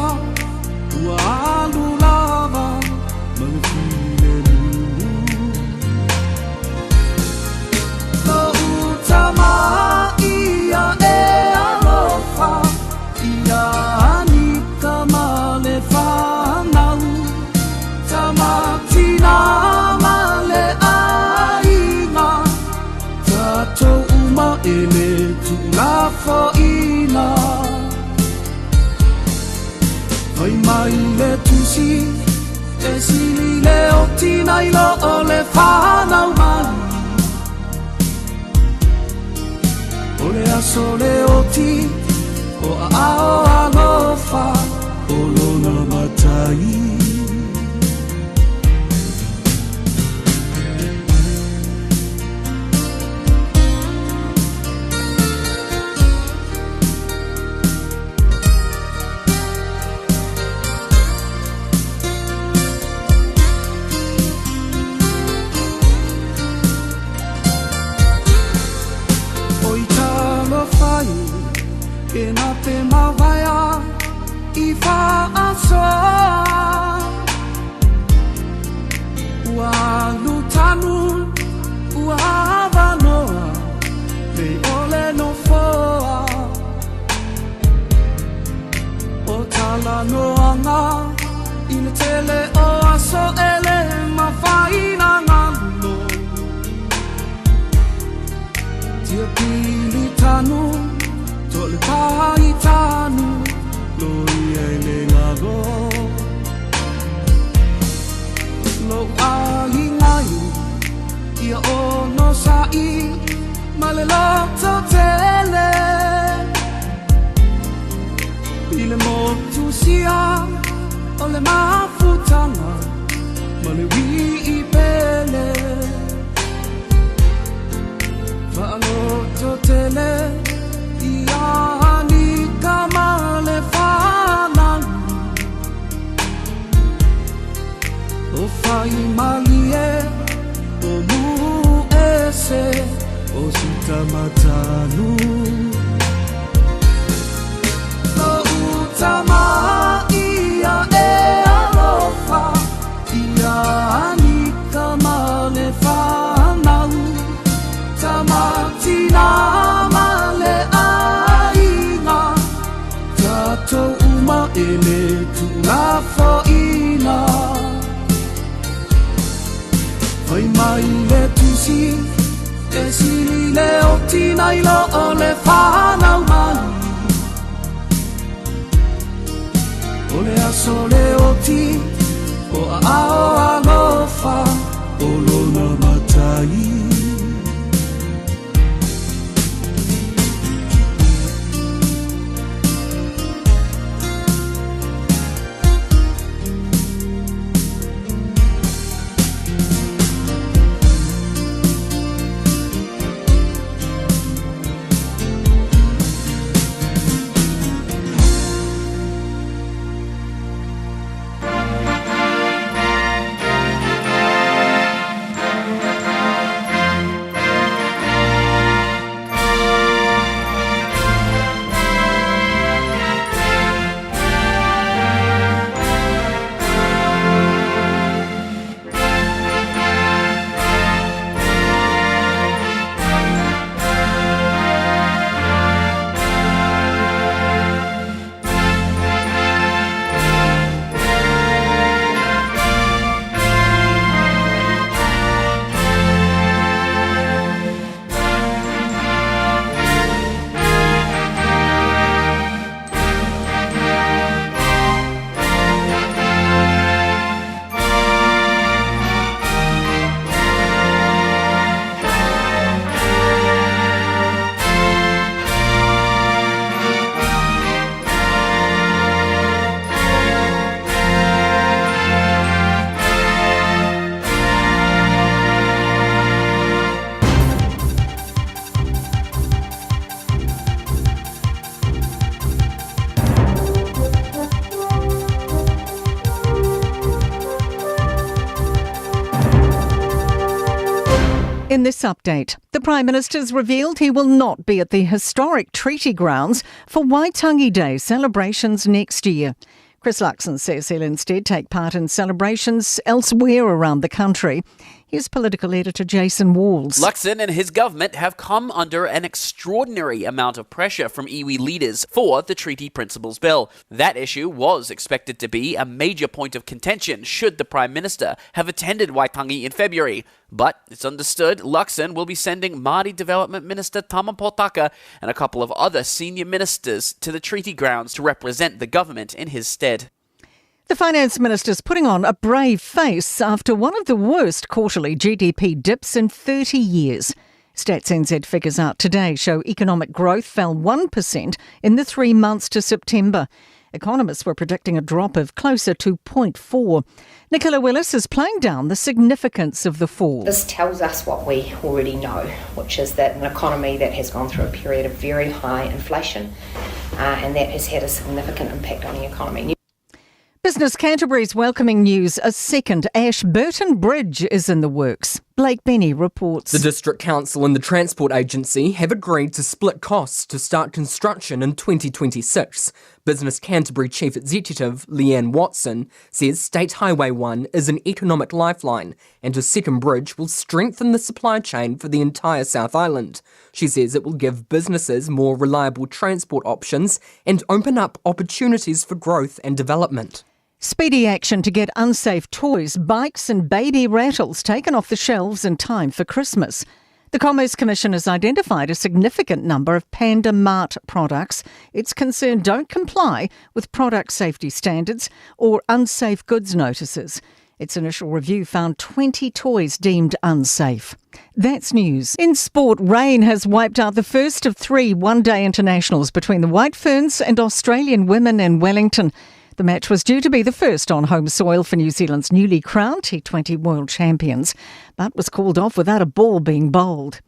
S5: ua alu lava malufile lu lo utama ia e alofa ia anika male fanau tamatina ele tu la foina Vai mai le tusi e sili le otina i lo o le whanau mani O le aso le oti o a ao alofa o lona matai Ke na te mawaya I whaasoa Ua lutanu, ua wanoa Me ole no foa O tala noanga I le tele o aso ele mawhaina ngalo Tia pili tanu Tole pai tanu, loi e le ngago Lo ahi ngai, ia ono sai Ma le loto tele I le motu sia, o le mafutanga Ma le wii I pele Wa loto tele Iani kamale fanan O fai malie O mu ese O suta matanu O utama ia e alofa Iani kamale fanan Tamati
S18: te sili le o tina I lo o le whanau mani O le aso le o ti O a ao alofa O lona matai
S19: In this update, the Prime Minister's revealed he will not be at the historic treaty grounds for Waitangi Day celebrations next year. Chris Luxon says he'll instead take part in celebrations elsewhere around the country. Here's political editor Jason Walls.
S21: Luxon and his government have come under an extraordinary amount of pressure from iwi leaders for the Treaty Principles Bill. That issue was expected to be a major point of contention should the Prime Minister have attended Waitangi in February. But it's understood Luxon will be sending Māori Development Minister Tama Potaka and a couple of other senior ministers to the treaty grounds to represent the government in his stead.
S19: The Finance Minister's putting on a brave face after one of the worst quarterly GDP dips in 30 years. Stats NZ figures out today show economic growth fell 1% in the 3 months to September. Economists were predicting a drop of closer to 0.4. Nicola Willis is playing down the significance of the fall.
S22: This tells us what we already know, which is that an economy that has gone through a period of very high inflation and that has had a significant impact on the economy.
S19: Business Canterbury's welcoming news a second Ashburton Bridge is in the works. Blake Benny reports.
S23: The District Council and the Transport Agency have agreed to split costs to start construction in 2026. Business Canterbury Chief Executive Leanne Watson says State Highway 1 is an economic lifeline and a second bridge will strengthen the supply chain for the entire South Island. She says it will give businesses more reliable transport options and open up opportunities for growth and development.
S19: Speedy action to get unsafe toys, bikes and baby rattles taken off the shelves in time for Christmas. The Commerce Commission has identified a significant number of Panda Mart products it's concerned don't comply with product safety standards or unsafe goods notices. Its initial review found 20 toys deemed unsafe. That's news. In sport, rain has wiped out the first of 3 one-day internationals between the White Ferns and Australian women in Wellington. The match was due to be the first on home soil for New Zealand's newly crowned T20 world champions, but was called off without a ball being bowled.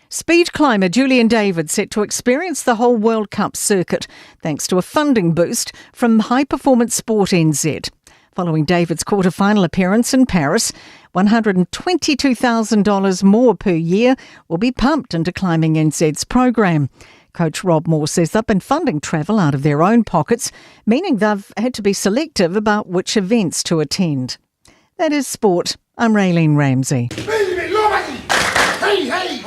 S19: Speed climber Julian David set to experience the whole World Cup circuit thanks to a funding boost from High Performance Sport NZ. Following David's quarter-final appearance in Paris, $122,000 more per year will be pumped into Climbing NZ's program. Coach Rob Moore says they've been funding travel out of their own pockets, meaning they've had to be selective about which events to attend. That is sport. I'm Raylene Ramsey.
S18: Hey, hey!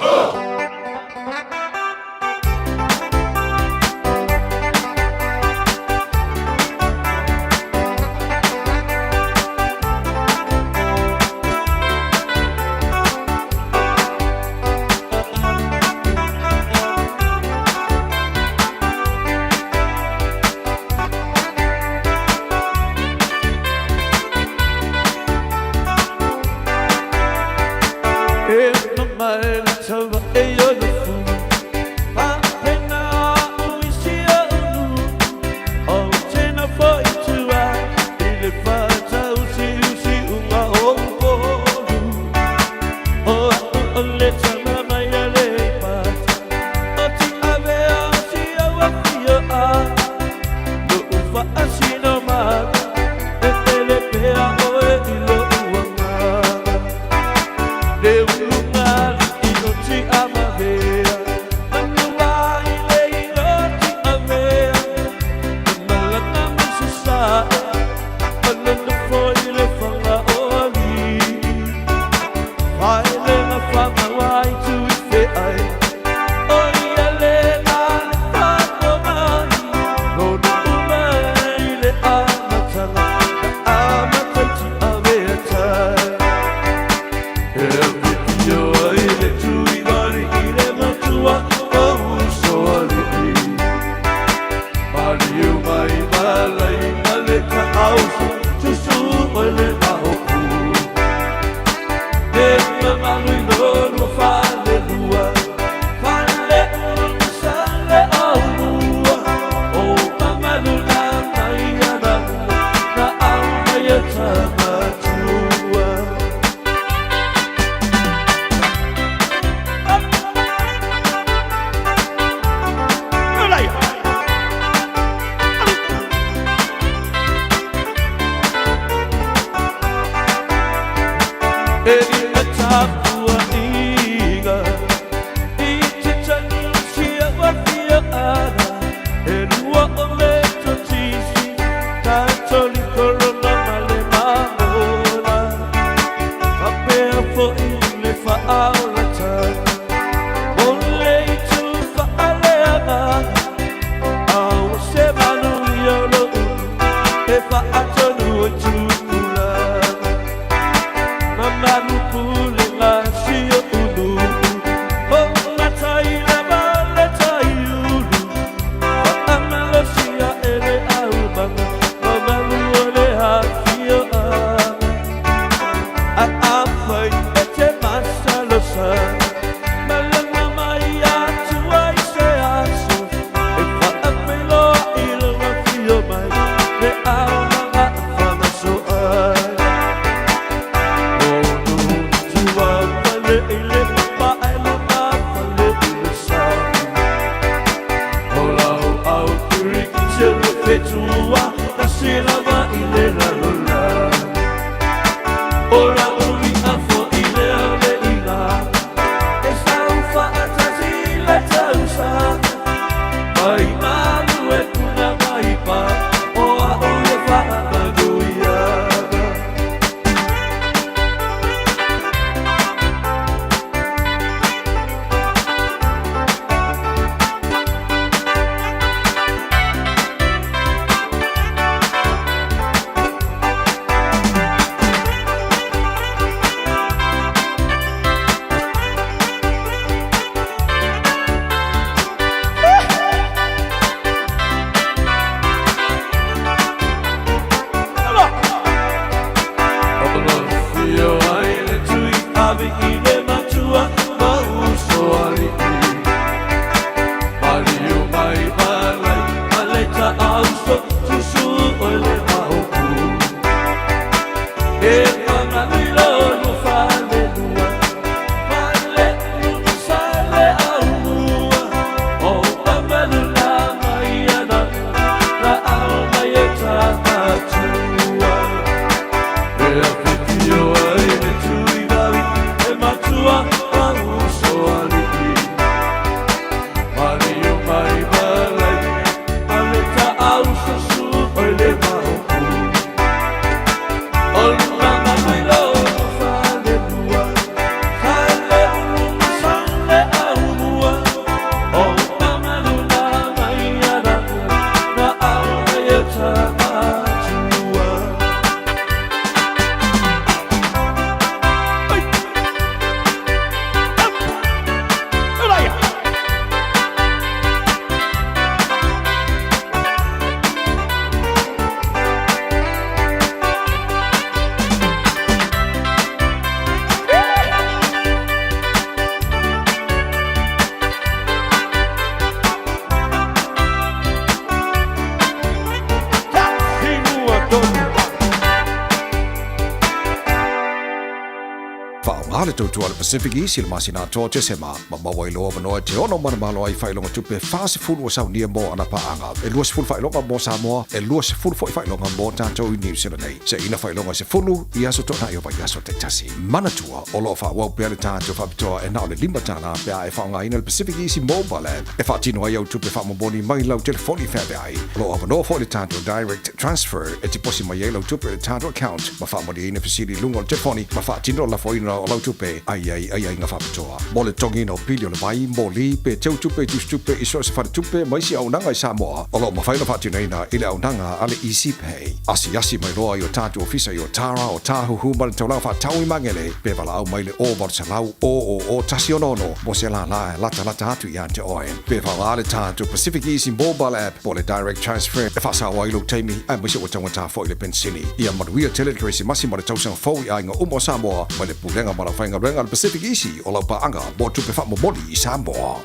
S13: Hale tau tua le Pacific East il masina toa te sema ma mawai loa manoa te ono mana malo ai whailonga tupe whaase fulu o sau nia mo ana paanga e luas fulu whailonga mo Samoa e luas fulu whailonga mo tātou i New Zealand nei se ina whailonga se fulu i aso tona i o vai aso te tasi manatua o loa wha wau pēle tātou whapitoa e nao le lima tāna pēa e whaonga ina le Pacific East mobile app e whaatino ai au tupe whamoboni mai lau telefoni whabe ai loa manoa fo le tātou direct transfer e te posi mai e lau tupe le tātou account ma whamoni ina fisiri lunga o telefoni ma whaatino la foina o lau tupe ai nga whapitoa. Mo le tongi no pilio le mai, mo li pe teu tupe tu stupe i so se whare tupe mai si au nanga i Samoa. O lo mawhaina whaatinaina i le au nanga ale Easy Pay. Asi mai roa i o tātu ofisa i o Tara o Tāhuhu ma le taulau whaatau i mangele. Pe wala au mai le o Marsalau o tasi o nono. Mo se la lata atu i ante oen. Pe wala le tātu Pacific Easy mobile app po le direct transfer. E whasawa i lo teimi ai mwese o tangata fo i le pensini. Ia manuia territory si masi ma le tausanga fo i ainga umo Samoa. Ma le pulenga ma la whainga renga le Pacific Easy o lau paanga mo tupe whamomoli i Samoa.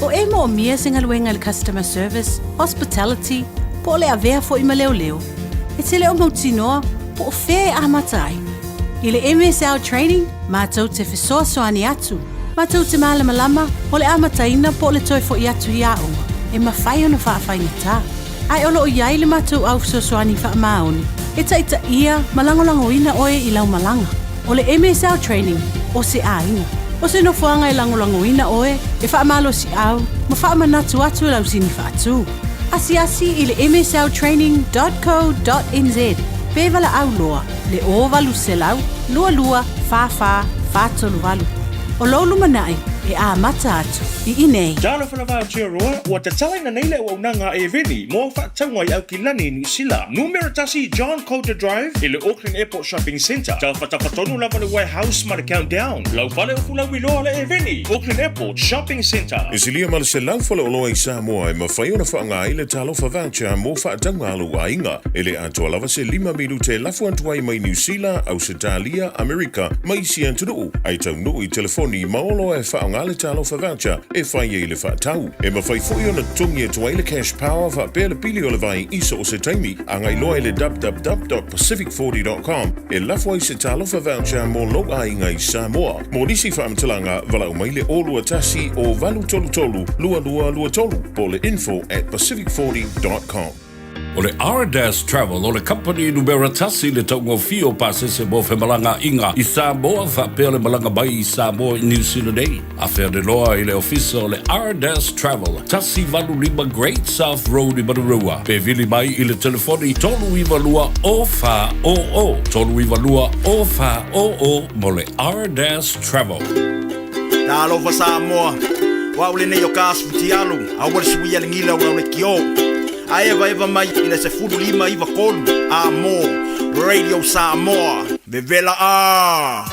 S2: O e mo mia singaluenga le customer service, hospitality, po le avea fo i maleo. E te leo mautinoa po o whee a matai. I le MSL training, mātou te whesoasoani atu. Mātou te malama o le amataina po le toi fo i atu i aonga. E mawhai ona whaafaigatā. Ai olo o iai le mātou au whesoasoani whaamaoni. E taita ia malangolangoina oe i lau malanga. O le MSL training, o se ainga. O se no fuanga i langolangoina oe, e whaamalo si au, ma whaamanatu atu lau sini whaatu. Asiasi i le msltraining.co.nz. Pevala au loa, le ovalu selau, lua lua, fa tolu valu. O lolu manai, e a mata atu, i inei.
S20: Jalo whanawao tia roa, ua te talaina nei le o nanga e veni, mo whaataunga i au ki lani New Zealand. Numeratasi John Coulter Drive, i le Auckland Airport Shopping Centre. Tau whatawhatonu lava le warehouse ma le countdown. Lau whale o fulau wiloa le e veni, Auckland Airport Shopping Centre.
S3: E silia ma le se lau whale o loa i Samoa e mawhai ona whaanga i le talofa voucher mo whaataunga alu a inga. E le atua lava se 5 minute lafu antuai mai New Zealand, Australia, Amerika, mai si antunu. Ai tau nui telefoni maolo e whaanga le talofa voucher e whai e le whaatau. E mawhai fui ona tungi e tuai le cash power wha pēle pili o le vai iso o se taimi. Angai loa le www.pacific40.com e lafu ai se talofa voucher mo loa inga i Samoa. Mo nisi whaamtalanga vala o mai le olua tasi o valu tolu tolu, lua tolu, po le info@pacific40.com.
S4: O le R-Dash Travel, o le company numeratasi le taungo fio pasese mo whemalanga inga i Samoa, whapea le malanga mai i Samoa i New Zealand ei. A whea de loa i le ofisa o le R-Dash Travel, tasi valu lima Great South Road i Marurua. Pe vili mai i le telefoni tolu iwa lua o wha o o. Tolu iwa lua o wha o o mo le R-Dash Travel.
S12: Talo fa Samoa, wa ule ne yo kasu tialu, awal suia lingila wa le kio. Eva mai ina se fudu lima iwa kolu Amo Radio Samoa Bevela a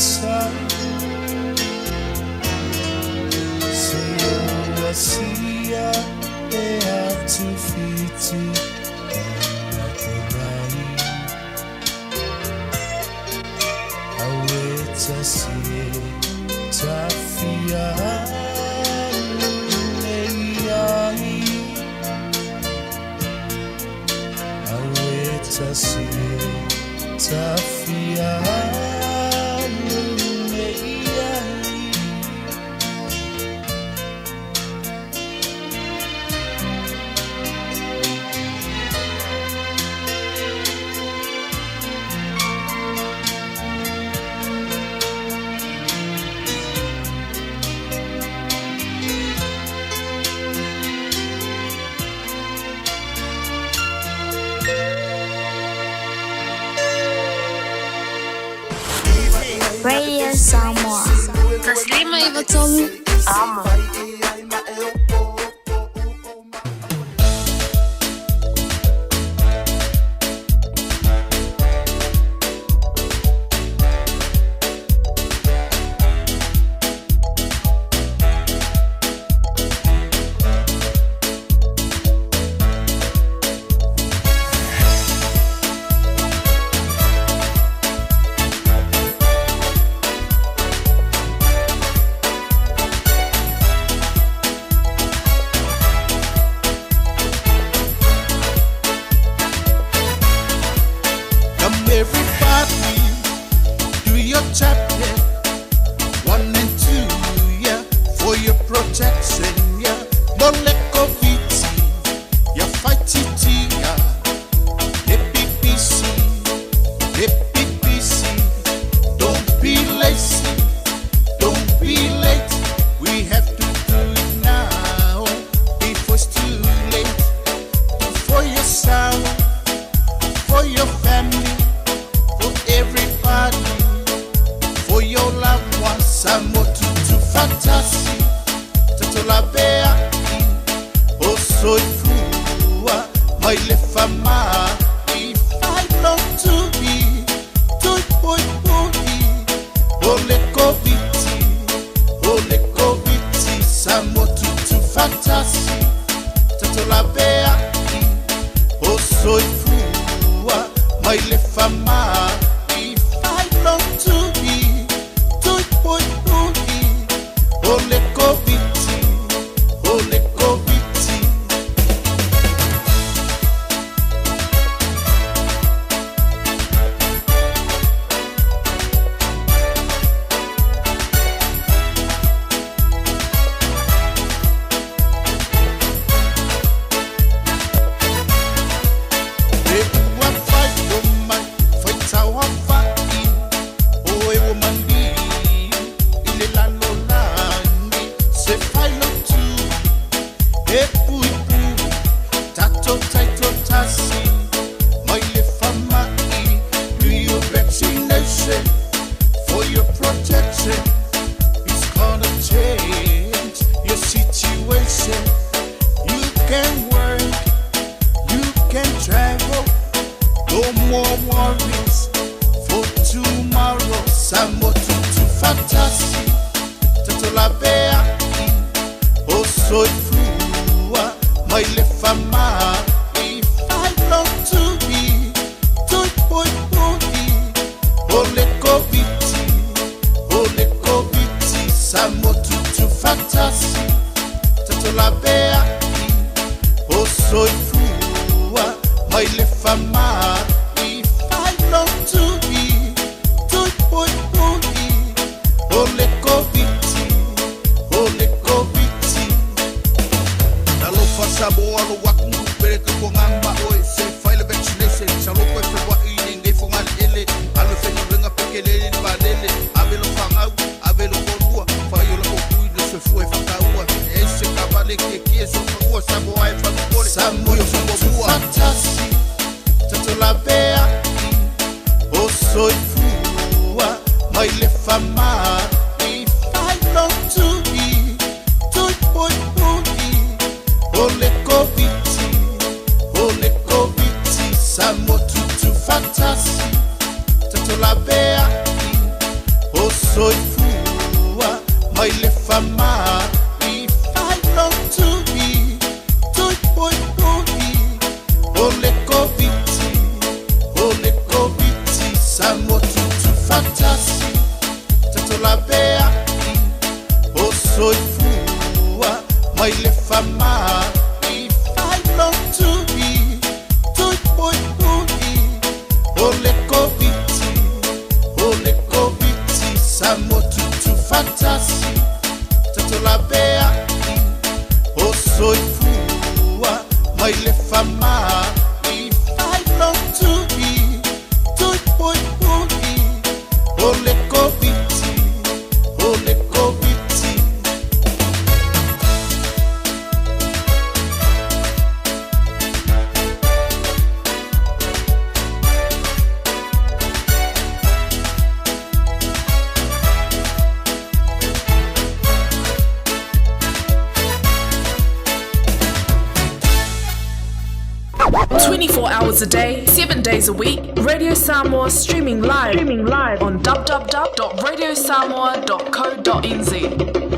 S1: sun. Sia e atu fiti Akorai Aweta sie Tafia Neiai Aweta sie Tafia
S7: Radio Samoa. Taslima Ivatomi. Amo.
S1: Samo tutu fatasi, tato la bea le fama if I long to be to boy ole kobiti samo tutu fantasi tatola bea o soifua mai le fama if I long to be to boy ole kobiti
S14: hours a day, 7 days a week. Radio Samoa streaming live on www.radiosamoa.co.nz.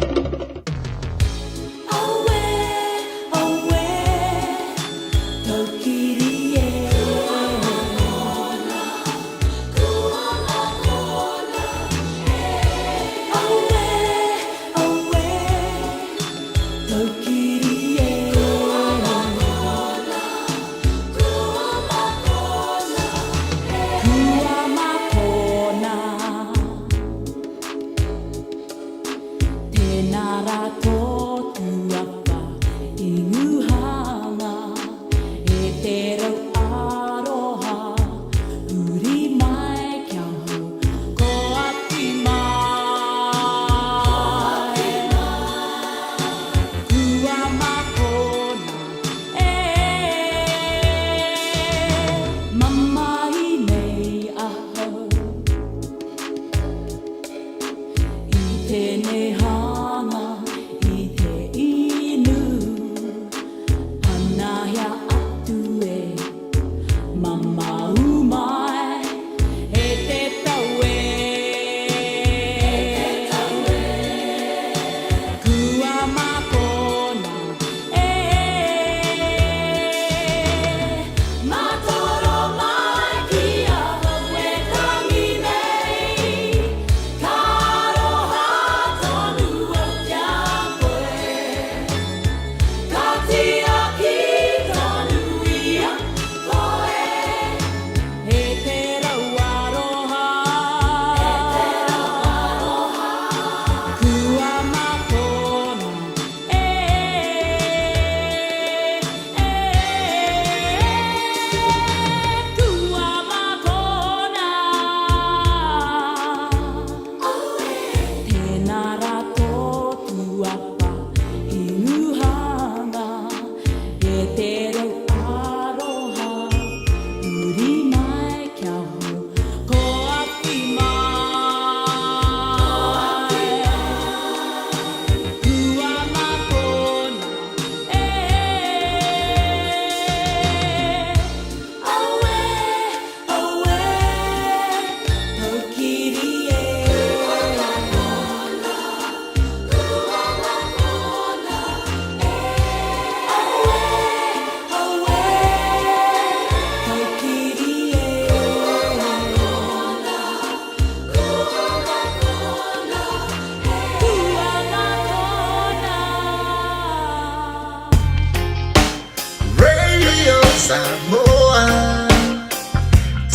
S18: Samoa,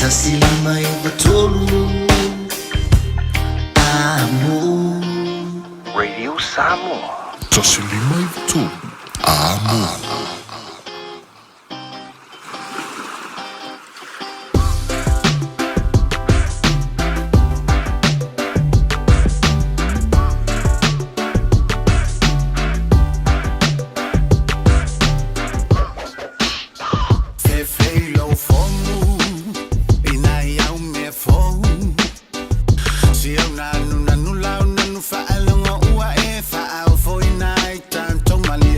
S18: tasilima ivatolu, amo. Radio Samoa,
S17: tasilima ivatolu, amo.
S18: Nanu fa alonga ua e fa au foi nai tan tong mali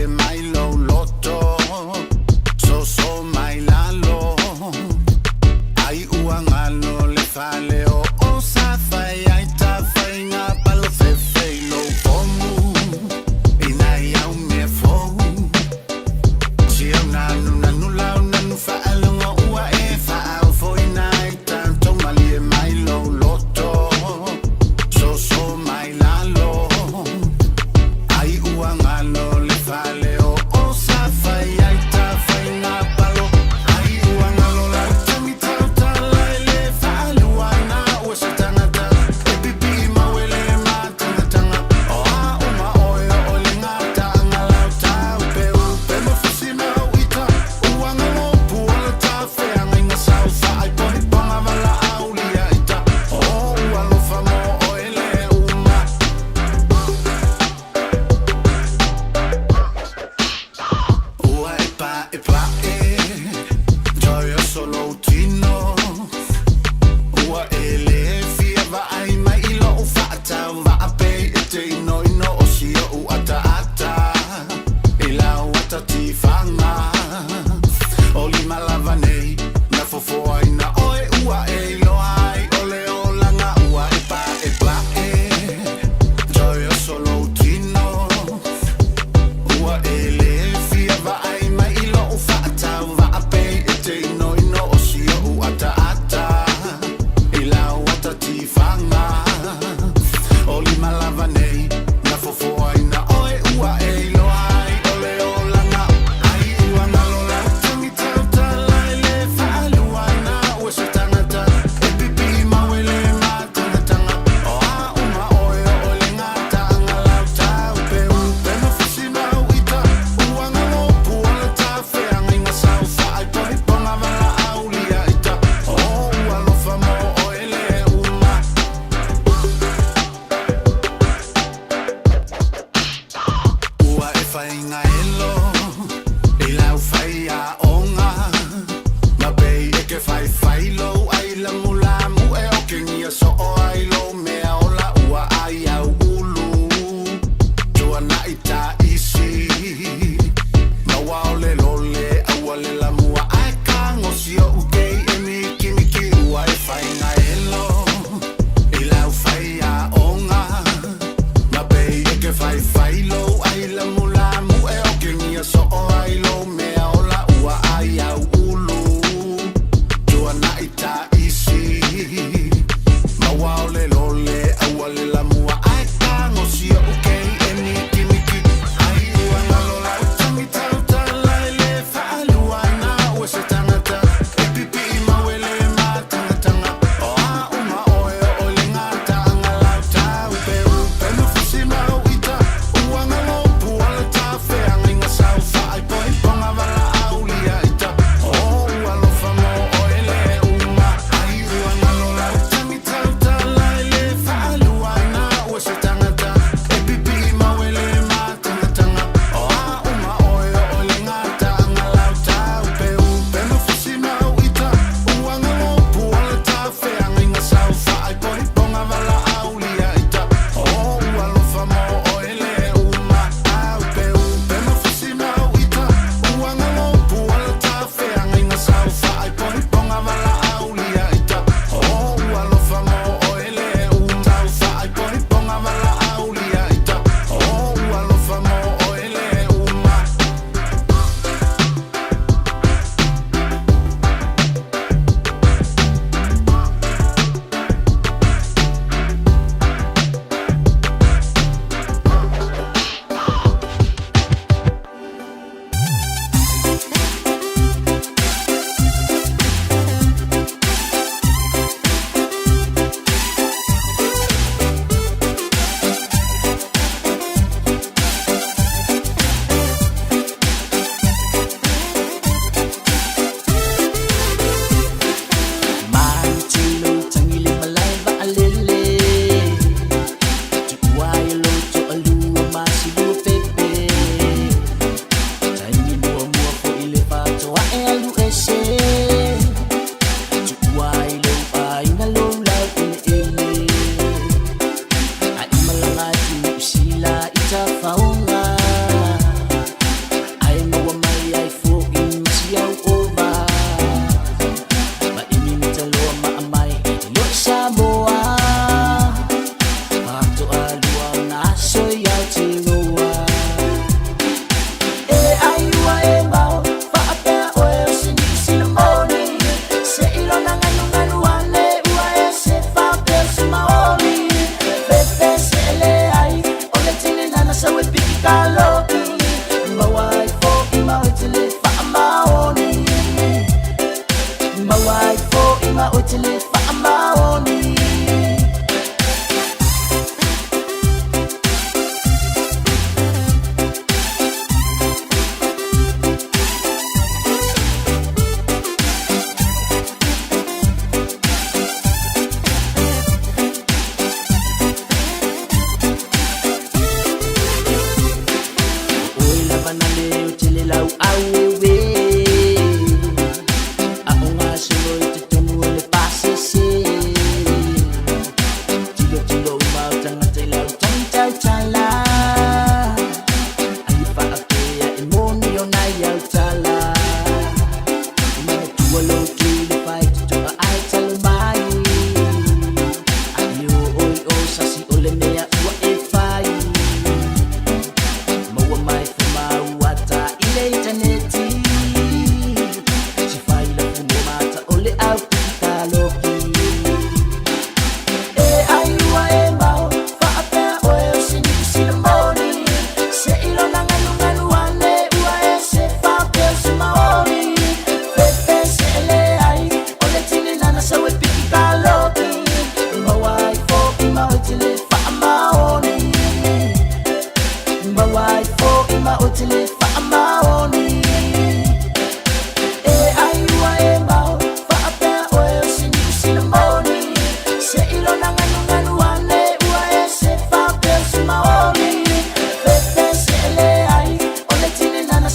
S18: elo I lau fai a onga ma bei e ke fai lo ai la mulamu e o ke ngia so o ai lo mea o la ua ai au ulu tuana ita isi ma wao le lole aua le la mua ai kango si o ukei e miki ua e fai nga elo I lau fai a onga ma bei e ke fai lo ai la mulamu e o ke ngia so o ai lo mea o la ua ai au ulu tuana ita isi ma wao le lole aua le la mua ai kango si o ukei e miki ai ua ngalo la utangi tau tala e le whaalua na ua se tangata e pipi I mawele ma tangatanga o a uma oe o le ngata angala tau pe upe nufusi mau ita ua ngalo puala ta whea nginga sau whaai poi ponga wala aulia ita o ua lofa mo oe le uma ai ua ngalo la utangi tau tala e le whaalua na ua se tangata e pipi I mawele ma tangatanga o a uma oe o le ngata angala tau pe upe nufusi mau ita ua ngalo puala ta whea nginga sau whaai poi ponga wala aulia ita o ua lofa mo oe le uma au pe upe nufusi mau ita ua ngalo puala ta whea nginga sau whaai poi ponga wala aulia ita o ua lofa mo oe le uma sau whaai poi ponga wala aulia ita o ua lofa mo oe le uma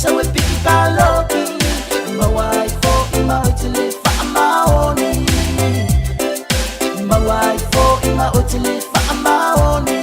S1: So we pick Loki. My wife for my hotel for my honey. My wife for my hotel for my honey.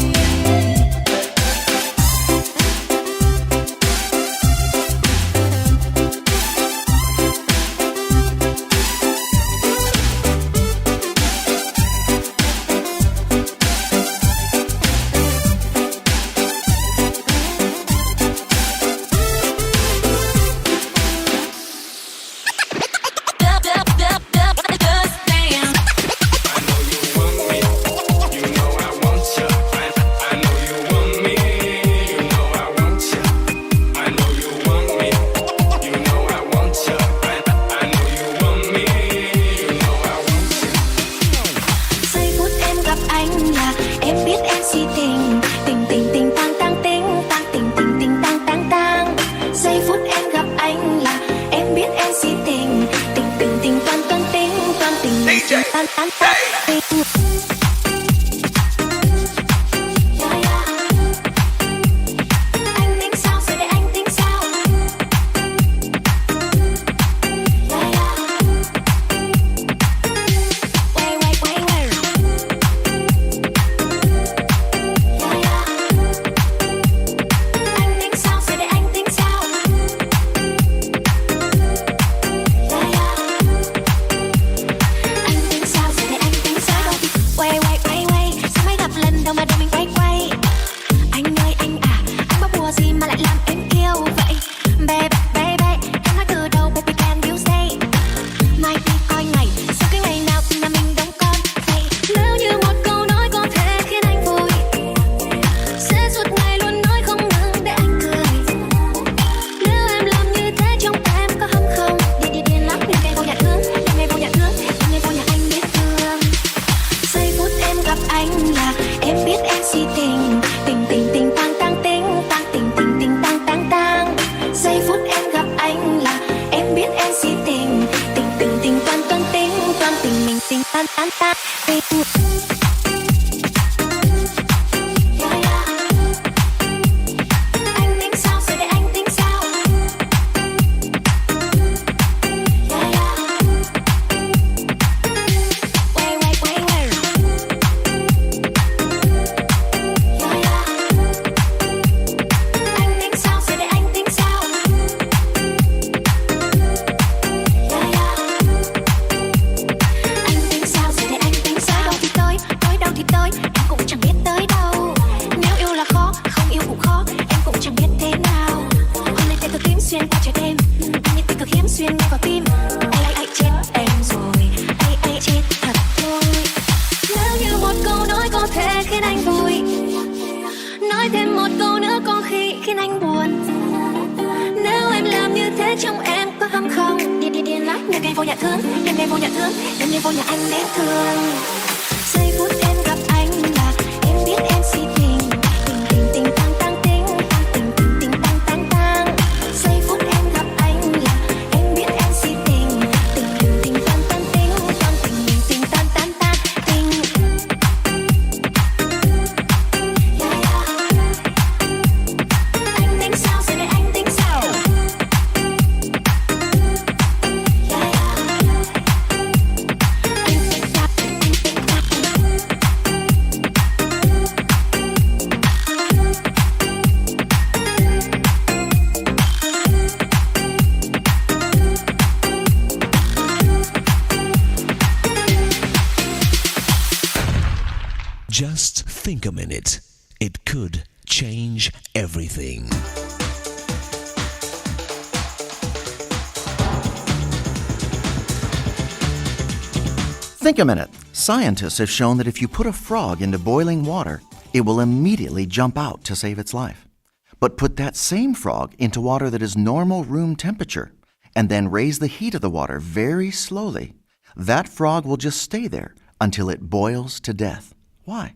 S8: Just think a minute. It could change everything.
S9: Think a minute. Scientists have shown that if you put a frog into boiling water, it will immediately jump out to save its life. But put that same frog into water that is normal room temperature, and then raise the heat of the water very slowly. That frog will just stay there until it boils to death. Why?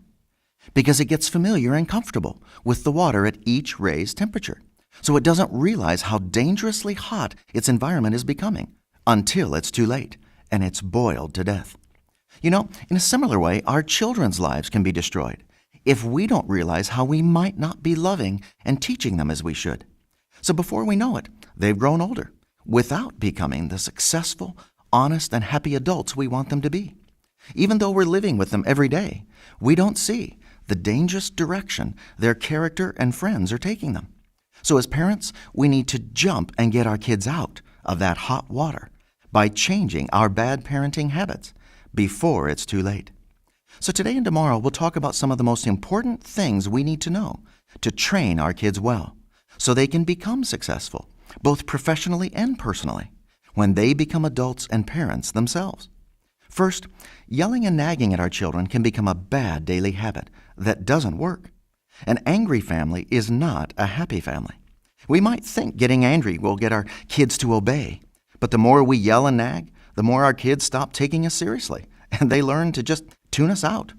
S9: Because it gets familiar and comfortable with the water at each raised temperature. So it doesn't realize how dangerously hot its environment is becoming until it's too late and it's boiled to death. You know, in a similar way, our children's lives can be destroyed if we don't realize how we might not be loving and teaching them as we should. So before we know it, they've grown older without becoming the successful, honest, and happy adults we want them to be. Even though we're living with them every day, we don't see the dangerous direction their character and friends are taking them. So as parents, we need to jump and get our kids out of that hot water by changing our bad parenting habits before it's too late. So today and tomorrow, we'll talk about some of the most important things we need to know to train our kids well so they can become successful, both professionally and personally, when they become adults and parents themselves. First, yelling and nagging at our children can become a bad daily habit that doesn't work. An angry family is not a happy family. We might think getting angry will get our kids to obey, but the more we yell and nag, the more our kids stop taking us seriously, and they learn to just tune us out.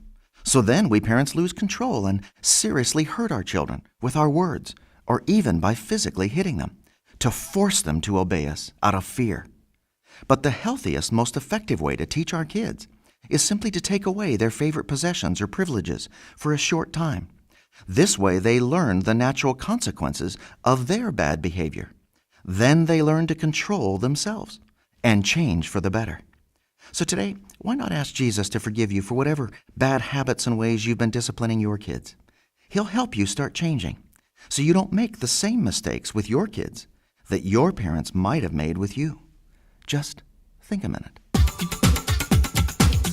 S9: So then we parents lose control and seriously hurt our children with our words, or even by physically hitting them, to force them to obey us out of fear. But the healthiest, most effective way to teach our kids is simply to take away their favorite possessions or privileges for a short time. This way they learn the natural consequences of their bad behavior. Then they learn to control themselves and change for the better. So today, why not ask Jesus to forgive you for whatever bad habits and ways you've been disciplining your kids? He'll help you start changing so you don't make the same mistakes with your kids that your parents might have made with you. Just think a minute.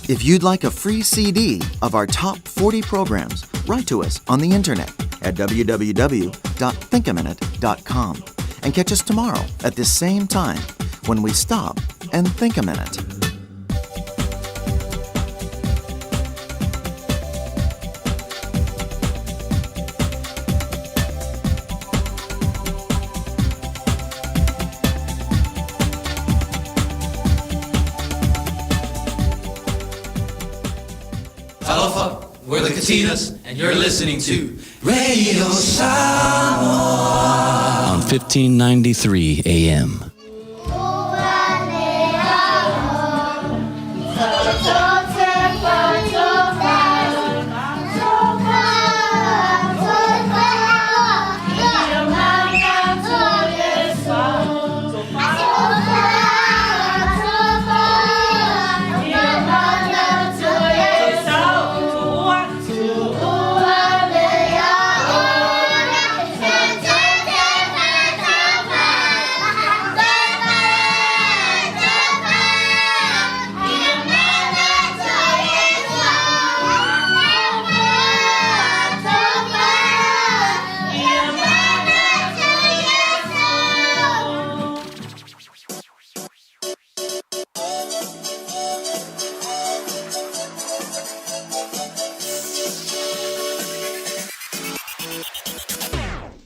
S9: If you'd like a free CD of our top 40 programs, write to us on the internet at www.thinkaminute.com and catch us tomorrow at this same time when we stop and think a minute.
S6: Aloha, we're the Katinas, and you're listening to Radio Samoa on 1593 AM.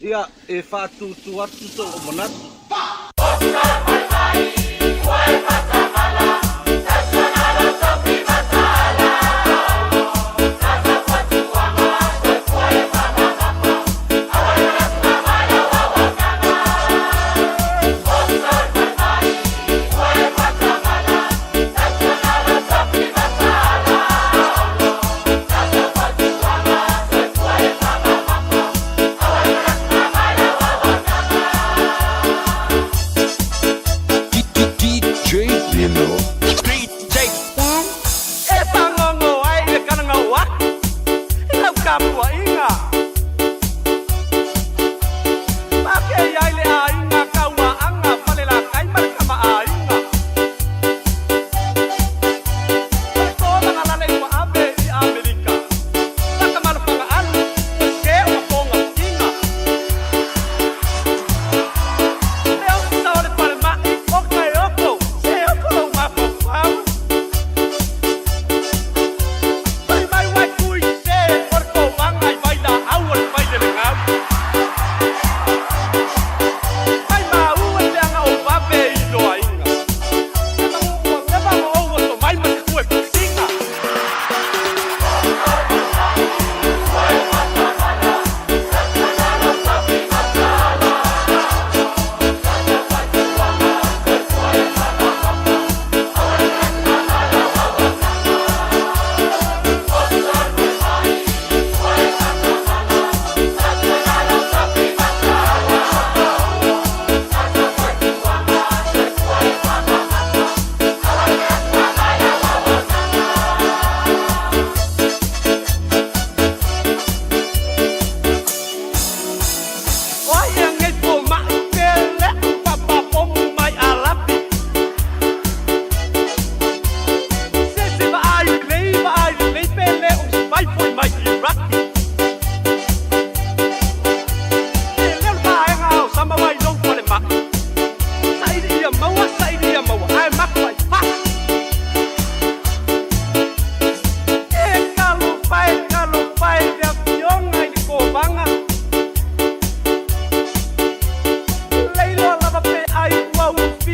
S10: Ia e whātutu atu tō o manatu.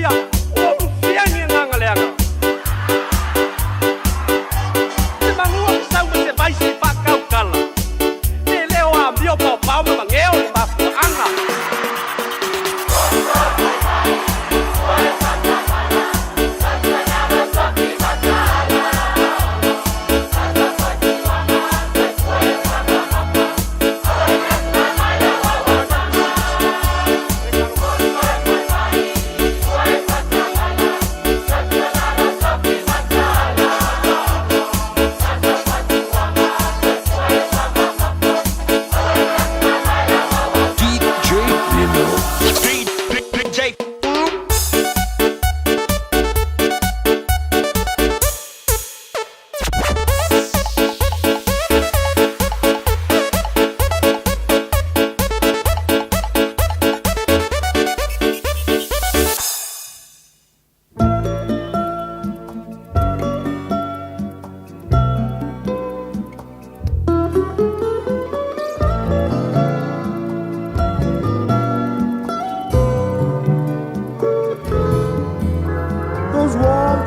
S10: ia o fiangi nganga leanga. Te mangua ki sau me te vaisi whakau kala. Te leo a mio pao pao me mangeo le mafu anga.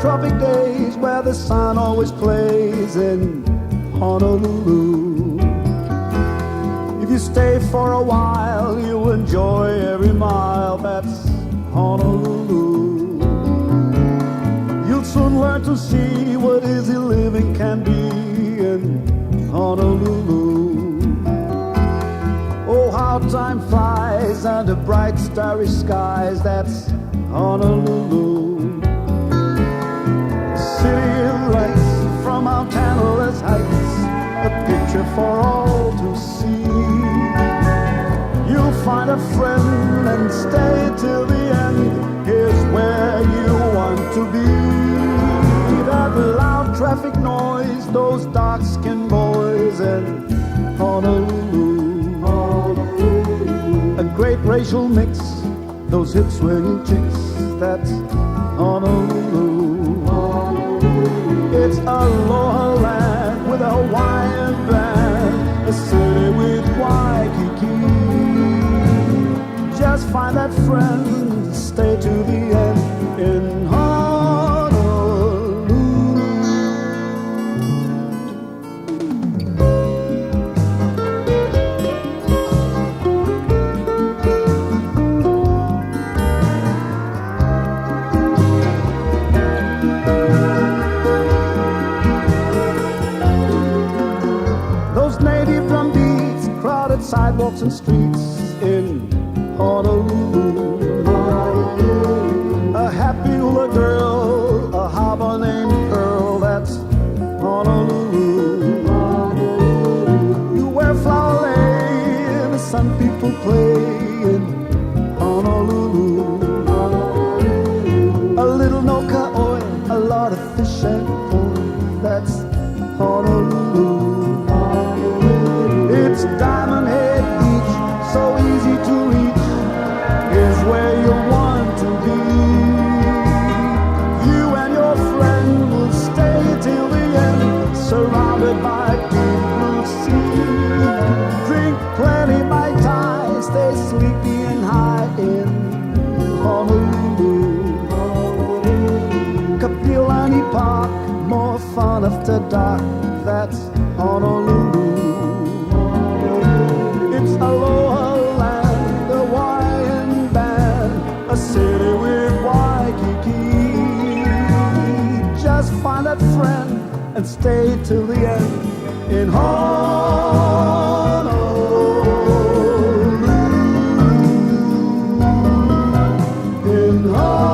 S18: Tropic days where the sun always plays in Honolulu. If you stay for a while, you'll enjoy every mile. That's Honolulu. You'll soon learn to see what easy living can be in Honolulu. Oh, how time flies under bright starry skies. That's Honolulu. City of lights from Mount Tantalus heights, a picture for all to see. You'll find a friend and stay till the end. Here's where you want to be. That loud traffic noise, those dark-skinned boys in Honolulu. A great racial mix, those hip-swinging chicks. That's Honolulu. It's Aloha Land with a Hawaiian band, a city with Waikiki. Just find that friend, stay to the end in Honolulu. Sidewalks and streets in Honolulu. A happy hula girl, a harbor named Pearl. That's Honolulu. You wear flower lane, the sun people play in Honolulu. A little noka oil, a lot of fish and pork. That's Honolulu. It's Diamond Head Beach, so easy to reach. Here's where you want to be. You and your friend will stay till the end, surrounded by deep blue sea. Drink plenty Mai Tai, stay sleepy and high in Honolulu. Kapiolani Park, more fun after dark. That's Honolulu. It's Aloha Land, the Hawaiian band, a city with Waikiki. Just find that friend and stay till the end in Honolulu. In Honolulu.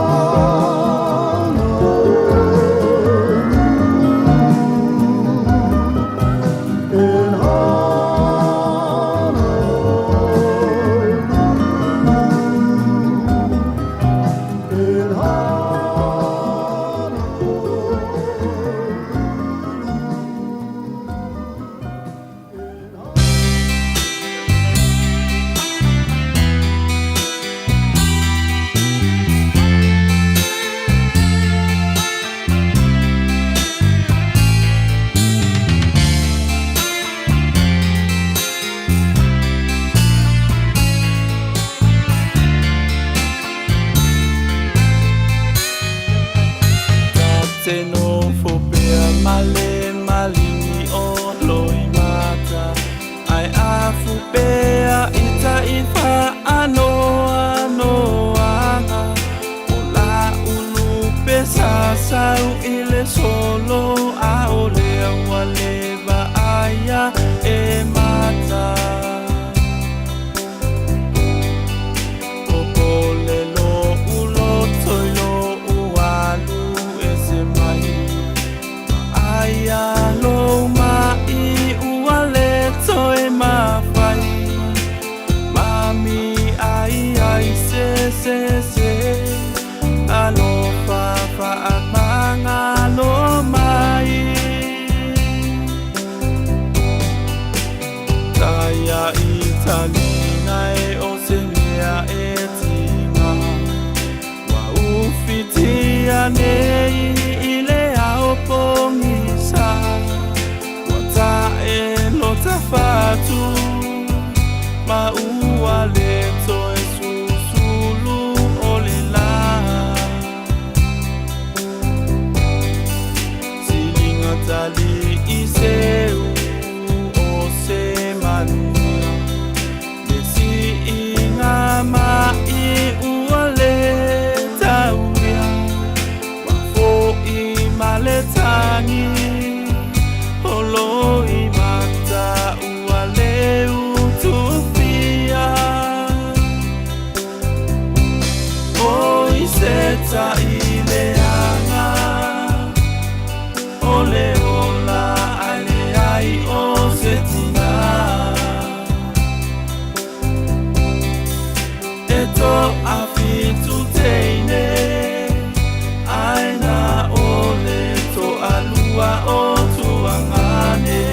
S5: sau ile solo a ole wale ba aya e mata opole lo ulo toilo ualu ese mai aya lo mai uale toi ma fai mami ai ai se alo fa at mga lo mai kaya italina e osemia etina wa ufitia nei ile aopongisa wata e lota fatu ma ualeto e susulu olela Tali iseu o se mania Desi inga mai uale tauia Wafo I maletangi Holo I mata uale utupia O iseta ileanga Ole ola ale ai o setina Eto afitu teine Aina ole to alua o tuangane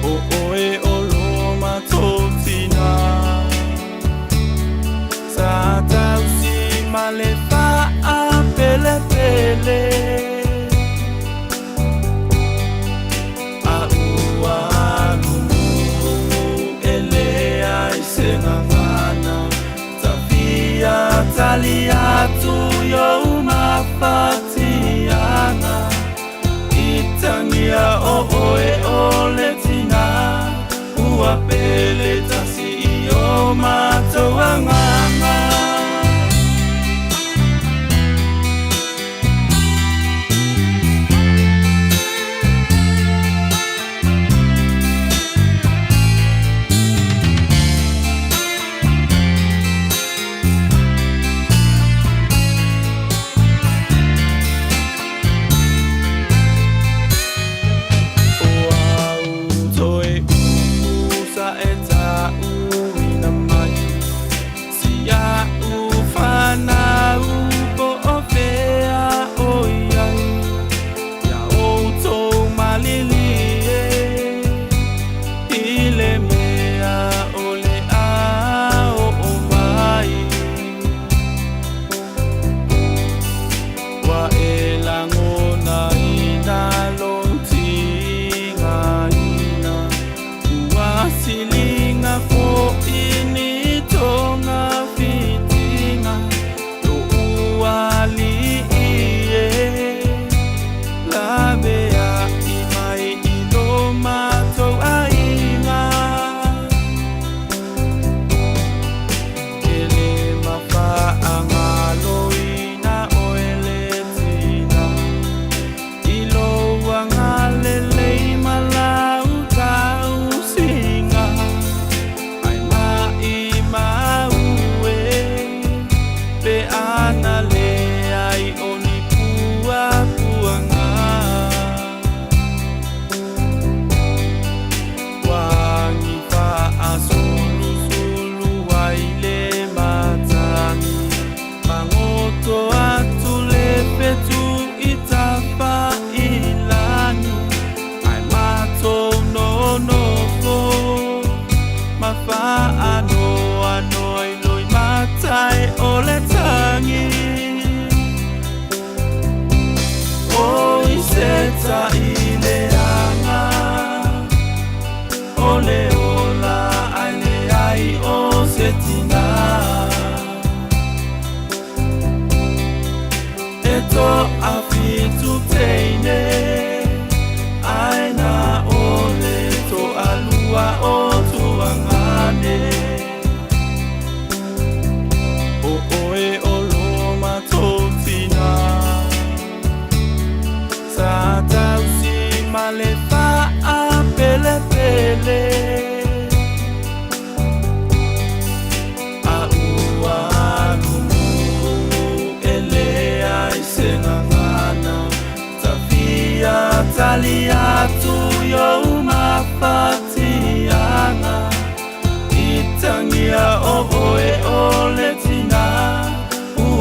S5: O oe olo matotina Sa tausi malefa pele pele Aualu ele ai senangana Tafia taliatu yo mafatiana Itangia o oe oletina Ua pele tasi yo matoanganga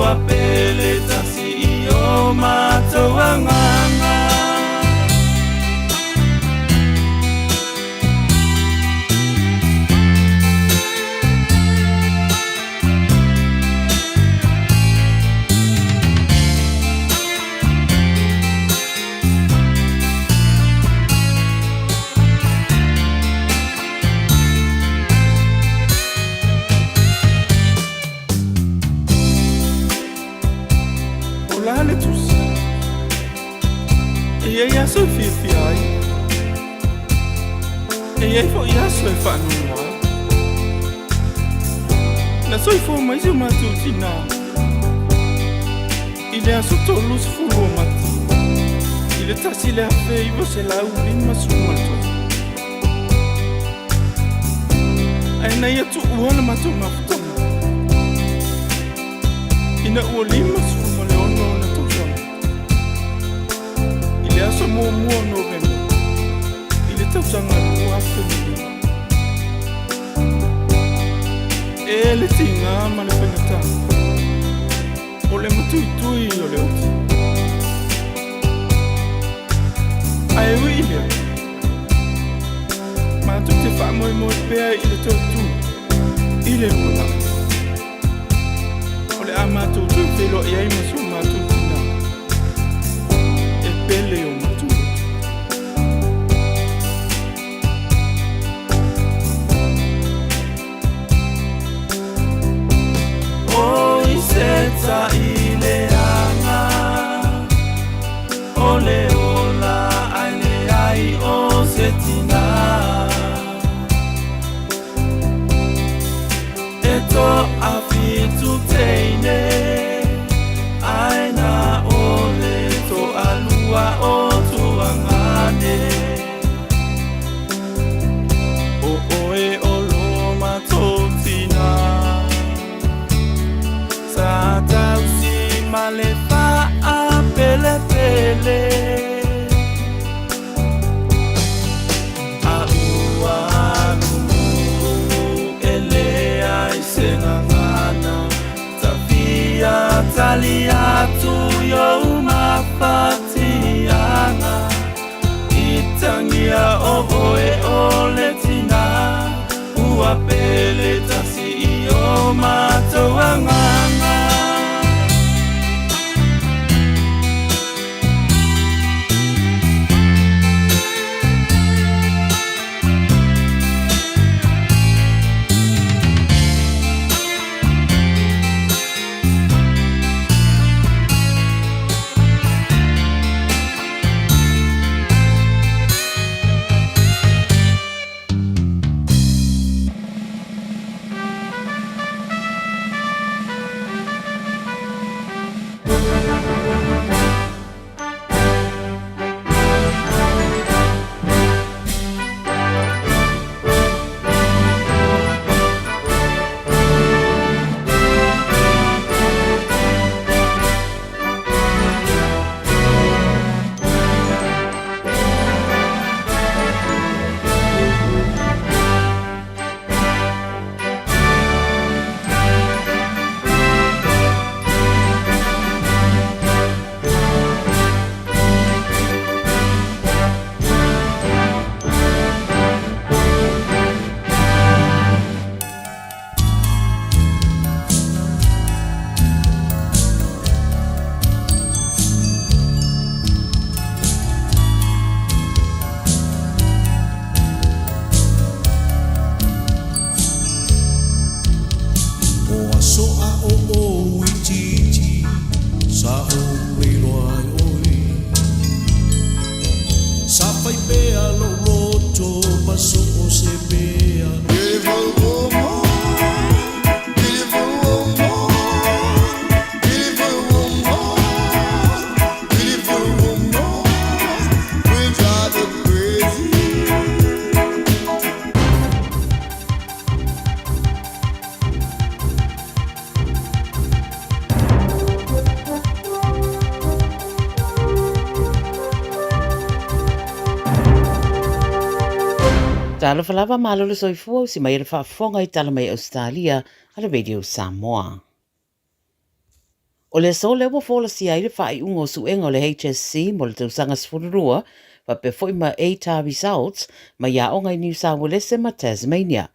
S5: ua pele tasi I o mātou anganga. E aso fifi ai e fo aso e whanua na soi fo mai se matu tina I le aso tolu se fulu o matu I le tasi le afe I vo se lau lima su matu ai nei atu uona matu mafutanga Ina ua lima su ma le ono na tokona I le aso mua mua novemba I le tausanga mua afemini E le tinga ma le whainata O le matui tui o le oti Ai ui lea Ma tu te wha moi moi pēa I le tau tu I le muna O le a mātou tui whilo I ai masu mātou tina E pele o mātou O I seta I le anga O le ola ai le ai o se tina E to a fitu teine Ai na o le to alua o to angane O oe o lo matotina Sa tausi male fa a pele pele A ua ele ai senangana Tafia talia tu yo mafatiana Itangia o oe o letina Ua pele tasi I o matawanganga
S11: Talo falava malolo soifua si mai fa fonga I tala mai Australia ala radio Samoa. O le so lewa fola si ai le whai ungo suenga o le HSC mo le tausanga sfururua, wa pe foi ma ATAR results ma ia onga i New South Wales ma Tasmania.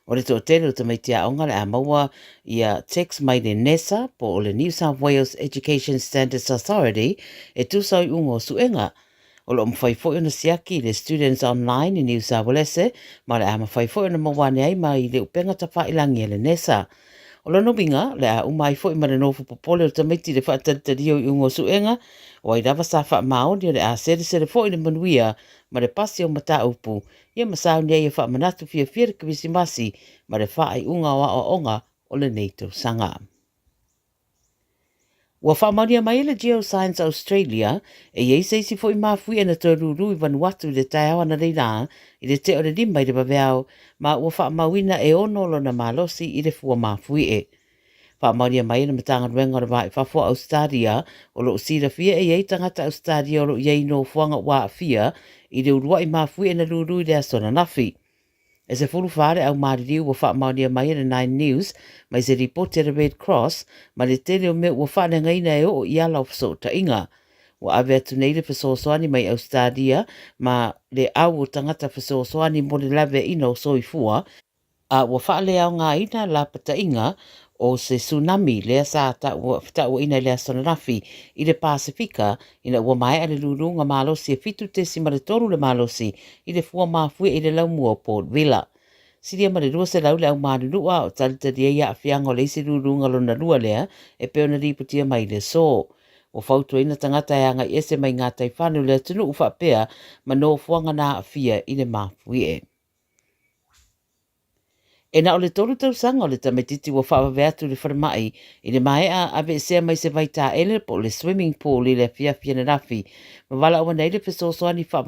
S11: O le tō tēne o tamaitia onga le amaua ia text mai le NESA po o le New South Wales Education Standards Authority e tūsau i ungo suenga. O lo mwhai foi ona siaki le students online i New South Wales ma le ama whai foi ona mawane ai ma i le upenga tawha ilangi le NESA. O lo nobinga, le a umai fo i mare nofu popole o tamaiti le whaatatario i ungo suenga, o ai rawa sa wha maoni o le a sere fo i le manuia, ma le pasi o mata upu, ia masau nia i wha manatu fia fia kawisi masi, ma le wha ai unga o onga o le neito sanga. Ua whaamaunia mai le Geoscience Australia, e iei seisi fo i mafui ana tōruru i Vanuatu le tai awa na reina, i le te o le lima i le babeau, ma ua whaamauina e ono lona malosi i le fua mafui e. Whaamaunia mai na matanga ruenga ra i whafua Australia, o lo usira fia e iei tangata Australia o lo iei no fuanga wa fia, i le urua i mafui e na ruru i le asona nafi. E se fulu whare au maririu wa whaamaunia mai na 9 News, mai se ripote le Red Cross, ma le tele o me ua whanenga ina e o i ala o fiso ta inga. Wa ave atu nei le fiso soani mai Australia, ma le au o tangata fiso soani mo le lave ina o soifua, a wa whaale au ngā ina la pata inga o se tsunami lea sa ta o ina lea sonarafi i le Pasifika ina ua mai ale lurunga malosi e fitu te si maretoru le malosi i le fua mafue i le laumua o Port Vila. Siria mare rua se lau le au marurua o talitari eia a fianga o le isi lurunga lona rua lea e peona riputia mai le so. O fautu ina tangata e anga i ese mai ngā taifanu lea tunu ufa pea ma no fuanga na a fia i le mafue e. E na o le tolu tau sanga o le tametiti wa whawe atu le wharamai i le mai a abe sea mai se vaita ele po le swimming pool i le fia fia na rafi. Ma wala o nei le peso soani whawe